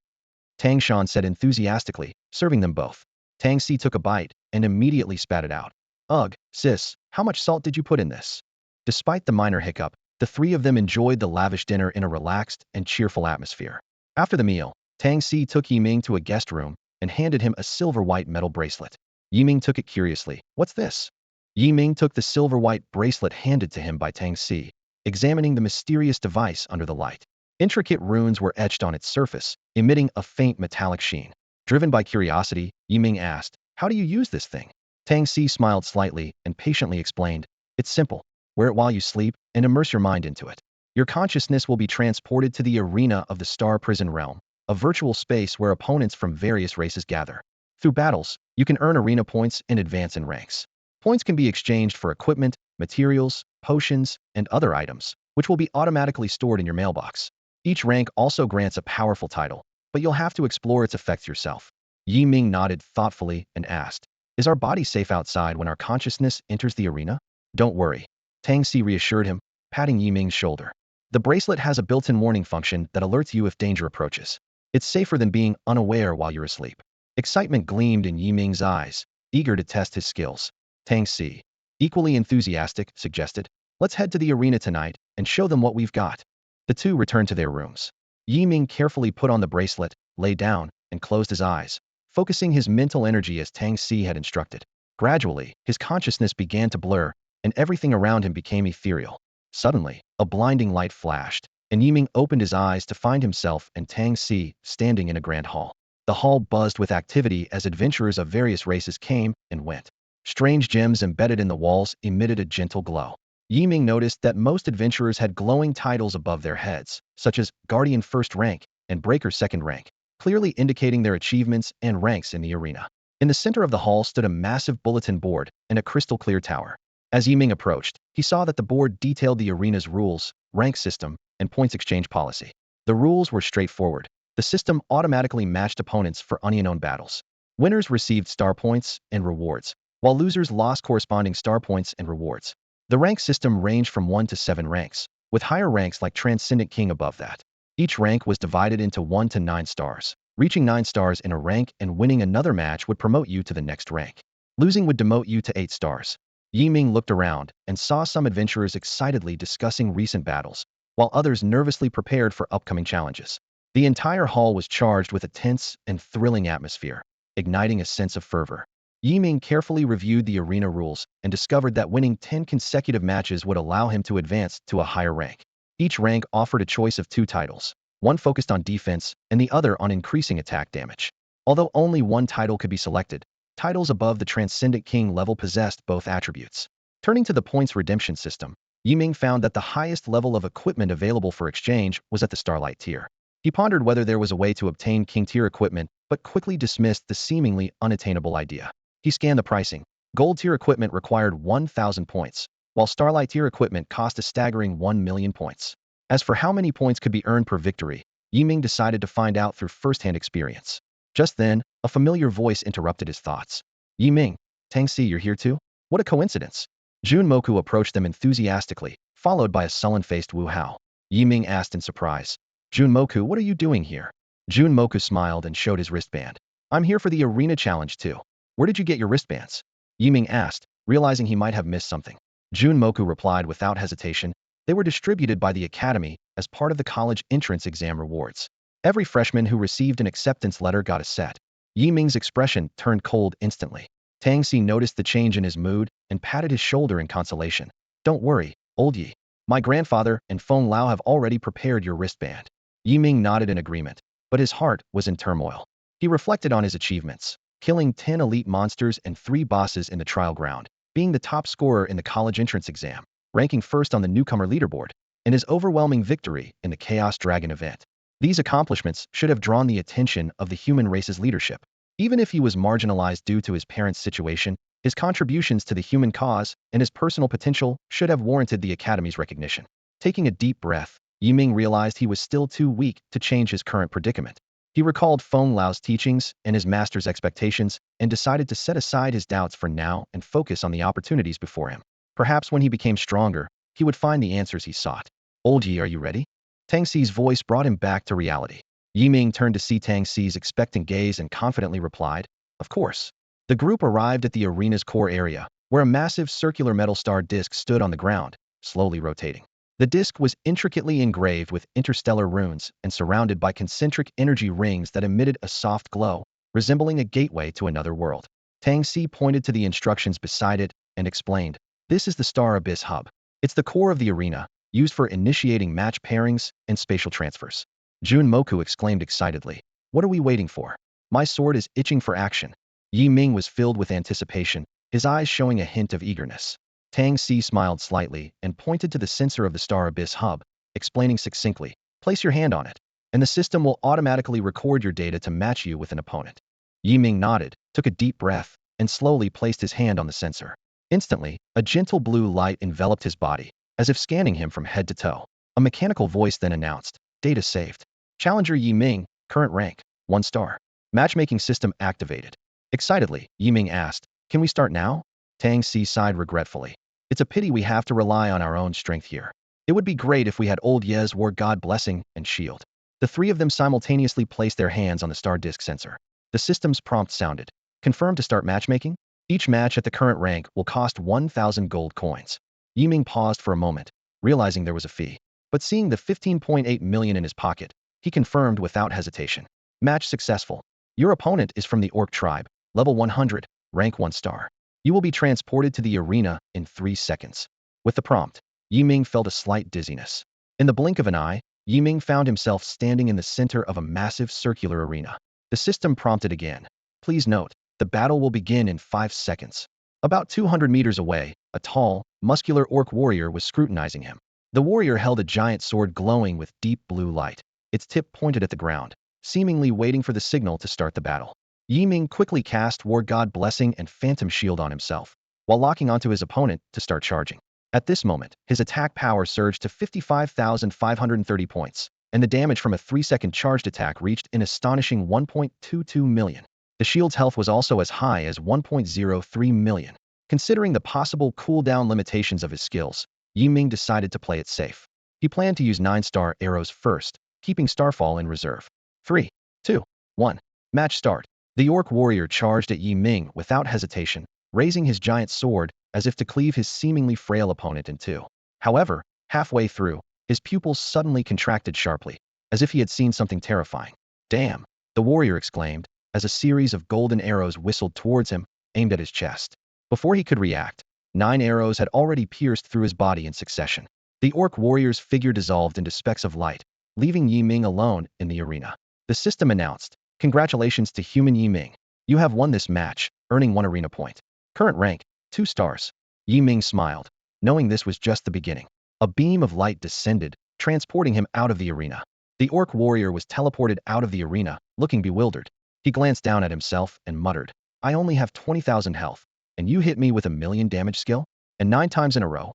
Tang Shan said enthusiastically, serving them both. Tang Si took a bite and immediately spat it out. Ugh, sis, how much salt did you put in this? Despite the minor hiccup, the three of them enjoyed the lavish dinner in a relaxed and cheerful atmosphere. After the meal, Tang Si took Yi Ming to a guest room and handed him a silver-white metal bracelet. Yi Ming took it curiously. What's this? Yi Ming took the silver-white bracelet handed to him by Tang Si, examining the mysterious device under the light. Intricate runes were etched on its surface, emitting a faint metallic sheen. Driven by curiosity, Yi Ming asked, how do you use this thing? Tang Si smiled slightly and patiently explained, it's simple. Wear it while you sleep and immerse your mind into it. Your consciousness will be transported to the arena of the Star Prison Realm, a virtual space where opponents from various races gather. Through battles, you can earn arena points and advance in ranks. Points can be exchanged for equipment, materials, potions, and other items, which will be automatically stored in your mailbox. Each rank also grants a powerful title, but you'll have to explore its effects yourself. Yi Ming nodded thoughtfully and asked, is our body safe outside when our consciousness enters the arena? Don't worry. Tang Si reassured him, patting Yi Ming's shoulder. The bracelet has a built-in warning function that alerts you if danger approaches. It's safer than being unaware while you're asleep. Excitement gleamed in Yi Ming's eyes, eager to test his skills. Tang Si, equally enthusiastic, suggested, let's head to the arena tonight and show them what we've got. The two returned to their rooms. Yi Ming carefully put on the bracelet, lay down, and closed his eyes, focusing his mental energy as Tang Si had instructed. Gradually, his consciousness began to blur, and everything around him became ethereal. Suddenly, a blinding light flashed, and Yi Ming opened his eyes to find himself and Tang Si standing in a grand hall. The hall buzzed with activity as adventurers of various races came and went. Strange gems embedded in the walls emitted a gentle glow. Yi Ming noticed that most adventurers had glowing titles above their heads, such as Guardian First Rank and Breaker Second Rank, clearly indicating their achievements and ranks in the arena. In the center of the hall stood a massive bulletin board and a crystal-clear tower. As Yi Ming approached, he saw that the board detailed the arena's rules, rank system, and points exchange policy. The rules were straightforward. The system automatically matched opponents for unknown battles. Winners received star points and rewards, while losers lost corresponding star points and rewards. The rank system ranged from 1 to 7 ranks, with higher ranks like Transcendent King above that. Each rank was divided into 1 to 9 stars. Reaching 9 stars in a rank and winning another match would promote you to the next rank. Losing would demote you to 8 stars. Yi Ming looked around and saw some adventurers excitedly discussing recent battles, while others nervously prepared for upcoming challenges. The entire hall was charged with a tense and thrilling atmosphere, igniting a sense of fervor. Yi Ming carefully reviewed the arena rules and discovered that winning 10 consecutive matches would allow him to advance to a higher rank. Each rank offered a choice of two titles, one focused on defense and the other on increasing attack damage. Although only one title could be selected, titles above the Transcendent King level possessed both attributes. Turning to the points redemption system, Yi Ming found that the highest level of equipment available for exchange was at the Starlight tier. He pondered whether there was a way to obtain King tier equipment, but quickly dismissed the seemingly unattainable idea. He scanned the pricing. Gold tier equipment required 1,000 points, while Starlight tier equipment cost a staggering 1 million points. As for how many points could be earned per victory, Yi Ming decided to find out through first-hand experience. Just then, a familiar voice interrupted his thoughts. Yi Ming, Tangxi, you're here too? What a coincidence. Jun Moku approached them enthusiastically, followed by a sullen-faced Wu Hao. Yi Ming asked in surprise. Jun Moku, what are you doing here? Jun Moku smiled and showed his wristband. I'm here for the arena challenge too. Where did you get your wristbands? Yi Ming asked, realizing he might have missed something. Jun Moku replied without hesitation. They were distributed by the academy as part of the college entrance exam rewards. Every freshman who received an acceptance letter got a set. Yi Ming's expression turned cold instantly. Tangxi noticed the change in his mood and patted his shoulder in consolation. Don't worry, old Yi. My grandfather and Feng Lao have already prepared your wristband. Yi Ming nodded in agreement, but his heart was in turmoil. He reflected on his achievements, killing 10 elite monsters and 3 bosses in the trial ground, being the top scorer in the college entrance exam, ranking first on the newcomer leaderboard, and his overwhelming victory in the Chaos Dragon event. These accomplishments should have drawn the attention of the human race's leadership. Even if he was marginalized due to his parents' situation, his contributions to the human cause and his personal potential should have warranted the Academy's recognition. Taking a deep breath, Yi Ming realized he was still too weak to change his current predicament. He recalled Feng Lao's teachings and his master's expectations and decided to set aside his doubts for now and focus on the opportunities before him. Perhaps when he became stronger, he would find the answers he sought. Old Yi, are you ready? Tangxi's voice brought him back to reality. Yi Ming turned to see Tangxi's expectant gaze and confidently replied, of course. The group arrived at the arena's core area, where a massive circular metal star disk stood on the ground, slowly rotating. The disk was intricately engraved with interstellar runes and surrounded by concentric energy rings that emitted a soft glow, resembling a gateway to another world. Tangxi pointed to the instructions beside it and explained, this is the Star Abyss Hub. It's the core of the arena, used for initiating match pairings and spatial transfers. Jun Moku exclaimed excitedly, what are we waiting for? My sword is itching for action. Yi Ming was filled with anticipation, his eyes showing a hint of eagerness. Tangxi smiled slightly and pointed to the sensor of the Star Abyss Hub, explaining succinctly, place your hand on it, and the system will automatically record your data to match you with an opponent. Yi Ming nodded, took a deep breath, and slowly placed his hand on the sensor. Instantly, a gentle blue light enveloped his body, as if scanning him from head to toe. A mechanical voice then announced, data saved. Challenger Yi Ming, current rank, 1 star. Matchmaking system activated. Excitedly, Yi Ming asked, can we start now? Tangxi sighed regretfully. It's a pity we have to rely on our own strength here. It would be great if we had old Ye's War God Blessing and Shield. The 3 of them simultaneously placed their hands on the star disk sensor. The system's prompt sounded. Confirm to start matchmaking? Each match at the current rank will cost 1,000 gold coins. Yi Ming paused for a moment, realizing there was a fee. But seeing the 15.8 million in his pocket, he confirmed without hesitation. Match successful. Your opponent is from the Orc tribe, level 100, rank 1 star. You will be transported to the arena in 3 seconds. With the prompt, Yi Ming felt a slight dizziness. In the blink of an eye, Yi Ming found himself standing in the center of a massive circular arena. The system prompted again. Please note, the battle will begin in 5 seconds. About 200 meters away, a tall, muscular orc warrior was scrutinizing him. The warrior held a giant sword glowing with deep blue light, its tip pointed at the ground, seemingly waiting for the signal to start the battle. Yi Ming quickly cast War God Blessing and Phantom Shield on himself, while locking onto his opponent to start charging. At this moment, his attack power surged to 55,530 points, and the damage from a 3-second charged attack reached an astonishing 1.22 million. The shield's health was also as high as 1.03 million. Considering the possible cooldown limitations of his skills, Yi Ming decided to play it safe. He planned to use 9-star arrows first, keeping Starfall in reserve. 3, 2, 1. Match start. The orc warrior charged at Yi Ming without hesitation, raising his giant sword as if to cleave his seemingly frail opponent in two. However, halfway through, his pupils suddenly contracted sharply, as if he had seen something terrifying. Damn! The warrior exclaimed, as a series of golden arrows whistled towards him, aimed at his chest. Before he could react, 9 arrows had already pierced through his body in succession. The orc warrior's figure dissolved into specks of light, leaving Yi Ming alone in the arena. The system announced, "Congratulations to human Yi Ming. You have won this match, earning 1 arena point. Current rank, 2 stars." Yi Ming smiled, knowing this was just the beginning. A beam of light descended, transporting him out of the arena. The orc warrior was teleported out of the arena, looking bewildered. He glanced down at himself and muttered, "I only have 20,000 health, and you hit me with 1,000,000 damage skill? And 9 times in a row?"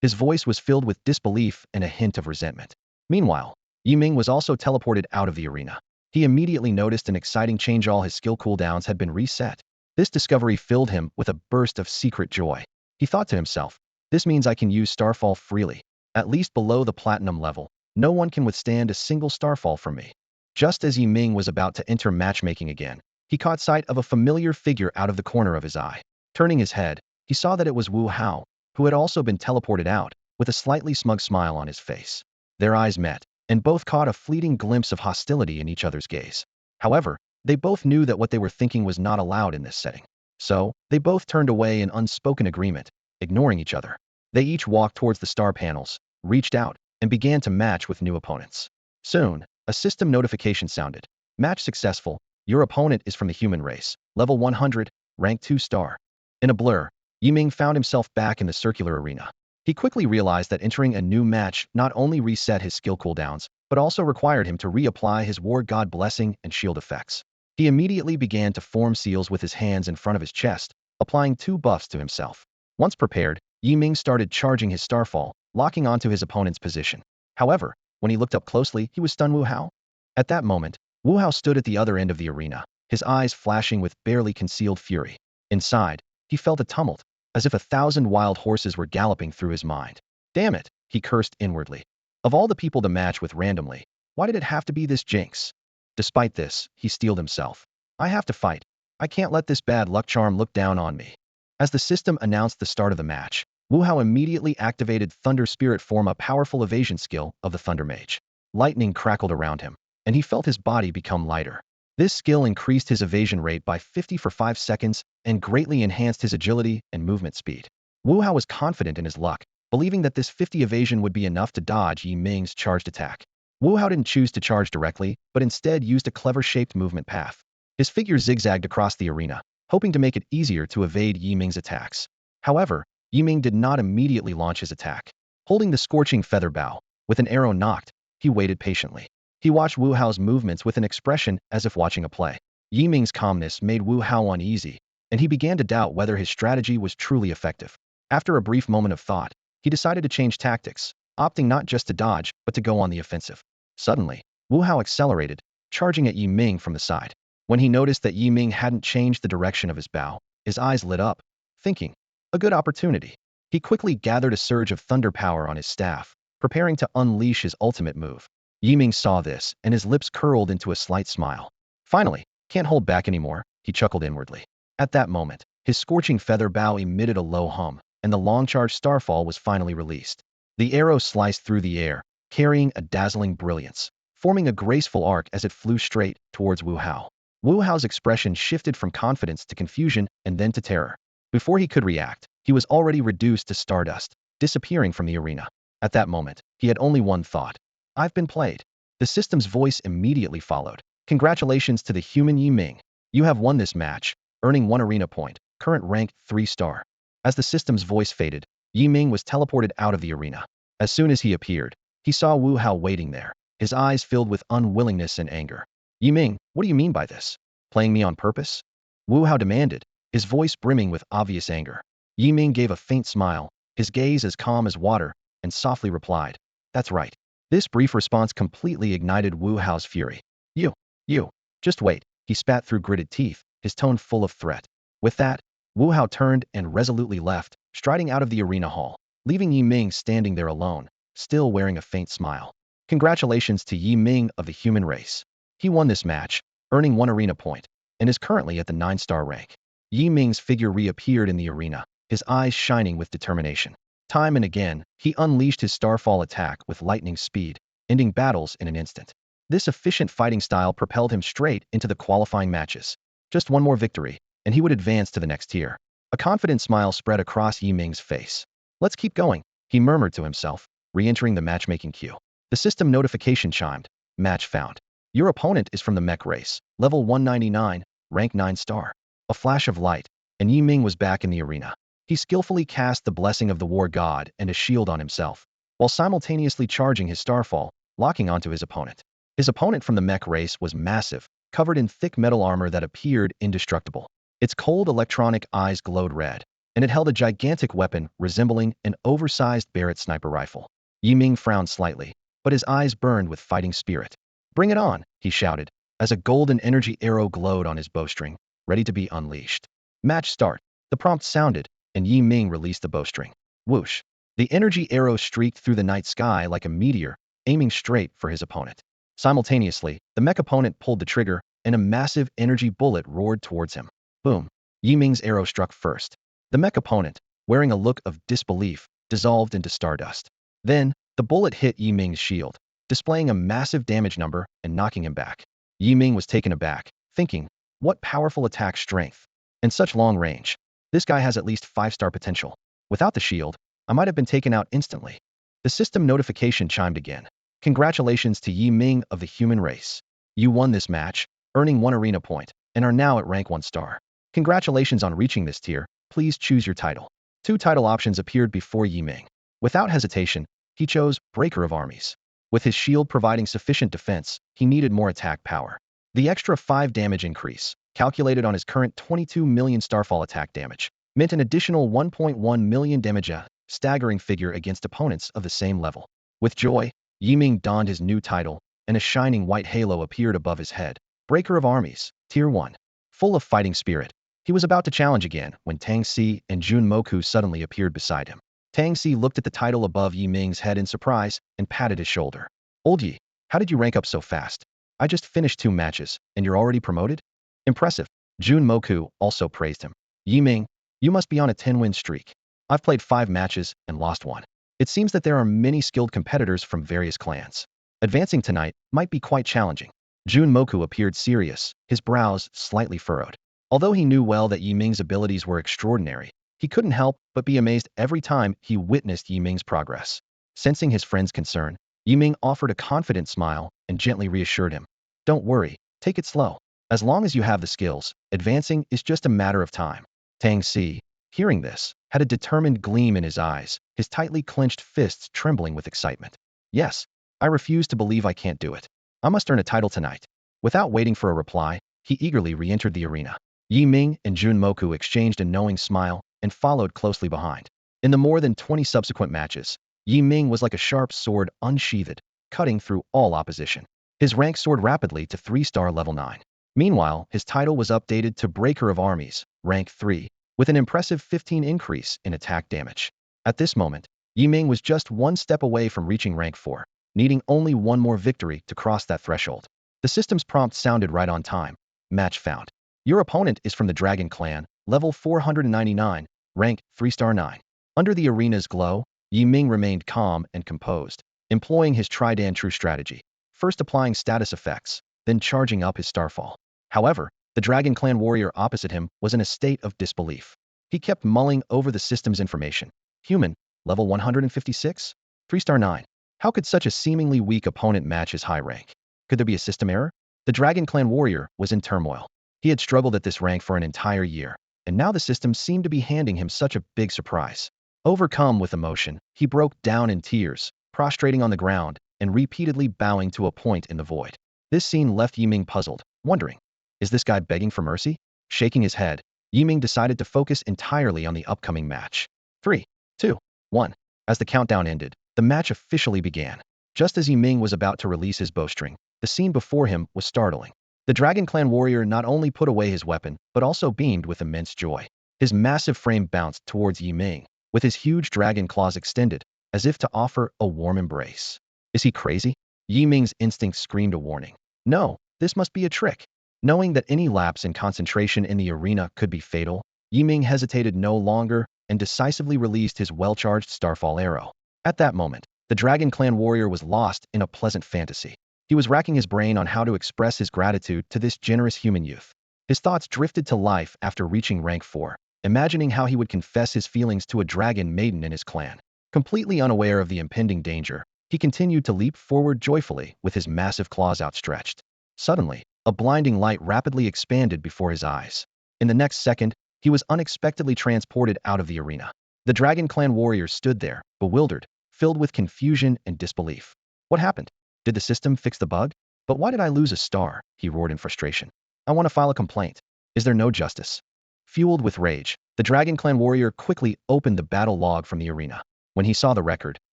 His voice was filled with disbelief and a hint of resentment. Meanwhile, Yi Ming was also teleported out of the arena. He immediately noticed an exciting change: all his skill cooldowns had been reset. This discovery filled him with a burst of secret joy. He thought to himself, "This means I can use Starfall freely. At least below the platinum level, no one can withstand a single Starfall from me." Just as Yi Ming was about to enter matchmaking again, he caught sight of a familiar figure out of the corner of his eye. Turning his head, he saw that it was Wu Hao, who had also been teleported out, with a slightly smug smile on his face. Their eyes met, and both caught a fleeting glimpse of hostility in each other's gaze. However, they both knew that what they were thinking was not allowed in this setting. So, they both turned away in unspoken agreement, ignoring each other. They each walked towards the star panels, reached out, and began to match with new opponents. Soon, a system notification sounded. "Match successful. Your opponent is from the human race. Level 100, rank 2 star." In a blur, Yi Ming found himself back in the circular arena. He quickly realized that entering a new match not only reset his skill cooldowns, but also required him to reapply his War God Blessing and shield effects. He immediately began to form seals with his hands in front of his chest, applying 2 buffs to himself. Once prepared, Yi Ming started charging his Starfall, locking onto his opponent's position. However, when he looked up closely, he was stunned Wu Hao. At that moment, Wu Hao stood at the other end of the arena, his eyes flashing with barely concealed fury. Inside, he felt a tumult, as if 1,000 wild horses were galloping through his mind. "Damn it," he cursed inwardly. "Of all the people to match with randomly, why did it have to be this jinx?" Despite this, he steeled himself. "I have to fight. I can't let this bad luck charm look down on me." As the system announced the start of the match, Wu Hao immediately activated Thunder Spirit Form, a powerful evasion skill of the Thunder Mage. Lightning crackled around him, and he felt his body become lighter. This skill increased his evasion rate by 50 for 5 seconds and greatly enhanced his agility and movement speed. Wu Hao was confident in his luck, believing that this 50 evasion would be enough to dodge Yi Ming's charged attack. Wu Hao didn't choose to charge directly, but instead used a clever-shaped movement path. His figure zigzagged across the arena, hoping to make it easier to evade Yi Ming's attacks. However, Yi Ming did not immediately launch his attack. Holding the scorching feather bow, with an arrow knocked, he waited patiently. He watched Wu Hao's movements with an expression as if watching a play. Yi Ming's calmness made Wu Hao uneasy, and he began to doubt whether his strategy was truly effective. After a brief moment of thought, he decided to change tactics, opting not just to dodge, but to go on the offensive. Suddenly, Wu Hao accelerated, charging at Yi Ming from the side. When he noticed that Yi Ming hadn't changed the direction of his bow, his eyes lit up, thinking, "A good opportunity." He quickly gathered a surge of thunder power on his staff, preparing to unleash his ultimate move. Yi Ming saw this, and his lips curled into a slight smile. "Finally, can't hold back anymore," he chuckled inwardly. At that moment, his scorching feather bow emitted a low hum, and the long-charged Starfall was finally released. The arrow sliced through the air, carrying a dazzling brilliance, forming a graceful arc as it flew straight towards Wu Hao. Wu Hao's expression shifted from confidence to confusion and then to terror. Before he could react, he was already reduced to stardust, disappearing from the arena. At that moment, he had only one thought: "I've been played." The system's voice immediately followed. "Congratulations to the human Yi Ming. You have won this match, earning 1 arena point, current rank 3 star." As the system's voice faded, Yi Ming was teleported out of the arena. As soon as he appeared, he saw Wu Hao waiting there, his eyes filled with unwillingness and anger. "Yi Ming, what do you mean by this? Playing me on purpose?" Wu Hao demanded, his voice brimming with obvious anger. Yi Ming gave a faint smile, his gaze as calm as water, and softly replied, "That's right." This brief response completely ignited Wu Hao's fury. You, just wait," he spat through gritted teeth, his tone full of threat. With that, Wu Hao turned and resolutely left, striding out of the arena hall, leaving Yi Ming standing there alone, still wearing a faint smile. Congratulations to Yi Ming of the human race. He won this match, earning 1 arena point, and is currently at the 9-star rank. Yi Ming's figure reappeared in the arena, his eyes shining with determination. Time and again, he unleashed his starfall attack with lightning speed, ending battles in an instant. This efficient fighting style propelled him straight into the qualifying matches. Just one more victory, and he would advance to the next tier. A confident smile spread across Yi Ming's face. Let's keep going, he murmured to himself, re-entering the matchmaking queue. The system notification chimed. Match found. Your opponent is from the mech race, level 199, rank 9 star. A flash of light, and Yi Ming was back in the arena. He skillfully cast the blessing of the war god and a shield on himself, while simultaneously charging his starfall, locking onto his opponent. His opponent from the mech race was massive, covered in thick metal armor that appeared indestructible. Its cold electronic eyes glowed red, and it held a gigantic weapon resembling an oversized Barrett sniper rifle. Yi Ming frowned slightly, but his eyes burned with fighting spirit. Bring it on, he shouted, as a golden energy arrow glowed on his bowstring, ready to be unleashed. Match start. The prompt sounded, and Yi Ming released the bowstring. Whoosh! The energy arrow streaked through the night sky like a meteor, aiming straight for his opponent. Simultaneously, the mech opponent pulled the trigger, and a massive energy bullet roared towards him. Boom! Yi Ming's arrow struck first. The mech opponent, wearing a look of disbelief, dissolved into stardust. Then, the bullet hit Yi Ming's shield, displaying a massive damage number and knocking him back. Yi Ming was taken aback, thinking, what powerful attack strength. And such long range. This guy has at least 5-star potential. Without the shield, I might have been taken out instantly. The system notification chimed again. Congratulations to Yi Ming of the human race. You won this match, earning 1 arena point, and are now at rank 1 star. Congratulations on reaching this tier. Please choose your title. 2 title options appeared before Yi Ming. Without hesitation, he chose Breaker of Armies. With his shield providing sufficient defense, he needed more attack power. The extra 5 damage increase, calculated on his current 22 million starfall attack damage, meant an additional 1.1 million damage, a staggering figure against opponents of the same level. With joy, Yi Ming donned his new title, and a shining white halo appeared above his head. Breaker of Armies, Tier 1. Full of fighting spirit, he was about to challenge again when Tang Si and Jun Moku suddenly appeared beside him. Tang Si looked at the title above Yi Ming's head in surprise and patted his shoulder. Old Yi, how did you rank up so fast? I just finished 2 matches, and you're already promoted? Impressive. Jun Moku also praised him. Yi Ming, you must be on a 10-win streak. I've played 5 matches and lost 1. It seems that there are many skilled competitors from various clans. Advancing tonight might be quite challenging. Jun Moku appeared serious, his brows slightly furrowed. Although he knew well that Yi Ming's abilities were extraordinary, he couldn't help but be amazed every time he witnessed Yi Ming's progress. Sensing his friend's concern, Yi Ming offered a confident smile and gently reassured him. Don't worry, take it slow. As long as you have the skills, advancing is just a matter of time. Tang Si, hearing this, had a determined gleam in his eyes, his tightly clenched fists trembling with excitement. Yes, I refuse to believe I can't do it. I must earn a title tonight. Without waiting for a reply, he eagerly re-entered the arena. Yi Ming and Jun Moku exchanged a knowing smile and followed closely behind. In the more than 20 subsequent matches, Yi Ming was like a sharp sword unsheathed, cutting through all opposition. His rank soared rapidly to 3-star level 9. Meanwhile, his title was updated to Breaker of Armies, rank 3, with an impressive 15 increase in attack damage. At this moment, Yi Ming was just 1 step away from reaching rank 4, needing only 1 more victory to cross that threshold. The system's prompt sounded right on time. Match found. Your opponent is from the Dragon Clan, level 499, rank 3-star 9. Under the arena's glow, Yi Ming remained calm and composed, employing his tried-and true strategy, first applying status effects, then charging up his starfall. However, the Dragon Clan warrior opposite him was in a state of disbelief. He kept mulling over the system's information. Human, level 156? 3-star 9. How could such a seemingly weak opponent match his high rank? Could there be a system error? The Dragon Clan warrior was in turmoil. He had struggled at this rank for an entire year, and now the system seemed to be handing him such a big surprise. Overcome with emotion, he broke down in tears, prostrating on the ground and repeatedly bowing to a point in the void. This scene left Yi Ming puzzled, wondering, is this guy begging for mercy? Shaking his head, Yi Ming decided to focus entirely on the upcoming match. 3, 2, 1. As the countdown ended, the match officially began. Just as Yi Ming was about to release his bowstring, the scene before him was startling. The Dragon Clan warrior not only put away his weapon, but also beamed with immense joy. His massive frame bounced towards Yi Ming, with his huge dragon claws extended, as if to offer a warm embrace. Is he crazy? Yi Ming's instinct screamed a warning. No, this must be a trick. Knowing that any lapse in concentration in the arena could be fatal, Yi Ming hesitated no longer and decisively released his well-charged starfall arrow. At that moment, the Dragon Clan warrior was lost in a pleasant fantasy. He was racking his brain on how to express his gratitude to this generous human youth. His thoughts drifted to life after reaching rank 4, imagining how he would confess his feelings to a dragon maiden in his clan. Completely unaware of the impending danger, he continued to leap forward joyfully with his massive claws outstretched. Suddenly, a blinding light rapidly expanded before his eyes. In the next second, he was unexpectedly transported out of the arena. The Dragon Clan warrior stood there, bewildered, filled with confusion and disbelief. What happened? Did the system fix the bug? But why did I lose a star? He roared in frustration. I want to file a complaint. Is there no justice? Fueled with rage, the Dragon Clan warrior quickly opened the battle log from the arena. When he saw the record,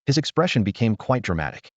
his expression became quite dramatic.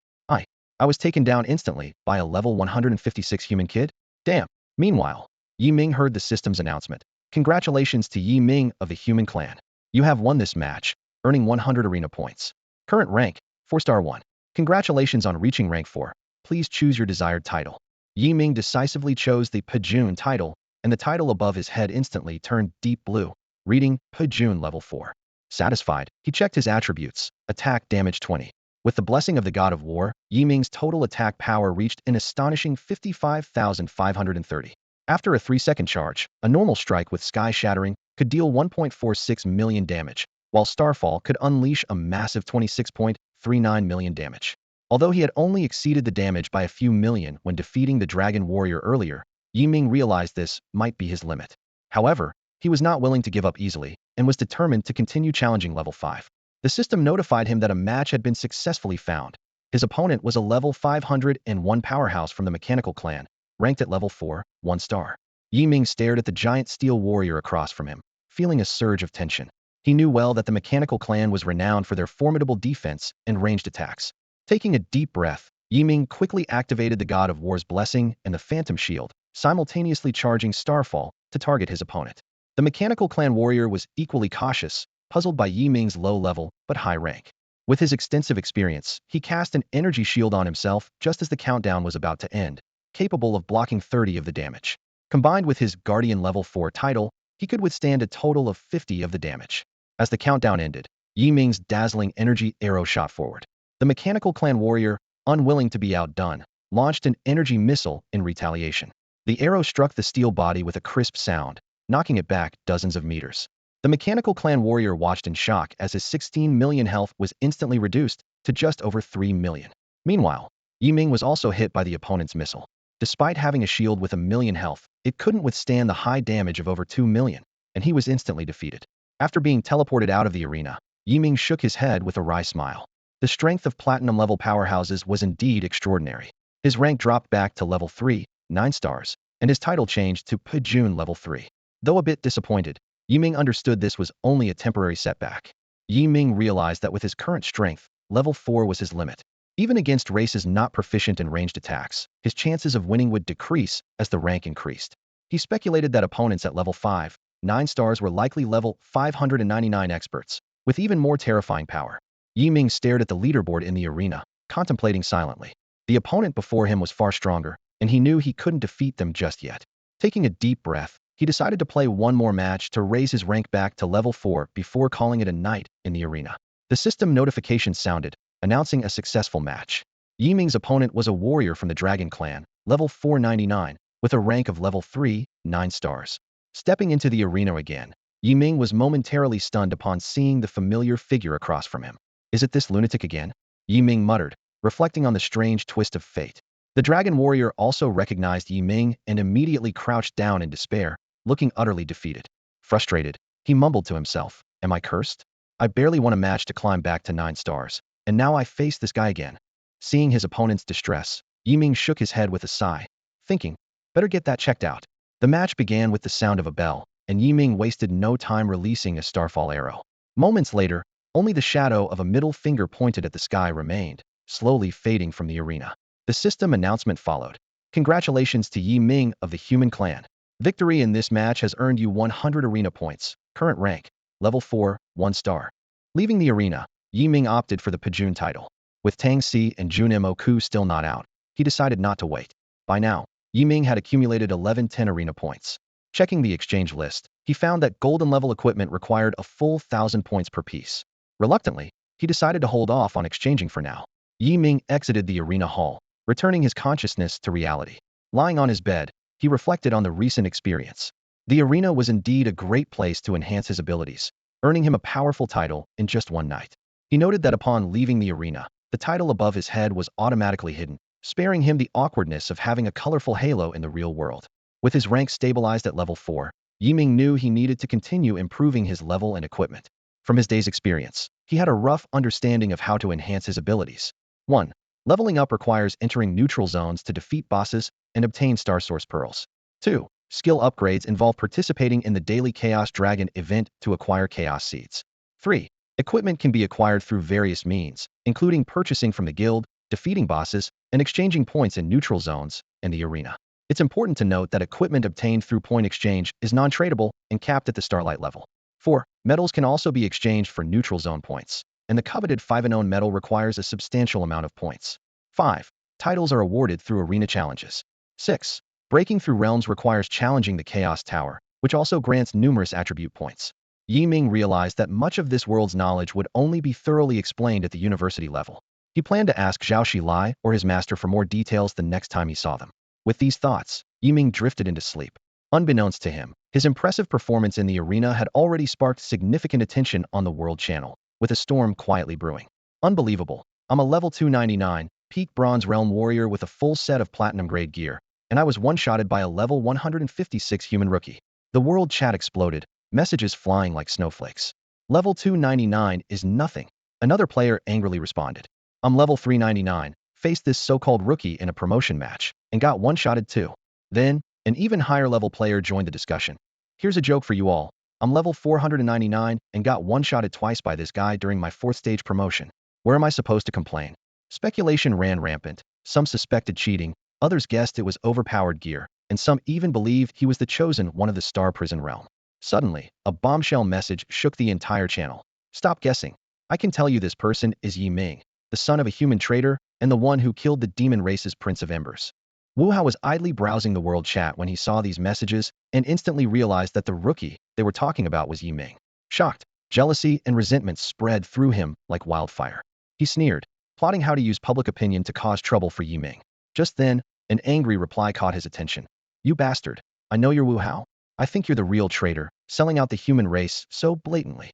I was taken down instantly by a level 156 human kid? Damn. Meanwhile, Yi Ming heard the system's announcement. Congratulations to Yi Ming of the human clan. You have won this match, earning 100 arena points. Current rank, 4-star 1. Congratulations on reaching rank 4. Please choose your desired title. Yi Ming decisively chose the Pajun title, and the title above his head instantly turned deep blue, reading Pajun level 4. Satisfied, he checked his attributes. Attack damage 20. With the blessing of the god of war, Yi Ming's total attack power reached an astonishing 55,530. After a 3-second charge, a normal strike with sky shattering could deal 1.46 million damage, while Starfall could unleash a massive 26.39 million damage. Although he had only exceeded the damage by a few million when defeating the Dragon Warrior earlier, Yi Ming realized this might be his limit. However, he was not willing to give up easily and was determined to continue challenging level 5. The system notified him that a match had been successfully found. His opponent was a level 501 powerhouse from the Mechanical Clan, ranked at level 4, 1 star. Yi Ming stared at the giant steel warrior across from him, feeling a surge of tension. He knew well that the Mechanical Clan was renowned for their formidable defense and ranged attacks. Taking a deep breath, Yi Ming quickly activated the God of War's blessing and the Phantom Shield, simultaneously charging Starfall to target his opponent. The Mechanical Clan warrior was equally cautious, puzzled by Yi Ming's low level but high rank. With his extensive experience, he cast an energy shield on himself just as the countdown was about to end, capable of blocking 30 of the damage. Combined with his Guardian level 4 title, he could withstand a total of 50 of the damage. As the countdown ended, Yi Ming's dazzling energy arrow shot forward. The Mechanical Clan warrior, unwilling to be outdone, launched an energy missile in retaliation. The arrow struck the steel body with a crisp sound, knocking it back dozens of meters. The Mechanical Clan warrior watched in shock as his 16 million health was instantly reduced to just over 3 million. Meanwhile, Yi Ming was also hit by the opponent's missile. Despite having a shield with 1 million health, it couldn't withstand the high damage of over 2 million, and he was instantly defeated. After being teleported out of the arena, Yi Ming shook his head with a wry smile. The strength of platinum-level powerhouses was indeed extraordinary. His rank dropped back to level 3, 9 stars, and his title changed to Pajun level 3. Though a bit disappointed, Yi Ming understood this was only a temporary setback. Yi Ming realized that with his current strength, level 4 was his limit. Even against races not proficient in ranged attacks, his chances of winning would decrease as the rank increased. He speculated that opponents at level 5, 9 stars were likely level 599 experts, with even more terrifying power. Yi Ming stared at the leaderboard in the arena, contemplating silently. The opponent before him was far stronger, and he knew he couldn't defeat them just yet. Taking a deep breath, he decided to play one more match to raise his rank back to level 4 before calling it a night in the arena. The system notification sounded, announcing a successful match. Yi Ming's opponent was a warrior from the Dragon Clan, level 499, with a rank of level 3, 9 stars. Stepping into the arena again, Yi Ming was momentarily stunned upon seeing the familiar figure across from him. Is it this lunatic again? Yi Ming muttered, reflecting on the strange twist of fate. The Dragon Warrior also recognized Yi Ming and immediately crouched down in despair, looking utterly defeated. Frustrated, he mumbled to himself, "Am I cursed? I barely won a match to climb back to 9 stars, and now I face this guy again." Seeing his opponent's distress, Yi Ming shook his head with a sigh, thinking, better get that checked out. The match began with the sound of a bell, and Yi Ming wasted no time releasing a starfall arrow. Moments later, only the shadow of a middle finger pointed at the sky remained, slowly fading from the arena. The system announcement followed. Congratulations to Yi Ming of the Human Clan. Victory in this match has earned you 100 arena points. Current rank, level 4, 1 star. Leaving the arena, Yi Ming opted for the Pajun title. With Tang Si and Jun Moku still not out, he decided not to wait. By now, Yi Ming had accumulated 1110 arena points. Checking the exchange list, he found that golden-level equipment required a full 1,000 points per piece. Reluctantly, he decided to hold off on exchanging for now. Yi Ming exited the arena hall, returning his consciousness to reality. Lying on his bed, he reflected on the recent experience. The arena was indeed a great place to enhance his abilities, earning him a powerful title in just one night. He noted that upon leaving the arena, the title above his head was automatically hidden, sparing him the awkwardness of having a colorful halo in the real world. With his rank stabilized at level 4, Yiming knew he needed to continue improving his level and equipment. From his day's experience, he had a rough understanding of how to enhance his abilities. 1. Leveling up requires entering neutral zones to defeat bosses and obtain Star Source Pearls. 2. Skill upgrades involve participating in the daily Chaos Dragon event to acquire Chaos Seeds. 3. Equipment can be acquired through various means, including purchasing from the guild, defeating bosses, and exchanging points in neutral zones and the arena. It's important to note that equipment obtained through point exchange is non-tradable and capped at the Starlight level. 4. Metals can also be exchanged for neutral zone points, and the coveted 5-and-own metal requires a substantial amount of points. 5. Titles are awarded through arena challenges. 6. Breaking through realms requires challenging the Chaos Tower, which also grants numerous attribute points. Yi Ming realized that much of this world's knowledge would only be thoroughly explained at the university level. He planned to ask Zhao Xilai or his master for more details the next time he saw them. With these thoughts, Yi Ming drifted into sleep. Unbeknownst to him, his impressive performance in the arena had already sparked significant attention on the world channel, with a storm quietly brewing. Unbelievable. I'm a level 299, peak bronze realm warrior with a full set of platinum grade gear, and I was one-shotted by a level 156 human rookie. The world chat exploded, messages flying like snowflakes. Level 299 is nothing. Another player angrily responded. I'm level 399, faced this so-called rookie in a promotion match, and got one-shotted too. Then, an even higher level player joined the discussion. Here's a joke for you all. I'm level 499 and got one-shotted twice by this guy during my 4th stage promotion. Where am I supposed to complain? Speculation ran rampant. Some suspected cheating, others guessed it was overpowered gear, and some even believed he was the chosen one of the Star Prison realm. Suddenly, a bombshell message shook the entire channel. Stop guessing. I can tell you this person is Yi Ming, the son of a human traitor and the one who killed the demon race's Prince of Embers. Wu Hao was idly browsing the world chat when he saw these messages and instantly realized that the rookie they were talking about was Yi Ming. Shocked, jealousy and resentment spread through him like wildfire. He sneered, plotting how to use public opinion to cause trouble for Yi Ming. Just then, an angry reply caught his attention. You bastard. I know you're Wu Hao. I think you're the real traitor, selling out the human race so blatantly.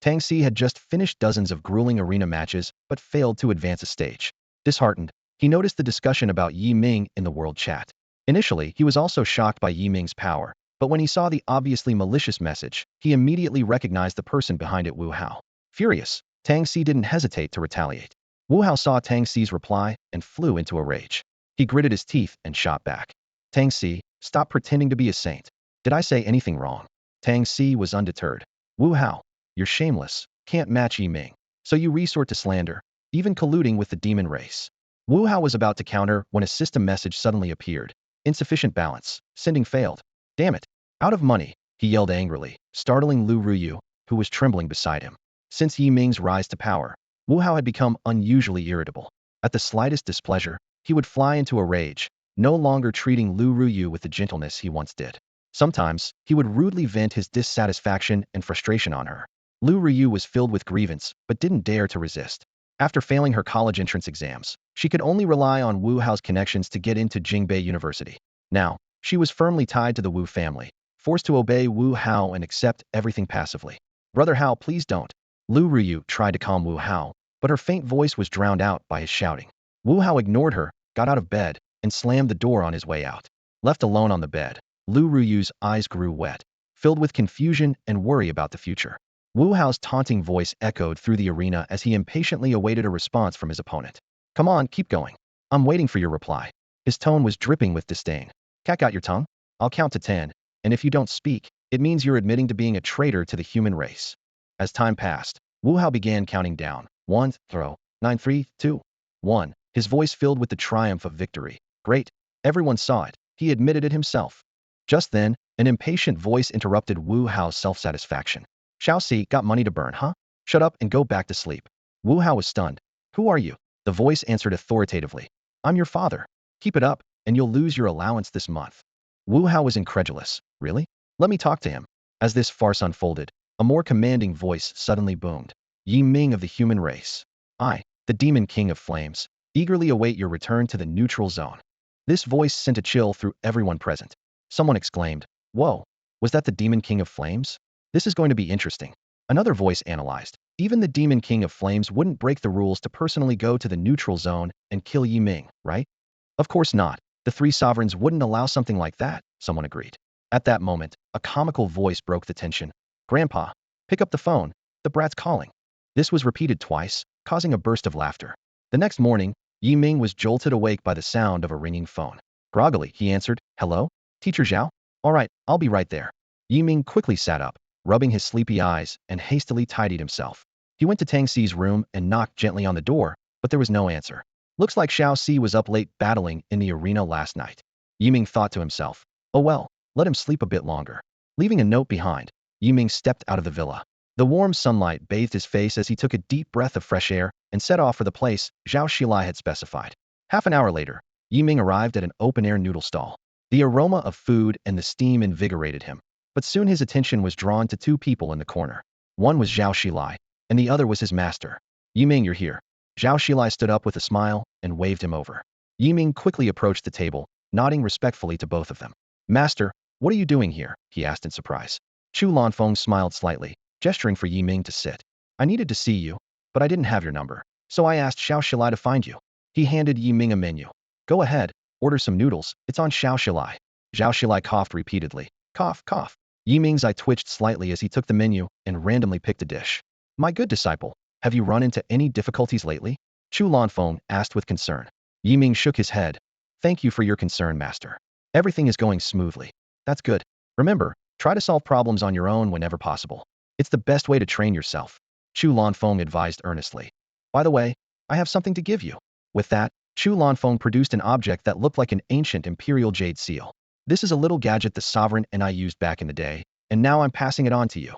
Tang Si had just finished dozens of grueling arena matches but failed to advance a stage. Disheartened, he noticed the discussion about Yi Ming in the world chat. Initially, he was also shocked by Yi Ming's power, but when he saw the obviously malicious message, he immediately recognized the person behind it, Wu Hao. Furious, Tang Si didn't hesitate to retaliate. Wu Hao saw Tang Si's reply and flew into a rage. He gritted his teeth and shot back. Tang Si, stop pretending to be a saint. Did I say anything wrong? Tang Si was undeterred. Wu Hao, you're shameless, can't match Yi Ming. So you resort to slander, even colluding with the demon race. Wu Hao was about to counter when a system message suddenly appeared. Insufficient balance. Sending failed. Damn it. Out of money, he yelled angrily, startling Lu Ruyu, who was trembling beside him. Since Yi Ming's rise to power, Wu Hao had become unusually irritable. At the slightest displeasure, he would fly into a rage, no longer treating Lu Ruyu with the gentleness he once did. Sometimes, he would rudely vent his dissatisfaction and frustration on her. Lu Ruyu was filled with grievance, but didn't dare to resist. After failing her college entrance exams, she could only rely on Wu Hao's connections to get into Jingbei University. Now, she was firmly tied to the Wu family, forced to obey Wu Hao and accept everything passively. Brother Hao, please don't. Lu Ruyu tried to calm Wu Hao, but her faint voice was drowned out by his shouting. Wu Hao ignored her, got out of bed, and slammed the door on his way out. Left alone on the bed, Lu Ruyu's eyes grew wet, filled with confusion and worry about the future. Wu Hao's taunting voice echoed through the arena as he impatiently awaited a response from his opponent. Come on, keep going. I'm waiting for your reply. His tone was dripping with disdain. Cat out your tongue? I'll count to 10, and if you don't speak, it means you're admitting to being a traitor to the human race. As time passed, Wu Hao began counting down. 1, 0, 9, 3, 2, 1. His voice filled with the triumph of victory. Great. Everyone saw it. He admitted it himself. Just then, an impatient voice interrupted Wu Hao's self-satisfaction. Xiao Si, got money to burn, huh? Shut up and go back to sleep. Wu Hao was stunned. Who are you? The voice answered authoritatively. I'm your father. Keep it up, and you'll lose your allowance this month. Wu Hao was incredulous. Really? Let me talk to him. As this farce unfolded, a more commanding voice suddenly boomed. Yi Ming of the human race. I, the demon king of flames, eagerly await your return to the neutral zone. This voice sent a chill through everyone present. Someone exclaimed, "Whoa, was that the demon king of flames? This is going to be interesting." Another voice analyzed. Even the demon king of flames wouldn't break the rules to personally go to the neutral zone and kill Yi Ming, right? Of course not. The three sovereigns wouldn't allow something like that, someone agreed. At that moment, a comical voice broke the tension. Grandpa, pick up the phone. The brat's calling. This was repeated twice, causing a burst of laughter. The next morning, Yi Ming was jolted awake by the sound of a ringing phone. Groggily, he answered, "Hello? Teacher Zhao? All right, I'll be right there." Yi Ming quickly sat up, rubbing his sleepy eyes, and hastily tidied himself. He went to Tang Xi's room and knocked gently on the door, but there was no answer. Looks like Xiao Si was up late battling in the arena last night. Yi Ming thought to himself, oh well, let him sleep a bit longer. Leaving a note behind, Yi Ming stepped out of the villa. The warm sunlight bathed his face as he took a deep breath of fresh air and set off for the place Zhao Xilai had specified. Half an hour later, Yi Ming arrived at an open-air noodle stall. The aroma of food and the steam invigorated him, but soon his attention was drawn to two people in the corner. One was Zhao Xilai, and the other was his master. Yi Ming, you're here. Zhao Xilai stood up with a smile and waved him over. Yi Ming quickly approached the table, nodding respectfully to both of them. Master, what are you doing here? He asked in surprise. Chu Lanfeng smiled slightly, gesturing for Yi Ming to sit. I needed to see you, but I didn't have your number, so I asked Xiao Xilai to find you. He handed Yi Ming a menu. Go ahead, order some noodles, it's on Xiao Xilai. Zhao Xilai coughed repeatedly. Cough, cough. Yi Ming's eye twitched slightly as he took the menu and randomly picked a dish. My good disciple, have you run into any difficulties lately? Chu Lanfeng asked with concern. Yi Ming shook his head. Thank you for your concern, master. Everything is going smoothly. That's good. Remember, try to solve problems on your own whenever possible. It's the best way to train yourself. Chu Lanfeng advised earnestly. By the way, I have something to give you. With that, Chu Lanfeng produced an object that looked like an ancient imperial jade seal. This is a little gadget the sovereign and I used back in the day, and now I'm passing it on to you.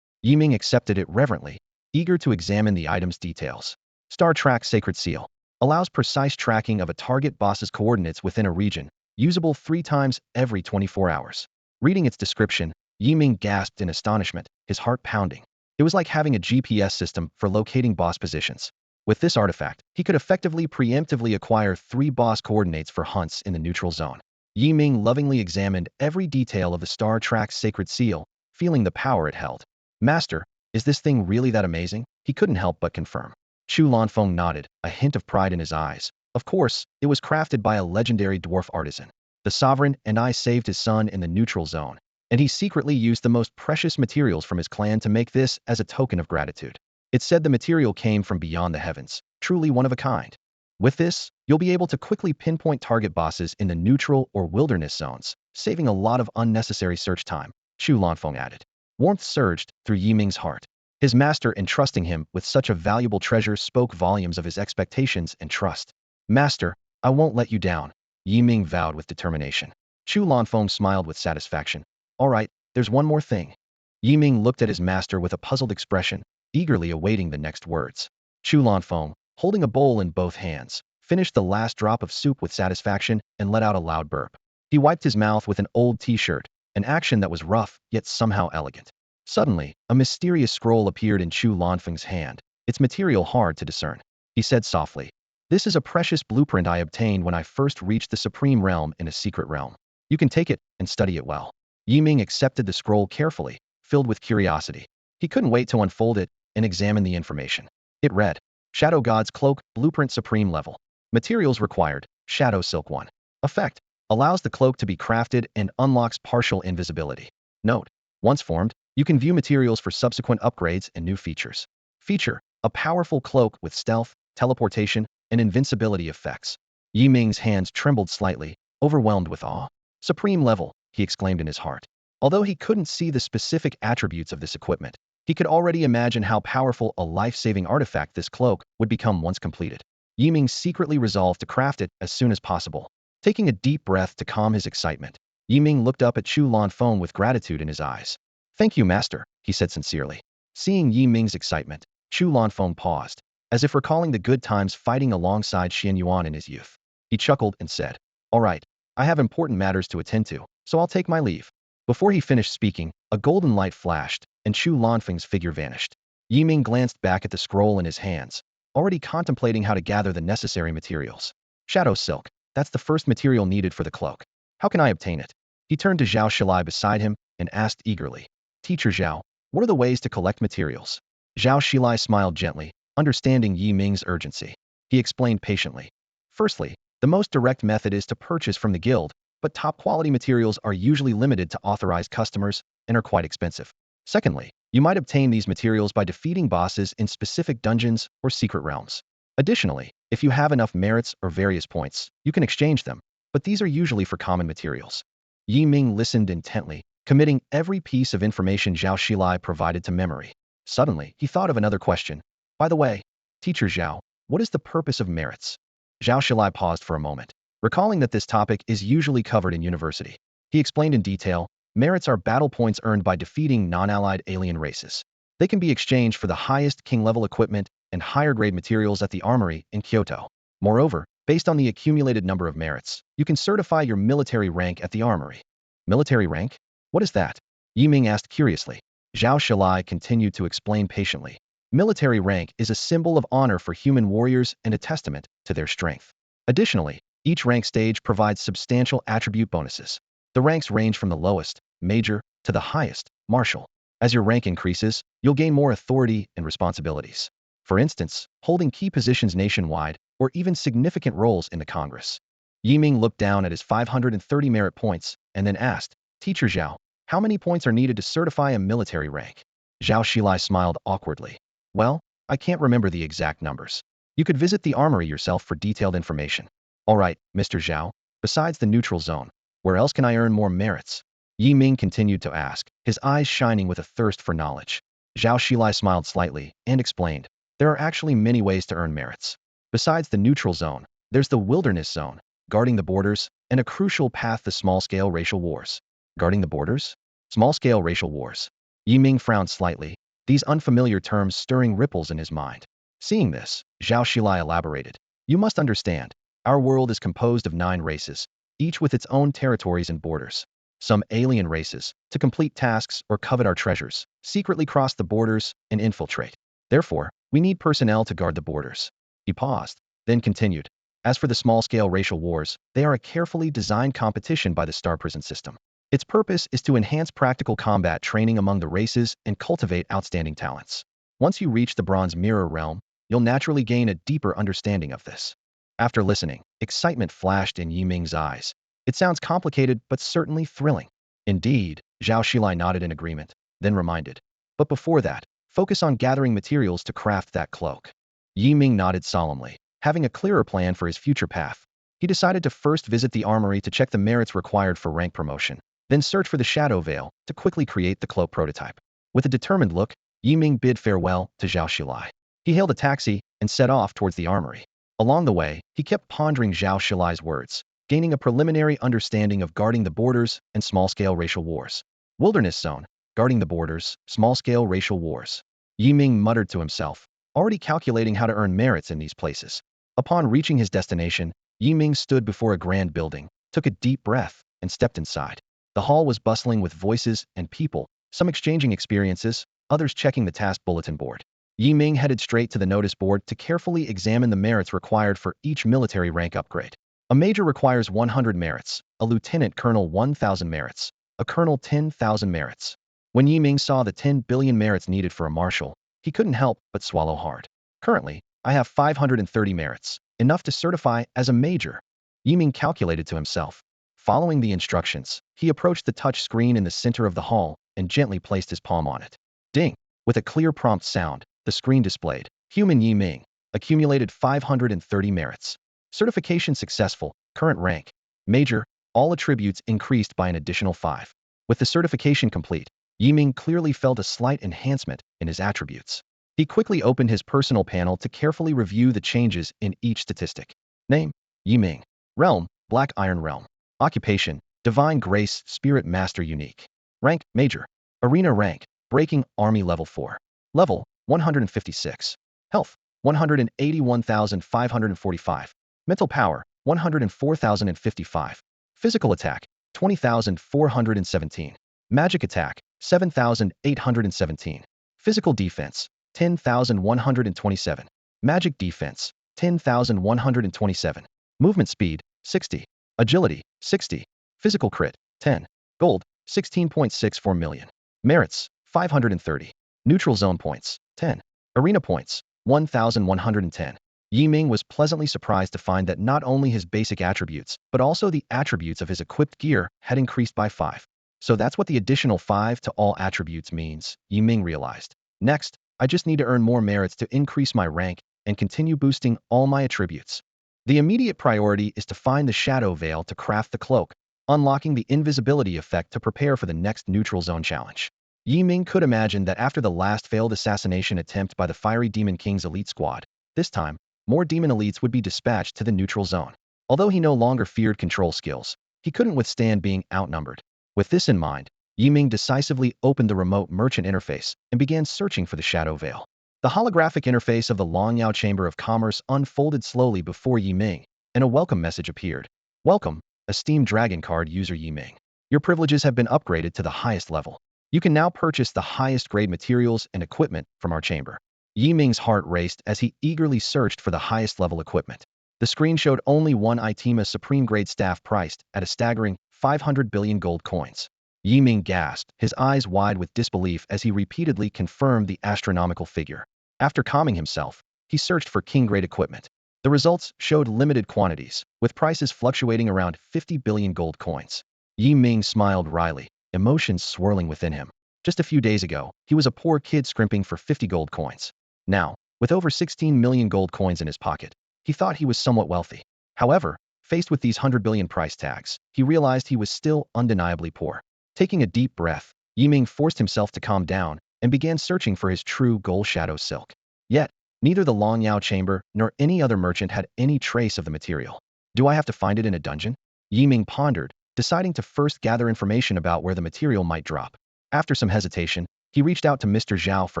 Yi Ming accepted it reverently, eager to examine the item's details. Star Track Sacred Seal allows precise tracking of a target boss's coordinates within a region, usable 3 times every 24 hours. Reading its description, Yi Ming gasped in astonishment, his heart pounding. It was like having a GPS system for locating boss positions. With this artifact, he could effectively preemptively acquire 3 boss coordinates for hunts in the neutral zone. Yi Ming lovingly examined every detail of the Star Track's Sacred Seal, feeling the power it held. Master, is this thing really that amazing? He couldn't help but confirm. Chu Lanfeng nodded, a hint of pride in his eyes. Of course, it was crafted by a legendary dwarf artisan. The sovereign and I saved his son in the neutral zone, and he secretly used the most precious materials from his clan to make this as a token of gratitude. It said the material came from beyond the heavens, truly one of a kind. With this, you'll be able to quickly pinpoint target bosses in the neutral or wilderness zones, saving a lot of unnecessary search time, Chu Lanfeng added. Warmth surged through Yi Ming's heart. His master entrusting him with such a valuable treasure spoke volumes of his expectations and trust. Master, I won't let you down, Yi Ming vowed with determination. Chu Lanfeng smiled with satisfaction. All right, there's one more thing. Yi Ming looked at his master with a puzzled expression, eagerly awaiting the next words. Chu Lanfeng, holding a bowl in both hands, finished the last drop of soup with satisfaction and let out a loud burp. He wiped his mouth with an old t-shirt, an action that was rough yet somehow elegant. Suddenly, a mysterious scroll appeared in Chu Lanfeng's hand, its material hard to discern. He said softly, "This is a precious blueprint I obtained when I first reached the Supreme Realm in a secret realm. You can take it and study it well." Yi Ming accepted the scroll carefully, filled with curiosity. He couldn't wait to unfold it and examine the information. It read, Shadow God's Cloak, Blueprint Supreme Level. Materials required, Shadow Silk 1. Effect, allows the cloak to be crafted and unlocks partial invisibility. Note, once formed, you can view materials for subsequent upgrades and new features. Feature, a powerful cloak with stealth, teleportation, and invincibility effects. Yi Ming's hands trembled slightly, overwhelmed with awe. Supreme level, he exclaimed in his heart. Although he couldn't see the specific attributes of this equipment, he could already imagine how powerful a life-saving artifact this cloak would become once completed. Yi Ming secretly resolved to craft it as soon as possible. Taking a deep breath to calm his excitement, Yi Ming looked up at Chu Lanfeng with gratitude in his eyes. Thank you, master, he said sincerely. Seeing Yi Ming's excitement, Chu Lanfeng paused, as if recalling the good times fighting alongside Xian Yuan in his youth. He chuckled and said, All right, I have important matters to attend to, so I'll take my leave. Before he finished speaking, a golden light flashed, and Chu Lanfeng's figure vanished. Yi Ming glanced back at the scroll in his hands, already contemplating how to gather the necessary materials. Shadow silk, that's the first material needed for the cloak. How can I obtain it? He turned to Zhao Shilai beside him and asked eagerly. Teacher Zhao, what are the ways to collect materials? Zhao Shilai smiled gently, understanding Yi Ming's urgency. He explained patiently. Firstly, the most direct method is to purchase from the guild, but top-quality materials are usually limited to authorized customers and are quite expensive. Secondly, you might obtain these materials by defeating bosses in specific dungeons or secret realms. Additionally, if you have enough merits or various points, you can exchange them, but these are usually for common materials. Yi Ming listened intently, committing every piece of information Zhao Shilai provided to memory. Suddenly, he thought of another question. By the way, Teacher Zhao, what is the purpose of merits? Zhao Shilai paused for a moment, recalling that this topic is usually covered in university. He explained in detail, merits are battle points earned by defeating non-allied alien races. They can be exchanged for the highest king-level equipment and higher-grade materials at the armory in Kyoto. Moreover, based on the accumulated number of merits, you can certify your military rank at the armory. Military rank? What is that? Yi Ming asked curiously. Zhao Shilai continued to explain patiently. Military rank is a symbol of honor for human warriors and a testament to their strength. Additionally, each rank stage provides substantial attribute bonuses. The ranks range from the lowest, major, to the highest, martial. As your rank increases, you'll gain more authority and responsibilities. For instance, holding key positions nationwide, or even significant roles in the Congress. Yi Ming looked down at his 530 merit points and then asked, Teacher Zhao, how many points are needed to certify a military rank? Zhao Shilai smiled awkwardly. Well, I can't remember the exact numbers. You could visit the armory yourself for detailed information. All right, Mr. Zhao, besides the neutral zone, where else can I earn more merits? Yi Ming continued to ask, his eyes shining with a thirst for knowledge. Zhao Shilai smiled slightly and explained, there are actually many ways to earn merits. Besides the neutral zone, there's the wilderness zone, guarding the borders, and a crucial path to small-scale racial wars. Guarding the borders? Small-scale racial wars. Yi Ming frowned slightly, these unfamiliar terms stirring ripples in his mind. Seeing this, Zhao Shilai elaborated. You must understand, our world is composed of 9 races, each with its own territories and borders. Some alien races, to complete tasks or covet our treasures, secretly cross the borders and infiltrate. Therefore, we need personnel to guard the borders. He paused, then continued. As for the small-scale racial wars, they are a carefully designed competition by the Star Prison system. Its purpose is to enhance practical combat training among the races and cultivate outstanding talents. Once you reach the Bronze Mirror realm, you'll naturally gain a deeper understanding of this. After listening, excitement flashed in Yi Ming's eyes. It sounds complicated, but certainly thrilling. Indeed, Zhao Shilai nodded in agreement, then reminded. But before that, focus on gathering materials to craft that cloak. Yi Ming nodded solemnly, having a clearer plan for his future path. He decided to first visit the armory to check the merits required for rank promotion, then search for the shadow veil to quickly create the cloak prototype. With a determined look, Yi Ming bid farewell to Zhao Shilai. He hailed a taxi and set off towards the armory. Along the way, he kept pondering Zhao Shilai's words, gaining a preliminary understanding of guarding the borders and small-scale racial wars. Wilderness zone, guarding the borders, small-scale racial wars. Yi Ming muttered to himself, already calculating how to earn merits in these places. Upon reaching his destination, Yi Ming stood before a grand building, took a deep breath, and stepped inside. The hall was bustling with voices and people, some exchanging experiences, others checking the task bulletin board. Yi Ming headed straight to the notice board to carefully examine the merits required for each military rank upgrade. A major requires 100 merits, a lieutenant colonel 1,000 merits, a colonel 10,000 merits. When Yi Ming saw the 10 billion merits needed for a marshal, he couldn't help but swallow hard. Currently, I have 530 merits, enough to certify as a major. Yi Ming calculated to himself. Following the instructions, he approached the touch screen in the center of the hall and gently placed his palm on it. Ding! With a clear prompt sound, the screen displayed, Human Yi Ming, accumulated 530 merits. Certification successful, current rank, major, all attributes increased by an additional 5. With the certification complete, Yi Ming clearly felt a slight enhancement in his attributes. He quickly opened his personal panel to carefully review the changes in each statistic. Name, Yi Ming. Realm, Black Iron Realm. Occupation, Divine Grace Spirit Master Unique. Rank, Major. Arena rank, Breaking Army Level 4. Level, 156. Health, 181,545. Mental power, 104,055. Physical attack, 20,417. Magic attack, 7,817. Physical defense, 10,127. Magic defense, 10,127. Movement speed, 60. Agility, 60. Physical crit, 10. Gold, 16.64 million. Merits, 530. Neutral zone points, 10. Arena points, 1,110. Ming was pleasantly surprised to find that not only his basic attributes, but also the attributes of his equipped gear had increased by 5. So that's what the additional 5 to all attributes means, Ming realized. Next, I just need to earn more merits to increase my rank and continue boosting all my attributes. The immediate priority is to find the shadow veil to craft the cloak, unlocking the invisibility effect to prepare for the next neutral zone challenge. Ming could imagine that after the last failed assassination attempt by the Fiery Demon King's elite squad, this time, more demon elites would be dispatched to the neutral zone. Although he no longer feared control skills, he couldn't withstand being outnumbered. With this in mind, Ming decisively opened the remote merchant interface and began searching for the shadow veil. The holographic interface of the Longyao Chamber of Commerce unfolded slowly before Ming, and a welcome message appeared. Welcome, esteemed Dragon Card user Ming. Your privileges have been upgraded to the highest level. You can now purchase the highest grade materials and equipment from our chamber. Ming's heart raced as he eagerly searched for the highest level equipment. The screen showed only one Itema Supreme Grade staff priced at a staggering 500 billion gold coins. Ming gasped, his eyes wide with disbelief as he repeatedly confirmed the astronomical figure. After calming himself, he searched for king-grade equipment. The results showed limited quantities, with prices fluctuating around 50 billion gold coins. Ming smiled wryly, emotions swirling within him. Just a few days ago, he was a poor kid scrimping for 50 gold coins. Now, with over 16 million gold coins in his pocket, he thought he was somewhat wealthy. However, faced with these 100 billion price tags, he realized he was still undeniably poor. Taking a deep breath, Ming forced himself to calm down and began searching for his true gold shadow silk. Yet, neither the Longyao Chamber nor any other merchant had any trace of the material. Do I have to find it in a dungeon? Ming pondered, deciding to first gather information about where the material might drop. After some hesitation, he reached out to Mr. Zhao for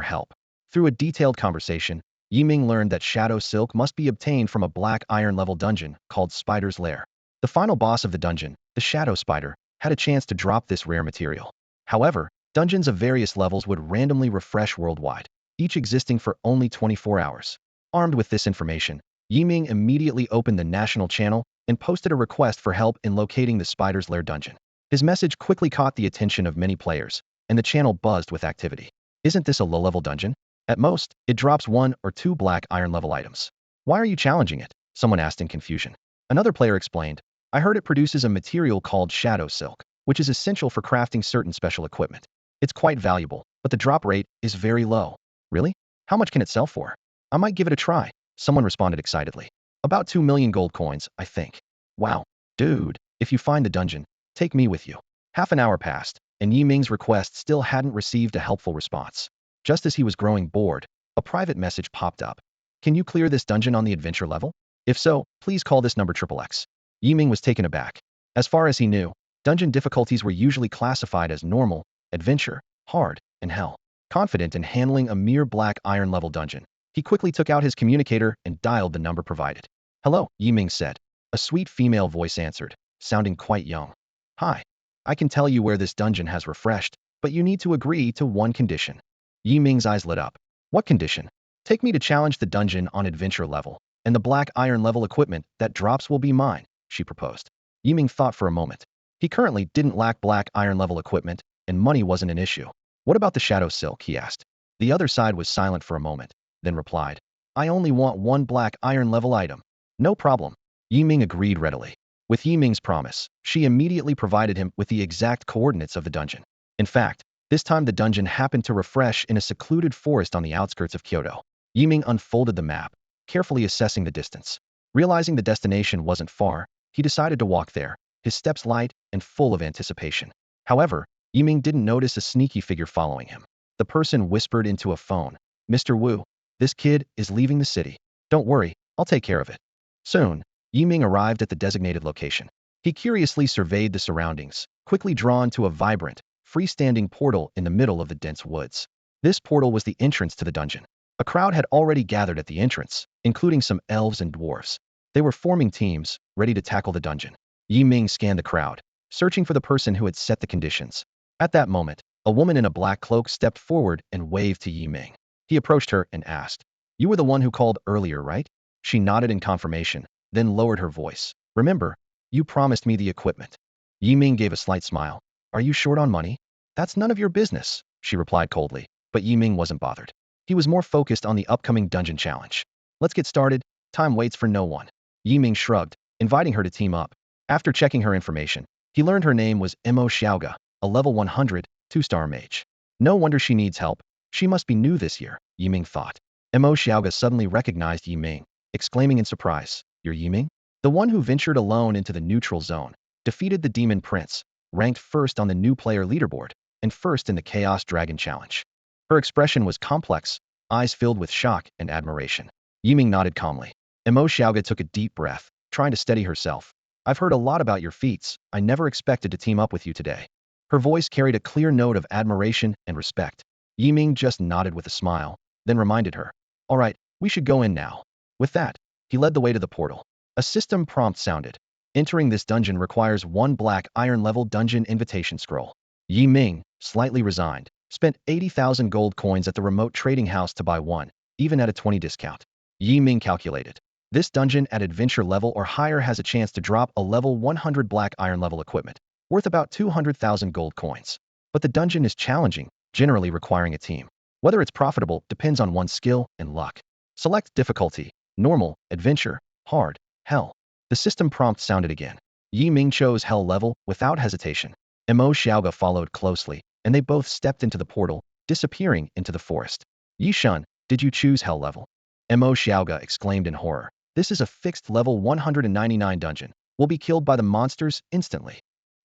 help. Through a detailed conversation, Ming learned that shadow silk must be obtained from a black iron level dungeon called Spider's Lair. The final boss of the dungeon, the Shadow Spider, had a chance to drop this rare material. However, dungeons of various levels would randomly refresh worldwide, each existing for only 24 hours. Armed with this information, Ming immediately opened the national channel and posted a request for help in locating the Spider's Lair dungeon. His message quickly caught the attention of many players, and the channel buzzed with activity. Isn't this a low-level dungeon? At most, it drops 1 or 2 black iron level items. Why are you challenging it? Someone asked in confusion. Another player explained, I heard it produces a material called shadow silk, which is essential for crafting certain special equipment. It's quite valuable, but the drop rate is very low. Really? How much can it sell for? I might give it a try, someone responded excitedly. About 2 million gold coins, I think. Wow. Dude, if you find the dungeon, take me with you. Half an hour passed, and Ming's request still hadn't received a helpful response. Just as he was growing bored, a private message popped up. Can you clear this dungeon on the adventure level? If so, please call this number XXX. Ming was taken aback. As far as he knew, dungeon difficulties were usually classified as normal, adventure, hard, and hell. Confident in handling a mere black iron level dungeon, he quickly took out his communicator and dialed the number provided. Hello, Ming said. A sweet female voice answered, sounding quite young. Hi. I can tell you where this dungeon has refreshed, but you need to agree to one condition. Ming's eyes lit up. What condition? Take me to challenge the dungeon on adventure level, and the black iron level equipment that drops will be mine, she proposed. Ming thought for a moment. He currently didn't lack black iron level equipment, and money wasn't an issue. What about the shadow silk, he asked. The other side was silent for a moment, then replied, I only want 1 black iron level item. No problem. Ming agreed readily. With Ming's promise, she immediately provided him with the exact coordinates of the dungeon. In fact, this time the dungeon happened to refresh in a secluded forest on the outskirts of Kyoto. Ming unfolded the map, carefully assessing the distance. Realizing the destination wasn't far, he decided to walk there, his steps light and full of anticipation. However, Ming didn't notice a sneaky figure following him. The person whispered into a phone, Mr. Wu, this kid is leaving the city. Don't worry, I'll take care of it. Soon, Ming arrived at the designated location. He curiously surveyed the surroundings, quickly drawn to a vibrant, freestanding portal in the middle of the dense woods. This portal was the entrance to the dungeon. A crowd had already gathered at the entrance, including some elves and dwarves. They were forming teams, ready to tackle the dungeon. Ming scanned the crowd. searching for the person who had set the conditions. At that moment, a woman in a black cloak stepped forward and waved to Ming. He approached her and asked, "You were the one who called earlier, right?" She nodded in confirmation, then lowered her voice. "Remember, you promised me the equipment." Ming gave a slight smile. "Are you short on money?" "That's none of your business," she replied coldly, but Ming wasn't bothered. He was more focused on the upcoming dungeon challenge. "Let's get started. Time waits for no one." Ming shrugged, inviting her to team up. After checking her information, he learned her name was Mo Xiaoga, a level 100, 2-star mage. No wonder she needs help. She must be new this year, Ming thought. Mo Xiaoga suddenly recognized Ming, exclaiming in surprise, "You're Ming? The one who ventured alone into the neutral zone, defeated the Demon Prince, ranked first on the new player leaderboard, and first in the Chaos Dragon Challenge." Her expression was complex, eyes filled with shock and admiration. Ming nodded calmly. Mo Xiaoga took a deep breath, trying to steady herself. "I've heard a lot about your feats. I never expected to team up with you today." Her voice carried a clear note of admiration and respect. Ming just nodded with a smile, then reminded her, "All right, we should go in now." With that, he led the way to the portal. A system prompt sounded. "Entering this dungeon requires one black iron-level dungeon invitation scroll." Ming, slightly resigned, spent 80,000 gold coins at the remote trading house to buy one, even at a 20 discount. Ming calculated. This dungeon at adventure level or higher has a chance to drop a level 100 black iron level equipment, worth about 200,000 gold coins. But the dungeon is challenging, generally requiring a team. Whether it's profitable depends on one's skill and luck. Select difficulty: normal, adventure, hard, hell. The system prompt sounded again. Ming chose hell level without hesitation. Mo Xiaoga followed closely, and they both stepped into the portal, disappearing into the forest. "Shun, did you choose hell level?" Mo Xiaoga exclaimed in horror. "This is a fixed level 199 dungeon. We'll be killed by the monsters instantly."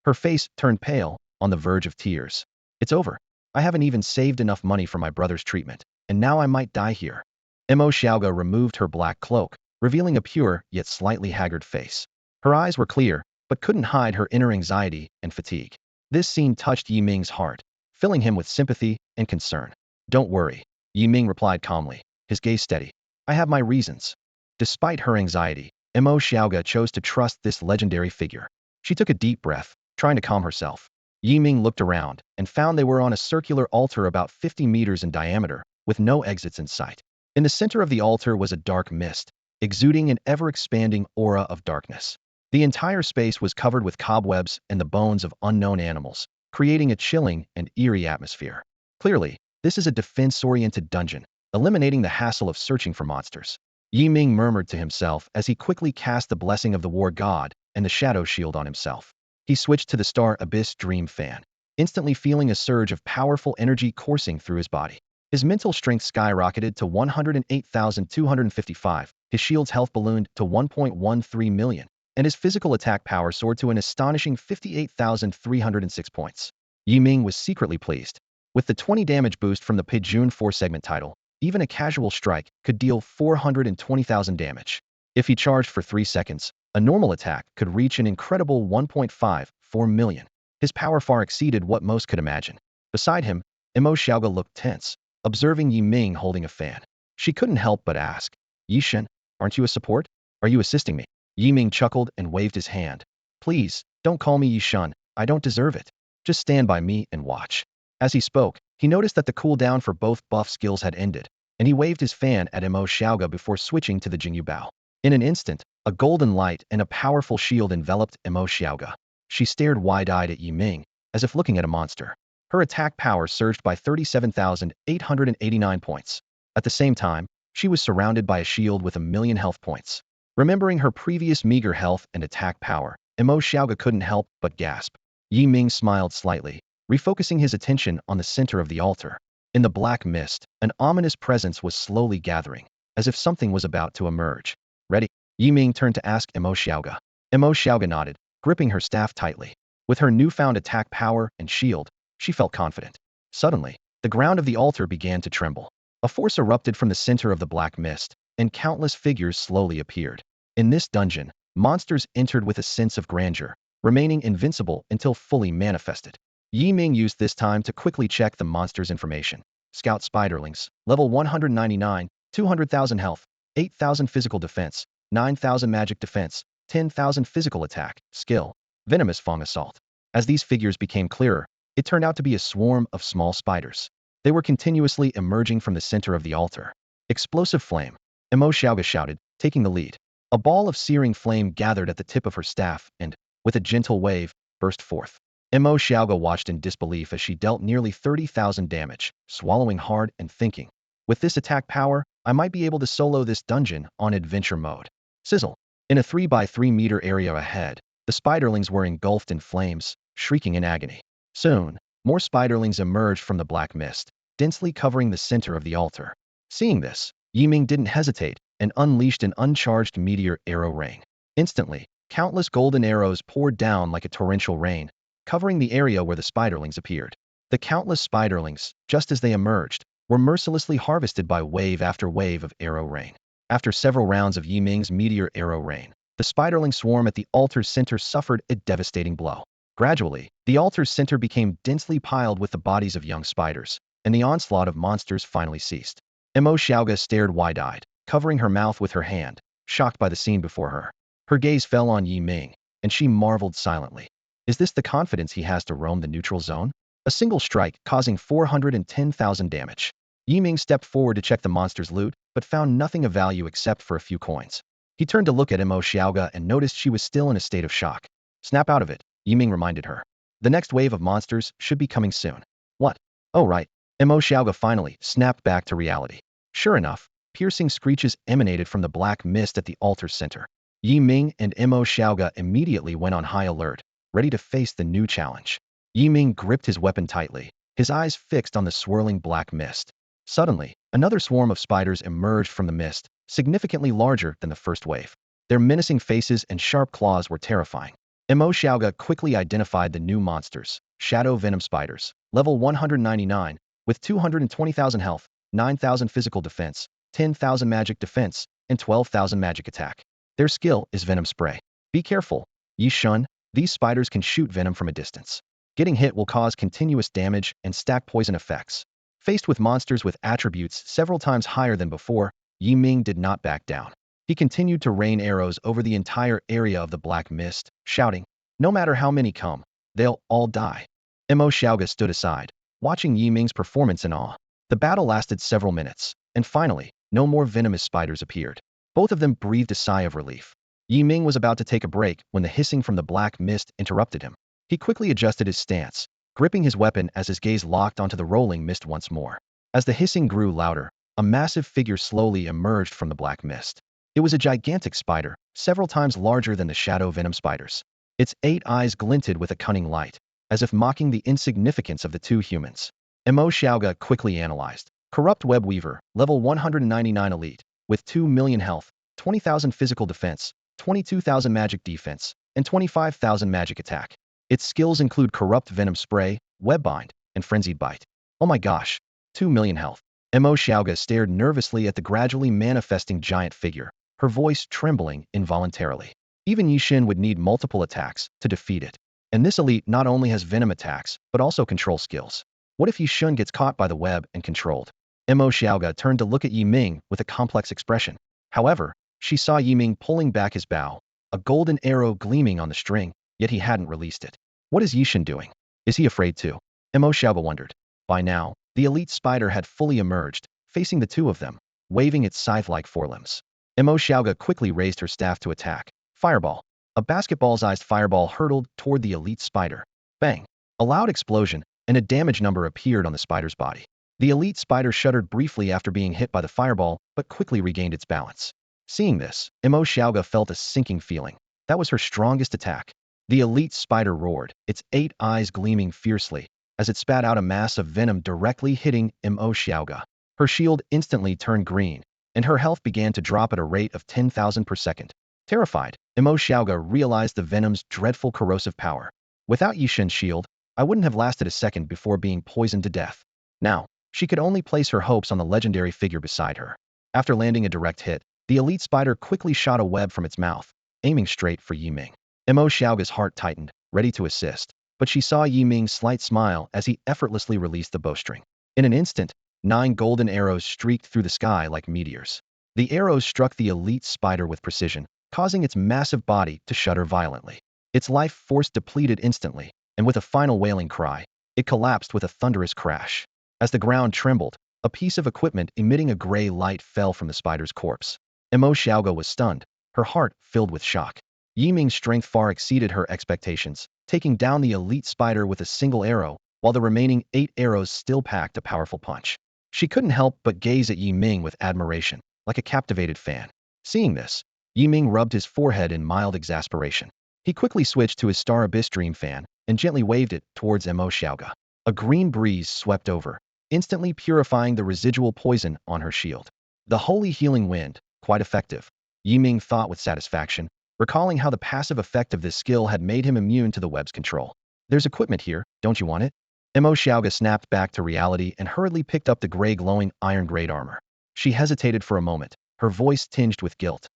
Her face turned pale, on the verge of tears. "It's over. I haven't even saved enough money for my brother's treatment, and now I might die here." Mo Xiaoga removed her black cloak, revealing a pure yet slightly haggard face. Her eyes were clear, but couldn't hide her inner anxiety and fatigue. This scene touched Ming's heart, filling him with sympathy and concern. "Don't worry," Ming replied calmly, his gaze steady. "I have my reasons." Despite her anxiety, Mo Xiaoga chose to trust this legendary figure. She took a deep breath, trying to calm herself. Ming looked around and found they were on a circular altar about 50 meters in diameter, with no exits in sight. In the center of the altar was a dark mist, exuding an ever-expanding aura of darkness. The entire space was covered with cobwebs and the bones of unknown animals, creating a chilling and eerie atmosphere. Clearly, this is a defense-oriented dungeon, eliminating the hassle of searching for monsters. Ming murmured to himself as he quickly cast the blessing of the war god and the shadow shield on himself. He switched to the Star Abyss Dream Fan, instantly feeling a surge of powerful energy coursing through his body. His mental strength skyrocketed to 108,255, his shield's health ballooned to 1.13 million, and his physical attack power soared to an astonishing 58,306 points. Ming was secretly pleased. With the 20 damage boost from the Pijun 4 segment title, even a casual strike could deal 420,000 damage. If he charged for 3 seconds, a normal attack could reach an incredible 1.54 million. His power far exceeded what most could imagine. Beside him, Mo Xiaoga looked tense, observing Ming holding a fan. She couldn't help but ask, "Shun, aren't you a support? Are you assisting me?" Ming chuckled and waved his hand. "Please, don't call me Shun. I don't deserve it. Just stand by me and watch." As he spoke, he noticed that the cooldown for both buff skills had ended, and he waved his fan at Mo Xiaoga before switching to the Jingyu Bao. In an instant, a golden light and a powerful shield enveloped Mo Xiaoga. She stared wide-eyed at Ming, as if looking at a monster. Her attack power surged by 37,889 points. At the same time, she was surrounded by a shield with 1,000,000 health points. Remembering her previous meager health and attack power, Mo Xiaoga couldn't help but gasp. Ming smiled slightly, refocusing his attention on the center of the altar. In the black mist, an ominous presence was slowly gathering, as if something was about to emerge. "Ready?" Ming turned to ask Mo Xiaoga. Mo Xiaoga nodded, gripping her staff tightly. With her newfound attack power and shield, she felt confident. Suddenly, the ground of the altar began to tremble. A force erupted from the center of the black mist, and countless figures slowly appeared. In this dungeon, monsters entered with a sense of grandeur, remaining invincible until fully manifested. Ming used this time to quickly check the monster's information. Scout Spiderlings, level 199, 200,000 health, 8,000 physical defense, 9,000 magic defense, 10,000 physical attack, skill, Venomous Fong Assault. As these figures became clearer, it turned out to be a swarm of small spiders. They were continuously emerging from the center of the altar. Explosive flame, Emo Xiaoga shouted, taking the lead. A ball of searing flame gathered at the tip of her staff and, with a gentle wave, burst forth. Emo Xiaoga watched in disbelief as she dealt nearly 30,000 damage, swallowing hard and thinking. With this attack power, I might be able to solo this dungeon on adventure mode. Sizzle. In a 3 by 3 meter area ahead, the spiderlings were engulfed in flames, shrieking in agony. Soon, more spiderlings emerged from the black mist, densely covering the center of the altar. Seeing this, Yiming didn't hesitate and unleashed an uncharged meteor arrow rain. Instantly, countless golden arrows poured down like a torrential rain, covering the area where the spiderlings appeared. The countless spiderlings, just as they emerged, were mercilessly harvested by wave after wave of arrow rain. After several rounds of Yiming's meteor arrow rain, the spiderling swarm at the altar's center suffered a devastating blow. Gradually, the altar's center became densely piled with the bodies of young spiders, and the onslaught of monsters finally ceased. Emo Xiaoga stared wide-eyed, covering her mouth with her hand, shocked by the scene before her. Her gaze fell on Yiming, and she marveled silently. Is this the confidence he has to roam the neutral zone? A single strike causing 410,000 damage. Yiming stepped forward to check the monster's loot, but found nothing of value except for a few coins. He turned to look at Emo Xiaoga and noticed she was still in a state of shock. Snap out of it, Yiming reminded her. The next wave of monsters should be coming soon. What? Oh right. Emo Xiaoga finally snapped back to reality. Sure enough, piercing screeches emanated from the black mist at the altar's center. Yiming and Emo Xiaoga immediately went on high alert, ready to face the new challenge. Yiming gripped his weapon tightly, his eyes fixed on the swirling black mist. Suddenly, another swarm of spiders emerged from the mist, significantly larger than the first wave. Their menacing faces and sharp claws were terrifying. Emo Xiaoga quickly identified the new monsters, shadow venom spiders, level 199, with 220,000 health, 9,000 physical defense, 10,000 magic defense, and 12,000 magic attack. Their skill is venom spray. Be careful, Yi Shun, these spiders can shoot venom from a distance. Getting hit will cause continuous damage and stack poison effects. Faced with monsters with attributes several times higher than before, Yiming did not back down. He continued to rain arrows over the entire area of the black mist, shouting, no matter how many come, they'll all die. Emo Xiaoga stood aside, watching Yiming's performance in awe. The battle lasted several minutes, and finally, no more venomous spiders appeared. Both of them breathed a sigh of relief. Yiming was about to take a break when the hissing from the black mist interrupted him. He quickly adjusted his stance, gripping his weapon as his gaze locked onto the rolling mist once more. As the hissing grew louder, a massive figure slowly emerged from the black mist. It was a gigantic spider, several times larger than the shadow venom spiders. Its 8 eyes glinted with a cunning light, as if mocking the insignificance of the two humans. Emo Xiaoga quickly analyzed. Corrupt Web Weaver, level 199 elite, with 2 million health, 20,000 physical defense, 22,000 magic defense, and 25,000 magic attack. Its skills include Corrupt Venom Spray, Web Bind, and Frenzied Bite. Oh my gosh, 2 million health. Emo Xiaoga stared nervously at the gradually manifesting giant figure, her voice trembling involuntarily. Even Yishin would need multiple attacks to defeat it. And this elite not only has venom attacks, but also control skills. What if Yishun gets caught by the web and controlled? Emo Xiaoga turned to look at Yiming with a complex expression. However, she saw Yiming pulling back his bow, a golden arrow gleaming on the string, yet he hadn't released it. What is Yishin doing? Is he afraid too? Emo Xiaoga wondered. By now, the elite spider had fully emerged, facing the two of them, waving its scythe-like forelimbs. Emo Xiaoga quickly raised her staff to attack. Fireball. A basketball-sized fireball hurtled toward the elite spider. Bang. A loud explosion, and a damage number appeared on the spider's body. The elite spider shuddered briefly after being hit by the fireball, but quickly regained its balance. Seeing this, Emo Xiaoga felt a sinking feeling. That was her strongest attack. The elite spider roared, its 8 eyes gleaming fiercely, as it spat out a mass of venom directly hitting Emo Xiaoga. Her shield instantly turned green, and her health began to drop at a rate of 10,000 per second. Terrified, Emo Xiaoga realized the venom's dreadful corrosive power. Without Yishin's shield, I wouldn't have lasted a second before being poisoned to death. Now, she could only place her hopes on the legendary figure beside her. After landing a direct hit, the elite spider quickly shot a web from its mouth, aiming straight for Yiming. Emo Xiaoga's heart tightened, ready to assist, but she saw Yiming's slight smile as he effortlessly released the bowstring. In an instant, 9 golden arrows streaked through the sky like meteors. The arrows struck the elite spider with precision, causing its massive body to shudder violently. Its life force depleted instantly, and with a final wailing cry, it collapsed with a thunderous crash. As the ground trembled, a piece of equipment emitting a gray light fell from the spider's corpse. Emo Xiaoga was stunned, her heart filled with shock. Yi Ming's strength far exceeded her expectations, taking down the elite spider with a single arrow, while the remaining 8 arrows still packed a powerful punch. She couldn't help but gaze at Yi Ming with admiration, like a captivated fan. Seeing this, Yi Ming rubbed his forehead in mild exasperation. He quickly switched to his Star Abyss Dream Fan and gently waved it towards Emo Xiaoga. A green breeze swept over, instantly purifying the residual poison on her shield. The holy healing wind, quite effective, Yi Ming thought with satisfaction, recalling how the passive effect of this skill had made him immune to the web's control. There's equipment here, don't you want it? Emo Xiaoga snapped back to reality and hurriedly picked up the gray glowing iron-grade armor. She hesitated for a moment, her voice tinged with guilt.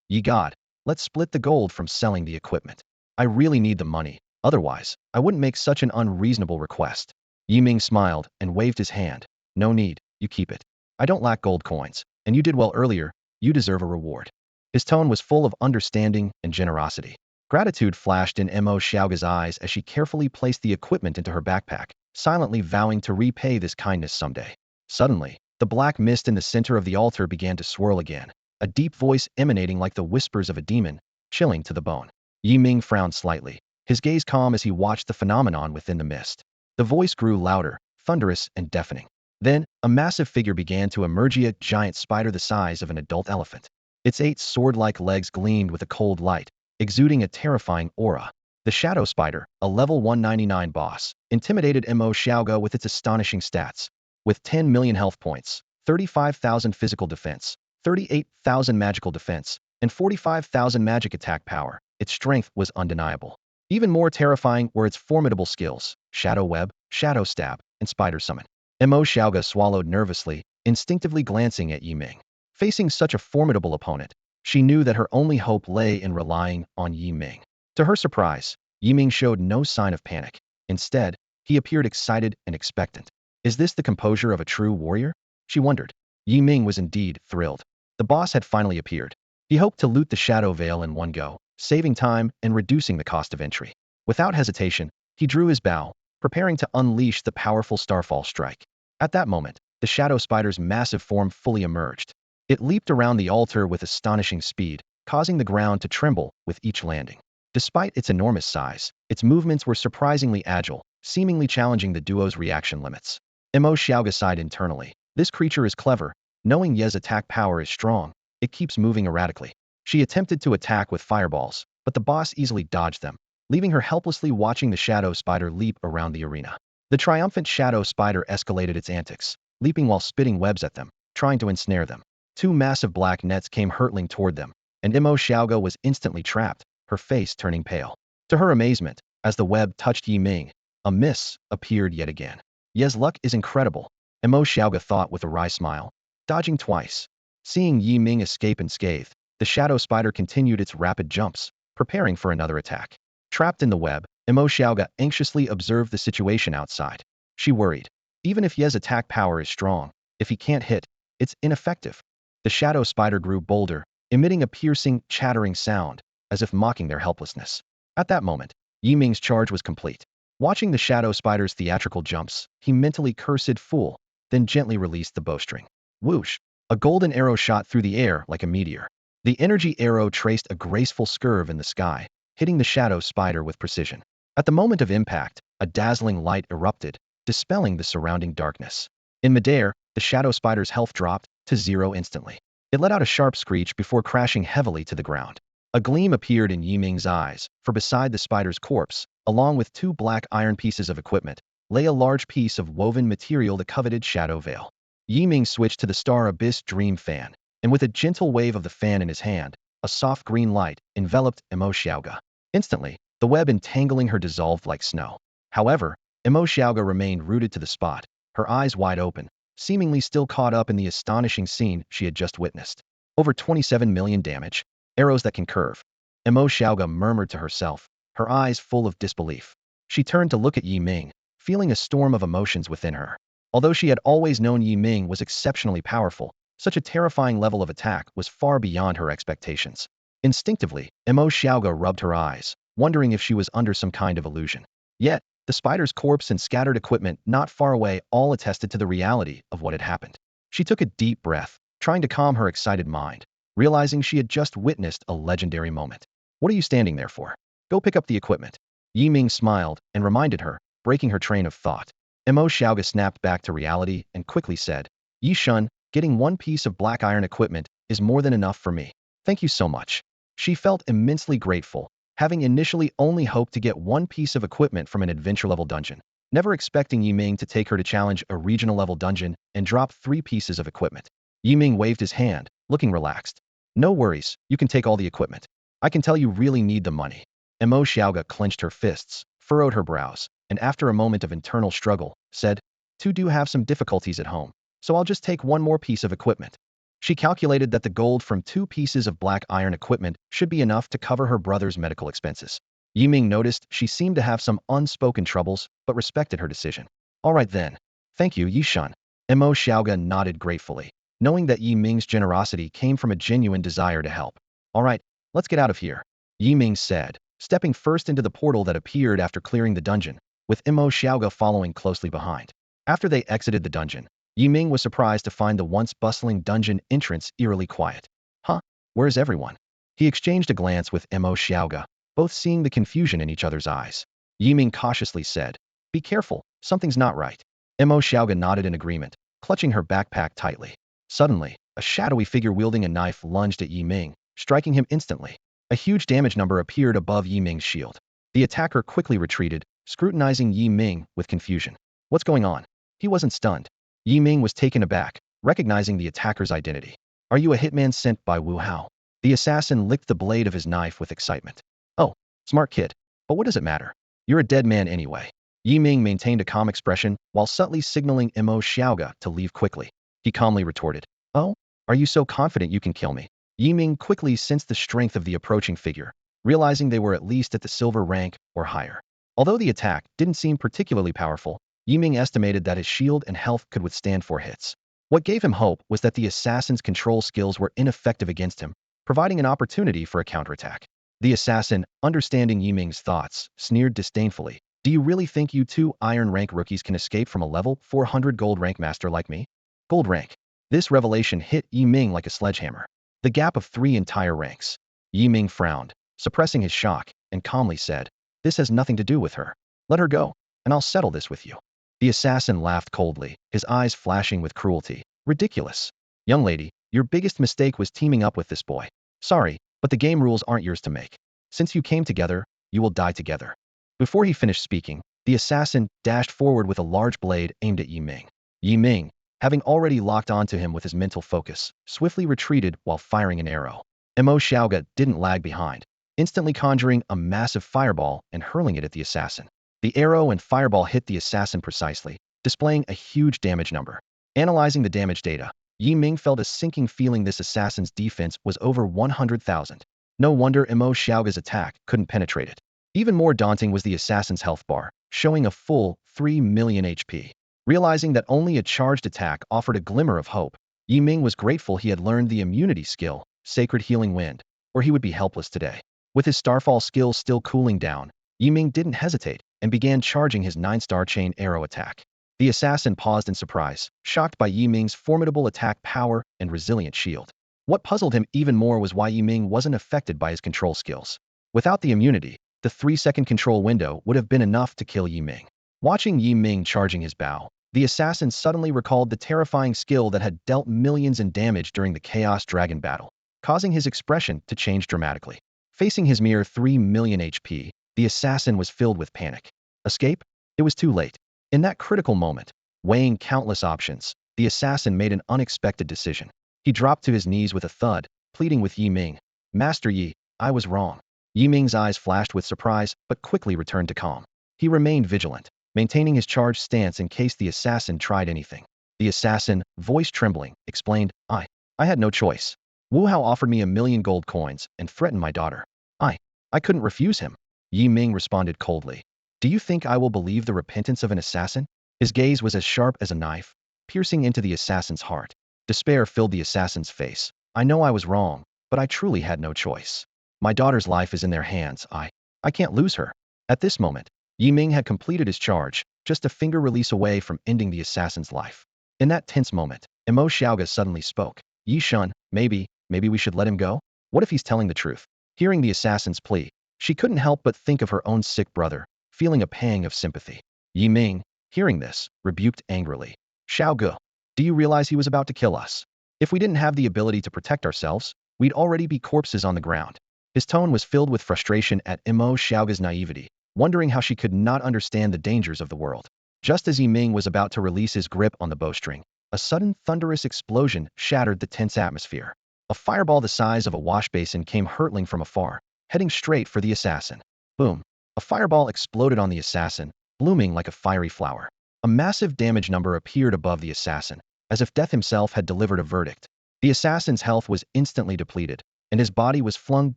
Ye god, let's split the gold from selling the equipment. I really need the money, otherwise, I wouldn't make such an unreasonable request. Yi Ming smiled and waved his hand. No need, you keep it. I don't lack gold coins, and you did well earlier, you deserve a reward. His tone was full of understanding and generosity. Gratitude flashed in Emo Xiaoga's eyes as she carefully placed the equipment into her backpack, silently vowing to repay this kindness someday. Suddenly, the black mist in the center of the altar began to swirl again, a deep voice emanating like the whispers of a demon, chilling to the bone. Yi Ming frowned slightly, his gaze calm as he watched the phenomenon within the mist. The voice grew louder, thunderous, and deafening. Then, a massive figure began to emerge, a giant spider the size of an adult elephant. Its 8 sword-like legs gleamed with a cold light, exuding a terrifying aura. The Shadow Spider, a level 199 boss, intimidated Emo Xiaoga with its astonishing stats. With 10 million health points, 35,000 physical defense, 38,000 magical defense, and 45,000 magic attack power, its strength was undeniable. Even more terrifying were its formidable skills: Shadow Web, Shadow Stab, and Spider Summon. Emo Xiaoga swallowed nervously, instinctively glancing at Yi Ming. Facing such a formidable opponent, she knew that her only hope lay in relying on Yi Ming. To her surprise, Yi Ming showed no sign of panic. Instead, he appeared excited and expectant. Is this the composure of a true warrior? She wondered. Yi Ming was indeed thrilled. The boss had finally appeared. He hoped to loot the Shadow Veil in one go, saving time and reducing the cost of entry. Without hesitation, he drew his bow, preparing to unleash the powerful Starfall strike. At that moment, the Shadow Spider's massive form fully emerged. It leaped around the altar with astonishing speed, causing the ground to tremble with each landing. Despite its enormous size, its movements were surprisingly agile, seemingly challenging the duo's reaction limits. Emo Xiaoga sighed internally. This creature is clever. Knowing Ye's attack power is strong, it keeps moving erratically. She attempted to attack with fireballs, but the boss easily dodged them, leaving her helplessly watching the Shadow Spider leap around the arena. The triumphant Shadow Spider escalated its antics, leaping while spitting webs at them, trying to ensnare them. 2 massive black nets came hurtling toward them, and Emo Xiaoga was instantly trapped, her face turning pale. To her amazement, as the web touched Yi Ming, a miss appeared yet again. Ye's luck is incredible, Emo Xiaoga thought with a wry smile, dodging twice. Seeing Yi Ming escape unscathed, the Shadow Spider continued its rapid jumps, preparing for another attack. Trapped in the web, Emo Xiaoga anxiously observed the situation outside. She worried. Even if Ye's attack power is strong, if he can't hit, it's ineffective. The Shadow Spider grew bolder, emitting a piercing, chattering sound, as if mocking their helplessness. At that moment, Yi Ming's charge was complete. Watching the Shadow Spider's theatrical jumps, he mentally cursed fool, then gently released the bowstring. Whoosh! A golden arrow shot through the air like a meteor. The energy arrow traced a graceful curve in the sky, hitting the Shadow Spider with precision. At the moment of impact, a dazzling light erupted, dispelling the surrounding darkness. In midair, the Shadow Spider's health dropped to 0 instantly. It let out a sharp screech before crashing heavily to the ground. A gleam appeared in Yi Ming's eyes, for beside the spider's corpse, along with 2 black iron pieces of equipment, lay a large piece of woven material, the coveted Shadow Veil. Yi Ming switched to the Star Abyss Dream Fan, and with a gentle wave of the fan in his hand, a soft green light enveloped Emo Xiaoga. Instantly, the web entangling her dissolved like snow. However, Emo Xiaoga remained rooted to the spot, her eyes wide open, seemingly still caught up in the astonishing scene she had just witnessed. Over 27 million damage, arrows that can curve. Emo Xiaoga murmured to herself, her eyes full of disbelief. She turned to look at Yi Ming, feeling a storm of emotions within her. Although she had always known Yi Ming was exceptionally powerful, such a terrifying level of attack was far beyond her expectations. Instinctively, Emo Xiaoga rubbed her eyes, wondering if she was under some kind of illusion. Yet, the spider's corpse and scattered equipment not far away all attested to the reality of what had happened. She took a deep breath, trying to calm her excited mind, realizing she had just witnessed a legendary moment. What are you standing there for? Go pick up the equipment. Yi Ming smiled and reminded her, breaking her train of thought. Mo Xiaoga snapped back to reality and quickly said, Yi Shun, getting one piece of black iron equipment is more than enough for me. Thank you so much. She felt immensely grateful, having initially only hoped to get one piece of equipment from an adventure-level dungeon, never expecting Yi Ming to take her to challenge a regional-level dungeon and drop 3 pieces of equipment. Yi Ming waved his hand, looking relaxed. No worries, you can take all the equipment. I can tell you really need the money. Mo Xiaoga clenched her fists, furrowed her brows, and after a moment of internal struggle, said, "Tu do have some difficulties at home, so I'll just take one more piece of equipment." She calculated that the gold from 2 pieces of black iron equipment should be enough to cover her brother's medical expenses. Yi Ming noticed she seemed to have some unspoken troubles, but respected her decision. All right then. Thank you, Yi Shun. Mo Xiaoga nodded gratefully, knowing that Yi Ming's generosity came from a genuine desire to help. All right, let's get out of here, Yi Ming said, stepping first into the portal that appeared after clearing the dungeon, with Mo Xiaoga following closely behind. After they exited the dungeon, Yi Ming was surprised to find the once bustling dungeon entrance eerily quiet. Huh? Where's everyone? He exchanged a glance with Mo Xiaoga, both seeing the confusion in each other's eyes. Yi Ming cautiously said, Be careful, something's not right. Mo Xiaoga nodded in agreement, clutching her backpack tightly. Suddenly, a shadowy figure wielding a knife lunged at Yi Ming, striking him instantly. A huge damage number appeared above Yi Ming's shield. The attacker quickly retreated, scrutinizing Yi Ming with confusion. What's going on? He wasn't stunned. Yi Ming was taken aback, recognizing the attacker's identity. Are you a hitman sent by Wu Hao? The assassin licked the blade of his knife with excitement. Oh, smart kid. But what does it matter? You're a dead man anyway. Yi Ming maintained a calm expression while subtly signaling Mo Xiaoga to leave quickly. He calmly retorted, Oh? Are you so confident you can kill me? Yi Ming quickly sensed the strength of the approaching figure, realizing they were at least at the silver rank or higher. Although the attack didn't seem particularly powerful, Yi Ming estimated that his shield and health could withstand 4 hits. What gave him hope was that the assassin's control skills were ineffective against him, providing an opportunity for a counterattack. The assassin, understanding Yi Ming's thoughts, sneered disdainfully. Do you really think you 2 iron rank rookies can escape from a level 400 gold rank master like me? Gold rank. This revelation hit Yi Ming like a sledgehammer. The gap of 3 entire ranks. Yi Ming frowned, suppressing his shock, and calmly said, This has nothing to do with her. Let her go, and I'll settle this with you. The assassin laughed coldly, his eyes flashing with cruelty. Ridiculous. Young lady, your biggest mistake was teaming up with this boy. Sorry, but the game rules aren't yours to make. Since you came together, you will die together. Before he finished speaking, the assassin dashed forward with a large blade aimed at Yi Ming. Yi Ming, having already locked onto him with his mental focus, swiftly retreated while firing an arrow. Mo Xiaoga didn't lag behind, instantly conjuring a massive fireball and hurling it at the assassin. The arrow and fireball hit the assassin precisely, displaying a huge damage number. Analyzing the damage data, Yi Ming felt a sinking feeling this assassin's defense was over 100,000. No wonder Mo Xiaoga's attack couldn't penetrate it. Even more daunting was the assassin's health bar, showing a full 3 million HP. Realizing that only a charged attack offered a glimmer of hope, Yi Ming was grateful he had learned the immunity skill, Sacred Healing Wind, or he would be helpless today. With his Starfall skill still cooling down, Yi Ming didn't hesitate and began charging his 9-star chain arrow attack. The assassin paused in surprise, shocked by Yi Ming's formidable attack power and resilient shield. What puzzled him even more was why Yi Ming wasn't affected by his control skills. Without the immunity, the 3-second control window would have been enough to kill Yi Ming. Watching Yi Ming charging his bow, the assassin suddenly recalled the terrifying skill that had dealt millions in damage during the Chaos Dragon battle, causing his expression to change dramatically. Facing his mere 3 million HP, the assassin was filled with panic. Escape? It was too late. In that critical moment, weighing countless options, the assassin made an unexpected decision. He dropped to his knees with a thud, pleading with Yi Ming. Master Yi, I was wrong. Yi Ming's eyes flashed with surprise, but quickly returned to calm. He remained vigilant, maintaining his charged stance in case the assassin tried anything. The assassin, voice trembling, explained, I had no choice. Wu Hao offered me 1,000,000 gold coins and threatened my daughter. I couldn't refuse him. Yi Ming responded coldly. Do you think I will believe the repentance of an assassin? His gaze was as sharp as a knife, piercing into the assassin's heart. Despair filled the assassin's face. I know I was wrong, but I truly had no choice. My daughter's life is in their hands. I can't lose her. At this moment, Yi Ming had completed his charge, just a finger release away from ending the assassin's life. In that tense moment, Imo Xiaoga suddenly spoke. Yi Shun, maybe we should let him go? What if he's telling the truth? Hearing the assassin's plea, she couldn't help but think of her own sick brother, feeling a pang of sympathy. Yi Ming, hearing this, rebuked angrily. Xiaoge, do you realize he was about to kill us? If we didn't have the ability to protect ourselves, we'd already be corpses on the ground. His tone was filled with frustration at Imo Xiaoga's naivety, wondering how she could not understand the dangers of the world. Just as Yi Ming was about to release his grip on the bowstring, a sudden thunderous explosion shattered the tense atmosphere. A fireball the size of a wash basin came hurtling from afar, heading straight for the assassin. Boom! A fireball exploded on the assassin, blooming like a fiery flower. A massive damage number appeared above the assassin, as if death himself had delivered a verdict. The assassin's health was instantly depleted, and his body was flung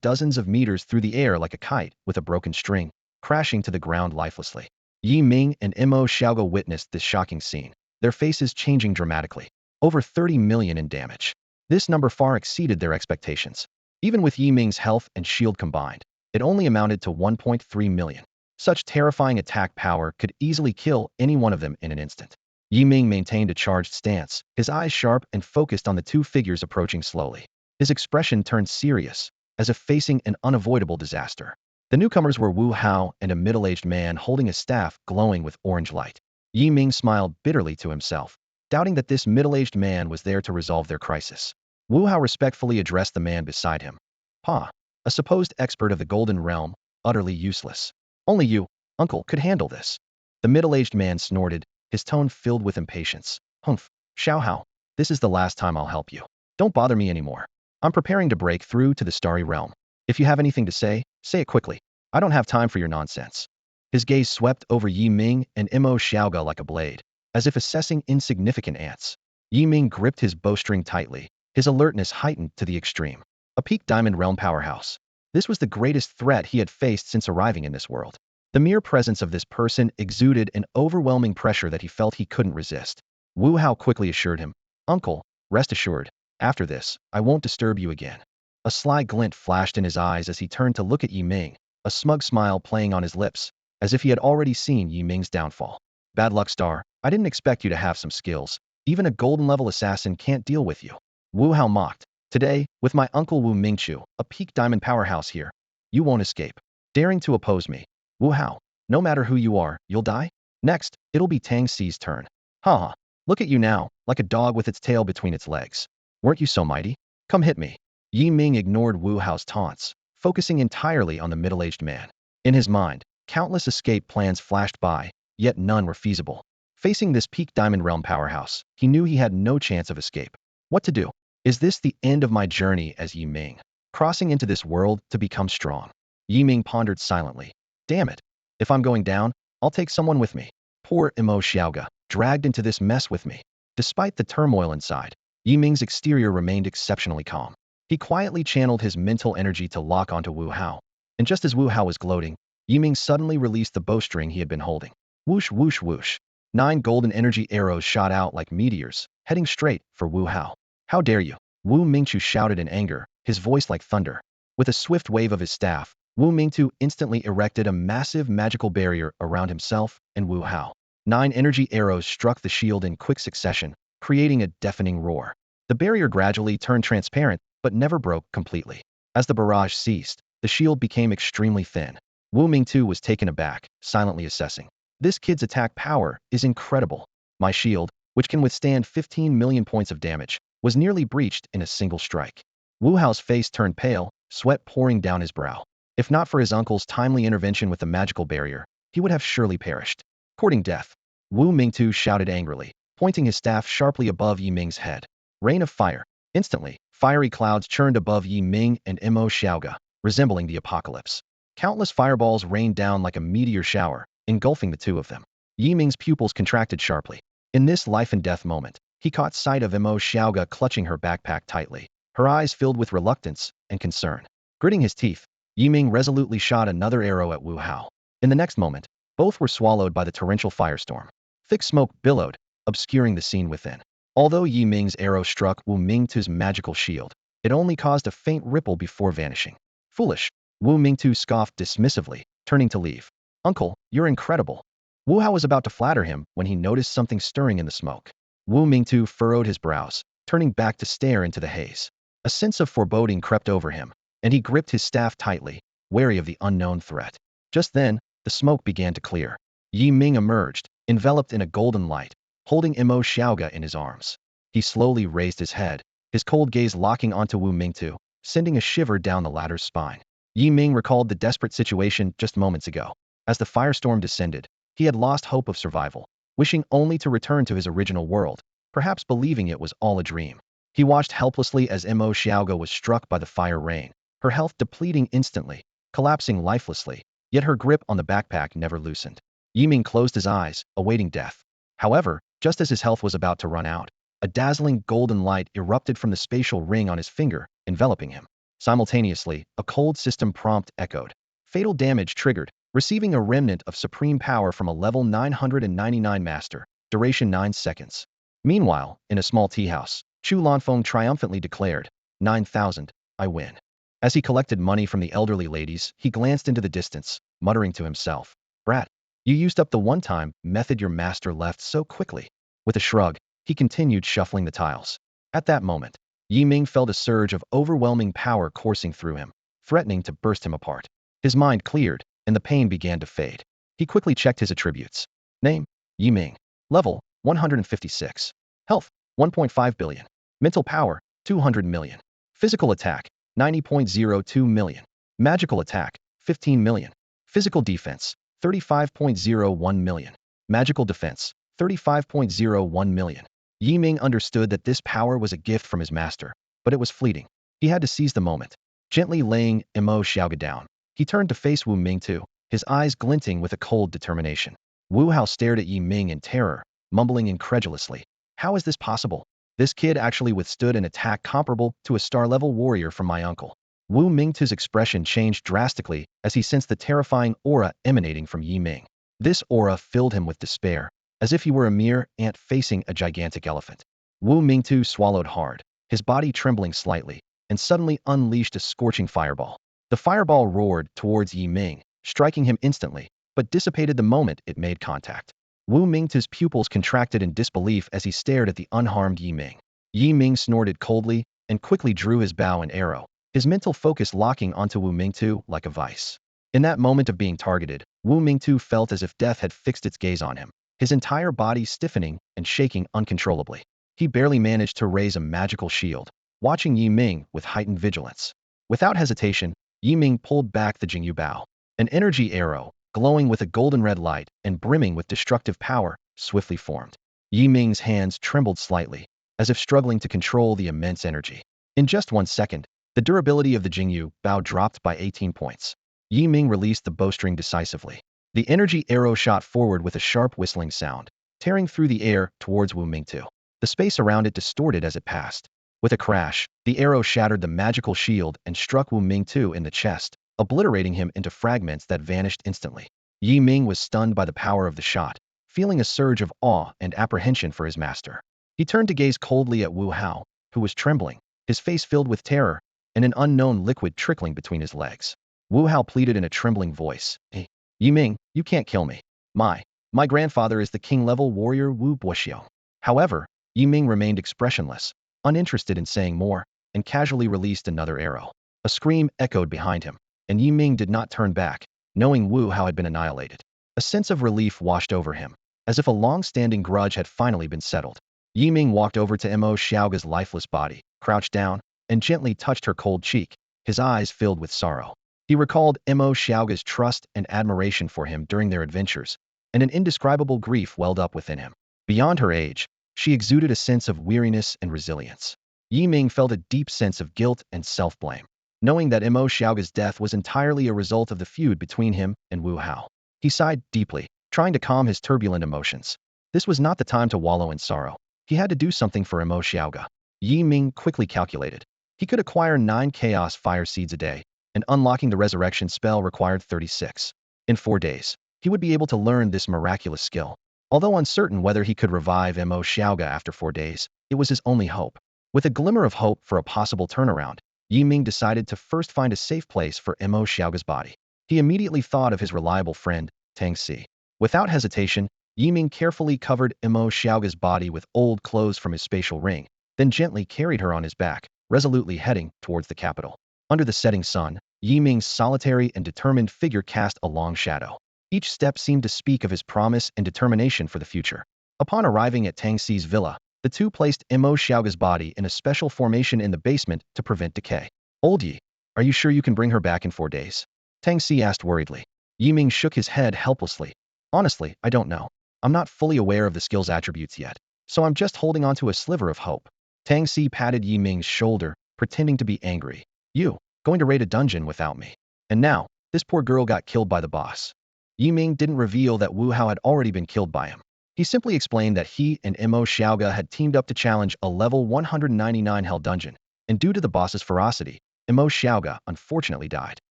dozens of meters through the air like a kite with a broken string, crashing to the ground lifelessly. Yi Ming and Imo Xiaoge witnessed this shocking scene, their faces changing dramatically. Over 30 million in damage. This number far exceeded their expectations. Even with Yi Ming's health and shield combined, it only amounted to 1.3 million. Such terrifying attack power could easily kill any one of them in an instant. Yi Ming maintained a charged stance, his eyes sharp and focused on the two figures approaching slowly. His expression turned serious, as if facing an unavoidable disaster. The newcomers were Wu Hao and a middle-aged man holding a staff glowing with orange light. Yi Ming smiled bitterly to himself, doubting that this middle-aged man was there to resolve their crisis. Wu Hao respectfully addressed the man beside him. Pa, a supposed expert of the Golden Realm, utterly useless. Only you, uncle, could handle this. The middle-aged man snorted, his tone filled with impatience. Humph, Xiao Hao, this is the last time I'll help you. Don't bother me anymore. I'm preparing to break through to the Starry Realm. If you have anything to say it quickly. I don't have time for your nonsense. His gaze swept over Yi Ming and Imo Xiaoge like a blade, as if assessing insignificant ants. Yi Ming gripped his bowstring tightly, his alertness heightened to the extreme. A peak Diamond Realm powerhouse. This was the greatest threat he had faced since arriving in this world. The mere presence of this person exuded an overwhelming pressure that he felt he couldn't resist. Wu Hao quickly assured him, Uncle, rest assured, after this, I won't disturb you again. A sly glint flashed in his eyes as he turned to look at Yi Ming, a smug smile playing on his lips, as if he had already seen Yi Ming's downfall. Bad luck, Star. I didn't expect you to have some skills. Even a golden-level assassin can't deal with you. Wu Hao mocked. Today, with my uncle Wu Mingchu, a peak diamond powerhouse here, you won't escape. Daring to oppose me. Wu Hao, no matter who you are, you'll die? Next, it'll be Tang Xi's turn. Ha! Look at you now, like a dog with its tail between its legs. Weren't you so mighty? Come hit me. Yi Ming ignored Wu Hao's taunts, focusing entirely on the middle-aged man. In his mind, countless escape plans flashed by, yet none were feasible. Facing this peak Diamond Realm powerhouse, he knew he had no chance of escape. What to do? Is this the end of my journey as Yi Ming? Crossing into this world to become strong? Yi Ming pondered silently. Damn it. If I'm going down, I'll take someone with me. Poor Imo Xiaoge, dragged into this mess with me. Despite the turmoil inside, Yi Ming's exterior remained exceptionally calm. He quietly channeled his mental energy to lock onto Wu Hao. And just as Wu Hao was gloating, Yi Ming suddenly released the bowstring he had been holding. Whoosh, whoosh, whoosh. 9 golden energy arrows shot out like meteors, heading straight for Wu Hao. How dare you? Wu Mingchu shouted in anger, his voice like thunder. With a swift wave of his staff, Wu Mingchu instantly erected a massive magical barrier around himself and Wu Hao. 9 energy arrows struck the shield in quick succession, creating a deafening roar. The barrier gradually turned transparent, but never broke completely. As the barrage ceased, the shield became extremely thin. Wu Mingtu was taken aback, silently assessing. This kid's attack power is incredible. My shield, which can withstand 15 million points of damage, was nearly breached in a single strike. Wu Hao's face turned pale, sweat pouring down his brow. If not for his uncle's timely intervention with the magical barrier, he would have surely perished. Courting death. Wu Mingtu shouted angrily, pointing his staff sharply above Yi Ming's head. Rain of fire. Instantly, fiery clouds churned above Yi Ming and Imo Xiaoge, resembling the apocalypse. Countless fireballs rained down like a meteor shower, engulfing the two of them. Yi Ming's pupils contracted sharply. In this life-and-death moment, he caught sight of Imo Xiaoge clutching her backpack tightly, her eyes filled with reluctance and concern. Gritting his teeth, Yi Ming resolutely shot another arrow at Wu Hao. In the next moment, both were swallowed by the torrential firestorm. Thick smoke billowed, obscuring the scene within. Although Yi Ming's arrow struck Wu Mingtu's magical shield, it only caused a faint ripple before vanishing. Foolish, Wu Mingtu scoffed dismissively, turning to leave. Uncle, you're incredible. Wu Hao was about to flatter him when he noticed something stirring in the smoke. Wu Mingtu furrowed his brows, turning back to stare into the haze. A sense of foreboding crept over him, and he gripped his staff tightly, wary of the unknown threat. Just then, the smoke began to clear. Yi Ming emerged, enveloped in a golden light, holding Imo Xiaoga in his arms. He slowly raised his head, his cold gaze locking onto Wu Mingtu, sending a shiver down the latter's spine. Yi Ming recalled the desperate situation just moments ago. As the firestorm descended, he had lost hope of survival, wishing only to return to his original world, perhaps believing it was all a dream. He watched helplessly as Imo Xiaoga was struck by the fire rain, her health depleting instantly, collapsing lifelessly, yet her grip on the backpack never loosened. Yi Ming closed his eyes, awaiting death. However, just as his health was about to run out, a dazzling golden light erupted from the spatial ring on his finger, enveloping him. Simultaneously, a cold system prompt echoed. Fatal damage triggered, receiving a remnant of supreme power from a level 999 master, duration 9 seconds. Meanwhile, in a small tea house, Chu Lanfeng triumphantly declared, 9,000, I win. As he collected money from the elderly ladies, he glanced into the distance, muttering to himself, Brat, you used up the one-time method your master left so quickly. With a shrug, he continued shuffling the tiles. At that moment, Yi Ming felt a surge of overwhelming power coursing through him, threatening to burst him apart. His mind cleared, and the pain began to fade. He quickly checked his attributes. Name, Yi Ming. Level, 156. Health, 1.5 billion. Mental power, 200 million. Physical attack, 90.02 million. Magical attack, 15 million. Physical defense, 35.01 million. Magical defense, 35.01 million. Yi Ming understood that this power was a gift from his master, but it was fleeting. He had to seize the moment. Gently laying Imo Xiaoga down, he turned to face Wu Mingtu, his eyes glinting with a cold determination. Wu Hao stared at Yi Ming in terror, mumbling incredulously. How is this possible? This kid actually withstood an attack comparable to a star-level warrior from my uncle. Wu Mingtu's expression changed drastically as he sensed the terrifying aura emanating from Yi Ming. This aura filled him with despair, as if he were a mere ant facing a gigantic elephant. Wu Mingtu swallowed hard, his body trembling slightly, and suddenly unleashed a scorching fireball. The fireball roared towards Yi Ming, striking him instantly, but dissipated the moment it made contact. Wu Mingtu's pupils contracted in disbelief as he stared at the unharmed Yi Ming. Yi Ming snorted coldly and quickly drew his bow and arrow, his mental focus locking onto Wu Mingtu like a vice. In that moment of being targeted, Wu Mingtu felt as if death had fixed its gaze on him, his entire body stiffening and shaking uncontrollably. He barely managed to raise a magical shield, watching Yi Ming with heightened vigilance. Without hesitation, Yi Ming pulled back the Jingyu bow. An energy arrow, glowing with a golden red light and brimming with destructive power, swiftly formed. Yi Ming's hands trembled slightly, as if struggling to control the immense energy. In just 1 second, the durability of the Jingyu bow dropped by 18 points. Yi Ming released the bowstring decisively. The energy arrow shot forward with a sharp whistling sound, tearing through the air towards Wu Mingtu. The space around it distorted as it passed. With a crash, the arrow shattered the magical shield and struck Wu Mingtu in the chest, obliterating him into fragments that vanished instantly. Yi Ming was stunned by the power of the shot, feeling a surge of awe and apprehension for his master. He turned to gaze coldly at Wu Hao, who was trembling, his face filled with terror, and an unknown liquid trickling between his legs. Wu Hao pleaded in a trembling voice, Hey, Yi Ming, you can't kill me. My grandfather is the king-level warrior Wu Buoxiu. However, Yi Ming remained expressionless, uninterested in saying more, and casually released another arrow. A scream echoed behind him, and Yi Ming did not turn back, knowing Wu Hao had been annihilated. A sense of relief washed over him, as if a long-standing grudge had finally been settled. Yi Ming walked over to Imo Xiaoga's lifeless body, crouched down, and gently touched her cold cheek, his eyes filled with sorrow. He recalled Imo Xiaoga's trust and admiration for him during their adventures, and an indescribable grief welled up within him. Beyond her age, she exuded a sense of weariness and resilience. Yi Ming felt a deep sense of guilt and self-blame, knowing that Imo Xiaoga's death was entirely a result of the feud between him and Wu Hao. He sighed deeply, trying to calm his turbulent emotions. This was not the time to wallow in sorrow. He had to do something for Imo Xiaoga. Yi Ming quickly calculated. He could acquire 9 Chaos Fire Seeds a day, and unlocking the resurrection spell required 36. In 4 days, he would be able to learn this miraculous skill. Although uncertain whether he could revive Imo Xiaoga after 4 days, it was his only hope. With a glimmer of hope for a possible turnaround, Yi Ming decided to first find a safe place for Imo Xiaoga's body. He immediately thought of his reliable friend, Tang Si. Without hesitation, Yi Ming carefully covered Imo Xiaoga's body with old clothes from his spatial ring, then gently carried her on his back, resolutely heading towards the capital. Under the setting sun, Yi Ming's solitary and determined figure cast a long shadow. Each step seemed to speak of his promise and determination for the future. Upon arriving at Tang Si's villa, the two placed Imo Xiaoga's body in a special formation in the basement to prevent decay. Old Yi, are you sure you can bring her back in 4 days? Tang Si asked worriedly. Yi Ming shook his head helplessly. Honestly, I don't know. I'm not fully aware of the skill's attributes yet, so I'm just holding on to a sliver of hope. Tang Si patted Yi Ming's shoulder, pretending to be angry. You, going to raid a dungeon without me. And now, this poor girl got killed by the boss. Yi Ming didn't reveal that Wu Hao had already been killed by him. He simply explained that he and Imo Xiaoga had teamed up to challenge a level 199 hell dungeon, and due to the boss's ferocity, Imo Xiaoga unfortunately died.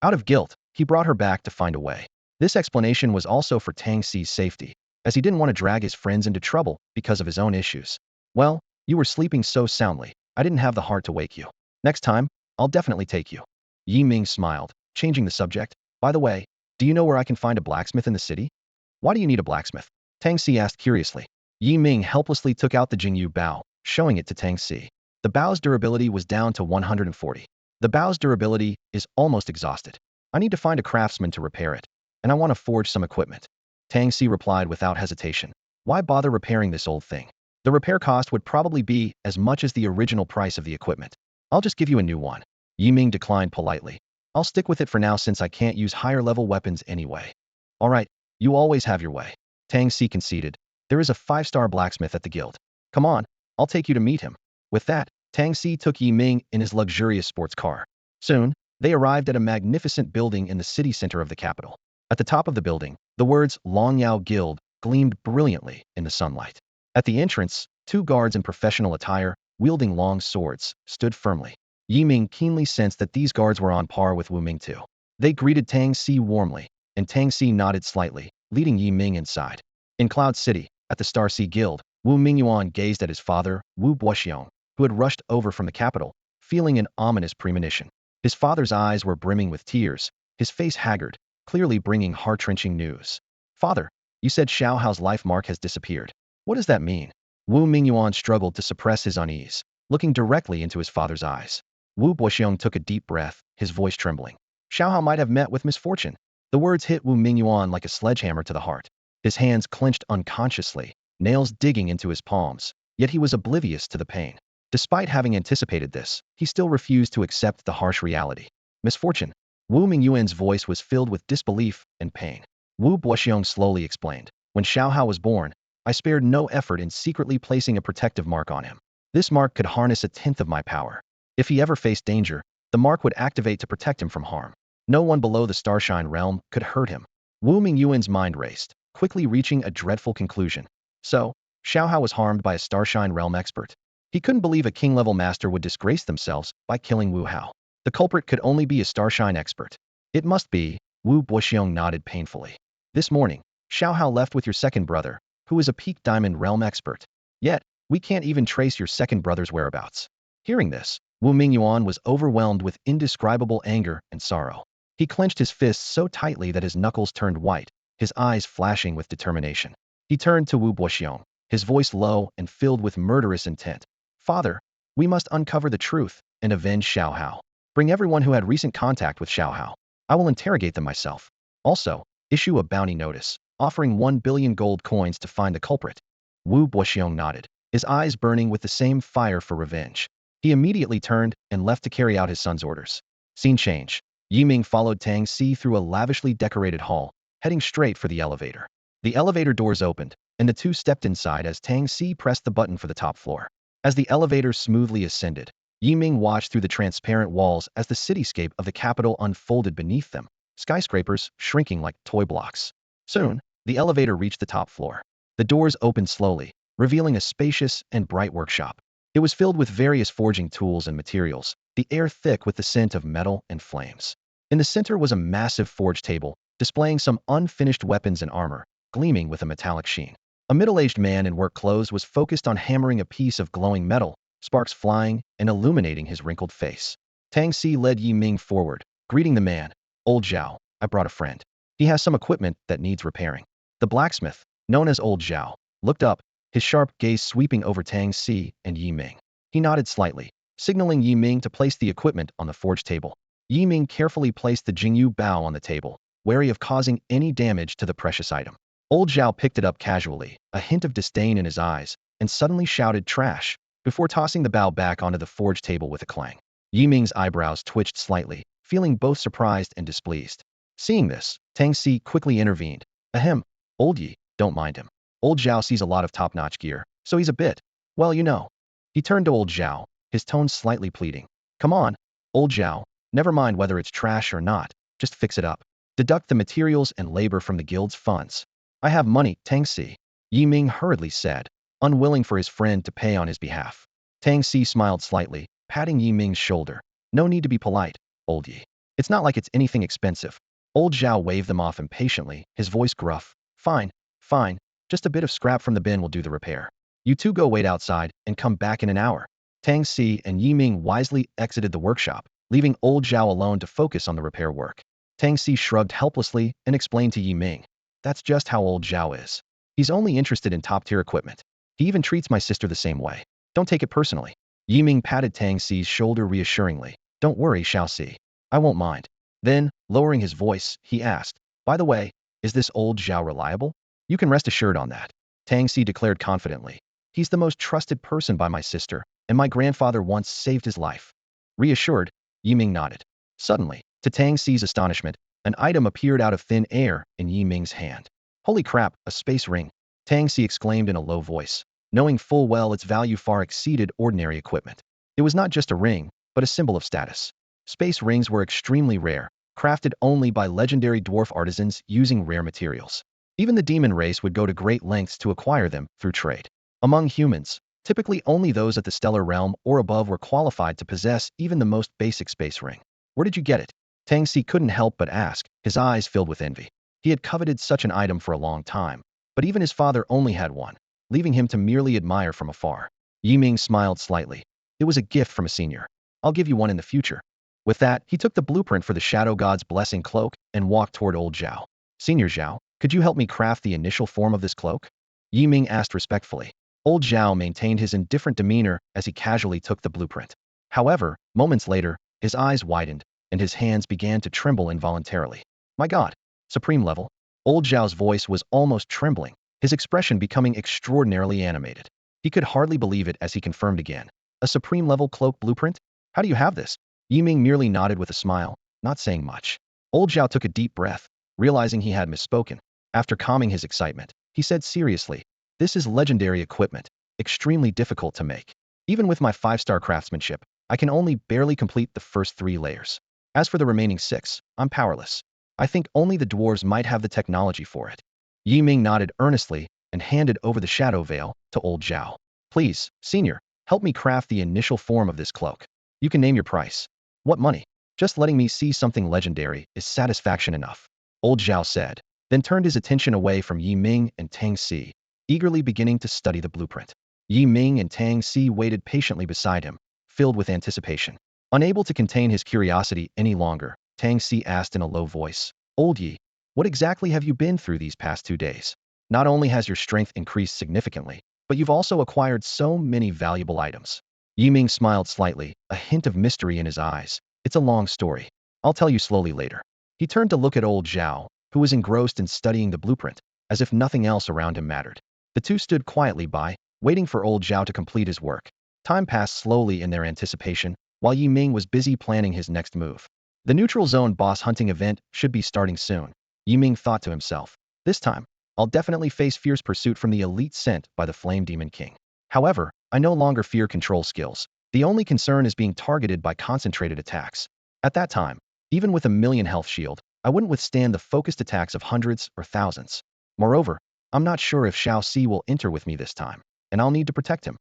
Out of guilt, he brought her back to find a way. This explanation was also for Tang Si's safety, as he didn't want to drag his friends into trouble because of his own issues. Well, you were sleeping so soundly, I didn't have the heart to wake you. Next time, I'll definitely take you. Yi Ming smiled, changing the subject. By the way, do you know where I can find a blacksmith in the city? Why do you need a blacksmith? Tang Si asked curiously. Yi Ming helplessly took out the Jingyu bow, showing it to Tang Si. The bow's durability was down to 140. The bow's durability is almost exhausted. I need to find a craftsman to repair it, and I want to forge some equipment. Tang Si replied without hesitation. Why bother repairing this old thing? The repair cost would probably be as much as the original price of the equipment. I'll just give you a new one. Yi Ming declined politely. I'll stick with it for now since I can't use higher level weapons anyway. All right, you always have your way. Tang Si conceded. There is a 5-star blacksmith at the guild. Come on, I'll take you to meet him. With that, Tang Si took Yi Ming in his luxurious sports car. Soon, they arrived at a magnificent building in the city center of the capital. At the top of the building, the words Longyao Guild gleamed brilliantly in the sunlight. At the entrance, 2 guards in professional attire, wielding long swords, stood firmly. Yi Ming keenly sensed that these guards were on par with Wu Ming too. They greeted Tang Si warmly, and Tang Si nodded slightly, leading Yi Ming inside. In Cloud City, at the Star Sea Guild, Wu Mingyuan gazed at his father, Wu Boxiong, who had rushed over from the capital, feeling an ominous premonition. His father's eyes were brimming with tears, his face haggard, clearly bringing heart-wrenching news. Father, you said Xiao Hao's life mark has disappeared. What does that mean? Wu Mingyuan struggled to suppress his unease, looking directly into his father's eyes. Wu Boxiong took a deep breath, his voice trembling. Xiao Hao might have met with misfortune. The words hit Wu Mingyuan like a sledgehammer to the heart. His hands clenched unconsciously, nails digging into his palms, yet he was oblivious to the pain. Despite having anticipated this, he still refused to accept the harsh reality. Misfortune. Wu Mingyuan's voice was filled with disbelief and pain. Wu Boxiong slowly explained. When Xiao Hao was born, I spared no effort in secretly placing a protective mark on him. This mark could harness 1/10 of my power. If he ever faced danger, the mark would activate to protect him from harm. No one below the Starshine realm could hurt him. Wu Mingyuan's mind raced, quickly reaching a dreadful conclusion. So, Xiao Hao was harmed by a Starshine realm expert. He couldn't believe a king-level master would disgrace themselves by killing Wu Hao. The culprit could only be a Starshine expert. It must be. Wu Boxiong nodded painfully. This morning, Xiao Hao left with your second brother, who is a peak diamond realm expert. Yet, we can't even trace your second brother's whereabouts. Hearing this, Wu Mingyuan was overwhelmed with indescribable anger and sorrow. He clenched his fists so tightly that his knuckles turned white, his eyes flashing with determination. He turned to Wu Boxiong, his voice low and filled with murderous intent. Father, we must uncover the truth and avenge Xiao Hao. Bring everyone who had recent contact with Xiao Hao. I will interrogate them myself. Also, issue a bounty notice, offering 1 billion gold coins to find the culprit. Wu Boxiong nodded, his eyes burning with the same fire for revenge. He immediately turned and left to carry out his son's orders. Scene change. Yi Ming followed Tang Si through a lavishly decorated hall, heading straight for the elevator. The elevator doors opened, and the two stepped inside as Tang Si pressed the button for the top floor. As the elevator smoothly ascended, Yi Ming watched through the transparent walls as the cityscape of the capital unfolded beneath them, skyscrapers shrinking like toy blocks. Soon, the elevator reached the top floor. The doors opened slowly, revealing a spacious and bright workshop. It was filled with various forging tools and materials, the air thick with the scent of metal and flames. In the center was a massive forge table, displaying some unfinished weapons and armor, gleaming with a metallic sheen. A middle-aged man in work clothes was focused on hammering a piece of glowing metal, sparks flying and illuminating his wrinkled face. Tang Si led Yi Ming forward, greeting the man. Old Zhao, I brought a friend. He has some equipment that needs repairing. The blacksmith, known as Old Zhao, looked up, his sharp gaze sweeping over Tang Si and Yi Ming. He nodded slightly, signaling Yi Ming to place the equipment on the forge table. Yi Ming carefully placed the Jingyu Bao on the table, wary of causing any damage to the precious item. Old Zhao picked it up casually, a hint of disdain in his eyes, and suddenly shouted trash, before tossing the bao back onto the forge table with a clang. Yi Ming's eyebrows twitched slightly, feeling both surprised and displeased. Seeing this, Tang Si quickly intervened. Ahem, old Yi, don't mind him. Old Zhao sees a lot of top-notch gear, so he's a bit, well, you know. He turned to Old Zhao, his tone slightly pleading. Come on, Old Zhao, never mind whether it's trash or not, just fix it up. Deduct the materials and labor from the guild's funds. I have money, Tang Si. Yi Ming hurriedly said, unwilling for his friend to pay on his behalf. Tang Si smiled slightly, patting Yi Ming's shoulder. No need to be polite, old Yi. It's not like it's anything expensive. Old Zhao waved them off impatiently, his voice gruff. Fine, fine, just a bit of scrap from the bin will do the repair. You two go wait outside and come back in an hour. Tang Si and Yi Ming wisely exited the workshop, leaving Old Zhao alone to focus on the repair work. Tang Si shrugged helplessly and explained to Yi Ming. That's just how Old Zhao is. He's only interested in top-tier equipment. He even treats my sister the same way. Don't take it personally. Yi Ming patted Tang Si's shoulder reassuringly. Don't worry, Xiao Si. I won't mind. Then, lowering his voice, he asked, by the way, is this Old Zhao reliable? You can rest assured on that. Tang Si declared confidently. He's the most trusted person by my sister, and my grandfather once saved his life. Reassured, Yi Ming nodded. Suddenly, to Tang Si's astonishment, an item appeared out of thin air in Yi Ming's hand. Holy crap, a space ring, Tang Si exclaimed in a low voice, knowing full well its value far exceeded ordinary equipment. It was not just a ring, but a symbol of status. Space rings were extremely rare, crafted only by legendary dwarf artisans using rare materials. Even the demon race would go to great lengths to acquire them through trade. Among humans, typically only those at the stellar realm or above were qualified to possess even the most basic space ring. Where did you get it? Tang Si couldn't help but ask, his eyes filled with envy. He had coveted such an item for a long time, but even his father only had one, leaving him to merely admire from afar. Yi Ming smiled slightly. It was a gift from a senior. I'll give you one in the future. With that, he took the blueprint for the Shadow God's blessing cloak and walked toward Old Zhao. Senior Zhao, could you help me craft the initial form of this cloak? Yi Ming asked respectfully. Old Zhao maintained his indifferent demeanor as he casually took the blueprint. However, moments later, his eyes widened, and his hands began to tremble involuntarily. My God! Supreme level? Old Zhao's voice was almost trembling, his expression becoming extraordinarily animated. He could hardly believe it as he confirmed again. A supreme level cloak blueprint? How do you have this? Yi Ming merely nodded with a smile, not saying much. Old Zhao took a deep breath, realizing he had misspoken. After calming his excitement, he said seriously, this is legendary equipment, extremely difficult to make. Even with my 5-star craftsmanship, I can only barely complete the first 3 layers. As for the remaining 6, I'm powerless. I think only the dwarves might have the technology for it. Yi Ming nodded earnestly and handed over the shadow veil to Old Zhao. Please, senior, help me craft the initial form of this cloak. You can name your price. What money? Just letting me see something legendary is satisfaction enough, Old Zhao said, then turned his attention away from Yi Ming and Tang Si, eagerly beginning to study the blueprint. Yi Ming and Tang Si waited patiently beside him, filled with anticipation. Unable to contain his curiosity any longer, Tang Si asked in a low voice, Old Yi, what exactly have you been through these past 2 days? Not only has your strength increased significantly, but you've also acquired so many valuable items. Yi Ming smiled slightly, a hint of mystery in his eyes. It's a long story. I'll tell you slowly later. He turned to look at Old Zhao, who was engrossed in studying the blueprint, as if nothing else around him mattered. The two stood quietly by, waiting for Old Zhao to complete his work. Time passed slowly in their anticipation, while Yi Ming was busy planning his next move. The neutral zone boss hunting event should be starting soon. Yi Ming thought to himself. This time, I'll definitely face fierce pursuit from the elite sent by the Flame Demon King. However, I no longer fear control skills. The only concern is being targeted by concentrated attacks. At that time, even with a 1,000,000 health shield, I wouldn't withstand the focused attacks of hundreds or thousands. Moreover, I'm not sure if Xiao Si will enter with me this time, and I'll need to protect him.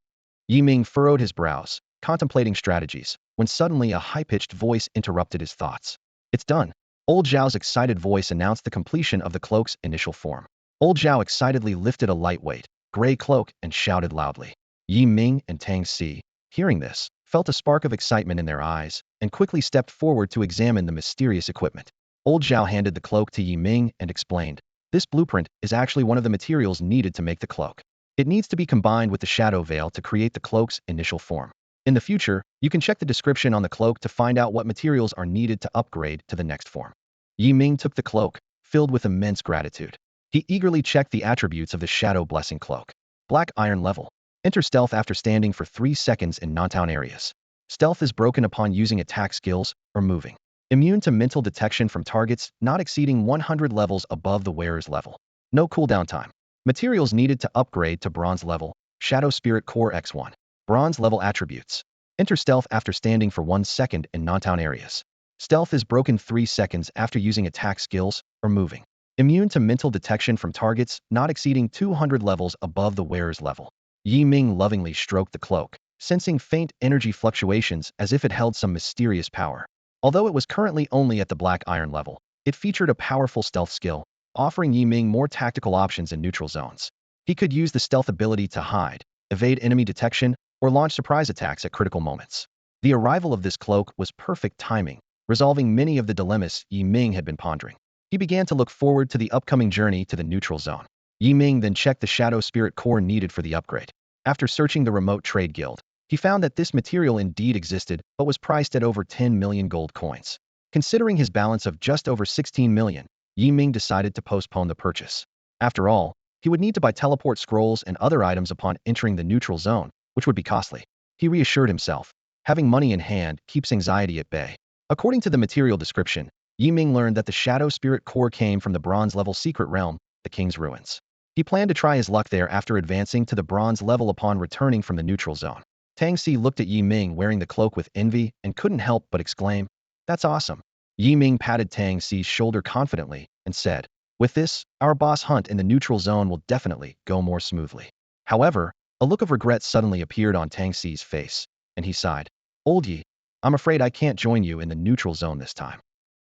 Yi Ming furrowed his brows, contemplating strategies, when suddenly a high-pitched voice interrupted his thoughts. It's done. Old Zhao's excited voice announced the completion of the cloak's initial form. Old Zhao excitedly lifted a lightweight, gray cloak and shouted loudly. Yi Ming and Tang Si, hearing this, felt a spark of excitement in their eyes and quickly stepped forward to examine the mysterious equipment. Old Zhao handed the cloak to Yi Ming and explained, "This blueprint is actually one of the materials needed to make the cloak. It needs to be combined with the shadow veil to create the cloak's initial form. In the future, you can check the description on the cloak to find out what materials are needed to upgrade to the next form." Yi Ming took the cloak, filled with immense gratitude. He eagerly checked the attributes of the Shadow Blessing cloak. Black iron level. Enter stealth after standing for 3 seconds in non-town areas. Stealth is broken upon using attack skills or moving. Immune to mental detection from targets not exceeding 100 levels above the wearer's level. No cooldown time. Materials needed to upgrade to bronze level. Shadow Spirit Core X1. Bronze level attributes. Enter stealth after standing for 1 second in non-town areas. Stealth is broken 3 seconds after using attack skills or moving. Immune to mental detection from targets not exceeding 200 levels above the wearer's level. Yi Ming lovingly stroked the cloak, sensing faint energy fluctuations as if it held some mysterious power. Although it was currently only at the black iron level, it featured a powerful stealth skill, offering Yi Ming more tactical options in neutral zones. He could use the stealth ability to hide, evade enemy detection, or launch surprise attacks at critical moments. The arrival of this cloak was perfect timing, resolving many of the dilemmas Yi Ming had been pondering. He began to look forward to the upcoming journey to the neutral zone. Yi Ming then checked the Shadow Spirit Core needed for the upgrade. After searching the remote trade guild, he found that this material indeed existed but was priced at over 10 million gold coins. Considering his balance of just over 16 million, Yi Ming decided to postpone the purchase. After all, he would need to buy teleport scrolls and other items upon entering the neutral zone, which would be costly. He reassured himself, having money in hand keeps anxiety at bay. According to the material description, Yi Ming learned that the Shadow Spirit Core came from the bronze-level secret realm, the King's Ruins. He planned to try his luck there after advancing to the bronze level upon returning from the neutral zone. Tang Si looked at Yi Ming wearing the cloak with envy and couldn't help but exclaim, "That's awesome." Yi Ming patted Tang Si's shoulder confidently and said, "With this, our boss hunt in the neutral zone will definitely go more smoothly." However, a look of regret suddenly appeared on Tang Si's face, and he sighed. "Old Yi, I'm afraid I can't join you in the neutral zone this time."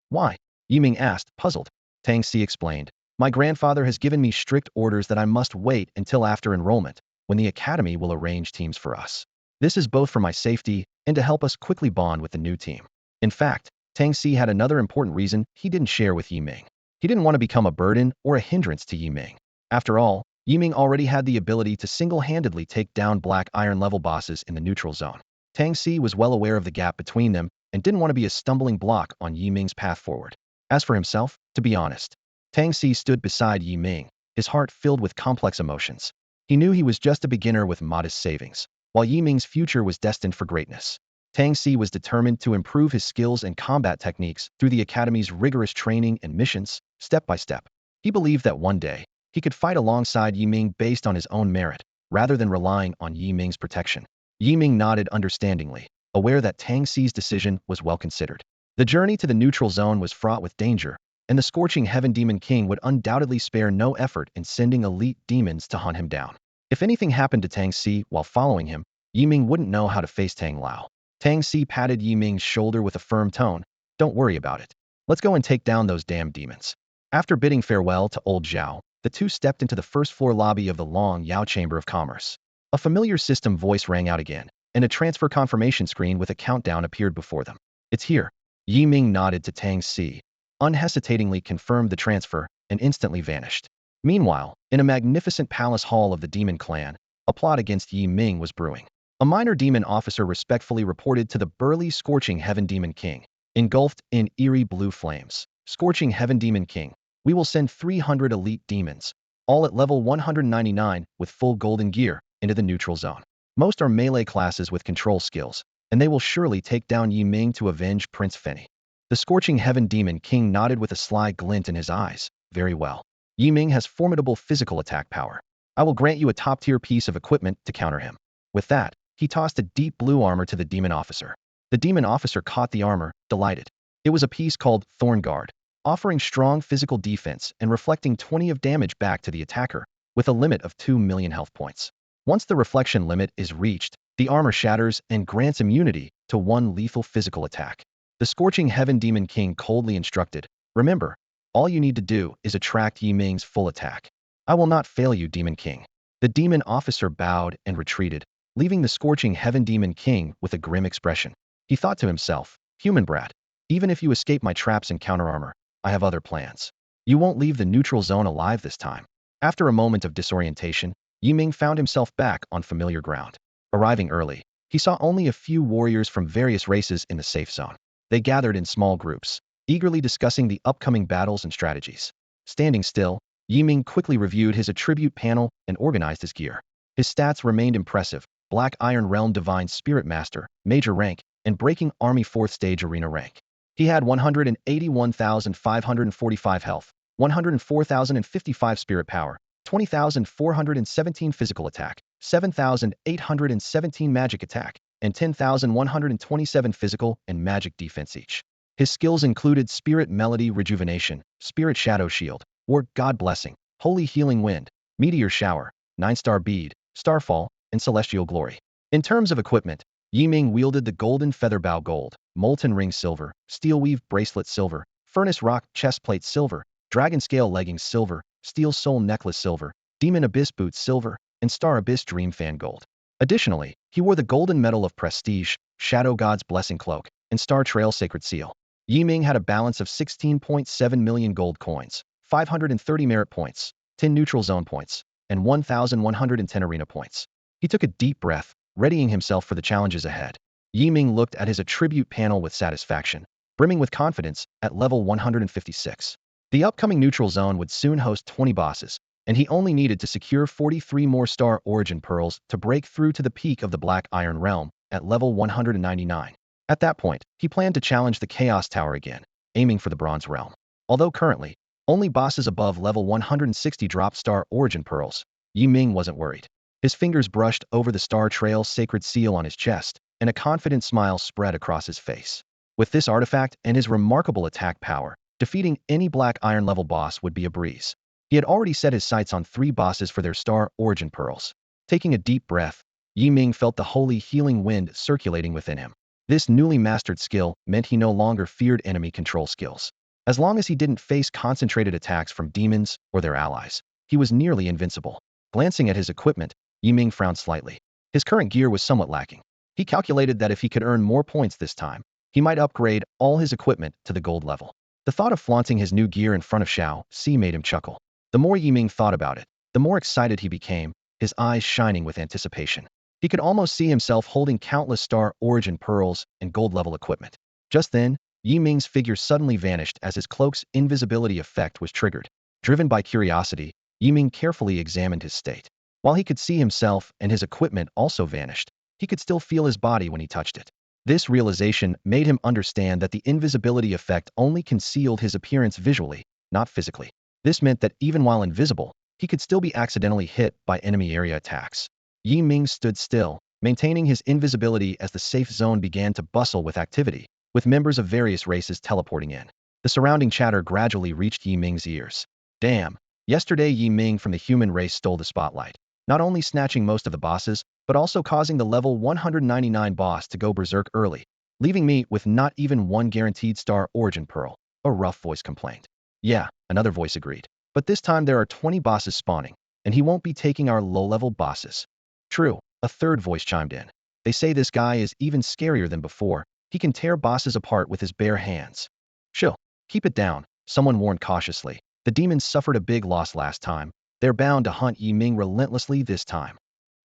"Why?" Yi Ming asked, puzzled. Tang Si explained, "My grandfather has given me strict orders that I must wait until after enrollment, when the academy will arrange teams for us. This is both for my safety and to help us quickly bond with the new team." In fact, Tang Si had another important reason he didn't share with Yi Ming. He didn't want to become a burden or a hindrance to Yi Ming. After all, Yi Ming already had the ability to single-handedly take down black iron level bosses in the neutral zone. Tang Si was well aware of the gap between them and didn't want to be a stumbling block on Yi Ming's path forward. As for himself, to be honest, Tang Si stood beside Yi Ming, his heart filled with complex emotions. He knew he was just a beginner with modest savings, while Yi Ming's future was destined for greatness. Tang Si was determined to improve his skills and combat techniques through the academy's rigorous training and missions, step by step. He believed that one day, he could fight alongside Yi Ming based on his own merit, rather than relying on Yi Ming's protection. Yi Ming nodded understandingly, aware that Tang Si's decision was well considered. The journey to the neutral zone was fraught with danger, and the Scorching Heaven Demon King would undoubtedly spare no effort in sending elite demons to hunt him down. If anything happened to Tang Si while following him, Yi Ming wouldn't know how to face Tang Lao. Tang Si patted Yi Ming's shoulder with a firm tone. "Don't worry about it. Let's go and take down those damn demons." After bidding farewell to Old Zhao, the two stepped into the first-floor lobby of the Long Yao Chamber of Commerce. A familiar system voice rang out again, and a transfer confirmation screen with a countdown appeared before them. "It's here." Yi Ming nodded to Tang Si, unhesitatingly confirmed the transfer, and instantly vanished. Meanwhile, in a magnificent palace hall of the demon clan, a plot against Yi Ming was brewing. A minor demon officer respectfully reported to the burly Scorching Heaven Demon King, engulfed in eerie blue flames. "Scorching Heaven Demon King, we will send 300 elite demons, all at level 199 with full golden gear, into the neutral zone. Most are melee classes with control skills, and they will surely take down Yi Ming to avenge Prince Fenny." The Scorching Heaven Demon King nodded with a sly glint in his eyes. "Very well. Yi Ming has formidable physical attack power. I will grant you a top-tier piece of equipment to counter him." With that, he tossed a deep blue armor to the demon officer. The demon officer caught the armor, delighted. It was a piece called Thorn Guard, offering strong physical defense and reflecting 20 of damage back to the attacker, with a limit of 2 million health points. Once the reflection limit is reached, the armor shatters and grants immunity to 1 lethal physical attack. The Scorching Heaven Demon King coldly instructed, "Remember, all you need to do is attract Yi Ming's full attack. I will not fail you, Demon King." The demon officer bowed and retreated, leaving the Scorching Heaven Demon King with a grim expression. He thought to himself, "Human brat, even if you escape my traps and counter armor, I have other plans. You won't leave the neutral zone alive this time. After a moment of disorientation, Ming found himself back on familiar ground. Arriving early, he saw only a few warriors from various races in the safe zone. They gathered in small groups, eagerly discussing the upcoming battles and strategies. Standing still, Ming quickly reviewed his attribute panel and organized his gear. His stats remained impressive: Black Iron Realm Divine Spirit Master, Major rank, and Breaking Army 4th Stage Arena rank. He had 181,545 health, 104,055 spirit power, 20,417 physical attack, 7,817 magic attack, and 10,127 physical and magic defense each. His skills included Spirit Melody Rejuvenation, Spirit Shadow Shield, War God Blessing, Holy Healing Wind, Meteor Shower, 9-Star Bead, Starfall, and Celestial Glory. In terms of equipment, Ming wielded the Golden Featherbow Gold, Molten Ring Silver, Steel Weave Bracelet Silver, Furnace Rock Chestplate Silver, Dragon Scale Leggings Silver, Steel Soul Necklace Silver, Demon Abyss Boots Silver, and Star Abyss Dream Fan Gold. Additionally, he wore the Golden Medal of Prestige, Shadow God's Blessing Cloak, and Star Trail Sacred Seal. Ming had a balance of 16.7 million gold coins, 530 merit points, 10 neutral zone points, and 1,110 arena points. He took a deep breath, readying himself for the challenges ahead. Ming looked at his attribute panel with satisfaction, brimming with confidence at level 156. The upcoming neutral zone would soon host 20 bosses, and he only needed to secure 43 more Star Origin Pearls to break through to the peak of the Black Iron Realm at level 199. At that point, he planned to challenge the Chaos Tower again, aiming for the Bronze Realm. Although currently, only bosses above level 160 dropped Star Origin Pearls, Ming wasn't worried. His fingers brushed over the Star Trail Sacred Seal on his chest, and a confident smile spread across his face. With this artifact and his remarkable attack power, defeating any Black Iron level boss would be a breeze. He had already set his sights on 3 bosses for their Star Origin Pearls. Taking a deep breath, Ming felt the holy healing wind circulating within him. This newly mastered skill meant he no longer feared enemy control skills. As long as he didn't face concentrated attacks from demons or their allies, he was nearly invincible. Glancing at his equipment, Ming frowned slightly. His current gear was somewhat lacking. He calculated that if he could earn more points this time, he might upgrade all his equipment to the gold level. The thought of flaunting his new gear in front of Xiao Si made him chuckle. The more Ming thought about it, the more excited he became, his eyes shining with anticipation. He could almost see himself holding countless Star Origin Pearls and gold-level equipment. Just then, Ming's figure suddenly vanished as his cloak's invisibility effect was triggered. Driven by curiosity, Ming carefully examined his state. While he could see himself and his equipment also vanished, he could still feel his body when he touched it. This realization made him understand that the invisibility effect only concealed his appearance visually, not physically. This meant that even while invisible, he could still be accidentally hit by enemy area attacks. Ming stood still, maintaining his invisibility as the safe zone began to bustle with activity, with members of various races teleporting in. The surrounding chatter gradually reached Ming's ears. Damn, yesterday Ming from the human race stole the spotlight, not only snatching most of the bosses, but also causing the level 199 boss to go berserk early, leaving me with not even one guaranteed Star Origin Pearl, a rough voice complained. Yeah, another voice agreed. But this time there are 20 bosses spawning, and he won't be taking our low-level bosses. True, a third voice chimed in. They say this guy is even scarier than before. He can tear bosses apart with his bare hands. Chill, keep it down, someone warned cautiously. The demons suffered a big loss last time. They're bound to hunt Ming relentlessly this time.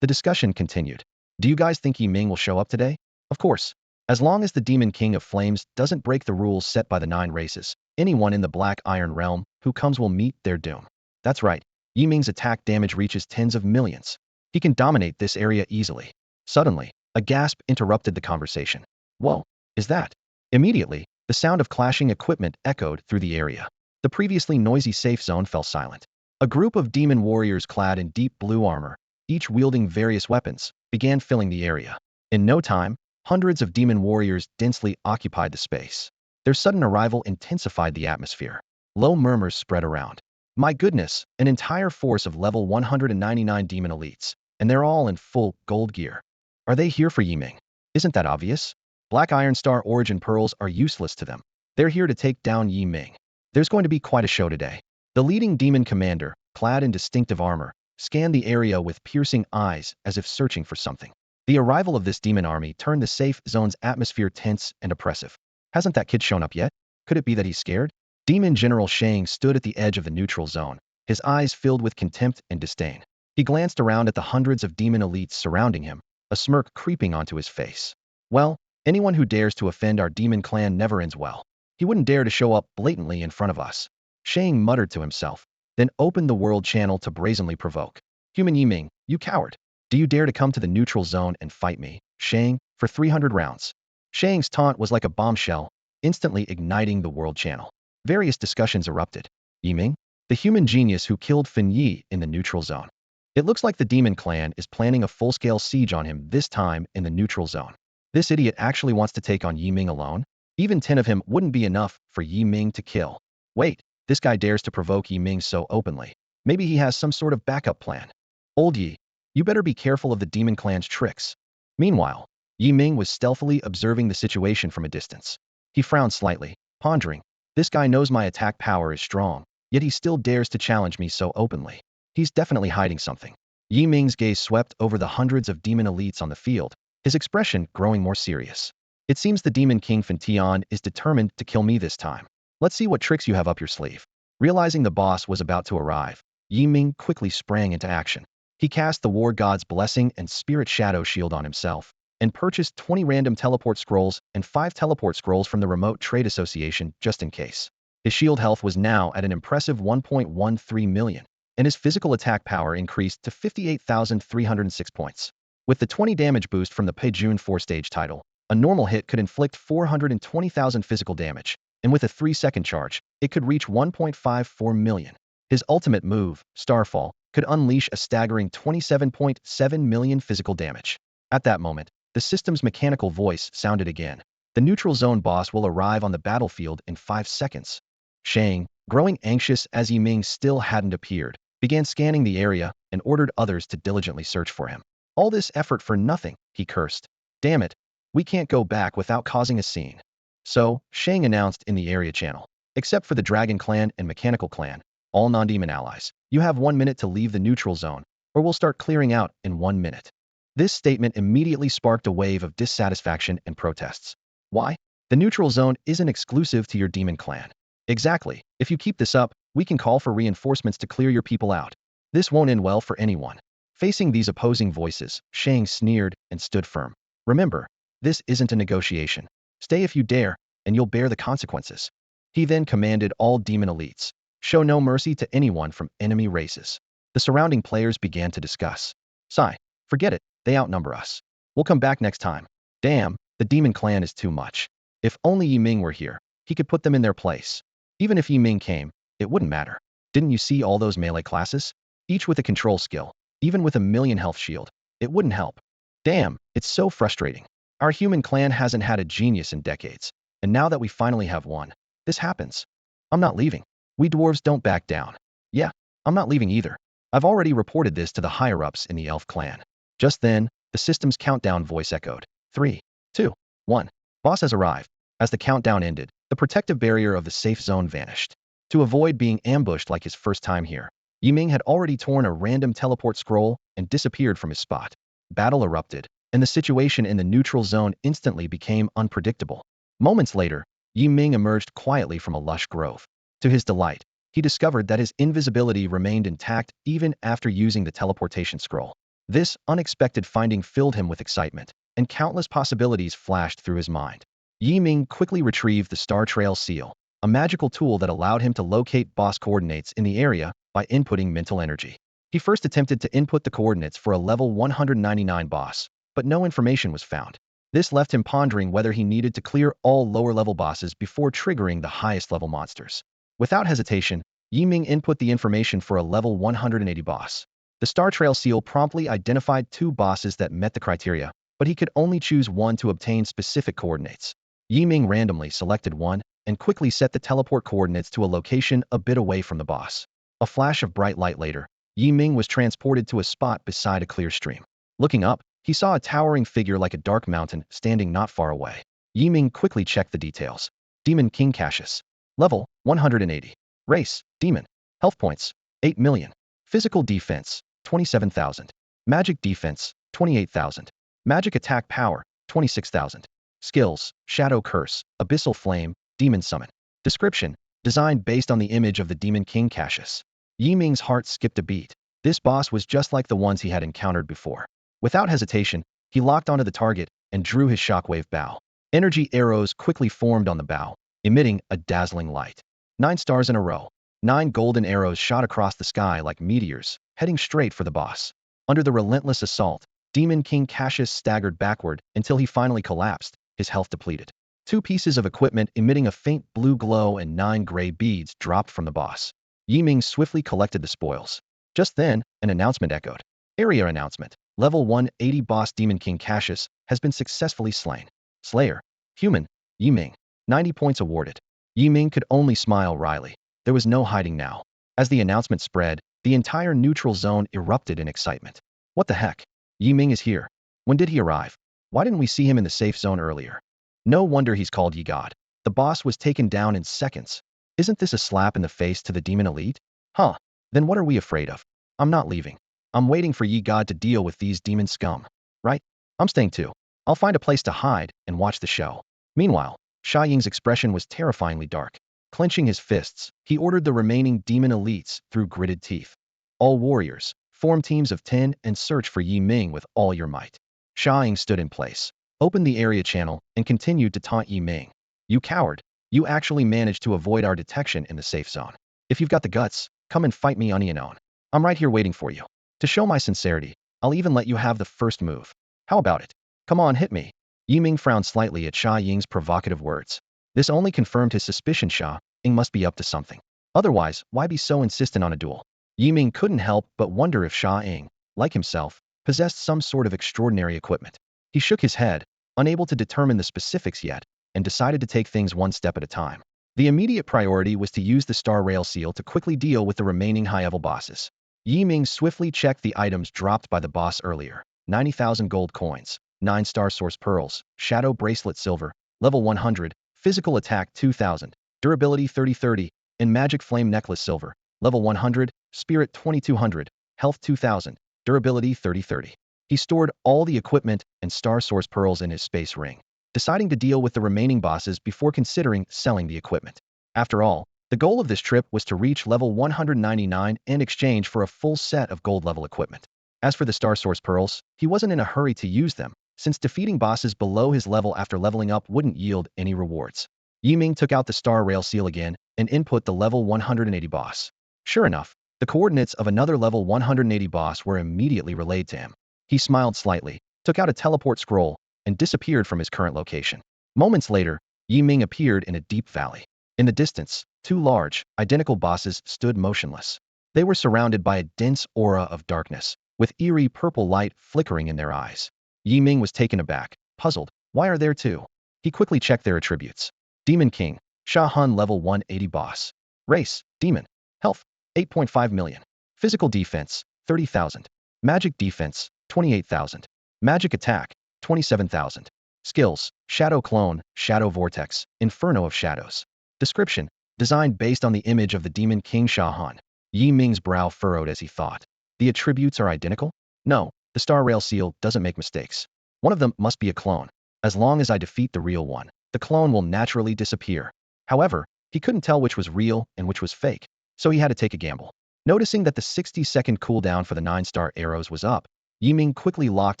The discussion continued. Do you guys think Ming will show up today? Of course. As long as the Demon King of Flames doesn't break the rules set by the 9 races, anyone in the Black Iron Realm who comes will meet their doom. That's right. Ming's attack damage reaches tens of millions. He can dominate this area easily. Suddenly, a gasp interrupted the conversation. Whoa, is that? Immediately, the sound of clashing equipment echoed through the area. The previously noisy safe zone fell silent. A group of demon warriors clad in deep blue armor, each wielding various weapons, began filling the area. In no time, hundreds of demon warriors densely occupied the space. Their sudden arrival intensified the atmosphere. Low murmurs spread around. My goodness, an entire force of level 199 demon elites, and they're all in full gold gear. Are they here for Ming? Isn't that obvious? Black Iron Star Origin Pearls are useless to them. They're here to take down Ming. There's going to be quite a show today. The leading demon commander, clad in distinctive armor, scanned the area with piercing eyes as if searching for something. The arrival of this demon army turned the safe zone's atmosphere tense and oppressive. Hasn't that kid shown up yet? Could it be that he's scared? Demon General Shang stood at the edge of the neutral zone, his eyes filled with contempt and disdain. He glanced around at the hundreds of demon elites surrounding him, a smirk creeping onto his face. Well, anyone who dares to offend our demon clan never ends well. He wouldn't dare to show up blatantly in front of us. Shang muttered to himself, then opened the world channel to brazenly provoke. Human Yiming, you coward. Do you dare to come to the neutral zone and fight me, Shang, for 300 rounds? Shang's taunt was like a bombshell, instantly igniting the world channel. Various discussions erupted. Yiming, the human genius who killed Fin Yi in the neutral zone. It looks like the demon clan is planning a full-scale siege on him, this time in the neutral zone. This idiot actually wants to take on Yiming alone? Even 10 of him wouldn't be enough for Yiming to kill. Wait, this guy dares to provoke Yiming so openly. Maybe he has some sort of backup plan. Old Yi, you better be careful of the demon clan's tricks. Meanwhile, Yiming was stealthily observing the situation from a distance. He frowned slightly, pondering. This guy knows my attack power is strong, yet he still dares to challenge me so openly. He's definitely hiding something. Yiming's gaze swept over the hundreds of demon elites on the field, his expression growing more serious. It seems the demon king Fin Tian is determined to kill me this time. Let's see what tricks you have up your sleeve. Realizing the boss was about to arrive, Yiming quickly sprang into action. He cast the War God's Blessing and Spirit Shadow Shield on himself, and purchased 20 random teleport scrolls and 5 teleport scrolls from the Remote Trade Association just in case. His shield health was now at an impressive 1.13 million, and his physical attack power increased to 58,306 points. With the 20 damage boost from the Peijun 4-stage title, a normal hit could inflict 420,000 physical damage, and with a 3-second charge, it could reach 1.54 million. His ultimate move, Starfall, could unleash a staggering 27.7 million physical damage. At that moment, the system's mechanical voice sounded again. The neutral zone boss will arrive on the battlefield in 5 seconds. Shang, growing anxious as Yiming still hadn't appeared, began scanning the area and ordered others to diligently search for him. All this effort for nothing, he cursed. Damn it, we can't go back without causing a scene. So, Shang announced in the area channel, except for the Dragon Clan and Mechanical Clan, all non-demon allies, you have 1 minute to leave the neutral zone, or we'll start clearing out in 1 minute. This statement immediately sparked a wave of dissatisfaction and protests. Why? The neutral zone isn't exclusive to your demon clan. Exactly. If you keep this up, we can call for reinforcements to clear your people out. This won't end well for anyone. Facing these opposing voices, Shang sneered and stood firm. Remember, this isn't a negotiation. Stay if you dare, and you'll bear the consequences. He then commanded all demon elites, show no mercy to anyone from enemy races. The surrounding players began to discuss. Sigh, forget it, they outnumber us. We'll come back next time. Damn, the demon clan is too much. If only Yiming were here, he could put them in their place. Even if Yiming came, it wouldn't matter. Didn't you see all those melee classes? Each with a control skill, even with a 1,000,000 health shield. It wouldn't help. Damn, it's so frustrating. Our human clan hasn't had a genius in decades, and now that we finally have one, this happens. I'm not leaving. We dwarves don't back down. Yeah, I'm not leaving either. I've already reported this to the higher-ups in the elf clan. Just then, the system's countdown voice echoed. 3, 2, 1. Boss has arrived. As the countdown ended, the protective barrier of the safe zone vanished. To avoid being ambushed like his first time here, Yiming had already torn a random teleport scroll and disappeared from his spot. Battle erupted, and the situation in the neutral zone instantly became unpredictable. Moments later, Yiming emerged quietly from a lush grove. To his delight, he discovered that his invisibility remained intact even after using the teleportation scroll. This unexpected finding filled him with excitement, and countless possibilities flashed through his mind. Yiming quickly retrieved the Star Trail Seal, a magical tool that allowed him to locate boss coordinates in the area by inputting mental energy. He first attempted to input the coordinates for a level 199 boss, but no information was found. This left him pondering whether he needed to clear all lower-level bosses before triggering the highest-level monsters. Without hesitation, Yiming input the information for a level 180 boss. The Star Trail Seal promptly identified 2 bosses that met the criteria, but he could only choose one to obtain specific coordinates. Yiming randomly selected one and quickly set the teleport coordinates to a location a bit away from the boss. A flash of bright light later, Yiming was transported to a spot beside a clear stream. Looking up, he saw a towering figure like a dark mountain standing not far away. Yiming quickly checked the details. Demon King Cassius. Level 180. Race, Demon. Health points, 8 million. Physical defense, 27,000. Magic defense, 28,000. Magic attack power, 26,000. Skills, Shadow Curse, Abyssal Flame, Demon Summon. Description: designed based on the image of the Demon King Cassius. Yi Ming's heart skipped a beat. This boss was just like the ones he had encountered before. Without hesitation, he locked onto the target and drew his shockwave bow. Energy arrows quickly formed on the bow, emitting a dazzling light. 9 stars in a row. 9 golden arrows shot across the sky like meteors, heading straight for the boss. Under the relentless assault, Demon King Cassius staggered backward until he finally collapsed, his health depleted. 2 pieces of equipment emitting a faint blue glow and 9 gray beads dropped from the boss. Yi Ming swiftly collected the spoils. Just then, an announcement echoed. Area announcement. Level 180 boss Demon King Cassius has been successfully slain. Slayer. Human. Yi Ming. 90 points awarded. Yi Ming could only smile wryly. There was no hiding now. As the announcement spread, the entire neutral zone erupted in excitement. What the heck? Yi Ming is here. When did he arrive? Why didn't we see him in the safe zone earlier? No wonder he's called Yi God. The boss was taken down in seconds. Isn't this a slap in the face to the demon elite? Huh. Then what are we afraid of? I'm not leaving. I'm waiting for Yi God to deal with these demon scum. Right? I'm staying too. I'll find a place to hide and watch the show. Meanwhile, Sha Ying's expression was terrifyingly dark. Clenching his fists, he ordered the remaining demon elites through gritted teeth. All warriors, form teams of 10 and search for Yi Ming with all your might. Sha Ying stood in place, opened the area channel, and continued to taunt Yi Ming. You coward. You actually managed to avoid our detection in the safe zone. If you've got the guts, come and fight me on your own. I'm right here waiting for you. To show my sincerity, I'll even let you have the first move. How about it? Come on, hit me. Yi Ming frowned slightly at Sha Ying's provocative words. This only confirmed his suspicion. Sha Ying must be up to something. Otherwise, why be so insistent on a duel? Yi Ming couldn't help but wonder if Sha Ying, like himself, possessed some sort of extraordinary equipment. He shook his head, unable to determine the specifics yet, and decided to take things one step at a time. The immediate priority was to use the Star Rail Seal to quickly deal with the remaining high-level bosses. Yi Ming swiftly checked the items dropped by the boss earlier. 90,000 gold coins, 9 Star Source Pearls, Shadow Bracelet Silver, level 100, Physical Attack 2000, Durability 3030, and Magic Flame Necklace Silver, level 100, Spirit 2200, Health 2000, Durability 3030. He stored all the equipment and Star Source Pearls in his space ring, deciding to deal with the remaining bosses before considering selling the equipment. After all, the goal of this trip was to reach level 199 in exchange for a full set of gold-level equipment. As for the Star Source Pearls, he wasn't in a hurry to use them, since defeating bosses below his level after leveling up wouldn't yield any rewards. Yi Ming took out the Star Rail Seal again and input the level 180 boss. Sure enough, the coordinates of another level 180 boss were immediately relayed to him. He smiled slightly, took out a teleport scroll, and disappeared from his current location. Moments later, Yi Ming appeared in a deep valley. In the distance, 2 large, identical bosses stood motionless. They were surrounded by a dense aura of darkness, with eerie purple light flickering in their eyes. Yi Ming was taken aback, puzzled. Why are there 2? He quickly checked their attributes. Demon King, Sha Hun level 180 boss. Race, Demon. Health, 8.5 million. Physical defense, 30,000. Magic defense, 28,000. Magic attack, 27,000. Skills, Shadow Clone, Shadow Vortex, Inferno of Shadows. Description, designed based on the image of the Demon King Sha Hun. Yi Ming's brow furrowed as he thought. The attributes are identical? No, the Star Rail Seal doesn't make mistakes. One of them must be a clone. As long as I defeat the real one, the clone will naturally disappear. However, he couldn't tell which was real and which was fake, so he had to take a gamble. Noticing that the 60-second cooldown for the 9-star arrows was up, Yi Ming quickly locked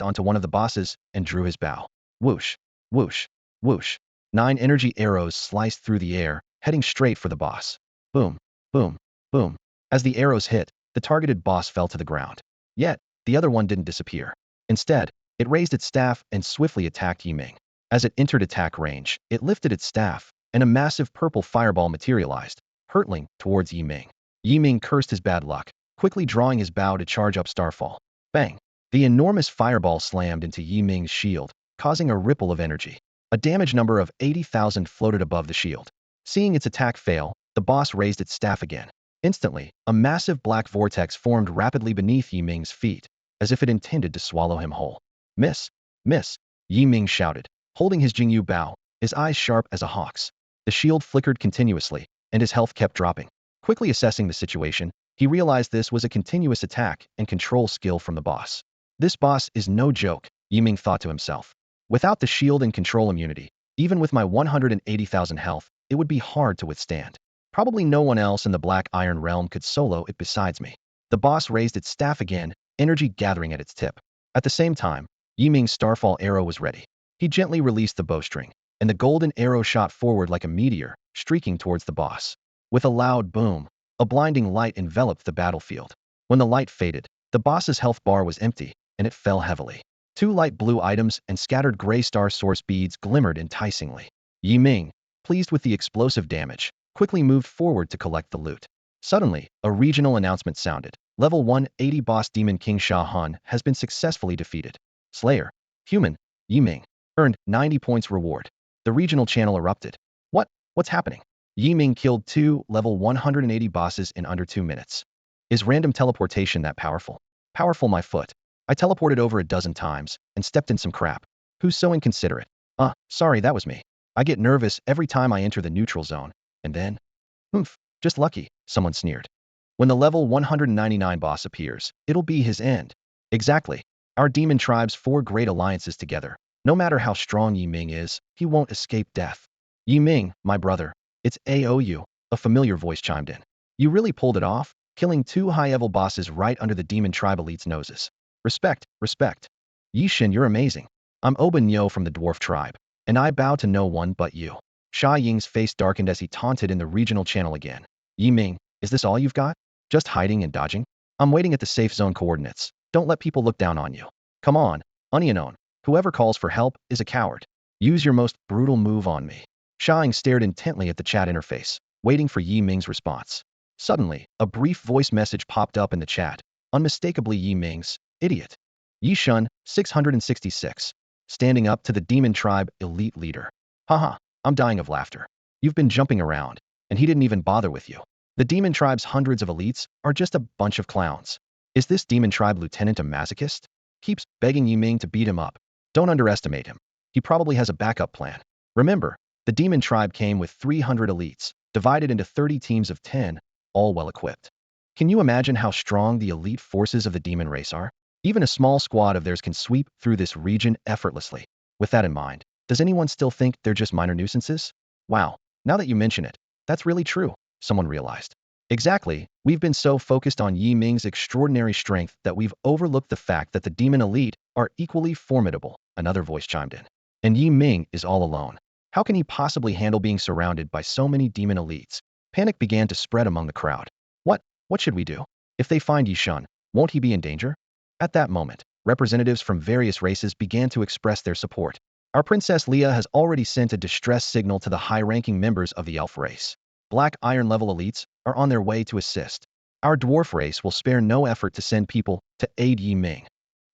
onto one of the bosses and drew his bow. Whoosh, whoosh, whoosh. 9 energy arrows sliced through the air, heading straight for the boss. Boom, boom, boom. As the arrows hit, the targeted boss fell to the ground. Yet, the other one didn't disappear. Instead, it raised its staff and swiftly attacked Yi Ming. As it entered attack range, it lifted its staff, and a massive purple fireball materialized, hurtling towards Yi Ming. Yi Ming cursed his bad luck, quickly drawing his bow to charge up Starfall. Bang! The enormous fireball slammed into Yi Ming's shield, causing a ripple of energy. A damage number of 80,000 floated above the shield. Seeing its attack fail, the boss raised its staff again. Instantly, a massive black vortex formed rapidly beneath Yi Ming's feet, as if it intended to swallow him whole. Miss! Miss! Yi Ming shouted, holding his Jingyu bow, his eyes sharp as a hawk's. The shield flickered continuously, and his health kept dropping. Quickly assessing the situation, he realized this was a continuous attack and control skill from the boss. This boss is no joke, Yi Ming thought to himself. Without the shield and control immunity, even with my 180,000 health, it would be hard to withstand. Probably no one else in the Black Iron Realm could solo it besides me. The boss raised its staff again, energy gathering at its tip. At the same time, Yiming's Starfall arrow was ready. He gently released the bowstring, and the golden arrow shot forward like a meteor, streaking towards the boss. With a loud boom, a blinding light enveloped the battlefield. When the light faded, the boss's health bar was empty, and it fell heavily. Two light blue items and scattered gray star source beads glimmered enticingly. Yiming, pleased with the explosive damage, quickly moved forward to collect the loot. Suddenly, a regional announcement sounded. Level 180 boss Demon King Sha Han has been successfully defeated. Slayer, human, Yiming, earned 90 points reward. The regional channel erupted. What's happening? Yiming killed two level 180 bosses in under 2 minutes. Is random teleportation that powerful? Powerful my foot. I teleported over a dozen times and stepped in some crap. Who's so inconsiderate? Sorry, that was me. I get nervous every time I enter the neutral zone. And then? Just lucky, someone sneered. When the level 199 boss appears, it'll be his end. Exactly. Our demon tribe's 4 great alliances together. No matter how strong Yiming is, he won't escape death. Yiming, my brother. It's AOU, a familiar voice chimed in. You really pulled it off, killing 2 high-level bosses right under the demon tribe elite's noses. Respect, respect. Yishin, you're amazing. I'm Oben Yo from the dwarf tribe, and I bow to no one but you. Sha Ying's face darkened as he taunted in the regional channel again. Yiming, is this all you've got? Just hiding and dodging? I'm waiting at the safe zone coordinates. Don't let people look down on you. Come on, Onion. Whoever calls for help is a coward. Use your most brutal move on me. Sha Ying stared intently at the chat interface, waiting for Yiming's response. Suddenly, a brief voice message popped up in the chat. Unmistakably Yiming's, idiot. Yishun, 666. Standing up to the demon tribe elite leader. Haha, I'm dying of laughter. You've been jumping around, and he didn't even bother with you. The demon tribe's hundreds of elites are just a bunch of clowns. Is this demon tribe lieutenant a masochist? Keeps begging Yiming to beat him up. Don't underestimate him. He probably has a backup plan. Remember, the demon tribe came with 300 elites, divided into 30 teams of 10, all well-equipped. Can you imagine how strong the elite forces of the demon race are? Even a small squad of theirs can sweep through this region effortlessly. With that in mind, does anyone still think they're just minor nuisances? Wow, now that you mention it, that's really true, someone realized. Exactly, we've been so focused on Yiming's extraordinary strength that we've overlooked the fact that the demon elite are equally formidable, another voice chimed in. And Yiming is all alone. How can he possibly handle being surrounded by so many demon elites? Panic began to spread among the crowd. What should we do? If they find Yishun, won't he be in danger? At that moment, representatives from various races began to express their support. Our Princess Leia has already sent a distress signal to the high-ranking members of the elf race. Black Iron level elites are on their way to assist. Our dwarf race will spare no effort to send people to aid Yiming.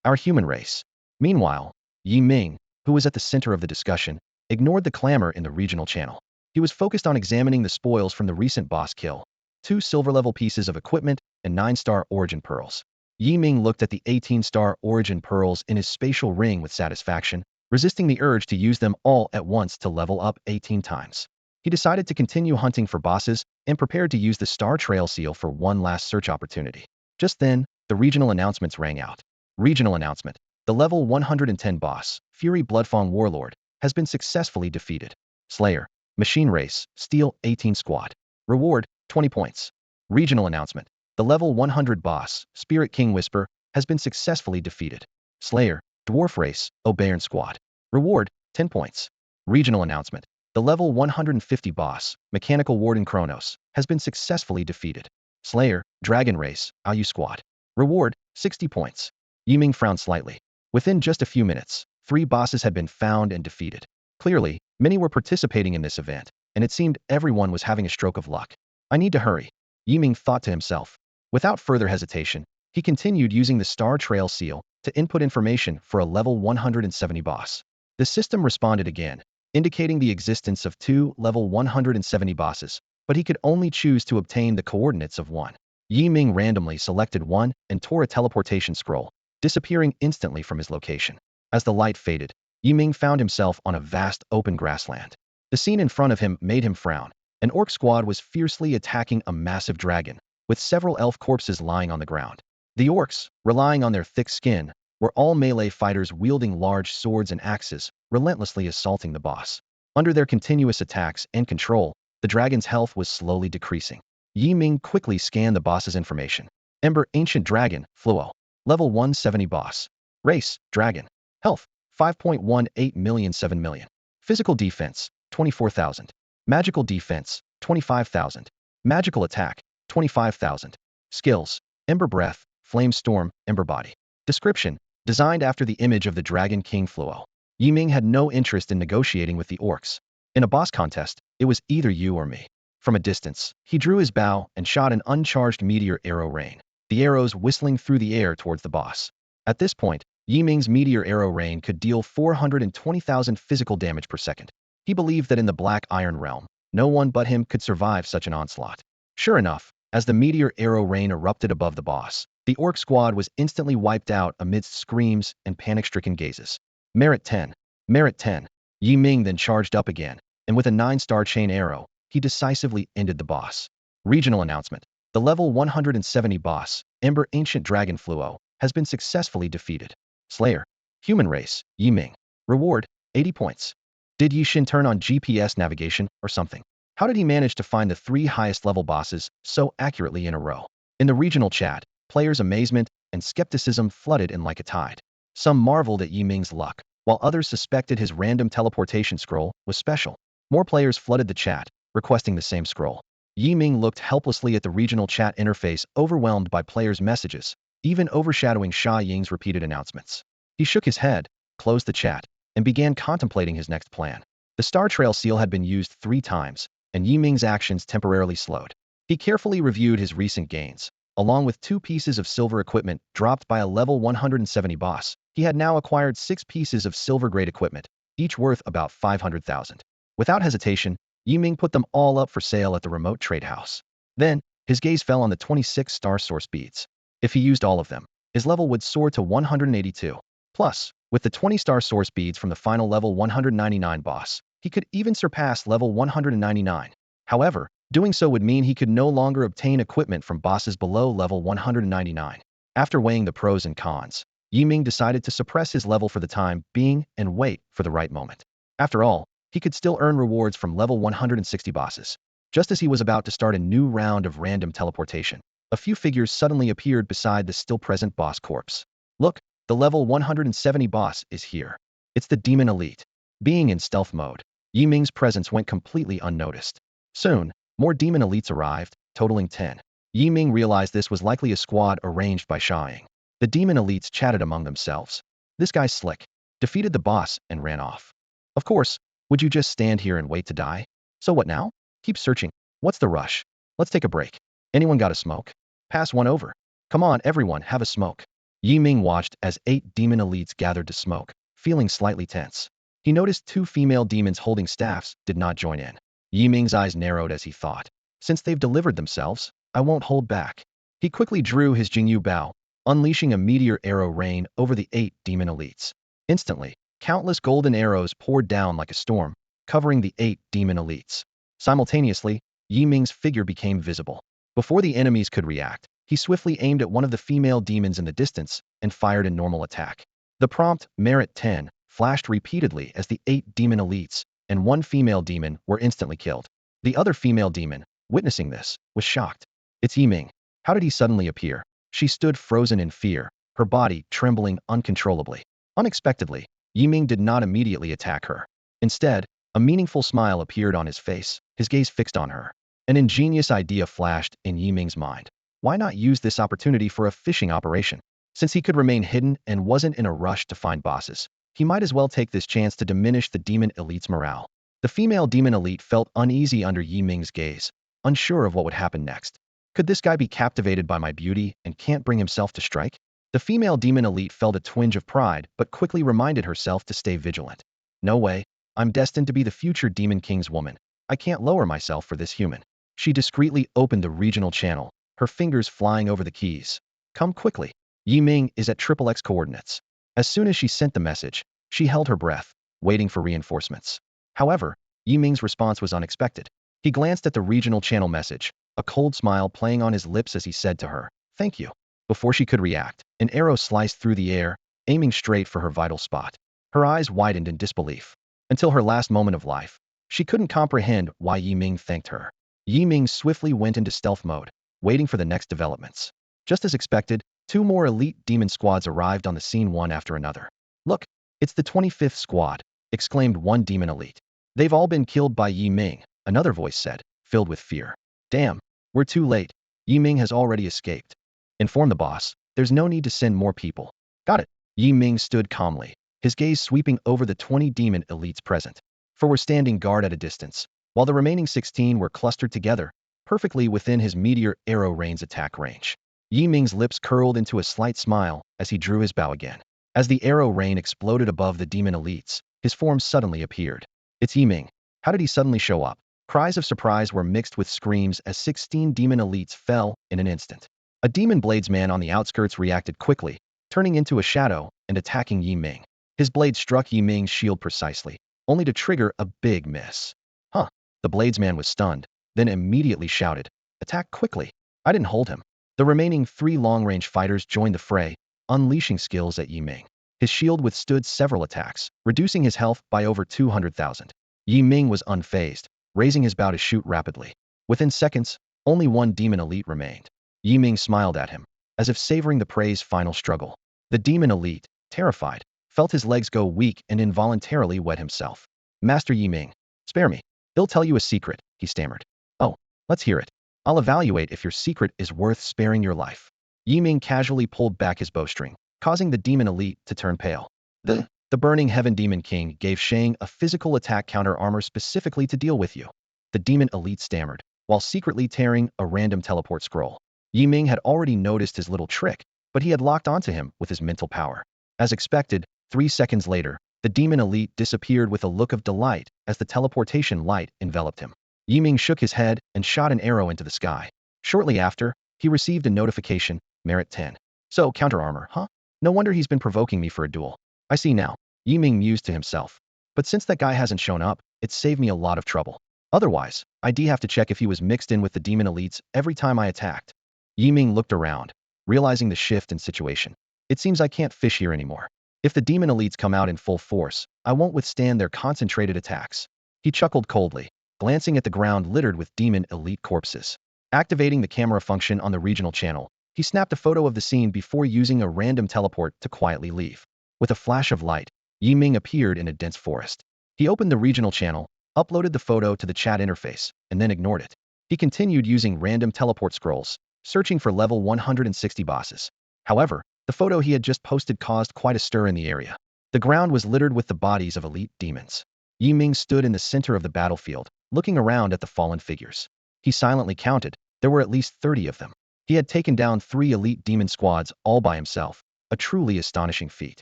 Our human race. Meanwhile, Yiming, who was at the center of the discussion, ignored the clamor in the regional channel. He was focused on examining the spoils from the recent boss kill. 2 silver-level pieces of equipment and 9-star origin pearls. Yiming looked at the 18-star origin pearls in his spatial ring with satisfaction, resisting the urge to use them all at once to level up 18 times. He decided to continue hunting for bosses and prepared to use the Star Trail seal for one last search opportunity. Just then, the regional announcements rang out. Regional announcement. The level 110 boss, Fury Bloodfang Warlord, has been successfully defeated. Slayer, Machine Race, Steel 18 Squad. Reward, 20 points. Regional announcement. The level 100 boss, Spirit King Whisper, has been successfully defeated. Slayer, Dwarf Race, Oberon Squad. Reward, 10 points. Regional announcement. The level 150 boss, Mechanical Warden Kronos, has been successfully defeated. Slayer, Dragon Race, Ayu Squad. Reward, 60 points. Yiming frowned slightly. Within just a few minutes, 3 bosses had been found and defeated. Clearly, many were participating in this event, and it seemed everyone was having a stroke of luck. I need to hurry, Yiming thought to himself. Without further hesitation, he continued using the Star Trail seal to input information for a level 170 boss. The system responded again, indicating the existence of 2 level 170 bosses, but he could only choose to obtain the coordinates of one. Yiming randomly selected one and tore a teleportation scroll, disappearing instantly from his location. As the light faded, Yiming found himself on a vast open grassland. The scene in front of him made him frown. An orc squad was fiercely attacking a massive dragon, with several elf corpses lying on the ground. The orcs, relying on their thick skin, were all melee fighters wielding large swords and axes, relentlessly assaulting the boss. Under their continuous attacks and control, The dragon's health was slowly decreasing. Yi Ming quickly scanned the boss's information. Ember Ancient Dragon, Fluo. Level 170 boss. Race, Dragon. Health, 5.18 million 7 million. Physical defense, 24,000. Magical defense, 25,000. Magical attack, 25,000. Skills, Ember Breath, Flame Storm, Ember Body. Description, designed after the image of the Dragon King Fluo. Yi Ming had no interest in negotiating with the orcs. In a boss contest, it was either you or me. From a distance, he drew his bow and shot an uncharged meteor arrow rain, the arrows whistling through the air towards the boss. At this point, Yi Ming's meteor arrow rain could deal 420,000 physical damage per second. He believed that in the Black Iron Realm, no one but him could survive such an onslaught. Sure enough, as the meteor arrow rain erupted above the boss, the orc squad was instantly wiped out amidst screams and panic-stricken gazes. Merit 10. Merit 10. Yi Ming then charged up again, and with a 9-star chain arrow, he decisively ended the boss. Regional announcement. The level 170 boss, Ember Ancient Dragon Fluo, has been successfully defeated. Slayer. Human race, Yi Ming. Reward, 80 points. Did Yi Xin turn on GPS navigation or something? How did he manage to find the 3 highest level bosses so accurately in a row? In the regional chat, players' amazement and skepticism flooded in like a tide. Some marveled at Yi Ming's luck, while others suspected his random teleportation scroll was special. More players flooded the chat, requesting the same scroll. Yi Ming looked helplessly at the regional chat interface, overwhelmed by players' messages, even overshadowing Sha Ying's repeated announcements. He shook his head, closed the chat, and began contemplating his next plan. The Star Trail seal had been used 3 times, and Yi Ming's actions temporarily slowed. He carefully reviewed his recent gains. Along with 2 pieces of silver equipment dropped by a level 170 boss, he had now acquired 6 pieces of silver-grade equipment, each worth about 500,000. Without hesitation, Yi Ming put them all up for sale at the remote trade house. Then, his gaze fell on the 26 star source beads. If he used all of them, his level would soar to 182. Plus, with the 20-star source beads from the final level 199 boss, he could even surpass level 199. However, doing so would mean he could no longer obtain equipment from bosses below level 199. After weighing the pros and cons, Yi Ming decided to suppress his level for the time being and wait for the right moment. After all, he could still earn rewards from level 160 bosses. Just as he was about to start a new round of random teleportation, a few figures suddenly appeared beside the still-present boss corpse. Look, the level 170 boss is here. It's the Demon Elite. Being in stealth mode, Yi Ming's presence went completely unnoticed. Soon, more Demon Elites arrived, totaling 10. Yi Ming realized this was likely a squad arranged by Sha Ying. The Demon Elites chatted among themselves. This guy's slick. Defeated the boss and ran off. Of course, would you just stand here and wait to die? So what now? Keep searching. What's the rush? Let's take a break. Anyone got a smoke? Pass one over. Come on, everyone, have a smoke. Yi Ming watched as 8 demon elites gathered to smoke, feeling slightly tense. He noticed 2 female demons holding staffs did not join in. Yi Ming's eyes narrowed as he thought. Since they've delivered themselves, I won't hold back. He quickly drew his Jingyu bow, unleashing a meteor arrow rain over the 8 demon elites. Instantly, countless golden arrows poured down like a storm, covering the 8 demon elites. Simultaneously, Yi Ming's figure became visible. Before the enemies could react, he swiftly aimed at one of the female demons in the distance and fired a normal attack. The prompt, Merit 10, flashed repeatedly as the 8 demon elites and 1 female demon were instantly killed. The other female demon, witnessing this, was shocked. It's Yi Ming. How did he suddenly appear? She stood frozen in fear, her body trembling uncontrollably. Unexpectedly, Yi Ming did not immediately attack her. Instead, a meaningful smile appeared on his face, his gaze fixed on her. An ingenious idea flashed in Yi Ming's mind. Why not use this opportunity for a fishing operation? Since he could remain hidden and wasn't in a rush to find bosses, he might as well take this chance to diminish the demon elite's morale. The female demon elite felt uneasy under Yi Ming's gaze, unsure of what would happen next. Could this guy be captivated by my beauty and can't bring himself to strike? The female demon elite felt a twinge of pride but quickly reminded herself to stay vigilant. No way, I'm destined to be the future Demon King's woman. I can't lower myself for this human. She discreetly opened the regional channel, her fingers flying over the keys. Come quickly. Yi Ming is at XXX coordinates. As soon as she sent the message, she held her breath, waiting for reinforcements. However, Yi Ming's response was unexpected. He glanced at the regional channel message, a cold smile playing on his lips as he said to her, "Thank you." Before she could react, an arrow sliced through the air, aiming straight for her vital spot. Her eyes widened in disbelief. Until her last moment of life, She couldn't comprehend why Yi Ming thanked her. Yi Ming swiftly went into stealth mode, waiting for the next developments. Just as expected, two more elite demon squads arrived on the scene one after another. Look, it's the 25th squad, exclaimed one demon elite. They've all been killed by Yi Ming, another voice said, filled with fear. Damn, we're too late. Yi Ming has already escaped. Inform the boss, there's no need to send more people. Got it. Yi Ming stood calmly, his gaze sweeping over the 20 demon elites present. For were standing guard at a distance, while the remaining 16 were clustered together, perfectly within his meteor arrow rain's attack range. Yi Ming's lips curled into a slight smile as he drew his bow again. As the arrow rain exploded above the demon elites, his form suddenly appeared. It's Yi Ming. How did he suddenly show up? Cries of surprise were mixed with screams as 16 demon elites fell in an instant. A demon bladesman on the outskirts reacted quickly, turning into a shadow and attacking Yi Ming. His blade struck Yi Ming's shield precisely, only to trigger a big miss. Huh. The bladesman was stunned, then immediately shouted, "Attack quickly." I didn't hold him. The remaining 3 long-range fighters joined the fray, unleashing skills at Yi Ming. His shield withstood several attacks, reducing his health by over 200,000. Yi Ming was unfazed, raising his bow to shoot rapidly. Within seconds, only one demon elite remained. Yi Ming smiled at him, as if savoring the prey's final struggle. The demon elite, terrified, felt his legs go weak and involuntarily wet himself. Master Yi Ming, spare me. He'll tell you a secret, he stammered. Oh, let's hear it. I'll evaluate if your secret is worth sparing your life. Yi Ming casually pulled back his bowstring, causing the demon elite to turn pale. The Burning Heaven Demon King gave Shang a physical attack counter armor specifically to deal with you. The demon elite stammered, while secretly tearing a random teleport scroll. Yi Ming had already noticed his little trick, but he had locked onto him with his mental power. As expected, 3 seconds later, the demon elite disappeared with a look of delight as the teleportation light enveloped him. Yi Ming shook his head and shot an arrow into the sky. Shortly after, he received a notification, merit 10. So, counter armor, huh? No wonder he's been provoking me for a duel. I see now. Yi Ming mused to himself. But since that guy hasn't shown up, it's saved me a lot of trouble. Otherwise, I'd have to check if he was mixed in with the demon elites every time I attacked. Yi Ming looked around, realizing the shift in situation. It seems I can't fish here anymore. If the demon elites come out in full force, I won't withstand their concentrated attacks. He chuckled coldly, glancing at the ground littered with demon elite corpses. Activating the camera function on the regional channel, he snapped a photo of the scene before using a random teleport to quietly leave. With a flash of light, Yi Ming appeared in a dense forest. He opened the regional channel, uploaded the photo to the chat interface, and then ignored it. He continued using random teleport scrolls, searching for level 160 bosses. However, the photo he had just posted caused quite a stir in the area. The ground was littered with the bodies of elite demons. Yi Ming stood in the center of the battlefield, looking around at the fallen figures. He silently counted. There were at least 30 of them. He had taken down 3 elite demon squads all by himself, a truly astonishing feat.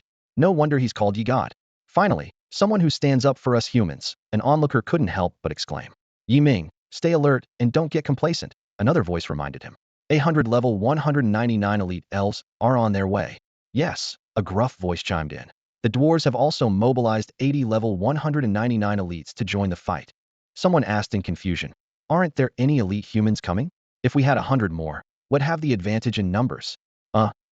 No wonder he's called Yi God. Finally, someone who stands up for us humans, an onlooker couldn't help but exclaim. Yi Ming, stay alert and don't get complacent, another voice reminded him. 100 level 199 elite elves are on their way. Yes, a gruff voice chimed in. The dwarves have also mobilized 80 level 199 elites to join the fight. Someone asked in confusion, aren't there any elite humans coming? If we had 100 more, would have the advantage in numbers?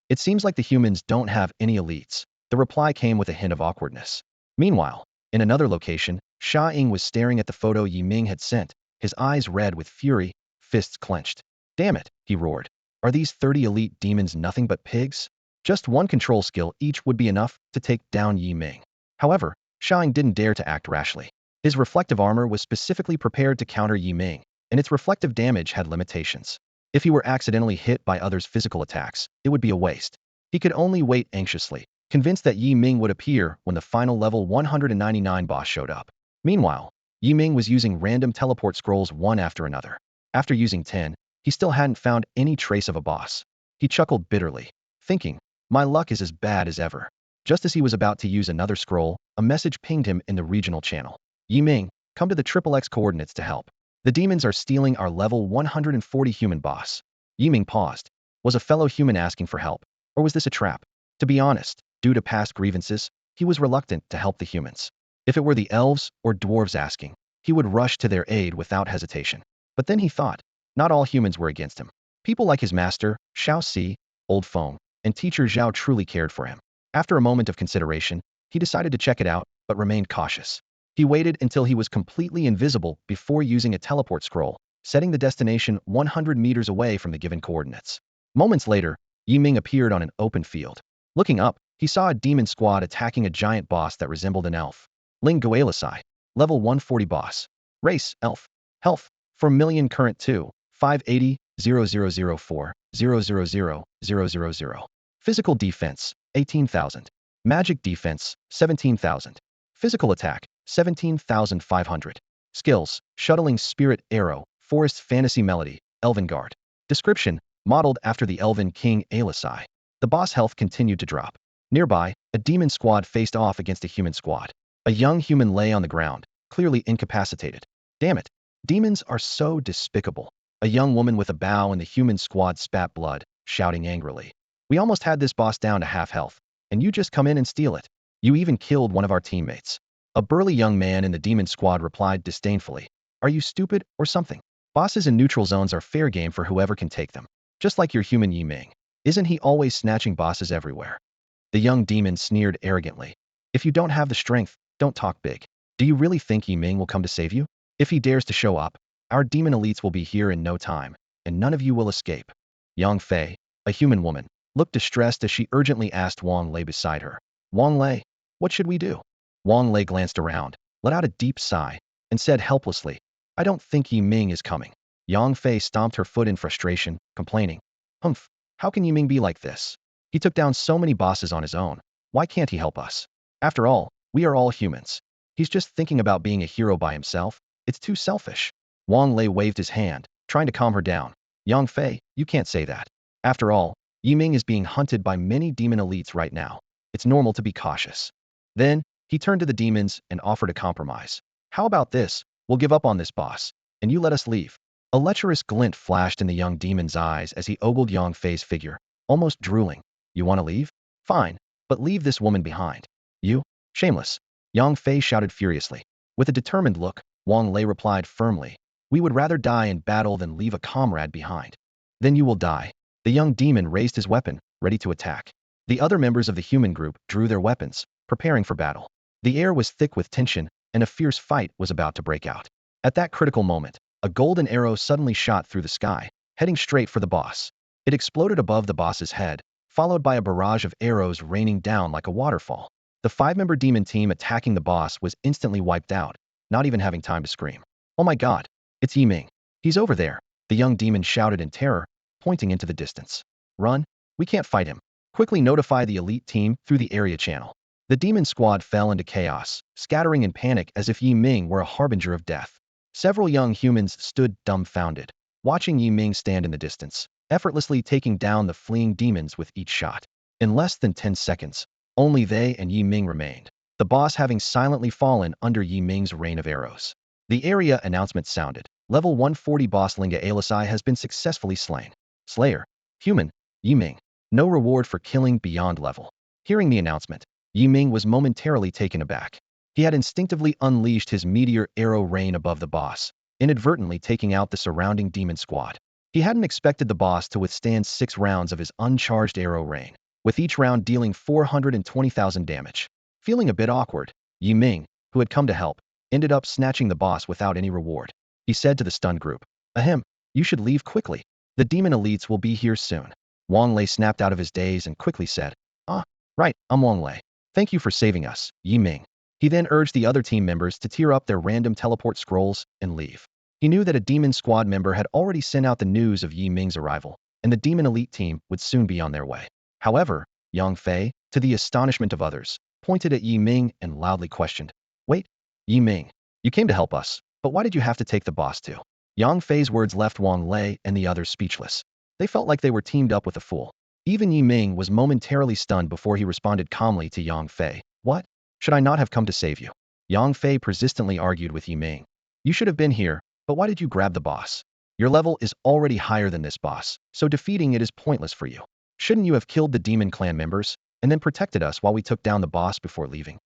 It seems like the humans don't have any elites. The reply came with a hint of awkwardness. Meanwhile, in another location, Sha Ying was staring at the photo Yi Ming had sent, his eyes red with fury, fists clenched. Damn it, he roared. Are these 30 elite demons nothing but pigs? Just one control skill each would be enough to take down Yi Ming. However, Sha Ying didn't dare to act rashly. His reflective armor was specifically prepared to counter Yi Ming, and its reflective damage had limitations. If he were accidentally hit by others' physical attacks, it would be a waste. He could only wait anxiously, convinced that Yi Ming would appear when the final level 199 boss showed up. Meanwhile, Yi Ming was using random teleport scrolls one after another. After using 10, he still hadn't found any trace of a boss. He chuckled bitterly, thinking, my luck is as bad as ever. Just as he was about to use another scroll, a message pinged him in the regional channel. Yi Ming, come to the XXX coordinates to help. The demons are stealing our level 140 human boss. Yi Ming paused. Was a fellow human asking for help, or was this a trap? To be honest, due to past grievances, he was reluctant to help the humans. If it were the elves or dwarves asking, he would rush to their aid without hesitation. But then he thought, not all humans were against him. People like his master, Xiao Si, Old Feng, and teacher Zhao truly cared for him. After a moment of consideration, he decided to check it out, but remained cautious. He waited until he was completely invisible before using a teleport scroll, setting the destination 100 meters away from the given coordinates. Moments later, Yi Ming appeared on an open field. Looking up, he saw a demon squad attacking a giant boss that resembled an elf. Ling Goalisai, level 140 boss. Race, elf. Health, 4 million current 2, 580, 0004, 000. Physical defense, 18,000. Magic defense, 17,000. Physical attack, 17,500. Skills, shuttling spirit arrow, forest fantasy melody, elven guard. Description, modeled after the elven king Alisai. The boss health continued to drop. Nearby, a demon squad faced off against a human squad. A young human lay on the ground, clearly incapacitated. Damn it. Demons are so despicable. A young woman with a bow in the human squad spat blood, shouting angrily. We almost had this boss down to half health, and you just come in and steal it. You even killed one of our teammates. A burly young man in the demon squad replied disdainfully. Are you stupid or something? Bosses in neutral zones are fair game for whoever can take them. Just like your human Yi Ming. Isn't he always snatching bosses everywhere? The young demon sneered arrogantly. If you don't have the strength, don't talk big. Do you really think Yi Ming will come to save you? If he dares to show up, our demon elites will be here in no time, and none of you will escape. Yang Fei, a human woman, looked distressed as she urgently asked Wang Lei beside her. Wang Lei, what should we do? Wang Lei glanced around, let out a deep sigh, and said helplessly, I don't think Yi Ming is coming. Yang Fei stomped her foot in frustration, complaining. Humph, how can Yi Ming be like this? He took down so many bosses on his own. Why can't he help us? After all, we are all humans. He's just thinking about being a hero by himself. It's too selfish. Wang Lei waved his hand, trying to calm her down. Yang Fei, you can't say that. After all, Yi Ming is being hunted by many demon elites right now. It's normal to be cautious. Then, he turned to the demons and offered a compromise. How about this? We'll give up on this boss, and you let us leave. A lecherous glint flashed in the young demon's eyes as he ogled Yang Fei's figure, almost drooling. You want to leave? Fine, but leave this woman behind. You? Shameless. Yang Fei shouted furiously. With a determined look, Wang Lei replied firmly. We would rather die in battle than leave a comrade behind. Then you will die. The young demon raised his weapon, ready to attack. The other members of the human group drew their weapons, preparing for battle. The air was thick with tension, and a fierce fight was about to break out. At that critical moment, a golden arrow suddenly shot through the sky, heading straight for the boss. It exploded above the boss's head, followed by a barrage of arrows raining down like a waterfall. The 5-member demon team attacking the boss was instantly wiped out, not even having time to scream. Oh my god, it's Yi Ming. He's over there, the young demon shouted in terror, pointing into the distance. Run, we can't fight him. Quickly notify the elite team through the area channel. The demon squad fell into chaos, scattering in panic as if Yi Ming were a harbinger of death. Several young humans stood dumbfounded, watching Yi Ming stand in the distance, effortlessly taking down the fleeing demons with each shot. In less than 10 seconds, only they and Yi Ming remained, the boss having silently fallen under Yi Ming's rain of arrows. The area announcement sounded. Level 140 boss Linga Alisai has been successfully slain. Slayer. Human. Yi Ming. No reward for killing beyond level. Hearing the announcement, Yi Ming was momentarily taken aback. He had instinctively unleashed his meteor arrow rain above the boss, inadvertently taking out the surrounding demon squad. He hadn't expected the boss to withstand 6 rounds of his uncharged arrow rain, with each round dealing 420,000 damage. Feeling a bit awkward, Yi Ming, who had come to help, ended up snatching the boss without any reward. He said to the stunned group, Ahem, you should leave quickly. The demon elites will be here soon. Wang Lei snapped out of his daze and quickly said, Ah, right, I'm Wang Lei. Thank you for saving us, Yi Ming. He then urged the other team members to tear up their random teleport scrolls and leave. He knew that a demon squad member had already sent out the news of Yi Ming's arrival, and the demon elite team would soon be on their way. However, Yang Fei, to the astonishment of others, pointed at Yi Ming and loudly questioned, Wait, Yi Ming, you came to help us, but why did you have to take the boss too? Yang Fei's words left Wang Lei and the others speechless. They felt like they were teamed up with a fool. Even Yi Ming was momentarily stunned before he responded calmly to Yang Fei. What? Should I not have come to save you? Yang Fei persistently argued with Yi Ming. You should have been here, but why did you grab the boss? Your level is already higher than this boss, so defeating it is pointless for you. Shouldn't you have killed the demon clan members, and then protected us while we took down the boss before leaving?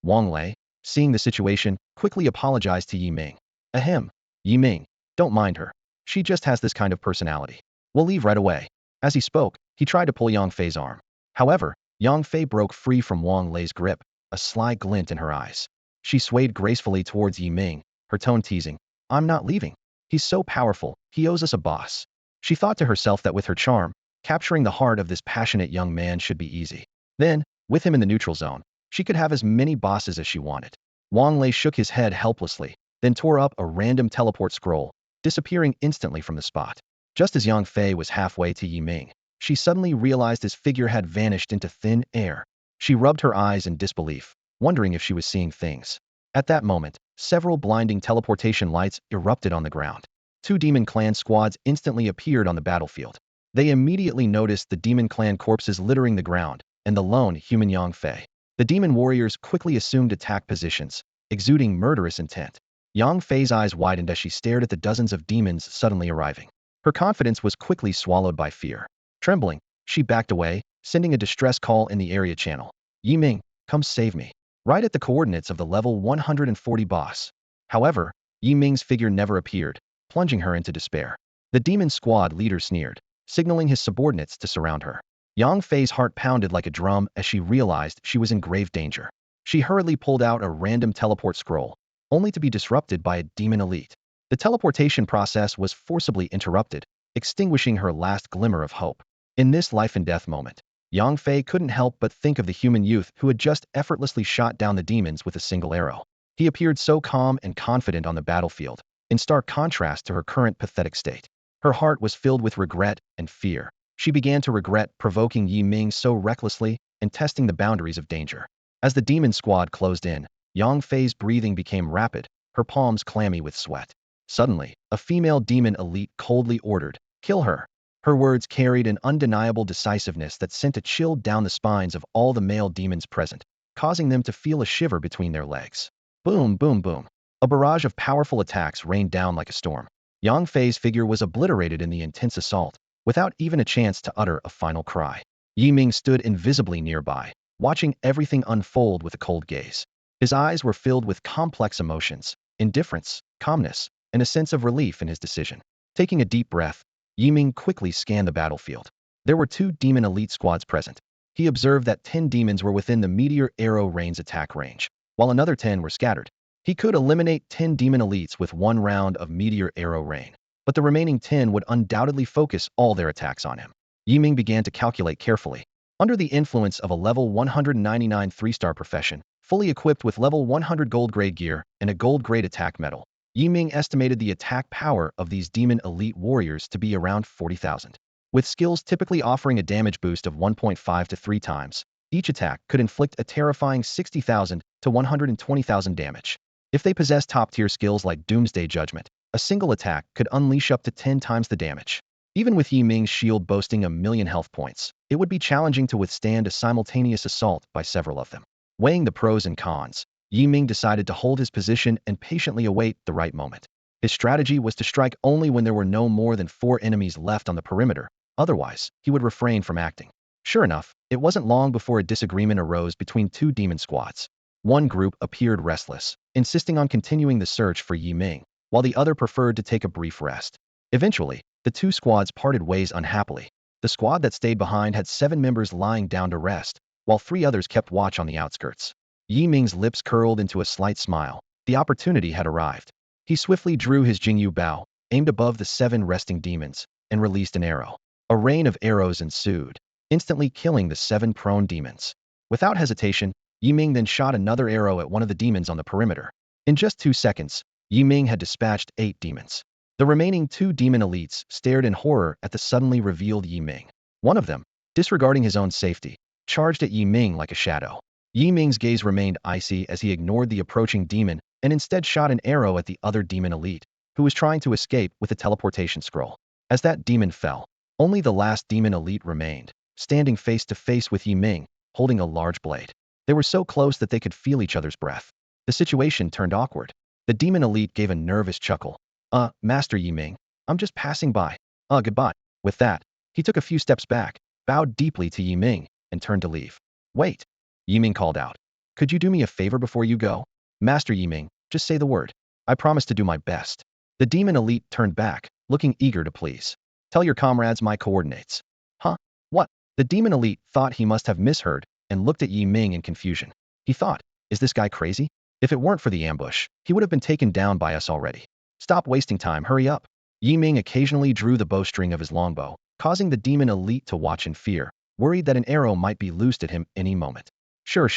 Wang Lei, seeing the situation, quickly apologized to Yi Ming. Ahem, Yi Ming, don't mind her. She just has this kind of personality. We'll leave right away. As he spoke, he tried to pull Yang Fei's arm. However, Yang Fei broke free from Wang Lei's grip, a sly glint in her eyes. She swayed gracefully towards Yi Ming, her tone teasing. I'm not leaving. He's so powerful, he owes us a boss. She thought to herself that with her charm, capturing the heart of this passionate young man should be easy. Then, with him in the neutral zone, she could have as many bosses as she wanted. Wang Lei shook his head helplessly, then tore up a random teleport scroll, disappearing instantly from the spot. Just as Yang Fei was halfway to Yi Ming, she suddenly realized his figure had vanished into thin air. She rubbed her eyes in disbelief, wondering if she was seeing things. At that moment, several blinding teleportation lights erupted on the ground. Two Demon Clan squads instantly appeared on the battlefield. They immediately noticed the Demon Clan corpses littering the ground, and the lone human Yang Fei. The demon warriors quickly assumed attack positions, exuding murderous intent. Yang Fei's eyes widened as she stared at the dozens of demons suddenly arriving. Her confidence was quickly swallowed by fear. Trembling, she backed away, sending a distress call in the area channel. Yi Ming, come save me. Right at the coordinates of the level 140 boss. However, Yi Ming's figure never appeared, plunging her into despair. The demon squad leader sneered, signaling his subordinates to surround her. Yang Fei's heart pounded like a drum as she realized she was in grave danger. She hurriedly pulled out a random teleport scroll, only to be disrupted by a demon elite. The teleportation process was forcibly interrupted, extinguishing her last glimmer of hope. In this life-and-death moment, Yang Fei couldn't help but think of the human youth who had just effortlessly shot down the demons with a single arrow. He appeared so calm and confident on the battlefield, in stark contrast to her current pathetic state. Her heart was filled with regret and fear. She began to regret provoking Yi Ming so recklessly and testing the boundaries of danger. As the demon squad closed in, Yang Fei's breathing became rapid, her palms clammy with sweat. Suddenly, a female demon elite coldly ordered, "Kill her." Her words carried an undeniable decisiveness that sent a chill down the spines of all the male demons present, causing them to feel a shiver between their legs. Boom, boom, boom. A barrage of powerful attacks rained down like a storm. Yang Fei's figure was obliterated in the intense assault, without even a chance to utter a final cry. Yi Ming stood invisibly nearby, watching everything unfold with a cold gaze. His eyes were filled with complex emotions, indifference, calmness, and a sense of relief in his decision. Taking a deep breath, Yi Ming quickly scanned the battlefield. There were two demon elite squads present. He observed that 10 demons were within the meteor arrow rain's attack range, while another 10 were scattered. He could eliminate 10 demon elites with one round of meteor arrow rain, but the remaining 10 would undoubtedly focus all their attacks on him. Yi Ming began to calculate carefully. Under the influence of a level 199 3-star profession, fully equipped with level 100 gold grade gear and a gold grade attack medal, Yi Ming estimated the attack power of these demon elite warriors to be around 40,000. With skills typically offering a damage boost of 1.5 to 3 times, each attack could inflict a terrifying 60,000 to 120,000 damage. If they possess top-tier skills like Doomsday Judgment, a single attack could unleash up to 10 times the damage. Even with Yi Ming's shield boasting 1,000,000 health points, it would be challenging to withstand a simultaneous assault by several of them. Weighing the pros and cons, Yi Ming decided to hold his position and patiently await the right moment. His strategy was to strike only when there were no more than 4 enemies left on the perimeter, otherwise, he would refrain from acting. Sure enough, it wasn't long before a disagreement arose between two demon squads. One group appeared restless, insisting on continuing the search for Yi Ming, while the other preferred to take a brief rest. Eventually, the two squads parted ways unhappily. The squad that stayed behind had 7 members lying down to rest, while 3 others kept watch on the outskirts. Yi Ming's lips curled into a slight smile. The opportunity had arrived. He swiftly drew his Jingyu bow, aimed above the 7 resting demons, and released an arrow. A rain of arrows ensued, instantly killing the 7 prone demons. Without hesitation, Yi Ming then shot another arrow at one of the demons on the perimeter. In just 2 seconds, Yi Ming had dispatched 8 demons. The remaining 2 demon elites stared in horror at the suddenly revealed Yi Ming. One of them, disregarding his own safety, charged at Yi Ming like a shadow. Yi Ming's gaze remained icy as he ignored the approaching demon and instead shot an arrow at the other demon elite, who was trying to escape with a teleportation scroll. As that demon fell, only the last demon elite remained, standing face to face with Yi Ming, holding a large blade. They were so close that they could feel each other's breath. The situation turned awkward. The demon elite gave a nervous chuckle. Master Yi Ming, I'm just passing by. Goodbye." With that, he took a few steps back, bowed deeply to Yi Ming, and turned to leave. "Wait," Yi Ming called out. "Could you do me a favor before you go?" "Master Yi Ming, just say the word. I promise to do my best." The demon elite turned back, looking eager to please. "Tell your comrades my coordinates." "Huh? What?" The demon elite thought he must have misheard and looked at Yi Ming in confusion. He thought, is this guy crazy? If it weren't for the ambush, he would have been taken down by us already. Stop wasting time, hurry up. Yi Ming occasionally drew the bowstring of his longbow, causing the demon elite to watch in fear, worried that an arrow might be loosed at him any moment. Sure.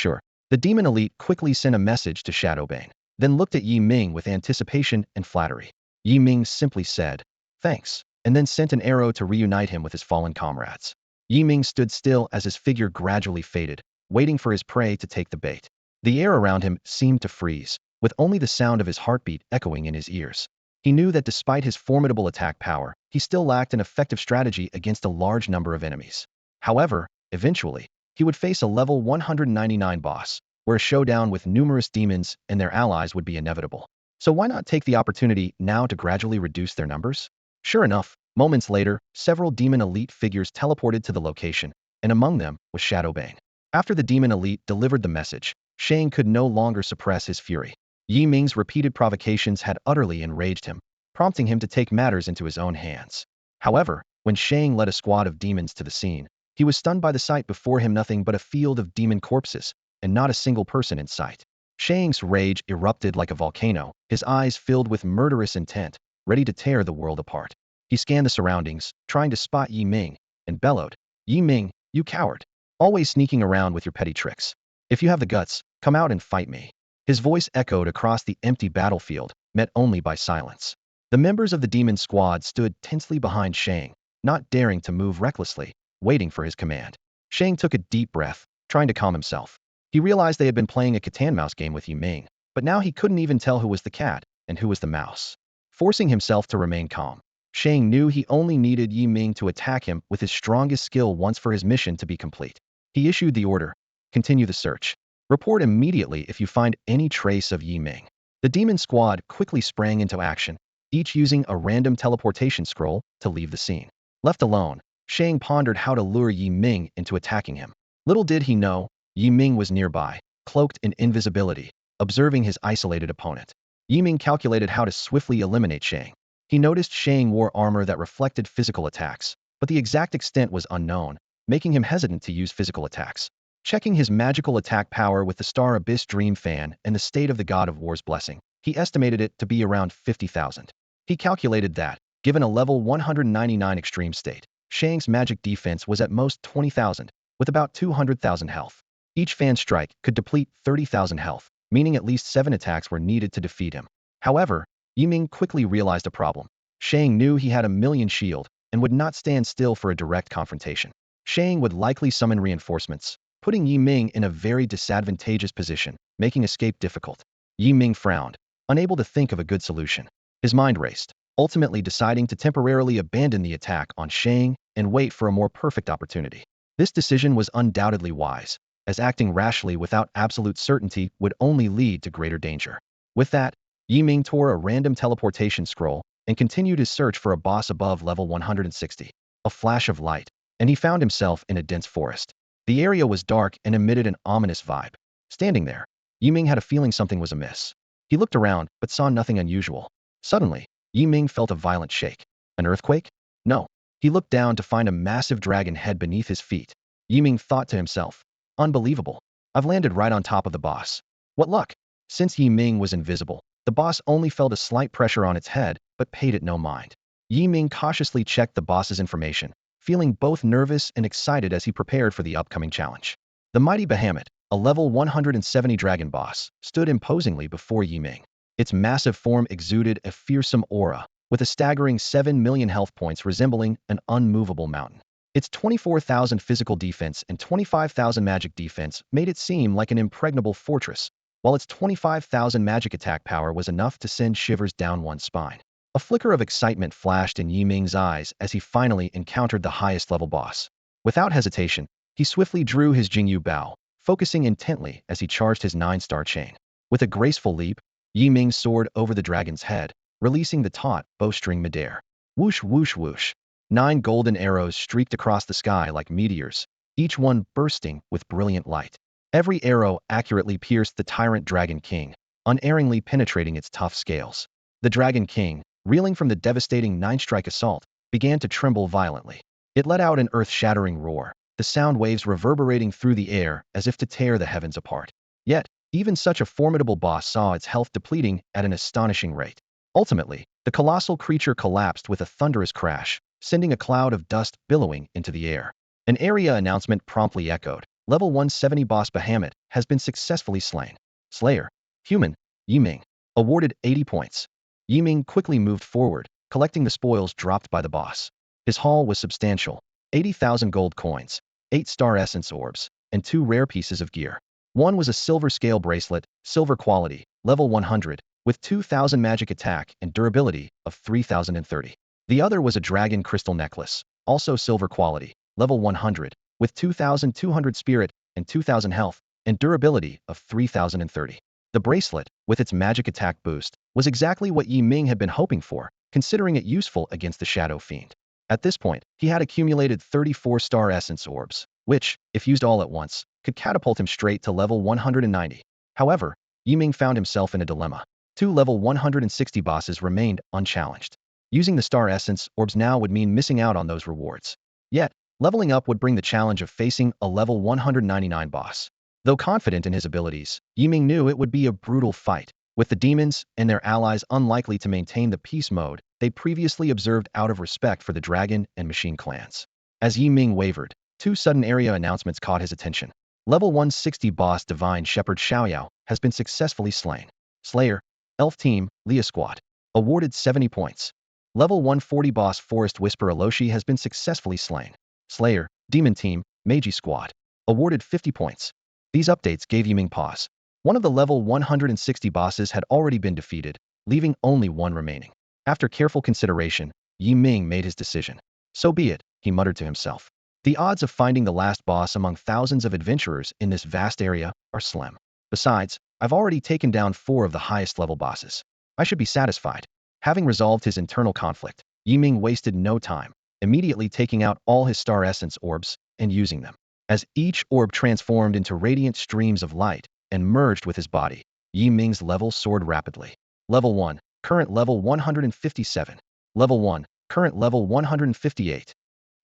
The demon elite quickly sent a message to Shadowbane, then looked at Yi Ming with anticipation and flattery. Yi Ming simply said, "Thanks," and then sent an arrow to reunite him with his fallen comrades. Yi Ming stood still as his figure gradually faded, waiting for his prey to take the bait. The air around him seemed to freeze, with only the sound of his heartbeat echoing in his ears. He knew that despite his formidable attack power, he still lacked an effective strategy against a large number of enemies. However, eventually, he would face a level 199 boss, where a showdown with numerous demons and their allies would be inevitable. So why not take the opportunity now to gradually reduce their numbers? Sure enough, moments later, several demon elite figures teleported to the location, and among them was Shadowbane. After the demon elite delivered the message, Shang could no longer suppress his fury. Yi Ming's repeated provocations had utterly enraged him, prompting him to take matters into his own hands. However, when Shang led a squad of demons to the scene, he was stunned by the sight before him, nothing but a field of demon corpses, and not a single person in sight. Shang's rage erupted like a volcano, his eyes filled with murderous intent, ready to tear the world apart. He scanned the surroundings, trying to spot Yi Ming, and bellowed, "Yi Ming, you coward! Always sneaking around with your petty tricks. If you have the guts, come out and fight me." His voice echoed across the empty battlefield, met only by silence. The members of the demon squad stood tensely behind Shang, not daring to move recklessly, waiting for his command. Shang took a deep breath, trying to calm himself. He realized they had been playing a cat-and-mouse game with Yi Ming, but now he couldn't even tell who was the cat and who was the mouse. Forcing himself to remain calm, Shang knew he only needed Yi Ming to attack him with his strongest skill once for his mission to be complete. He issued the order, "Continue the search. Report immediately if you find any trace of Yi Ming." The demon squad quickly sprang into action, each using a random teleportation scroll to leave the scene. Left alone, Shang pondered how to lure Yi Ming into attacking him. Little did he know, Yi Ming was nearby, cloaked in invisibility, observing his isolated opponent. Yi Ming calculated how to swiftly eliminate Shang. He noticed Shang wore armor that reflected physical attacks, but the exact extent was unknown, making him hesitant to use physical attacks. Checking his magical attack power with the Star Abyss Dream Fan and the State of the God of War's Blessing, he estimated it to be around 50,000. He calculated that, given a level 199 extreme state, Shang's magic defense was at most 20,000, with about 200,000 health. Each fan strike could deplete 30,000 health, meaning at least 7 attacks were needed to defeat him. However, Yi Ming quickly realized a problem. Shang knew he had a million shield and would not stand still for a direct confrontation. Shang would likely summon reinforcements, putting Yi Ming in a very disadvantageous position, making escape difficult. Yi Ming frowned, unable to think of a good solution. His mind raced, ultimately deciding to temporarily abandon the attack on Shang and wait for a more perfect opportunity. This decision was undoubtedly wise, as acting rashly without absolute certainty would only lead to greater danger. With that, Yi Ming tore a random teleportation scroll and continued his search for a boss above level 160. A flash of light, and he found himself in a dense forest. The area was dark and emitted an ominous vibe. Standing there, Yi Ming had a feeling something was amiss. He looked around, but saw nothing unusual. Suddenly, Yi Ming felt a violent shake. An earthquake? No. He looked down to find a massive dragon head beneath his feet. Yi Ming thought to himself, "Unbelievable. I've landed right on top of the boss. What luck." Since Yi Ming was invisible, the boss only felt a slight pressure on its head, but paid it no mind. Yi Ming cautiously checked the boss's information, feeling both nervous and excited as he prepared for the upcoming challenge. The mighty behemoth, a level 170 dragon boss, stood imposingly before Yi Ming. Its massive form exuded a fearsome aura, with a staggering 7 million health points resembling an unmovable mountain. Its 24,000 physical defense and 25,000 magic defense made it seem like an impregnable fortress, while its 25,000 magic attack power was enough to send shivers down one's spine. A flicker of excitement flashed in Yi Ming's eyes as he finally encountered the highest level boss. Without hesitation, he swiftly drew his Jingyu Bao, focusing intently as he charged his 9-star chain. With a graceful leap, Yi Ming soared over the dragon's head, releasing the taut bowstring midair. Whoosh whoosh whoosh. 9 golden arrows streaked across the sky like meteors, each one bursting with brilliant light. Every arrow accurately pierced the tyrant Dragon King, unerringly penetrating its tough scales. The Dragon King, reeling from the devastating 9-strike assault, began to tremble violently. It let out an earth-shattering roar, the sound waves reverberating through the air as if to tear the heavens apart. Yet, Even such a formidable boss saw its health depleting at an astonishing rate. Ultimately, the colossal creature collapsed with a thunderous crash, sending a cloud of dust billowing into the air. An area announcement promptly echoed. Level 170 boss Bahamut has been successfully slain. Slayer. Human. Ming. Awarded 80 points. Ming quickly moved forward, collecting the spoils dropped by the boss. His haul was substantial. 80,000 gold coins, 8 star essence orbs, and 2 rare pieces of gear. One was a silver scale bracelet, silver quality, level 100, with 2,000 magic attack and durability of 3,030. The other was a dragon crystal necklace, also silver quality, level 100, with 2,200 spirit and 2,000 health and durability of 3,030. The bracelet, with its magic attack boost, was exactly what Ming had been hoping for, considering it useful against the Shadow Fiend. At this point, he had accumulated 34 star essence orbs, which, if used all at once, could catapult him straight to level 190. However, Ming found himself in a dilemma. 2 level 160 bosses remained unchallenged. Using the star essence orbs now would mean missing out on those rewards. Yet, leveling up would bring the challenge of facing a level 199 boss. Though confident in his abilities, Ming knew it would be a brutal fight, with the demons and their allies unlikely to maintain the peace mode they previously observed out of respect for the dragon and machine clans. As Ming wavered, 2 sudden area announcements caught his attention. Level 160 boss Divine Shepherd Xiaoyao has been successfully slain. Slayer. Elf Team, Leah Squad. Awarded 70 points. Level 140 boss Forest Whisper Aloshi has been successfully slain. Slayer. Demon Team, Meiji Squad. Awarded 50 points. These updates gave Ming pause. One of the level 160 bosses had already been defeated, leaving only one remaining. After careful consideration, Ming made his decision. So be it, he muttered to himself. The odds of finding the last boss among thousands of adventurers in this vast area are slim. Besides, I've already taken down 4 of the highest level bosses. I should be satisfied. Having resolved his internal conflict, Ming wasted no time, immediately taking out all his star essence orbs and using them. As each orb transformed into radiant streams of light and merged with his body, Ming's level soared rapidly. Level 1, current level 157. Level 1, current level 158.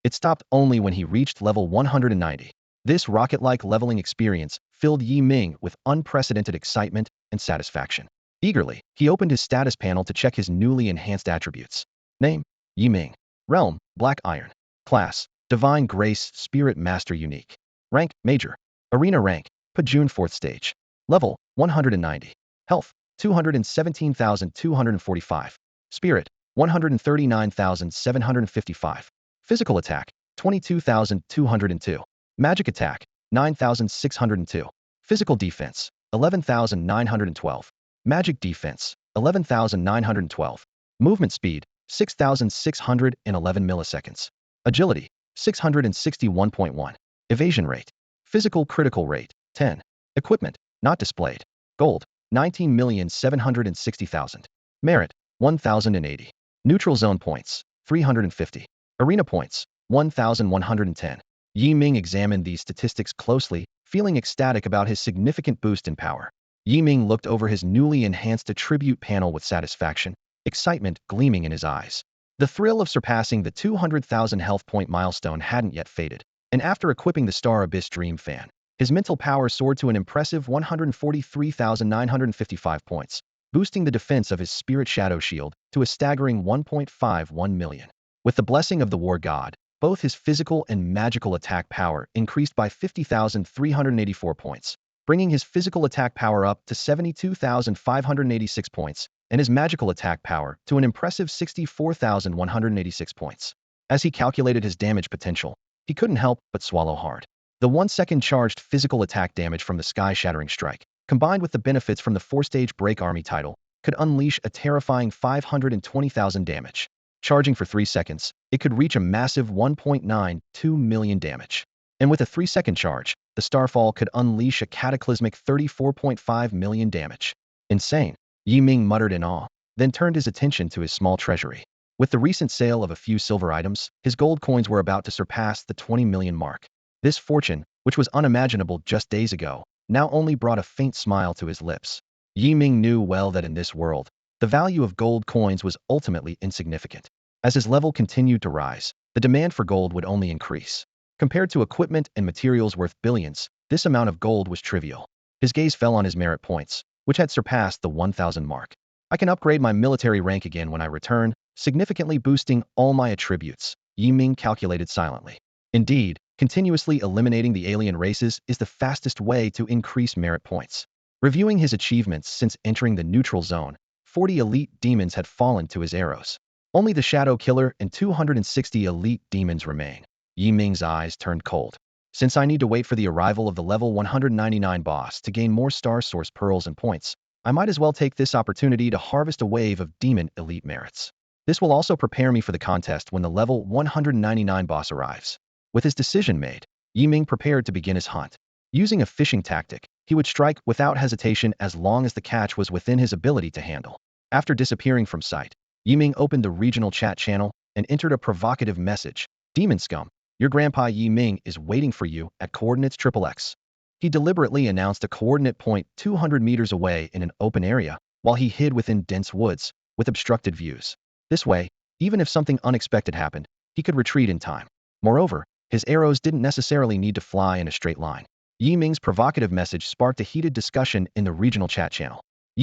It stopped only when he reached level 190. This rocket-like leveling experience filled Ming with unprecedented excitement and satisfaction. Eagerly, he opened his status panel to check his newly enhanced attributes. Name: Ming. Realm: Black Iron. Class: Divine Grace Spirit Master Unique. Rank: Major. Arena rank: Pajun 4th stage. Level: 190. Health: 217,245. Spirit: 139,755. Physical attack: 22,202. Magic attack: 9,602. Physical defense: 11,912. Magic defense: 11,912. Movement speed: 6,611 milliseconds. Agility: 661.1. Evasion rate. Physical critical rate: 10. Equipment: not displayed. Gold: 19,760,000. Merit: 1,080. Neutral zone points: 350. Arena points: 1,110. Ming examined these statistics closely, feeling ecstatic about his significant boost in power. Ming looked over his newly enhanced attribute panel with satisfaction, excitement gleaming in his eyes. The thrill of surpassing the 200,000 health point milestone hadn't yet faded, and after equipping the Star Abyss Dream Fan, his mental power soared to an impressive 143,955 points, boosting the defense of his Spirit Shadow Shield to a staggering 1.51 million. With the blessing of the War God, both his physical and magical attack power increased by 50,384 points, bringing his physical attack power up to 72,586 points, and his magical attack power to an impressive 64,186 points. As he calculated his damage potential, he couldn't help but swallow hard. The 1-second charged physical attack damage from the Sky-Shattering Strike, combined with the benefits from the 4-stage Break Army title, could unleash a terrifying 520,000 damage. Charging for 3 seconds, it could reach a massive 1.92 million damage. And with a 3-second charge, the Starfall could unleash a cataclysmic 34.5 million damage. Insane, Ming muttered in awe, then turned his attention to his small treasury. With the recent sale of a few silver items, his gold coins were about to surpass the 20 million mark. This fortune, which was unimaginable just days ago, now only brought a faint smile to his lips. Ming knew well that in this world, the value of gold coins was ultimately insignificant. As his level continued to rise, the demand for gold would only increase. Compared to equipment and materials worth billions, this amount of gold was trivial. His gaze fell on his merit points, which had surpassed the 1,000 mark. I can upgrade my military rank again when I return, significantly boosting all my attributes, Ming calculated silently. Indeed, continuously eliminating the alien races is the fastest way to increase merit points. Reviewing his achievements since entering the neutral zone, 40 elite demons had fallen to his arrows. Only the Shadow Killer and 260 elite demons remain. Ming's eyes turned cold. Since I need to wait for the arrival of the level 199 boss to gain more star source pearls and points, I might as well take this opportunity to harvest a wave of demon elite merits. This will also prepare me for the contest when the level 199 boss arrives. With his decision made, Ming prepared to begin his hunt. Using a fishing tactic, he would strike without hesitation as long as the catch was within his ability to handle. After disappearing from sight, Ming opened the regional chat channel and entered a provocative message. Demon scum, your grandpa Ming is waiting for you at coordinates XXX. He deliberately announced a coordinate point 200 meters away in an open area, while he hid within dense woods, with obstructed views. This way, even if something unexpected happened, he could retreat in time. Moreover, his arrows didn't necessarily need to fly in a straight line. Ming's provocative message sparked a heated discussion in the regional chat channel.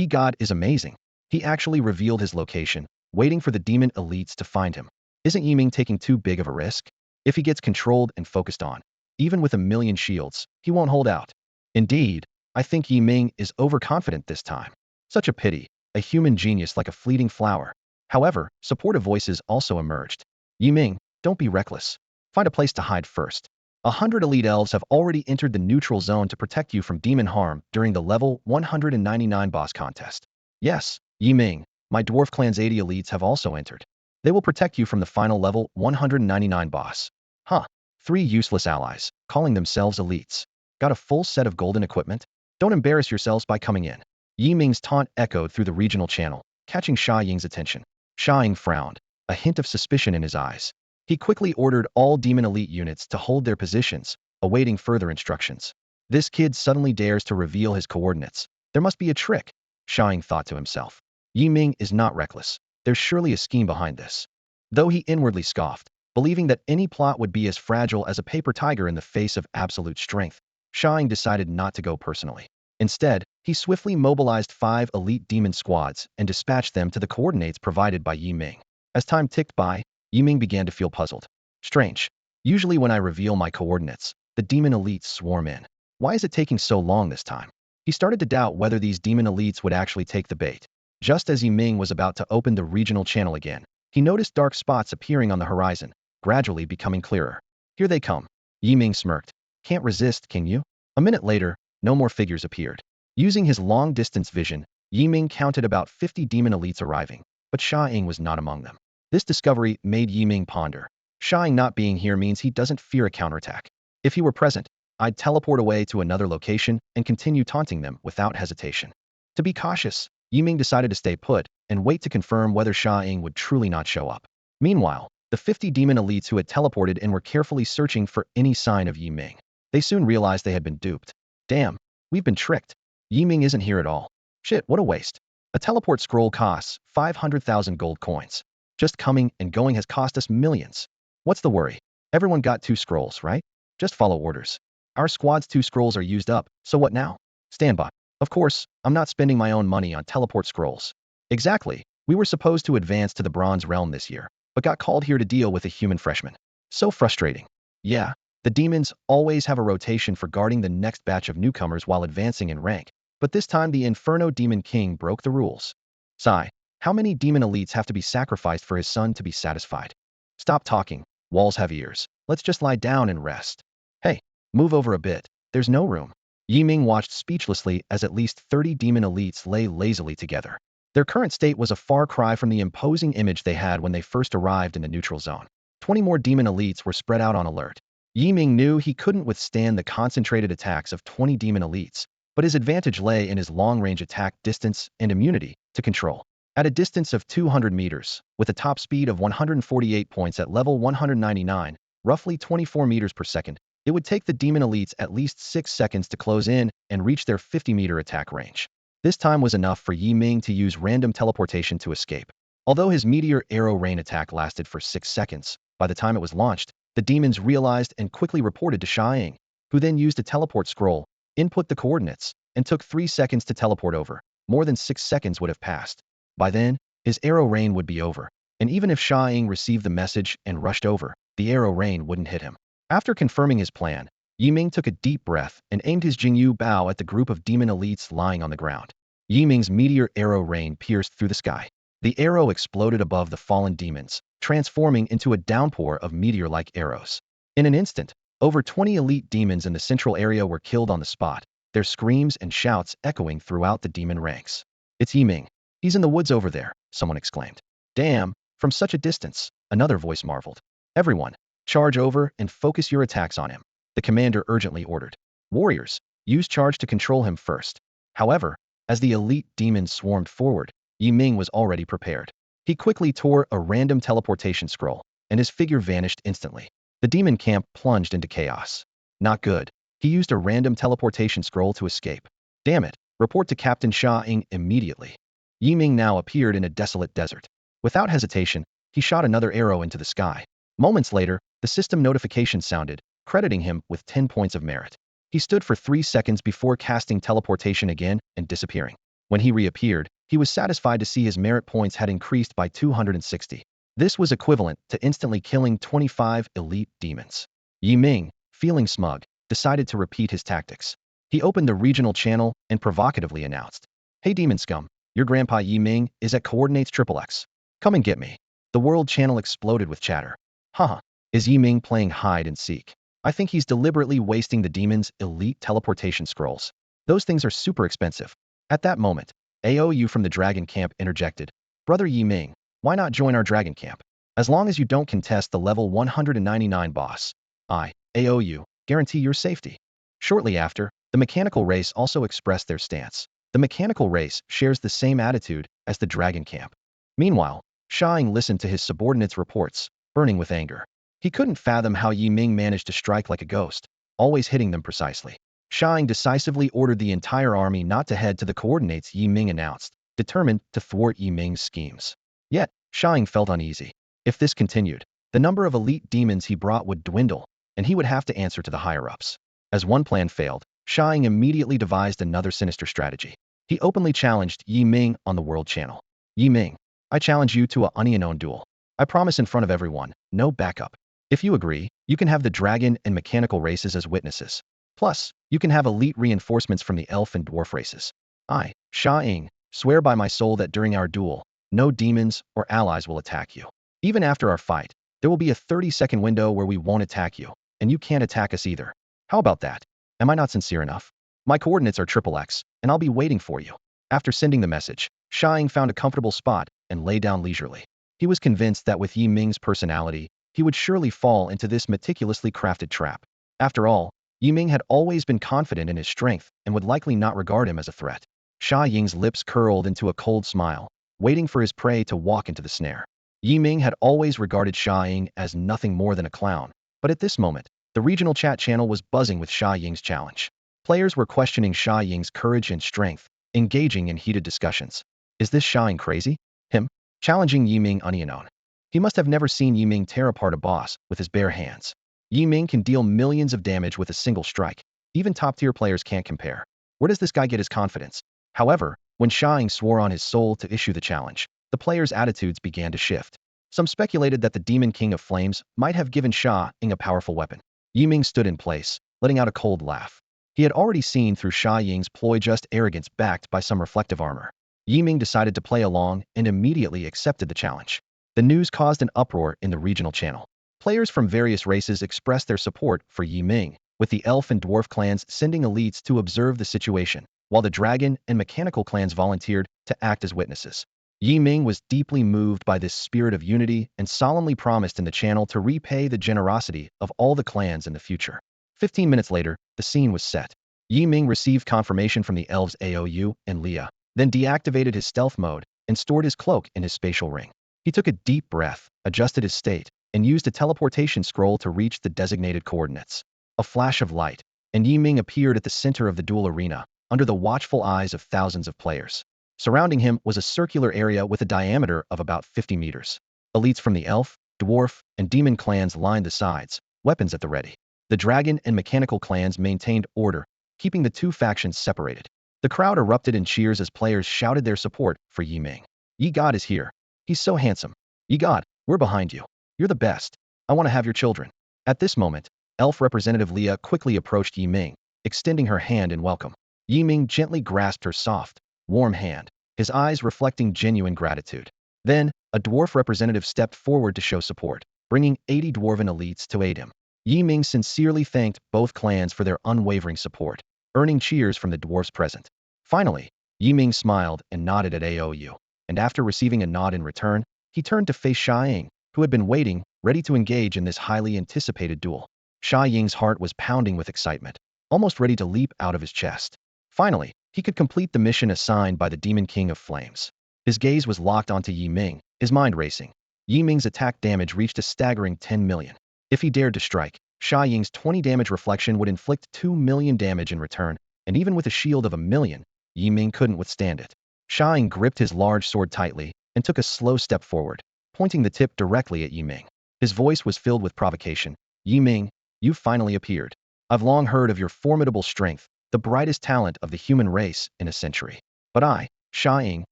God is amazing. He actually revealed his location, waiting for the demon elites to find him. Isn't Ming taking too big of a risk? If he gets controlled and focused on, even with 1,000,000 shields, he won't hold out. Indeed, I think Ming is overconfident this time. Such a pity, a human genius like a fleeting flower. However, supportive voices also emerged. Ming, don't be reckless. Find a place to hide first. 100 elite elves have already entered the neutral zone to protect you from demon harm during the level 199 boss contest. Yes, Ming, my dwarf clan's 80 elites have also entered. They will protect you from the final level 199 boss. Huh. 3 useless allies, calling themselves elites. Got a full set of golden equipment? Don't embarrass yourselves by coming in. Ming's taunt echoed through the regional channel, catching Sha Ying's attention. Sha Ying frowned, a hint of suspicion in his eyes. He quickly ordered all demon elite units to hold their positions, awaiting further instructions. This kid suddenly dares to reveal his coordinates. There must be a trick, Sha Ying thought to himself. Ming is not reckless. There's surely a scheme behind this. Though he inwardly scoffed, believing that any plot would be as fragile as a paper tiger in the face of absolute strength, Sha Ying decided not to go personally. Instead, he swiftly mobilized 5 elite demon squads and dispatched them to the coordinates provided by Ming. As time ticked by, Ming began to feel puzzled. Strange. Usually when I reveal my coordinates, the demon elites swarm in. Why is it taking so long this time? He started to doubt whether these demon elites would actually take the bait. Just as Ming was about to open the regional channel again, he noticed dark spots appearing on the horizon, gradually becoming clearer. Here they come. Ming smirked. Can't resist, can you? A minute later, no more figures appeared. Using his long-distance vision, Ming counted about 50 demon elites arriving, but Sha Ying was not among them. This discovery made Ming ponder. Sha Ying not being here means he doesn't fear a counterattack. If he were present, I'd teleport away to another location and continue taunting them without hesitation. To be cautious, Ming decided to stay put and wait to confirm whether Sha Ying would truly not show up. Meanwhile, the 50 demon elites who had teleported in were carefully searching for any sign of Ming. They soon realized they had been duped. Damn, we've been tricked. Ming isn't here at all. Shit, what a waste. A teleport scroll costs 500,000 gold coins. Just coming and going has cost us millions. What's the worry? Everyone got 2 scrolls, right? Just follow orders. Our squad's 2 scrolls are used up, so what now? Stand by. Of course, I'm not spending my own money on teleport scrolls. Exactly. We were supposed to advance to the Bronze Realm this year, but got called here to deal with a human freshman. So frustrating. Yeah, the demons always have a rotation for guarding the next batch of newcomers while advancing in rank, but this time the Inferno Demon King broke the rules. Sigh. How many demon elites have to be sacrificed for his son to be satisfied? Stop talking. Walls have ears. Let's just lie down and rest. Hey, move over a bit. There's no room. Ming watched speechlessly as at least 30 demon elites lay lazily together. Their current state was a far cry from the imposing image they had when they first arrived in the neutral zone. 20 more demon elites were spread out on alert. Ming knew he couldn't withstand the concentrated attacks of 20 demon elites, but his advantage lay in his long-range attack distance and immunity to control. At a distance of 200 meters, with a top speed of 148 points at level 199, roughly 24 meters per second, it would take the demon elites at least 6 seconds to close in and reach their 50-meter attack range. This time was enough for Ming to use random teleportation to escape. Although his meteor arrow rain attack lasted for 6 seconds, by the time it was launched, the demons realized and quickly reported to Sha Ying, who then used a teleport scroll, input the coordinates, and took 3 seconds to teleport over. More than 6 seconds would have passed. By then, his arrow rain would be over, and even if Sha Ying received the message and rushed over, the arrow rain wouldn't hit him. After confirming his plan, Ming took a deep breath and aimed his Jingyu bow at the group of demon elites lying on the ground. Ming's meteor arrow rain pierced through the sky. The arrow exploded above the fallen demons, transforming into a downpour of meteor-like arrows. In an instant, over 20 elite demons in the central area were killed on the spot, their screams and shouts echoing throughout the demon ranks. "It's Ming. He's in the woods over there," someone exclaimed. "Damn, from such a distance," another voice marveled. "Everyone, charge over and focus your attacks on him," the commander urgently ordered. "Warriors, use charge to control him first." However, as the elite demons swarmed forward, Ming was already prepared. He quickly tore a random teleportation scroll, and his figure vanished instantly. The demon camp plunged into chaos. Not good. He used a random teleportation scroll to escape. "Damn it, report to Captain Sha Ying immediately." Ming now appeared in a desolate desert. Without hesitation, he shot another arrow into the sky. Moments later, the system notification sounded, crediting him with 10 points of merit. He stood for 3 seconds before casting teleportation again and disappearing. When he reappeared, he was satisfied to see his merit points had increased by 260. This was equivalent to instantly killing 25 elite demons. Ming, feeling smug, decided to repeat his tactics. He opened the regional channel and provocatively announced, "Hey demon scum, your grandpa Ming is at coordinates XXX. Come and get me." The world channel exploded with chatter. Haha, is Ming playing hide and seek? I think he's deliberately wasting the demon's elite teleportation scrolls. Those things are super expensive. At that moment, AOU from the dragon camp interjected, "Brother Ming, why not join our dragon camp? As long as you don't contest the level 199 boss, AOU, guarantee your safety." Shortly after, the mechanical race also expressed their stance. The mechanical race shares the same attitude as the dragon camp. Meanwhile, Sha Ying listened to his subordinates' reports, burning with anger. He couldn't fathom how Ming managed to strike like a ghost, always hitting them precisely. Sha Ying decisively ordered the entire army not to head to the coordinates Ming announced, determined to thwart Ming's schemes. Yet, Sha Ying felt uneasy. If this continued, the number of elite demons he brought would dwindle, and he would have to answer to the higher-ups. As one plan failed, Sha Ying immediately devised another sinister strategy. He openly challenged Ming on the world channel. "Ming, I challenge you to a unknown duel. I promise in front of everyone, no backup. If you agree, you can have the dragon and mechanical races as witnesses. Plus, you can have elite reinforcements from the elf and dwarf races. I, Sha Ying, swear by my soul that during our duel, no demons or allies will attack you. Even after our fight, there will be a 30-second window where we won't attack you, and you can't attack us either. How about that? Am I not sincere enough? My coordinates are XXX, and I'll be waiting for you." After sending the message, Sha Ying found a comfortable spot and lay down leisurely. He was convinced that with Ming's personality, he would surely fall into this meticulously crafted trap. After all, Ming had always been confident in his strength and would likely not regard him as a threat. Sha Ying's lips curled into a cold smile, waiting for his prey to walk into the snare. Ming had always regarded Sha Ying as nothing more than a clown, but at this moment, the regional chat channel was buzzing with Sha Ying's challenge. Players were questioning Sha Ying's courage and strength, engaging in heated discussions. Is this Sha Ying crazy? Him? Challenging Ming unknown. He must have never seen Ming tear apart a boss with his bare hands. Ming can deal millions of damage with a single strike. Even top-tier players can't compare. Where does this guy get his confidence? However, when Sha Ying swore on his soul to issue the challenge, the players' attitudes began to shift. Some speculated that the Demon King of Flames might have given Sha Ying a powerful weapon. Ming stood in place, letting out a cold laugh. He had already seen through Sha Ying's ploy-just arrogance backed by some reflective armor. Ming decided to play along and immediately accepted the challenge. The news caused an uproar in the regional channel. Players from various races expressed their support for Ming, with the elf and dwarf clans sending elites to observe the situation, while the dragon and mechanical clans volunteered to act as witnesses. Ming was deeply moved by this spirit of unity and solemnly promised in the channel to repay the generosity of all the clans in the future. 15 minutes later, the scene was set. Ming received confirmation from the elves AOU and Leah, then deactivated his stealth mode and stored his cloak in his spatial ring. He took a deep breath, adjusted his state, and used a teleportation scroll to reach the designated coordinates. A flash of light, and Ming appeared at the center of the duel arena, under the watchful eyes of thousands of players. Surrounding him was a circular area with a diameter of about 50 meters. Elites from the elf, dwarf, and demon clans lined the sides, weapons at the ready. The dragon and mechanical clans maintained order, keeping the two factions separated. The crowd erupted in cheers as players shouted their support for Yi Ming. Yi God is here. He's so handsome. Yi God, we're behind you. You're the best. I want to have your children. At this moment, elf representative Leah quickly approached Yi Ming, extending her hand in welcome. Yi Ming gently grasped her soft, warm hand, his eyes reflecting genuine gratitude. Then, a dwarf representative stepped forward to show support, bringing 80 dwarven elites to aid him. Yi Ming sincerely thanked both clans for their unwavering support, earning cheers from the dwarfs present. Finally, Yi Ming smiled and nodded at AOU, and after receiving a nod in return, he turned to face Sha Ying, who had been waiting, ready to engage in this highly anticipated duel. Sha Ying's heart was pounding with excitement, almost ready to leap out of his chest. Finally, he could complete the mission assigned by the Demon King of Flames. His gaze was locked onto Yi Ming, his mind racing. Yi Ming's attack damage reached a staggering 10 million. If he dared to strike, Sha Ying's 20 damage reflection would inflict 2 million damage in return, and even with a shield of 1 million, Yi Ming couldn't withstand it. Sha Ying gripped his large sword tightly and took a slow step forward, pointing the tip directly at Yi Ming. His voice was filled with provocation. Yi Ming, you've finally appeared. I've long heard of your formidable strength, the brightest talent of the human race in a century. But I, Sha Ying,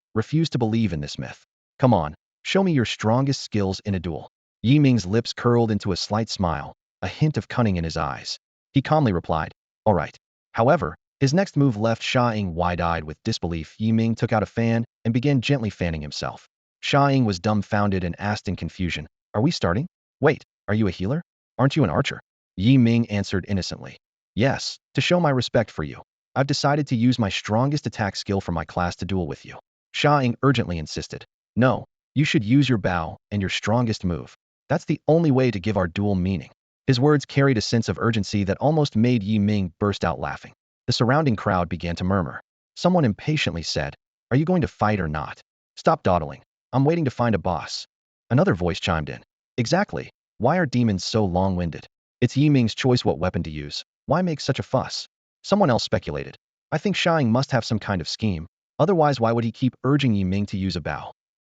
refuse to believe in this myth. Come on, show me your strongest skills in a duel. Yi Ming's lips curled into a slight smile, a hint of cunning in his eyes. He calmly replied, all right. However, his next move left Sha Ying wide-eyed with disbelief. Yi Ming took out a fan and began gently fanning himself. Sha Ying was dumbfounded and asked in confusion, are we starting? Wait, are you a healer? Aren't you an archer? Yi Ming answered innocently. Yes, to show my respect for you. I've decided to use my strongest attack skill from my class to duel with you. Sha Ying urgently insisted. No, you should use your bow and your strongest move. That's the only way to give our duel meaning. His words carried a sense of urgency that almost made Yi Ming burst out laughing. The surrounding crowd began to murmur. Someone impatiently said, are you going to fight or not? Stop dawdling. I'm waiting to find a boss. Another voice chimed in. Exactly. Why are demons so long-winded? It's Yi Ming's choice what weapon to use. Why make such a fuss? Someone else speculated. I think Sha Ying must have some kind of scheme. Otherwise, why would he keep urging Yi Ming to use a bow?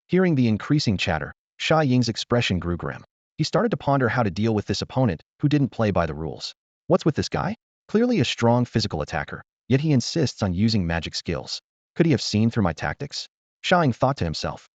Hearing the increasing chatter, Sha Ying's expression grew grim. He started to ponder how to deal with this opponent who didn't play by the rules. What's with this guy? Clearly a strong physical attacker, yet he insists on using magic skills. Could he have seen through my tactics? Sha Ying thought to himself.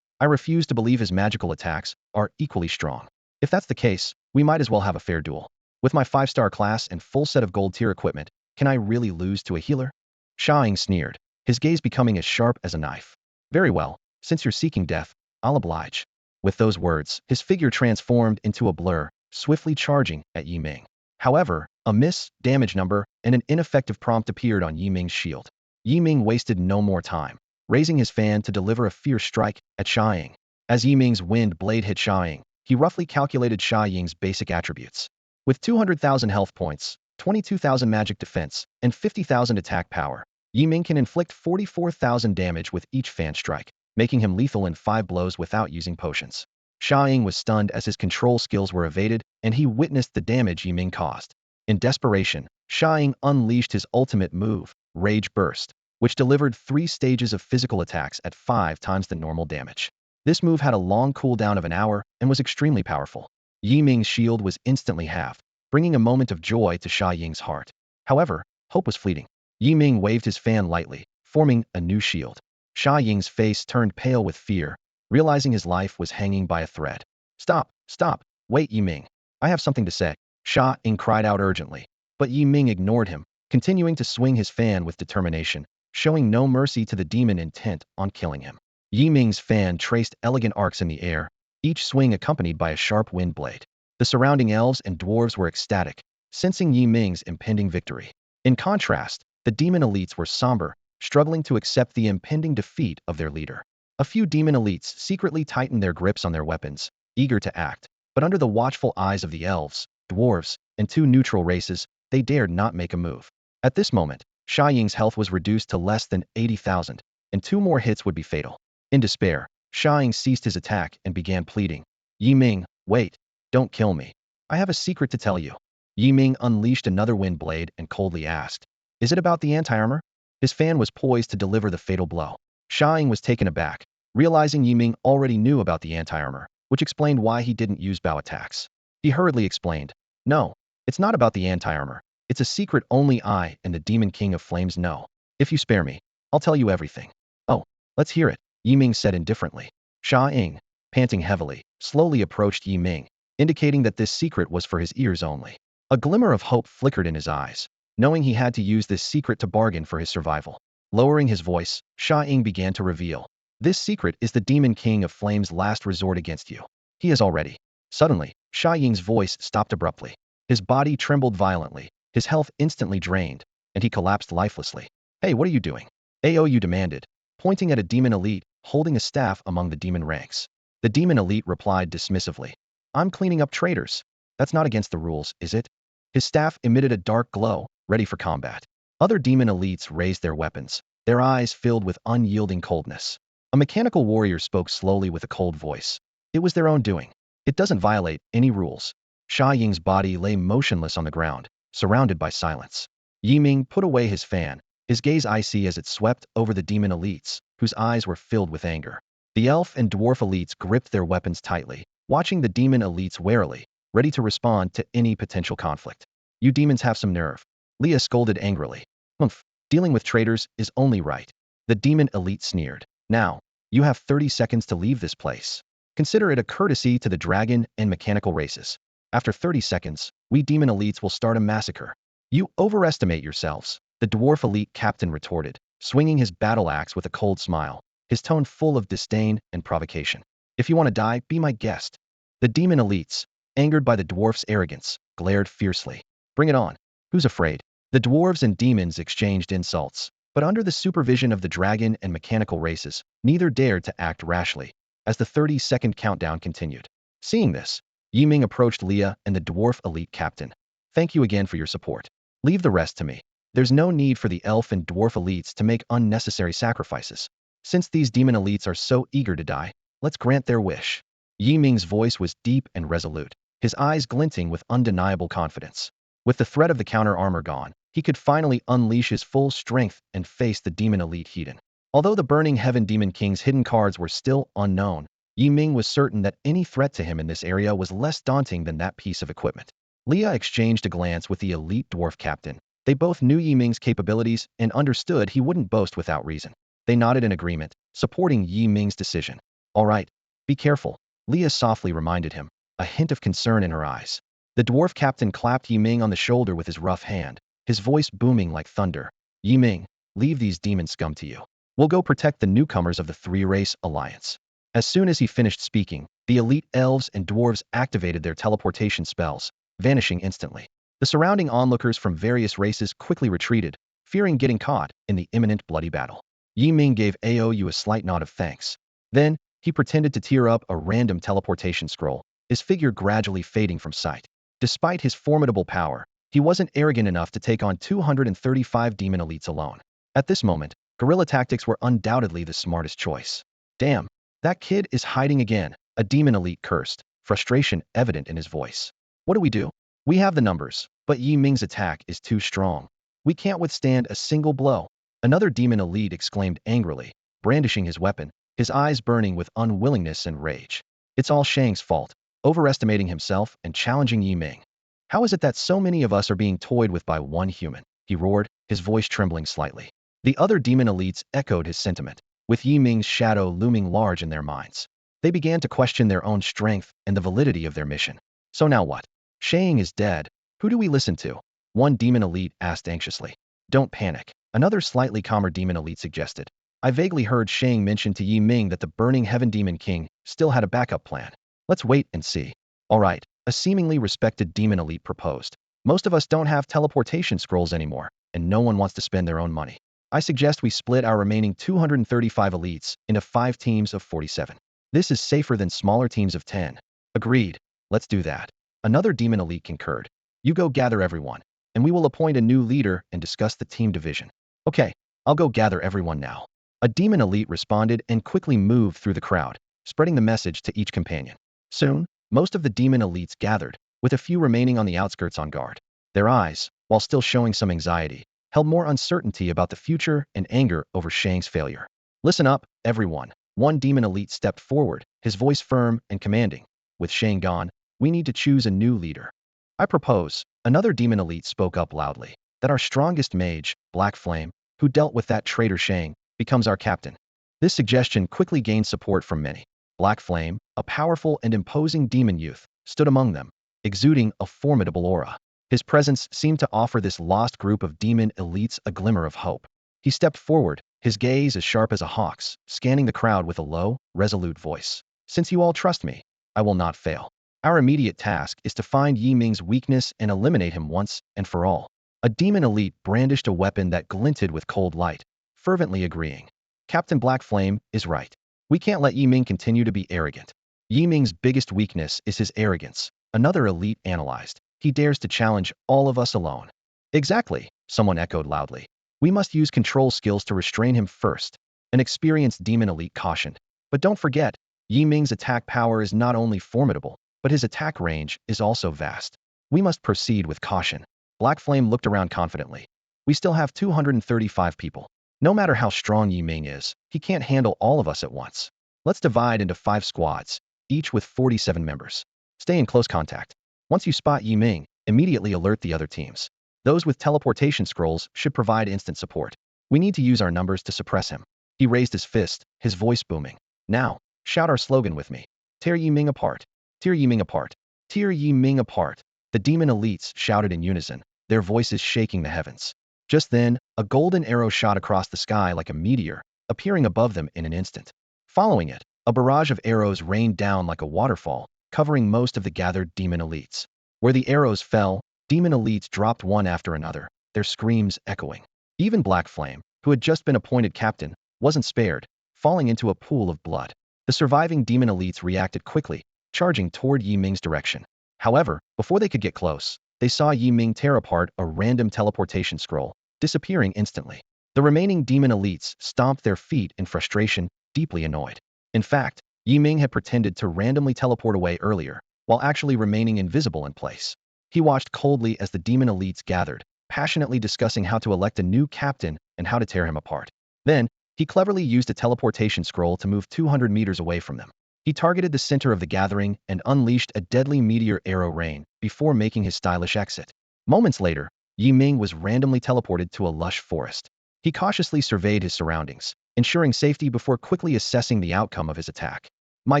I refuse to believe his magical attacks are equally strong. If that's the case, we might as well have a fair duel. With my 5-star class and full set of gold tier equipment, can I really lose to a healer? Sha Ying sneered, his gaze becoming as sharp as a knife. Very well, since you're seeking death, I'll oblige. With those words, his figure transformed into a blur, swiftly charging at Yi Ming. However, a miss, damage number, and an ineffective prompt appeared on Yi Ming's shield. Yi Ming wasted no more time, raising his fan to deliver a fierce strike at Sha Ying. As Yi Ming's wind blade hit Sha Ying, he roughly calculated Sha Ying's basic attributes. With 200,000 health points, 22,000 magic defense, and 50,000 attack power, Yi Ming can inflict 44,000 damage with each fan strike, making him lethal in 5 blows without using potions. Sha Ying was stunned as his control skills were evaded, and he witnessed the damage Yi Ming caused. In desperation, Sha Ying unleashed his ultimate move, Rage Burst, which delivered 3 stages of physical attacks at 5 times the normal damage. This move had a long cooldown of an hour and was extremely powerful. Yi Ming's shield was instantly halved, bringing a moment of joy to Sha Ying's heart. However, hope was fleeting. Yi Ming waved his fan lightly, forming a new shield. Sha Ying's face turned pale with fear, realizing his life was hanging by a thread. Stop, stop, wait Yi Ming. I have something to say. Sha Ying cried out urgently, but Yi Ming ignored him, continuing to swing his fan with determination, showing no mercy to the demon intent on killing him. Yi Ming's fan traced elegant arcs in the air, each swing accompanied by a sharp wind blade. The surrounding elves and dwarves were ecstatic, sensing Yi Ming's impending victory. In contrast, the demon elites were somber, struggling to accept the impending defeat of their leader. A few demon elites secretly tightened their grips on their weapons, eager to act, but under the watchful eyes of the elves, dwarves, and 2 neutral races, they dared not make a move. At this moment, Sha Ying's health was reduced to less than 80,000, and 2 more hits would be fatal. In despair, Sha Ying ceased his attack and began pleading. Yi Ming, wait, don't kill me. I have a secret to tell you. Yi Ming unleashed another wind blade and coldly asked, is it about the anti-armor? His fan was poised to deliver the fatal blow. Sha Ying was taken aback, realizing Yi Ming already knew about the anti-armor, which explained why he didn't use bow attacks. He hurriedly explained, no, it's not about the anti-armor. It's a secret only I and the Demon King of Flames know. If you spare me, I'll tell you everything. Oh, let's hear it, Yi Ming said indifferently. Sha Ying, panting heavily, slowly approached Yi Ming, indicating that this secret was for his ears only. A glimmer of hope flickered in his eyes, knowing he had to use this secret to bargain for his survival. Lowering his voice, Sha Ying began to reveal. This secret is the Demon King of Flame's last resort against you. He is already. Suddenly, Sha Ying's voice stopped abruptly. His body trembled violently, his health instantly drained, and he collapsed lifelessly. Hey, what are you doing? Aou demanded, pointing at a demon elite holding a staff among the demon ranks. The demon elite replied dismissively. I'm cleaning up traitors. That's not against the rules, is it? His staff emitted a dark glow, ready for combat. Other demon elites raised their weapons, their eyes filled with unyielding coldness. A mechanical warrior spoke slowly with a cold voice. It was their own doing. It doesn't violate any rules. Sha Ying's body lay motionless on the ground, surrounded by silence. Yi Ming put away his fan, his gaze icy as it swept over the demon elites, whose eyes were filled with anger. The elf and dwarf elites gripped their weapons tightly, watching the demon elites warily, ready to respond to any potential conflict. You demons have some nerve. Leah scolded angrily. Humph, dealing with traitors is only right. The demon elite sneered. Now, you have 30 seconds to leave this place. Consider it a courtesy to the dragon and mechanical races. After 30 seconds, we demon elites will start a massacre. You overestimate yourselves, the dwarf elite captain retorted, swinging his battle axe with a cold smile, his tone full of disdain and provocation. If you want to die, be my guest. The demon elites, angered by the dwarf's arrogance, glared fiercely. Bring it on. Who's afraid? The dwarves and demons exchanged insults, but under the supervision of the dragon and mechanical races, neither dared to act rashly, as the 30-second countdown continued. Seeing this, Yi Ming approached Leah and the dwarf elite captain. Thank you again for your support. Leave the rest to me. There's no need for the elf and dwarf elites to make unnecessary sacrifices. Since these demon elites are so eager to die, let's grant their wish. Yi Ming's voice was deep and resolute, his eyes glinting with undeniable confidence. With the threat of the counter-armor gone, he could finally unleash his full strength and face the demon elite heathen. Although the Burning Heaven Demon King's hidden cards were still unknown, Yi Ming was certain that any threat to him in this area was less daunting than that piece of equipment. Leah exchanged a glance with the elite dwarf captain. They both knew Yi Ming's capabilities and understood he wouldn't boast without reason. They nodded in agreement, supporting Yi Ming's decision. All right, be careful, Leah softly reminded him, a hint of concern in her eyes. The dwarf captain clapped Yi Ming on the shoulder with his rough hand, his voice booming like thunder. Yi Ming, leave these demon scum to you. We'll go protect the newcomers of the Three-Race Alliance. As soon as he finished speaking, the elite elves and dwarves activated their teleportation spells, vanishing instantly. The surrounding onlookers from various races quickly retreated, fearing getting caught in the imminent bloody battle. Yi Ming gave Aou a slight nod of thanks. Then, he pretended to tear up a random teleportation scroll, his figure gradually fading from sight. Despite his formidable power, he wasn't arrogant enough to take on 235 demon elites alone. At this moment, guerrilla tactics were undoubtedly the smartest choice. Damn, that kid is hiding again, a demon elite cursed, frustration evident in his voice. What do we do? We have the numbers, but Yi Ming's attack is too strong. We can't withstand a single blow. Another demon elite exclaimed angrily, brandishing his weapon, his eyes burning with unwillingness and rage. It's all Shang's fault, overestimating himself and challenging Yi Ming. How is it that so many of us are being toyed with by one human? He roared, his voice trembling slightly. The other demon elites echoed his sentiment, with Yi Ming's shadow looming large in their minds. They began to question their own strength and the validity of their mission. So now what? Shang is dead. Who do we listen to? One demon elite asked anxiously. Don't panic, another slightly calmer demon elite suggested. I vaguely heard Shang mention to Yi Ming that the Burning Heaven Demon King still had a backup plan. Let's wait and see. All right, a seemingly respected demon elite proposed. Most of us don't have teleportation scrolls anymore, and no one wants to spend their own money. I suggest we split our remaining 235 elites into 5 teams of 47. This is safer than smaller teams of 10. Agreed. Let's do that. Another demon elite concurred. You go gather everyone, and we will appoint a new leader and discuss the team division. Okay, I'll go gather everyone now. A demon elite responded and quickly moved through the crowd, spreading the message to each companion. Soon, most of the demon elites gathered, with a few remaining on the outskirts on guard. Their eyes, while still showing some anxiety, held more uncertainty about the future and anger over Shang's failure. Listen up, everyone. One demon elite stepped forward, his voice firm and commanding. With Shang gone, we need to choose a new leader. I propose, another demon elite spoke up loudly, that our strongest mage, Black Flame, who dealt with that traitor Shang, becomes our captain. This suggestion quickly gained support from many. Black Flame, a powerful and imposing demon youth, stood among them, exuding a formidable aura. His presence seemed to offer this lost group of demon elites a glimmer of hope. He stepped forward, his gaze as sharp as a hawk's, scanning the crowd with a low, resolute voice. Since you all trust me, I will not fail. Our immediate task is to find Yi Ming's weakness and eliminate him once and for all. A demon elite brandished a weapon that glinted with cold light, fervently agreeing. Captain Black Flame is right. We can't let Yi Ming continue to be arrogant. Yi Ming's biggest weakness is his arrogance, another elite analyzed. He dares to challenge all of us alone. Exactly, someone echoed loudly. We must use control skills to restrain him first, an experienced demon elite cautioned. But don't forget, Yi Ming's attack power is not only formidable, but his attack range is also vast. We must proceed with caution. Black Flame looked around confidently. We still have 235 people. No matter how strong Yi Ming is, he can't handle all of us at once. Let's divide into 5 squads, each with 47 members. Stay in close contact. Once you spot Yi Ming, immediately alert the other teams. Those with teleportation scrolls should provide instant support. We need to use our numbers to suppress him. He raised his fist, his voice booming. Now, shout our slogan with me. Tear Yi Ming apart. Tear Yi Ming apart. Tear Yi Ming apart. The demon elites shouted in unison, their voices shaking the heavens. Just then, a golden arrow shot across the sky like a meteor, appearing above them in an instant. Following it, a barrage of arrows rained down like a waterfall, covering most of the gathered demon elites. Where the arrows fell, demon elites dropped one after another, their screams echoing. Even Black Flame, who had just been appointed captain, wasn't spared, falling into a pool of blood. The surviving demon elites reacted quickly, charging toward Yi Ming's direction. However, before they could get close, they saw Yi Ming tear apart a random teleportation scroll, disappearing instantly. The remaining demon elites stomped their feet in frustration, deeply annoyed. In fact, Yi Ming had pretended to randomly teleport away earlier, while actually remaining invisible in place. He watched coldly as the demon elites gathered, passionately discussing how to elect a new captain and how to tear him apart. Then, he cleverly used a teleportation scroll to move 200 meters away from them. He targeted the center of the gathering and unleashed a deadly meteor arrow rain before making his stylish exit. Moments later, Yi Ming was randomly teleported to a lush forest. He cautiously surveyed his surroundings, ensuring safety before quickly assessing the outcome of his attack. My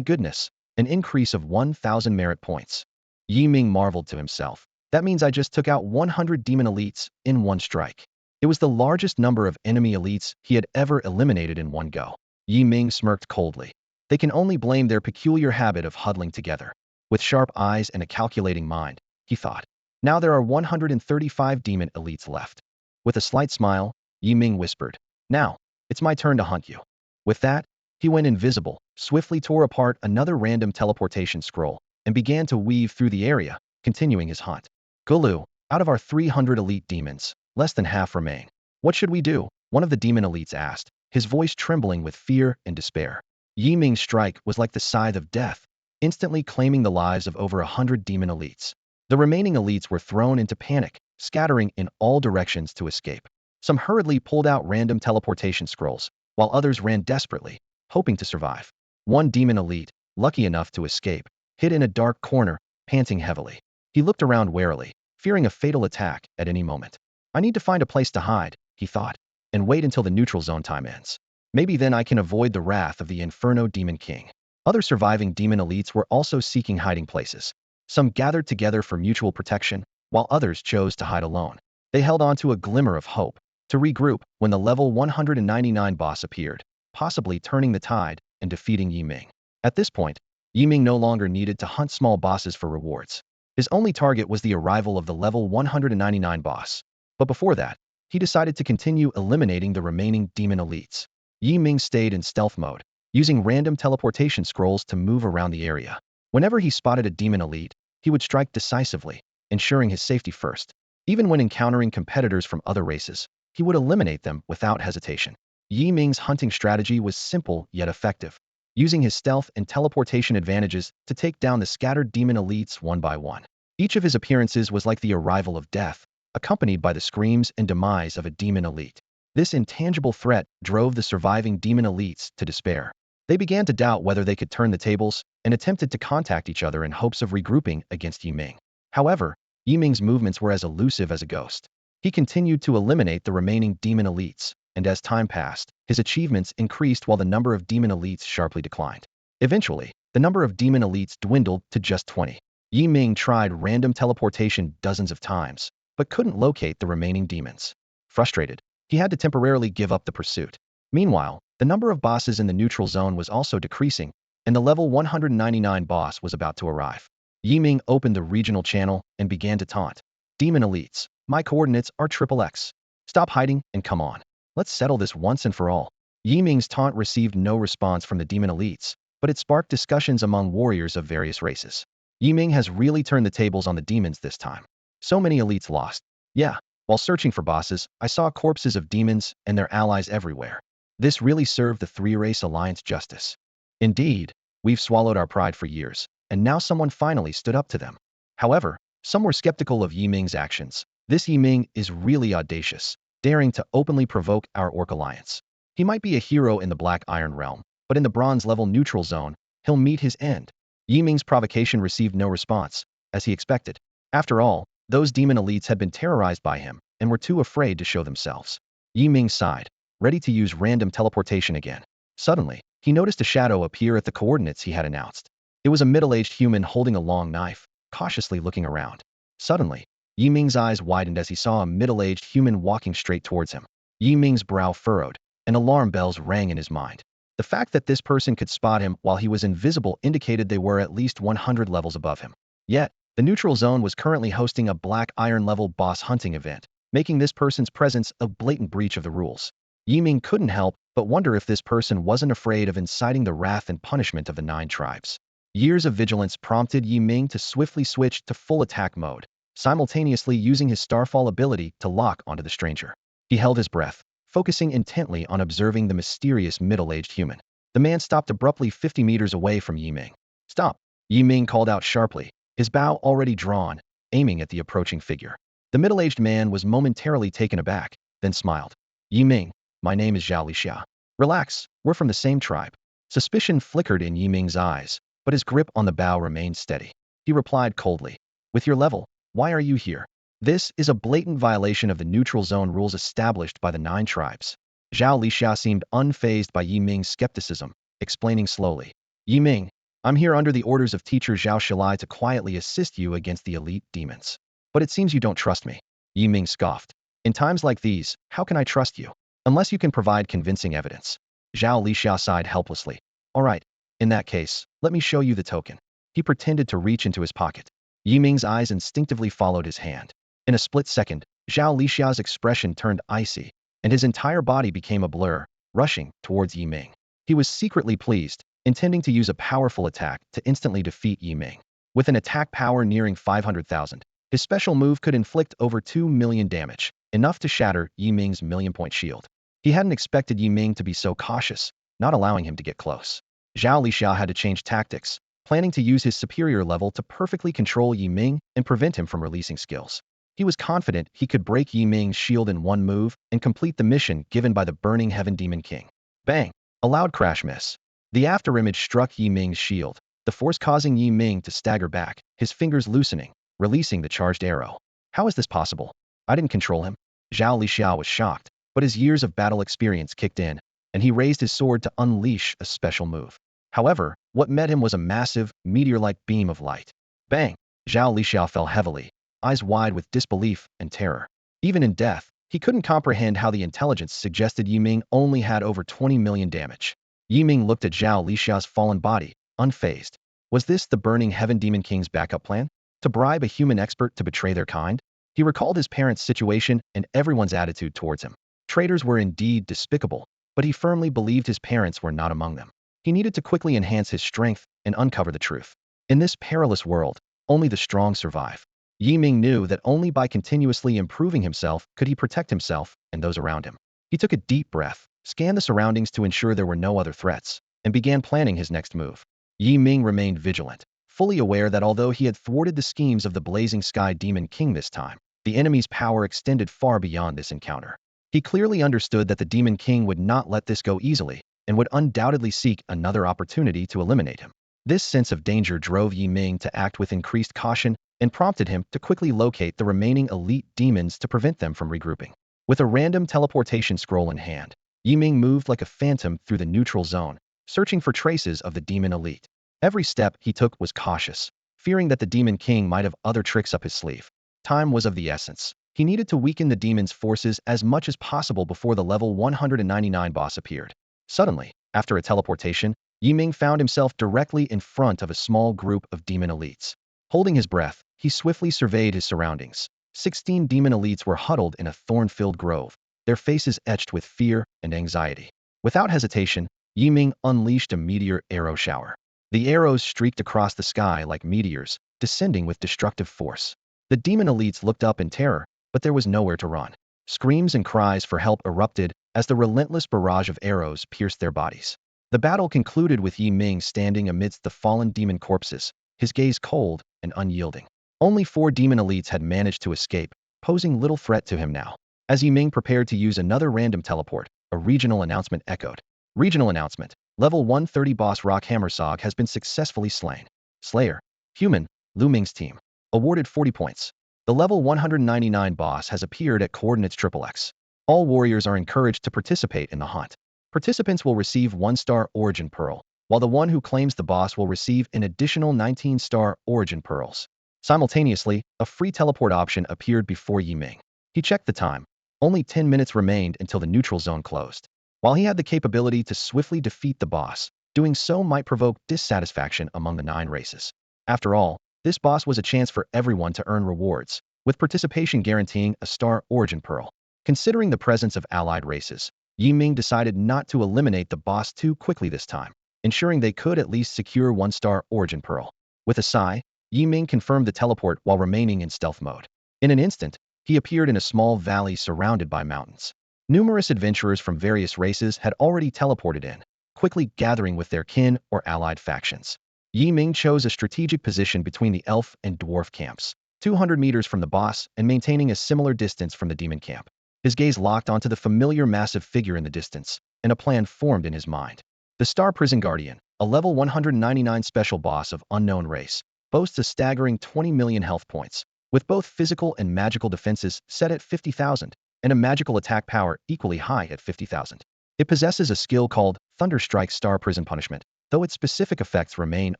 goodness, an increase of 1,000 merit points. Yi Ming marveled to himself. That means I just took out 100 demon elites in one strike. It was the largest number of enemy elites he had ever eliminated in one go. Yi Ming smirked coldly. They can only blame their peculiar habit of huddling together. With sharp eyes and a calculating mind, he thought. Now there are 135 demon elites left. With a slight smile, Yi Ming whispered, now, it's my turn to hunt you. With that, he went invisible, swiftly tore apart another random teleportation scroll, and began to weave through the area, continuing his hunt. Gulu, out of our 300 elite demons, less than half remain. What should we do? One of the demon elites asked, his voice trembling with fear and despair. Yi Ming's strike was like the scythe of death, instantly claiming the lives of over 100 demon elites. The remaining elites were thrown into panic, scattering in all directions to escape. Some hurriedly pulled out random teleportation scrolls, while others ran desperately, hoping to survive. One demon elite, lucky enough to escape, hid in a dark corner, panting heavily. He looked around warily, fearing a fatal attack at any moment. I need to find a place to hide, he thought, and wait until the neutral zone time ends. Maybe then I can avoid the wrath of the Inferno Demon King. Other surviving demon elites were also seeking hiding places. Some gathered together for mutual protection, while others chose to hide alone. They held on to a glimmer of hope, to regroup when the level 199 boss appeared, possibly turning the tide and defeating Yi Ming. At this point, Yi Ming no longer needed to hunt small bosses for rewards. His only target was the arrival of the level 199 boss. But before that, he decided to continue eliminating the remaining demon elites. Yi Ming stayed in stealth mode, using random teleportation scrolls to move around the area. Whenever he spotted a demon elite, he would strike decisively, ensuring his safety first. Even when encountering competitors from other races, he would eliminate them without hesitation. Yi Ming's hunting strategy was simple yet effective, using his stealth and teleportation advantages to take down the scattered demon elites one by one. Each of his appearances was like the arrival of death, accompanied by the screams and demise of a demon elite. This intangible threat drove the surviving demon elites to despair. They began to doubt whether they could turn the tables and attempted to contact each other in hopes of regrouping against Yi Ming. However, Yi Ming's movements were as elusive as a ghost. He continued to eliminate the remaining demon elites, and as time passed, his achievements increased while the number of demon elites sharply declined. Eventually, the number of demon elites dwindled to just 20. Ming tried random teleportation dozens of times, but couldn't locate the remaining demons. Frustrated, he had to temporarily give up the pursuit. Meanwhile, the number of bosses in the neutral zone was also decreasing, and the level 199 boss was about to arrive. Ming opened the regional channel and began to taunt. Demon elites, my coordinates are XXX. Stop hiding and come on. Let's settle this once and for all. Ming's taunt received no response from the demon elites, but it sparked discussions among warriors of various races. Ming has really turned the tables on the demons this time. So many elites lost. Yeah, while searching for bosses, I saw corpses of demons and their allies everywhere. This really served the three-race alliance justice. Indeed, we've swallowed our pride for years, and now someone finally stood up to them. However, some were skeptical of Ming's actions. This Ming is really audacious, daring to openly provoke our orc alliance. He might be a hero in the Black Iron realm, but in the bronze-level neutral zone, he'll meet his end. Ming's provocation received no response, as he expected. After all, those demon elites had been terrorized by him and were too afraid to show themselves. Ming sighed, ready to use random teleportation again. Suddenly, he noticed a shadow appear at the coordinates he had announced. It was a middle-aged human holding a long knife, cautiously looking around. Suddenly, Ming's eyes widened as he saw a middle-aged human walking straight towards him. Ming's brow furrowed, and alarm bells rang in his mind. The fact that this person could spot him while he was invisible indicated they were at least 100 levels above him. Yet, the neutral zone was currently hosting a Black Iron level boss hunting event, making this person's presence a blatant breach of the rules. Ming couldn't help but wonder if this person wasn't afraid of inciting the wrath and punishment of the 9 tribes. Years of vigilance prompted Ming to swiftly switch to full attack mode, simultaneously using his Starfall ability to lock onto the stranger. He held his breath, focusing intently on observing the mysterious middle-aged human. The man stopped abruptly 50 meters away from Ming. Stop! Ming called out sharply, his bow already drawn, aiming at the approaching figure. The middle-aged man was momentarily taken aback, then smiled. Ming, my name is Zhao Lixia. Relax, we're from the same tribe. Suspicion flickered in Ming's eyes, but his grip on the bow remained steady. He replied coldly, with your level, why are you here? This is a blatant violation of the neutral zone rules established by the 9 tribes. Zhao Lixia seemed unfazed by Ming's skepticism, explaining slowly. Ming, I'm here under the orders of teacher Zhao Shilai to quietly assist you against the elite demons. But it seems you don't trust me. Ming scoffed. In times like these, how can I trust you? Unless you can provide convincing evidence. Zhao Lixia sighed helplessly. All right, in that case, let me show you the token. He pretended to reach into his pocket. Ming's eyes instinctively followed his hand. In a split second, Zhao Lixia's expression turned icy, and his entire body became a blur, rushing towards Ming. He was secretly pleased, intending to use a powerful attack to instantly defeat Ming. With an attack power nearing 500,000, his special move could inflict over 2 million damage, enough to shatter Ming's million-point shield. He hadn't expected Ming to be so cautious, not allowing him to get close. Zhao Lixia had to change tactics, planning to use his superior level to perfectly control Ming and prevent him from releasing skills. He was confident he could break Ming's shield in one move and complete the mission given by the Burning Heaven Demon King. Bang! A loud crash miss. The afterimage struck Ming's shield, the force causing Ming to stagger back, his fingers loosening, releasing the charged arrow. How is this possible? I didn't control him. Zhao Lixia was shocked, but his years of battle experience kicked in, and he raised his sword to unleash a special move. However, what met him was a massive, meteor-like beam of light. Bang! Zhao Lixia fell heavily, eyes wide with disbelief and terror. Even in death, he couldn't comprehend how the intelligence suggested Ming only had over 20 million damage. Ming looked at Zhao Lixia's fallen body, unfazed. Was this the Burning Heaven Demon King's backup plan? To bribe a human expert to betray their kind? He recalled his parents' situation and everyone's attitude towards him. Traitors were indeed despicable, but he firmly believed his parents were not among them. He needed to quickly enhance his strength and uncover the truth. In this perilous world, only the strong survive. Ming knew that only by continuously improving himself could he protect himself and those around him. He took a deep breath, scanned the surroundings to ensure there were no other threats, and began planning his next move. Ming remained vigilant, fully aware that although he had thwarted the schemes of the Blazing Sky Demon King this time, the enemy's power extended far beyond this encounter. He clearly understood that the Demon King would not let this go easily, and would undoubtedly seek another opportunity to eliminate him. This sense of danger drove Ming to act with increased caution and prompted him to quickly locate the remaining elite demons to prevent them from regrouping. With a random teleportation scroll in hand, Yi Ming moved like a phantom through the neutral zone, searching for traces of the demon elite. Every step he took was cautious, fearing that the demon king might have other tricks up his sleeve. Time was of the essence. He needed to weaken the demon's forces as much as possible before the level 199 boss appeared. Suddenly, after a teleportation, Yi Ming found himself directly in front of a small group of demon elites. Holding his breath, he swiftly surveyed his surroundings. 16 demon elites were huddled in a thorn-filled grove, their faces etched with fear and anxiety. Without hesitation, Yi Ming unleashed a meteor arrow shower. The arrows streaked across the sky like meteors, descending with destructive force. The demon elites looked up in terror, but there was nowhere to run. Screams and cries for help erupted as the relentless barrage of arrows pierced their bodies. The battle concluded with Yi Ming standing amidst the fallen demon corpses, his gaze cold and unyielding. Only 4 demon elites had managed to escape, posing little threat to him now. As Yi Ming prepared to use another random teleport, a regional announcement echoed. Regional announcement. Level 130 boss Rock Hammersog has been successfully slain. Slayer. Human. Lu Ming's team. Awarded 40 points. The level 199 boss has appeared at coordinates XXX. All warriors are encouraged to participate in the hunt. Participants will receive 1-star Origin Pearl, while the one who claims the boss will receive an additional 19-star Origin Pearls. Simultaneously, a free teleport option appeared before Yi Ming. He checked the time. Only 10 minutes remained until the neutral zone closed. While he had the capability to swiftly defeat the boss, doing so might provoke dissatisfaction among the 9 races. After all, this boss was a chance for everyone to earn rewards, with participation guaranteeing a star Origin Pearl. Considering the presence of allied races, Yi Ming decided not to eliminate the boss too quickly this time, ensuring they could at least secure 1-star Origin Pearl. With a sigh, Yi Ming confirmed the teleport while remaining in stealth mode. In an instant, he appeared in a small valley surrounded by mountains. Numerous adventurers from various races had already teleported in, quickly gathering with their kin or allied factions. Yi Ming chose a strategic position between the elf and dwarf camps, 200 meters from the boss and maintaining a similar distance from the demon camp. His gaze locked onto the familiar massive figure in the distance, and a plan formed in his mind. The Star Prison Guardian, a level 199 special boss of unknown race, boasts a staggering 20 million health points, with both physical and magical defenses set at 50,000, and a magical attack power equally high at 50,000. It possesses a skill called Thunderstrike Star Prison Punishment, though its specific effects remain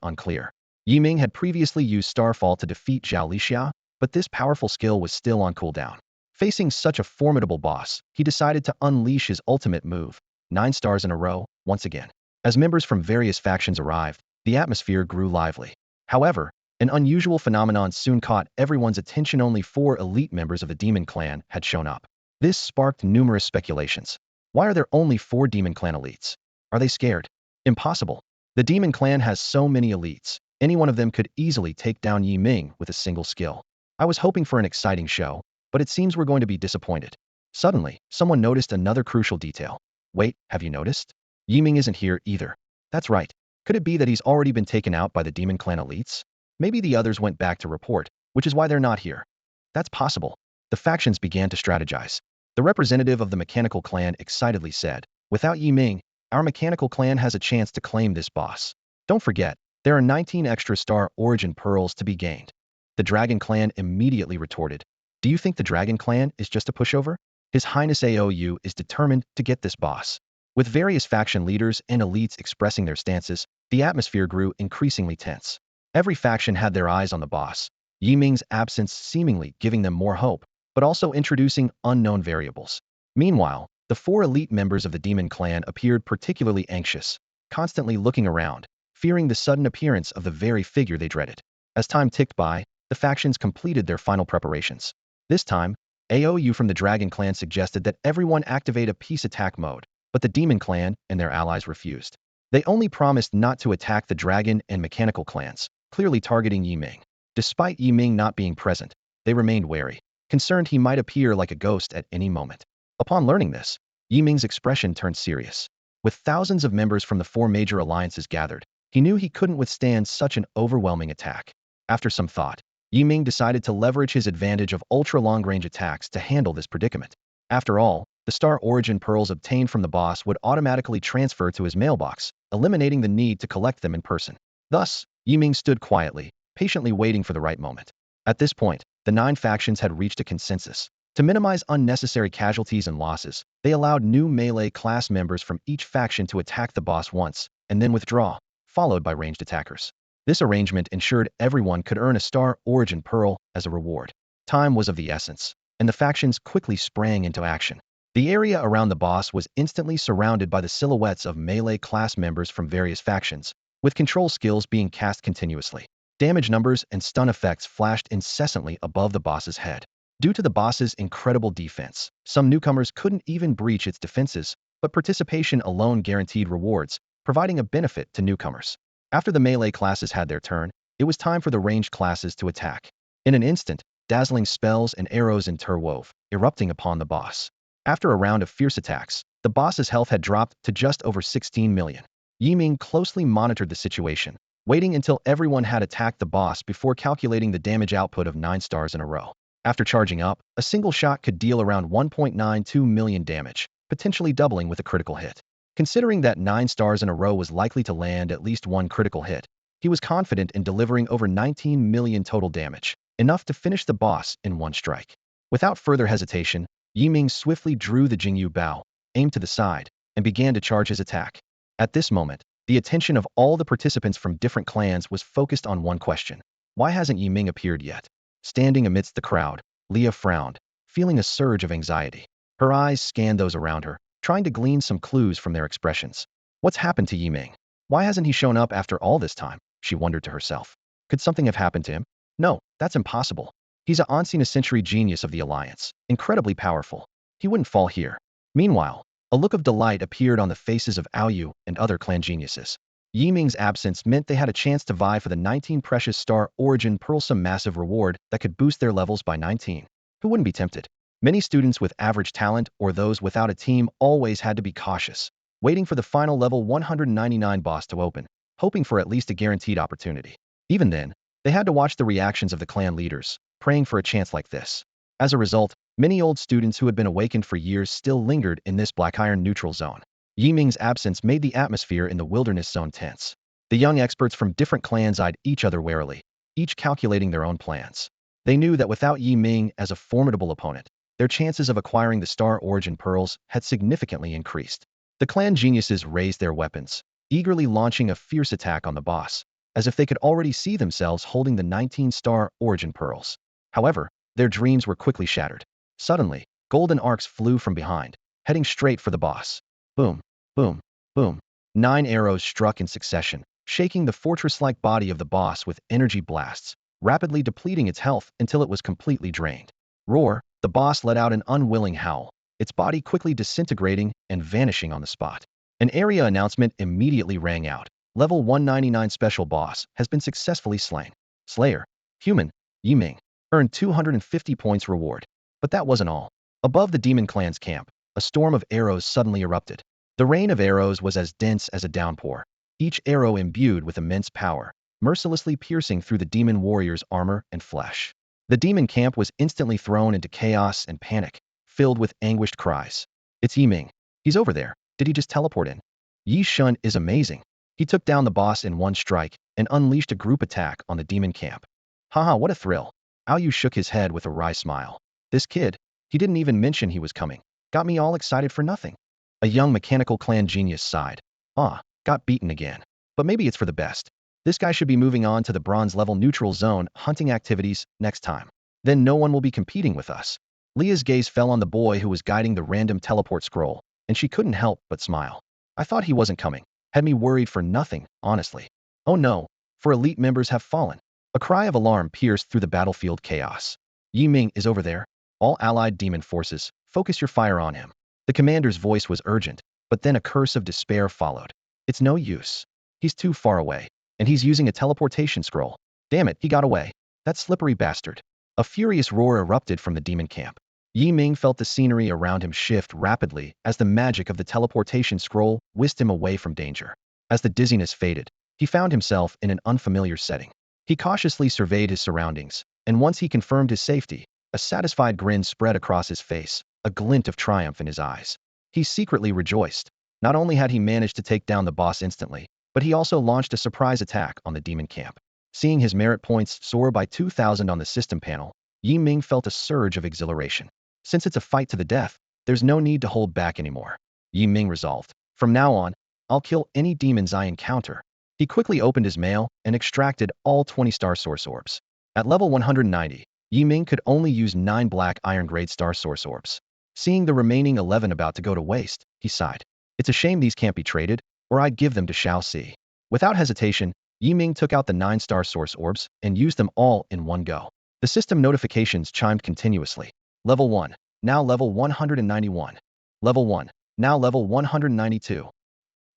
unclear. Yi Ming had previously used Starfall to defeat Zhao Lixia, but this powerful skill was still on cooldown. Facing such a formidable boss, he decided to unleash his ultimate move, 9 stars in a row, once again. As members from various factions arrived, the atmosphere grew lively. However, an unusual phenomenon soon caught everyone's attention. Only 4 elite members of the Demon Clan had shown up. This sparked numerous speculations. Why are there only 4 Demon Clan elites? Are they scared? Impossible. The Demon Clan has so many elites. Any one of them could easily take down Yi Ming with a single skill. I was hoping for an exciting show, but it seems we're going to be disappointed. Suddenly, someone noticed another crucial detail. Wait, have you noticed? Yi Ming isn't here either. That's right. Could it be that he's already been taken out by the Demon Clan elites? Maybe the others went back to report, which is why they're not here. That's possible. The factions began to strategize. The representative of the Mechanical Clan excitedly said, "Without Yi Ming, our Mechanical Clan has a chance to claim this boss. Don't forget, there are 19 extra star Origin Pearls to be gained." The Dragon Clan immediately retorted, "Do you think the Dragon Clan is just a pushover? His Highness Aou is determined to get this boss." With various faction leaders and elites expressing their stances, the atmosphere grew increasingly tense. Every faction had their eyes on the boss, Yi Ming's absence seemingly giving them more hope, but also introducing unknown variables. Meanwhile, the 4 elite members of the Demon Clan appeared particularly anxious, constantly looking around, fearing the sudden appearance of the very figure they dreaded. As time ticked by, the factions completed their final preparations. This time, Aou from the Dragon Clan suggested that everyone activate a peace attack mode, but the Demon Clan and their allies refused. They only promised not to attack the Dragon and Mechanical Clans, clearly targeting Yi Ming. Despite Yi Ming not being present, they remained wary, concerned he might appear like a ghost at any moment. Upon learning this, Yi Ming's expression turned serious. With thousands of members from the 4 major alliances gathered, he knew he couldn't withstand such an overwhelming attack. After some thought, Yi Ming decided to leverage his advantage of ultra-long-range attacks to handle this predicament. After all, the Star Origin Pearls obtained from the boss would automatically transfer to his mailbox, eliminating the need to collect them in person. Thus, Yi Ming stood quietly, patiently waiting for the right moment. At this point, the 9 factions had reached a consensus. To minimize unnecessary casualties and losses, they allowed new melee class members from each faction to attack the boss once, and then withdraw, followed by ranged attackers. This arrangement ensured everyone could earn a Star Origin Pearl as a reward. Time was of the essence, and the factions quickly sprang into action. The area around the boss was instantly surrounded by the silhouettes of melee class members from various factions, with control skills being cast continuously. Damage numbers and stun effects flashed incessantly above the boss's head. Due to the boss's incredible defense, some newcomers couldn't even breach its defenses, but participation alone guaranteed rewards, providing a benefit to newcomers. After the melee classes had their turn, it was time for the ranged classes to attack. In an instant, dazzling spells and arrows interwove, erupting upon the boss. After a round of fierce attacks, the boss's health had dropped to just over 16 million. Ming closely monitored the situation, waiting until everyone had attacked the boss before calculating the damage output of 9 stars in a row. After charging up, a single shot could deal around 1.92 million damage, potentially doubling with a critical hit. Considering that 9 stars in a row was likely to land at least one critical hit, he was confident in delivering over 19 million total damage, enough to finish the boss in one strike. Without further hesitation, Ming swiftly drew the Jingyu bow, aimed to the side, and began to charge his attack. At this moment, the attention of all the participants from different clans was focused on one question. Why hasn't Ming appeared yet? Standing amidst the crowd, Leah frowned, feeling a surge of anxiety. Her eyes scanned those around her, trying to glean some clues from their expressions. What's happened to Ming? Why hasn't he shown up after all this time? She wondered to herself. Could something have happened to him? No, that's impossible. He's an unseen-a-century genius of the Alliance, incredibly powerful. He wouldn't fall here. Meanwhile, a look of delight appeared on the faces of Aoyu and other clan geniuses. Ming's absence meant they had a chance to vie for the 19 precious Star Origin Pearl, some massive reward that could boost their levels by 19. Who wouldn't be tempted? Many students with average talent or those without a team always had to be cautious, waiting for the final level 199 boss to open, hoping for at least a guaranteed opportunity. Even then, they had to watch the reactions of the clan leaders, praying for a chance like this. As a result, many old students who had been awakened for years still lingered in this black iron neutral zone. Ming's absence made the atmosphere in the wilderness zone tense. The young experts from different clans eyed each other warily, each calculating their own plans. They knew that without Ming as a formidable opponent, their chances of acquiring the Star Origin Pearls had significantly increased. The clan geniuses raised their weapons, eagerly launching a fierce attack on the boss, as if they could already see themselves holding the 19 Star Origin Pearls. However, their dreams were quickly shattered. Suddenly, golden arcs flew from behind, heading straight for the boss. Boom, boom, boom. 9 arrows struck in succession, shaking the fortress-like body of the boss with energy blasts, rapidly depleting its health until it was completely drained. Roar, the boss let out an unwilling howl, its body quickly disintegrating and vanishing on the spot. An area announcement immediately rang out. Level 199 special boss has been successfully slain. Slayer, human, Ming, earned 250 points reward. But that wasn't all. Above the demon clan's camp, a storm of arrows suddenly erupted. The rain of arrows was as dense as a downpour, each arrow imbued with immense power, mercilessly piercing through the demon warrior's armor and flesh. The demon camp was instantly thrown into chaos and panic, filled with anguished cries. It's Ming. He's over there. Did he just teleport in? Yi Shun is amazing. He took down the boss in one strike and unleashed a group attack on the demon camp. Haha, what a thrill. Aoyu shook his head with a wry smile. This kid, he didn't even mention he was coming. Got me all excited for nothing. A young mechanical clan genius sighed. Got beaten again. But maybe it's for the best. This guy should be moving on to the bronze level neutral zone hunting activities next time. Then no one will be competing with us. Leah's gaze fell on the boy who was guiding the random teleport scroll, and she couldn't help but smile. I thought he wasn't coming. Had me worried for nothing, honestly. Oh no, for elite members have fallen. A cry of alarm pierced through the battlefield chaos. Ming is over there. All allied demon forces, focus your fire on him. The commander's voice was urgent, but then a curse of despair followed. It's no use. He's too far away, and he's using a teleportation scroll. Damn it, he got away. That slippery bastard. A furious roar erupted from the demon camp. Ming felt the scenery around him shift rapidly as the magic of the teleportation scroll whisked him away from danger. As the dizziness faded, he found himself in an unfamiliar setting. He cautiously surveyed his surroundings, and once he confirmed his safety, a satisfied grin spread across his face, a glint of triumph in his eyes. He secretly rejoiced. Not only had he managed to take down the boss instantly, but he also launched a surprise attack on the demon camp. Seeing his merit points soar by 2,000 on the system panel, Ming felt a surge of exhilaration. Since it's a fight to the death, there's no need to hold back anymore. Yi Ming resolved. From now on, I'll kill any demons I encounter. He quickly opened his mail and extracted all 20 star source orbs. At level 190, Yi Ming could only use 9 black iron grade star source orbs. Seeing the remaining 11 about to go to waste, he sighed. It's a shame these can't be traded, or I'd give them to Shao Si. Without hesitation, Yi Ming took out the 9 star source orbs and used them all in one go. The system notifications chimed continuously. Level 1, now level 191. Level 1, now level 192.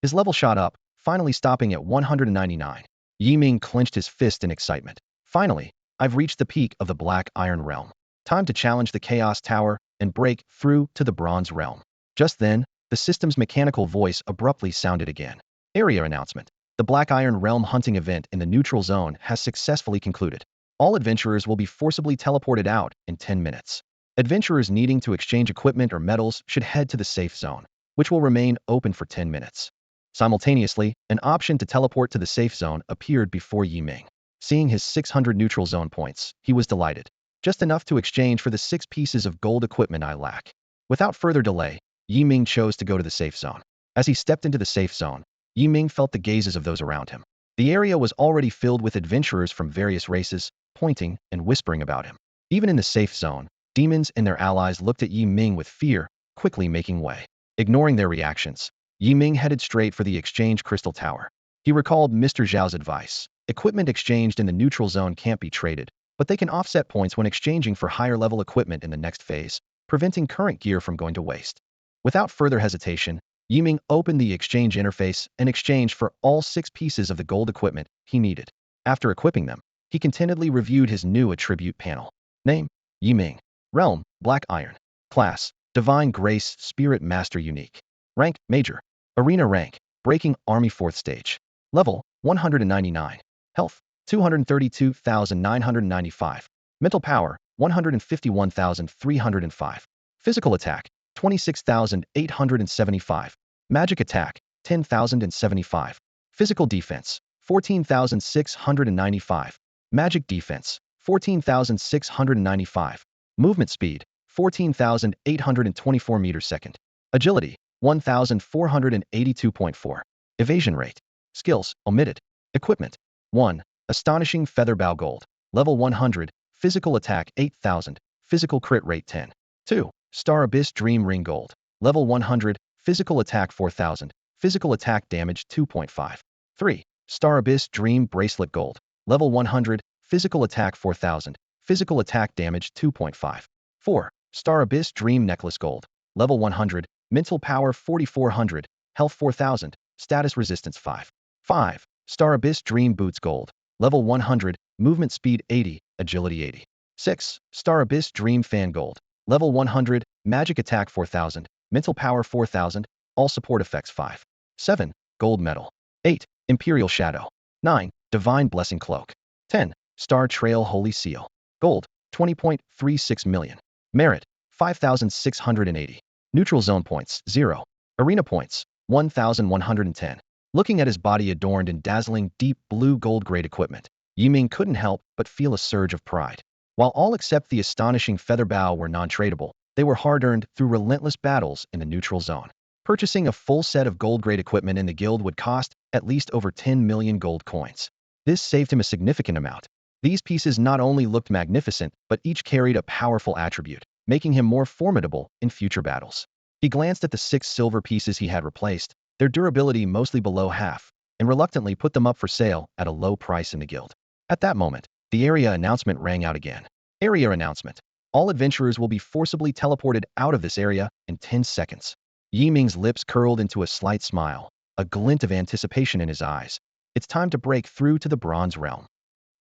His level shot up, finally stopping at 199. Yi Ming clenched his fist in excitement. Finally, I've reached the peak of the Black Iron Realm. Time to challenge the Chaos Tower and break through to the Bronze Realm. Just then, the system's mechanical voice abruptly sounded again. Area announcement. The Black Iron Realm hunting event in the neutral zone has successfully concluded. All adventurers will be forcibly teleported out in 10 minutes. Adventurers needing to exchange equipment or metals should head to the safe zone, which will remain open for 10 minutes. Simultaneously, an option to teleport to the safe zone appeared before Yi Ming. Seeing his 600 neutral zone points, he was delighted. Just enough to exchange for the 6 pieces of gold equipment I lack. Without further delay, Yi Ming chose to go to the safe zone. As he stepped into the safe zone, Yi Ming felt the gazes of those around him. The area was already filled with adventurers from various races, pointing and whispering about him. Even in the safe zone, demons and their allies looked at Yi Ming with fear, quickly making way. Ignoring their reactions, Yi Ming headed straight for the exchange crystal tower. He recalled Mr. Zhao's advice. Equipment exchanged in the neutral zone can't be traded, but they can offset points when exchanging for higher level equipment in the next phase, preventing current gear from going to waste. Without further hesitation, Yi Ming opened the exchange interface and exchanged for all 6 pieces of the gold equipment he needed. After equipping them, he contentedly reviewed his new attribute panel. Name: Yi Ming. Realm: Black Iron. Class: Divine Grace Spirit Master Unique. Rank: Major. Arena rank: Breaking Army 4th Stage. Level: 199. Health: 232,995. Mental power: 151,305. Physical attack: 26,875. Magic attack: 10,075. Physical defense: 14,695. Magic defense: 14,695. Movement speed: 14,824 meters second. Agility: 1,482.4. Evasion rate. Skills: omitted. Equipment: 1. Astonishing Featherbow Gold. Level 100. Physical attack 8,000. Physical crit rate 10. 2. Star Abyss Dream Ring Gold. Level 100. Physical attack 4,000. Physical attack damage 2.5. 3. Star Abyss Dream Bracelet Gold. Level 100. Physical attack 4,000. Physical attack damage 2.5. 4. Star Abyss Dream Necklace Gold. Level 100. Mental power 4,400. Health 4,000. Status resistance 5. 5. Star Abyss Dream Boots Gold. Level 100. Movement speed 80. Agility 80. 6. Star Abyss Dream Fan Gold. Level 100. Magic attack 4,000. Mental power 4,000. All support effects 5. 7. Gold medal. 8. Imperial Shadow. 9. Divine Blessing Cloak. 10. Star Trail Holy Seal. Gold: 20.36 million. Merit: 5,680. Neutral zone points: 0. Arena points: 1,110. Looking at his body adorned in dazzling deep blue gold grade equipment, Yi Ming couldn't help but feel a surge of pride. While all except the astonishing Featherbow were non-tradable, they were hard-earned through relentless battles in the neutral zone. Purchasing a full set of gold-grade equipment in the guild would cost at least over 10 million gold coins. This saved him a significant amount. These pieces not only looked magnificent, but each carried a powerful attribute, making him more formidable in future battles. He glanced at the 6 silver pieces he had replaced, their durability mostly below half, and reluctantly put them up for sale at a low price in the guild. At that moment, the area announcement rang out again. Area announcement. All adventurers will be forcibly teleported out of this area in 10 seconds. Yi Ming's lips curled into a slight smile, a glint of anticipation in his eyes. It's time to break through to the Bronze Realm.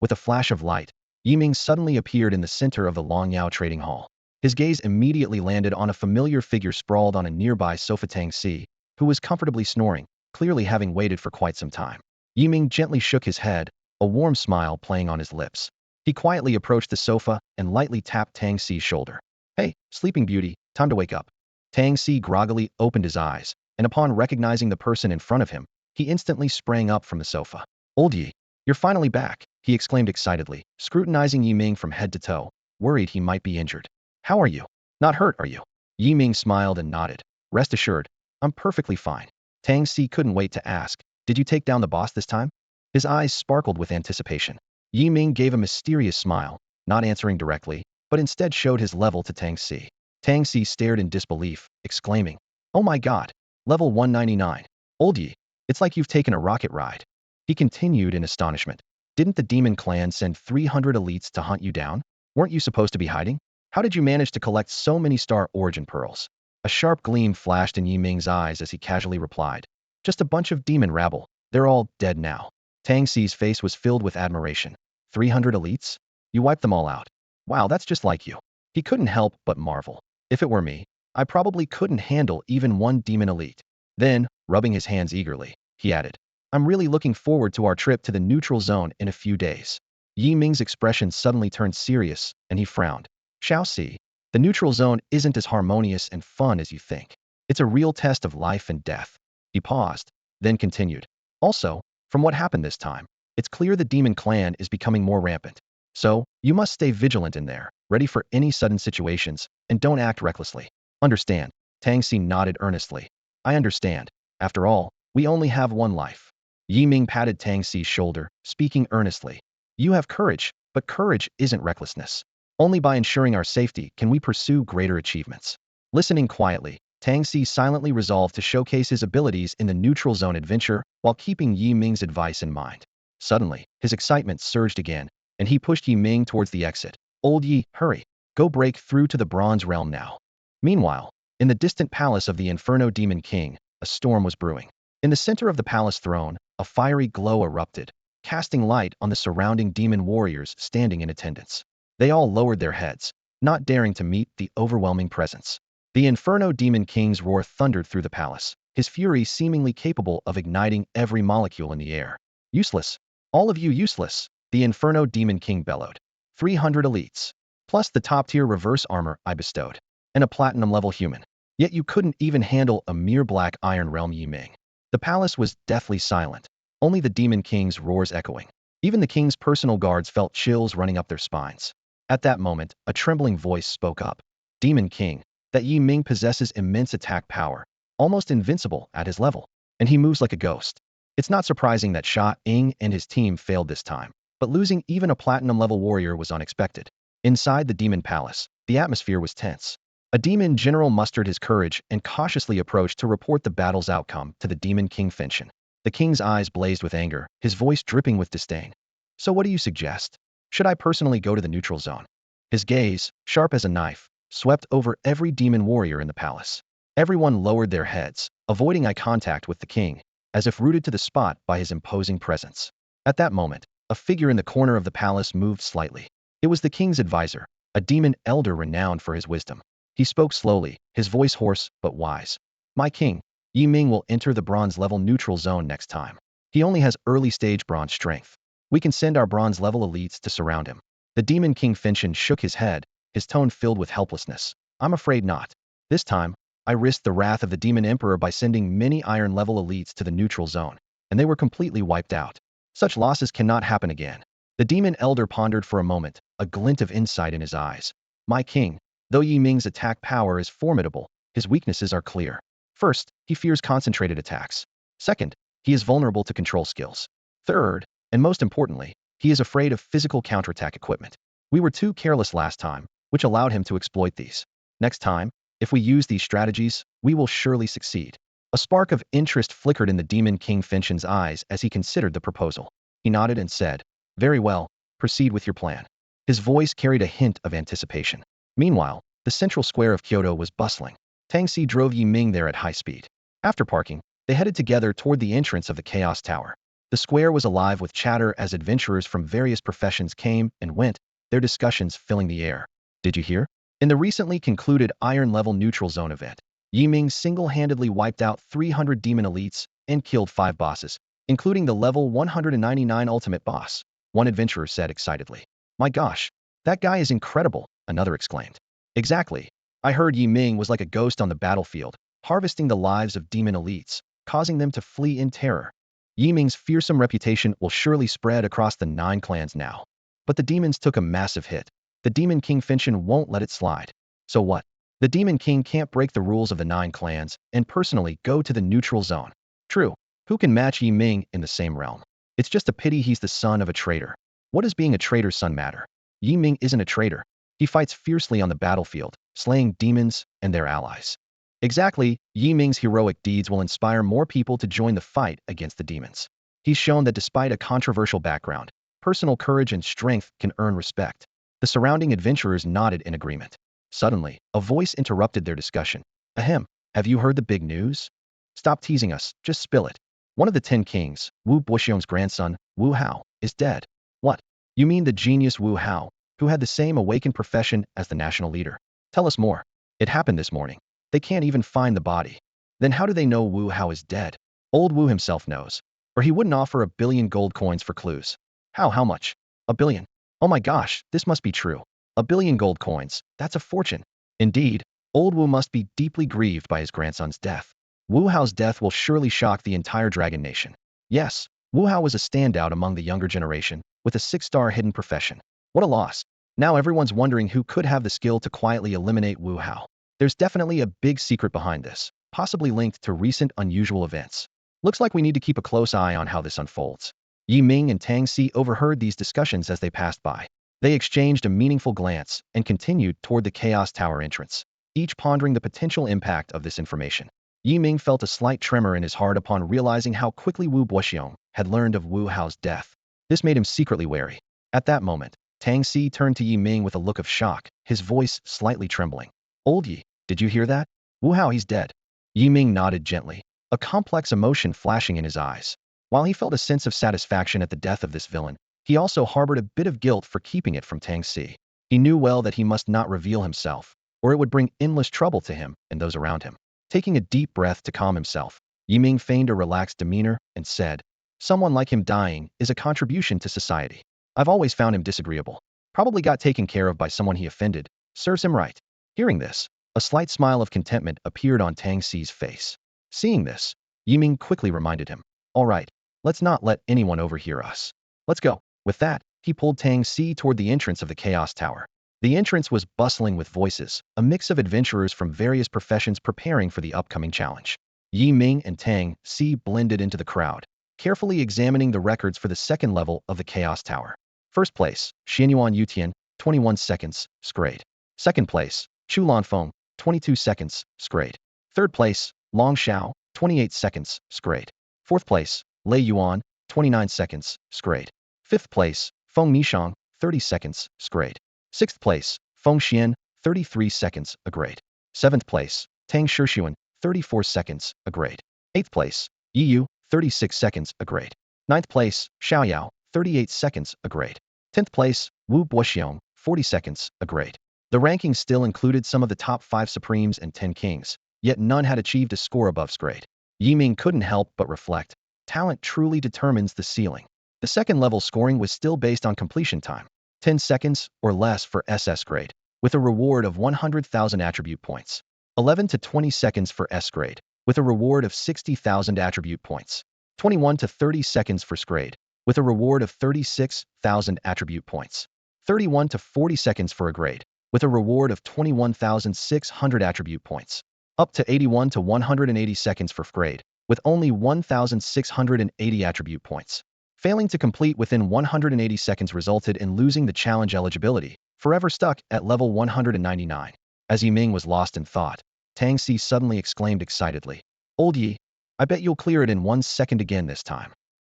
With a flash of light, Yi Ming suddenly appeared in the center of the Longyao Trading Hall. His gaze immediately landed on a familiar figure sprawled on a nearby sofa. Tang Si, who was comfortably snoring, clearly having waited for quite some time. Yi Ming gently shook his head, a warm smile playing on his lips. He quietly approached the sofa and lightly tapped Tang Si's shoulder. "Hey, sleeping beauty, time to wake up." Tang Si groggily opened his eyes, and upon recognizing the person in front of him, he instantly sprang up from the sofa. "Old Yi, you're finally back," he exclaimed excitedly, scrutinizing Yi Ming from head to toe, worried he might be injured. "How are you?" Not hurt, are you? Yi Ming smiled and nodded. Rest assured, I'm perfectly fine. Tang Si couldn't wait to ask, did you take down the boss this time? His eyes sparkled with anticipation. Yi Ming gave a mysterious smile, not answering directly, but instead showed his level to Tang Si. Tang Si stared in disbelief, exclaiming, oh my god, level 199. Old Yi, it's like you've taken a rocket ride. He continued in astonishment. Didn't the demon clan send 300 elites to hunt you down? Weren't you supposed to be hiding? How did you manage to collect so many star origin pearls? A sharp gleam flashed in Yi Ming's eyes as he casually replied, just a bunch of demon rabble. They're all dead now. Tang Si's face was filled with admiration. 300 elites? You wiped them all out. Wow, that's just like you. He couldn't help but marvel. If it were me, I probably couldn't handle even one demon elite. Then, rubbing his hands eagerly, he added, I'm really looking forward to our trip to the neutral zone in a few days. Yi Ming's expression suddenly turned serious, and he frowned. Shall see. The neutral zone isn't as harmonious and fun as you think. It's a real test of life and death. He paused, then continued. Also, from what happened this time, it's clear the demon clan is becoming more rampant. So, you must stay vigilant in there, ready for any sudden situations, and don't act recklessly. Understand? Tang Si nodded earnestly. I understand. After all, we only have one life. Yi Ming patted Tang Si's shoulder, speaking earnestly. You have courage, but courage isn't recklessness. Only by ensuring our safety can we pursue greater achievements. Listening quietly, Tang Si silently resolved to showcase his abilities in the neutral zone adventure while keeping Yi Ming's advice in mind. Suddenly, his excitement surged again, and he pushed Yi Ming towards the exit. Old Yi, hurry. Go break through to the Bronze Realm now. Meanwhile, in the distant palace of the Inferno Demon King, a storm was brewing. In the center of the palace throne, a fiery glow erupted, casting light on the surrounding demon warriors standing in attendance. They all lowered their heads, not daring to meet the overwhelming presence. The Inferno Demon King's roar thundered through the palace, his fury seemingly capable of igniting every molecule in the air. Useless. All of you useless, the Inferno Demon King bellowed. 300 elites, plus the top-tier reverse armor I bestowed, and a platinum-level human. Yet you couldn't even handle a mere black iron realm Yi Ming. The palace was deathly silent, only the Demon King's roars echoing. Even the king's personal guards felt chills running up their spines. At that moment, a trembling voice spoke up. Demon King, that Yi Ming possesses immense attack power, almost invincible at his level, and he moves like a ghost. It's not surprising that Sha Ying and his team failed this time, but losing even a platinum-level warrior was unexpected. Inside the demon palace, the atmosphere was tense. A demon general mustered his courage and cautiously approached to report the battle's outcome to the Demon King Finshin. The king's eyes blazed with anger, his voice dripping with disdain. So what do you suggest? Should I personally go to the neutral zone? His gaze, sharp as a knife, swept over every demon warrior in the palace. Everyone lowered their heads, avoiding eye contact with the king, as if rooted to the spot by his imposing presence. At that moment, a figure in the corner of the palace moved slightly. It was the king's advisor, a demon elder renowned for his wisdom. He spoke slowly, his voice hoarse but wise. My king, Yi Ming will enter the bronze-level neutral zone next time. He only has early-stage bronze strength. We can send our bronze-level elites to surround him. The Demon King Finshin shook his head, his tone filled with helplessness. I'm afraid not. This time, I risked the wrath of the Demon Emperor by sending many iron-level elites to the neutral zone, and they were completely wiped out. Such losses cannot happen again. The Demon Elder pondered for a moment, a glint of insight in his eyes. My king, though Yi Ming's attack power is formidable, his weaknesses are clear. First, he fears concentrated attacks. Second, he is vulnerable to control skills. Third, and most importantly, he is afraid of physical counterattack equipment. We were too careless last time, which allowed him to exploit these. Next time, if we use these strategies, we will surely succeed. A spark of interest flickered in the Demon King Finshin's eyes as he considered the proposal. He nodded and said, very well, proceed with your plan. His voice carried a hint of anticipation. Meanwhile, the central square of Kyoto was bustling. Tang Si drove Yi Ming there at high speed. After parking, they headed together toward the entrance of the Chaos Tower. The square was alive with chatter as adventurers from various professions came and went, their discussions filling the air. Did you hear? In the recently concluded Iron-level Neutral Zone event, Yi Ming single-handedly wiped out 300 demon elites and killed 5 bosses, including the level 199 ultimate boss, one adventurer said excitedly. My gosh, that guy is incredible, another exclaimed. Exactly. I heard Yi Ming was like a ghost on the battlefield, harvesting the lives of demon elites, causing them to flee in terror. Yi Ming's fearsome reputation will surely spread across the 9 clans now. But the demons took a massive hit. The Demon King Finshin won't let it slide. So what? The Demon King can't break the rules of the 9 clans and personally go to the neutral zone. True, who can match Yi Ming in the same realm? It's just a pity he's the son of a traitor. What does being a traitor's son matter? Yi Ming isn't a traitor. He fights fiercely on the battlefield, slaying demons and their allies. Exactly, Yi Ming's heroic deeds will inspire more people to join the fight against the demons. He's shown that despite a controversial background, personal courage and strength can earn respect. The surrounding adventurers nodded in agreement. Suddenly, a voice interrupted their discussion. Ahem, have you heard the big news? Stop teasing us, just spill it. One of the 10 kings, Wu Buxiong's grandson, Wu Hao, is dead. What? You mean the genius Wu Hao, who had the same awakened profession as the national leader? Tell us more. It happened this morning. They can't even find the body. Then how do they know Wu Hao is dead? Old Wu himself knows. Or he wouldn't offer 1 billion gold coins for clues. How much? 1 billion. Oh my gosh, this must be true. 1 billion gold coins, that's a fortune. Indeed, old Wu must be deeply grieved by his grandson's death. Wu Hao's death will surely shock the entire Dragon Nation. Yes, Wu Hao was a standout among the younger generation, with a 6-star hidden profession. What a loss. Now everyone's wondering who could have the skill to quietly eliminate Wu Hao. There's definitely a big secret behind this, possibly linked to recent unusual events. Looks like we need to keep a close eye on how this unfolds. Yi Ming and Tang Si overheard these discussions as they passed by. They exchanged a meaningful glance and continued toward the Chaos Tower entrance, each pondering the potential impact of this information. Yi Ming felt a slight tremor in his heart upon realizing how quickly Wu Buxiong had learned of Wu Hao's death. This made him secretly wary. At that moment, Tang Si turned to Yi Ming with a look of shock, his voice slightly trembling. Old Yi, did you hear that? Wu Hao, he's dead. Yi Ming nodded gently, a complex emotion flashing in his eyes. While he felt a sense of satisfaction at the death of this villain, he also harbored a bit of guilt for keeping it from Tang Si. He knew well that he must not reveal himself, or it would bring endless trouble to him and those around him. Taking a deep breath to calm himself, Yi Ming feigned a relaxed demeanor and said, someone like him dying is a contribution to society. I've always found him disagreeable. Probably got taken care of by someone he offended. Serves him right. Hearing this, a slight smile of contentment appeared on Tang Si's face. Seeing this, Yi Ming quickly reminded him, all right, let's not let anyone overhear us. Let's go. With that, he pulled Tang Si toward the entrance of the Chaos Tower. The entrance was bustling with voices, a mix of adventurers from various professions preparing for the upcoming challenge. Yi Ming and Tang Si blended into the crowd, carefully examining the records for the second level of the Chaos Tower. First place, Xianyuan Yutian, 21 seconds, Scrade. Second place, Chu Lanfeng, 22 seconds, Scrade. Third place, Long Xiao, 28 seconds, Scrade. Fourth place, Lei Yuan, 29 seconds, Scrade. Fifth place, Feng Mishang, 30 seconds, Scrade. Sixth place, Feng Xian, 33 seconds, a grade. Seventh place, Tang Shishuan, 34 seconds, a grade. Eighth place, Yi Yu, 36 seconds, a grade. Ninth place, Xiao Yao, 38 seconds, a grade. 10th place, Wu Buxiong, 40 seconds, a grade. The rankings still included some of the top 5 Supremes and 10 Kings, yet none had achieved a score above Scrade. Yi Ming couldn't help but reflect, talent truly determines the ceiling. The second level scoring was still based on completion time, 10 seconds or less for SS grade, with a reward of 100,000 attribute points. 11 to 20 seconds for S grade, with a reward of 60,000 attribute points. 21 to 30 seconds for Scrade, with a reward of 36,000 attribute points. 31 to 40 seconds for a grade, with a reward of 21,600 attribute points. Up to 81 to 180 seconds for grade, with only 1,680 attribute points. Failing to complete within 180 seconds resulted in losing the challenge eligibility, forever stuck at level 199. As Yi Ming was lost in thought, Tang Si suddenly exclaimed excitedly, Old Yi, I bet you'll clear it in 1 second again this time.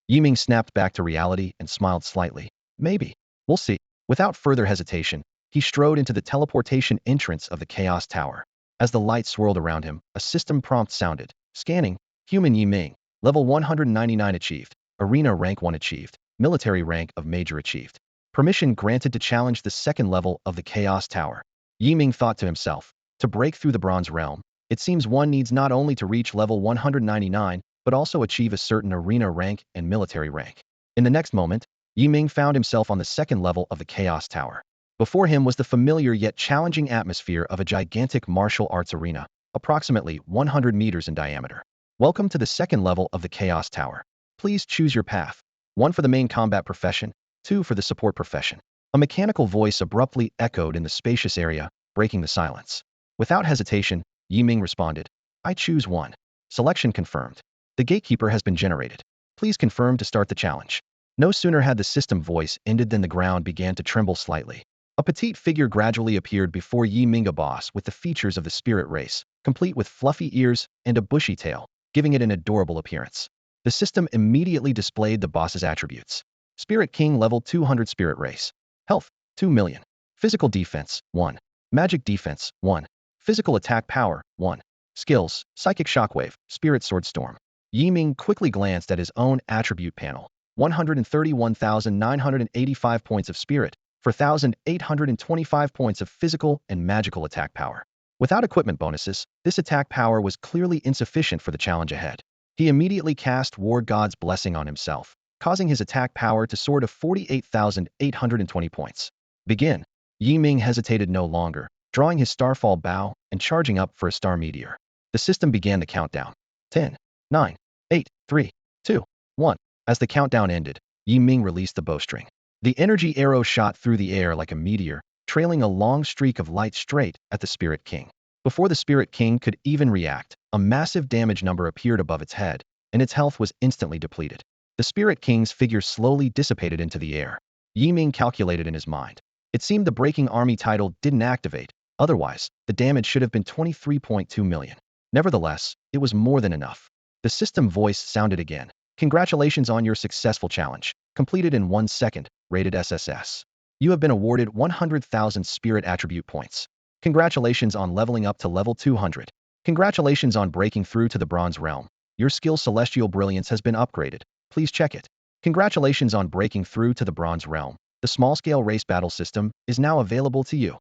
Yi Ming snapped back to reality and smiled slightly. Maybe. We'll see. Without further hesitation, he strode into the teleportation entrance of the Chaos Tower. As the light swirled around him, a system prompt sounded. Scanning. Human Yi Ming. Level 199 achieved. Arena rank 1 achieved. Military rank of Major achieved. Permission granted to challenge the second level of the Chaos Tower. Yi Ming thought to himself, to break through the Bronze Realm, it seems one needs not only to reach level 199, but also achieve a certain arena rank and military rank. In the next moment, Yi Ming found himself on the second level of the Chaos Tower. Before him was the familiar yet challenging atmosphere of a gigantic martial arts arena, approximately 100 meters in diameter. Welcome to the second level of the Chaos Tower. Please choose your path. 1 for the main combat profession, 2 for the support profession. A mechanical voice abruptly echoed in the spacious area, breaking the silence. Without hesitation, Yi Ming responded, I choose 1. Selection confirmed. The gatekeeper has been generated. Please confirm to start the challenge. No sooner had the system voice ended than the ground began to tremble slightly. A petite figure gradually appeared before Yi Ming, a boss with the features of the spirit race, complete with fluffy ears and a bushy tail, giving it an adorable appearance. The system immediately displayed the boss's attributes. Spirit King, level 200, spirit race. Health, 2 million. Physical defense, 1. Magic defense, 1. Physical attack power, 1. Skills, Psychic Shockwave, Spirit Sword Storm. Yi Ming quickly glanced at his own attribute panel. 131,985 points of spirit, 4,825 points of physical and magical attack power. Without equipment bonuses, this attack power was clearly insufficient for the challenge ahead. He immediately cast War God's Blessing on himself, causing his attack power to soar to 48,820 points. Begin. Yi Ming hesitated no longer, drawing his Starfall Bow and charging up for a Star Meteor. The system began the countdown. 10, 9, 8, 3, 2, 1. As the countdown ended, Yi Ming released the bowstring. The energy arrow shot through the air like a meteor, trailing a long streak of light straight at the Spirit King. Before the Spirit King could even react, a massive damage number appeared above its head, and its health was instantly depleted. The Spirit King's figure slowly dissipated into the air. Yi Ming calculated in his mind. It seemed the Breaking Army title didn't activate, otherwise, the damage should have been 23.2 million. Nevertheless, it was more than enough. The system voice sounded again. Congratulations on your successful challenge, completed in 1 second, rated SSS. You have been awarded 100,000 spirit attribute points. Congratulations on leveling up to level 200. Congratulations on breaking through to the Bronze Realm. Your skill Celestial Brilliance has been upgraded. Please check it. Congratulations on breaking through to the Bronze Realm. The small-scale race battle system is now available to you.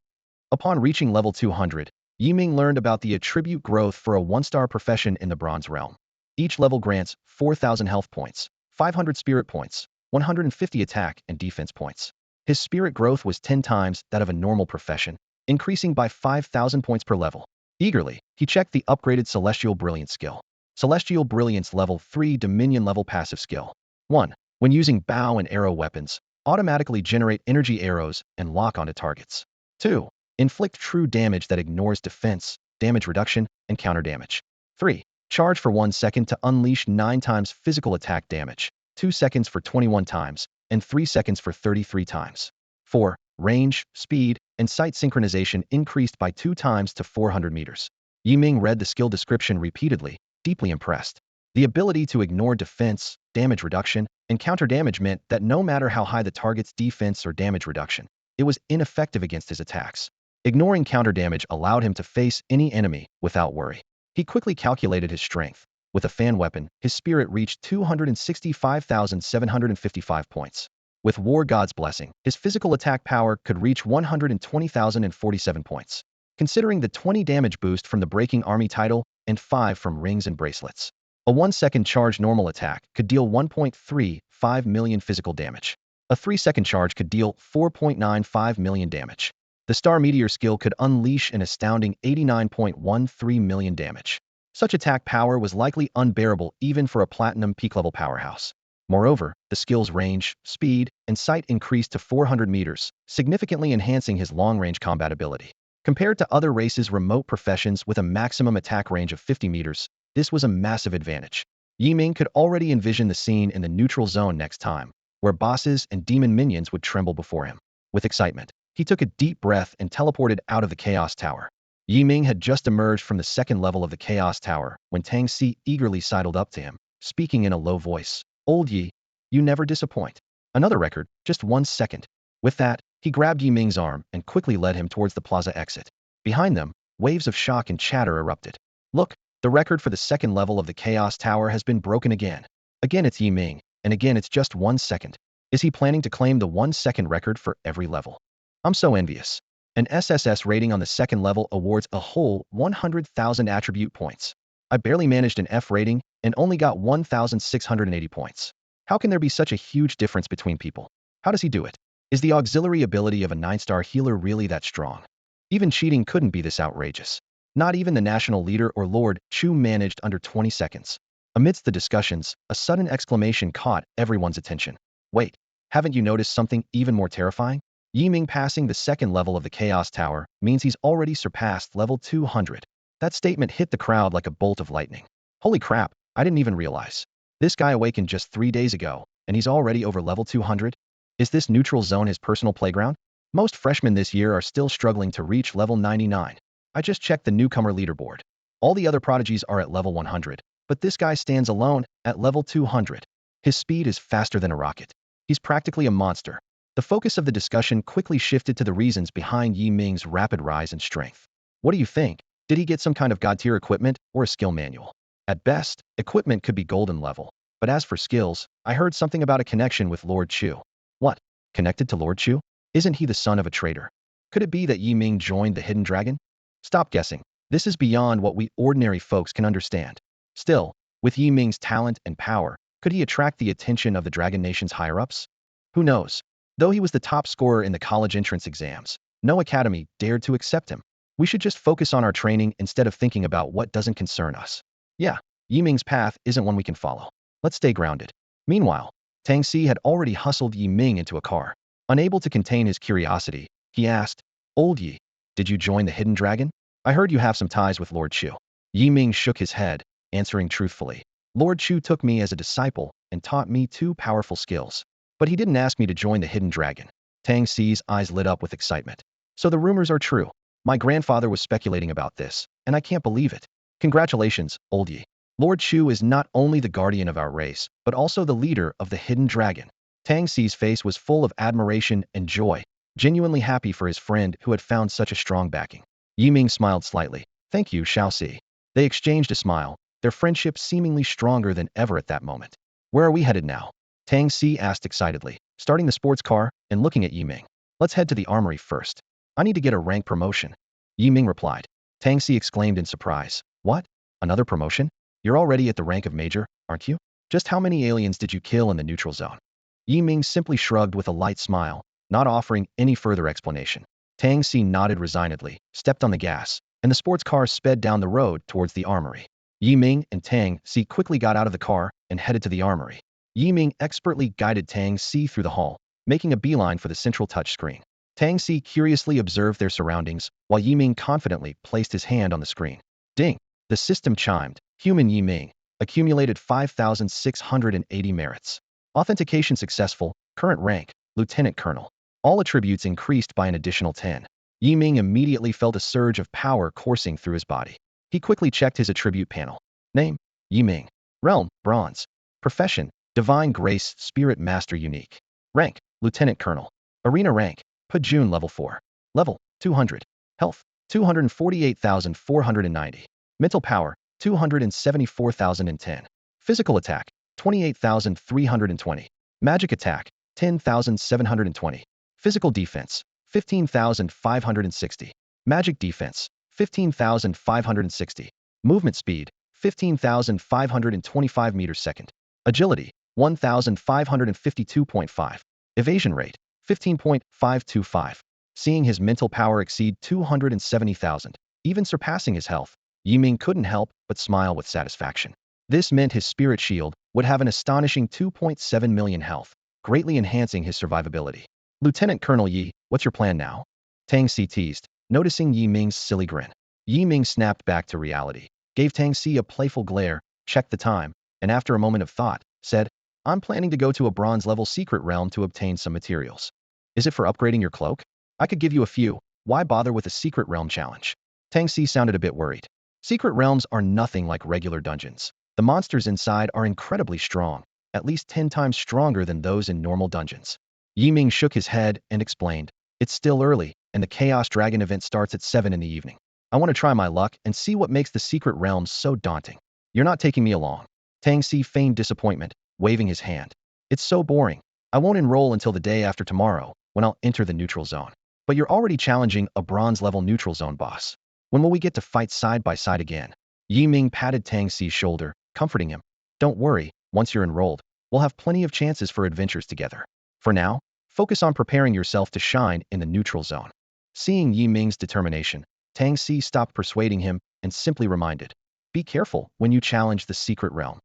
Upon reaching level 200, Yi Ming learned about the attribute growth for a 1-star profession in the Bronze Realm. Each level grants 4,000 health points, 500 spirit points, 150 attack and defense points. His spirit growth was 10 times that of a normal profession, increasing by 5,000 points per level. Eagerly, he checked the upgraded Celestial Brilliance skill. Celestial Brilliance level 3 Dominion level passive skill. 1. When using bow and arrow weapons, automatically generate energy arrows and lock onto targets. 2. Inflict true damage that ignores defense, damage reduction, and counter damage. 3. Charge for 1 second to unleash 9 times physical attack damage, 2 seconds for 21 times, and 3 seconds for 33 times. 4. Range, speed, and sight synchronization increased by 2 times to 400 meters. Yi Ming read the skill description repeatedly, deeply impressed. The ability to ignore defense, damage reduction, and counter damage meant that no matter how high the target's defense or damage reduction, it was ineffective against his attacks. Ignoring counter damage allowed him to face any enemy without worry. He quickly calculated his strength. With a fan weapon, his spirit reached 265,755 points. With War God's Blessing, his physical attack power could reach 120,047 points. Considering the 20 damage boost from the Breaking Army title and 5 from rings and bracelets, a 1-second charge normal attack could deal 1.35 million physical damage. A 3-second charge could deal 4.95 million damage. The Star Meteor skill could unleash an astounding 89.13 million damage. Such attack power was likely unbearable even for a Platinum peak-level powerhouse. Moreover, the skill's range, speed, and sight increased to 400 meters, significantly enhancing his long-range combat ability. Compared to other races' remote professions with a maximum attack range of 50 meters, this was a massive advantage. Yi Ming could already envision the scene in the neutral zone next time, where bosses and demon minions would tremble before him. With excitement, he took a deep breath and teleported out of the Chaos Tower. Yi Ming had just emerged from the 2nd level of the Chaos Tower when Tang Si eagerly sidled up to him, speaking in a low voice. Old Yi, you never disappoint. Another record, just 1 second. With that, he grabbed Yi Ming's arm and quickly led him towards the plaza exit. Behind them, waves of shock and chatter erupted. Look, the record for the 2nd level of the Chaos Tower has been broken again. Again it's Yi Ming, and again it's just 1 second. Is he planning to claim the 1-second record for every level? I'm so envious. An SSS rating on the 2nd level awards a whole 100,000 attribute points. I barely managed an F rating and only got 1,680 points. How can there be such a huge difference between people? How does he do it? Is the auxiliary ability of a 9-star healer really that strong? Even cheating couldn't be this outrageous. Not even the national leader or Lord Chu managed under 20 seconds. Amidst the discussions, a sudden exclamation caught everyone's attention. Wait, haven't you noticed something even more terrifying? Yi Ming passing the second level of the Chaos Tower means he's already surpassed level 200. That statement hit the crowd like a bolt of lightning. Holy crap, I didn't even realize. This guy awakened just 3 days ago, and he's already over level 200? Is this neutral zone his personal playground? Most freshmen this year are still struggling to reach level 99. I just checked the newcomer leaderboard. All the other prodigies are at level 100, but this guy stands alone at level 200. His speed is faster than a rocket. He's practically a monster. The focus of the discussion quickly shifted to the reasons behind Yi Ming's rapid rise in strength. What do you think? Did he get some kind of god-tier equipment or a skill manual? At best, equipment could be golden level. But as for skills, I heard something about a connection with Lord Chu. What? Connected to Lord Chu? Isn't he the son of a traitor? Could it be that Yi Ming joined the Hidden Dragon? Stop guessing. This is beyond what we ordinary folks can understand. Still, with Yi Ming's talent and power, could he attract the attention of the Dragon Nation's higher-ups? Who knows? Though he was the top scorer in the college entrance exams, no academy dared to accept him. We should just focus on our training instead of thinking about what doesn't concern us. Yeah, Yi Ming's path isn't one we can follow. Let's stay grounded. Meanwhile, Tang Si had already hustled Yi Ming into a car. Unable to contain his curiosity, he asked, "Old Yi, did you join the Hidden Dragon? I heard you have some ties with Lord Chu." Yi Ming shook his head, answering truthfully. "Lord Chu took me as a disciple and taught me 2 powerful skills. But he didn't ask me to join the Hidden Dragon." Tang Si's eyes lit up with excitement. "So the rumors are true. My grandfather was speculating about this, and I can't believe it. Congratulations, Old Yi. Lord Chu is not only the guardian of our race, but also the leader of the Hidden Dragon." Tang Si's face was full of admiration and joy, genuinely happy for his friend who had found such a strong backing. Yi Ming smiled slightly. "Thank you, Xiao Si." They exchanged a smile, their friendship seemingly stronger than ever at that moment. "Where are we headed now?" Tang Si asked excitedly, starting the sports car and looking at Yi Ming. "Let's head to the armory first. I need to get a rank promotion." Yi Ming replied. Tang Si exclaimed in surprise. "What? Another promotion? You're already at the rank of major, aren't you? Just how many aliens did you kill in the neutral zone?" Yi Ming simply shrugged with a light smile, not offering any further explanation. Tang Si nodded resignedly, stepped on the gas, and the sports car sped down the road towards the armory. Yi Ming and Tang Si quickly got out of the car and headed to the armory. Yi Ming expertly guided Tang Si through the hall, making a beeline for the central touchscreen. Tang Si curiously observed their surroundings, while Yi Ming confidently placed his hand on the screen. Ding! The system chimed. Human Yi Ming. Accumulated 5,680 merits. Authentication successful. Current rank, Lieutenant Colonel. All attributes increased by an additional 10. Yi Ming immediately felt a surge of power coursing through his body. He quickly checked his attribute panel. Name, Yi Ming. Realm, Bronze. Profession, Divine Grace Spirit Master Unique. Rank, Lieutenant Colonel. Arena rank, Pajun level 4. Level, 200. Health, 248,490. Mental power, 274,010. Physical attack, 28,320. Magic attack, 10,720. Physical defense, 15,560. Magic defense, 15,560. Movement speed, 15,525 meters second. Agility, 1,552.5. Evasion rate, 15.525. Seeing his mental power exceed 270,000, even surpassing his health, Yi Ming couldn't help but smile with satisfaction. This meant his spirit shield would have an astonishing 2.7 million health, greatly enhancing his survivability. "Lieutenant Colonel Yi, what's your plan now?" Tang Si teased, noticing Yi Ming's silly grin. Yi Ming snapped back to reality, gave Tang Si a playful glare, checked the time, and after a moment of thought, said, "I'm planning to go to a bronze-level secret realm to obtain some materials." "Is it for upgrading your cloak? I could give you a few. Why bother with a secret realm challenge?" Tang Si sounded a bit worried. Secret realms are nothing like regular dungeons. The monsters inside are incredibly strong, at least 10 times stronger than those in normal dungeons. Yi Ming shook his head and explained, "It's still early, and the Chaos Dragon event starts at 7 in the evening. I want to try my luck and see what makes the secret realms so daunting." "You're not taking me along." Tang Si feigned disappointment, waving his hand. "It's so boring. I won't enroll until the day after tomorrow, when I'll enter the neutral zone." "But you're already challenging a bronze-level neutral zone boss. When will we get to fight side by side again?" Yi Ming patted Tang Si's shoulder, comforting him. "Don't worry, once you're enrolled, we'll have plenty of chances for adventures together. For now, focus on preparing yourself to shine in the neutral zone." Seeing Yi Ming's determination, Tang Si stopped persuading him and simply reminded, "Be careful when you challenge the secret realm."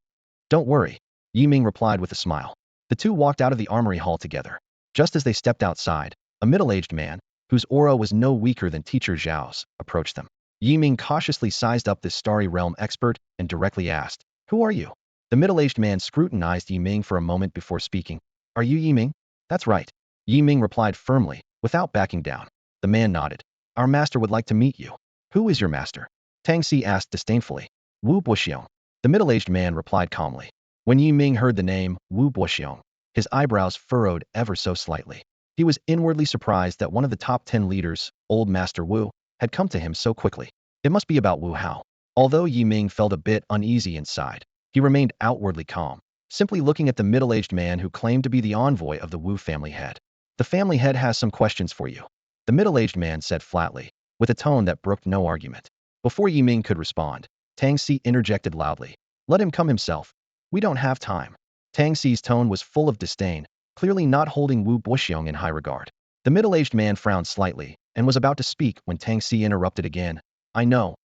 "Don't worry," Yi Ming replied with a smile. The two walked out of the armory hall together. Just as they stepped outside, A middle-aged man, whose aura was no weaker than Teacher Zhao's, approached them. Yi Ming cautiously sized up this starry realm expert and directly asked, "Who are you?" The middle-aged man scrutinized Yi Ming for a moment before speaking. "Are you Yi Ming?" "That's right." Yi Ming replied firmly, without backing down. The man nodded. "Our master would like to meet you." "Who is your master?" Tang Si asked disdainfully. "Wu Buxiong." The middle-aged man replied calmly. When Yi Ming heard the name Wu Buxiong, his eyebrows furrowed ever so slightly. He was inwardly surprised that one of the top 10 leaders, Old Master Wu, had come to him so quickly. It must be about Wu Hao. Although Yi Ming felt a bit uneasy inside, he remained outwardly calm, simply looking at the middle-aged man who claimed to be the envoy of the Wu family head. "The family head has some questions for you," the middle-aged man said flatly, with a tone that brooked no argument. Before Yi Ming could respond, Tang Si interjected loudly. "Let him come himself. We don't have time." Tang Si's tone was full of disdain, clearly not holding Wu Buxiong in high regard. The middle-aged man frowned slightly and was about to speak when Tang Si interrupted again. I know.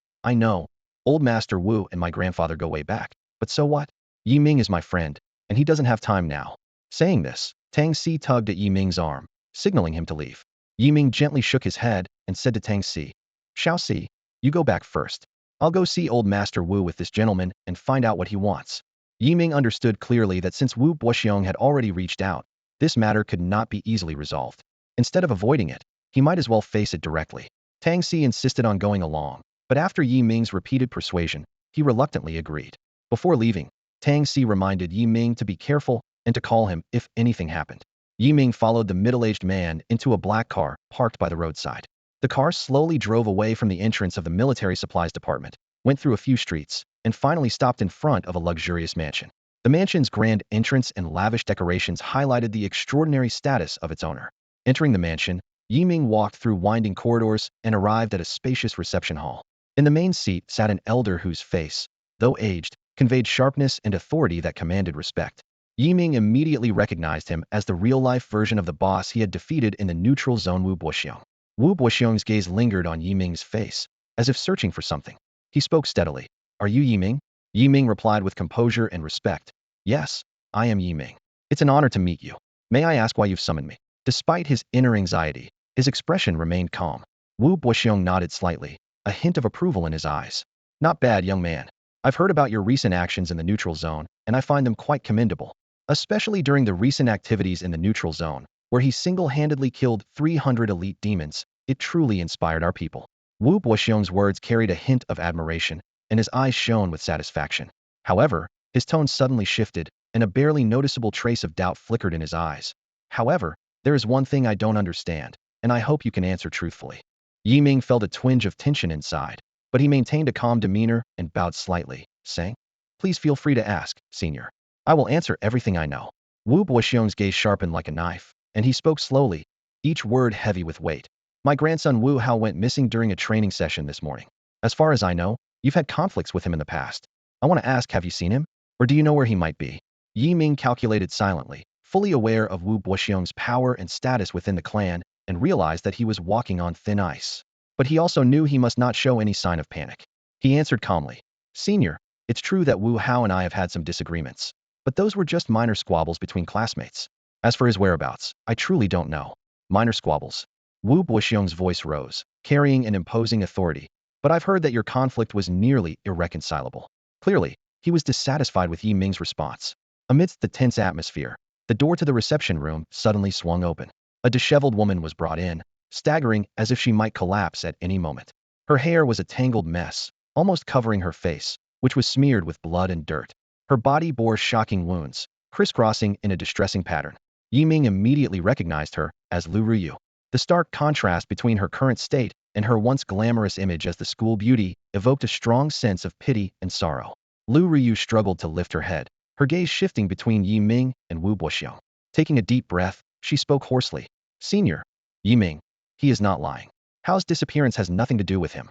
Old Master Wu and my grandfather go way back. But so what? Yi Ming is my friend, and he doesn't have time now." Saying this, Tang Si tugged at Yi Ming's arm, signaling him to leave. Yi Ming gently shook his head and said to Tang Si, "Shao Si, you go back first. I'll go see Old Master Wu with this gentleman and find out what he wants." Yi Ming understood clearly that since Wu Buxiong had already reached out, this matter could not be easily resolved. Instead of avoiding it, he might as well face it directly. Tang Si insisted on going along, but after Yi Ming's repeated persuasion, he reluctantly agreed. Before leaving, Tang Si reminded Yi Ming to be careful and to call him if anything happened. Yi Ming followed the middle-aged man into a black car parked by the roadside. The car slowly drove away from the entrance of the military supplies department, went through a few streets, and finally stopped in front of a luxurious mansion. The mansion's grand entrance and lavish decorations highlighted the extraordinary status of its owner. Entering the mansion, Yi Ming walked through winding corridors and arrived at a spacious reception hall. In the main seat sat an elder whose face, though aged, conveyed sharpness and authority that commanded respect. Yi Ming immediately recognized him as the real-life version of the boss he had defeated in the neutral zone, Wu Buxiong. Wu Buxiong's gaze lingered on Yi Ming's face, as if searching for something. He spoke steadily. "Are you Yi Ming?" Yi Ming replied with composure and respect. "Yes, I am Yi Ming. It's an honor to meet you. May I ask why you've summoned me?" Despite his inner anxiety, his expression remained calm. Wu Buxiong nodded slightly, a hint of approval in his eyes. "Not bad, young man. I've heard about your recent actions in the neutral zone, and I find them quite commendable. Especially during the recent activities in the neutral zone, where he single-handedly killed 300 elite demons. It truly inspired our people." Wu Buxiong's words carried a hint of admiration, and his eyes shone with satisfaction. However, his tone suddenly shifted, and a barely noticeable trace of doubt flickered in his eyes. "However, there is one thing I don't understand, and I hope you can answer truthfully." Yi Ming felt a twinge of tension inside, but he maintained a calm demeanor and bowed slightly, saying, "Please feel free to ask, senior. I will answer everything I know." Wu Buxiong's gaze sharpened like a knife, and he spoke slowly, each word heavy with weight. "My grandson Wu Hao went missing during a training session this morning. As far as I know, you've had conflicts with him in the past. I want to ask, have you seen him? Or do you know where he might be?" Yi Ming calculated silently, fully aware of Wu Buxiong's power and status within the clan, and realized that he was walking on thin ice. But he also knew he must not show any sign of panic. He answered calmly, "Senior, it's true that Wu Hao and I have had some disagreements, but those were just minor squabbles between classmates. As for his whereabouts, I truly don't know." "Minor squabbles." Wu Buxiong's voice rose, carrying an imposing authority. "But I've heard that your conflict was nearly irreconcilable." Clearly, he was dissatisfied with Yi Ming's response. Amidst the tense atmosphere, the door to the reception room suddenly swung open. A disheveled woman was brought in, staggering as if she might collapse at any moment. Her hair was a tangled mess, almost covering her face, which was smeared with blood and dirt. Her body bore shocking wounds, crisscrossing in a distressing pattern. Yi Ming immediately recognized her as Lu Ruyu. The stark contrast between her current state and her once glamorous image as the school beauty evoked a strong sense of pity and sorrow. Lu Ruyu struggled to lift her head, her gaze shifting between Yi Ming and Wu Buxiong. Taking a deep breath, she spoke hoarsely. "Senior, Yi Ming, he is not lying. Hao's disappearance has nothing to do with him.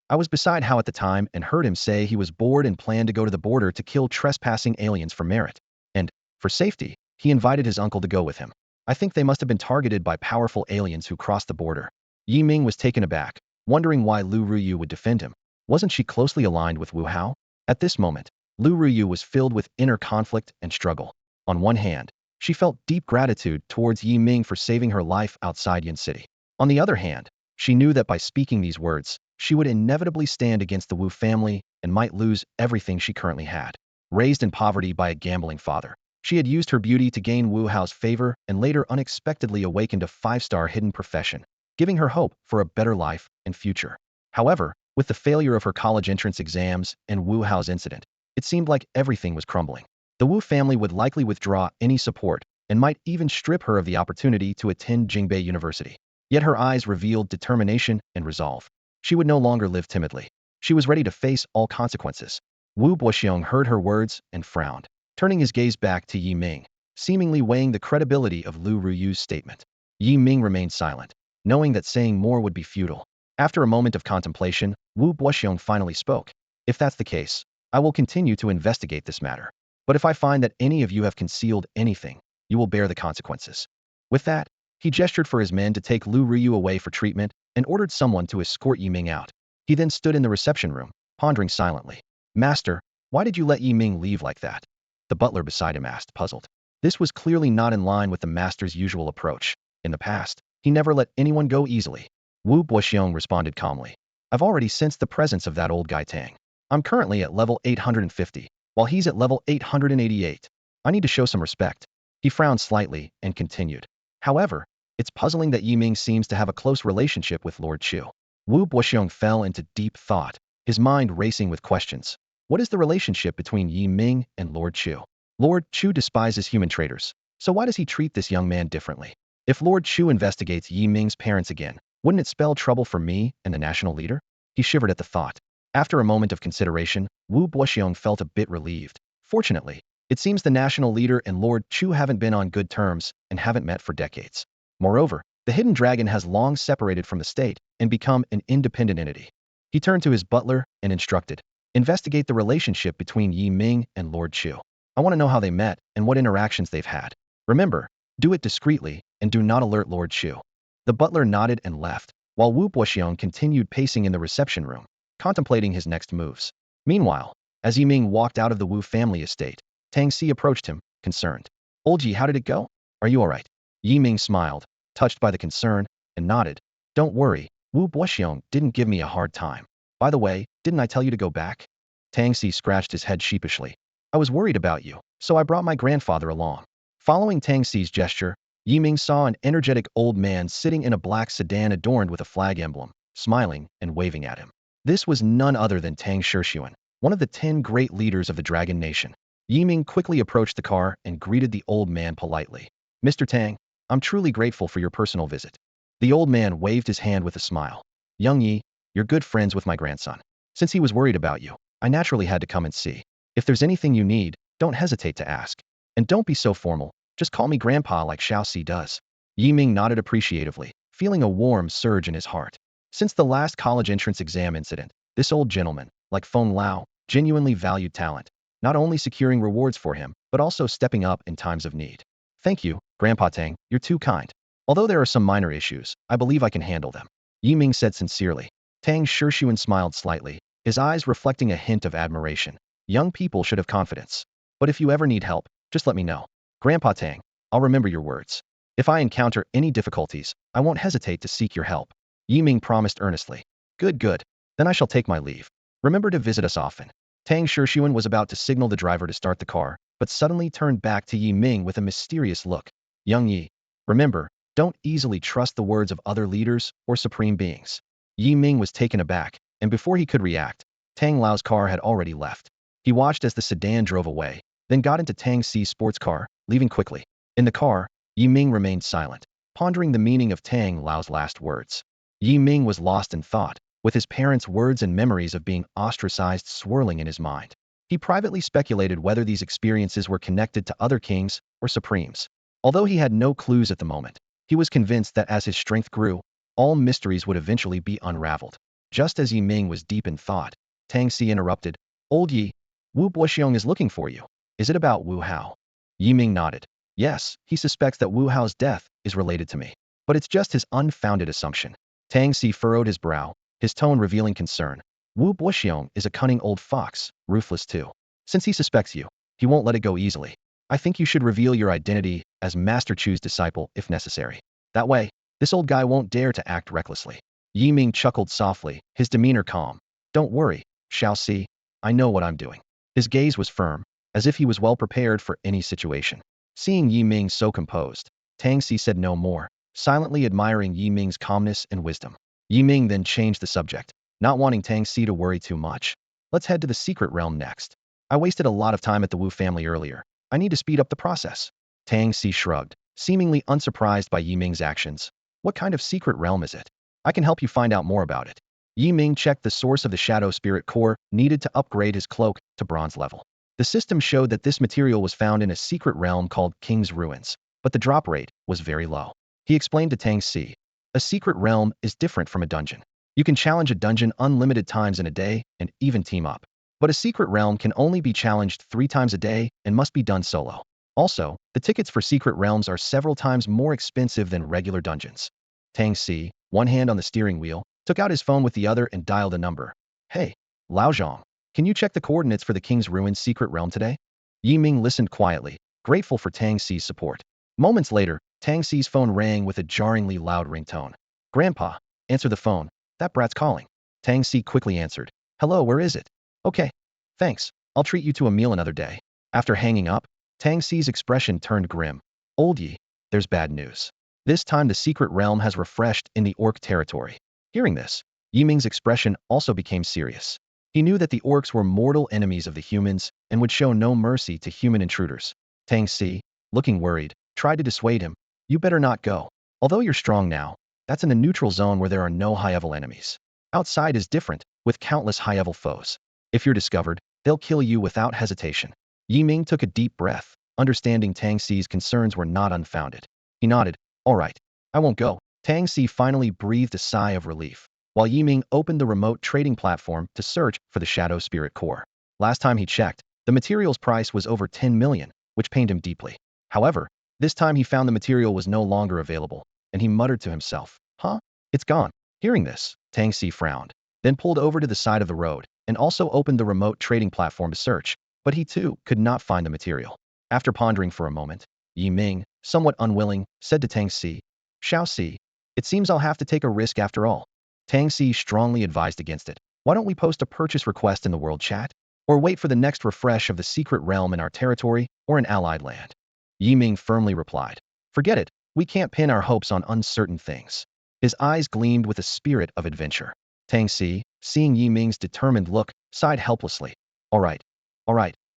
I was beside Hao at the time and heard him say he was bored and planned to go to the border to kill trespassing aliens for merit. And, for safety, he invited his uncle to go with him. I think they must have been targeted by powerful aliens who crossed the border." Yi Ming was taken aback, wondering why Lu Ruyu would defend him. Wasn't she closely aligned with Wu Hao? At this moment, Lu Ruyu was filled with inner conflict and struggle. On one hand, She felt deep gratitude towards Yi Ming for saving her life outside Yin City. On the other hand, she knew that by speaking these words, she would inevitably stand against the Wu family and might lose everything she currently had. Raised in poverty by a gambling father, she had used her beauty to gain Wu Hao's favor and later unexpectedly awakened a five-star hidden profession, giving her hope for a better life and future. However, with the failure of her college entrance exams and Wu Hao's incident, it seemed like everything was crumbling. The Wu family would likely withdraw any support and might even strip her of the opportunity to attend Jingbei University. Yet her eyes revealed determination and resolve. She would no longer live timidly. She was ready to face all consequences. Wu Boxiong heard her words and frowned, turning his gaze back to Yi Ming, seemingly weighing the credibility of Lu Ruyu's statement. Yi Ming remained silent, knowing that saying more would be futile. After a moment of contemplation, Wu Boxiong finally spoke. If that's the case, I will continue to investigate this matter. But if I find that any of you have concealed anything, you will bear the consequences. With that, he gestured for his men to take Lu Ruyu away for treatment and ordered someone to escort Yi Ming out. He then stood in the reception room, pondering silently. Master, why did you let Yi Ming leave like that? The butler beside him asked, puzzled. This was clearly not in line with the master's usual approach. In the past, he never let anyone go easily. Wu Boxiong responded calmly. I've already sensed the presence of that old guy Tang. I'm currently at level 850. While he's at level 888. I need to show some respect. He frowned slightly and continued. However, it's puzzling that Yi Ming seems to have a close relationship with Lord Chu. Wu Boxiong fell into deep thought, his mind racing with questions. What is the relationship between Yi Ming and Lord Chu? Lord Chu despises human traders, so why does he treat this young man differently? If Lord Chu investigates Yi Ming's parents again, wouldn't it spell trouble for me and the national leader? He shivered at the thought. After a moment of consideration, Wu Boxiong felt a bit relieved. Fortunately, it seems the national leader and Lord Chu haven't been on good terms and haven't met for decades. Moreover, the hidden dragon has long separated from the state and become an independent entity. He turned to his butler and instructed, investigate the relationship between Yi Ming and Lord Chu. I want to know how they met and what interactions they've had. Remember, do it discreetly and do not alert Lord Chu. The butler nodded and left, while Wu Boxiong continued pacing in the reception room, contemplating his next moves. Meanwhile, as Yi Ming walked out of the Wu family estate, Tang Si approached him, concerned. Old Yi, how did it go? Are you alright? Yi Ming smiled, touched by the concern, and nodded. Don't worry, Wu Boxiong didn't give me a hard time. By the way, didn't I tell you to go back? Tang Si scratched his head sheepishly. I was worried about you, so I brought my grandfather along. Following Tang Si's gesture, Yi Ming saw an energetic old man sitting in a black sedan adorned with a flag emblem, smiling and waving at him. This was none other than Tang Shixuan, one of the 10 great leaders of the Dragon Nation. Yi Ming quickly approached the car and greeted the old man politely. Mr. Tang, I'm truly grateful for your personal visit. The old man waved his hand with a smile. Young Yi, you're good friends with my grandson. Since he was worried about you, I naturally had to come and see. If there's anything you need, don't hesitate to ask. And don't be so formal, just call me Grandpa like Xiao Si does. Yi Ming nodded appreciatively, feeling a warm surge in his heart. Since the last college entrance exam incident, this old gentleman, like Feng Lao, genuinely valued talent, not only securing rewards for him, but also stepping up in times of need. Thank you, Grandpa Tang, you're too kind. Although there are some minor issues, I believe I can handle them. Yi Ming said sincerely. Tang Shixuan smiled slightly, his eyes reflecting a hint of admiration. Young people should have confidence. But if you ever need help, just let me know. Grandpa Tang, I'll remember your words. If I encounter any difficulties, I won't hesitate to seek your help. Yi Ming promised earnestly. Good, good. Then I shall take my leave. Remember to visit us often. Tang Shixuan was about to signal the driver to start the car, but suddenly turned back to Yi Ming with a mysterious look. Young Yi, remember, don't easily trust the words of other leaders or supreme beings. Yi Ming was taken aback, and before he could react, Tang Lao's car had already left. He watched as the sedan drove away, then got into Tang Si's sports car, leaving quickly. In the car, Yi Ming remained silent, pondering the meaning of Tang Lao's last words. Yi Ming was lost in thought, with his parents' words and memories of being ostracized swirling in his mind. He privately speculated whether these experiences were connected to other kings or supremes. Although he had no clues at the moment, he was convinced that as his strength grew, all mysteries would eventually be unraveled. Just as Yi Ming was deep in thought, Tang Si interrupted. Old Yi, Wu Boxiong is looking for you. Is it about Wu Hao? Yi Ming nodded. Yes, he suspects that Wu Hao's death is related to me. But it's just his unfounded assumption. Tang Si furrowed his brow, his tone revealing concern. Wu Boxiong is a cunning old fox, ruthless too. Since he suspects you, he won't let it go easily. I think you should reveal your identity as Master Chu's disciple if necessary. That way, this old guy won't dare to act recklessly. Yi Ming chuckled softly, his demeanor calm. Don't worry, Shao Si. I know what I'm doing. His gaze was firm, as if he was well prepared for any situation. Seeing Yi Ming so composed, Tang Si said no more, silently admiring Yi Ming's calmness and wisdom. Yi Ming then changed the subject, not wanting Tang Si to worry too much. Let's head to the secret realm next. I wasted a lot of time at the Wu family earlier. I need to speed up the process. Tang Si shrugged, seemingly unsurprised by Yi Ming's actions. What kind of secret realm is it? I can help you find out more about it. Yi Ming checked the source of the Shadow Spirit core needed to upgrade his cloak to bronze level. The system showed that this material was found in a secret realm called King's Ruins, but the drop rate was very low. He explained to Tang Si, a secret realm is different from a dungeon. You can challenge a dungeon unlimited times in a day and even team up. But a secret realm can only be challenged 3 times a day and must be done solo. Also, the tickets for secret realms are several times more expensive than regular dungeons. Tang Si, one hand on the steering wheel, took out his phone with the other and dialed a number. Hey, Lao Zhang, can you check the coordinates for the King's Ruins secret realm today? Yi Ming listened quietly, grateful for Tang Si's support. Moments later, Tang Si's phone rang with a jarringly loud ringtone. Grandpa, answer the phone. That brat's calling. Tang Si quickly answered. Hello, where is it? Okay. Thanks. I'll treat you to a meal another day. After hanging up, Tang Si's expression turned grim. Old Yi, there's bad news. This time the secret realm has refreshed in the orc territory. Hearing this, Yi Ming's expression also became serious. He knew that the orcs were mortal enemies of the humans and would show no mercy to human intruders. Tang Si, looking worried, tried to dissuade him. You better not go. Although you're strong now, that's in a neutral zone where there are no high-level enemies. Outside is different, with countless high-level foes. If you're discovered, they'll kill you without hesitation. Yi Ming took a deep breath, understanding Tang Si's concerns were not unfounded. He nodded. All right, I won't go. Tang Si finally breathed a sigh of relief, while Yi Ming opened the remote trading platform to search for the Shadow Spirit core. Last time he checked, the material's price was over 10 million, which pained him deeply. However, this time he found the material was no longer available, and he muttered to himself, Huh? It's gone. Hearing this, Tang Si frowned, then pulled over to the side of the road, and also opened the remote trading platform to search, but he too could not find the material. After pondering for a moment, Yi Ming, somewhat unwilling, said to Tang Si, Shao Si, it seems I'll have to take a risk after all. Tang Si strongly advised against it. Why don't we post a purchase request in the world chat? Or wait for the next refresh of the secret realm in our territory or an allied land? Yi Ming firmly replied, Forget it, we can't pin our hopes on uncertain things. His eyes gleamed with a spirit of adventure. Tang Si, seeing Yi Ming's determined look, sighed helplessly. All right,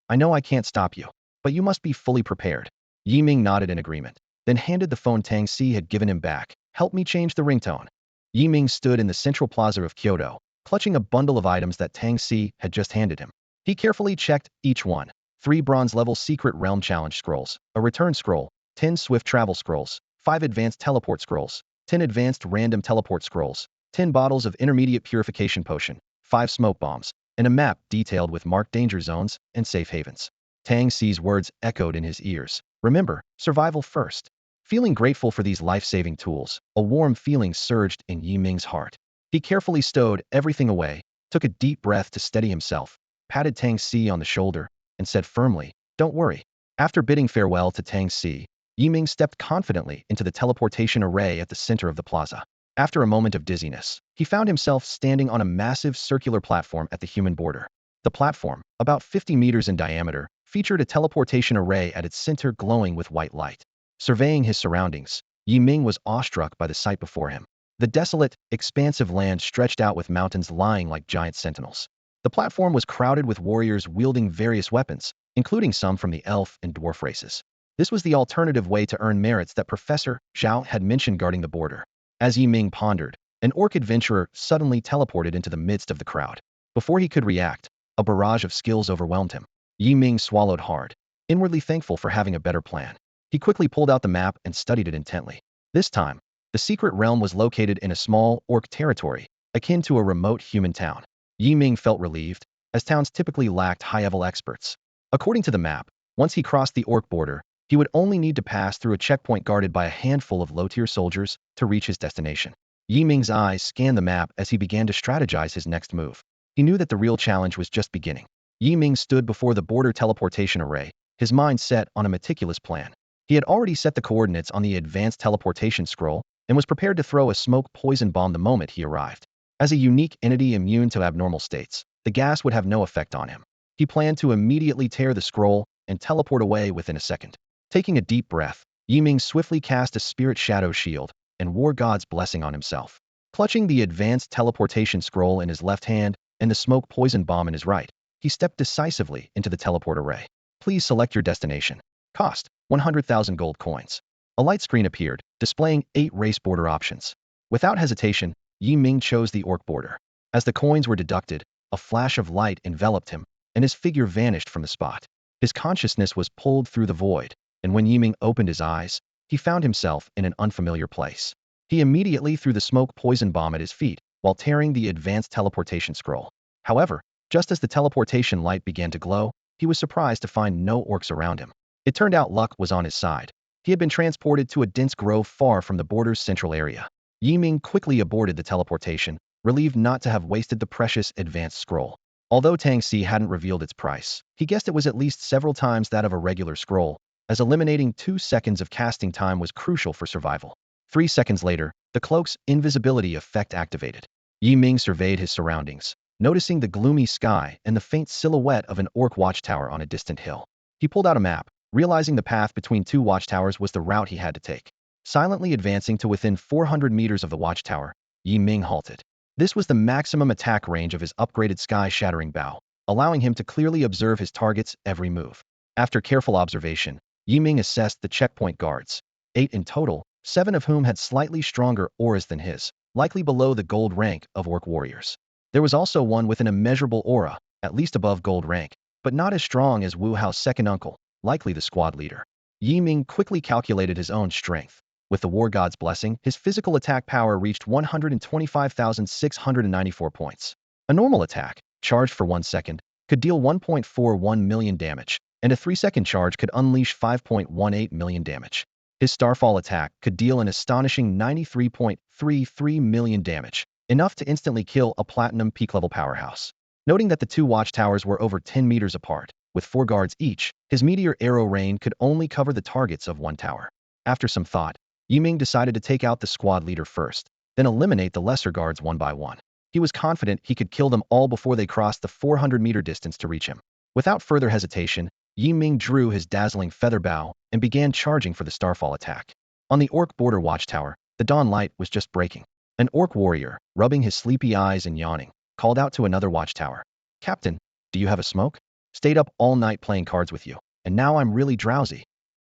I know I can't stop you, but you must be fully prepared. Yi Ming nodded in agreement, then handed the phone Tang Si had given him back. Help me change the ringtone. Yi Ming stood in the central plaza of Kyoto, clutching a bundle of items that Tang Si had just handed him. He carefully checked each one. 3 bronze-level secret realm challenge scrolls, a return scroll, 10 swift travel scrolls, 5 advanced teleport scrolls, 10 advanced random teleport scrolls, 10 bottles of intermediate purification potion, 5 smoke bombs, and a map detailed with marked danger zones and safe havens. Tang Si's words echoed in his ears. Remember, survival first. Feeling grateful for these life-saving tools, a warm feeling surged in Yi Ming's heart. He carefully stowed everything away, took a deep breath to steady himself, patted Tang Si on the shoulder, and said firmly, Don't worry. After bidding farewell to Tang Si, Yi Ming stepped confidently into the teleportation array at the center of the plaza. After a moment of dizziness, he found himself standing on a massive circular platform at the human border. The platform, about 50 meters in diameter, featured a teleportation array at its center glowing with white light. Surveying his surroundings, Yi Ming was awestruck by the sight before him. The desolate, expansive land stretched out with mountains lying like giant sentinels. The platform was crowded with warriors wielding various weapons, including some from the elf and dwarf races. This was the alternative way to earn merits that Professor Zhao had mentioned guarding the border. As Yi Ming pondered, an orc adventurer suddenly teleported into the midst of the crowd. Before he could react, a barrage of skills overwhelmed him. Yi Ming swallowed hard, inwardly thankful for having a better plan. He quickly pulled out the map and studied it intently. This time, the secret realm was located in a small orc territory, akin to a remote human town. Yi Ming felt relieved, as towns typically lacked high-level experts. According to the map, once he crossed the orc border, he would only need to pass through a checkpoint guarded by a handful of low-tier soldiers to reach his destination. Yi Ming's eyes scanned the map as he began to strategize his next move. He knew that the real challenge was just beginning. Yi Ming stood before the border teleportation array, his mind set on a meticulous plan. He had already set the coordinates on the advanced teleportation scroll and was prepared to throw a smoke poison bomb the moment he arrived. As a unique entity immune to abnormal states, the gas would have no effect on him. He planned to immediately tear the scroll and teleport away within a second. Taking a deep breath, Ming swiftly cast a spirit shadow shield and wore God's blessing on himself. Clutching the advanced teleportation scroll in his left hand and the smoke poison bomb in his right, he stepped decisively into the teleport array. Please select your destination. Cost: 100,000 gold coins. A light screen appeared, displaying 8 race border options. Without hesitation, Ming chose the orc border. As the coins were deducted, a flash of light enveloped him, and his figure vanished from the spot. His consciousness was pulled through the void, and when Ming opened his eyes, he found himself in an unfamiliar place. He immediately threw the smoke poison bomb at his feet, while tearing the advanced teleportation scroll. However, just as the teleportation light began to glow, he was surprised to find no orcs around him. It turned out luck was on his side. He had been transported to a dense grove far from the border's central area. Ming quickly aborted the teleportation, relieved not to have wasted the precious advanced scroll. Although Tang Si hadn't revealed its price, he guessed it was at least several times that of a regular scroll, as eliminating 2 seconds of casting time was crucial for survival. 3 seconds later, the cloak's invisibility effect activated. Ming surveyed his surroundings, noticing the gloomy sky and the faint silhouette of an orc watchtower on a distant hill. He pulled out a map, realizing the path between 2 watchtowers was the route he had to take. Silently advancing to within 400 meters of the watchtower, Ming halted. This was the maximum attack range of his upgraded sky-shattering bow, allowing him to clearly observe his target's every move. After careful observation, Ming assessed the checkpoint guards, 8 in total, 7 of whom had slightly stronger auras than his, likely below the gold rank of orc warriors. There was also one with an immeasurable aura, at least above gold rank, but not as strong as Wu Hao's second uncle, likely the squad leader. Ming quickly calculated his own strength. With the war god's blessing, his physical attack power reached 125,694 points. A normal attack, charged for 1 second, could deal 1.41 million damage, and a 3-second charge could unleash 5.18 million damage. His Starfall attack could deal an astonishing 93.33 million damage, enough to instantly kill a platinum peak-level powerhouse. Noting that the 2 watchtowers were over 10 meters apart, with 4 guards each, his meteor arrow rain could only cover the targets of 1 tower. After some thought, Ming decided to take out the squad leader first, then eliminate the lesser guards one by one. He was confident he could kill them all before they crossed the 400-meter distance to reach him. Without further hesitation, Ming drew his dazzling feather bow and began charging for the Starfall attack. On the orc border watchtower, the dawn light was just breaking. An orc warrior, rubbing his sleepy eyes and yawning, called out to another watchtower. "Captain, do you have a smoke? Stayed up all night playing cards with you, and now I'm really drowsy."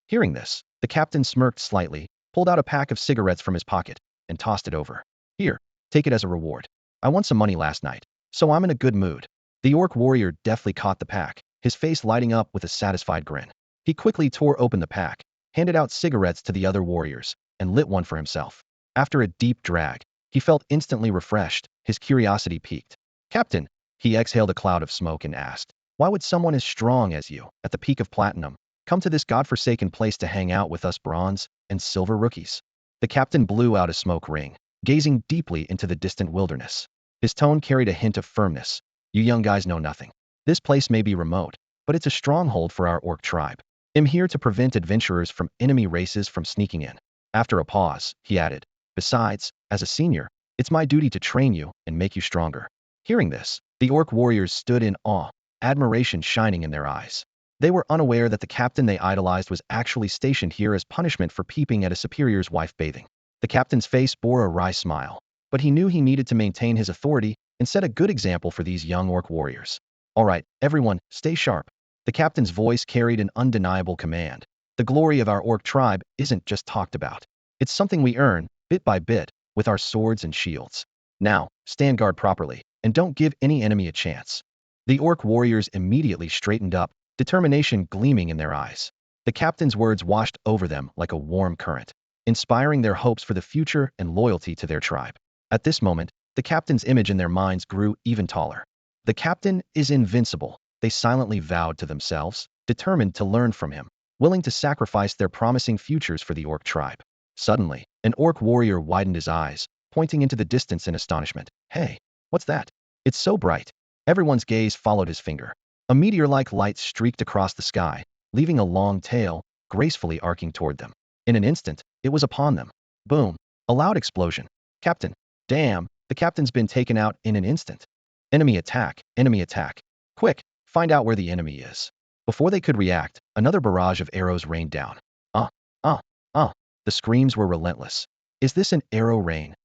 Hearing this, the captain smirked slightly, pulled out a pack of cigarettes from his pocket, and tossed it over. "Here, take it as a reward. I won some money last night, so I'm in a good mood." The orc warrior deftly caught the pack, his face lighting up with a satisfied grin. He quickly tore open the pack, handed out cigarettes to the other warriors, and lit one for himself. After a deep drag, he felt instantly refreshed, his curiosity piqued. "Captain," he exhaled a cloud of smoke and asked, "why would someone as strong as you, at the peak of platinum, come to this godforsaken place to hang out with us bronze and silver rookies?" The captain blew out a smoke ring, gazing deeply into the distant wilderness. His tone carried a hint of firmness. "You young guys know nothing. This place may be remote, but it's a stronghold for our orc tribe. I'm here to prevent adventurers from enemy races from sneaking in." After a pause, he added, "Besides, as a senior, it's my duty to train you and make you stronger." Hearing this, the orc warriors stood in awe, admiration shining in their eyes. They were unaware that the captain they idolized was actually stationed here as punishment for peeping at a superior's wife bathing. The captain's face bore a wry smile, but he knew he needed to maintain his authority and set a good example for these young orc warriors. "All right, everyone, stay sharp." The captain's voice carried an undeniable command. "The glory of our orc tribe isn't just talked about. It's something we earn, bit by bit, with our swords and shields. Now, stand guard properly, and don't give any enemy a chance." The orc warriors immediately straightened up, determination gleaming in their eyes. The captain's words washed over them like a warm current, inspiring their hopes for the future and loyalty to their tribe. At this moment, the captain's image in their minds grew even taller. The captain is invincible, they silently vowed to themselves, determined to learn from him, willing to sacrifice their promising futures for the orc tribe. Suddenly, an orc warrior widened his eyes, pointing into the distance in astonishment. "Hey, what's that? It's so bright." Everyone's gaze followed his finger. A meteor-like light streaked across the sky, leaving a long tail, gracefully arcing toward them. In an instant, it was upon them. Boom! A loud explosion. Captain! Damn! The captain's been taken out in an instant. Enemy attack! Enemy attack! Quick! Find out where the enemy is. Before they could react, another barrage of arrows rained down. Uh, uh, uh. The screams were relentless. Is this an arrow rain?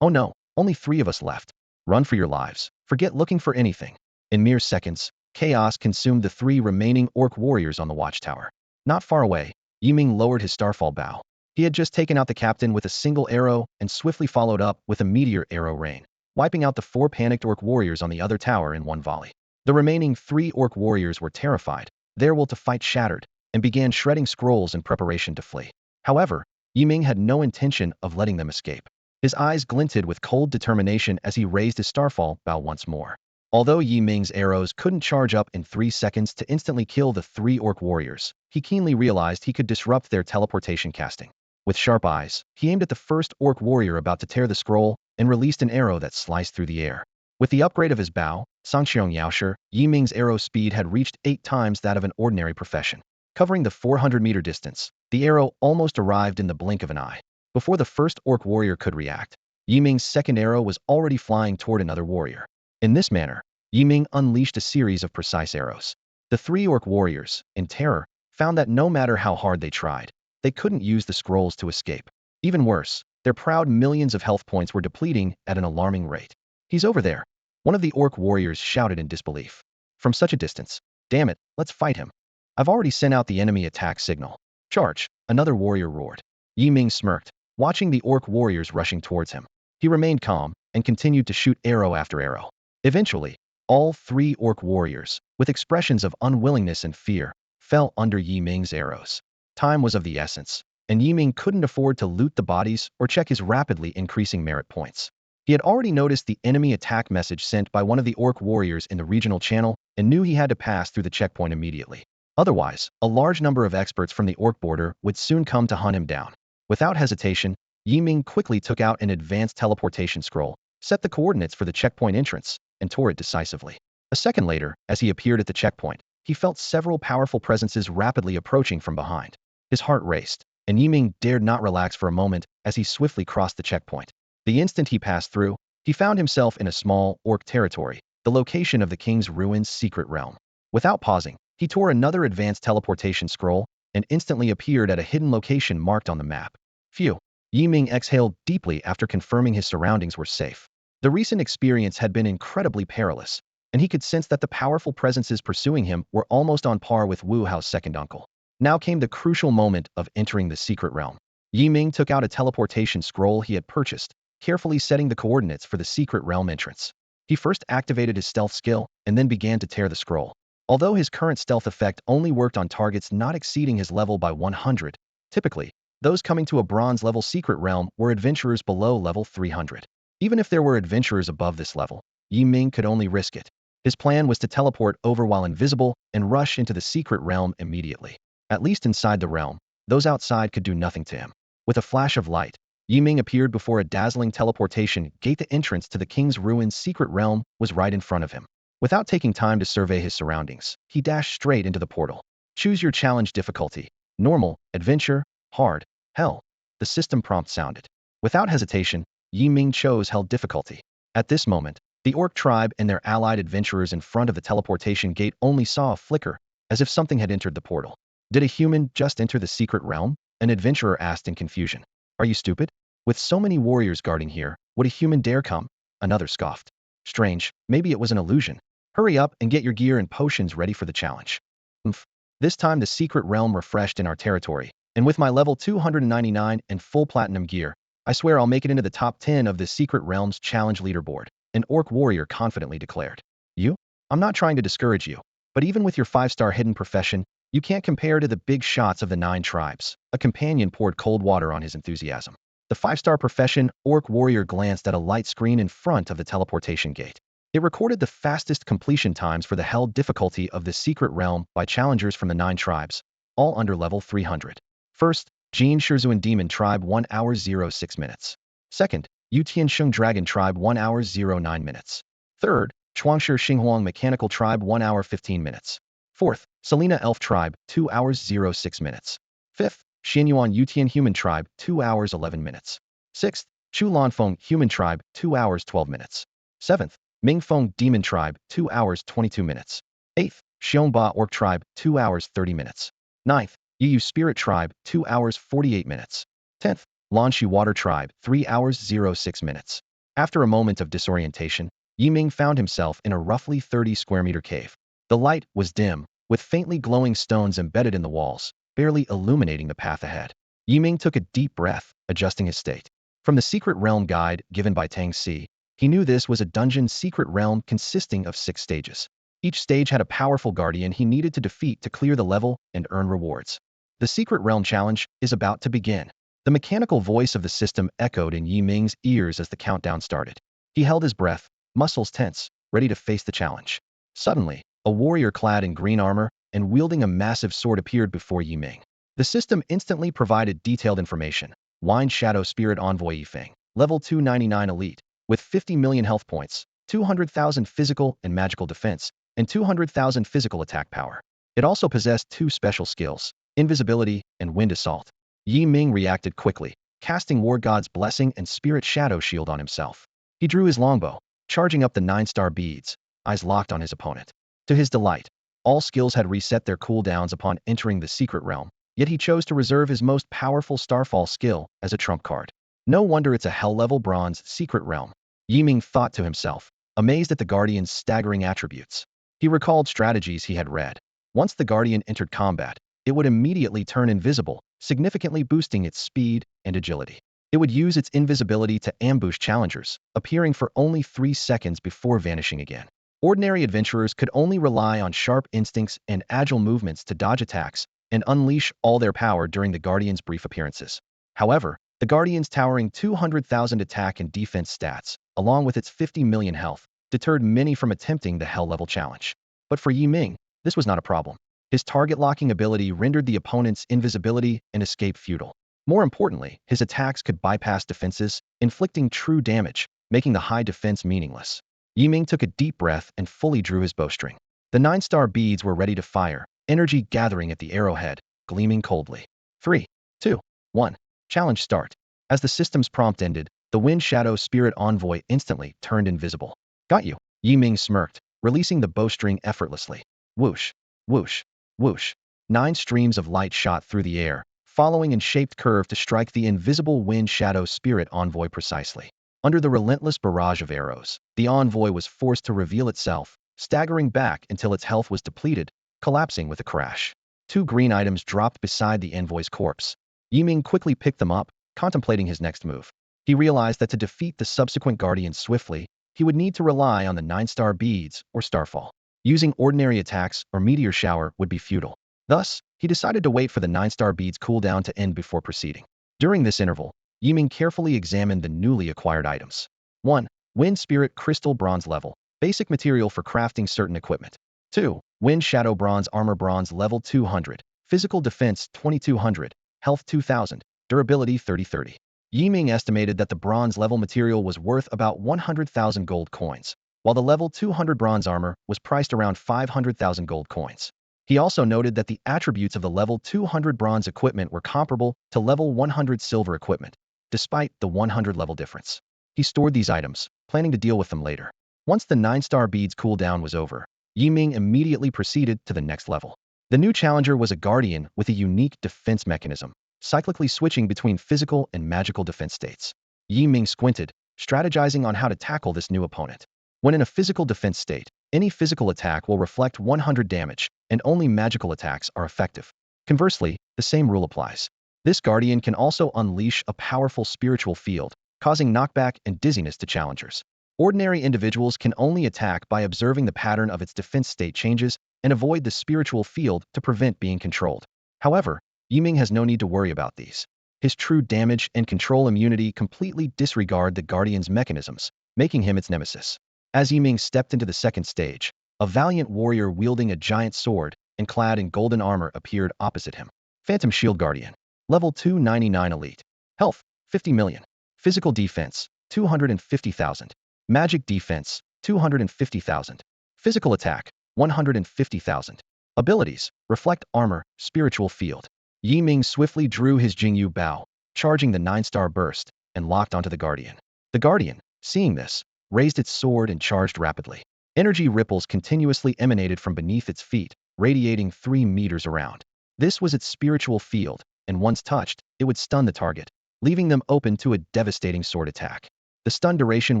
Oh no, only 3 of us left. Run for your lives. Forget looking for anything. In mere seconds, chaos consumed the 3 remaining orc warriors on the watchtower. Not far away, Ming lowered his starfall bow. He had just taken out the captain with a single arrow and swiftly followed up with a meteor arrow rain, wiping out the 4 panicked orc warriors on the other tower in one volley. The remaining 3 orc warriors were terrified, their will to fight shattered, and began shredding scrolls in preparation to flee. However, Ming had no intention of letting them escape. His eyes glinted with cold determination as he raised his starfall bow once more. Although Ming's arrows couldn't charge up in 3 seconds to instantly kill the 3 orc warriors, he keenly realized he could disrupt their teleportation casting. With sharp eyes, he aimed at the first orc warrior about to tear the scroll and released an arrow that sliced through the air. With the upgrade of his bow, Sangxiong Yaosher, Ming's arrow speed had reached 8 times that of an ordinary profession. Covering the 400-meter distance, the arrow almost arrived in the blink of an eye. Before the first orc warrior could react, Ming's second arrow was already flying toward another warrior. In this manner, Ming unleashed a series of precise arrows. The 3 orc warriors, in terror, found that no matter how hard they tried, they couldn't use the scrolls to escape. Even worse, their proud millions of health points were depleting at an alarming rate. He's over there. One of the orc warriors shouted in disbelief. From such a distance. Damn it, let's fight him. I've already sent out the enemy attack signal. Charge, another warrior roared. Ming smirked, watching the orc warriors rushing towards him. He remained calm and continued to shoot arrow after arrow. Eventually, all 3 orc warriors, with expressions of unwillingness and fear, fell under Ming's arrows. Time was of the essence, and Ming couldn't afford to loot the bodies or check his rapidly increasing merit points. He had already noticed the enemy attack message sent by one of the orc warriors in the regional channel and knew he had to pass through the checkpoint immediately. Otherwise, a large number of experts from the orc border would soon come to hunt him down. Without hesitation, Ming quickly took out an advanced teleportation scroll, set the coordinates for the checkpoint entrance, and tore it decisively. A second later, as he appeared at the checkpoint, he felt several powerful presences rapidly approaching from behind. His heart raced, and Ming dared not relax for a moment as he swiftly crossed the checkpoint. The instant he passed through, he found himself in a small, orc territory, the location of the King's Ruins' secret realm. Without pausing, he tore another advanced teleportation scroll and instantly appeared at a hidden location marked on the map. Phew! Ming exhaled deeply after confirming his surroundings were safe. The recent experience had been incredibly perilous, and he could sense that the powerful presences pursuing him were almost on par with Wu Hao's second uncle. Now came the crucial moment of entering the secret realm. Ming took out a teleportation scroll he had purchased, carefully setting the coordinates for the secret realm entrance. He first activated his stealth skill and then began to tear the scroll. Although his current stealth effect only worked on targets not exceeding his level by 100, typically, those coming to a bronze-level secret realm were adventurers below level 300. Even if there were adventurers above this level, Ming could only risk it. His plan was to teleport over while invisible and rush into the secret realm immediately. At least inside the realm, those outside could do nothing to him. With a flash of light, Ming appeared before a dazzling teleportation gate. The entrance to the King's Ruins' secret realm was right in front of him. Without taking time to survey his surroundings, he dashed straight into the portal. Choose your challenge difficulty. Normal, adventure, hard, hell. The system prompt sounded. Without hesitation, Ming chose hell difficulty. At this moment, the orc tribe and their allied adventurers in front of the teleportation gate only saw a flicker, as if something had entered the portal. Did a human just enter the secret realm? An adventurer asked in confusion. Are you stupid? With so many warriors guarding here, would a human dare come? Another scoffed. Strange, maybe it was an illusion. Hurry up and get your gear and potions ready for the challenge. Oomph. This time the secret realm refreshed in our territory, and with my level 299 and full platinum gear, I swear I'll make it into the top 10 of the secret realm's challenge leaderboard, an orc warrior confidently declared. You? I'm not trying to discourage you, but even with your 5-star hidden profession, you can't compare to the big shots of the 9 tribes. A companion poured cold water on his enthusiasm. The 5-star profession orc warrior glanced at a light screen in front of the teleportation gate. It recorded the fastest completion times for the hell difficulty of the secret realm by challengers from the 9 tribes, all under level 300. First, Jin Shizhuan Demon Tribe 1 hour 06 minutes. Second, Yutian Sheng Dragon Tribe 1 hour 09 minutes. Third, Chuangshi Xinghuang Mechanical Tribe 1 hour 15 minutes. 4th, Selena Elf Tribe, 2 hours 06 minutes. 5th, Xianyuan Yutian Human Tribe, 2 hours 11 minutes. 6th, Chu Lanfeng Human Tribe, 2 hours 12 minutes. 7th, Ming Feng Demon Tribe, 2 hours 22 minutes. 8th, Xiongba Orc Tribe, 2 hours 30 minutes. 9th, Yiyu Spirit Tribe, 2 hours 48 minutes. 10th, Lanxi Water Tribe, 3 hours 06 minutes. After a moment of disorientation, Yiming found himself in a roughly 30 square meter cave. The light was dim, with faintly glowing stones embedded in the walls, barely illuminating the path ahead. Yiming took a deep breath, adjusting his state. From the secret realm guide given by Tang Si, he knew this was a dungeon secret realm consisting of 6 stages. Each stage had a powerful guardian he needed to defeat to clear the level and earn rewards. The secret realm challenge is about to begin. The mechanical voice of the system echoed in Yiming's ears as the countdown started. He held his breath, muscles tense, ready to face the challenge. Suddenly, a warrior clad in green armor and wielding a massive sword appeared before Yiming. The system instantly provided detailed information. Wind Shadow Spirit Envoy Yifeng, level 299 elite, with 50 million health points, 200,000 physical and magical defense, and 200,000 physical attack power. It also possessed 2 special skills, invisibility and wind assault. Yiming reacted quickly, casting War God's Blessing and Spirit Shadow Shield on himself. He drew his longbow, charging up the 9-star beads, eyes locked on his opponent. To his delight, all skills had reset their cooldowns upon entering the secret realm, yet he chose to reserve his most powerful Starfall skill as a trump card. No wonder it's a hell-level bronze secret realm, Yiming thought to himself, amazed at the Guardian's staggering attributes. He recalled strategies he had read. Once the Guardian entered combat, it would immediately turn invisible, significantly boosting its speed and agility. It would use its invisibility to ambush challengers, appearing for only 3 seconds before vanishing again. Ordinary adventurers could only rely on sharp instincts and agile movements to dodge attacks and unleash all their power during the Guardian's brief appearances. However, the Guardian's towering 200,000 attack and defense stats, along with its 50 million health, deterred many from attempting the hell-level challenge. But for Yiming, this was not a problem. His target-locking ability rendered the opponent's invisibility and escape futile. More importantly, his attacks could bypass defenses, inflicting true damage, making the high defense meaningless. Yiming took a deep breath and fully drew his bowstring. The 9-star beads were ready to fire, energy gathering at the arrowhead, gleaming coldly. 3, 2, 1. Challenge start. As the system's prompt ended, the Wind Shadow Spirit Envoy instantly turned invisible. Got you, Yiming smirked, releasing the bowstring effortlessly. Whoosh, whoosh, whoosh. 9 streams of light shot through the air, following in shaped curve to strike the invisible Wind Shadow Spirit Envoy precisely. Under the relentless barrage of arrows, the envoy was forced to reveal itself, staggering back until its health was depleted, collapsing with a crash. 2 green items dropped beside the envoy's corpse. Yiming quickly picked them up, contemplating his next move. He realized that to defeat the subsequent guardians swiftly, he would need to rely on the 9-star beads or Starfall. Using ordinary attacks or meteor shower would be futile. Thus, he decided to wait for the 9-star beads cooldown to end before proceeding. During this interval, Yiming carefully examined the newly acquired items. 1. Wind Spirit Crystal Bronze level, basic material for crafting certain equipment. 2. Wind Shadow Bronze Armor Bronze level 200, physical defense 2200, health 2000, durability 3030. Yiming estimated that the bronze level material was worth about 100,000 gold coins, while the level 200 bronze armor was priced around 500,000 gold coins. He also noted that the attributes of the level 200 bronze equipment were comparable to level 100 silver equipment, despite the 100 level difference. He stored these items, planning to deal with them later. Once the 9-star beads cooldown was over, Yiming immediately proceeded to the next level. The new challenger was a guardian with a unique defense mechanism, cyclically switching between physical and magical defense states. Yiming squinted, strategizing on how to tackle this new opponent. When in a physical defense state, any physical attack will reflect 100 damage, and only magical attacks are effective. Conversely, the same rule applies. This guardian can also unleash a powerful spiritual field, causing knockback and dizziness to challengers. Ordinary individuals can only attack by observing the pattern of its defense state changes and avoid the spiritual field to prevent being controlled. However, Yiming has no need to worry about these. His true damage and control immunity completely disregard the guardian's mechanisms, making him its nemesis. As Yiming stepped into the second stage, a valiant warrior wielding a giant sword and clad in golden armor appeared opposite him. Phantom Shield Guardian, level 299 elite, health 50 million, physical defense 250,000, magic defense 250,000, physical attack 150,000. Abilities: Reflect Armor, Spiritual Field. Yi Ming swiftly drew his Jingyu Bao, charging the 9-star burst, and locked onto the Guardian. The Guardian, seeing this, raised its sword and charged rapidly. Energy ripples continuously emanated from beneath its feet, radiating 3 meters around. This was its spiritual field, and once touched, it would stun the target, leaving them open to a devastating sword attack. The stun duration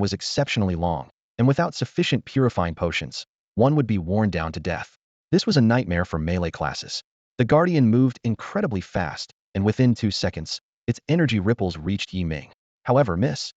was exceptionally long, and without sufficient purifying potions, one would be worn down to death. This was a nightmare for melee classes. The Guardian moved incredibly fast, and within 2 seconds, its energy ripples reached Yi Ming. However, miss,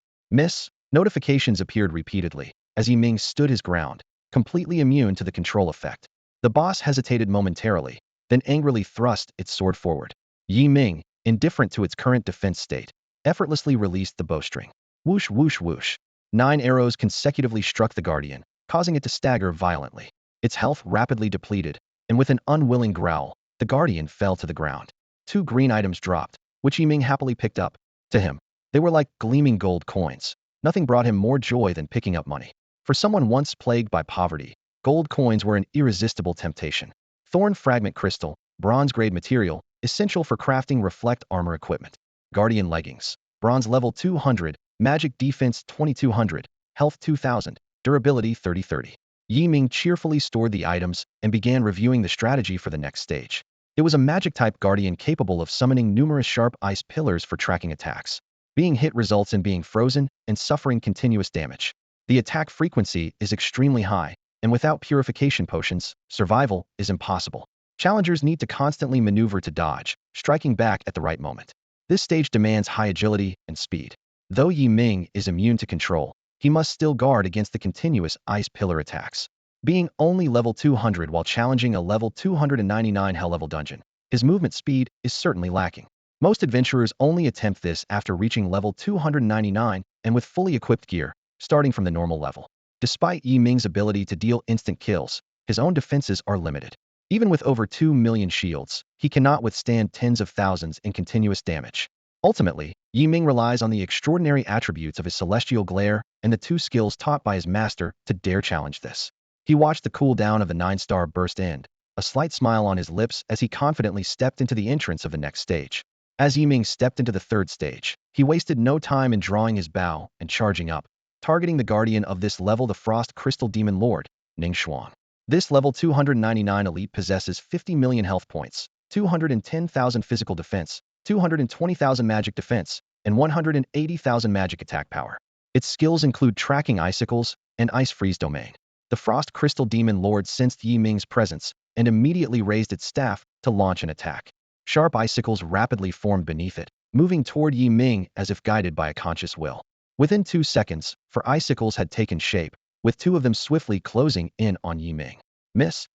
notifications appeared repeatedly, as Yi Ming stood his ground, completely immune to the control effect. The boss hesitated momentarily, then angrily thrust its sword forward. Yi Ming, indifferent to its current defense state, effortlessly released the bowstring. Whoosh, whoosh, whoosh. 9 arrows consecutively struck the Guardian, causing it to stagger violently. Its health rapidly depleted, and with an unwilling growl, the Guardian fell to the ground. 2 green items dropped, which Yi Ming happily picked up. To him, they were like gleaming gold coins. Nothing brought him more joy than picking up money. For someone once plagued by poverty, gold coins were an irresistible temptation. Thorn Fragment Crystal, bronze-grade material, essential for crafting reflect armor equipment. Guardian Leggings, bronze level 200, magic defense 2200, health 2000, durability 3030. Yi Ming cheerfully stored the items and began reviewing the strategy for the next stage. It was a magic-type Guardian capable of summoning numerous sharp ice pillars for tracking attacks. Being hit results in being frozen and suffering continuous damage. The attack frequency is extremely high, and without purification potions, survival is impossible. Challengers need to constantly maneuver to dodge, striking back at the right moment. This stage demands high agility and speed. Though Yi Ming is immune to control, he must still guard against the continuous ice pillar attacks. Being only level 200 while challenging a level 299 hell-level dungeon, his movement speed is certainly lacking. Most adventurers only attempt this after reaching level 299 and with fully equipped gear, starting from the normal level. Despite Yi Ming's ability to deal instant kills, his own defenses are limited. Even with over 2 million shields, he cannot withstand tens of thousands in continuous damage. Ultimately, Yi Ming relies on the extraordinary attributes of his celestial glare and the 2 skills taught by his master to dare challenge this. He watched the cooldown of the 9-star burst end, a slight smile on his lips as he confidently stepped into the entrance of the next stage. As Yi Ming stepped into the 3rd stage, he wasted no time in drawing his bow and charging up, targeting the Guardian of this level, the Frost Crystal Demon Lord, Ning Xuan. This level 299 elite possesses 50 million health points, 210,000 physical defense, 220,000 magic defense, and 180,000 magic attack power. Its skills include tracking icicles and ice freeze domain. The Frost Crystal Demon Lord sensed Yi Ming's presence and immediately raised its staff to launch an attack. Sharp icicles rapidly formed beneath it, moving toward Yi Ming as if guided by a conscious will. Within 2 seconds, 4 icicles had taken shape, with 2 of them swiftly closing in on Yi Ming. Miss.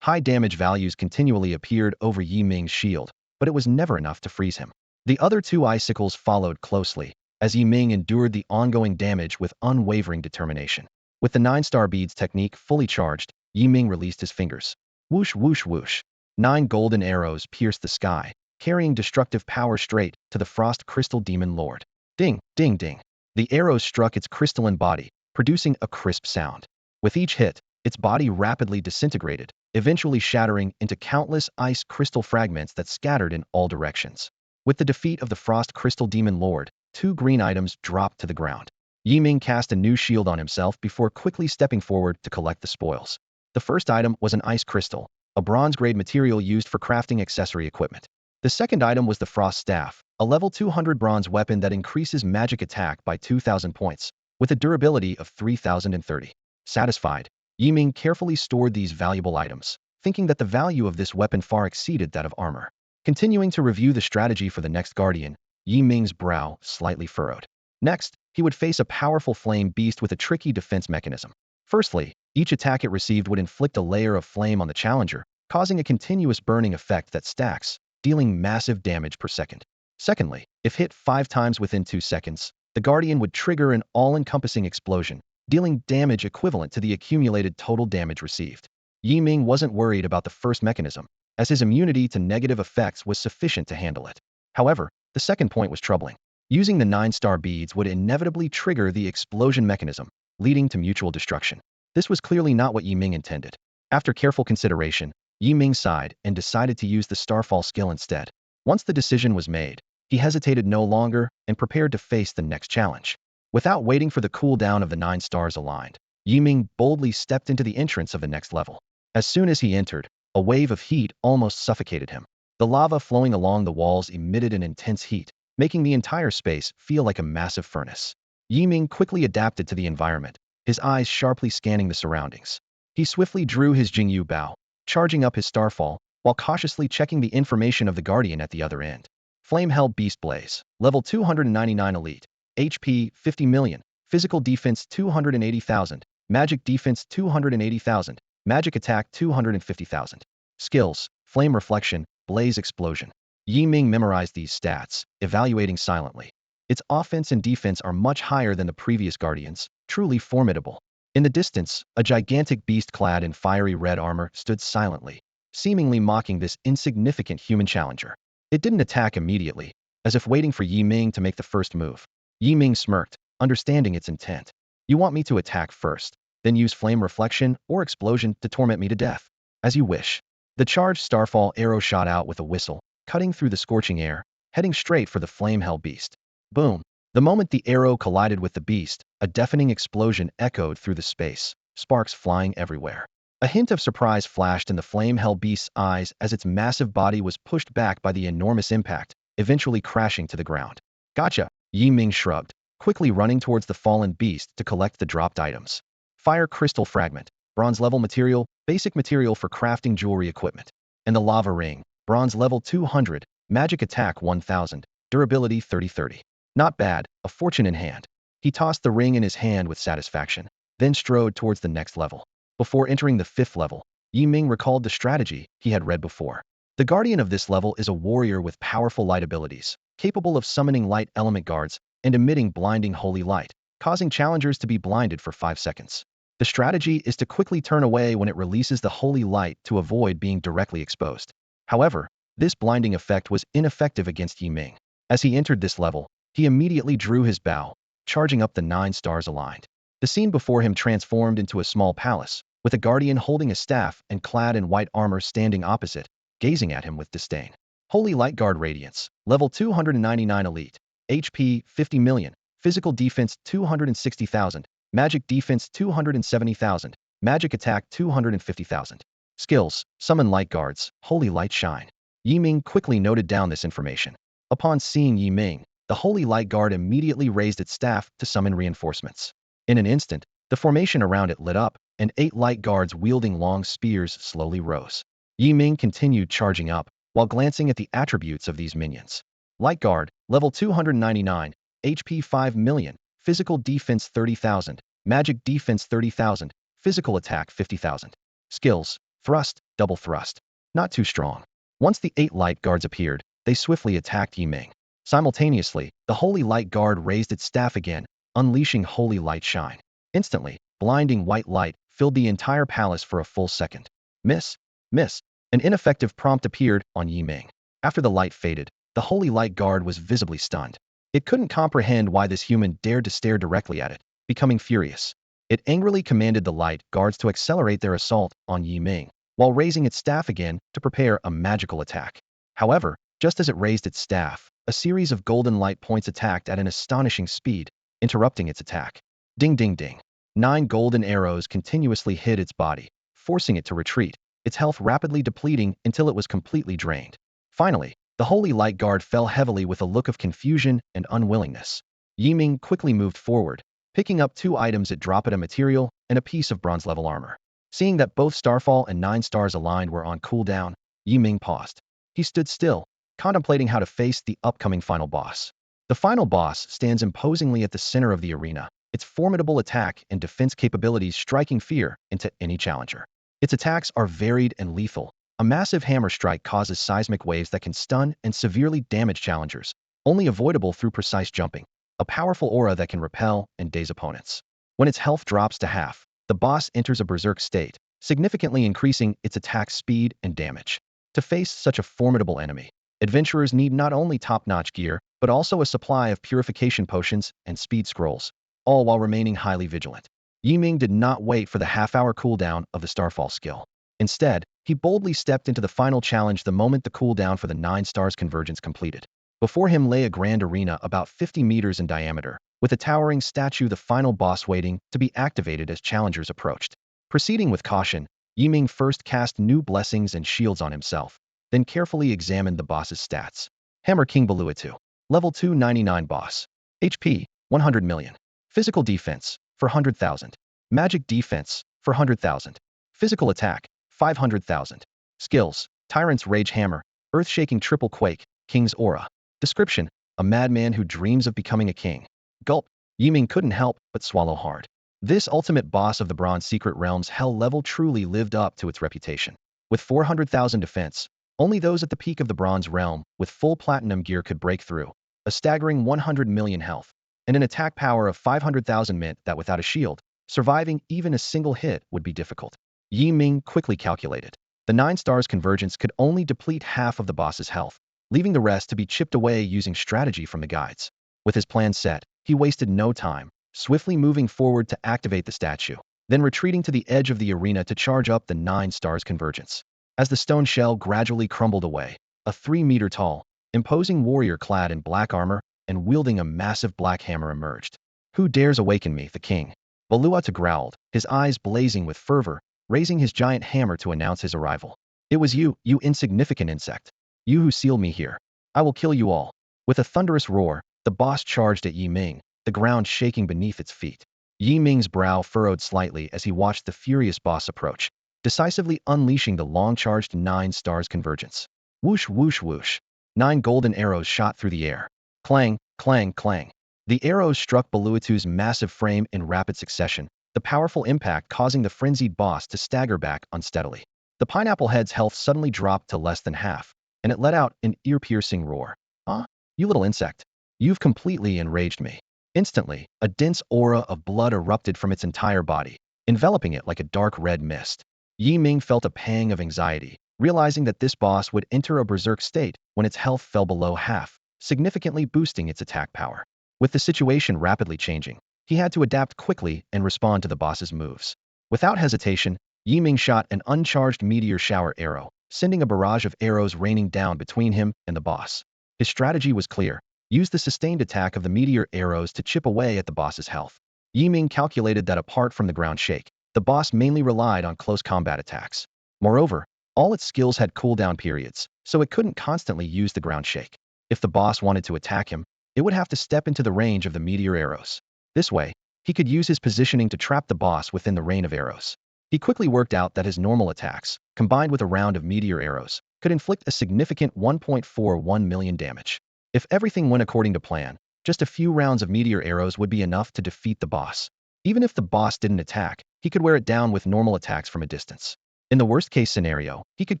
High damage values continually appeared over Yi Ming's shield, but it was never enough to freeze him. The other 2 icicles followed closely, as Yi Ming endured the ongoing damage with unwavering determination. With the 9-star beads technique fully charged, Yi Ming released his fingers. Whoosh, whoosh, whoosh. 9 golden arrows pierced the sky, carrying destructive power straight to the Frost Crystal Demon Lord. Ding, ding, ding. The arrows struck its crystalline body, producing a crisp sound. With each hit, its body rapidly disintegrated, eventually shattering into countless ice crystal fragments that scattered in all directions. With the defeat of the Frost Crystal Demon Lord, 2 green items dropped to the ground. Yi Ming cast a new shield on himself before quickly stepping forward to collect the spoils. The first item was an ice crystal, a bronze-grade material used for crafting accessory equipment. The second item was the Frost Staff, a level 200 bronze weapon that increases magic attack by 2,000 points, with a durability of 3,030. Satisfied, Yi Ming carefully stored these valuable items, thinking that the value of this weapon far exceeded that of armor. Continuing to review the strategy for the next Guardian, Yi Ming's brow slightly furrowed. Next, he would face a powerful flame beast with a tricky defense mechanism. Firstly, each attack it received would inflict a layer of flame on the challenger, causing a continuous burning effect that stacks, dealing massive damage per second. Secondly, if hit 5 times within 2 seconds, the Guardian would trigger an all-encompassing explosion, dealing damage equivalent to the accumulated total damage received. Yi Ming wasn't worried about the first mechanism, as his immunity to negative effects was sufficient to handle it. However, the second point was troubling. Using the 9-star beads would inevitably trigger the explosion mechanism, leading to mutual destruction. This was clearly not what Yi Ming intended. After careful consideration, Yi Ming sighed and decided to use the Starfall skill instead. Once the decision was made, he hesitated no longer and prepared to face the next challenge. Without waiting for the cooldown of the 9 stars aligned, Yi Ming boldly stepped into the entrance of the next level. As soon as he entered, a wave of heat almost suffocated him. The lava flowing along the walls emitted an intense heat, making the entire space feel like a massive furnace. Yi Ming quickly adapted to the environment, his eyes sharply scanning the surroundings. He swiftly drew his Jingyu bow, charging up his Starfall, while cautiously checking the information of the Guardian at the other end. Flame-held Beast Blaze, level 299 elite, HP 50 million, physical defense 280,000, magic defense 280,000, magic attack 250,000. Skills, Flame Reflection, Blaze Explosion. Yi Ming memorized these stats, evaluating silently. Its offense and defense are much higher than the previous Guardians, truly formidable. In the distance, a gigantic beast clad in fiery red armor stood silently, seemingly mocking this insignificant human challenger. It didn't attack immediately, as if waiting for Yi Ming to make the first move. Yi Ming smirked, understanding its intent. You want me to attack first, then use Flame Reflection or Explosion to torment me to death? As you wish. The charged Starfall arrow shot out with a whistle, cutting through the scorching air, heading straight for the flame-hell beast. Boom! The moment the arrow collided with the beast, a deafening explosion echoed through the space, sparks flying everywhere. A hint of surprise flashed in the flame-hell beast's eyes as its massive body was pushed back by the enormous impact, eventually crashing to the ground. Gotcha! Yi Ming shrugged, quickly running towards the fallen beast to collect the dropped items. Fire Crystal Fragment, bronze level material, basic material for crafting jewelry equipment. And the Lava Ring, bronze level 200, magic attack 1000, durability 30-30. Not bad, a fortune in hand. He tossed the ring in his hand with satisfaction, then strode towards the next level. Before entering the 5th level, Yi Ming recalled the strategy he had read before. The guardian of this level is a warrior with powerful light abilities, capable of summoning light element guards and emitting blinding holy light, causing challengers to be blinded for 5 seconds. The strategy is to quickly turn away when it releases the holy light to avoid being directly exposed. However, this blinding effect was ineffective against Yi Ming. As he entered this level, he immediately drew his bow, charging up the 9 stars aligned. The scene before him transformed into a small palace, with a guardian holding a staff and clad in white armor standing opposite, gazing at him with disdain. Holy Light Guard Radiance, level 299 elite, HP 50 million, physical defense 260,000, magic defense 270,000, magic attack 250,000. Skills, Summon Light Guards, Holy Light Shine. Yi Ming quickly noted down this information. Upon seeing Yi Ming, the Holy Light Guard immediately raised its staff to summon reinforcements. In an instant, the formation around it lit up, and 8 light guards wielding long spears slowly rose. Yi Ming continued charging up, while glancing at the attributes of these minions. Light Guard, level 299, HP 5 million, physical defense 30,000, magic defense 30,000, physical attack 50,000. Skills, Thrust, Double Thrust. Not too strong. Once the 8 light guards appeared, they swiftly attacked Yi Ming. Simultaneously, the Holy Light Guard raised its staff again, unleashing Holy Light Shine. Instantly, blinding white light filled the entire palace for a full second. Miss. Miss. An ineffective prompt appeared on Yi Ming. After the light faded, the Holy Light Guard was visibly stunned. It couldn't comprehend why this human dared to stare directly at it, becoming furious. It angrily commanded the light guards to accelerate their assault on Yi Ming, while raising its staff again to prepare a magical attack. However, just as it raised its staff, a series of golden light points attacked at an astonishing speed, interrupting its attack. Ding ding ding. 9 golden arrows continuously hit its body, forcing it to retreat, its health rapidly depleting until it was completely drained. Finally, the Holy Light Guard fell heavily with a look of confusion and unwillingness. Yi Ming quickly moved forward, picking up 2 items at Dropita material and a piece of bronze-level armor. Seeing that both Starfall and 9 stars aligned were on cooldown, Yi Ming paused. He stood still, contemplating how to face the upcoming final boss. The final boss stands imposingly at the center of the arena, its formidable attack and defense capabilities striking fear into any challenger. Its attacks are varied and lethal. A massive hammer strike causes seismic waves that can stun and severely damage challengers, only avoidable through precise jumping. A powerful aura that can repel and daze opponents. When its health drops to half, the boss enters a berserk state, significantly increasing its attack speed and damage. To face such a formidable enemy, adventurers need not only top-notch gear, but also a supply of purification potions and speed scrolls, all while remaining highly vigilant. Yi Ming did not wait for the half-hour cooldown of the Starfall skill. Instead, he boldly stepped into the final challenge the moment the cooldown for the 9 stars convergence completed. Before him lay a grand arena about 50 meters in diameter, with a towering statue, the final boss, waiting to be activated as challengers approached. Proceeding with caution, Ming first cast new blessings and shields on himself, then carefully examined the boss's stats. Hammer King Baluatu. Level 299 boss. HP, 100 million. Physical defense, 400,000. Magic defense, 400,000. Physical attack, 500,000. Skills, Tyrant's Rage Hammer, Earth-Shaking Triple Quake, King's Aura. Description, a madman who dreams of becoming a king. Gulp, Ming couldn't help but swallow hard. This ultimate boss of the Bronze Secret Realm's hell level truly lived up to its reputation. With 400,000 defense, only those at the peak of the Bronze Realm with full platinum gear could break through. A staggering 100 million health, and an attack power of 500,000 meant that without a shield, surviving even a single hit would be difficult. Ming quickly calculated. The 9 stars convergence could only deplete half of the boss's health, leaving the rest to be chipped away using strategy from the guides. With his plan set, he wasted no time, swiftly moving forward to activate the statue, then retreating to the edge of the arena to charge up the 9 stars convergence. As the stone shell gradually crumbled away, a 3-meter-tall, imposing warrior clad in black armor and wielding a massive black hammer emerged. Who dares awaken me, the king? Baluatu growled, his eyes blazing with fervor, raising his giant hammer to announce his arrival. It was you, you insignificant insect. You who sealed me here. I will kill you all. With a thunderous roar, the boss charged at Ming, the ground shaking beneath its feet. Ming's brow furrowed slightly as he watched the furious boss approach, decisively unleashing the long-charged 9 stars convergence. Whoosh, whoosh, whoosh. 9 golden arrows shot through the air. Clang, clang, clang. The arrows struck Baluatu's massive frame in rapid succession, the powerful impact causing the frenzied boss to stagger back unsteadily. The pineapple head's health suddenly dropped to less than half, and it let out an ear-piercing roar. "Ah, you little insect. You've completely enraged me." Instantly, a dense aura of blood erupted from its entire body, enveloping it like a dark red mist. Ming felt a pang of anxiety, realizing that this boss would enter a berserk state when its health fell below half, significantly boosting its attack power. With the situation rapidly changing, he had to adapt quickly and respond to the boss's moves. Without hesitation, Ming shot an uncharged meteor shower arrow, sending a barrage of arrows raining down between him and the boss. His strategy was clear. Use the sustained attack of the meteor arrows to chip away at the boss's health. Ming calculated that apart from the ground shake, the boss mainly relied on close combat attacks. Moreover, all its skills had cooldown periods, so it couldn't constantly use the ground shake. If the boss wanted to attack him, it would have to step into the range of the meteor arrows. This way, he could use his positioning to trap the boss within the rain of arrows. He quickly worked out that his normal attacks, combined with a round of meteor arrows, could inflict a significant 1.41 million damage. If everything went according to plan, just a few rounds of meteor arrows would be enough to defeat the boss. Even if the boss didn't attack, he could wear it down with normal attacks from a distance. In the worst-case scenario, he could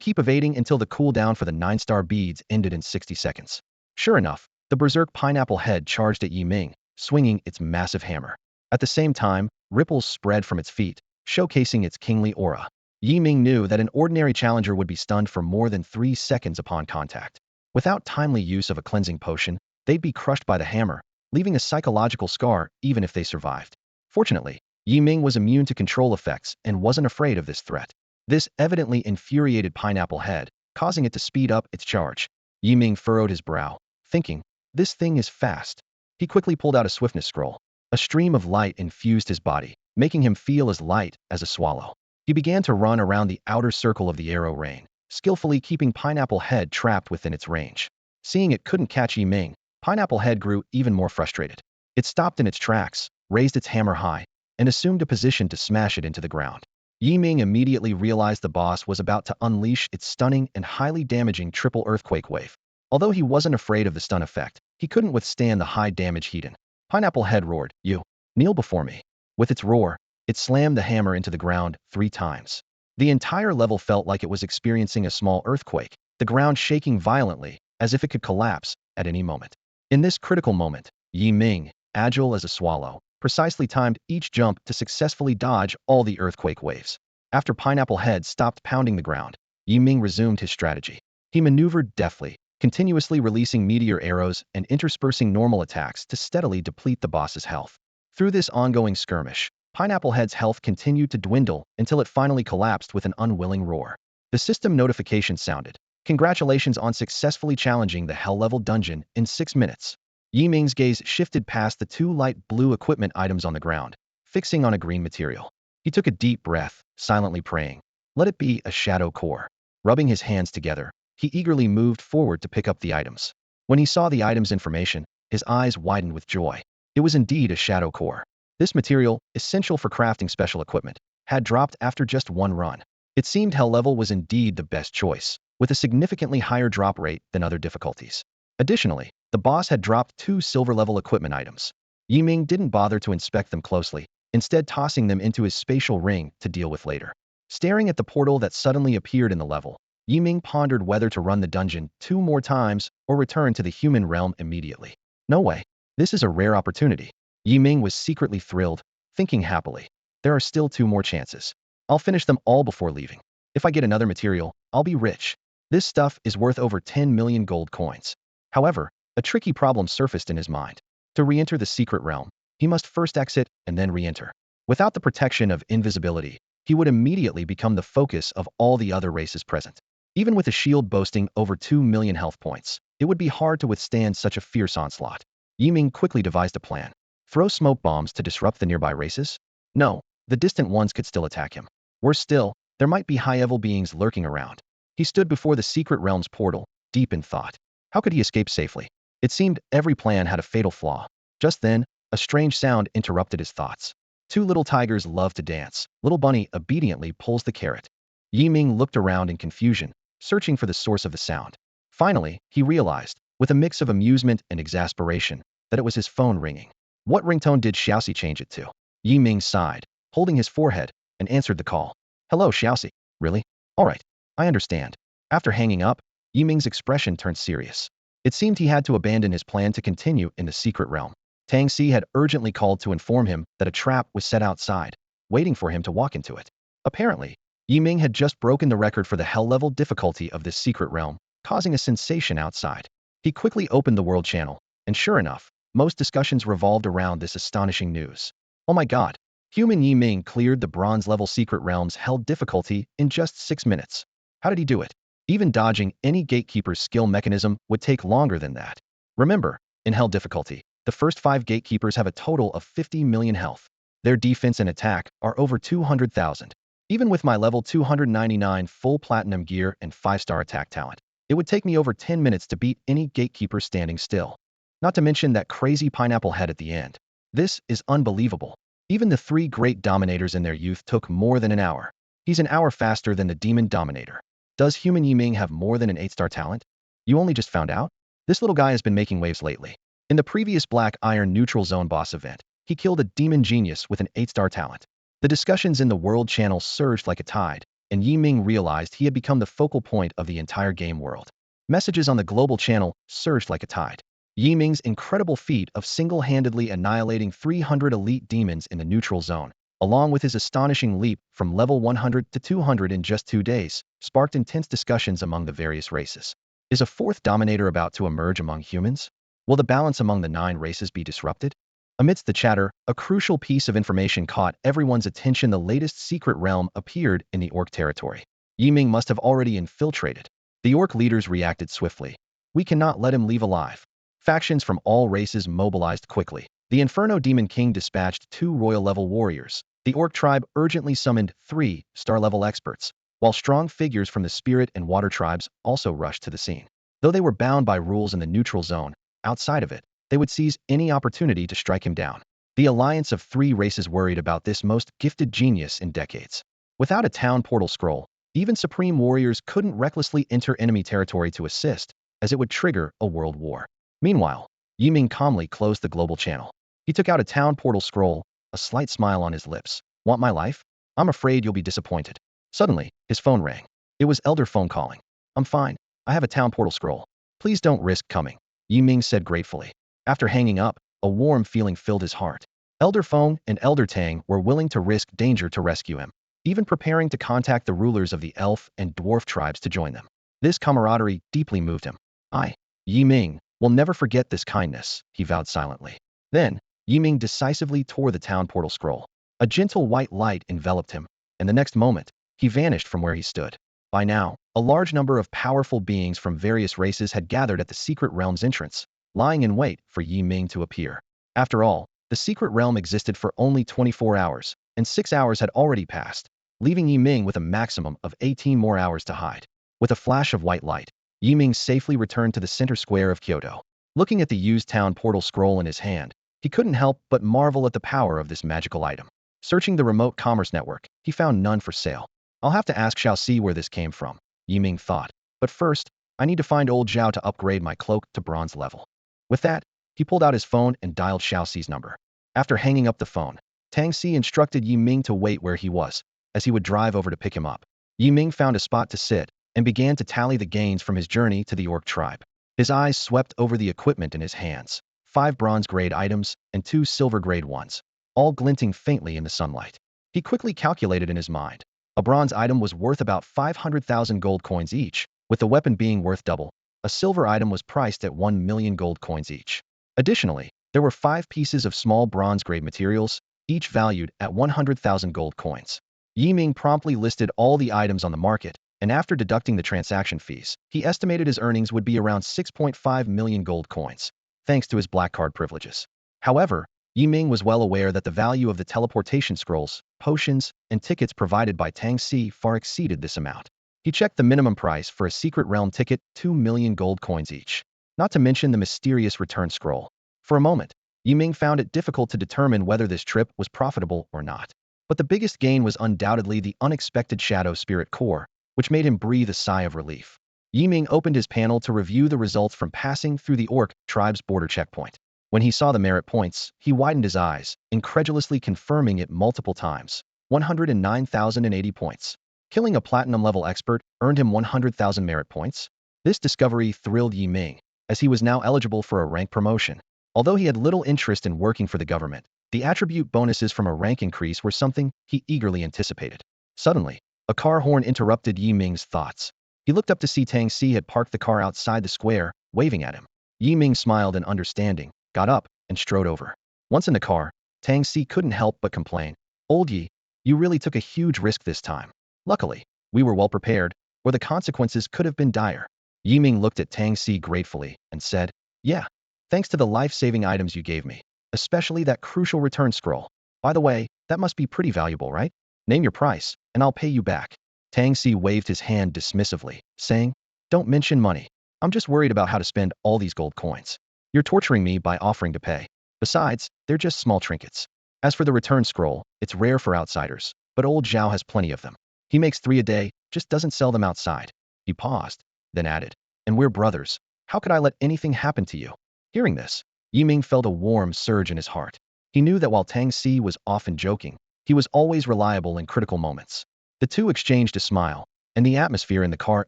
keep evading until the cooldown for the 9-star beads ended in 60 seconds. Sure enough, the berserk pineapple head charged at Ming, swinging its massive hammer. At the same time, ripples spread from its feet, showcasing its kingly aura. Ming knew that an ordinary challenger would be stunned for more than 3 seconds upon contact. Without timely use of a cleansing potion, they'd be crushed by the hammer, leaving a psychological scar even if they survived. Fortunately, Ming was immune to control effects and wasn't afraid of this threat. This evidently infuriated Pineapple Head, causing it to speed up its charge. Ming furrowed his brow, thinking, this thing is fast. He quickly pulled out a swiftness scroll. A stream of light infused his body, making him feel as light as a swallow. He began to run around the outer circle of the arrow rain, skillfully keeping Pineapple Head trapped within its range. Seeing it couldn't catch Ming, Pineapple Head grew even more frustrated. It stopped in its tracks, raised its hammer high, and assumed a position to smash it into the ground. Ming immediately realized the boss was about to unleash its stunning and highly damaging triple earthquake wave. Although he wasn't afraid of the stun effect, he couldn't withstand the high damage heat. Pineapple Head roared, "You, kneel before me." With its roar, it slammed the hammer into the ground 3 times. The entire level felt like it was experiencing a small earthquake, the ground shaking violently, as if it could collapse at any moment. In this critical moment, Ming, agile as a swallow, precisely timed each jump to successfully dodge all the earthquake waves. After Pineapple Head stopped pounding the ground, Ming resumed his strategy. He maneuvered deftly, continuously releasing meteor arrows and interspersing normal attacks to steadily deplete the boss's health. Through this ongoing skirmish, Pineapple Head's health continued to dwindle until it finally collapsed with an unwilling roar. The system notification sounded. Congratulations on successfully challenging the Hell-level dungeon in 6 minutes. Yi Ming's gaze shifted past the 2 light blue equipment items on the ground, fixing on a green material. He took a deep breath, silently praying. Let it be a shadow core. Rubbing his hands together, he eagerly moved forward to pick up the items. When he saw the item's information, his eyes widened with joy. It was indeed a shadow core. This material, essential for crafting special equipment, had dropped after just 1 run. It seemed Hell level was indeed the best choice, with a significantly higher drop rate than other difficulties. Additionally, the boss had dropped 2 silver-level equipment items. Yi Ming didn't bother to inspect them closely, instead tossing them into his spatial ring to deal with later. Staring at the portal that suddenly appeared in the level, Yi Ming pondered whether to run the dungeon 2 more times or return to the human realm immediately. No way. This is a rare opportunity. Yi Ming was secretly thrilled, thinking happily. There are still 2 more chances. I'll finish them all before leaving. If I get another material, I'll be rich. This stuff is worth over 10 million gold coins. However, a tricky problem surfaced in his mind. To re-enter the secret realm, he must first exit and then re-enter. Without the protection of invisibility, he would immediately become the focus of all the other races present. Even with a shield boasting over 2 million health points, it would be hard to withstand such a fierce onslaught. Yi Ming quickly devised a plan. Throw smoke bombs to disrupt the nearby races? No, the distant ones could still attack him. Worse still, there might be high-level beings lurking around. He stood before the secret realm's portal, deep in thought. How could he escape safely? It seemed every plan had a fatal flaw. Just then, a strange sound interrupted his thoughts. 2 little tigers love to dance. Little Bunny obediently pulls the carrot. Yi Ming looked around in confusion, searching for the source of the sound. Finally, he realized, with a mix of amusement and exasperation, that it was his phone ringing. What ringtone did Xiaoxi change it to? Yi Ming sighed, holding his forehead, and answered the call. Hello, Xiaoxi. Really? All right. I understand. After hanging up, Yi Ming's expression turned serious. It seemed he had to abandon his plan to continue in the secret realm. Tang Si had urgently called to inform him that a trap was set outside, waiting for him to walk into it. Apparently, Yi Ming had just broken the record for the hell-level difficulty of this secret realm, causing a sensation outside. He quickly opened the world channel, and sure enough, most discussions revolved around this astonishing news. Oh my god! Human Yi Ming cleared the bronze-level secret realm's hell difficulty in just 6 minutes. How did he do it? Even dodging any gatekeeper's skill mechanism would take longer than that. Remember, in hell difficulty, the first 5 gatekeepers have a total of 50 million health. Their defense and attack are over 200,000. Even with my level 299 full platinum gear and 5-star attack talent, it would take me over 10 minutes to beat any gatekeeper standing still. Not to mention that crazy pineapple head at the end. This is unbelievable. Even the 3 great dominators in their youth took more than an hour. He's an hour faster than the demon dominator. Does human Yi Ming have more than an 8-star talent? You only just found out? This little guy has been making waves lately. In the previous Black Iron Neutral Zone boss event, he killed a demon genius with an 8-star talent. The discussions in the world channel surged like a tide, and Yi Ming realized he had become the focal point of the entire game world. Messages on the global channel surged like a tide. Yi Ming's incredible feat of single-handedly annihilating 300 elite demons in the neutral zone, along with his astonishing leap from level 100 to 200 in just 2 days, sparked intense discussions among the various races. Is a 4th dominator about to emerge among humans? Will the balance among the 9 races be disrupted? Amidst the chatter, a crucial piece of information caught everyone's attention. The latest secret realm appeared in the orc territory. Yi Ming must have already infiltrated. The orc leaders reacted swiftly. We cannot let him leave alive. Factions from all races mobilized quickly. The Inferno Demon King dispatched 2 royal-level warriors. The orc tribe urgently summoned 3 star-level experts, while strong figures from the spirit and water tribes also rushed to the scene. Though they were bound by rules in the neutral zone, outside of it, they would seize any opportunity to strike him down. The alliance of 3 races worried about this most gifted genius in decades. Without a town portal scroll, even supreme warriors couldn't recklessly enter enemy territory to assist, as it would trigger a world war. Meanwhile, Yi Ming calmly closed the global channel. He took out a town portal scroll, a slight smile on his lips. Want my life? I'm afraid you'll be disappointed. Suddenly, his phone rang. It was Elder Phone calling. I'm fine. I have a town portal scroll. Please don't risk coming, Yi Ming said gratefully. After hanging up, a warm feeling filled his heart. Elder Feng and Elder Tang were willing to risk danger to rescue him, even preparing to contact the rulers of the elf and dwarf tribes to join them. This camaraderie deeply moved him. I, Yi Ming, will never forget this kindness, he vowed silently. Then, Yi Ming decisively tore the town portal scroll. A gentle white light enveloped him, and the next moment, he vanished from where he stood. By now, a large number of powerful beings from various races had gathered at the secret realm's entrance, lying in wait for Yi Ming to appear. After all, the secret realm existed for only 24 hours, and 6 hours had already passed, leaving Yi Ming with a maximum of 18 more hours to hide. With a flash of white light, Yi Ming safely returned to the center square of Kyoto. Looking at the used town portal scroll in his hand, he couldn't help but marvel at the power of this magical item. Searching the remote commerce network, he found none for sale. I'll have to ask Xiao Si where this came from, Yi Ming thought. But first, I need to find old Zhao to upgrade my cloak to bronze level. With that, he pulled out his phone and dialed Xiao Si's number. After hanging up the phone, Tang Si instructed Yi Ming to wait where he was, as he would drive over to pick him up. Yi Ming found a spot to sit and began to tally the gains from his journey to the orc tribe. His eyes swept over the equipment in his hands, 5 bronze-grade items and 2 silver-grade ones, all glinting faintly in the sunlight. He quickly calculated in his mind. A bronze item was worth about 500,000 gold coins each, with the weapon being worth double. A silver item was priced at 1 million gold coins each. Additionally, there were 5 pieces of small bronze-grade materials, each valued at 100,000 gold coins. Yi Ming promptly listed all the items on the market, and after deducting the transaction fees, he estimated his earnings would be around 6.5 million gold coins, thanks to his black card privileges. However, Yi Ming was well aware that the value of the teleportation scrolls, potions, and tickets provided by Tang Si far exceeded this amount. He checked the minimum price for a secret realm ticket, 2 million gold coins each, not to mention the mysterious return scroll. For a moment, Yi Ming found it difficult to determine whether this trip was profitable or not. But the biggest gain was undoubtedly the unexpected Shadow Spirit Core, which made him breathe a sigh of relief. Yi Ming opened his panel to review the results from passing through the orc tribe's border checkpoint. When he saw the merit points, he widened his eyes, incredulously confirming it multiple times. 109,080 points. Killing a platinum-level expert earned him 100,000 merit points. This discovery thrilled Yi Ming, as he was now eligible for a rank promotion. Although he had little interest in working for the government, the attribute bonuses from a rank increase were something he eagerly anticipated. Suddenly, a car horn interrupted Yi Ming's thoughts. He looked up to see Tang Si had parked the car outside the square, waving at him. Yi Ming smiled in understanding, got up, and strode over. Once in the car, Tang Si couldn't help but complain. Old Yi, you really took a huge risk this time. Luckily, we were well prepared, or the consequences could have been dire. Yi Ming looked at Tang Si gratefully and said, yeah, thanks to the life-saving items you gave me, especially that crucial return scroll. By the way, that must be pretty valuable, right? Name your price, and I'll pay you back. Tang Si waved his hand dismissively, saying, don't mention money. I'm just worried about how to spend all these gold coins. You're torturing me by offering to pay. Besides, they're just small trinkets. As for the return scroll, it's rare for outsiders, but old Zhao has plenty of them. He makes 3 a day, just doesn't sell them outside. He paused, then added, and we're brothers. How could I let anything happen to you? Hearing this, Yi Ming felt a warm surge in his heart. He knew that while Tang Si was often joking, he was always reliable in critical moments. The two exchanged a smile, and the atmosphere in the car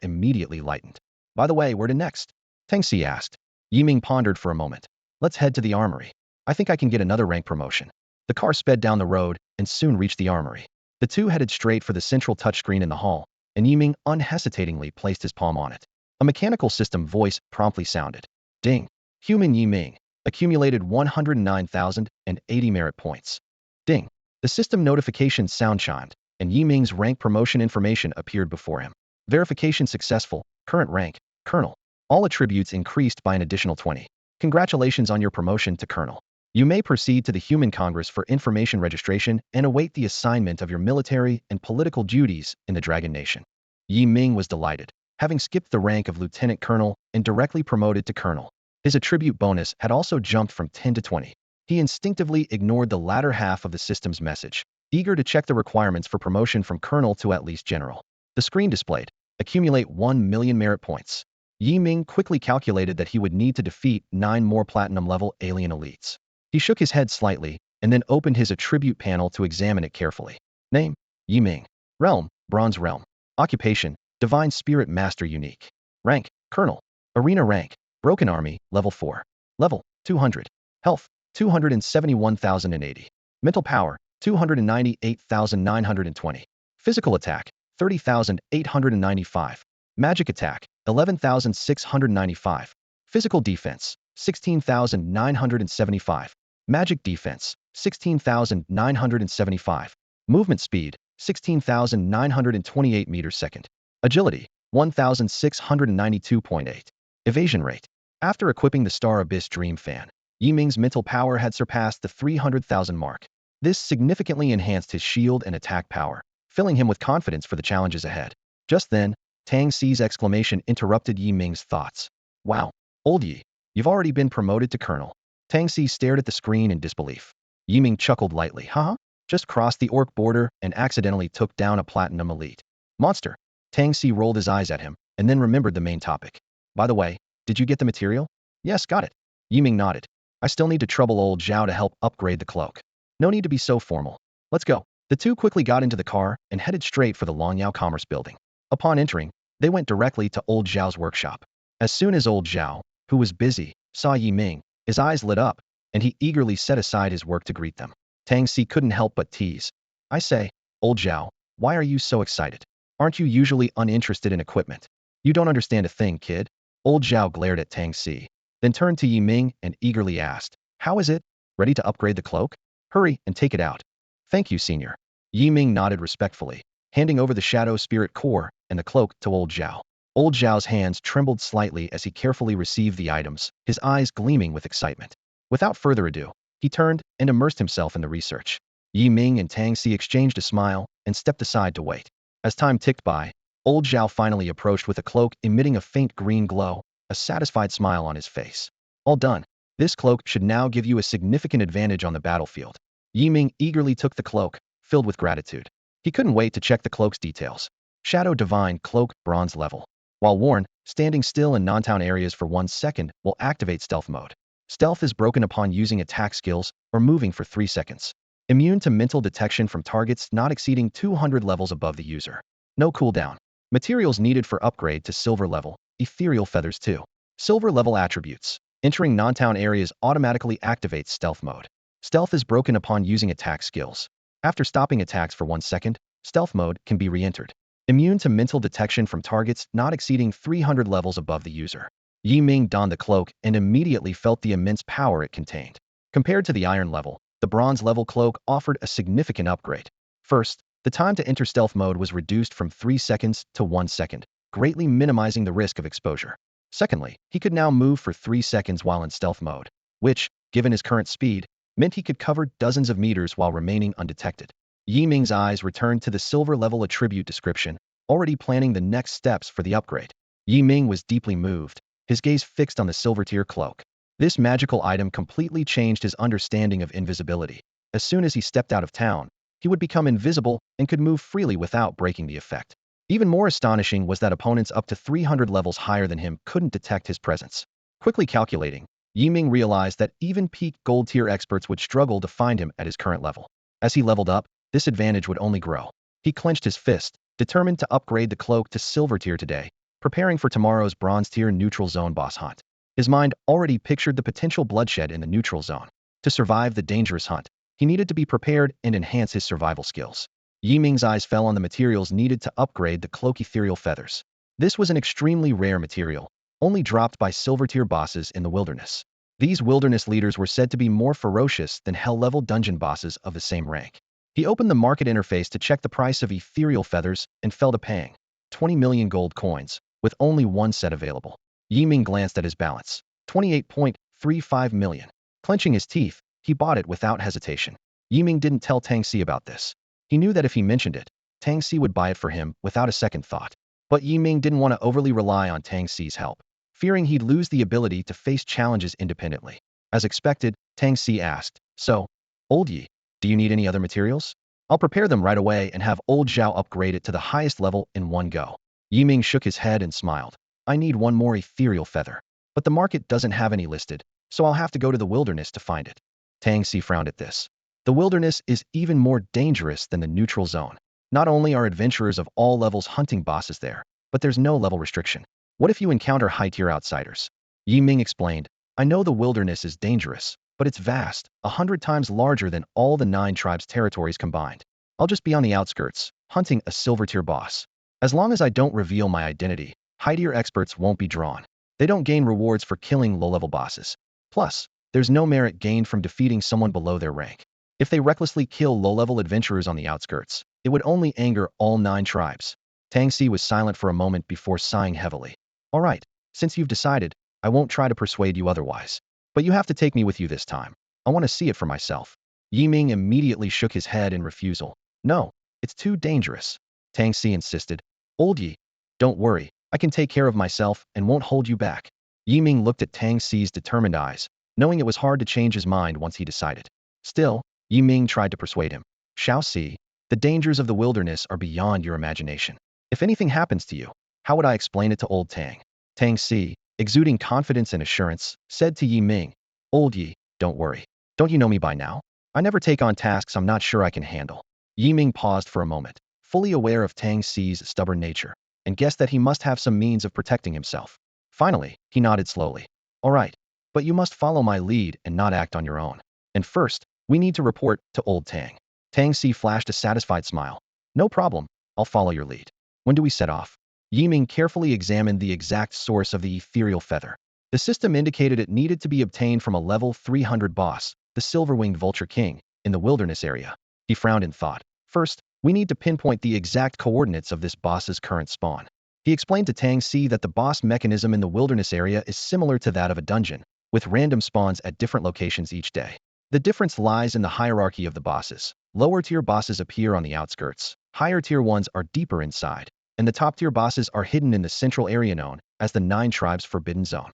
immediately lightened. By the way, where to next? Tang Si asked. Yi Ming pondered for a moment. Let's head to the armory. I think I can get another rank promotion. The car sped down the road and soon reached the armory. The two headed straight for the central touchscreen in the hall, and Yi Ming unhesitatingly placed his palm on it. A mechanical system voice promptly sounded. Ding. Human Yi Ming. Accumulated 109,080 merit points. Ding. The system notification sound chimed, and Yi Ming's rank promotion information appeared before him. Verification successful. Current rank, Colonel. All attributes increased by an additional 20. Congratulations on your promotion to Colonel. You may proceed to the Human Congress for information registration and await the assignment of your military and political duties in the Dragon Nation. Yi Ming was delighted, having skipped the rank of Lieutenant Colonel and directly promoted to Colonel. His attribute bonus had also jumped from 10 to 20. He instinctively ignored the latter half of the system's message, eager to check the requirements for promotion from Colonel to at least General. The screen displayed, accumulate 1 million merit points. Yi Ming quickly calculated that he would need to defeat 9 more platinum-level alien elites. He shook his head slightly, and then opened his attribute panel to examine it carefully. Name, Yi Ming. Realm, Bronze Realm. Occupation, Divine Spirit Master Unique. Rank, Colonel. Arena rank, Broken Army, Level 4. Level, 200. Health, 271,080. Mental power, 298,920. Physical attack, 30,895. Magic attack, 11,695. Physical defense, 16,975. Magic defense, 16,975. Movement speed, 16,928 meters second. Agility, 1,692.8. Evasion rate. After equipping the Star Abyss Dream Fan, Yiming's mental power had surpassed the 300,000 mark. This significantly enhanced his shield and attack power, filling him with confidence for the challenges ahead. Just then, Tang Xi's exclamation interrupted Yiming's thoughts. Wow, old Yi, you've already been promoted to colonel. Tang Xi stared at the screen in disbelief. Yiming chuckled lightly. Haha, just crossed the orc border and accidentally took down a platinum elite. Monster. Tang Xi rolled his eyes at him, and then remembered the main topic. By the way, did you get the material? Yes, got it. Yiming nodded. I still need to trouble old Zhao to help upgrade the cloak. No need to be so formal. Let's go. The two quickly got into the car and headed straight for the Longyao Commerce Building. Upon entering, they went directly to old Zhao's workshop. As soon as old Zhao, who was busy, saw Yiming, his eyes lit up, and he eagerly set aside his work to greet them. Tang Xi couldn't help but tease. I say, old Zhao, why are you so excited? Aren't you usually uninterested in equipment? You don't understand a thing, kid. Old Zhao glared at Tang Xi, then turned to Yiming and eagerly asked, how is it? Ready to upgrade the cloak? Hurry and take it out. Thank you, senior. Yiming nodded respectfully, handing over the Shadow Spirit Core and the cloak to old Zhao. Old Zhao's hands trembled slightly as he carefully received the items, his eyes gleaming with excitement. Without further ado, he turned and immersed himself in the research. Yiming and Tang Xi exchanged a smile and stepped aside to wait. As time ticked by, old Zhao finally approached with a cloak emitting a faint green glow, a satisfied smile on his face. All done. This cloak should now give you a significant advantage on the battlefield. Yiming eagerly took the cloak, filled with gratitude. He couldn't wait to check the cloak's details. Shadow Divine Cloak, bronze level. While worn, standing still in non-town areas for 1 second will activate stealth mode. Stealth is broken upon using attack skills or moving for 3 seconds. Immune to mental detection from targets not exceeding 200 levels above the user. No cooldown. Materials needed for upgrade to silver level, ethereal feathers 2. Silver level attributes. Entering non-town areas automatically activates stealth mode. Stealth is broken upon using attack skills. After stopping attacks for 1 second, stealth mode can be re-entered. Immune to mental detection from targets not exceeding 300 levels above the user. Yiming donned the cloak and immediately felt the immense power it contained. Compared to the iron level, the bronze level cloak offered a significant upgrade. First, the time to enter stealth mode was reduced from 3 seconds to 1 second, greatly minimizing the risk of exposure. Secondly, he could now move for 3 seconds while in stealth mode, which, given his current speed, meant he could cover dozens of meters while remaining undetected. Yiming's eyes returned to the silver level attribute description, already planning the next steps for the upgrade. Yiming was deeply moved, his gaze fixed on the silver tier cloak. This magical item completely changed his understanding of invisibility. As soon as he stepped out of town, he would become invisible and could move freely without breaking the effect. Even more astonishing was that opponents up to 300 levels higher than him couldn't detect his presence. Quickly calculating, Yiming realized that even peak gold tier experts would struggle to find him at his current level. As he leveled up, this advantage would only grow. He clenched his fist, determined to upgrade the cloak to silver tier today, preparing for tomorrow's bronze tier neutral zone boss hunt. His mind already pictured the potential bloodshed in the neutral zone. To survive the dangerous hunt, he needed to be prepared and enhance his survival skills. Yiming's eyes fell on the materials needed to upgrade the cloak ethereal feathers. This was an extremely rare material, only dropped by silver tier bosses in the wilderness. These wilderness leaders were said to be more ferocious than hell-level dungeon bosses of the same rank. He opened the market interface to check the price of ethereal feathers and fell to paying 20 million gold coins, with only one set available. Yiming glanced at his balance. 28.35 million. Clenching his teeth, he bought it without hesitation. Yiming didn't tell Tang Xi about this. He knew that if he mentioned it, Tang Xi would buy it for him without a second thought. But Yiming didn't want to overly rely on Tang Xi's help, fearing he'd lose the ability to face challenges independently. As expected, Tang Xi asked, so, old Yi, do you need any other materials? I'll prepare them right away and have old Zhao upgrade it to the highest level in one go. Yiming shook his head and smiled. I need one more ethereal feather. But the market doesn't have any listed, so I'll have to go to the wilderness to find it. Tang Xi frowned at this. The wilderness is even more dangerous than the neutral zone. Not only are adventurers of all levels hunting bosses there, but there's no level restriction. What if you encounter high-tier outsiders? Yiming explained, I know the wilderness is dangerous, but it's vast, 100 times larger than all the 9 tribes' territories combined. I'll just be on the outskirts, hunting a silver-tier boss. As long as I don't reveal my identity, high-tier experts won't be drawn. They don't gain rewards for killing low-level bosses. Plus, there's no merit gained from defeating someone below their rank. If they recklessly kill low-level adventurers on the outskirts, it would only anger all 9 tribes. Tang Si was silent for a moment before sighing heavily. All right, since you've decided, I won't try to persuade you otherwise. But you have to take me with you this time. I want to see it for myself. Yi Ming immediately shook his head in refusal. No, it's too dangerous. Tang Si insisted. Old Yi, don't worry, I can take care of myself and won't hold you back. Yi Ming looked at Tang Si's determined eyes, knowing it was hard to change his mind once he decided. Still, Yi Ming tried to persuade him. Shao Si, the dangers of the wilderness are beyond your imagination. If anything happens to you, how would I explain it to old Tang? Tang Si, exuding confidence and assurance, said to Yi Ming, Old Yi, don't worry. Don't you know me by now? I never take on tasks I'm not sure I can handle. Yi Ming paused for a moment, fully aware of Tang Si's stubborn nature, and guessed that he must have some means of protecting himself. Finally, he nodded slowly. All right, but you must follow my lead and not act on your own. And first, we need to report to old Tang. Tang Si flashed a satisfied smile. No problem, I'll follow your lead. When do we set off? Yi Ming carefully examined the exact source of the ethereal feather. The system indicated it needed to be obtained from a level 300 boss, the silver-winged vulture king, in the wilderness area. He frowned in thought. First, we need to pinpoint the exact coordinates of this boss's current spawn. He explained to Tang Si that the boss mechanism in the wilderness area is similar to that of a dungeon, with random spawns at different locations each day. The difference lies in the hierarchy of the bosses. Lower-tier bosses appear on the outskirts, higher-tier ones are deeper inside, and the top-tier bosses are hidden in the central area known as the 9 Tribes Forbidden Zone.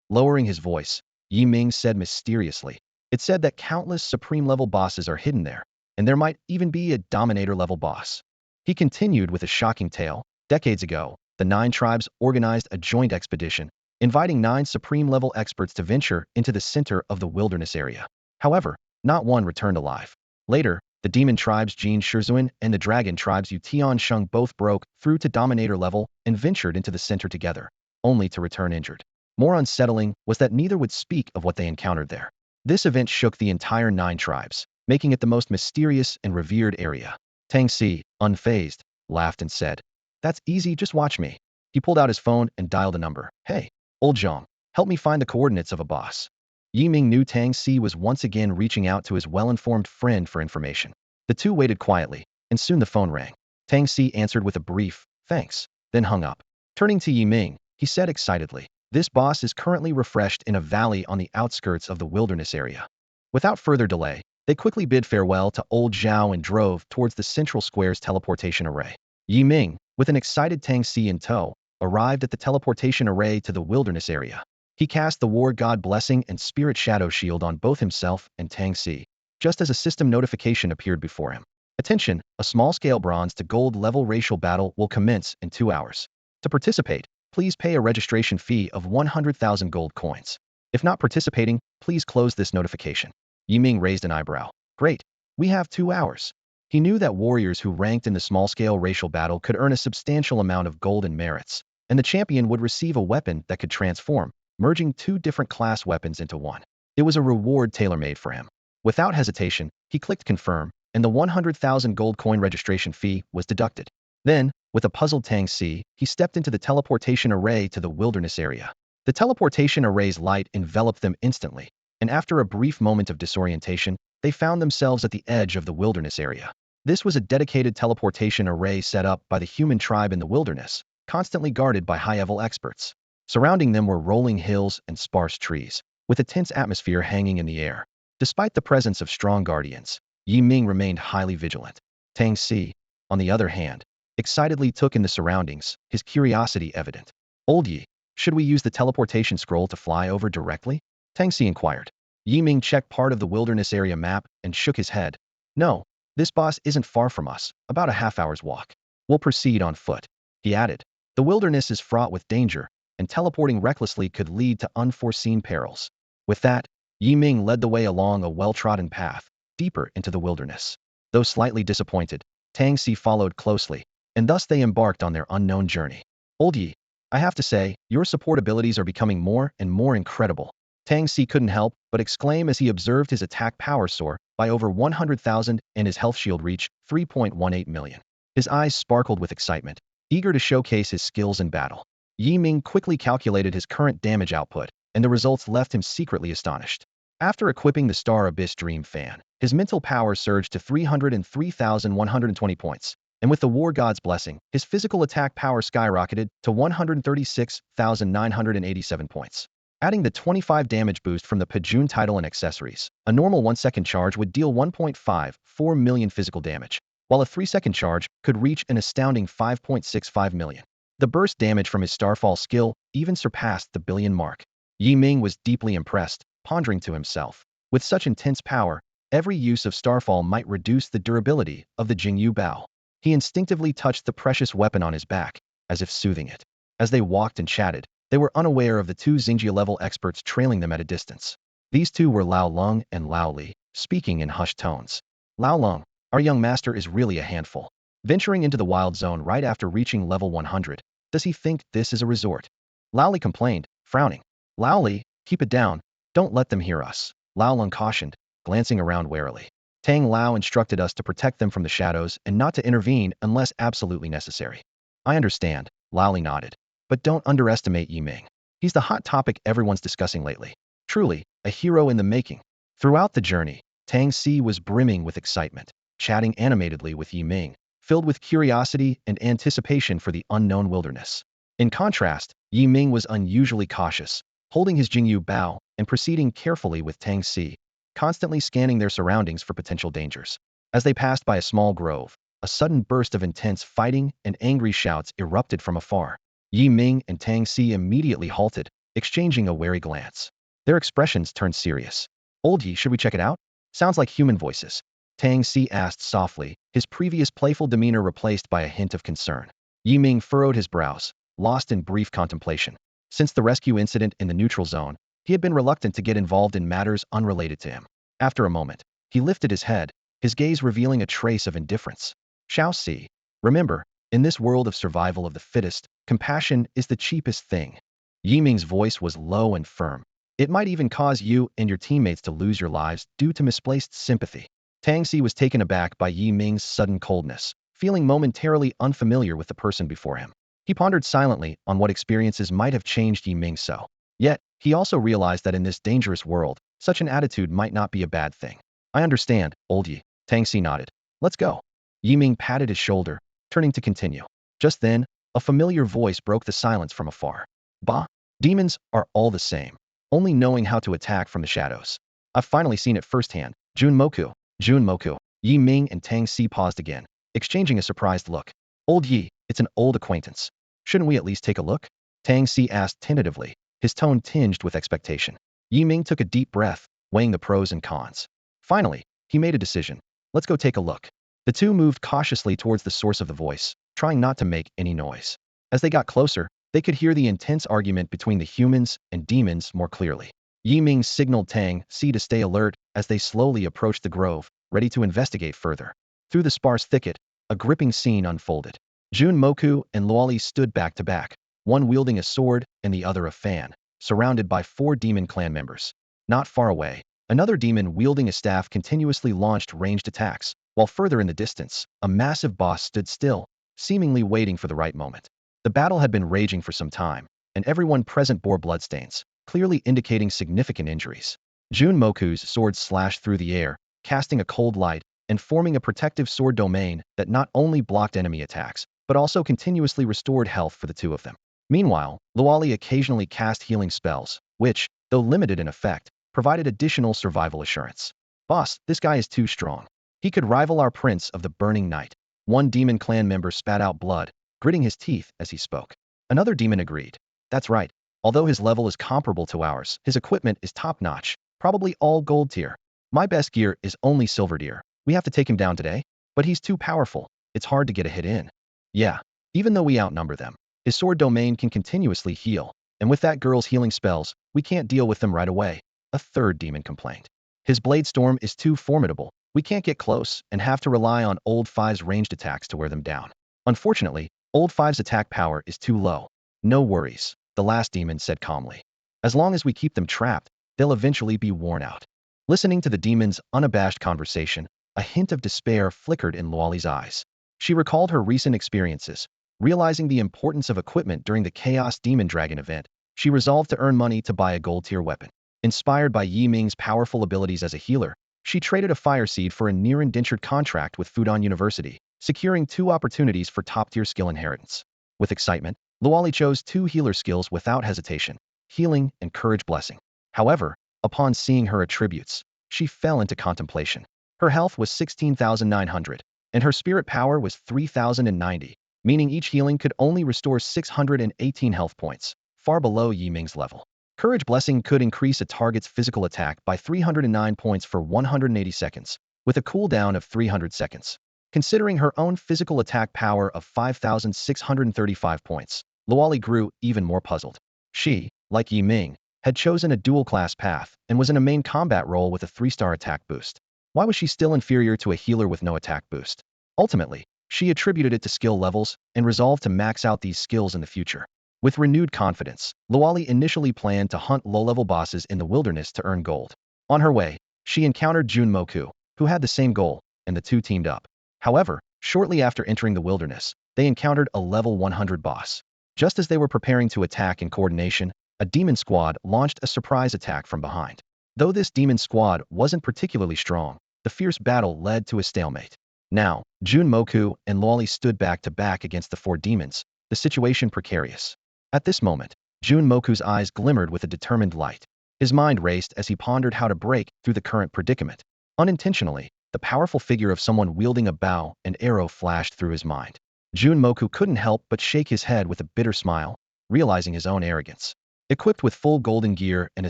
Lowering his voice, Yi Ming said mysteriously, it said that countless supreme-level bosses are hidden there, and there might even be a dominator-level boss. He continued with a shocking tale. Decades ago, the 9 tribes organized a joint expedition, inviting 9 supreme-level experts to venture into the center of the wilderness area. However, not one returned alive. Later, the demon tribes Jin Shizuan and the dragon tribes Yu Tian Sheng both broke through to dominator level and ventured into the center together, only to return injured. More unsettling was that neither would speak of what they encountered there. This event shook the entire 9 tribes, making it the most mysterious and revered area. Tang Si, unfazed, laughed and said, That's easy, just watch me. He pulled out his phone and dialed a number. Hey, old Zhang, help me find the coordinates of a boss. Yi Ming knew Tang Si was once again reaching out to his well-informed friend for information. The two waited quietly, and soon the phone rang. Tang Si answered with a brief, thanks, then hung up. Turning to Yi Ming, he said excitedly, This boss is currently refreshed in a valley on the outskirts of the wilderness area. Without further delay, they quickly bid farewell to old Zhao and drove towards the central square's teleportation array. Yi Ming, with an excited Tang Si in tow, arrived at the teleportation array to the wilderness area. He cast the War God Blessing and Spirit Shadow Shield on both himself and Tang Si, just as a system notification appeared before him. Attention, a small-scale bronze to gold level racial battle will commence in 2 hours. To participate, please pay a registration fee of 100,000 gold coins. If not participating, please close this notification. Yi Ming raised an eyebrow. Great, we have 2 hours. He knew that warriors who ranked in the small-scale racial battle could earn a substantial amount of gold and merits, and the champion would receive a weapon that could transform, merging 2 different class weapons into one. It was a reward tailor-made for him. Without hesitation, he clicked confirm, and the 100,000 gold coin registration fee was deducted. Then, with a puzzled Tang Si, he stepped into the teleportation array to the wilderness area. The teleportation array's light enveloped them instantly, and after a brief moment of disorientation, they found themselves at the edge of the wilderness area. This was a dedicated teleportation array set up by the human tribe in the wilderness, constantly guarded by high-level experts. Surrounding them were rolling hills and sparse trees, with a tense atmosphere hanging in the air. Despite the presence of strong guardians, Yi Ming remained highly vigilant. Tang Si, on the other hand, excitedly took in the surroundings, his curiosity evident. Old Yi, should we use the teleportation scroll to fly over directly? Tang Si inquired. Yi Ming checked part of the wilderness area map and shook his head. No, this boss isn't far from us, about a half-hour's walk. We'll proceed on foot. He added, the wilderness is fraught with danger, and teleporting recklessly could lead to unforeseen perils. With that, Yi Ming led the way along a well-trodden path, deeper into the wilderness. Though slightly disappointed, Tang Si followed closely, and thus they embarked on their unknown journey. Old Yi, I have to say, your support abilities are becoming more and more incredible. Tang Si couldn't help but exclaim as he observed his attack power soar by over 100,000 and his health shield reach 3.18 million. His eyes sparkled with excitement, eager to showcase his skills in battle. Yi Ming quickly calculated his current damage output, and the results left him secretly astonished. After equipping the Star Abyss Dream Fan, His mental power surged to 303,120 points, and with the war god's blessing, his physical attack power skyrocketed to 136,987 points. Adding the 25 damage boost from the Pajun title and accessories, a normal 1-second charge would deal 1.54 million physical damage, while a 3-second charge could reach an astounding 5.65 million. The burst damage from his Starfall skill even surpassed the billion mark. Yi Ming was deeply impressed, pondering to himself. With such intense power, every use of Starfall might reduce the durability of the Jingyu Bao. He instinctively touched the precious weapon on his back, as if soothing it. As they walked and chatted, they were unaware of the two Xinjia-level experts trailing them at a distance. These two were Lao Lung and Lao Li, speaking in hushed tones. Lao Lung, our young master is really a handful. Venturing into the wild zone right after reaching level 100. Does he think this is a resort? Lao Li complained, frowning. Lao Li, keep it down. Don't let them hear us. Lao Lung cautioned, glancing around warily. Tang Lao instructed us to protect them from the shadows and not to intervene unless absolutely necessary. I understand, Lao Li nodded. But don't underestimate Yi Ming. He's the hot topic everyone's discussing lately. Truly, a hero in the making. Throughout the journey, Tang Si was brimming with excitement, chatting animatedly with Yi Ming, filled with curiosity and anticipation for the unknown wilderness. In contrast, Yi Ming was unusually cautious, holding his Jingyu Bao and proceeding carefully with Tang Si, constantly scanning their surroundings for potential dangers. As they passed by a small grove, a sudden burst of intense fighting and angry shouts erupted from afar. Yi Ming and Tang Si immediately halted, exchanging a wary glance. Their expressions turned serious. Old Yi, should we check it out? Sounds like human voices. Tang Si asked softly, his previous playful demeanor replaced by a hint of concern. Yi Ming furrowed his brows, lost in brief contemplation. Since the rescue incident in the neutral zone, he had been reluctant to get involved in matters unrelated to him. After a moment, he lifted his head, his gaze revealing a trace of indifference. Shao Si, remember, in this world of survival of the fittest, compassion is the cheapest thing. Yi Ming's voice was low and firm. It might even cause you and your teammates to lose your lives due to misplaced sympathy. Tang Si was taken aback by Yi Ming's sudden coldness, feeling momentarily unfamiliar with the person before him. He pondered silently on what experiences might have changed Yi Ming so. Yet, he also realized that in this dangerous world, such an attitude might not be a bad thing. I understand, old Yi. Tang Si nodded. Let's go. Yi Ming patted his shoulder, turning to continue. Just then, a familiar voice broke the silence from afar. Bah! Demons are all the same, only knowing how to attack from the shadows. I've finally seen it firsthand. Jun Moku. Jun Moku. Yi Ming and Tang Si paused again, exchanging a surprised look. Old Yi, it's an old acquaintance. Shouldn't we at least take a look? Tang Si asked tentatively, his tone tinged with expectation. Yi Ming took a deep breath, weighing the pros and cons. Finally, he made a decision. Let's go take a look. The two moved cautiously towards the source of the voice, trying not to make any noise. As they got closer, they could hear the intense argument between the humans and demons more clearly. Yi Ming signaled Tang Si to stay alert as they slowly approached the grove, ready to investigate further. Through the sparse thicket, a gripping scene unfolded. Jun Moku and Luoli stood back to back, one wielding a sword and the other a fan, surrounded by 4 demon clan members. Not far away, another demon wielding a staff continuously launched ranged attacks, while further in the distance, a massive boss stood still, seemingly waiting for the right moment. The battle had been raging for some time, and everyone present bore bloodstains, clearly indicating significant injuries. Jun Moku's sword slashed through the air, casting a cold light and forming a protective sword domain that not only blocked enemy attacks, but also continuously restored health for the two of them. Meanwhile, Luoli occasionally cast healing spells, which, though limited in effect, provided additional survival assurance. Boss, this guy is too strong. He could rival our Prince of the Burning Night. One demon clan member spat out blood, gritting his teeth as he spoke. Another demon agreed. That's right. Although his level is comparable to ours, his equipment is top-notch, probably all gold tier. My best gear is only silver tier. We have to take him down today, but he's too powerful. It's hard to get a hit in. Yeah, even though we outnumber them, his sword domain can continuously heal, and with that girl's healing spells, we can't deal with them right away. A third demon complained. His blade storm is too formidable. We can't get close and have to rely on Old Five's ranged attacks to wear them down. Unfortunately, Old Five's attack power is too low. No worries, the last demon said calmly. As long as we keep them trapped, they'll eventually be worn out. Listening to the demon's unabashed conversation, a hint of despair flickered in Luoli's eyes. She recalled her recent experiences. Realizing the importance of equipment during the Chaos Demon Dragon event, she resolved to earn money to buy a gold-tier weapon. Inspired by Yi Ming's powerful abilities as a healer, She traded a fire seed for a near-indentured contract with Fudan University, securing 2 opportunities for top-tier skill inheritance. With excitement, Luali chose 2 healer skills without hesitation, healing and courage blessing. However, upon seeing her attributes, she fell into contemplation. Her health was 16,900, and her spirit power was 3,090, meaning each healing could only restore 618 health points, far below Yi Ming's level. Courage Blessing could increase a target's physical attack by 309 points for 180 seconds, with a cooldown of 300 seconds. Considering her own physical attack power of 5,635 points, Luali grew even more puzzled. She, like Yi Ming, had chosen a dual-class path and was in a main combat role with a 3-star attack boost. Why was she still inferior to a healer with no attack boost? Ultimately, she attributed it to skill levels and resolved to max out these skills in the future. With renewed confidence, Luali initially planned to hunt low-level bosses in the wilderness to earn gold. On her way, she encountered Jun Moku, who had the same goal, and the two teamed up. However, shortly after entering the wilderness, they encountered a level 100 boss. Just as they were preparing to attack in coordination, a demon squad launched a surprise attack from behind. Though this demon squad wasn't particularly strong, the fierce battle led to a stalemate. Now, Jun Moku and Luali stood back to back against the 4 demons, the situation precarious. At this moment, Jun Moku's eyes glimmered with a determined light. His mind raced as he pondered how to break through the current predicament. Unintentionally, the powerful figure of someone wielding a bow and arrow flashed through his mind. Jun Moku couldn't help but shake his head with a bitter smile, realizing his own arrogance. Equipped with full golden gear and a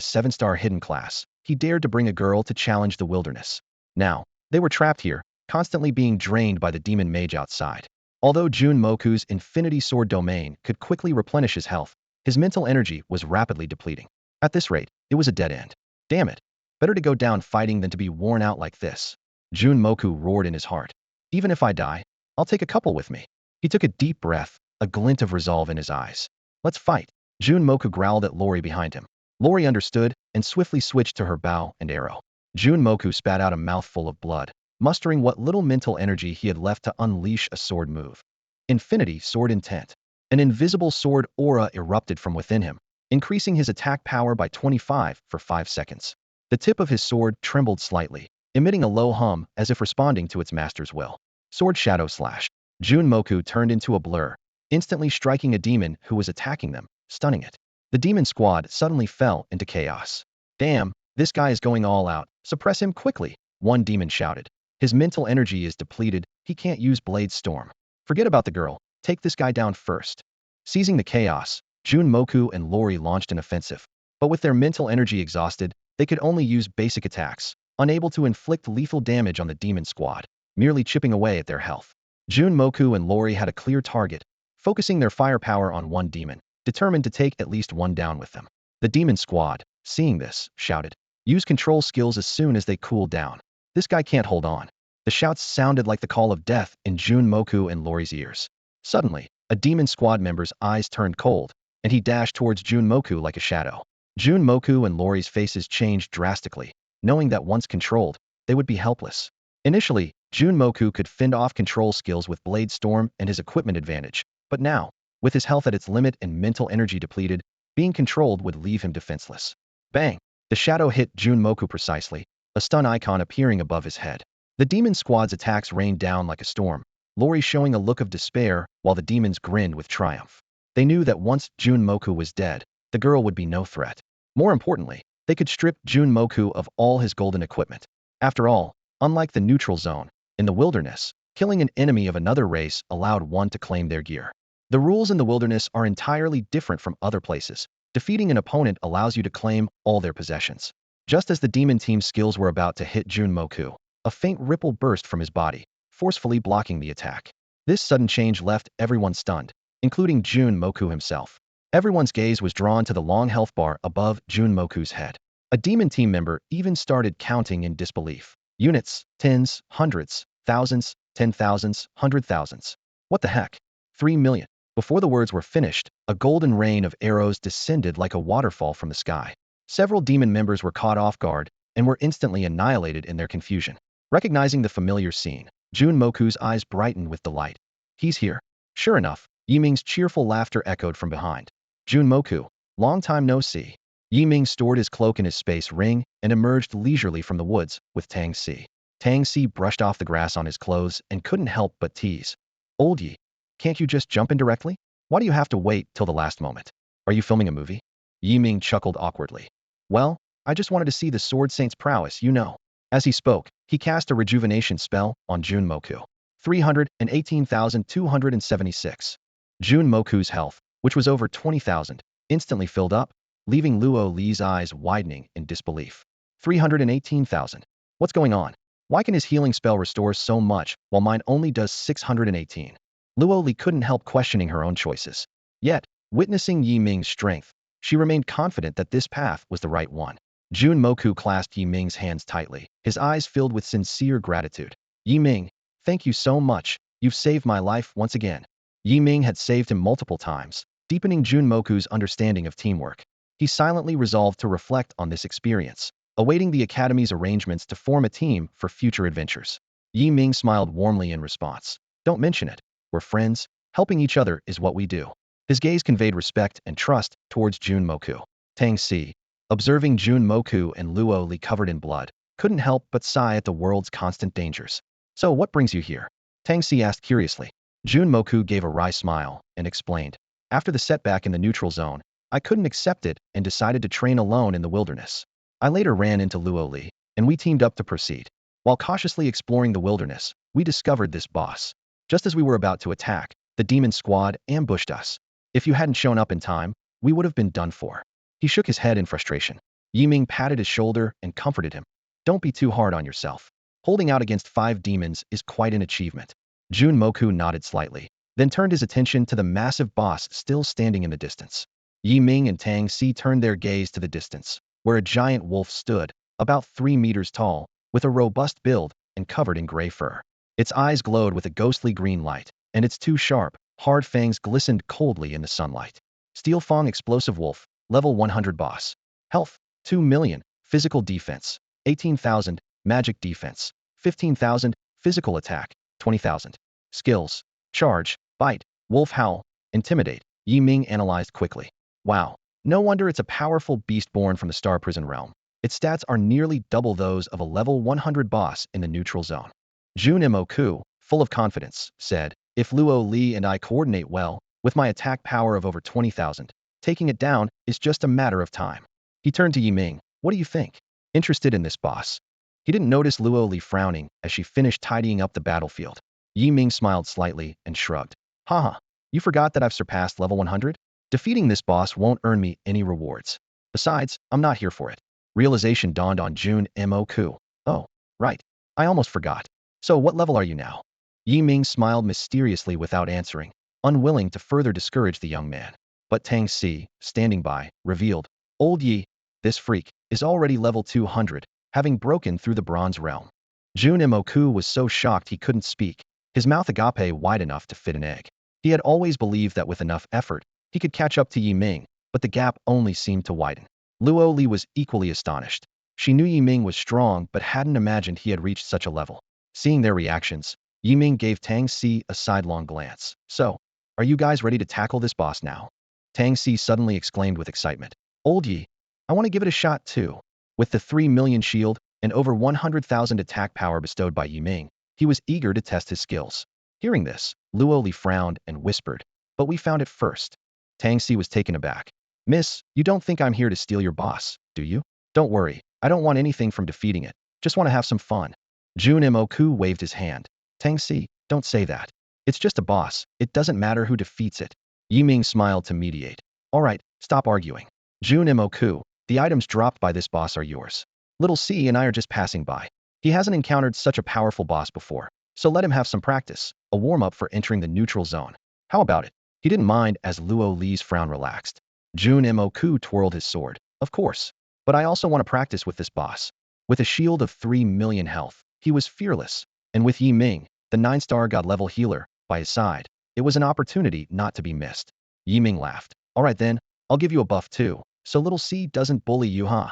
7-star hidden class, he dared to bring a girl to challenge the wilderness. Now, they were trapped here, constantly being drained by the demon mage outside. Although Jun Moku's Infinity Sword domain could quickly replenish his health, his mental energy was rapidly depleting. At this rate, it was a dead end. Damn it. Better to go down fighting than to be worn out like this. Jun Moku roared in his heart. Even if I die, I'll take a couple with me. He took a deep breath, a glint of resolve in his eyes. Let's fight. Jun Moku growled at Lori behind him. Lori understood and swiftly switched to her bow and arrow. Jun Moku spat out a mouthful of blood, mustering what little mental energy he had left to unleash a sword move. Infinity Sword Intent. An invisible sword aura erupted from within him, increasing his attack power by 25 for 5 seconds. The tip of his sword trembled slightly, emitting a low hum as if responding to its master's will. Sword Shadow Slash. Jun Moku turned into a blur, instantly striking a demon who was attacking them, stunning it. The demon squad suddenly fell into chaos. Damn, this guy is going all out. Suppress him quickly, one demon shouted. His mental energy is depleted, he can't use Blade Storm. Forget about the girl, take this guy down first. Seizing the chaos, Jun Moku and Lori launched an offensive. But with their mental energy exhausted, they could only use basic attacks, unable to inflict lethal damage on the demon squad, merely chipping away at their health. Jun Moku and Lori had a clear target, focusing their firepower on one demon, determined to take at least one down with them. The demon squad, seeing this, shouted, "Use control skills as soon as they cool down. This guy can't hold on." The shouts sounded like the call of death in Jun Moku and Lori's ears. Suddenly, a demon squad member's eyes turned cold, and he dashed towards Jun Moku like a shadow. Jun Moku and Lori's faces changed drastically, knowing that once controlled, they would be helpless. Initially, Jun Moku could fend off control skills with Blade Storm and his equipment advantage, but now, with his health at its limit and mental energy depleted, being controlled would leave him defenseless. Bang! The shadow hit Jun Moku precisely, a stun icon appearing above his head. The demon squad's attacks rained down like a storm, Lori showing a look of despair while the demons grinned with triumph. They knew that once Jun Moku was dead, the girl would be no threat. More importantly, they could strip Jun Moku of all his golden equipment. After all, unlike the neutral zone, in the wilderness, killing an enemy of another race allowed one to claim their gear. The rules in the wilderness are entirely different from other places. Defeating an opponent allows you to claim all their possessions. Just as the demon team's skills were about to hit Jun Moku, a faint ripple burst from his body, forcefully blocking the attack. This sudden change left everyone stunned, including Jun Moku himself. Everyone's gaze was drawn to the long health bar above Jun Moku's head. A demon team member even started counting in disbelief. Units, tens, hundreds, thousands, 10,000s, 100,000s. What the heck? 3 million. Before the words were finished, a golden rain of arrows descended like a waterfall from the sky. Several demon members were caught off guard and were instantly annihilated in their confusion. Recognizing the familiar scene, Jun Moku's eyes brightened with delight. He's here. Sure enough, Yi Ming's cheerful laughter echoed from behind. Jun Moku, long time no see. Yi Ming stored his cloak in his space ring and emerged leisurely from the woods with Tang Si. Tang Si brushed off the grass on his clothes and couldn't help but tease. Old Yi, can't you just jump in directly? Why do you have to wait till the last moment? Are you filming a movie? Yi Ming chuckled awkwardly. Well, I just wanted to see the Sword Saint's prowess, you know. As he spoke, he cast a rejuvenation spell on Jun Moku. 318,276. Jun Moku's health, which was over 20,000, instantly filled up, leaving Luo Li's eyes widening in disbelief. 318,000. What's going on? Why can his healing spell restore so much while mine only does 618? Luo Li couldn't help questioning her own choices. Yet, witnessing Yi Ming's strength, she remained confident that this path was the right one. Jun Moku clasped Yi Ming's hands tightly, his eyes filled with sincere gratitude. Yi Ming, thank you so much, you've saved my life once again. Yi Ming had saved him multiple times, deepening Jun Moku's understanding of teamwork. He silently resolved to reflect on this experience, awaiting the Academy's arrangements to form a team for future adventures. Yi Ming smiled warmly in response. Don't mention it. We're friends. Helping each other is what we do. His gaze conveyed respect and trust towards Jun Moku. Tang Si, observing Jun Moku and Luo Li covered in blood, couldn't help but sigh at the world's constant dangers. So what brings you here? Tang Si asked curiously. Jun Moku gave a wry smile and explained. After the setback in the neutral zone, I couldn't accept it and decided to train alone in the wilderness. I later ran into Luo Li, and we teamed up to proceed. While cautiously exploring the wilderness, we discovered this boss. Just as we were about to attack, the demon squad ambushed us. If you hadn't shown up in time, we would have been done for. He shook his head in frustration. Yi Ming patted his shoulder and comforted him. Don't be too hard on yourself. Holding out against 5 demons is quite an achievement. Jun Moku nodded slightly, then turned his attention to the massive boss still standing in the distance. Yi Ming and Tang Si turned their gaze to the distance, where a giant wolf stood, about 3 meters tall, with a robust build and covered in gray fur. Its eyes glowed with a ghostly green light, and its 2 sharp, hard fangs glistened coldly in the sunlight. Steel Fang Explosive Wolf, level 100 boss. Health, 2 million, physical defense, 18,000, magic defense, 15,000, physical attack, 20,000. Skills, charge, bite, wolf howl, intimidate. Yi Ming analyzed quickly. Wow, no wonder it's a powerful beast born from the Star Prison realm. Its stats are nearly double those of a level 100 boss in the neutral zone. Jun Moku, full of confidence, said, if Luo Li and I coordinate well, with my attack power of over 20,000, taking it down is just a matter of time. He turned to Yi Ming. What do you think? Interested in this boss? He didn't notice Luo Li frowning as she finished tidying up the battlefield. Yi Ming smiled slightly and shrugged. Haha, you forgot that I've surpassed level 100? Defeating this boss won't earn me any rewards. Besides, I'm not here for it. Realization dawned on Jun Moku. Oh, right. I almost forgot. So what level are you now? Yi Ming smiled mysteriously without answering, unwilling to further discourage the young man. But Tang Si, standing by, revealed, Old Yi, this freak, is already level 200, having broken through the bronze realm. Jun Moku was so shocked he couldn't speak, his mouth agape wide enough to fit an egg. He had always believed that with enough effort, he could catch up to Yi Ming, but the gap only seemed to widen. Luo Li was equally astonished. She knew Yi Ming was strong but hadn't imagined he had reached such a level. Seeing their reactions, Yi Ming gave Tang Si a sidelong glance. So, are you guys ready to tackle this boss now? Tang Si suddenly exclaimed with excitement. Old Yi, I want to give it a shot too. With the 3 million shield and over 100,000 attack power bestowed by Yi Ming, he was eager to test his skills. Hearing this, Luo Li frowned and whispered, but we found it first. Tang Si was taken aback. Miss, you don't think I'm here to steal your boss, do you? Don't worry, I don't want anything from defeating it. Just want to have some fun. Jun Moku waved his hand. Tang Si, don't say that. It's just a boss. It doesn't matter who defeats it. Yi Ming smiled to mediate. All right, stop arguing. Jun Moku, the items dropped by this boss are yours. Little C and I are just passing by. He hasn't encountered such a powerful boss before, so let him have some practice, a warm-up for entering the neutral zone. How about it? He didn't mind as Luo Li's frown relaxed. Jun Moku twirled his sword. Of course. But I also want to practice with this boss. With a shield of 3 million health, he was fearless. And with Yi Ming, the 9-star god-level healer, by his side, it was an opportunity not to be missed. Yi Ming laughed. All right then, I'll give you a buff too, so little C doesn't bully you, huh?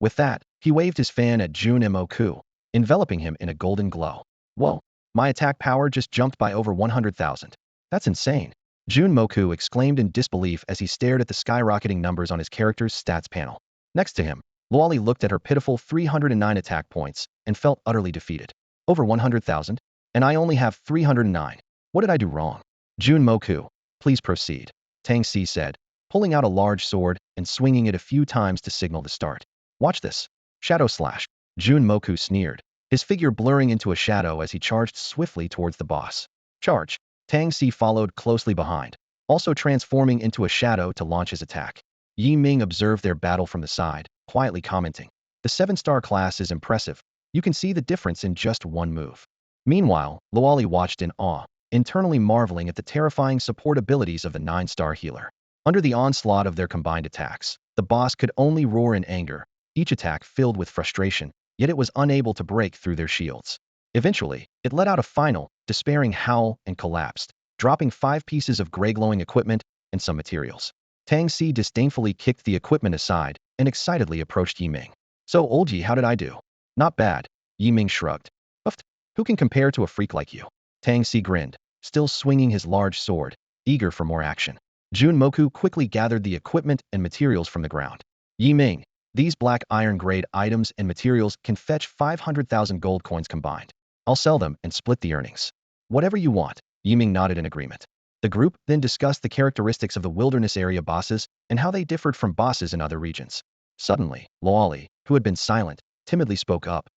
With that, he waved his fan at Jun Moku, enveloping him in a golden glow. Whoa, my attack power just jumped by over 100,000. That's insane. Moku exclaimed in disbelief as he stared at the skyrocketing numbers on his character's stats panel. Next to him, Luali looked at her pitiful 309 attack points and felt utterly defeated. Over 100,000? And I only have 309. What did I do wrong? Moku, please proceed, Tang Si said, pulling out a large sword and swinging it a few times to signal the start. Watch this. Shadow slash. Moku sneered, his figure blurring into a shadow as he charged swiftly towards the boss. Charge. Tang Si followed closely behind, also transforming into a shadow to launch his attack. Ming observed their battle from the side, quietly commenting, "The 7-star class is impressive. You can see the difference in just one move." Meanwhile, Luali watched in awe, internally marveling at the terrifying support abilities of the 9-star healer. Under the onslaught of their combined attacks, the boss could only roar in anger, each attack filled with frustration, yet it was unable to break through their shields. Eventually, it let out a final, despairing howl and collapsed, dropping 5 pieces of gray-glowing equipment and some materials. Tang Si disdainfully kicked the equipment aside and excitedly approached Ming. "So, Olji, how did I do?" "Not bad," Ming shrugged. "Uft, who can compare to a freak like you?" Tang Si grinned, still swinging his large sword, eager for more action. Moku quickly gathered the equipment and materials from the ground. Ming, these black iron-grade items and materials can fetch 500,000 gold coins combined. I'll sell them and split the earnings." "Whatever you want," Ming nodded in agreement. The group then discussed the characteristics of the wilderness area bosses and how they differed from bosses in other regions. Suddenly, Luali, who had been silent, timidly spoke up.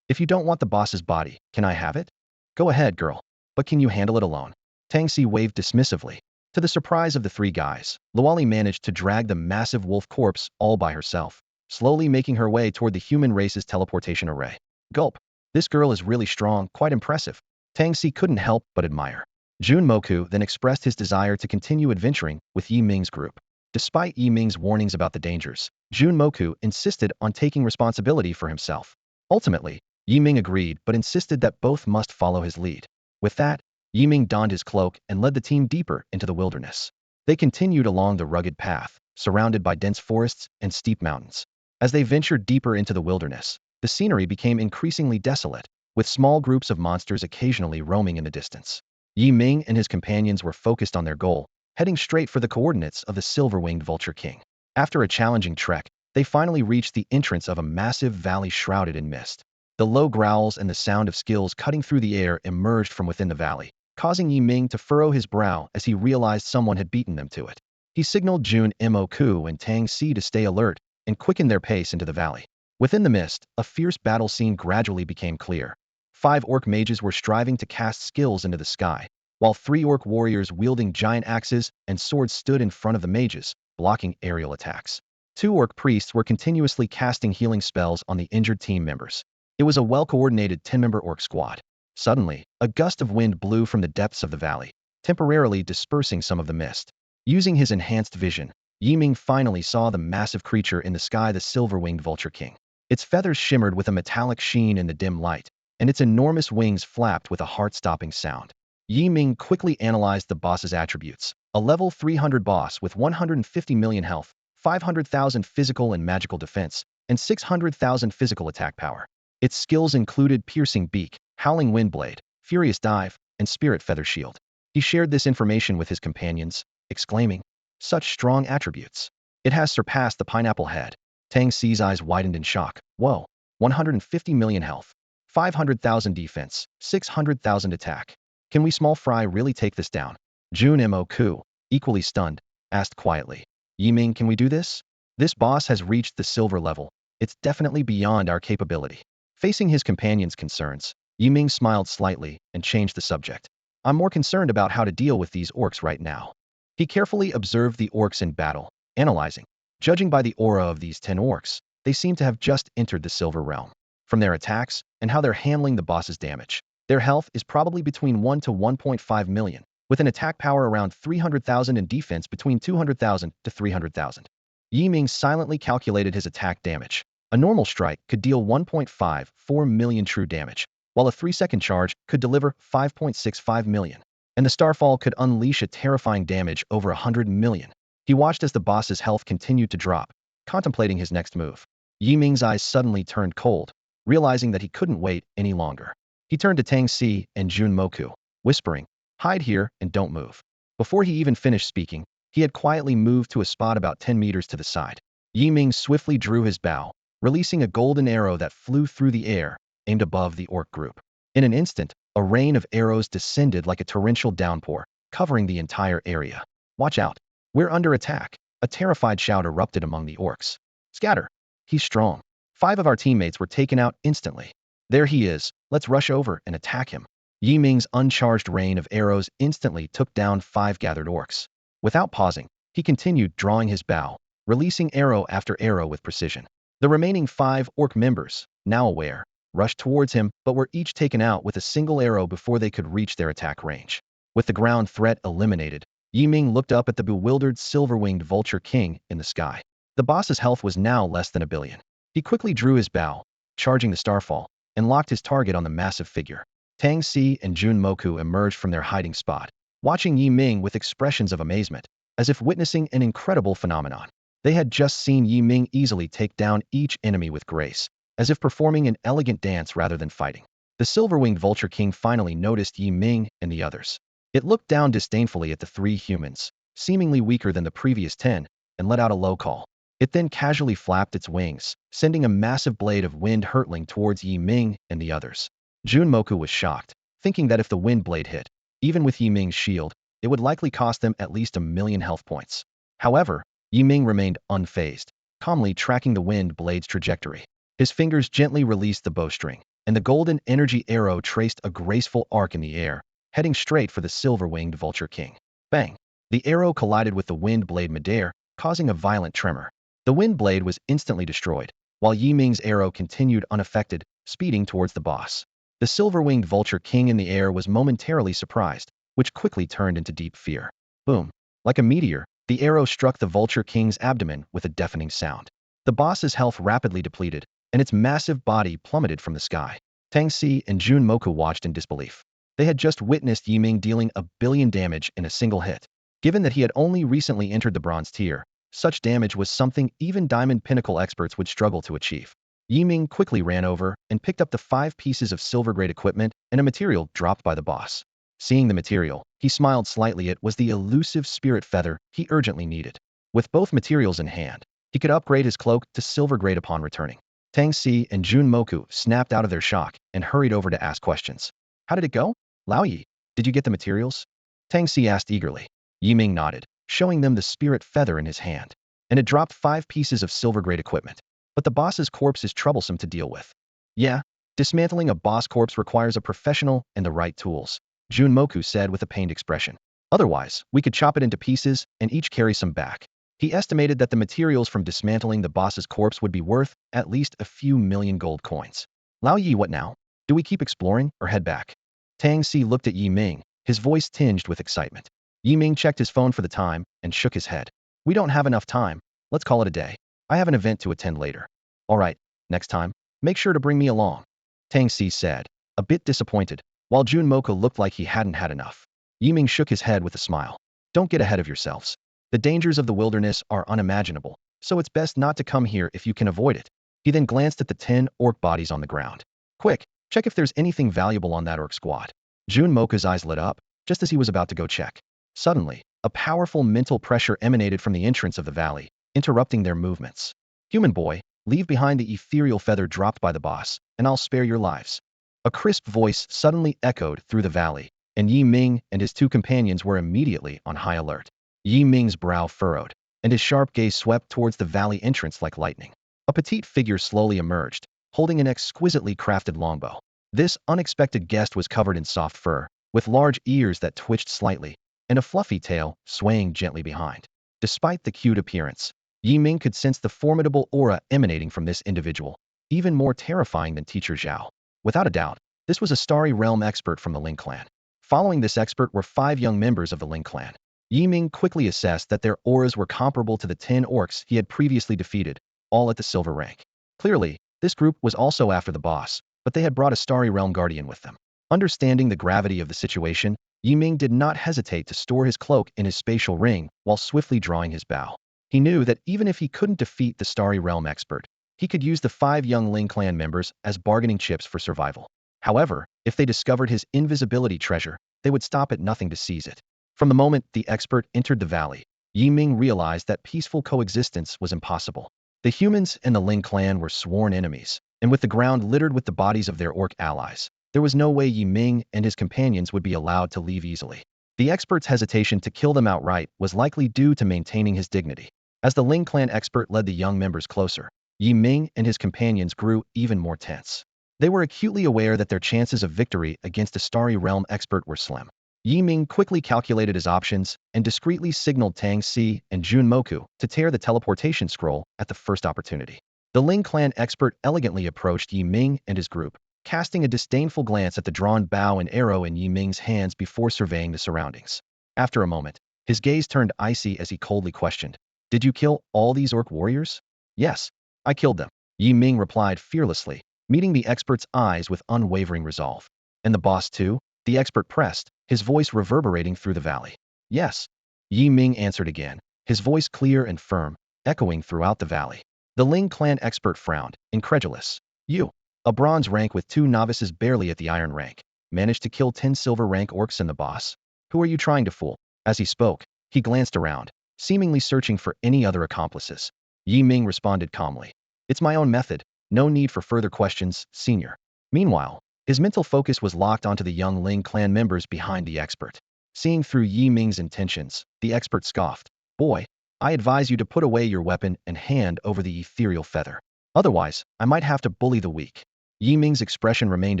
If you don't want the boss's body, can I have it?" "Go ahead, girl. But can you handle it alone?" Tang Si waved dismissively. To the surprise of the 3 guys, Luali managed to drag the massive wolf corpse all by herself, slowly making her way toward the human race's teleportation array. Gulp. This girl is really strong, quite impressive. Tang Si couldn't help but admire. Moku then expressed his desire to continue adventuring with Ming's group. Despite Ming's warnings about the dangers, Moku insisted on taking responsibility for himself. Ultimately, Ming agreed but insisted that both must follow his lead. With that, Ming donned his cloak and led the team deeper into the wilderness. They continued along the rugged path, surrounded by dense forests and steep mountains. As they ventured deeper into the wilderness, the scenery became increasingly desolate, with small groups of monsters occasionally roaming in the distance. Ming and his companions were focused on their goal, heading straight for the coordinates of the silver-winged Vulture King. After a challenging trek, they finally reached the entrance of a massive valley shrouded in mist. The low growls and the sound of skills cutting through the air emerged from within the valley, causing Ming to furrow his brow as he realized someone had beaten them to it. He signaled Moku and Tang Si to stay alert and quicken their pace into the valley. Within the mist, a fierce battle scene gradually became clear. 5 orc mages were striving to cast skills into the sky, while 3 orc warriors wielding giant axes and swords stood in front of the mages, blocking aerial attacks. 2 orc priests were continuously casting healing spells on the injured team members. It was a well-coordinated 10-member orc squad. Suddenly, a gust of wind blew from the depths of the valley, temporarily dispersing some of the mist. Using his enhanced vision, Ming finally saw the massive creature in the sky, the silver-winged Vulture King. Its feathers shimmered with a metallic sheen in the dim light, and its enormous wings flapped with a heart-stopping sound. Ming quickly analyzed the boss's attributes. A level 300 boss with 150 million health, 500,000 physical and magical defense, and 600,000 physical attack power. Its skills included Piercing Beak, Howling Windblade, Furious Dive, and Spirit Feather Shield. He shared this information with his companions, exclaiming, "Such strong attributes. It has surpassed the Pineapple Head." Tang Si's eyes widened in shock. "Whoa, 150 million health, 500,000 defense, 600,000 attack. Can we small fry really take this down?" Moku, equally stunned, asked quietly, "Ming, can we do this? This boss has reached the silver level. It's definitely beyond our capability." Facing his companion's concerns, Ming smiled slightly and changed the subject. "I'm more concerned about how to deal with these orcs right now." He carefully observed the orcs in battle, analyzing. Judging by the aura of these 10 orcs, they seem to have just entered the silver realm. From their attacks and how they're handling the boss's damage, their health is probably between 1 to 1.5 million, with an attack power around 300,000 and defense between 200,000 to 300,000. Ming silently calculated his attack damage. A normal strike could deal 1.54 million true damage, while a 3-second charge could deliver 5.65 million, and the Starfall could unleash a terrifying damage over 100 million. He watched as the boss's health continued to drop, contemplating his next move. Ming's eyes suddenly turned cold, realizing that he couldn't wait any longer. He turned to Tang Si and Moku, whispering, "Hide here and don't move." Before he even finished speaking, he had quietly moved to a spot about 10 meters to the side. Yi Ming swiftly drew his bow, releasing a golden arrow that flew through the air, aimed above the orc group. In an instant, a rain of arrows descended like a torrential downpour, covering the entire area. "Watch out! We're under attack!" A terrified shout erupted among the orcs. "Scatter! He's strong. 5 of our teammates were taken out instantly. There he is, let's rush over and attack him." Yi Ming's uncharged rain of arrows instantly took down 5 gathered orcs. Without pausing, he continued drawing his bow, releasing arrow after arrow with precision. The remaining 5 orc members, now aware, rushed towards him but were each taken out with a single arrow before they could reach their attack range. With the ground threat eliminated, Yi Ming looked up at the bewildered silver-winged vulture king in the sky. The boss's health was now less than 1,000,000,000. He quickly drew his bow, charging the starfall, and locked his target on the massive figure. Tang Si and Jun Moku emerged from their hiding spot, watching Yi Ming with expressions of amazement, as if witnessing an incredible phenomenon. They had just seen Yi Ming easily take down each enemy with grace, as if performing an elegant dance rather than fighting. The silver-winged vulture king finally noticed Yi Ming and the others. It looked down disdainfully at the 3 humans, seemingly weaker than the previous 10, and let out a low call. It then casually flapped its wings, sending a massive blade of wind hurtling towards Yi Ming and the others. Jun Moku was shocked, thinking that if the wind blade hit, even with Yi Ming's shield, it would likely cost them at least 1,000,000 health points. However, Yi Ming remained unfazed, calmly tracking the wind blade's trajectory. His fingers gently released the bowstring, and the golden energy arrow traced a graceful arc in the air, heading straight for the silver-winged vulture king. Bang! The arrow collided with the wind blade midair, causing a violent tremor. The wind blade was instantly destroyed, while Yi Ming's arrow continued unaffected, speeding towards the boss. The silver-winged vulture king in the air was momentarily surprised, which quickly turned into deep fear. Boom! Like a meteor, the arrow struck the vulture king's abdomen with a deafening sound. The boss's health rapidly depleted, and its massive body plummeted from the sky. Tang Si and Jun Moku watched in disbelief. They had just witnessed Yi Ming dealing 1,000,000,000 damage in a single hit. Given that he had only recently entered the bronze tier, such damage was something even Diamond Pinnacle experts would struggle to achieve. Yi Ming quickly ran over and picked up the 5 pieces of silver-grade equipment and a material dropped by the boss. Seeing the material, he smiled slightly. It was the elusive spirit feather he urgently needed. With both materials in hand, he could upgrade his cloak to silver-grade upon returning. Tang Si and Jun Moku snapped out of their shock and hurried over to ask questions. "How did it go? Lao Yi, did you get the materials?" Tang Si asked eagerly. Yi Ming nodded, showing them the spirit feather in his hand, and it dropped 5 pieces of silver-grade equipment. "But the boss's corpse is troublesome to deal with." "Yeah, dismantling a boss corpse requires a professional and the right tools," Jun Moku said with a pained expression. "Otherwise, we could chop it into pieces and each carry some back." He estimated that the materials from dismantling the boss's corpse would be worth at least a few million gold coins. "Lao Yi, what now? Do we keep exploring or head back?" Tang Si looked at Yi Ming, his voice tinged with excitement. Yi Ming checked his phone for the time and shook his head. "We don't have enough time. Let's call it a day. I have an event to attend later." "All right, next time, make sure to bring me along," Tang Si said, a bit disappointed, while Jun Moku looked like he hadn't had enough. Yi Ming shook his head with a smile. "Don't get ahead of yourselves. The dangers of the wilderness are unimaginable, so it's best not to come here if you can avoid it." He then glanced at the 10 orc bodies on the ground. "Quick, check if there's anything valuable on that orc squad." Jun Moku's eyes lit up, just as he was about to go check. Suddenly, a powerful mental pressure emanated from the entrance of the valley, interrupting their movements. "Human boy, leave behind the ethereal feather dropped by the boss, and I'll spare your lives." A crisp voice suddenly echoed through the valley, and Yi Ming and his 2 companions were immediately on high alert. Yi Ming's brow furrowed, and his sharp gaze swept towards the valley entrance like lightning. A petite figure slowly emerged, holding an exquisitely crafted longbow. This unexpected guest was covered in soft fur, with large ears that twitched slightly, and a fluffy tail swaying gently behind. Despite the cute appearance, Yi Ming could sense the formidable aura emanating from this individual, even more terrifying than Teacher Zhao. Without a doubt, this was a Starry Realm expert from the Ling clan. Following this expert were 5 young members of the Ling clan. Yi Ming quickly assessed that their auras were comparable to the 10 orcs he had previously defeated, all at the silver rank. Clearly, this group was also after the boss, but they had brought a Starry Realm guardian with them. Understanding the gravity of the situation, Yi Ming did not hesitate to store his cloak in his spatial ring while swiftly drawing his bow. He knew that even if he couldn't defeat the Starry Realm expert, he could use the 5 young Ling clan members as bargaining chips for survival. However, if they discovered his invisibility treasure, they would stop at nothing to seize it. From the moment the expert entered the valley, Yi Ming realized that peaceful coexistence was impossible. The humans and the Ling clan were sworn enemies, and with the ground littered with the bodies of their orc allies, there was no way Yi Ming and his companions would be allowed to leave easily. The expert's hesitation to kill them outright was likely due to maintaining his dignity. As the Ling clan expert led the young members closer, Yi Ming and his companions grew even more tense. They were acutely aware that their chances of victory against a Starry Realm expert were slim. Yi Ming quickly calculated his options and discreetly signaled Tang Si and Jun Moku to tear the teleportation scroll at the first opportunity. The Ling clan expert elegantly approached Yi Ming and his group, casting a disdainful glance at the drawn bow and arrow in Yi Ming's hands before surveying the surroundings. After a moment, his gaze turned icy as he coldly questioned, "Did you kill all these orc warriors?" "Yes, I killed them," Yi Ming replied fearlessly, meeting the expert's eyes with unwavering resolve. "And the boss too?" the expert pressed, his voice reverberating through the valley. "Yes," Yi Ming answered again, his voice clear and firm, echoing throughout the valley. The Ling clan expert frowned, incredulous. "You, a bronze rank with 2 novices barely at the iron rank, managed to kill 10 silver rank orcs and the boss? Who are you trying to fool?" As he spoke, he glanced around, seemingly searching for any other accomplices. Yi Ming responded calmly, "It's my own method, no need for further questions, senior." Meanwhile, his mental focus was locked onto the young Ling clan members behind the expert. Seeing through Yi Ming's intentions, the expert scoffed, "Boy, I advise you to put away your weapon and hand over the ethereal feather. Otherwise, I might have to bully the weak." Yi Ming's expression remained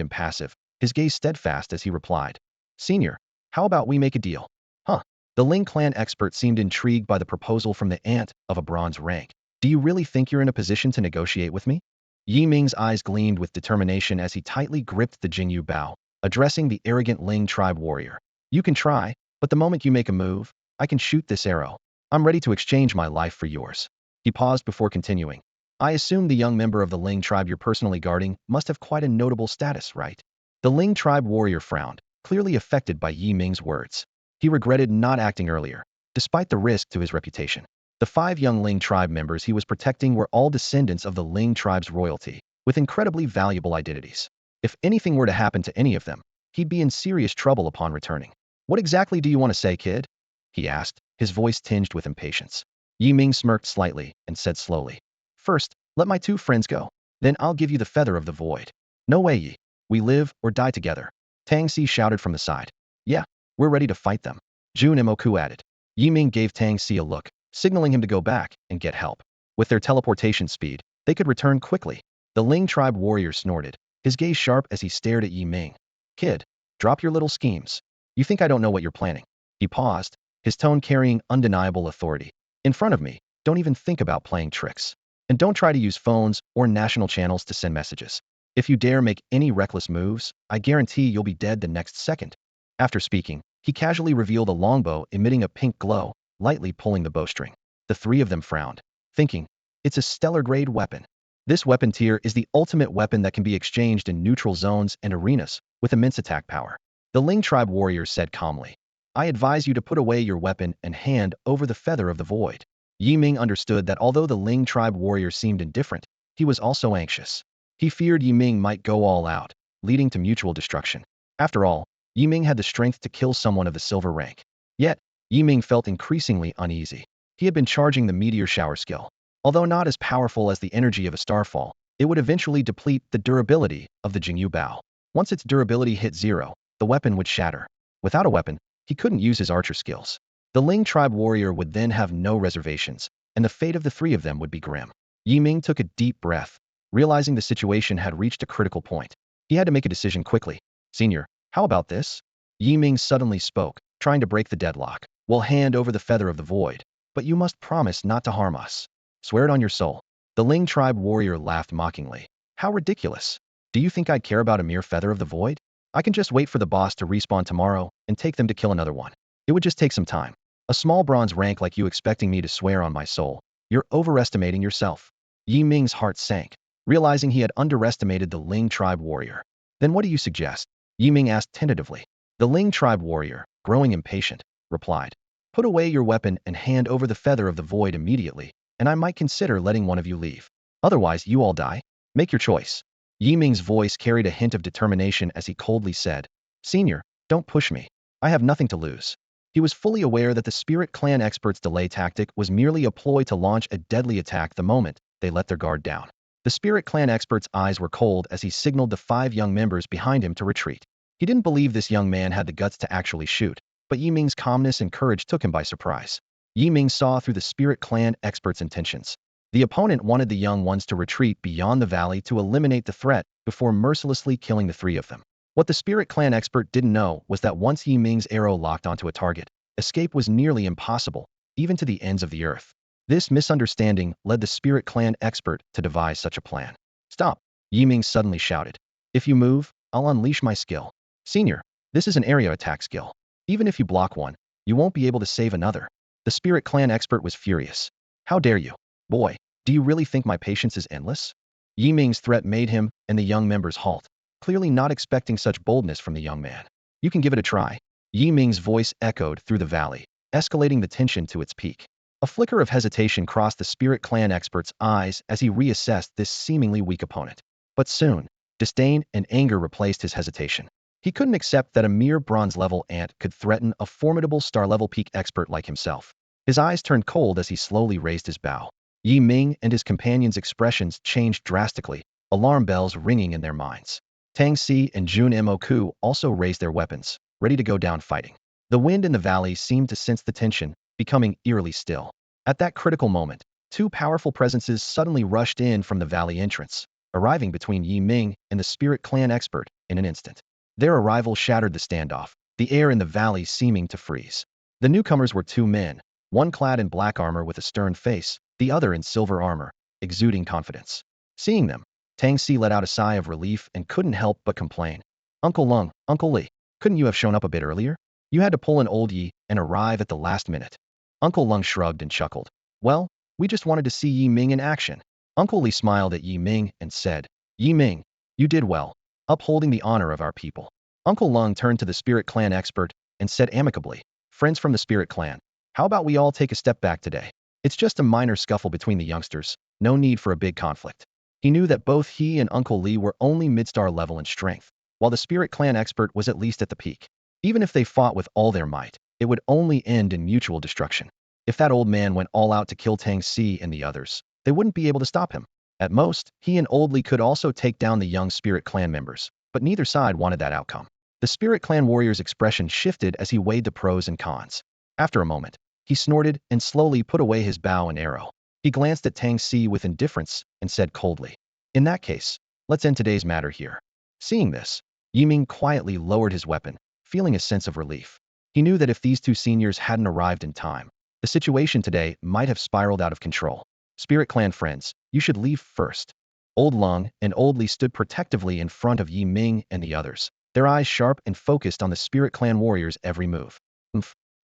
impassive, his gaze steadfast as he replied, "Senior, how about we make a deal?" "Huh?" The Ling clan expert seemed intrigued by the proposal from the ant of a bronze rank. "Do you really think you're in a position to negotiate with me?" Yi Ming's eyes gleamed with determination as he tightly gripped the Jingyu bow, addressing the arrogant Ling tribe warrior. "You can try, but the moment you make a move, I can shoot this arrow. I'm ready to exchange my life for yours." He paused before continuing. "I assume the young member of the Ling tribe you're personally guarding must have quite a notable status, right?" The Ling tribe warrior frowned, clearly affected by Yi Ming's words. He regretted not acting earlier, despite the risk to his reputation. The 5 young Ling tribe members he was protecting were all descendants of the Ling tribe's royalty, with incredibly valuable identities. If anything were to happen to any of them, he'd be in serious trouble upon returning. "What exactly do you want to say, kid?" he asked, his voice tinged with impatience. Yi Ming smirked slightly and said slowly, "First, let my 2 friends go. Then I'll give you the feather of the void." "No way, Yi. We live or die together," Tang Si shouted from the side. "Yeah, we're ready to fight them," Jun Moku added. Yi Ming gave Tang Si a look, signaling him to go back and get help. With their teleportation speed, they could return quickly. The Ling tribe warrior snorted, his gaze sharp as he stared at Yi Ming. "Kid, drop your little schemes. You think I don't know what you're planning?" He paused, his tone carrying undeniable authority. "In front of me, don't even think about playing tricks. And don't try to use phones or national channels to send messages. If you dare make any reckless moves, I guarantee you'll be dead the next second." After speaking, he casually revealed a longbow emitting a pink glow, lightly pulling the bowstring. The 3 of them frowned, thinking, "It's a stellar-grade weapon. This weapon tier is the ultimate weapon that can be exchanged in neutral zones and arenas, with immense attack power." The Ling tribe warrior said calmly, "I advise you to put away your weapon and hand over the feather of the void." Yi Ming understood that although the Ling tribe warrior seemed indifferent, he was also anxious. He feared Yi Ming might go all out, leading to mutual destruction. After all, Yi Ming had the strength to kill someone of the silver rank. Yet, Yi Ming felt increasingly uneasy. He had been charging the meteor shower skill. Although not as powerful as the energy of a starfall, it would eventually deplete the durability of the Jingyu Bao. Once its durability hit 0, the weapon would shatter. Without a weapon, he couldn't use his archer skills. The Ling tribe warrior would then have no reservations, and the fate of the 3 of them would be grim. Yi Ming took a deep breath, realizing the situation had reached a critical point. He had to make a decision quickly. "Senior, how about this?" Yi Ming suddenly spoke, trying to break the deadlock. "We'll hand over the feather of the void, but you must promise not to harm us. Swear it on your soul." The Ling tribe warrior laughed mockingly. "How ridiculous. Do you think I'd care about a mere feather of the void? I can just wait for the boss to respawn tomorrow and take them to kill another one. It would just take some time. A small bronze rank like you expecting me to swear on my soul. You're overestimating yourself." Yi Ming's heart sank, realizing he had underestimated the Ling tribe warrior. "Then what do you suggest?" Yi Ming asked tentatively. The Ling tribe warrior, growing impatient, replied, "Put away your weapon and hand over the feather of the void immediately, and I might consider letting one of you leave. Otherwise, you all die. Make your choice." Yi Ming's voice carried a hint of determination as he coldly said, "Senior, don't push me. I have nothing to lose." He was fully aware that the Spirit Clan expert's delay tactic was merely a ploy to launch a deadly attack the moment they let their guard down. The Spirit Clan expert's eyes were cold as he signaled the 5 young members behind him to retreat. He didn't believe this young man had the guts to actually shoot, but Yi Ming's calmness and courage took him by surprise. Yi Ming saw through the Spirit Clan expert's intentions. The opponent wanted the young ones to retreat beyond the valley to eliminate the threat before mercilessly killing the 3 of them. What the Spirit Clan expert didn't know was that once Yi Ming's arrow locked onto a target, escape was nearly impossible, even to the ends of the earth. This misunderstanding led the Spirit Clan expert to devise such a plan. Stop! Yi Ming suddenly shouted. If you move, I'll unleash my skill. Senior, this is an area attack skill. Even if you block one, you won't be able to save another. The Spirit Clan expert was furious. How dare you? Boy, do you really think my patience is endless? Yi Ming's threat made him and the young members halt, clearly not expecting such boldness from the young man. You can give it a try. Yi Ming's voice echoed through the valley, escalating the tension to its peak. A flicker of hesitation crossed the Spirit Clan expert's eyes as he reassessed this seemingly weak opponent. But soon, disdain and anger replaced his hesitation. He couldn't accept that a mere bronze-level ant could threaten a formidable star-level peak expert like himself. His eyes turned cold as he slowly raised his bow. Yi Ming and his companions' expressions changed drastically, alarm bells ringing in their minds. Tang Si and Jun Moku also raised their weapons, ready to go down fighting. The wind in the valley seemed to sense the tension, becoming eerily still. At that critical moment, 2 powerful presences suddenly rushed in from the valley entrance, arriving between Yi Ming and the Spirit Clan expert in an instant. Their arrival shattered the standoff, the air in the valley seeming to freeze. The newcomers were 2 men, one clad in black armor with a stern face, the other in silver armor, exuding confidence. Seeing them, Tang Si let out a sigh of relief and couldn't help but complain. Uncle Lung, Uncle Li, couldn't you have shown up a bit earlier? You had to pull an old Yi and arrive at the last minute. Uncle Lung shrugged and chuckled. Well, we just wanted to see Yi Ming in action. Uncle Li smiled at Yi Ming and said, Yi Ming, you did well, upholding the honor of our people. Uncle Lung turned to the Spirit Clan expert and said amicably, friends from the Spirit Clan, how about we all take a step back today? It's just a minor scuffle between the youngsters, no need for a big conflict. He knew that both he and Uncle Li were only mid-star level in strength, while the Spirit Clan expert was at least at the peak. Even if they fought with all their might, it would only end in mutual destruction. If that old man went all out to kill Tang Si and the others, they wouldn't be able to stop him. At most, he and Old Li could also take down the young Spirit Clan members, but neither side wanted that outcome. The Spirit Clan warrior's expression shifted as he weighed the pros and cons. After a moment, he snorted and slowly put away his bow and arrow. He glanced at Tang Si with indifference and said coldly, in that case, let's end today's matter here. Seeing this, Yi Ming quietly lowered his weapon, feeling a sense of relief. He knew that if these 2 seniors hadn't arrived in time, the situation today might have spiraled out of control. Spirit Clan friends, you should leave first. Old Lung and Old Li stood protectively in front of Yi Ming and the others, their eyes sharp and focused on the Spirit Clan warrior's every move.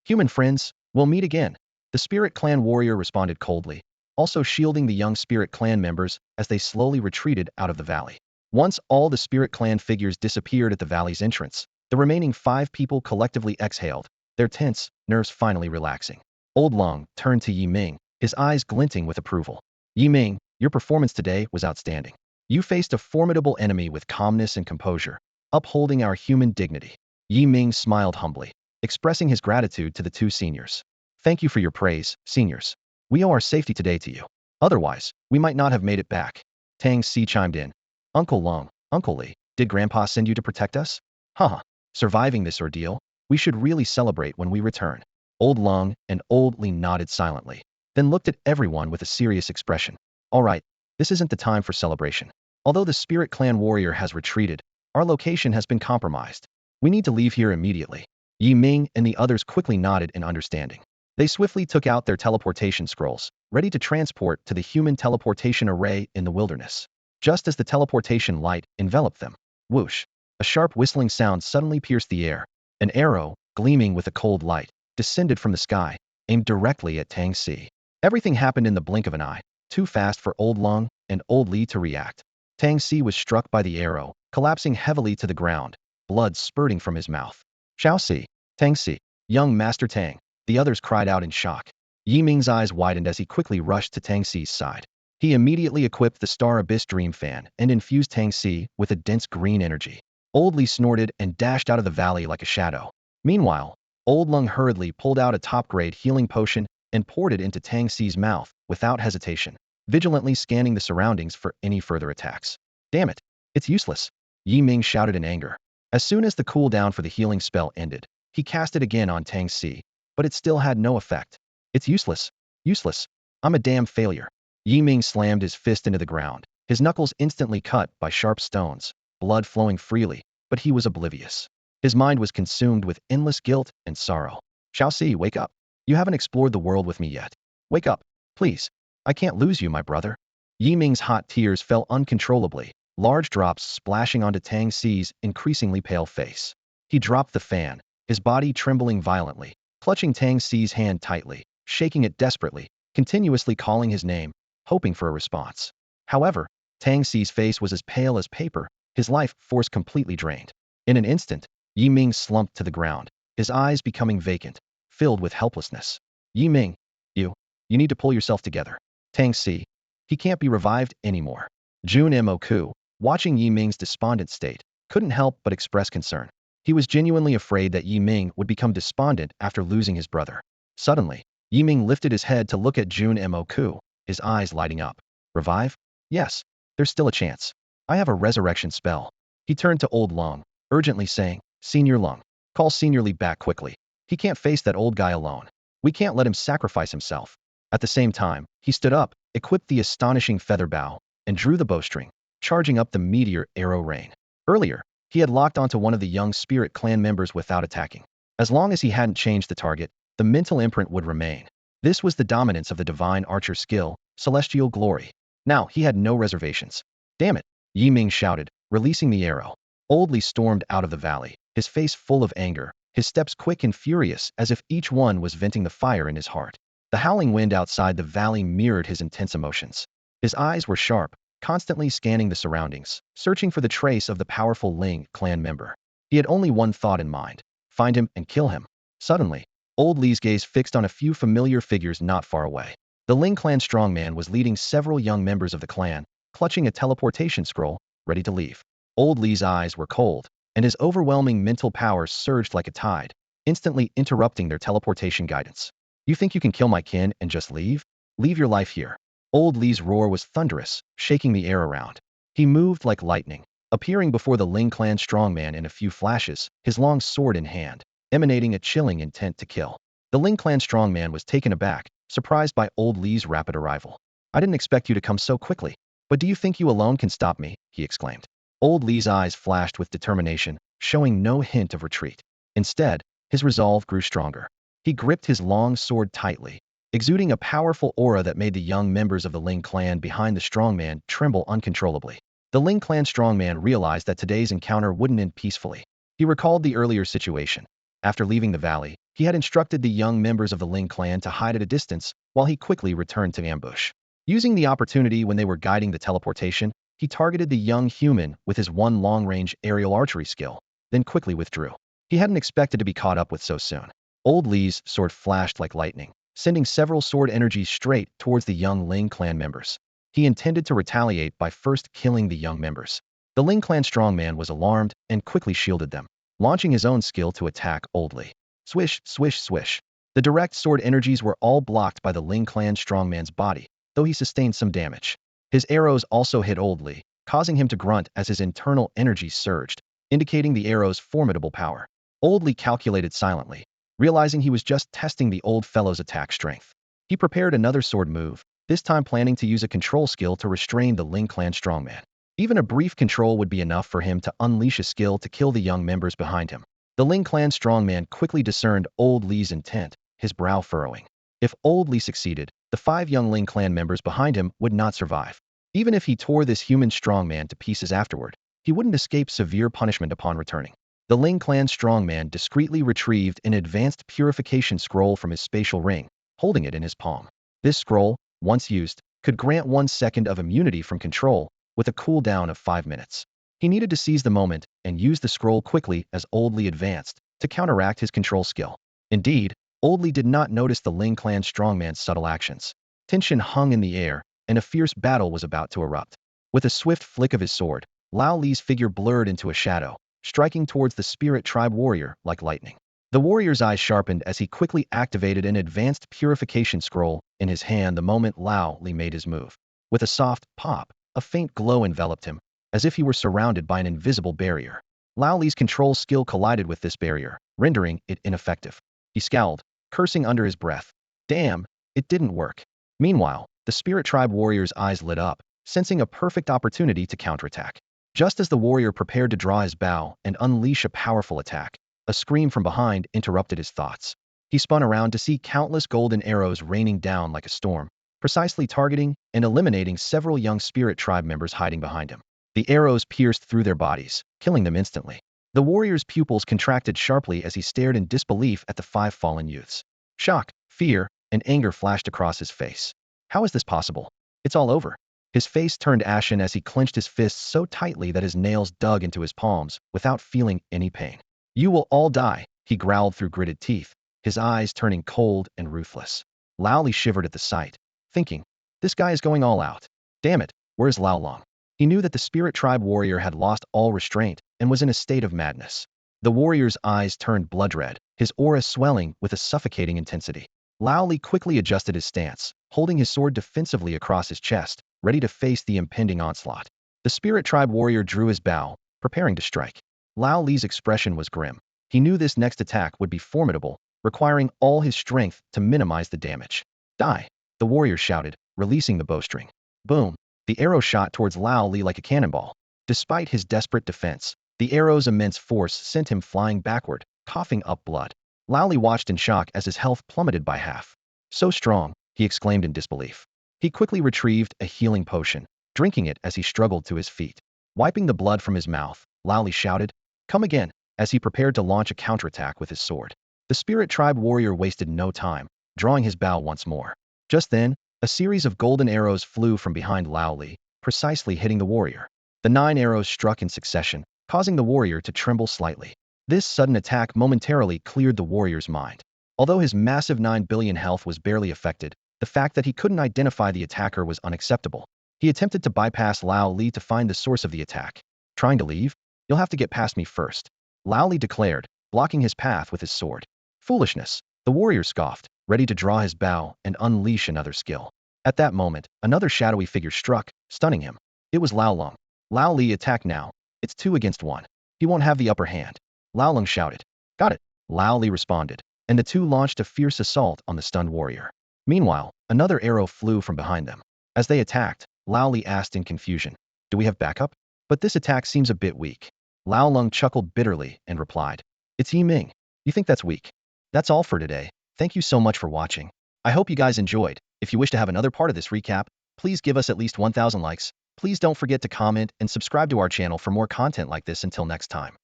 Human friends, we'll meet again. The Spirit Clan warrior responded coldly, also shielding the young Spirit Clan members as they slowly retreated out of the valley. Once all the Spirit Clan figures disappeared at the valley's entrance, the remaining 5 people collectively exhaled, their tense nerves finally relaxing. Old Lung turned to Yi Ming, his eyes glinting with approval. Yi Ming, your performance today was outstanding. You faced a formidable enemy with calmness and composure, upholding our human dignity. Yi Ming smiled humbly, expressing his gratitude to the 2 seniors. Thank you for your praise, seniors. We owe our safety today to you. Otherwise, we might not have made it back. Tang Si chimed in. Uncle Lung, Uncle Li, did Grandpa send you to protect us? Haha, surviving this ordeal, we should really celebrate when we return. Old Lung and Old Li nodded silently, then looked at everyone with a serious expression. All right, this isn't the time for celebration. Although the Spirit Clan warrior has retreated, our location has been compromised. We need to leave here immediately. Yi Ming and the others quickly nodded in understanding. They swiftly took out their teleportation scrolls, ready to transport to the human teleportation array in the wilderness. Just as the teleportation light enveloped them, whoosh, a sharp whistling sound suddenly pierced the air. An arrow, gleaming with a cold light, descended from the sky, aimed directly at Tang Si. Everything happened in the blink of an eye, too fast for Old Lung and Old Li to react. Tang Si was struck by the arrow, collapsing heavily to the ground, blood spurting from his mouth. Xiao Si, Tang Si, young Master Tang, the others cried out in shock. Yi Ming's eyes widened as he quickly rushed to Tang Si's side. He immediately equipped the Star Abyss Dream Fan and infused Tang Si with a dense green energy. Old Li snorted and dashed out of the valley like a shadow. Meanwhile, Old Lung hurriedly pulled out a top-grade healing potion and poured it into Tang Xi's mouth without hesitation, vigilantly scanning the surroundings for any further attacks. Damn it! It's useless! Yi Ming shouted in anger. As soon as the cooldown for the healing spell ended, he cast it again on Tang Xi, but it still had no effect. It's useless! Useless! I'm a damn failure! Yi Ming slammed his fist into the ground, his knuckles instantly cut by sharp stones, blood flowing freely, but he was oblivious. His mind was consumed with endless guilt and sorrow. Xiaoxi, wake up. You haven't explored the world with me yet. Wake up, please. I can't lose you, my brother. Yi Ming's hot tears fell uncontrollably, large drops splashing onto Tang Xi's increasingly pale face. He dropped the fan, his body trembling violently, clutching Tang Xi's hand tightly, shaking it desperately, continuously calling his name, hoping for a response. However, Tang Xi's face was as pale as paper, his life force completely drained. In an instant, Yi Ming slumped to the ground, his eyes becoming vacant, filled with helplessness. Yi Ming, you need to pull yourself together. Tang Xi, he can't be revived anymore. Jun Moku, watching Yi Ming's despondent state, couldn't help but express concern. He was genuinely afraid that Yi Ming would become despondent after losing his brother. Suddenly, Yi Ming lifted his head to look at Jun Moku, his eyes lighting up. Revive? Yes, there's still a chance. I have a resurrection spell. He turned to Old Lung, urgently saying, Senior Lung, call Senior Li back quickly. He can't face that old guy alone. We can't let him sacrifice himself. At the same time, he stood up, equipped the astonishing feather bow, and drew the bowstring, charging up the meteor arrow rain. Earlier, he had locked onto one of the young spirit clan members without attacking. As long as he hadn't changed the target, the mental imprint would remain. This was the dominance of the divine archer skill, celestial glory. Now he had no reservations. Damn it! Yi Ming shouted, releasing the arrow. Old Li stormed out of the valley, his face full of anger, his steps quick and furious as if each one was venting the fire in his heart. The howling wind outside the valley mirrored his intense emotions. His eyes were sharp, constantly scanning the surroundings, searching for the trace of the powerful Ling clan member. He had only one thought in mind: find him and kill him. Suddenly, Old Li's gaze fixed on a few familiar figures not far away. The Ling clan strongman was leading several young members of the clan, clutching a teleportation scroll, ready to leave. Old Li's eyes were cold, and his overwhelming mental powers surged like a tide, instantly interrupting their teleportation guidance. You think you can kill my kin and just leave? Leave your life here. Old Li's roar was thunderous, shaking the air around. He moved like lightning, appearing before the Ling clan strongman in a few flashes, his long sword in hand, emanating a chilling intent to kill. The Ling clan strongman was taken aback, surprised by Old Li's rapid arrival. I didn't expect you to come so quickly. But do you think you alone can stop me? He exclaimed. Old Li's eyes flashed with determination, showing no hint of retreat. Instead, his resolve grew stronger. He gripped his long sword tightly, exuding a powerful aura that made the young members of the Ling clan behind the strongman tremble uncontrollably. The Ling clan strongman realized that today's encounter wouldn't end peacefully. He recalled the earlier situation. After leaving the valley, he had instructed the young members of the Ling clan to hide at a distance while he quickly returned to ambush. Using the opportunity when they were guiding the teleportation, he targeted the young human with his one long-range aerial archery skill, then quickly withdrew. He hadn't expected to be caught up with so soon. Old Li's sword flashed like lightning, sending several sword energies straight towards the young Ling clan members. He intended to retaliate by first killing the young members. The Ling clan strongman was alarmed and quickly shielded them, launching his own skill to attack Old Li. Swish, swish, swish. The direct sword energies were all blocked by the Ling clan strongman's body, though he sustained some damage. His arrows also hit Old Li, causing him to grunt as his internal energy surged, indicating the arrow's formidable power. Old Li calculated silently, realizing he was just testing the old fellow's attack strength. He prepared another sword move, this time planning to use a control skill to restrain the Ling clan strongman. Even a brief control would be enough for him to unleash a skill to kill the young members behind him. The Ling clan strongman quickly discerned Old Li's intent, his brow furrowing. If Old Li succeeded, the 5 young Ling clan members behind him would not survive. Even if he tore this human strongman to pieces afterward, he wouldn't escape severe punishment upon returning. The Ling clan strongman discreetly retrieved an advanced purification scroll from his spatial ring, holding it in his palm. This scroll, once used, could grant 1 second of immunity from control, with a cooldown of 5 minutes. He needed to seize the moment and use the scroll quickly as Old Li advanced, to counteract his control skill. Indeed, Old Li did not notice the Ling clan strongman's subtle actions. Tension hung in the air, and a fierce battle was about to erupt. With a swift flick of his sword, Lao Li's figure blurred into a shadow, striking towards the spirit tribe warrior like lightning. The warrior's eyes sharpened as he quickly activated an advanced purification scroll in his hand the moment Lao Li made his move. With a soft pop, a faint glow enveloped him, as if he were surrounded by an invisible barrier. Lao Li's control skill collided with this barrier, rendering it ineffective. He scowled, cursing under his breath. Damn, it didn't work. Meanwhile, the Spirit Tribe warrior's eyes lit up, sensing a perfect opportunity to counterattack. Just as the warrior prepared to draw his bow and unleash a powerful attack, a scream from behind interrupted his thoughts. He spun around to see countless golden arrows raining down like a storm, precisely targeting and eliminating several young Spirit Tribe members hiding behind him. The arrows pierced through their bodies, killing them instantly. The warrior's pupils contracted sharply as he stared in disbelief at the 5 fallen youths. Shock, fear, and anger flashed across his face. How is this possible? It's all over. His face turned ashen as he clenched his fists so tightly that his nails dug into his palms without feeling any pain. You will all die, he growled through gritted teeth, his eyes turning cold and ruthless. Lao Li shivered at the sight, thinking, this guy is going all out. Damn it, where's Lao Long? He knew that the Spirit Tribe warrior had lost all restraint and was in a state of madness. The warrior's eyes turned blood red, his aura swelling with a suffocating intensity. Lao Li quickly adjusted his stance, holding his sword defensively across his chest, ready to face the impending onslaught. The Spirit Tribe warrior drew his bow, preparing to strike. Lao Li's expression was grim. He knew this next attack would be formidable, requiring all his strength to minimize the damage. Die, the warrior shouted, releasing the bowstring. Boom! The arrow shot towards Lao Li like a cannonball. Despite his desperate defense, the arrow's immense force sent him flying backward, coughing up blood. Lao Li watched in shock as his health plummeted by half. So strong, he exclaimed in disbelief. He quickly retrieved a healing potion, drinking it as he struggled to his feet. Wiping the blood from his mouth, Lao Li shouted, come again, as he prepared to launch a counterattack with his sword. The Spirit Tribe warrior wasted no time, drawing his bow once more. Just then, a series of golden arrows flew from behind Lao Li, precisely hitting the warrior. The 9 arrows struck in succession, causing the warrior to tremble slightly. This sudden attack momentarily cleared the warrior's mind. Although his massive 9 billion health was barely affected, the fact that he couldn't identify the attacker was unacceptable. He attempted to bypass Lao Li to find the source of the attack. Trying to leave? You'll have to get past me first, Lao Li declared, blocking his path with his sword. Foolishness, the warrior scoffed, ready to draw his bow and unleash another skill. At that moment, another shadowy figure struck, stunning him. It was Lao Long. Lao Li, attack now. It's 2 against 1. He won't have the upper hand. Lao Long shouted. Got it, Lao Li responded, and the two launched a fierce assault on the stunned warrior. Meanwhile, another arrow flew from behind them. As they attacked, Lao Li asked in confusion, do we have backup? But this attack seems a bit weak. Lao Long chuckled bitterly and replied, it's Ming. You think that's weak? That's all for today. Thank you so much for watching. I hope you guys enjoyed. If you wish to have another part of this recap, please give us at least 1,000 likes. Please don't forget to comment and subscribe to our channel for more content like this. Until next time.